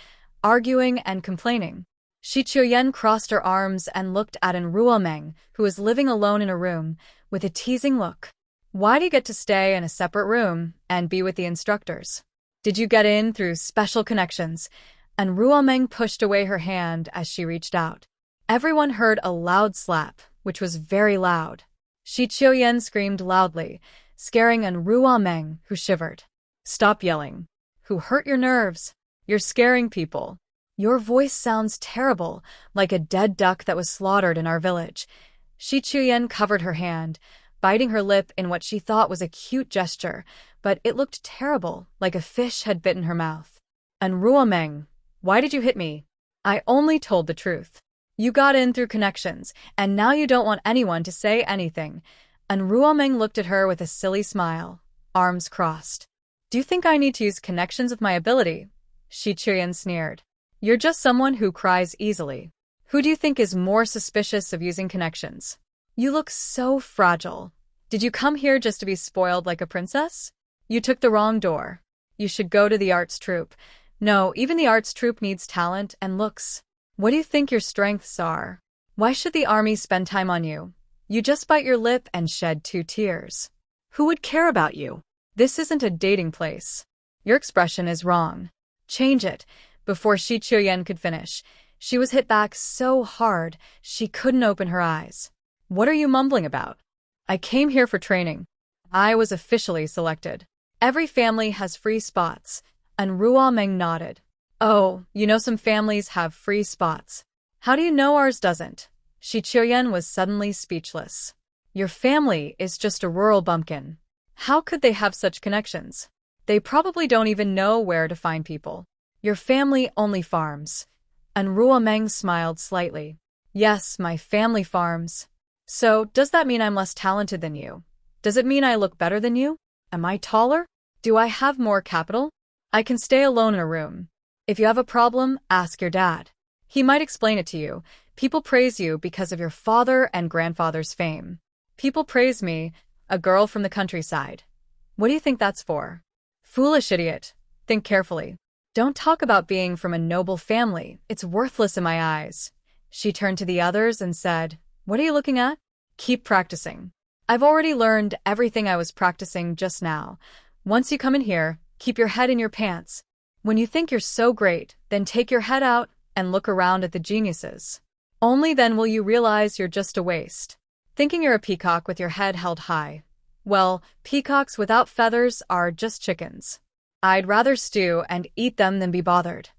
arguing and complaining. Shi Qiuyan crossed her arms and looked at An Ruomeng, who was living alone in a room, with a teasing look. Why do you get to stay in a separate room and be with the instructors? Did you get in through special connections? An Ruomeng pushed away her hand as she reached out. Everyone heard a loud slap, which was very loud. Shi Qiuyan screamed loudly, scaring An Ruomeng, who shivered. Stop yelling. Who hurt your nerves? You're scaring people. Your voice sounds terrible, like a dead duck that was slaughtered in our village. Shi Qiuyan covered her hand, biting her lip in what she thought was a cute gesture, but it looked terrible, like a fish had bitten her mouth. An Ruomeng, why did you hit me? I only told the truth. You got in through connections, and now you don't want anyone to say anything. An Ruomeng looked at her with a silly smile, arms crossed. Do you think I need to use connections with my ability? Shi Qiuyan sneered. You're just someone who cries easily. Who do you think is more suspicious of using connections? You look so fragile. Did you come here just to be spoiled like a princess? You took the wrong door. You should go to the arts troupe. No, even the arts troupe needs talent and looks. What do you think your strengths are? Why should the army spend time on you? You just bite your lip and shed 2 tears. Who would care about you? This isn't a dating place. Your expression is wrong. Change it. Before Shi Qiuyan could finish, she was hit back so hard she couldn't open her eyes. What are you mumbling about? I came here for training. I was officially selected. Every family has free spots. An Ruomeng nodded. Oh, you know some families have free spots. How do you know ours doesn't? Shi Qiuyan was suddenly speechless. Your family is just a rural bumpkin. How could they have such connections? They probably don't even know where to find people. Your family only farms. An Ruomeng smiled slightly. Yes, my family farms. So, does that mean I'm less talented than you? Does it mean I look better than you? Am I taller? Do I have more capital? I can stay alone in a room. If you have a problem, ask your dad. He might explain it to you. People praise you because of your father and grandfather's fame. People praise me, a girl from the countryside. What do you think that's for? Foolish idiot. Think carefully. Don't talk about being from a noble family. It's worthless in my eyes. She turned to the others and said, What are you looking at? Keep practicing. I've already learned everything I was practicing just now. Once you come in here, keep your head in your pants. When you think you're so great, then take your head out and look around at the geniuses. Only then will you realize you're just a waste. Thinking you're a peacock with your head held high. Well, peacocks without feathers are just chickens. I'd rather stew and eat them than be bothered.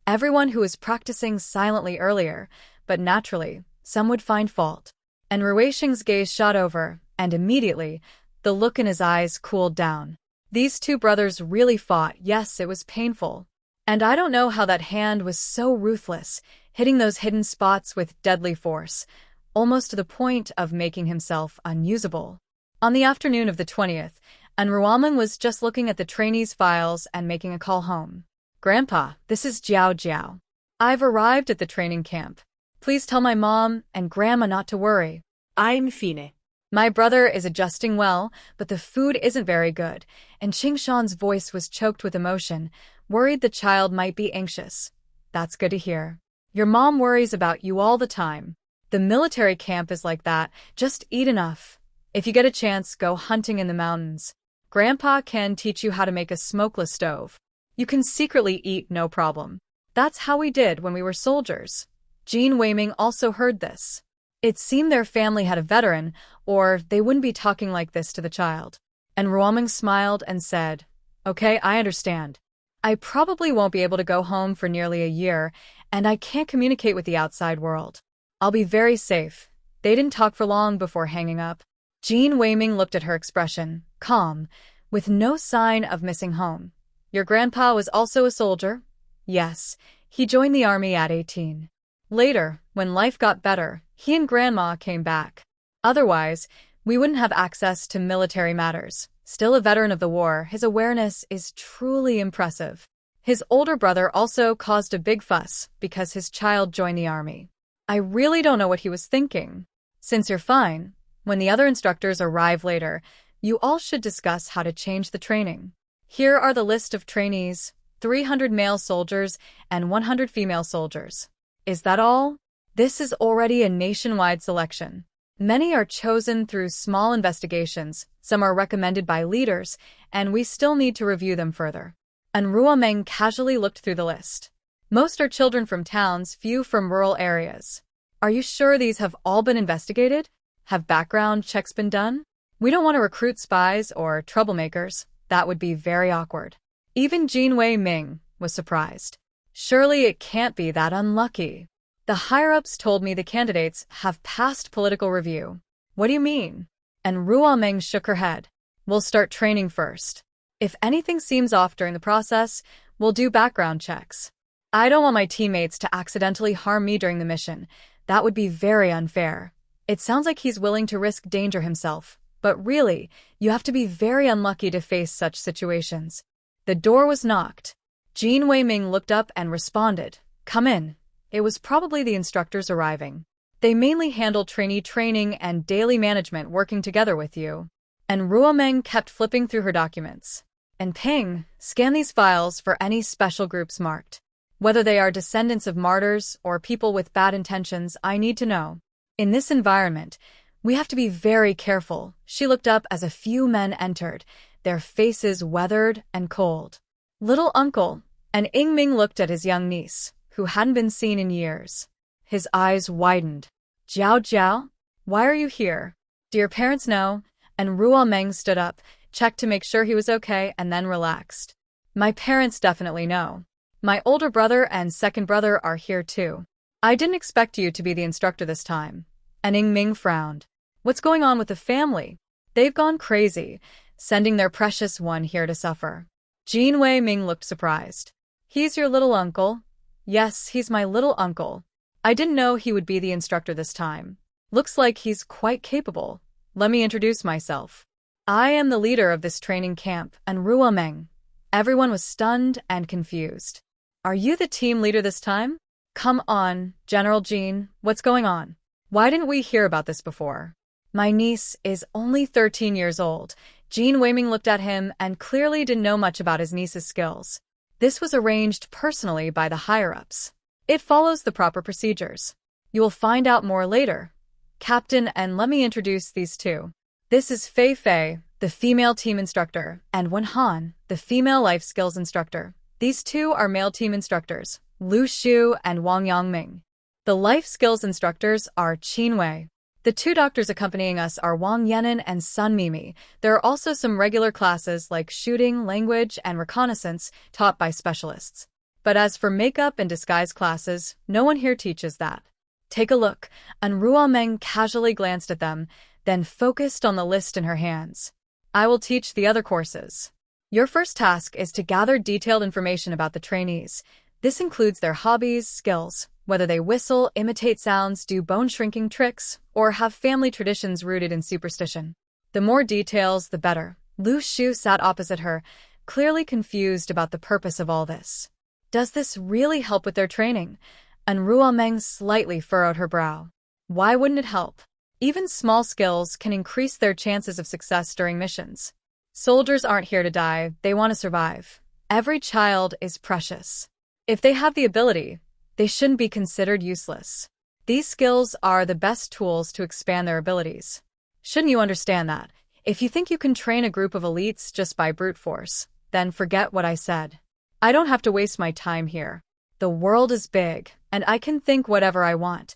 Everyone who was practicing silently earlier, but naturally, some would find fault. And Ruishing's gaze shot over, and immediately, the look in his eyes cooled down. These two brothers really fought. Yes, it was painful. And I don't know how that hand was so ruthless, hitting those hidden spots with deadly force, almost to the point of making himself unusable. On the afternoon of the 20th, Ruomin was just looking at the trainees' files and making a call home. "Grandpa, this is Jiao Jiao. I've arrived at the training camp. Please tell my mom and grandma not to worry. I'm fine. My brother is adjusting well, but the food isn't very good," and Qingshan's voice was choked with emotion, worried the child might be anxious. "That's good to hear. Your mom worries about you all the time. The military camp is like that, just eat enough. If you get a chance, go hunting in the mountains. Grandpa can teach you how to make a smokeless stove. You can secretly eat, no problem. That's how we did when we were soldiers." Jean Weiming also heard this. It seemed their family had a veteran, or they wouldn't be talking like this to the child. And Ruoming smiled and said, "Okay, I understand. I probably won't be able to go home for nearly a year, and I can't communicate with the outside world. I'll be very safe." They didn't talk for long before hanging up. Jean Weiming looked at her expression, calm, with no sign of missing home. "Your grandpa was also a soldier?" "Yes, he joined the army at 18. Later, when life got better, he and Grandma came back. Otherwise, we wouldn't have access to military matters." Still a veteran of the war, his awareness is truly impressive. His older brother also caused a big fuss because his child joined the army. I really don't know what he was thinking. Since you're fine, when the other instructors arrive later, you all should discuss how to change the training. Here are the list of trainees: 300 male soldiers and 100 female soldiers. Is that all? This is already a nationwide selection. Many are chosen through small investigations, some are recommended by leaders, and we still need to review them further. And Ruomeng casually looked through the list. Most are children from towns, few from rural areas. Are you sure these have all been investigated? Have background checks been done? We don't want to recruit spies or troublemakers. That would be very awkward. Even Jean Weiming was surprised. Surely it can't be that unlucky. The higher-ups told me the candidates have passed political review. What do you mean? And Ruomeng shook her head. We'll start training first. If anything seems off during the process, we'll do background checks. I don't want my teammates to accidentally harm me during the mission. That would be very unfair. It sounds like he's willing to risk danger himself, but really, you have to be very unlucky to face such situations. The door was knocked. Jean Weiming looked up and responded, "Come in." It was probably the instructors arriving. They mainly handle trainee training and daily management, working together with you. And Ruomeng kept flipping through her documents. "And Ping, scan these files for any special groups marked. Whether they are descendants of martyrs or people with bad intentions, I need to know. In this environment, we have to be very careful." She looked up as a few men entered, their faces weathered and cold. "Little uncle," and Ingming looked at his young niece, who hadn't been seen in years. His eyes widened. "Jiao Jiao? Why are you here? Do your parents know?" And Ruomeng stood up, checked to make sure he was okay, and then relaxed. "My parents definitely know. My older brother and second brother are here too. I didn't expect you to be the instructor this time." And Ingming frowned. "What's going on with the family? They've gone crazy, sending their precious one here to suffer." Jean Weiming looked surprised. "He's your little uncle?" "Yes, he's my little uncle. I didn't know he would be the instructor this time. Looks like he's quite capable. Let me introduce myself. I am the leader of this training camp." And Ruomeng. Everyone was stunned and confused. "Are you the team leader this time? Come on, General Jean, what's going on? Why didn't we hear about this before?" "My niece is only 13 years old." Jean Weiming looked at him and clearly didn't know much about his niece's skills. This was arranged personally by the higher-ups. It follows the proper procedures. You will find out more later. Captain, and let me introduce these two. This is Fei Fei, the female team instructor, and Wen Han, the female life skills instructor. These two are male team instructors, Lu Shu and Wang Yangming. The life skills instructors are Qin Wei. The two doctors accompanying us are Wang Yanan and Sun Mimi. There are also some regular classes like shooting, language, and reconnaissance taught by specialists. But as for makeup and disguise classes, no one here teaches that. Take a look, and Ruomeng casually glanced at them, then focused on the list in her hands. I will teach the other courses. Your first task is to gather detailed information about the trainees. This includes their hobbies, skills, whether they whistle, imitate sounds, do bone-shrinking tricks, or have family traditions rooted in superstition. The more details, the better. Lu Shu sat opposite her, clearly confused about the purpose of all this. Does this really help with their training? And Ruomeng slightly furrowed her brow. Why wouldn't it help? Even small skills can increase their chances of success during missions. Soldiers aren't here to die, they want to survive. Every child is precious. If they have the ability, they shouldn't be considered useless. These skills are the best tools to expand their abilities. Shouldn't you understand that? If you think you can train a group of elites just by brute force, then forget what I said. I don't have to waste my time here. The world is big, and I can think whatever I want.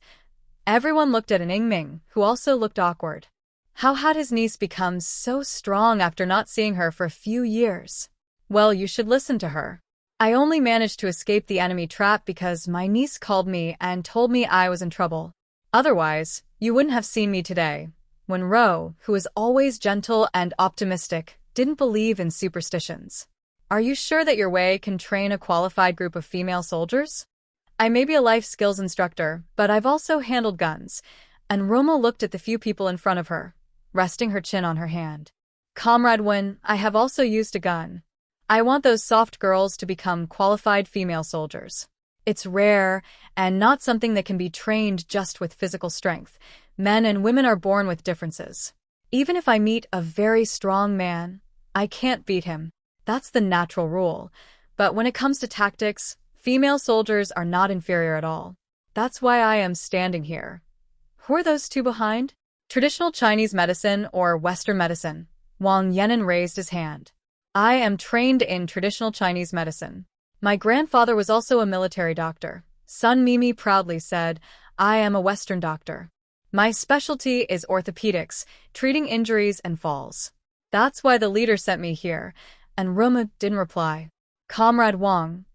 Everyone looked at an Ingming, who also looked awkward. How had his niece become so strong after not seeing her for a few years? Well, you should listen to her. I only managed to escape the enemy trap because my niece called me and told me I was in trouble. Otherwise, you wouldn't have seen me today. When Ro, who is always gentle and optimistic, didn't believe in superstitions. Are you sure that your way can train a qualified group of female soldiers? I may be a life skills instructor, but I've also handled guns. And Roma looked at the few people in front of her, resting her chin on her hand. Comrade Wen, I have also used a gun. I want those soft girls to become qualified female soldiers. It's rare, and not something that can be trained just with physical strength. Men and women are born with differences. Even if I meet a very strong man, I can't beat him. That's the natural rule. But when it comes to tactics, female soldiers are not inferior at all. That's why I am standing here. Who are those two behind? Traditional Chinese medicine or Western medicine? Wang Yanan raised his hand. I am trained in traditional Chinese medicine. My grandfather was also a military doctor. Sun Mimi proudly said, I am a Western doctor. My specialty is orthopedics, treating injuries and falls. That's why the leader sent me here, and Roma didn't reply. Comrade Wang,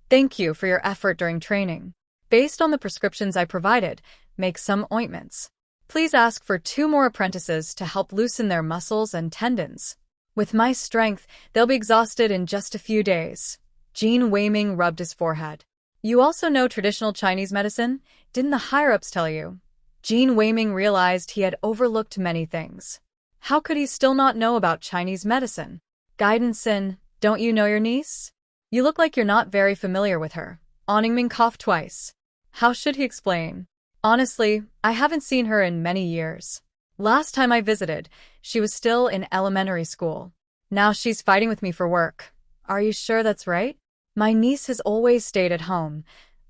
thank you for your effort during training. Based on the prescriptions I provided, make some ointments. Please ask for 2 more apprentices to help loosen their muscles and tendons. With my strength, they'll be exhausted in just a few days. Jin Weiming rubbed his forehead. You also know traditional Chinese medicine? Didn't the higher-ups tell you? Jin Weiming realized he had overlooked many things. How could he still not know about Chinese medicine? Guidance in, don't you know your niece? You look like you're not very familiar with her. Oningming coughed twice. How should he explain? Honestly, I haven't seen her in many years. Last time I visited, she was still in elementary school. Now she's fighting with me for work. Are you sure that's right? My niece has always stayed at home,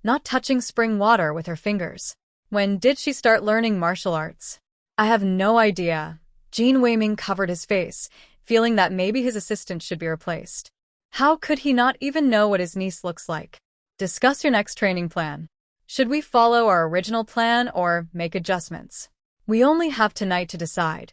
not touching spring water with her fingers. When did she start learning martial arts? I have no idea. Jin Weiming covered his face, feeling that maybe his assistant should be replaced. How could he not even know what his niece looks like? Discuss your next training plan. Should we follow our original plan or make adjustments? We only have tonight to decide.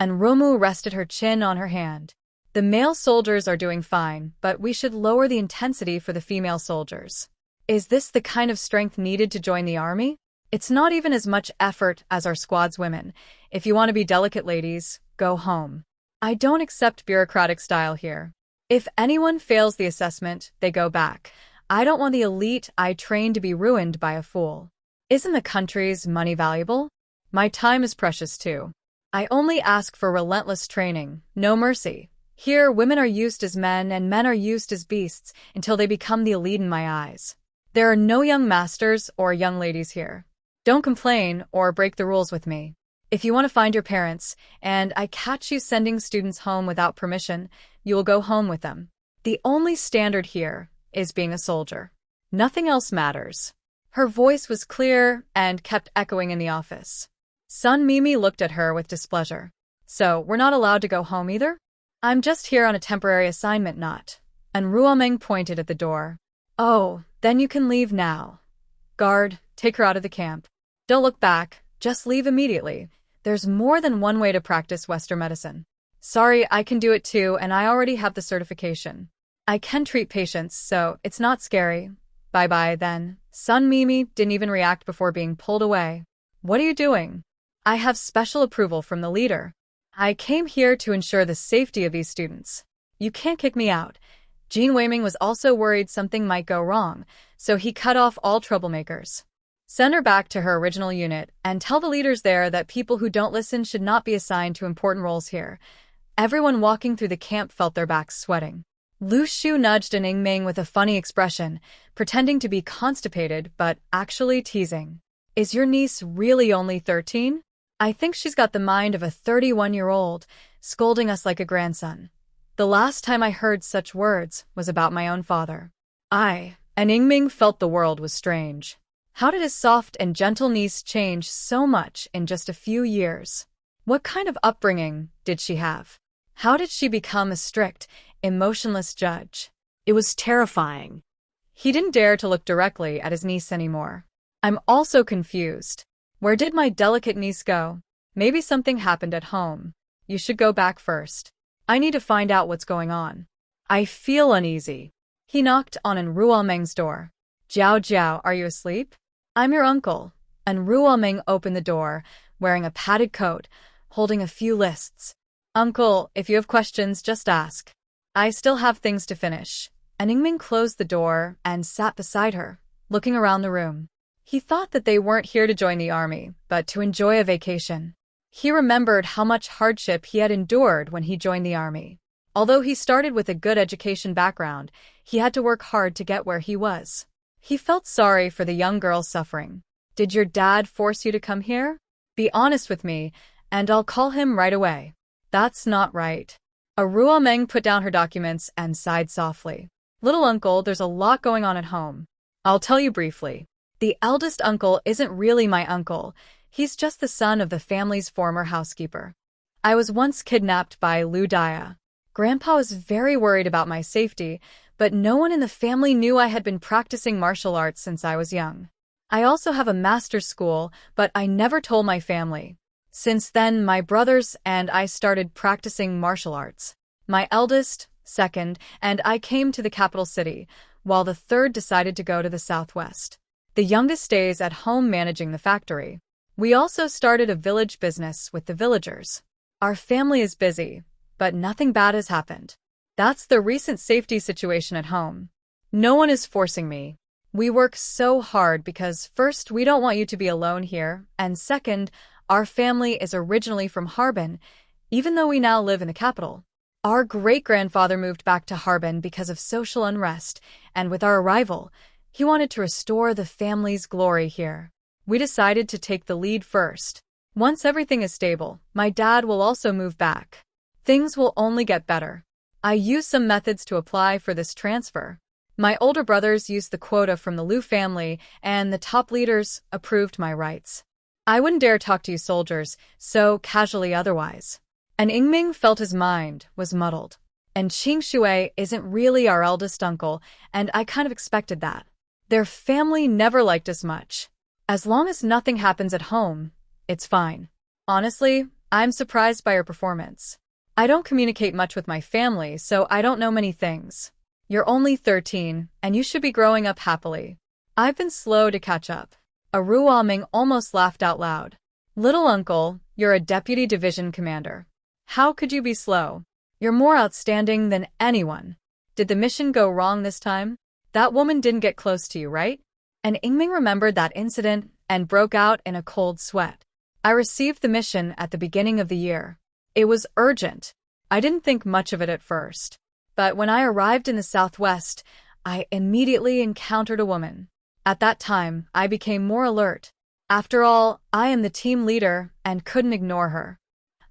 And Romu rested her chin on her hand. The male soldiers are doing fine, but we should lower the intensity for the female soldiers. Is this the kind of strength needed to join the army? It's not even as much effort as our squad's women. If you want to be delicate ladies, go home. I don't accept bureaucratic style here. If anyone fails the assessment, they go back. I don't want the elite I train to be ruined by a fool. Isn't the country's money valuable? My time is precious too. I only ask for relentless training, no mercy. Here, women are used as men and men are used as beasts until they become the elite in my eyes. There are no young masters or young ladies here. Don't complain or break the rules with me. If you want to find your parents, and I catch you sending students home without permission, you will go home with them. The only standard here is being a soldier. Nothing else matters. Her voice was clear and kept echoing in the office. Sun Mimi looked at her with displeasure. So, we're not allowed to go home either? I'm just here on a temporary assignment, not. And Ruomeng pointed at the door. Oh, then you can leave now. Guard, take her out of the camp. Don't look back, just leave immediately. There's more than one way to practice Western medicine. Sorry, I can do it too, and I already have the certification. I can treat patients, so it's not scary. Bye-bye, then. Sun Mimi didn't even react before being pulled away. What are you doing? I have special approval from the leader. I came here to ensure the safety of these students. You can't kick me out. Jean Weiming was also worried something might go wrong, so he cut off all troublemakers. Send her back to her original unit and tell the leaders there that people who don't listen should not be assigned to important roles here. Everyone walking through the camp felt their backs sweating. Lu Shu nudged an Yingming with a funny expression, pretending to be constipated but actually teasing. Is your niece really only 13? I think she's got the mind of a 31-year-old, scolding us like a grandson. The last time I heard such words was about my own father. And Yingming felt the world was strange. How did his soft and gentle niece change so much in just a few years? What kind of upbringing did she have? How did she become a strict, emotionless judge? It was terrifying. He didn't dare to look directly at his niece anymore. I'm also confused. Where did my delicate niece go? Maybe something happened at home. You should go back first. I need to find out what's going on. I feel uneasy. He knocked on Ruomeng's door. Jiao Jiao, are you asleep? I'm your uncle. And Ruomeng opened the door, wearing a padded coat, holding a few lists. Uncle, if you have questions, just ask. I still have things to finish. And Yingming closed the door and sat beside her, looking around the room. He thought that they weren't here to join the army, but to enjoy a vacation. He remembered how much hardship he had endured when he joined the army. Although he started with a good education background, he had to work hard to get where he was. He felt sorry for the young girl suffering. Did your dad force you to come here? Be honest with me, and I'll call him right away. That's not right. Ruomeng put down her documents and sighed softly. Little uncle, there's a lot going on at home. I'll tell you briefly. The eldest uncle isn't really my uncle. He's just the son of the family's former housekeeper. I was once kidnapped by Lu Dia. Grandpa was very worried about my safety, but no one in the family knew I had been practicing martial arts since I was young. I also have a master's school, but I never told my family. Since then, my brothers and I started practicing martial arts. My eldest, second, and I came to the capital city, while the third decided to go to the southwest. The youngest stays at home managing the factory. We also started a village business with the villagers. Our family is busy, but nothing bad has happened. That's the recent safety situation at home. No one is forcing me. We work so hard because first, we don't want you to be alone here, and second, our family is originally from Harbin, even though we now live in the capital. Our great-grandfather moved back to Harbin because of social unrest, and with our arrival, he wanted to restore the family's glory here. We decided to take the lead first. Once everything is stable, my dad will also move back. Things will only get better. I used some methods to apply for this transfer. My older brothers used the quota from the Lu family, and the top leaders approved my rights. I wouldn't dare talk to you soldiers so casually otherwise. And Yingming felt his mind was muddled. And Qing Shui isn't really our eldest uncle, and I kind of expected that. Their family never liked us much. As long as nothing happens at home, it's fine. Honestly, I'm surprised by your performance. I don't communicate much with my family, so I don't know many things. You're only 13, and you should be growing up happily. I've been slow to catch up. Ruomeng almost laughed out loud. Little uncle, you're a deputy division commander. How could you be slow? You're more outstanding than anyone. Did the mission go wrong this time? That woman didn't get close to you, right? And Yingming remembered that incident and broke out in a cold sweat. I received the mission at the beginning of the year. It was urgent. I didn't think much of it at first. But when I arrived in the southwest, I immediately encountered a woman. At that time, I became more alert. After all, I am the team leader and couldn't ignore her.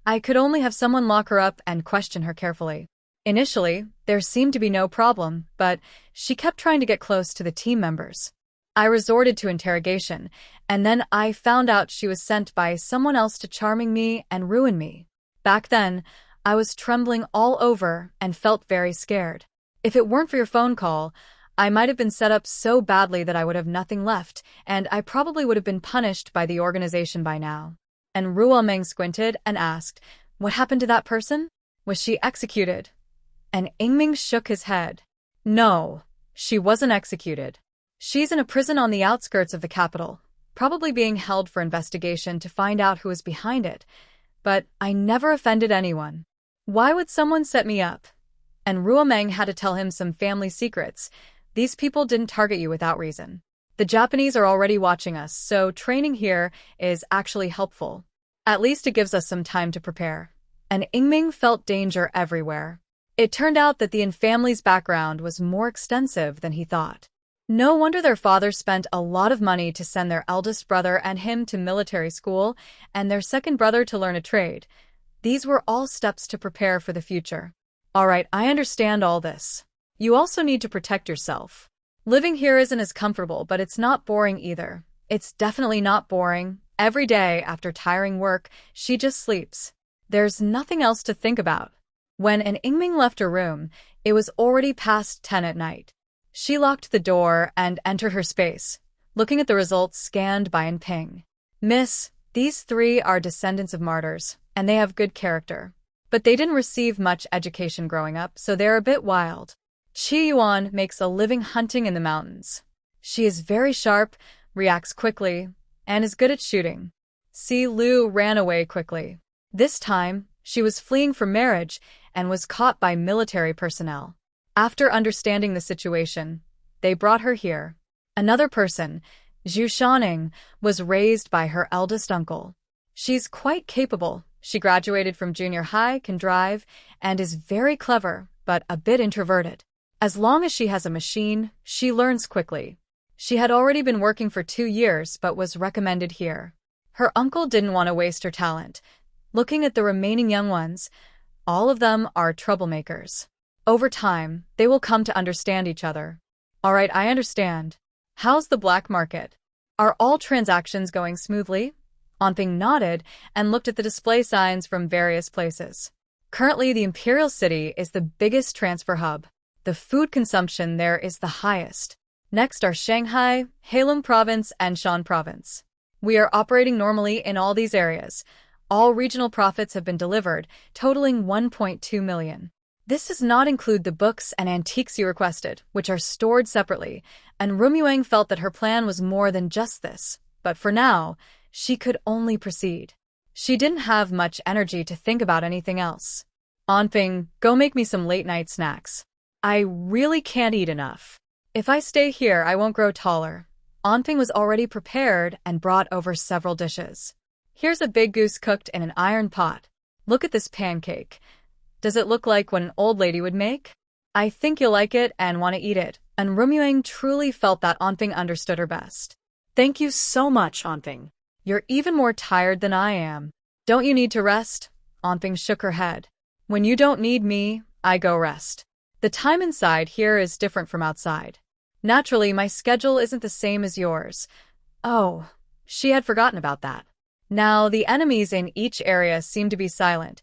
I could only have someone lock her up and question her carefully. Initially, there seemed to be no problem, but she kept trying to get close to the team members. I resorted to interrogation, and then I found out she was sent by someone else to charming me and ruin me. Back then, I was trembling all over and felt very scared. If it weren't for your phone call, I might have been set up so badly that I would have nothing left, and I probably would have been punished by the organization by now. And Reuniting squinted and asked, "What happened to that person? Was she executed?" And Ingming shook his head. "No, she wasn't executed. She's in a prison on the outskirts of the capital, probably being held for investigation to find out who is behind it. But I never offended anyone. Why would someone set me up?" And Reuniting had to tell him some family secrets. "These people didn't target you without reason. The Japanese are already watching us, so training here is actually helpful. At least it gives us some time to prepare." And Ingming felt danger everywhere. It turned out that the family's background was more extensive than he thought. No wonder their father spent a lot of money to send their eldest brother and him to military school, and their second brother to learn a trade. These were all steps to prepare for the future. "All right, I understand all this. You also need to protect yourself. Living here isn't as comfortable, but it's not boring either. It's definitely not boring. Every day after tiring work, she just sleeps. There's nothing else to think about." When an Ingming left her room, it was already past 10 at night. She locked the door and entered her space, looking at the results scanned by Ping. "Miss, these three are descendants of martyrs, and they have good character. But they didn't receive much education growing up, so they're a bit wild. Chi Yuan makes a living hunting in the mountains. She is very sharp, reacts quickly, and is good at shooting. Si Lu ran away quickly. This time, she was fleeing from marriage and was caught by military personnel. After understanding the situation, they brought her here. Another person, Zhu Shaning, was raised by her eldest uncle. She's quite capable. She graduated from junior high, can drive, and is very clever, but a bit introverted. As long as she has a machine, she learns quickly. She had already been working for 2 years but was recommended here. Her uncle didn't want to waste her talent. Looking at the remaining young ones, all of them are troublemakers. Over time, they will come to understand each other. All right, I understand. How's the black market? Are all transactions going smoothly? Anping nodded and looked at the display signs from various places. Currently, the Imperial City is the biggest transfer hub. The food consumption there is the highest. Next are Shanghai, Heilong Province, and Shan Province. We are operating normally in all these areas. All regional profits have been delivered, totaling 1.2 million. This does not include the books and antiques you requested, which are stored separately, and Reuniting felt that her plan was more than just this. But for now, she could only proceed. She didn't have much energy to think about anything else. Anping, go make me some late-night snacks. I really can't eat enough. If I stay here, I won't grow taller. Anping was already prepared and brought over several dishes. Here's a big goose cooked in an iron pot. Look at this pancake. Does it look like what an old lady would make? I think you'll like it and want to eat it. And Reuniting truly felt that Anping understood her best. Thank you so much, Anping. You're even more tired than I am. Don't you need to rest? Anping shook her head. When you don't need me, I go rest. The time inside here is different from outside. Naturally, my schedule isn't the same as yours. Oh, she had forgotten about that. Now, the enemies in each area seemed to be silent.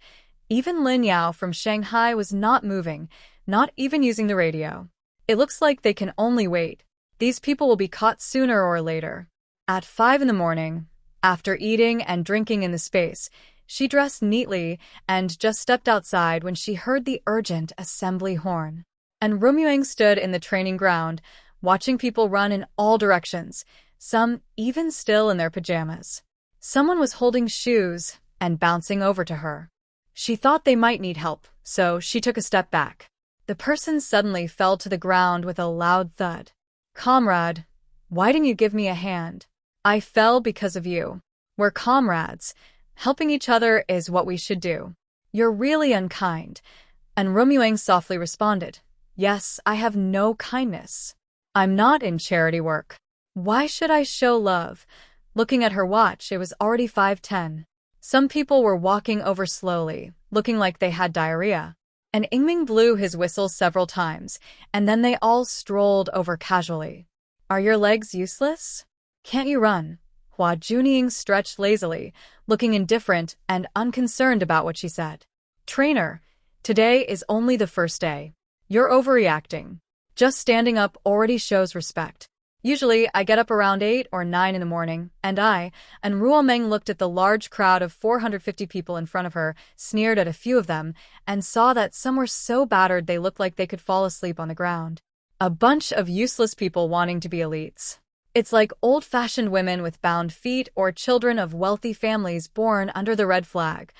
Even Lin Yao from Shanghai was not moving, not even using the radio. It looks like they can only wait. These people will be caught sooner or later. At 5 in the morning, after eating and drinking in the space, she dressed neatly and just stepped outside when she heard the urgent assembly horn. And Reuniting stood in the training ground, watching people run in all directions, some even still in their pajamas. Someone was holding shoes and bouncing over to her. She thought they might need help, so she took a step back. The person suddenly fell to the ground with a loud thud. Comrade, why didn't you give me a hand? I fell because of you. We're comrades. Helping each other is what we should do. You're really unkind. And Reuniting softly responded, Yes, I have no kindness. I'm not in charity work. Why should I show love? Looking at her watch, it was already 5:10. Some people were walking over slowly, looking like they had diarrhea. And Ingming blew his whistle several times, and then they all strolled over casually. Are your legs useless? Can't you run? Hua Junying stretched lazily, looking indifferent and unconcerned about what she said. Trainer, today is only the first day. You're overreacting. Just standing up already shows respect. Usually, I get up around 8 or 9 in the morning, and Ruomeng looked at the large crowd of 450 people in front of her, sneered at a few of them, and saw that some were so battered they looked like they could fall asleep on the ground. A bunch of useless people wanting to be elites. It's like old-fashioned women with bound feet or children of wealthy families born under the red flag,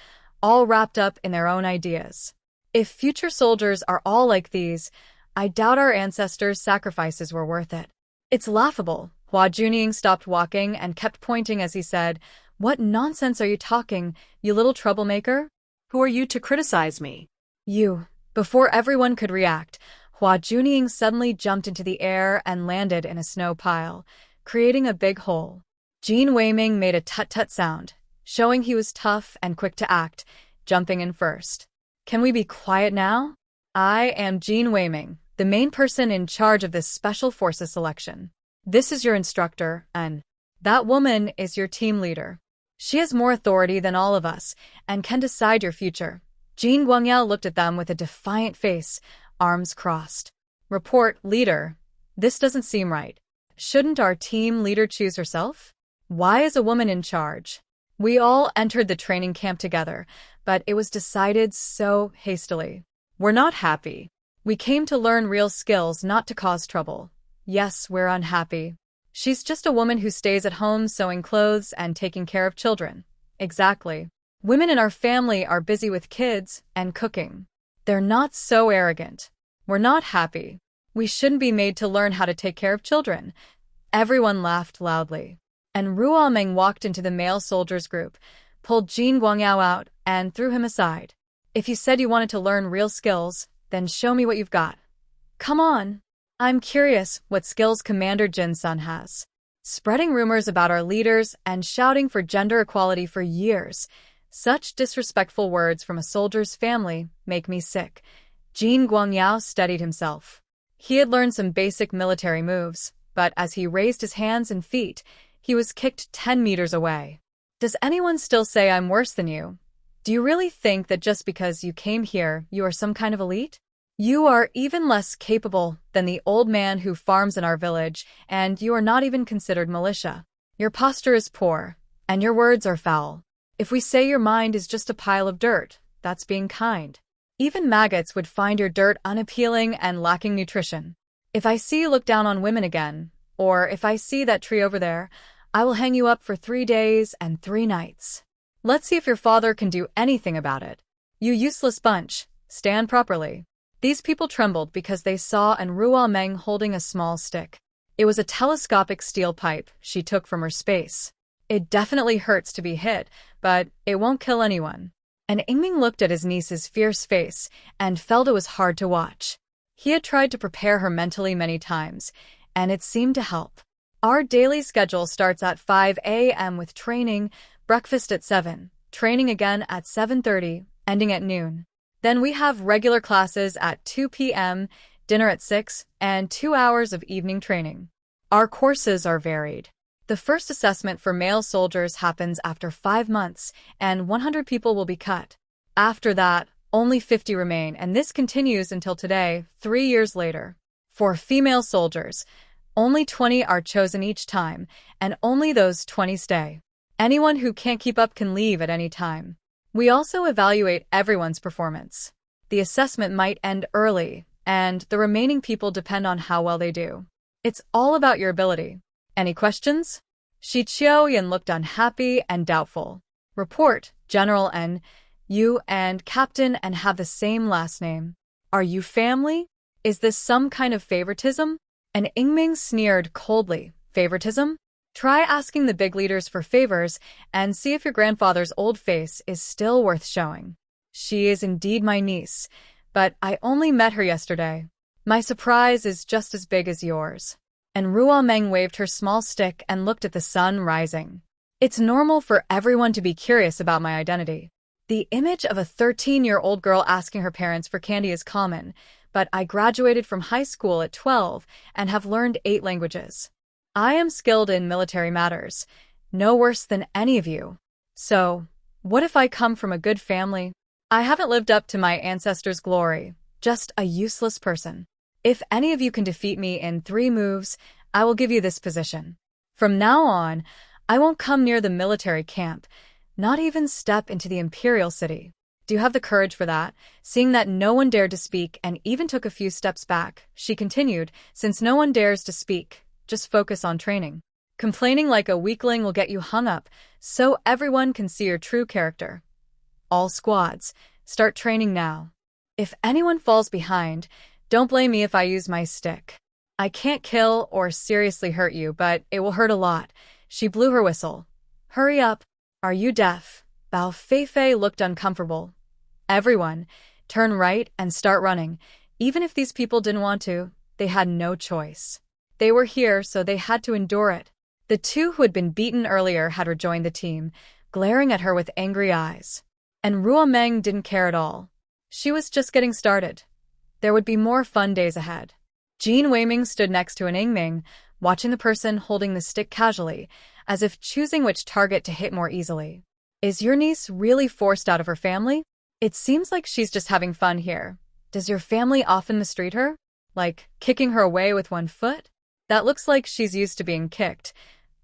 all wrapped up in their own ideas. If future soldiers are all like these, I doubt our ancestors' sacrifices were worth it. It's laughable. Hua Junying stopped walking and kept pointing as he said, "What nonsense are you talking, you little troublemaker? Who are you to criticize me?" You." Before everyone could react, Hua Junying suddenly jumped into the air and landed in a snow pile, creating a big hole. Jin Weiming made a tut-tut sound, showing he was tough and quick to act, jumping in first. "Can we be quiet now? I am Jin Weiming, the main person in charge of this Special Forces selection. This is your instructor, and that woman is your team leader. She has more authority than all of us and can decide your future." Jin Guangyao looked at them with a defiant face, arms crossed. "Report, leader. This doesn't seem right. Shouldn't our team leader choose herself? Why is a woman in charge?" We all entered the training camp together, but it was decided so hastily. "We're not happy. We came to learn real skills, not to cause trouble. Yes, we're unhappy. She's just a woman who stays at home sewing clothes and taking care of children." "Exactly. Women in our family are busy with kids and cooking. They're not so arrogant. We're not happy. We shouldn't be made to learn how to take care of children." Everyone laughed loudly. And Ruomeng walked into the male soldiers group, pulled Jin Guangyao out, and threw him aside. "If you said you wanted to learn real skills, then show me what you've got. Come on. I'm curious what skills Commander Jin-sun has." Spreading rumors about our leaders and shouting for gender equality for years. Such disrespectful words from a soldier's family make me sick. Jin Guangyao steadied himself. He had learned some basic military moves, but as he raised his hands and feet, he was kicked 10 meters away. "Does anyone still say I'm worse than you? Do you really think that just because you came here, you are some kind of elite? You are even less capable than the old man who farms in our village, and you are not even considered militia. Your posture is poor, and your words are foul. If we say your mind is just a pile of dirt, that's being kind. Even maggots would find your dirt unappealing and lacking nutrition. If I see you look down on women again, or if I see that tree over there, I will hang you up for 3 days and 3 nights. Let's see if your father can do anything about it. You useless bunch, stand properly." These people trembled because they saw Ruomeng holding a small stick. It was a telescopic steel pipe she took from her space. "It definitely hurts to be hit, but it won't kill anyone." And Ingming looked at his niece's fierce face and felt it was hard to watch. He had tried to prepare her mentally many times, and it seemed to help. Our daily schedule starts at 5 a.m. with training, breakfast at 7, training again at 7:30, ending at noon. Then we have regular classes at 2 p.m., dinner at 6, and 2 hours of evening training. Our courses are varied. The first assessment for male soldiers happens after 5 months, and 100 people will be cut. After that, only 50 remain, and this continues until today, 3 years later. For female soldiers, only 20 are chosen each time, and only those 20 stay. Anyone who can't keep up can leave at any time. We also evaluate everyone's performance. The assessment might end early, and the remaining people depend on how well they do. It's all about your ability. Any questions? Shi Qiuyan looked unhappy and doubtful. "Report, General N. You and Captain N have the same last name. Are you family? Is this some kind of favoritism?" And Ingming sneered coldly. "Favoritism? Try asking the big leaders for favors and see if your grandfather's old face is still worth showing. She is indeed my niece, but I only met her yesterday. My surprise is just as big as yours." And Ruomeng waved her small stick and looked at the sun rising. It's normal for everyone to be curious about my identity. The image of a 13-year-old girl asking her parents for candy is common, but I graduated from high school at 12 and have learned 8 languages. I am skilled in military matters, no worse than any of you. So, what if I come from a good family? I haven't lived up to my ancestors' glory, just a useless person. If any of you can defeat me in 3 moves, I will give you this position. From now on, I won't come near the military camp, not even step into the imperial city. Do you have the courage for that? Seeing that no one dared to speak and even took a few steps back, she continued, since no one dares to speak, just focus on training. Complaining like a weakling will get you hung up, so everyone can see your true character. All squads, start training now. If anyone falls behind, don't blame me if I use my stick. I can't kill or seriously hurt you, but it will hurt a lot. She blew her whistle. Hurry up. Are you deaf? Bao Feifei looked uncomfortable. Everyone, turn right and start running. Even if these people didn't want to, they had no choice. They were here, so they had to endure it. The two who had been beaten earlier had rejoined the team, glaring at her with angry eyes. And Ruo Meng didn't care at all. She was just getting started. There would be more fun days ahead. Jin Weiming stood next to an Yingming, watching the person holding the stick casually, as if choosing which target to hit more easily. Is your niece really forced out of her family? It seems like she's just having fun here. Does your family often mistreat her? Like, kicking her away with one foot? That looks like she's used to being kicked.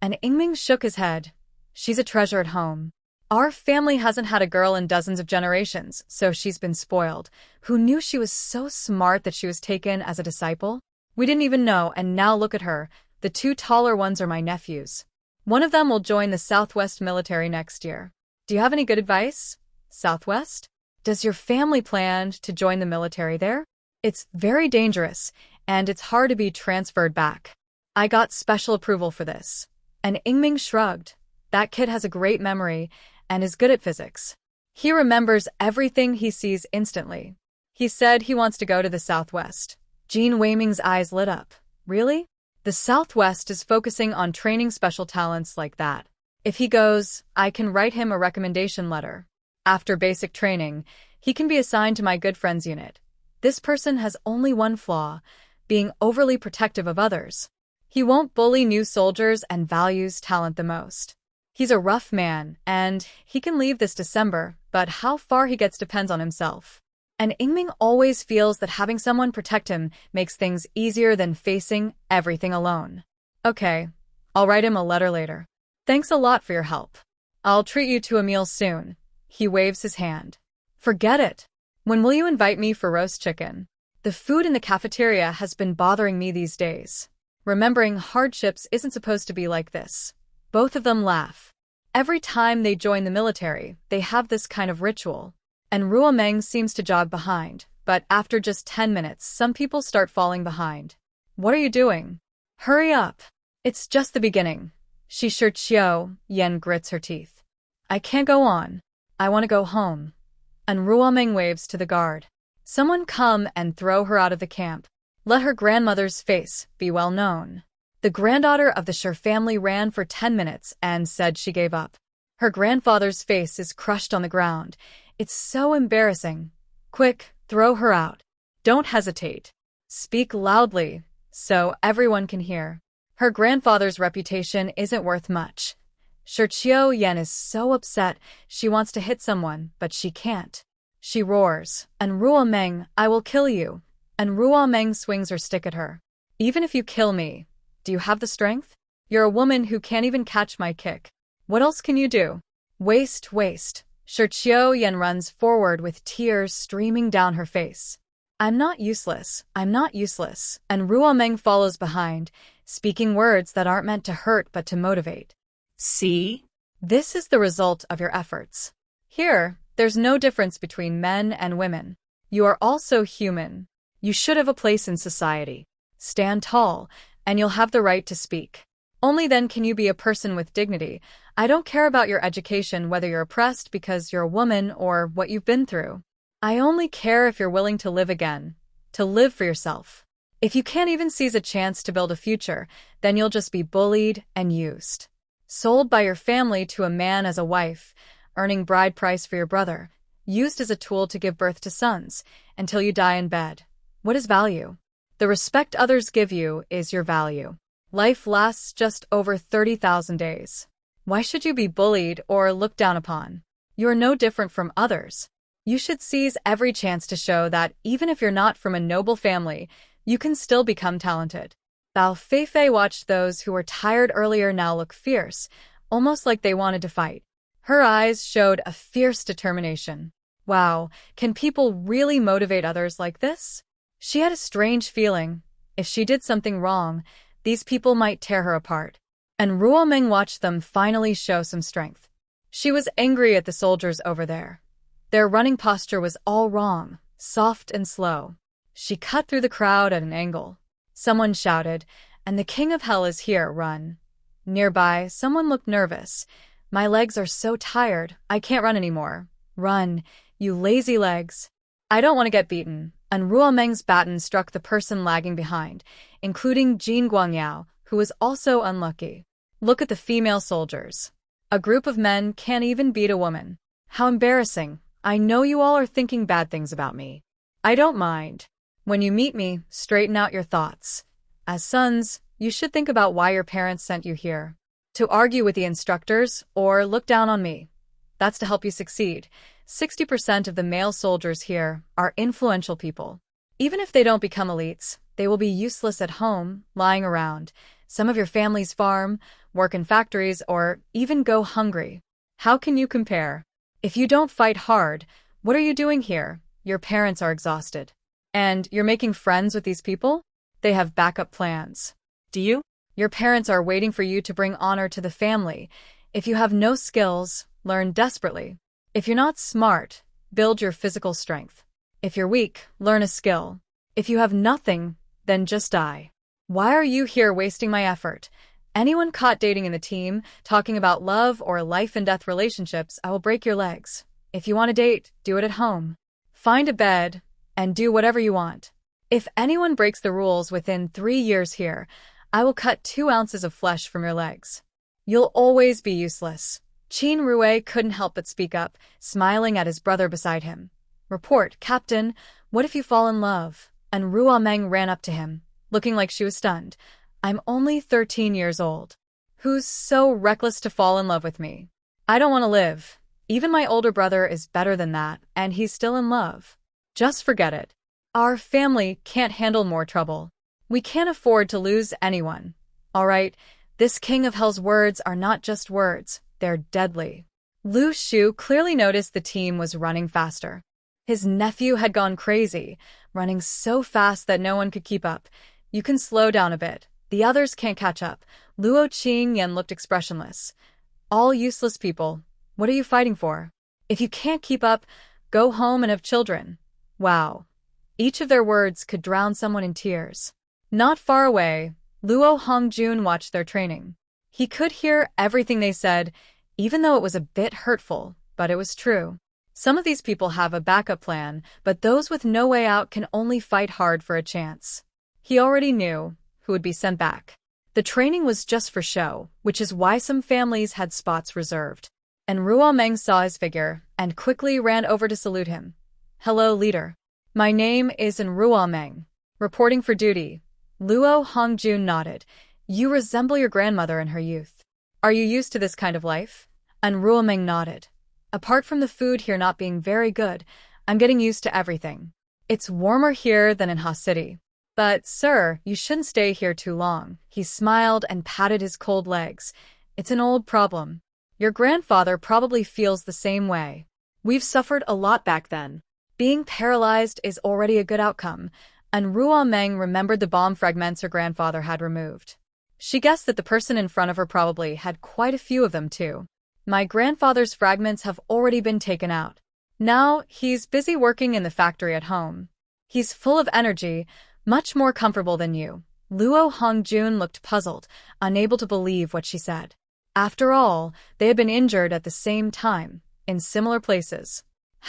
And Yingming shook his head. She's a treasure at home. Our family hasn't had a girl in dozens of generations, so she's been spoiled. Who knew she was so smart that she was taken as a disciple? We didn't even know, and now look at her. The two taller ones are my nephews. One of them will join the Southwest military next year. Do you have any good advice? Southwest? Does your family plan to join the military there? It's very dangerous, and it's hard to be transferred back. I got special approval for this. And Yingming shrugged. That kid has a great memory and is good at physics. He remembers everything he sees instantly. He said he wants to go to the Southwest. Jin Weiming's eyes lit up. Really? The Southwest is focusing on training special talents like that. If he goes, I can write him a recommendation letter. After basic training, he can be assigned to my good friends unit. This person has only one flaw, being overly protective of others. He won't bully new soldiers and values talent the most. He's a rough man, and he can leave this December, but how far he gets depends on himself. And Yingming always feels that having someone protect him makes things easier than facing everything alone. Okay, I'll write him a letter later. Thanks a lot for your help. I'll treat you to a meal soon. He waves his hand. Forget it. When will you invite me for roast chicken? The food in the cafeteria has been bothering me these days. Remembering hardships isn't supposed to be like this. Both of them laugh. Every time they join the military, they have this kind of ritual. And Ruo Meng seems to jog behind, but after just 10 minutes, some people start falling behind. What are you doing? Hurry up. It's just the beginning. Xiao Yan grits her teeth. I can't go on. I want to go home. And Ruo Meng waves to the guard. Someone come and throw her out of the camp. Let her grandmother's face be well known. The granddaughter of the Sher family ran for 10 minutes and said she gave up. Her grandfather's face is crushed on the ground. It's so embarrassing. Quick, throw her out. Don't hesitate. Speak loudly, so everyone can hear. Her grandfather's reputation isn't worth much. Xiao Yan is so upset she wants to hit someone, but she can't. She roars, and Ruo Meng, I will kill you. And Ruo Meng swings her stick at her. Even if you kill me, do you have the strength? You're a woman who can't even catch my kick. What else can you do? Waste. Xiao Yan runs forward with tears streaming down her face. I'm not useless. And Ruo Meng follows behind, speaking words that aren't meant to hurt but to motivate. See? This is the result of your efforts. Here, there's no difference between men and women. You are also human. You should have a place in society. Stand tall, and you'll have the right to speak. Only then can you be a person with dignity. I don't care about your education, whether you're oppressed because you're a woman or what you've been through. I only care if you're willing to live again, to live for yourself. If you can't even seize a chance to build a future, then you'll just be bullied and used. Sold by your family to a man as a wife, earning bride price for your brother, used as a tool to give birth to sons, until you die in bed. What is value? The respect others give you is your value. Life lasts just over 30,000 days. Why should you be bullied or looked down upon? You are no different from others. You should seize every chance to show that even if you're not from a noble family, you can still become talented. Bao Feifei watched those who were tired earlier now look fierce, almost like they wanted to fight. Her eyes showed a fierce determination. Wow, can people really motivate others like this? She had a strange feeling. If she did something wrong, these people might tear her apart. And Ruomeng watched them finally show some strength. She was angry at the soldiers over there. Their running posture was all wrong, soft and slow. She cut through the crowd at an angle. Someone shouted, "And the King of Hell is here, run." Nearby, someone looked nervous. "My legs are so tired, I can't run anymore." "Run, you lazy legs." "I don't want to get beaten." And Ruomeng's baton struck the person lagging behind, including Jin Guangyao, who was also unlucky. Look at the female soldiers. A group of men can't even beat a woman. How embarrassing. I know you all are thinking bad things about me. I don't mind. When you meet me, straighten out your thoughts. As sons, you should think about why your parents sent you here. To argue with the instructors or look down on me. That's to help you succeed. 60% of the male soldiers here are influential people. Even if they don't become elites, they will be useless at home, lying around. Some of your families farm, work in factories, or even go hungry. How can you compare? If you don't fight hard, what are you doing here? Your parents are exhausted. And you're making friends with these people? They have backup plans. Do you? Your parents are waiting for you to bring honor to the family. If you have no skills, learn desperately. If you're not smart, build your physical strength. If you're weak, learn a skill. If you have nothing, then just die. Why are you here wasting my effort? Anyone caught dating in the team, talking about love or life and death relationships, I will break your legs. If you want to date, do it at home. Find a bed and do whatever you want. If anyone breaks the rules within 3 years here, I will cut 2 ounces of flesh from your legs. You'll always be useless. Qin Rue couldn't help but speak up, smiling at his brother beside him. Report, Captain, what if you fall in love? And Ruomeng ran up to him, looking like she was stunned. I'm only 13 years old. Who's so reckless to fall in love with me? I don't want to live. Even my older brother is better than that, and he's still in love. Just forget it. Our family can't handle more trouble. We can't afford to lose anyone. All right, this King of Hell's words are not just words, they're deadly. Lu Shu clearly noticed the team was running faster. His nephew had gone crazy, running so fast that no one could keep up. You can slow down a bit. The others can't catch up. Luo Qingyan looked expressionless. All useless people. What are you fighting for? If you can't keep up, go home and have children. Wow. Each of their words could drown someone in tears. Not far away, Luo Hongjun watched their training. He could hear everything they said, even though it was a bit hurtful, but it was true. Some of these people have a backup plan, but those with no way out can only fight hard for a chance. He already knew who would be sent back. The training was just for show, which is why some families had spots reserved. And Ruomeng saw his figure and quickly ran over to salute him. Hello, leader. My name is Ruomeng. Reporting for duty. Luo Hongjun nodded. You resemble your grandmother in her youth. Are you used to this kind of life? And Ruomeng nodded. Apart from the food here not being very good, I'm getting used to everything. It's warmer here than in Ha City. But, sir, you shouldn't stay here too long. He smiled and patted his cold legs. It's an old problem. Your grandfather probably feels the same way. We've suffered a lot back then. Being paralyzed is already a good outcome, and Ruomeng remembered the bomb fragments her grandfather had removed. She guessed that the person in front of her probably had quite a few of them too. My grandfather's fragments have already been taken out. Now, he's busy working in the factory at home. He's full of energy, much more comfortable than you. Luo Hongjun looked puzzled, unable to believe what she said. After all, they had been injured at the same time, in similar places.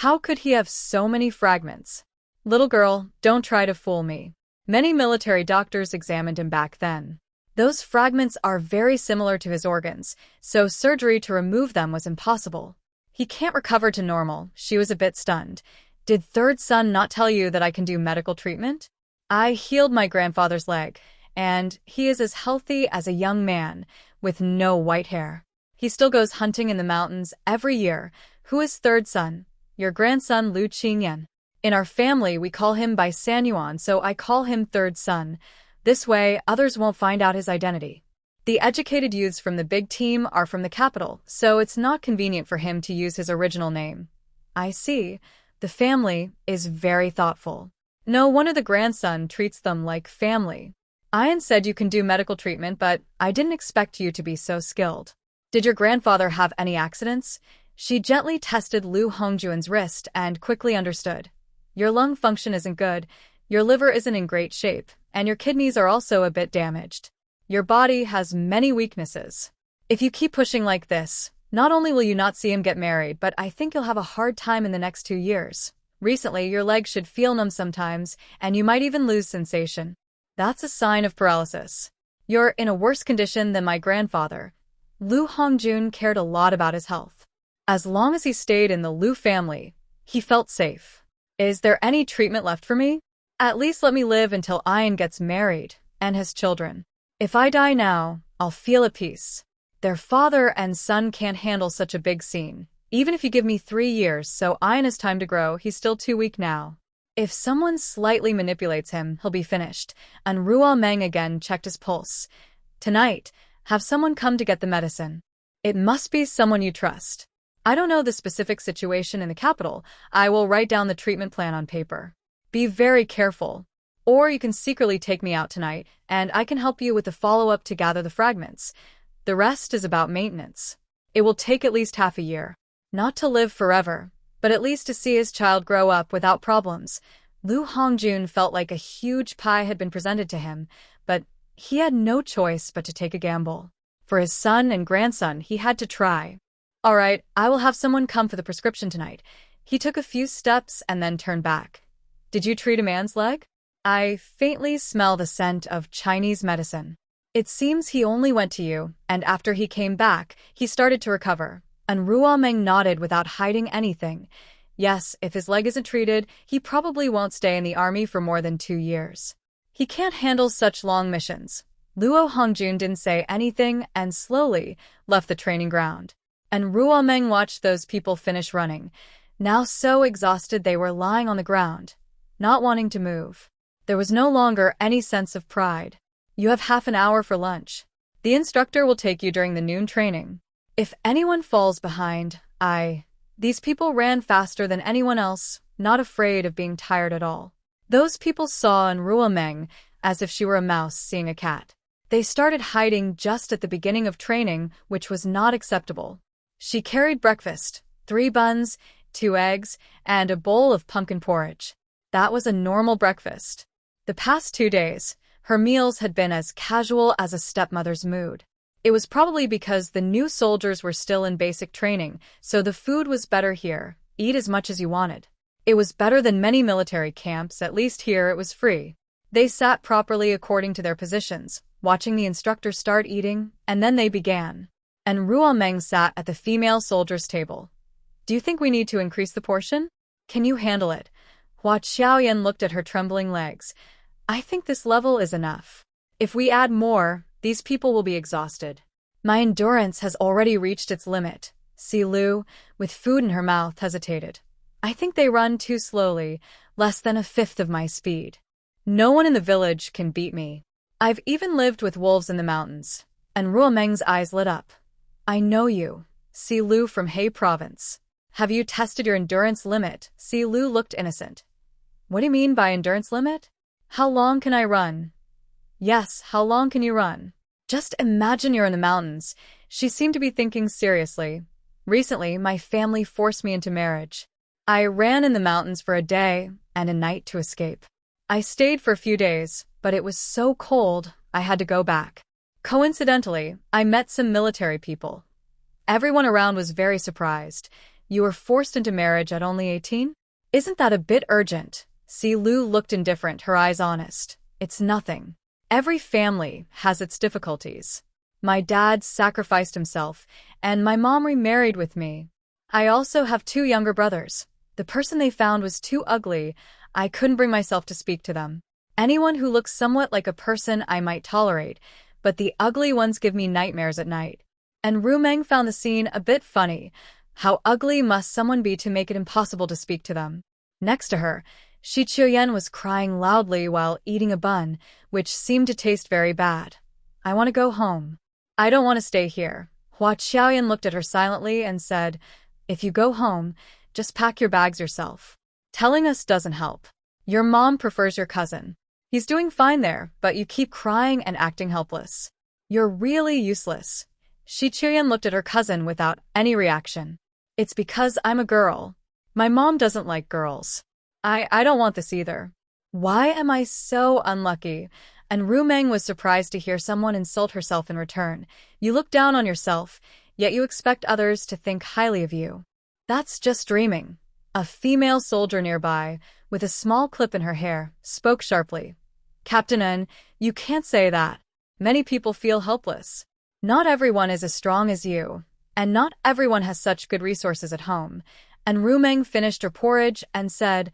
How could he have so many fragments? Little girl, don't try to fool me. Many military doctors examined him back then. Those fragments are very similar to his organs, so surgery to remove them was impossible. He can't recover to normal. She was a bit stunned. Did third son not tell you that I can do medical treatment? I healed my grandfather's leg, and he is as healthy as a young man, with no white hair. He still goes hunting in the mountains every year. Who is third son? Your grandson Lu Qingyan. In our family we call him by Sanyuan, so I call him third son. This way, others won't find out his identity. The educated youths from the big team are from the capital, so it's not convenient for him to use his original name. I see. The family is very thoughtful. No wonder the grandson treats them like family. Ian said you can do medical treatment, but I didn't expect you to be so skilled. Did your grandfather have any accidents? She gently tested Lu Hongjuan's wrist and quickly understood. Your lung function isn't good, your liver isn't in great shape, and your kidneys are also a bit damaged. Your body has many weaknesses. If you keep pushing like this, not only will you not see him get married, but I think you'll have a hard time in the next 2 years. Recently, your legs should feel numb sometimes, and you might even lose sensation. That's a sign of paralysis. You're in a worse condition than my grandfather. Lu Hongjun cared a lot about his health. As long as he stayed in the Lu family, he felt safe. Is there any treatment left for me? At least let me live until Ian gets married and has children. If I die now, I'll feel at peace. Their father and son can't handle such a big scene. Even if you give me 3 years so Ian has time to grow, he's still too weak now. If someone slightly manipulates him, he'll be finished. And Ruo Meng again checked his pulse. Tonight, have someone come to get the medicine. It must be someone you trust. I don't know the specific situation in the capital. I will write down the treatment plan on paper. Be very careful. Or you can secretly take me out tonight, and I can help you with the follow-up to gather the fragments. The rest is about maintenance. It will take at least half a year. Not to live forever, but at least to see his child grow up without problems. Lu Hongjun felt like a huge pie had been presented to him, but he had no choice but to take a gamble. For his son and grandson, he had to try. All right, I will have someone come for the prescription tonight. He took a few steps and then turned back. Did you treat a man's leg? I faintly smell the scent of Chinese medicine. It seems he only went to you, and after he came back, he started to recover. And Ruo Meng nodded without hiding anything. Yes, if his leg isn't treated, he probably won't stay in the army for more than 2 years. He can't handle such long missions. Luo Hongjun didn't say anything and slowly left the training ground. And Ruo Meng watched those people finish running, now so exhausted they were lying on the ground, not wanting to move. There was no longer any sense of pride. You have half an hour for lunch. The instructor will take you during the noon training. If anyone falls behind, These people ran faster than anyone else, not afraid of being tired at all. Those people saw in Ruo Meng as if she were a mouse seeing a cat. They started hiding just at the beginning of training, which was not acceptable. She carried breakfast, 3 buns, 2 eggs, and a bowl of pumpkin porridge. That was a normal breakfast. The past 2 days, her meals had been as casual as a stepmother's mood. It was probably because the new soldiers were still in basic training, so the food was better here. Eat as much as you wanted. It was better than many military camps, at least here it was free. They sat properly according to their positions, watching the instructor start eating, and then they began. And Ruo Meng sat at the female soldiers' table. Do you think we need to increase the portion? Can you handle it? Hua Xiaoyan looked at her trembling legs. I think this level is enough. If we add more, these people will be exhausted. My endurance has already reached its limit. Si Lu, with food in her mouth, hesitated. I think they run too slowly, less than 1/5 of my speed. No one in the village can beat me. I've even lived with wolves in the mountains. And Ruo Meng's eyes lit up. I know you, Si Lu from He Province. Have you tested your endurance limit? Si Lu looked innocent. What do you mean by endurance limit? How long can I run? Yes, how long can you run? Just imagine you're in the mountains. She seemed to be thinking seriously. Recently, my family forced me into marriage. I ran in the mountains for a day and a night to escape. I stayed for a few days, but it was so cold, I had to go back. Coincidentally, I met some military people. Everyone around was very surprised. You were forced into marriage at only 18? Isn't that a bit urgent? Si Lu looked indifferent, her eyes honest. It's nothing. Every family has its difficulties. My dad sacrificed himself, and my mom remarried with me. I also have 2 younger brothers. The person they found was too ugly. I couldn't bring myself to speak to them. Anyone who looks somewhat like a person I might tolerate, but the ugly ones give me nightmares at night. And Ru Meng found the scene a bit funny. How ugly must someone be to make it impossible to speak to them? Next to her, Shi Qiuyan was crying loudly while eating a bun, which seemed to taste very bad. I want to go home. I don't want to stay here. Hua Qiaoyan looked at her silently and said, if you go home, just pack your bags yourself. Telling us doesn't help. Your mom prefers your cousin. He's doing fine there, but you keep crying and acting helpless. You're really useless. Shi Qiuyan looked at her cousin without any reaction. It's because I'm a girl. My mom doesn't like girls. I don't want this either. Why am I so unlucky? And Ru Meng was surprised to hear someone insult herself in return. You look down on yourself, yet you expect others to think highly of you. That's just dreaming. A female soldier nearby, with a small clip in her hair, spoke sharply. Captain N, you can't say that. Many people feel helpless. Not everyone is as strong as you, and not everyone has such good resources at home. And Ru Meng finished her porridge and said,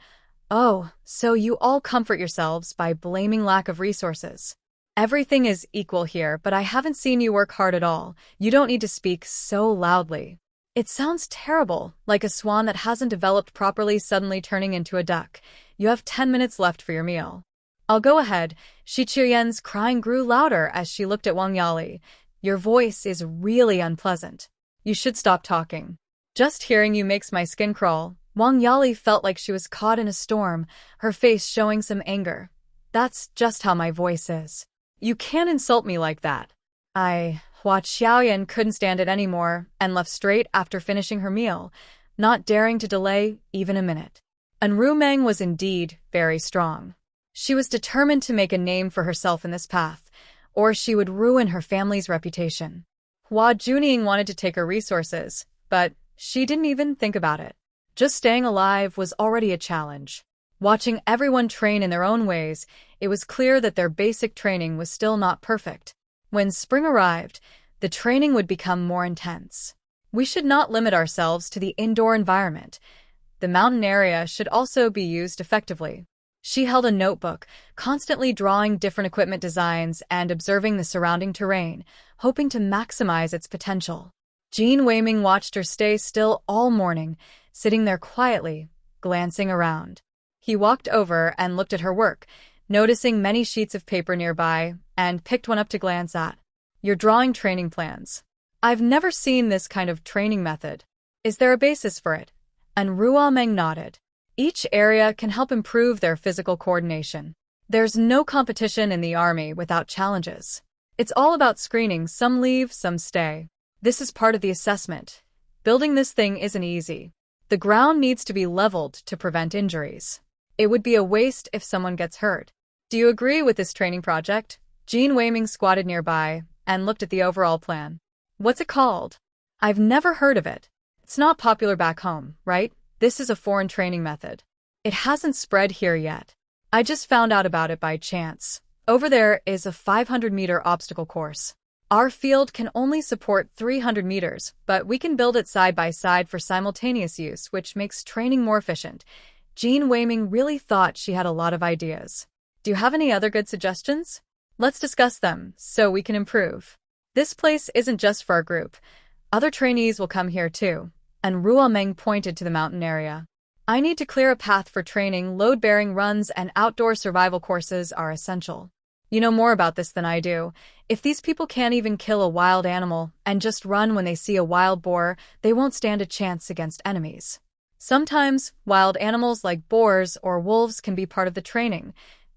oh, so you all comfort yourselves by blaming lack of resources. Everything is equal here, but I haven't seen you work hard at all. You don't need to speak so loudly. It sounds terrible, like a swan that hasn't developed properly suddenly turning into a duck. You have 10 minutes left for your meal. I'll go ahead. Shi Qiuyan's crying grew louder as she looked at Wang Yali. Your voice is really unpleasant. You should stop talking. Just hearing you makes my skin crawl. Wang Yali felt like she was caught in a storm, her face showing some anger. That's just how my voice is. You can't insult me like that. Hua Qiaoyan couldn't stand it anymore and left straight after finishing her meal, not daring to delay even a minute. And Ru Meng was indeed very strong. She was determined to make a name for herself in this path, or she would ruin her family's reputation. Hua Junying wanted to take her resources, but she didn't even think about it. Just staying alive was already a challenge. Watching everyone train in their own ways, it was clear that their basic training was still not perfect. When spring arrived, the training would become more intense. We should not limit ourselves to the indoor environment. The mountain area should also be used effectively. She held a notebook, constantly drawing different equipment designs and observing the surrounding terrain, hoping to maximize its potential. Jin Weiming watched her stay still all morning, sitting there quietly, glancing around. He walked over and looked at her work, noticing many sheets of paper nearby, and picked one up to glance at. You're drawing training plans. I've never seen this kind of training method. Is there a basis for it? And Ruo Meng nodded. Each area can help improve their physical coordination. There's no competition in the army without challenges. It's all about screening, some leave, some stay. This is part of the assessment. Building this thing isn't easy. The ground needs to be leveled to prevent injuries. It would be a waste if someone gets hurt. Do you agree with this training project? Jin Weiming squatted nearby and looked at the overall plan. What's it called? I've never heard of it. It's not popular back home, right? This is a foreign training method. It hasn't spread here yet. I just found out about it by chance. Over there is a 500-meter obstacle course. Our field can only support 300 meters, but we can build it side by side for simultaneous use, which makes training more efficient. Jin Weiming really thought she had a lot of ideas. Do you have any other good suggestions? Let's discuss them, so we can improve. This place isn't just for our group. Other trainees will come here too. And Ruo Meng pointed to the mountain area. I need to clear a path for training. Load-bearing runs and outdoor survival courses are essential. You know more about this than I do. If these people can't even kill a wild animal and just run when they see a wild boar, they won't stand a chance against enemies. Sometimes, wild animals like boars or wolves can be part of the training.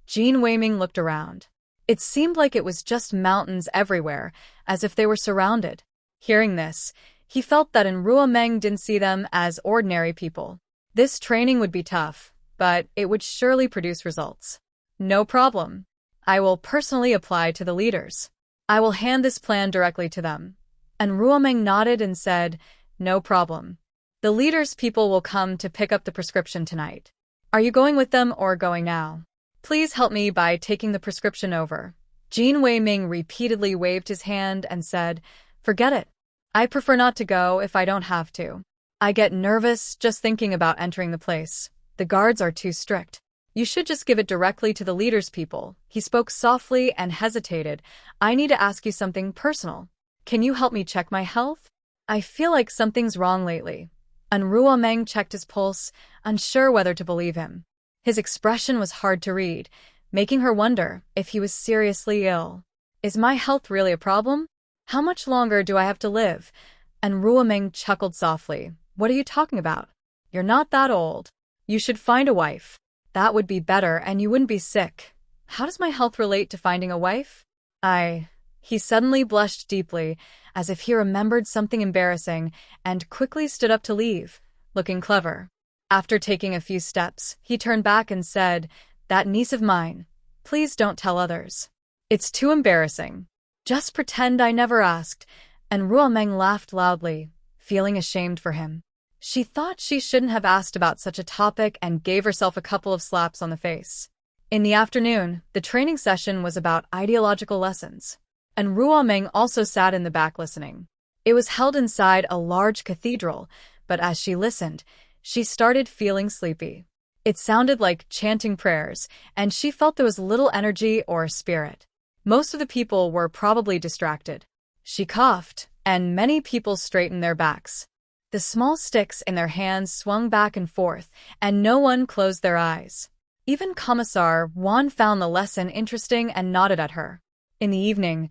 Jin Weiming looked around. It seemed like it was just mountains everywhere, as if they were surrounded. Hearing this, he felt that Ruo Meng didn't see them as ordinary people. This training would be tough, but it would surely produce results. No problem. I will personally apply to the leaders. I will hand this plan directly to them. And Ruo Meng nodded and said, no problem. The leaders' people will come to pick up the prescription tonight. Are you going with them or going now? Please help me by taking the prescription over. Jin Weiming repeatedly waved his hand and said, forget it. I prefer not to go if I don't have to. I get nervous just thinking about entering the place. The guards are too strict. You should just give it directly to the leaders' people. He spoke softly and hesitated. I need to ask you something personal. Can you help me check my health? I feel like something's wrong lately. And Ruo Meng checked his pulse, unsure whether to believe him. His expression was hard to read, making her wonder if he was seriously ill. Is my health really a problem? How much longer do I have to live? And Ruoming chuckled softly. What are you talking about? You're not that old. You should find a wife. That would be better and you wouldn't be sick. How does my health relate to finding a wife? He suddenly blushed deeply, as if he remembered something embarrassing, and quickly stood up to leave, looking clever. After taking a few steps, he turned back and said, That niece of mine, please don't tell others. It's too embarrassing. Just pretend I never asked. And Ruoming laughed loudly, feeling ashamed for him. She thought she shouldn't have asked about such a topic and gave herself a couple of slaps on the face. In the afternoon, the training session was about ideological lessons, and Ruoming also sat in the back listening. It was held inside a large cathedral, but as she listened, she started feeling sleepy. It sounded like chanting prayers, and she felt there was little energy or spirit. Most of the people were probably distracted. She coughed, and many people straightened their backs. The small sticks in their hands swung back and forth, and no one closed their eyes. Even Commissar Juan found the lesson interesting and nodded at her. In the evening,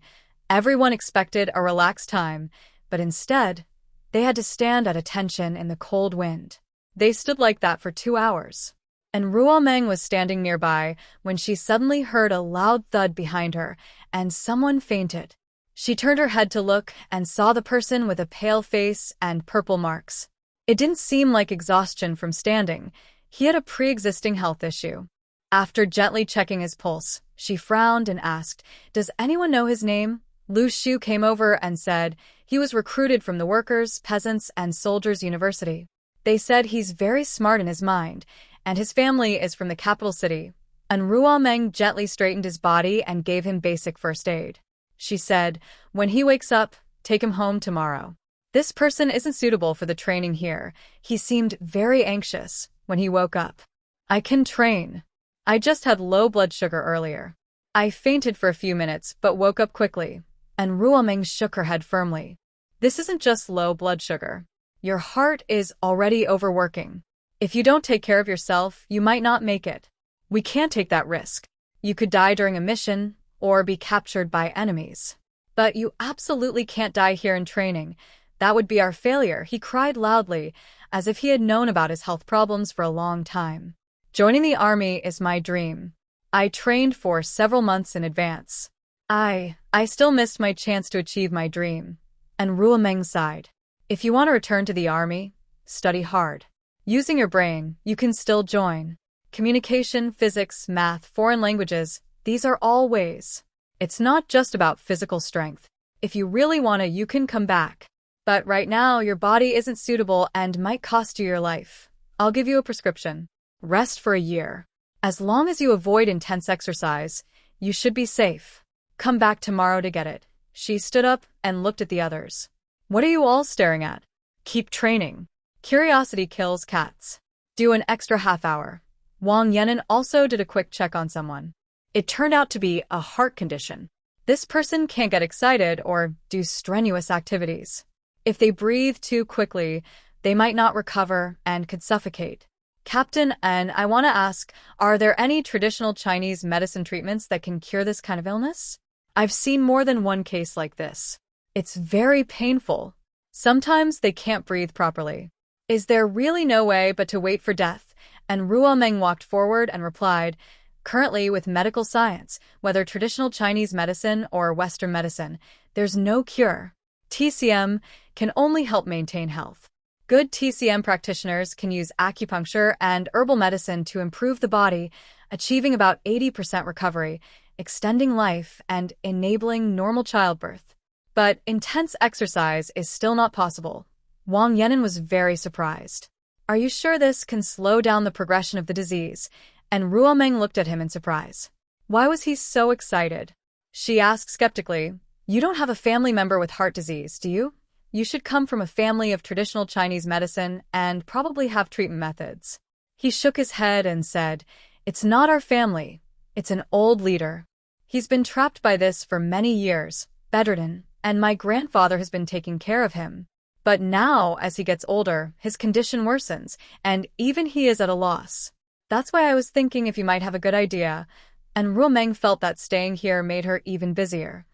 everyone expected a relaxed time, but instead, they had to stand at attention in the cold wind. They stood like that for 2 hours. And Ruoming was standing nearby when she suddenly heard a loud thud behind her, and someone fainted. She turned her head to look and saw the person with a pale face and purple marks. It didn't seem like exhaustion from standing. He had a pre-existing health issue. After gently checking his pulse, she frowned and asked, Does anyone know his name? Lu Shu came over and said he was recruited from the Workers', Peasants, and Soldiers' University. They said he's very smart in his mind, and his family is from the capital city. And Ruoming gently straightened his body and gave him basic first aid. She said, When he wakes up, take him home tomorrow. This person isn't suitable for the training here. He seemed very anxious when he woke up. I can train. I just had low blood sugar earlier. I fainted for a few minutes but woke up quickly. And Ruoming shook her head firmly. This isn't just low blood sugar. Your heart is already overworking. If you don't take care of yourself, you might not make it. We can't take that risk. You could die during a mission, or be captured by enemies. But you absolutely can't die here in training. That would be our failure, he cried loudly, as if he had known about his health problems for a long time. Joining the army is my dream. I trained for several months in advance. I still missed my chance to achieve my dream. And Ruoming sighed. If you want to return to the army, study hard. Using your brain, you can still join. Communication, physics, math, foreign languages, these are all ways. It's not just about physical strength. If you really want to, you can come back. But right now, your body isn't suitable and might cost you your life. I'll give you a prescription. Rest for a year. As long as you avoid intense exercise, you should be safe. Come back tomorrow to get it. She stood up and looked at the others. What are you all staring at? Keep training. Curiosity kills cats. Do an extra half hour. Wang Yenin also did a quick check on someone. It turned out to be a heart condition. This person can't get excited or do strenuous activities. If they breathe too quickly, they might not recover and could suffocate. Captain, and I want to ask, are there any traditional Chinese medicine treatments that can cure this kind of illness? I've seen more than one case like this. It's very painful. Sometimes they can't breathe properly. Is there really no way but to wait for death? And Ruoming walked forward and replied, Currently, with medical science, whether traditional Chinese medicine or Western medicine, there's no cure. TCM can only help maintain health. Good TCM practitioners can use acupuncture and herbal medicine to improve the body, achieving about 80% recovery, extending life, and enabling normal childbirth. But intense exercise is still not possible. Wang Yenin was very surprised. Are you sure this can slow down the progression of the disease? And Ruoming looked at him in surprise. Why was he so excited? She asked skeptically, You don't have a family member with heart disease, do you? You should come from a family of traditional Chinese medicine and probably have treatment methods. He shook his head and said, It's not our family. It's an old leader. He's been trapped by this for many years, bedridden, and my grandfather has been taking care of him. But now, as he gets older, his condition worsens, and even he is at a loss. That's why I was thinking if you might have a good idea. And Rumeng felt that staying here made her even busier.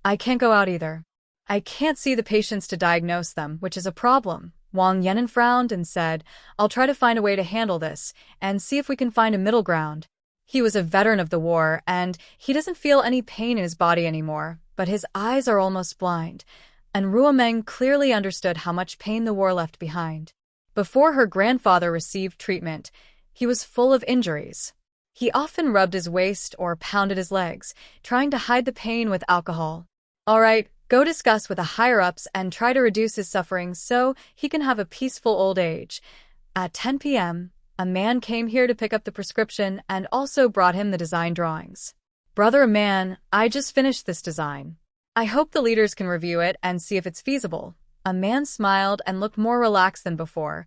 I can't go out either. I can't see the patients to diagnose them, which is a problem. Wang Yenin frowned and said, I'll try to find a way to handle this, and see if we can find a middle ground. He was a veteran of the war, and he doesn't feel any pain in his body anymore, but his eyes are almost blind. And Ruomeng clearly understood how much pain the war left behind. Before her grandfather received treatment, he was full of injuries. He often rubbed his waist or pounded his legs, trying to hide the pain with alcohol. All right, go discuss with the higher-ups and try to reduce his suffering so he can have a peaceful old age. At 10 p.m., a man came here to pick up the prescription and also brought him the design drawings. Brother man, I just finished this design. I hope the leaders can review it and see if it's feasible. A man smiled and looked more relaxed than before.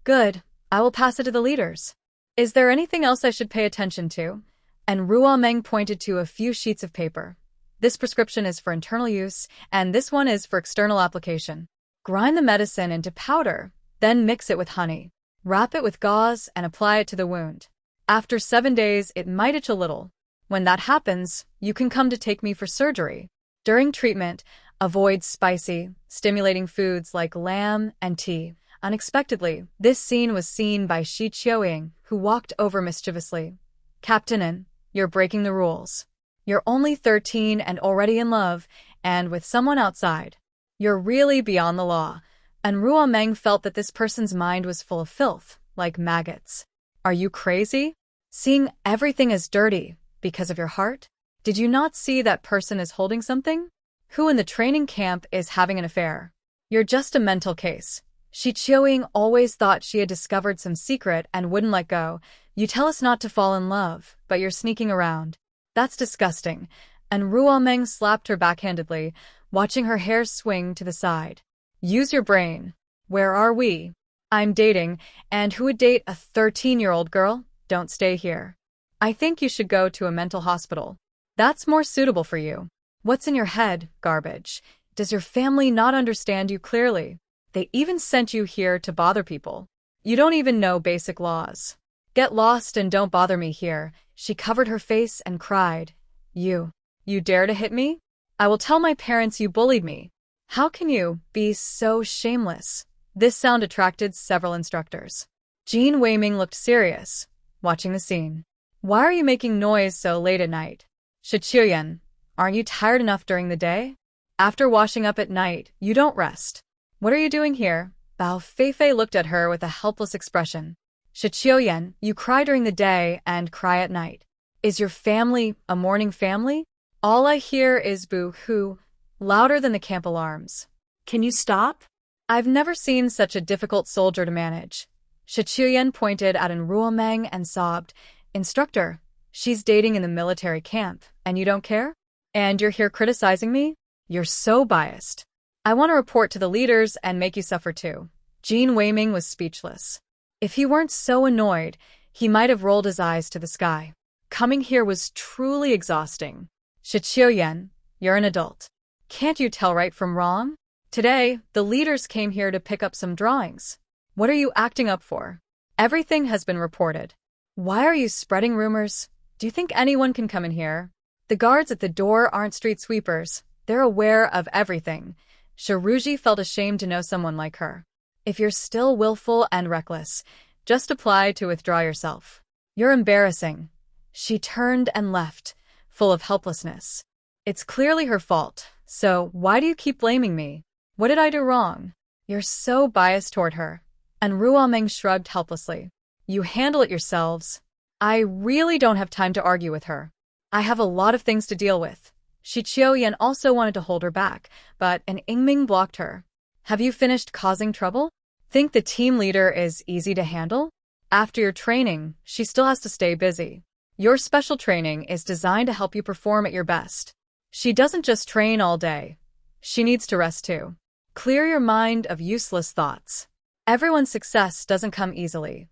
Good, I will pass it to the leaders. Is there anything else I should pay attention to? And Ruomeng pointed to a few sheets of paper. This prescription is for internal use, and this one is for external application. Grind the medicine into powder, then mix it with honey. Wrap it with gauze and apply it to the wound. After 7 days, it might itch a little. When that happens, you can come to take me for surgery. During treatment, avoid spicy, stimulating foods like lamb and tea. Unexpectedly, this scene was seen by Shi Qiuying, who walked over mischievously. Captain, you're breaking the rules. You're only 13 and already in love, and with someone outside. You're really beyond the law. And Ruomeng felt that this person's mind was full of filth, like maggots. Are you crazy? Seeing everything as dirty, because of your heart? Did you not see that person is holding something? Who in the training camp is having an affair? You're just a mental case. Shi Qiuying always thought she had discovered some secret and wouldn't let go. You tell us not to fall in love, but you're sneaking around. That's disgusting. And Ruomeng slapped her backhandedly, watching her hair swing to the side. Use your brain. Where are we? I'm dating, and who would date a 13-year-old girl? Don't stay here. I think you should go to a mental hospital. That's more suitable for you. What's in your head, garbage? Does your family not understand you clearly? They even sent you here to bother people. You don't even know basic laws. Get lost and don't bother me here. She covered her face and cried. You dare to hit me? I will tell my parents you bullied me. How can you be so shameless? This sound attracted several instructors. Jean Weiming looked serious, watching the scene. Why are you making noise so late at night? Shi Qiuying, aren't you tired enough during the day? After washing up at night, you don't rest. What are you doing here? Bao Feifei looked at her with a helpless expression. Shi Qiuying, you cry during the day and cry at night. Is your family a mourning family? All I hear is boo-hoo, louder than the camp alarms. Can you stop? I've never seen such a difficult soldier to manage. Shi Qiuying pointed at Ruomeng and sobbed. Instructor, she's dating in the military camp, and you don't care? And you're here criticizing me? You're so biased. I want to report to the leaders and make you suffer too. Jean Weiming was speechless. If he weren't so annoyed, he might have rolled his eyes to the sky. Coming here was truly exhausting. Shi Qiuying, you're an adult. Can't you tell right from wrong? Today, the leaders came here to pick up some drawings. What are you acting up for? Everything has been reported. Why are you spreading rumors? Do you think anyone can come in here? The guards at the door aren't street sweepers. They're aware of everything. Shiruji felt ashamed to know someone like her. If you're still willful and reckless, just apply to withdraw yourself. You're embarrassing. She turned and left, full of helplessness. It's clearly her fault, so why do you keep blaming me? What did I do wrong? You're so biased toward her. And Ruomeng shrugged helplessly. You handle it yourselves. I really don't have time to argue with her. I have a lot of things to deal with. Shi Qiuying also wanted to hold her back, but an Ingming blocked her. Have you finished causing trouble? Think the team leader is easy to handle? After your training, she still has to stay busy. Your special training is designed to help you perform at your best. She doesn't just train all day. She needs to rest too. Clear your mind of useless thoughts. Everyone's success doesn't come easily.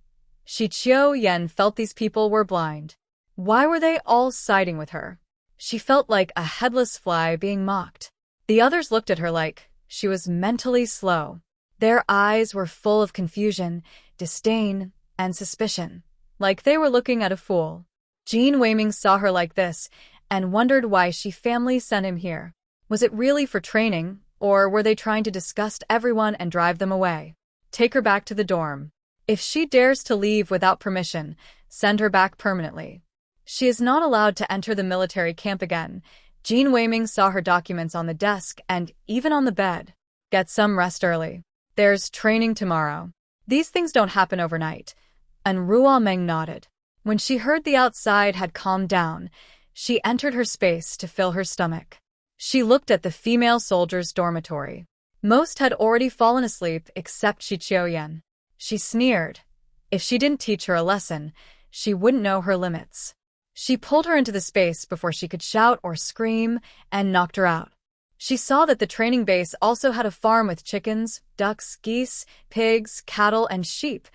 Shi Qiuying felt these people were blind. Why were they all siding with her? She felt like a headless fly being mocked. The others looked at her like she was mentally slow. Their eyes were full of confusion, disdain, and suspicion. like they were looking at a fool. Jean Weiming saw her like this and wondered why she family sent him here. Was it really for training, or were they trying to disgust everyone and drive them away? Take her back to the dorm. If she dares to leave without permission, send her back permanently. She is not allowed to enter the military camp again. Jean Weiming saw her documents on the desk and even on the bed. Get some rest early. There's training tomorrow. These things don't happen overnight. And Ruo Meng nodded. When she heard the outside had calmed down, she entered her space to fill her stomach. She looked at the female soldiers' dormitory. Most had already fallen asleep except Shi Qiuyan. She sneered. If she didn't teach her a lesson, she wouldn't know her limits. She pulled her into the space before she could shout or scream and knocked her out. She saw that the training base also had a farm with chickens, ducks, geese, pigs, cattle, and sheep,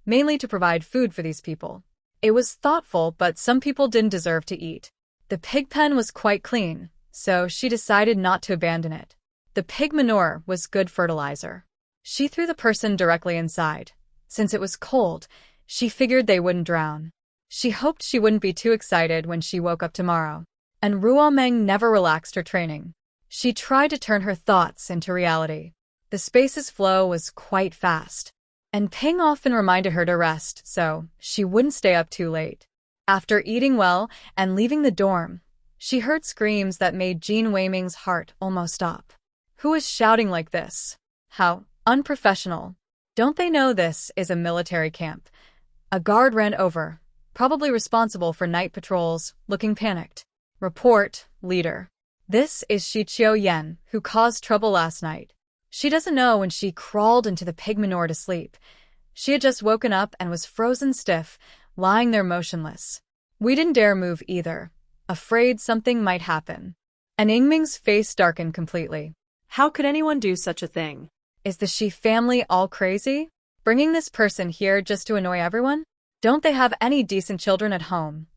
mainly to provide food for these people. It was thoughtful, but some people didn't deserve to eat. The pig pen was quite clean, so she decided not to abandon it. The pig manure was good fertilizer. She threw the person directly inside. Since it was cold, she figured they wouldn't drown. She hoped she wouldn't be too excited when she woke up tomorrow. And Ruo Meng never relaxed her training. She tried to turn her thoughts into reality. The space's flow was quite fast. And Ping often reminded her to rest, so she wouldn't stay up too late. After eating well and leaving the dorm, she heard screams that made Jean Weiming's heart almost stop. Who is shouting like this? How unprofessional. Don't they know this is a military camp? A guard ran over, probably responsible for night patrols, looking panicked. Report, leader. This is Shi Qiuyan, who caused trouble last night. She doesn't know when she crawled into the pig manure to sleep. She had just woken up and was frozen stiff, lying there motionless. We didn't dare move either, afraid something might happen. And Yingming's face darkened completely. How could anyone do such a thing? Is the Shi family all crazy? Bringing this person here just to annoy everyone? Don't they have any decent children at home?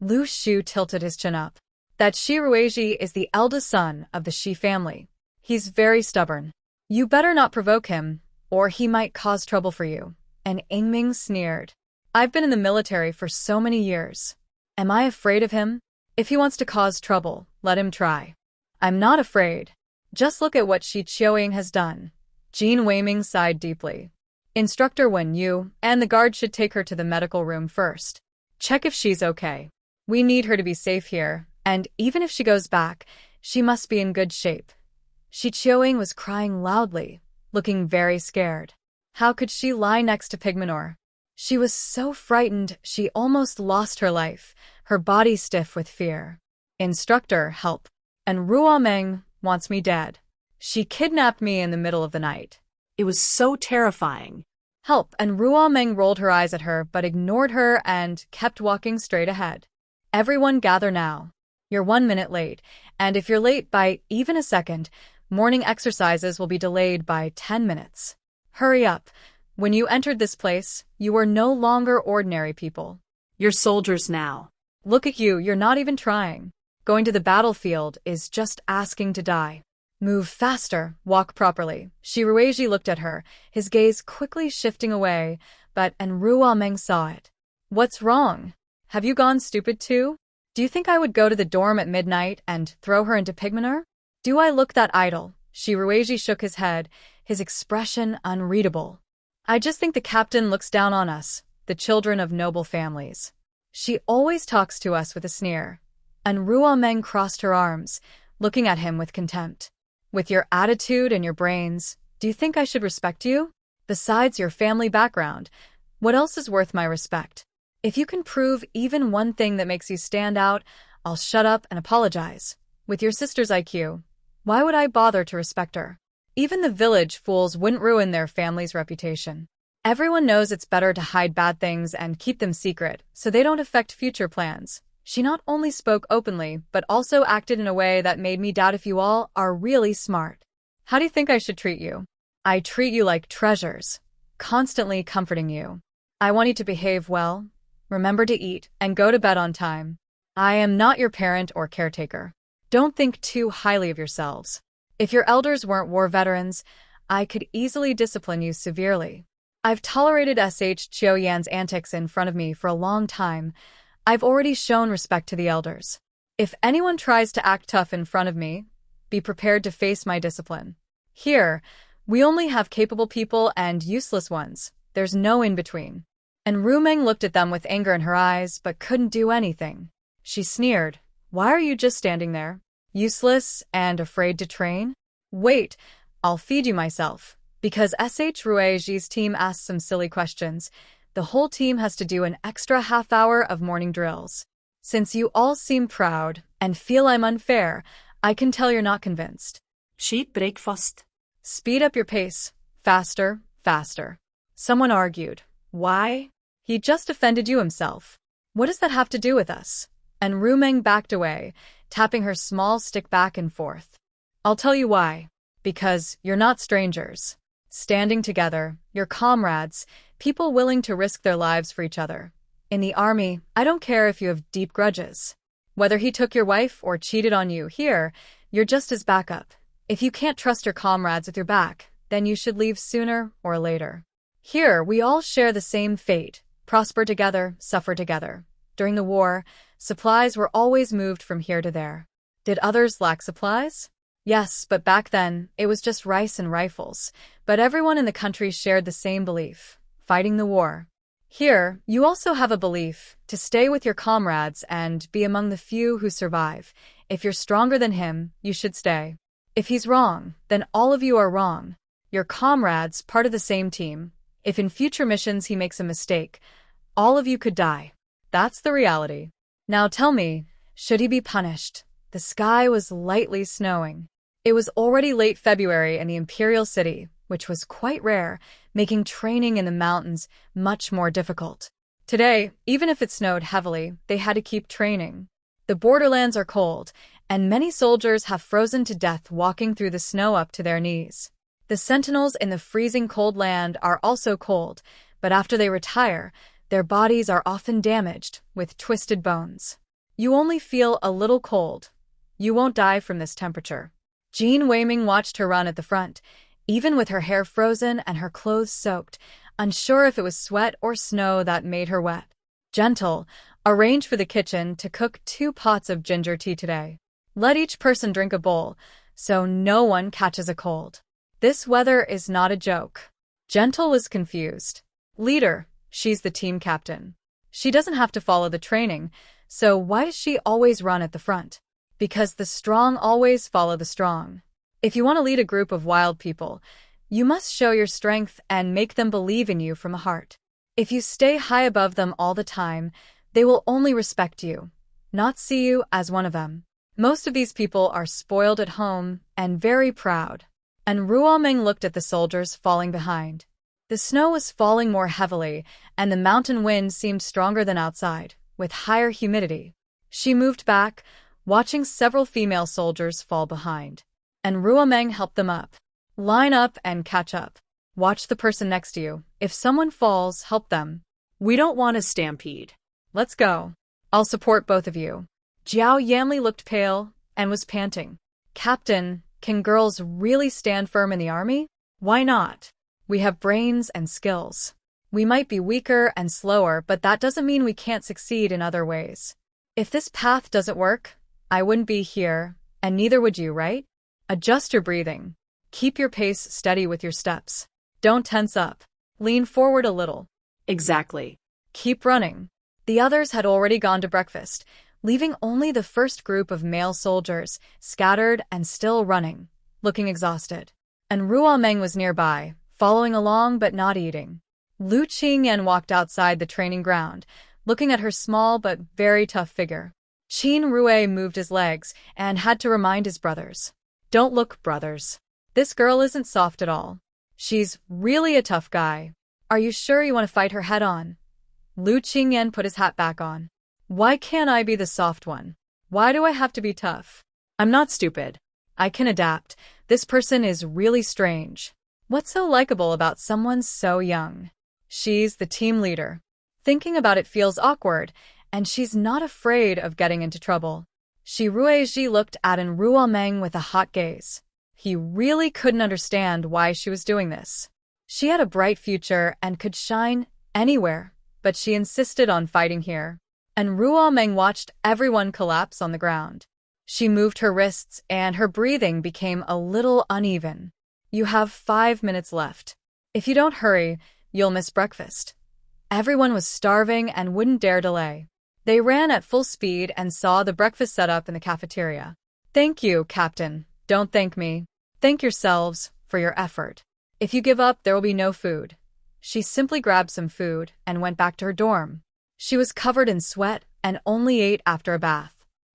Lu Shu tilted his chin up. That Shi Ruizhi is the eldest son of the Shi family. He's very stubborn. You better not provoke him, or he might cause trouble for you. And Yingming sneered. I've been in the military for so many years. Am I afraid of him? If he wants to cause trouble, let him try. I'm not afraid. Just look at what Shi Qiuyan has done. Jean Weiming sighed deeply. Instructor Wen Yu and the guard should take her to the medical room first. Check if she's okay. We need her to be safe here, and even if she goes back, she must be in good shape. Shi Qiuyan was crying loudly, looking very scared. How could she lie next to pig manure? She was so frightened she almost lost her life, her body stiff with fear. Instructor, help. And Ruo Meng wants me dead. She kidnapped me in the middle of the night. It was so terrifying. Help, and Ruo Meng rolled her eyes at her but ignored her and kept walking straight ahead. Everyone gather now. You're 1 minute late, and if you're late by even a second, morning exercises will be delayed by 10 minutes. Hurry up. When you entered this place, you were no longer ordinary people. You're soldiers now. Look at you, you're not even trying. Going to the battlefield is just asking to die. Move faster, walk properly. Shi Ruizhi looked at her, his gaze quickly shifting away, but Ruo Meng saw it. What's wrong? Have you gone stupid too? Do you think I would go to the dorm at midnight and throw her into pig manure? Do I look that idle? Shi Ruizhi shook his head, his expression unreadable. I just think the captain looks down on us, the children of noble families. She always talks to us with a sneer. And Ruo Meng crossed her arms, looking at him with contempt. With your attitude and your brains, do you think I should respect you? Besides your family background, what else is worth my respect? If you can prove even one thing that makes you stand out, I'll shut up and apologize. With your sister's IQ, why would I bother to respect her? Even the village fools wouldn't ruin their family's reputation. Everyone knows it's better to hide bad things and keep them secret, so they don't affect future plans. She not only spoke openly, but also acted in a way that made me doubt if you all are really smart. How do you think I should treat you? I treat you like treasures, constantly comforting you. I want you to behave well, remember to eat, and go to bed on time. I am not your parent or caretaker. Don't think too highly of yourselves. If your elders weren't war veterans, I could easily discipline you severely. I've tolerated Xiaoyan's antics in front of me for a long time. I've already shown respect to the elders. If anyone tries to act tough in front of me, be prepared to face my discipline. Here, we only have capable people and useless ones. There's no in-between. And Rumeng looked at them with anger in her eyes, but couldn't do anything. She sneered. Why are you just standing there? Useless and afraid to train? Wait, I'll feed you myself. Because Ruiji's team asked some silly questions, the whole team has to do an extra half-hour of morning drills. Since you all seem proud and feel I'm unfair, I can tell you're not convinced. Sheep breakfast. Speed up your pace. Faster, faster. Someone argued. Why? He just offended you himself. What does that have to do with us? And Rumeng backed away, tapping her small stick back and forth. I'll tell you why. Because you're not strangers. Standing together, you're comrades, people willing to risk their lives for each other. In the army, I don't care if you have deep grudges. Whether he took your wife or cheated on you, here, you're just his backup. If you can't trust your comrades with your back, then you should leave sooner or later. Here, we all share the same fate, prosper together, suffer together. During the war, supplies were always moved from here to there. Did others lack supplies? Yes, but back then, it was just rice and rifles. But everyone in the country shared the same belief, fighting the war. Here, you also have a belief to stay with your comrades and be among the few who survive. If you're stronger than him, you should stay. If he's wrong, then all of you are wrong. Your comrades, part of the same team. If in future missions he makes a mistake, all of you could die. That's the reality. Now tell me, should he be punished? The sky was lightly snowing. It was already late February in the Imperial City, which was quite rare, making training in the mountains much more difficult. Today, even if it snowed heavily, they had to keep training. The borderlands are cold, and many soldiers have frozen to death walking through the snow up to their knees. The sentinels in the freezing cold land are also cold, but after they retire, their bodies are often damaged, with twisted bones. You only feel a little cold. You won't die from this temperature. Jean Weiming watched her run at the front, even with her hair frozen and her clothes soaked, unsure if it was sweat or snow that made her wet. Gentle, arrange for the kitchen to cook 2 pots of ginger tea today. Let each person drink a bowl, so no one catches a cold. This weather is not a joke. Gentle was confused. Leader, she's the team captain. She doesn't have to follow the training, so why does she always run at the front? Because the strong always follow the strong. If you want to lead a group of wild people, you must show your strength and make them believe in you from the heart. If you stay high above them all the time, they will only respect you, not see you as one of them. Most of these people are spoiled at home and very proud. And Ruomeng looked at the soldiers falling behind. The snow was falling more heavily, and the mountain wind seemed stronger than outside, with higher humidity. She moved back, watching several female soldiers fall behind. And Ruomeng helped them up. Line up and catch up. Watch the person next to you. If someone falls, help them. We don't want a stampede. Let's go. I'll support both of you. Jiao Yanli looked pale and was panting. Captain, can girls really stand firm in the army? Why not? We have brains and skills. We might be weaker and slower, but that doesn't mean we can't succeed in other ways. If this path doesn't work, I wouldn't be here, and neither would you, right? Adjust your breathing. Keep your pace steady with your steps. Don't tense up. Lean forward a little. Exactly. Keep running. The others had already gone to breakfast, leaving only the first group of male soldiers, scattered and still running, looking exhausted. And Ruomeng was nearby, following along but not eating. Lu Qingyan walked outside the training ground, looking at her small but very tough figure. Qin Rue moved his legs and had to remind his brothers. Don't look, brothers. This girl isn't soft at all. She's really a tough guy. Are you sure you want to fight her head on? Lu Qingyan put his hat back on. Why can't I be the soft one? Why do I have to be tough? I'm not stupid. I can adapt. This person is really strange. What's so likable about someone so young? She's the team leader. Thinking about it feels awkward, and she's not afraid of getting into trouble. Shi Ruizhi looked at An Ruomeng with a hot gaze. He really couldn't understand why she was doing this. She had a bright future and could shine anywhere, but she insisted on fighting here. And Ruo Meng watched everyone collapse on the ground. She moved her wrists and her breathing became a little uneven. You have 5 minutes left. If you don't hurry, you'll miss breakfast. Everyone was starving and wouldn't dare delay. They ran at full speed and saw the breakfast set up in the cafeteria. Thank you, Captain. Don't thank me. Thank yourselves for your effort. If you give up, there will be no food. She simply grabbed some food and went back to her dorm. She was covered in sweat and only ate after a bath.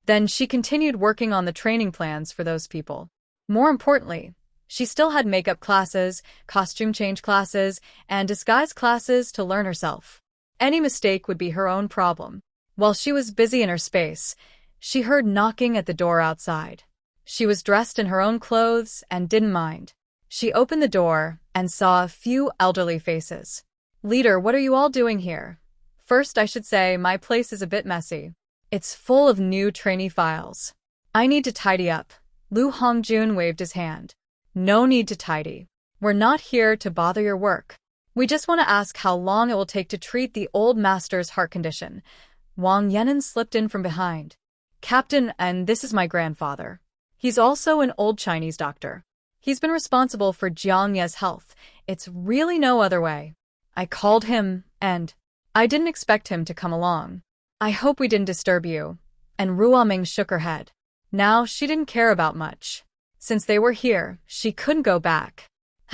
Then she continued working on the training plans for those people. More importantly, she still had makeup classes, costume change classes, and disguise classes to learn herself. Any mistake would be her own problem. While she was busy in her space, she heard knocking at the door outside. She was dressed in her own clothes and didn't mind. She opened the door and saw a few elderly faces. Leader, what are you all doing here? First, I should say my place is a bit messy. It's full of new trainee files. I need to tidy up. Lu Hongjun waved his hand. No need to tidy. We're not here to bother your work. We just want to ask how long it will take to treat the old master's heart condition. Wang Yenin slipped in from behind. Captain, and this is my grandfather. He's also an old Chinese doctor. He's been responsible for Jiang Ye's health. It's really no other way. I called him, and I didn't expect him to come along. I hope we didn't disturb you. And Ruo Meng shook her head. Now she didn't care about much. Since they were here, she couldn't go back.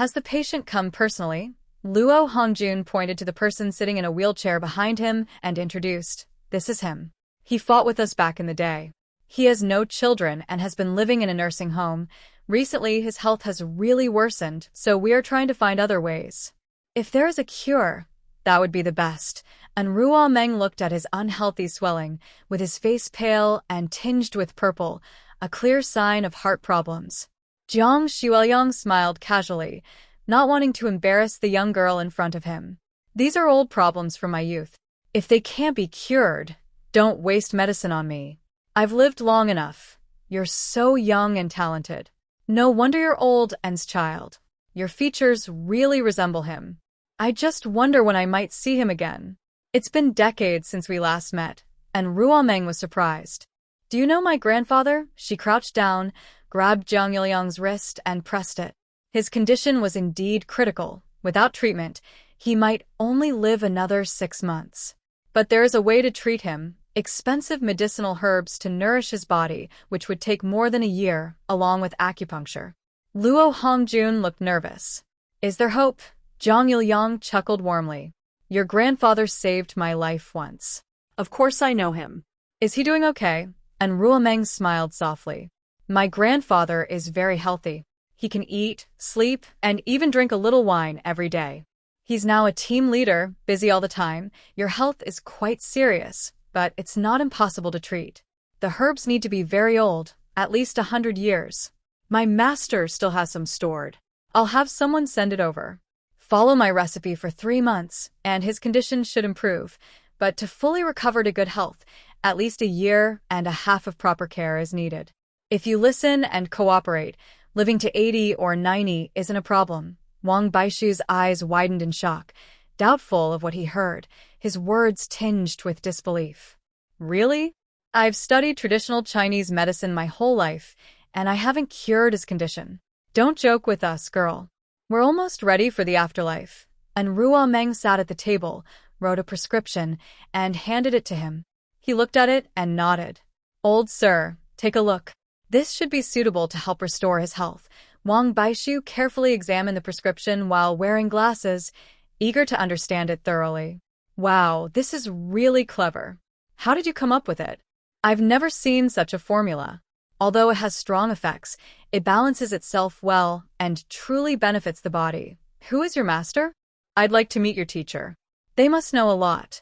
Has the patient come personally? Luo Hongjun pointed to the person sitting in a wheelchair behind him and introduced. This is him. He fought with us back in the day. He has no children and has been living in a nursing home. Recently, his health has really worsened, so we are trying to find other ways. If there is a cure, that would be the best. And Ruo Meng looked at his unhealthy swelling, with his face pale and tinged with purple, a clear sign of heart problems. Jiang Xueliang smiled casually, not wanting to embarrass the young girl in front of him. These are old problems from my youth. If they can't be cured, don't waste medicine on me. I've lived long enough. You're so young and talented. No wonder you're old and's child. Your features really resemble him. I just wonder when I might see him again. It's been decades since we last met, and Ruo Meng was surprised. Do you know my grandfather? She crouched down, grabbed Jiang Yuliang's wrist, and pressed it. His condition was indeed critical. Without treatment, he might only live another 6 months. But there is a way to treat him. Expensive medicinal herbs to nourish his body, which would take more than a year, along with acupuncture. Luo Hongjun looked nervous. Is there hope? Jiang Yuliang chuckled warmly. Your grandfather saved my life once. Of course I know him. Is he doing okay? And Ruo Meng smiled softly. My grandfather is very healthy. He can eat, sleep, and even drink a little wine every day. He's now a team leader, busy all the time. Your health is quite serious, but it's not impossible to treat. The herbs need to be very old, at least 100 years. My master still has some stored. I'll have someone send it over. Follow my recipe for 3 months, and his condition should improve. But to fully recover to good health, at least a year and a half of proper care is needed. If you listen and cooperate, living to 80 or 90 isn't a problem. Wang Baishu's eyes widened in shock, doubtful of what he heard, his words tinged with disbelief. Really? I've studied traditional Chinese medicine my whole life, and I haven't cured his condition. Don't joke with us, girl. We're almost ready for the afterlife. And Ruo Meng sat at the table, wrote a prescription, and handed it to him. He looked at it and nodded. Old sir, take a look. This should be suitable to help restore his health. Wang Baishu carefully examined the prescription while wearing glasses, eager to understand it thoroughly. Wow, this is really clever. How did you come up with it? I've never seen such a formula. Although it has strong effects, it balances itself well and truly benefits the body. Who is your master? I'd like to meet your teacher. They must know a lot.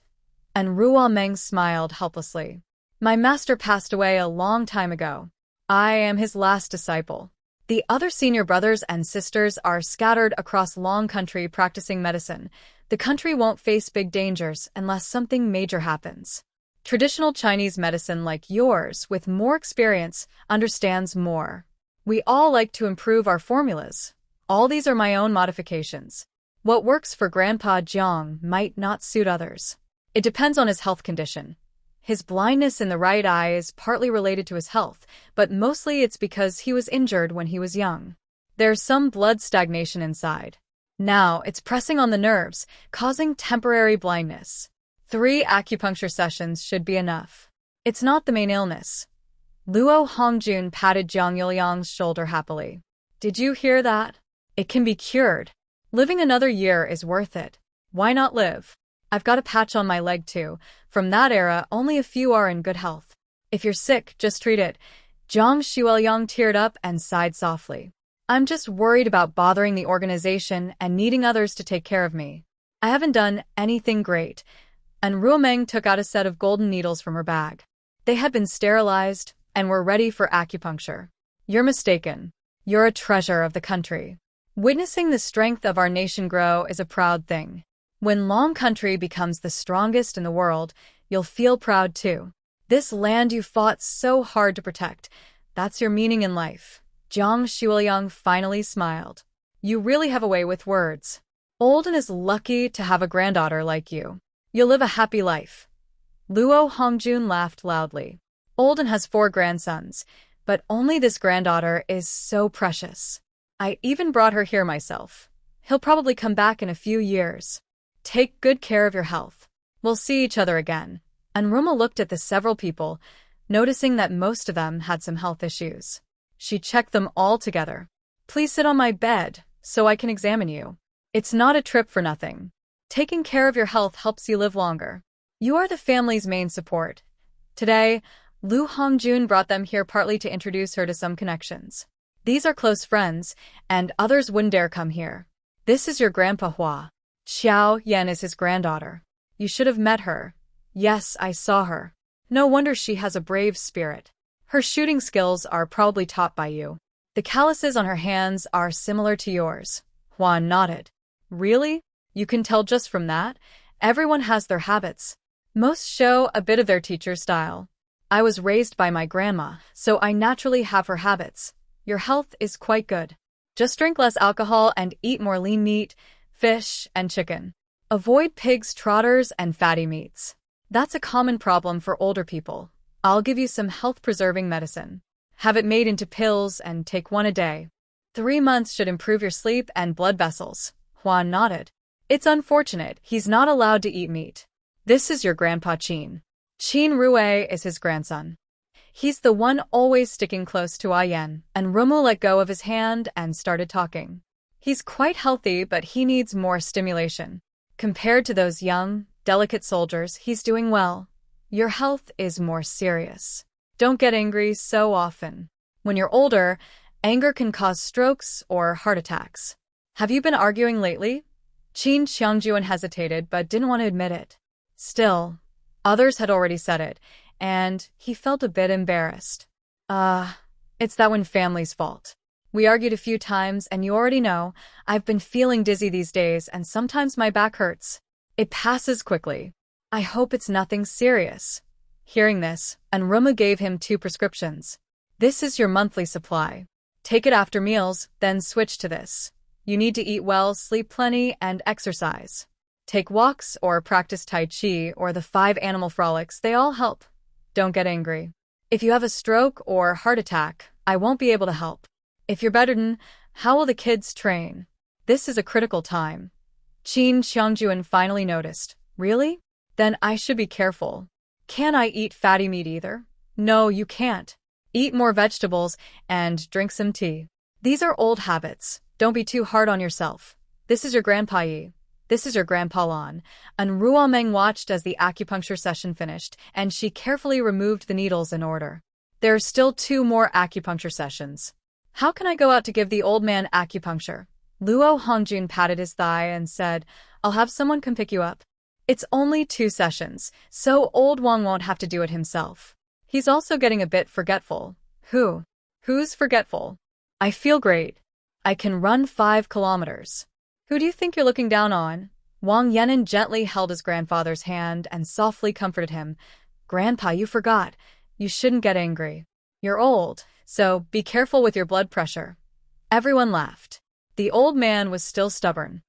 And Ruo Meng smiled helplessly. My master passed away a long time ago. I am his last disciple. The other senior brothers and sisters are scattered across long country practicing medicine. The country won't face big dangers unless something major happens. Traditional Chinese medicine like yours, with more experience, understands more. We all like to improve our formulas. All these are my own modifications. What works for Grandpa Jiang might not suit others. It depends on his health condition. His blindness in the right eye is partly related to his health, but mostly it's because he was injured when he was young. There's some blood stagnation inside. Now, it's pressing on the nerves, causing temporary blindness. 3 acupuncture sessions should be enough. It's not the main illness. Luo Hongjun patted Jiang Yuliang's shoulder happily. Did you hear that? It can be cured. Living another year is worth it. Why not live? I've got a patch on my leg too. From that era, only a few are in good health. If you're sick, just treat it. Jiang Xueliang teared up and sighed softly. I'm just worried about bothering the organization and needing others to take care of me. I haven't done anything great. And Ruomeng took out a set of golden needles from her bag. They had been sterilized and were ready for acupuncture. You're mistaken. You're a treasure of the country. Witnessing the strength of our nation grow is a proud thing. When Long Country becomes the strongest in the world, you'll feel proud too. This land you fought so hard to protect, that's your meaning in life. Jiang Xueliang finally smiled. You really have a way with words. Olden is lucky to have a granddaughter like you. You'll live a happy life. Luo Hongjun laughed loudly. Olden has 4 grandsons, but only this granddaughter is so precious. I even brought her here myself. He'll probably come back in a few years. Take good care of your health. We'll see each other again. And Ruma looked at the several people, noticing that most of them had some health issues. She checked them all together. Please sit on my bed, so I can examine you. It's not a trip for nothing. Taking care of your health helps you live longer. You are the family's main support. Today, Lu Hongjun brought them here partly to introduce her to some connections. These are close friends, and others wouldn't dare come here. This is your Grandpa Hua. Xiao Yan is his granddaughter. You should have met her. Yes, I saw her. No wonder she has a brave spirit. Her shooting skills are probably taught by you. The calluses on her hands are similar to yours. Huan nodded. Really? You can tell just from that? Everyone has their habits. Most show a bit of their teacher's style. I was raised by my grandma, so I naturally have her habits. Your health is quite good. Just drink less alcohol and eat more lean meat, fish, and chicken. Avoid pigs, trotters, and fatty meats. That's a common problem for older people. I'll give you some health-preserving medicine. Have it made into pills and take 1 a day. 3 months should improve your sleep and blood vessels. Huan nodded. It's unfortunate he's not allowed to eat meat. This is your Grandpa Qin. Qin Rue is his grandson. He's the one always sticking close to Ayen, and Rumu let go of his hand and started talking. He's quite healthy, but he needs more stimulation. Compared to those young, delicate soldiers, he's doing well. Your health is more serious. Don't get angry so often. When you're older, anger can cause strokes or heart attacks. Have you been arguing lately? Qin Xiangjuan hesitated but didn't want to admit it. Still, others had already said it, and he felt a bit embarrassed. It's that one family's fault. We argued a few times, and you already know, I've been feeling dizzy these days, and sometimes my back hurts. It passes quickly. I hope it's nothing serious. Hearing this, Anruma gave him 2 prescriptions. This is your monthly supply. Take it after meals, then switch to this. You need to eat well, sleep plenty, and exercise. Take walks or practice Tai Chi or the 5 animal frolics, they all help. Don't get angry. If you have a stroke or heart attack, I won't be able to help. If you're bedridden, how will the kids train? This is a critical time. Qin Xiangjuan finally noticed. Really? Then I should be careful. Can't I eat fatty meat either? No, you can't. Eat more vegetables and drink some tea. These are old habits. Don't be too hard on yourself. This is your Grandpa Yi. This is your Grandpa Lan. And Ruomeng watched as the acupuncture session finished, and she carefully removed the needles in order. There are still 2 more acupuncture sessions. How can I go out to give the old man acupuncture? Luo Hongjun patted his thigh and said, I'll have someone come pick you up. It's only 2 sessions, so old Wang won't have to do it himself. He's also getting a bit forgetful. Who's forgetful? I feel great. I can run 5 kilometers. Who do you think you're looking down on? Wang Yenin gently held his grandfather's hand and softly comforted him. Grandpa, you forgot. You shouldn't get angry. You're old, so be careful with your blood pressure. Everyone laughed. The old man was still stubborn.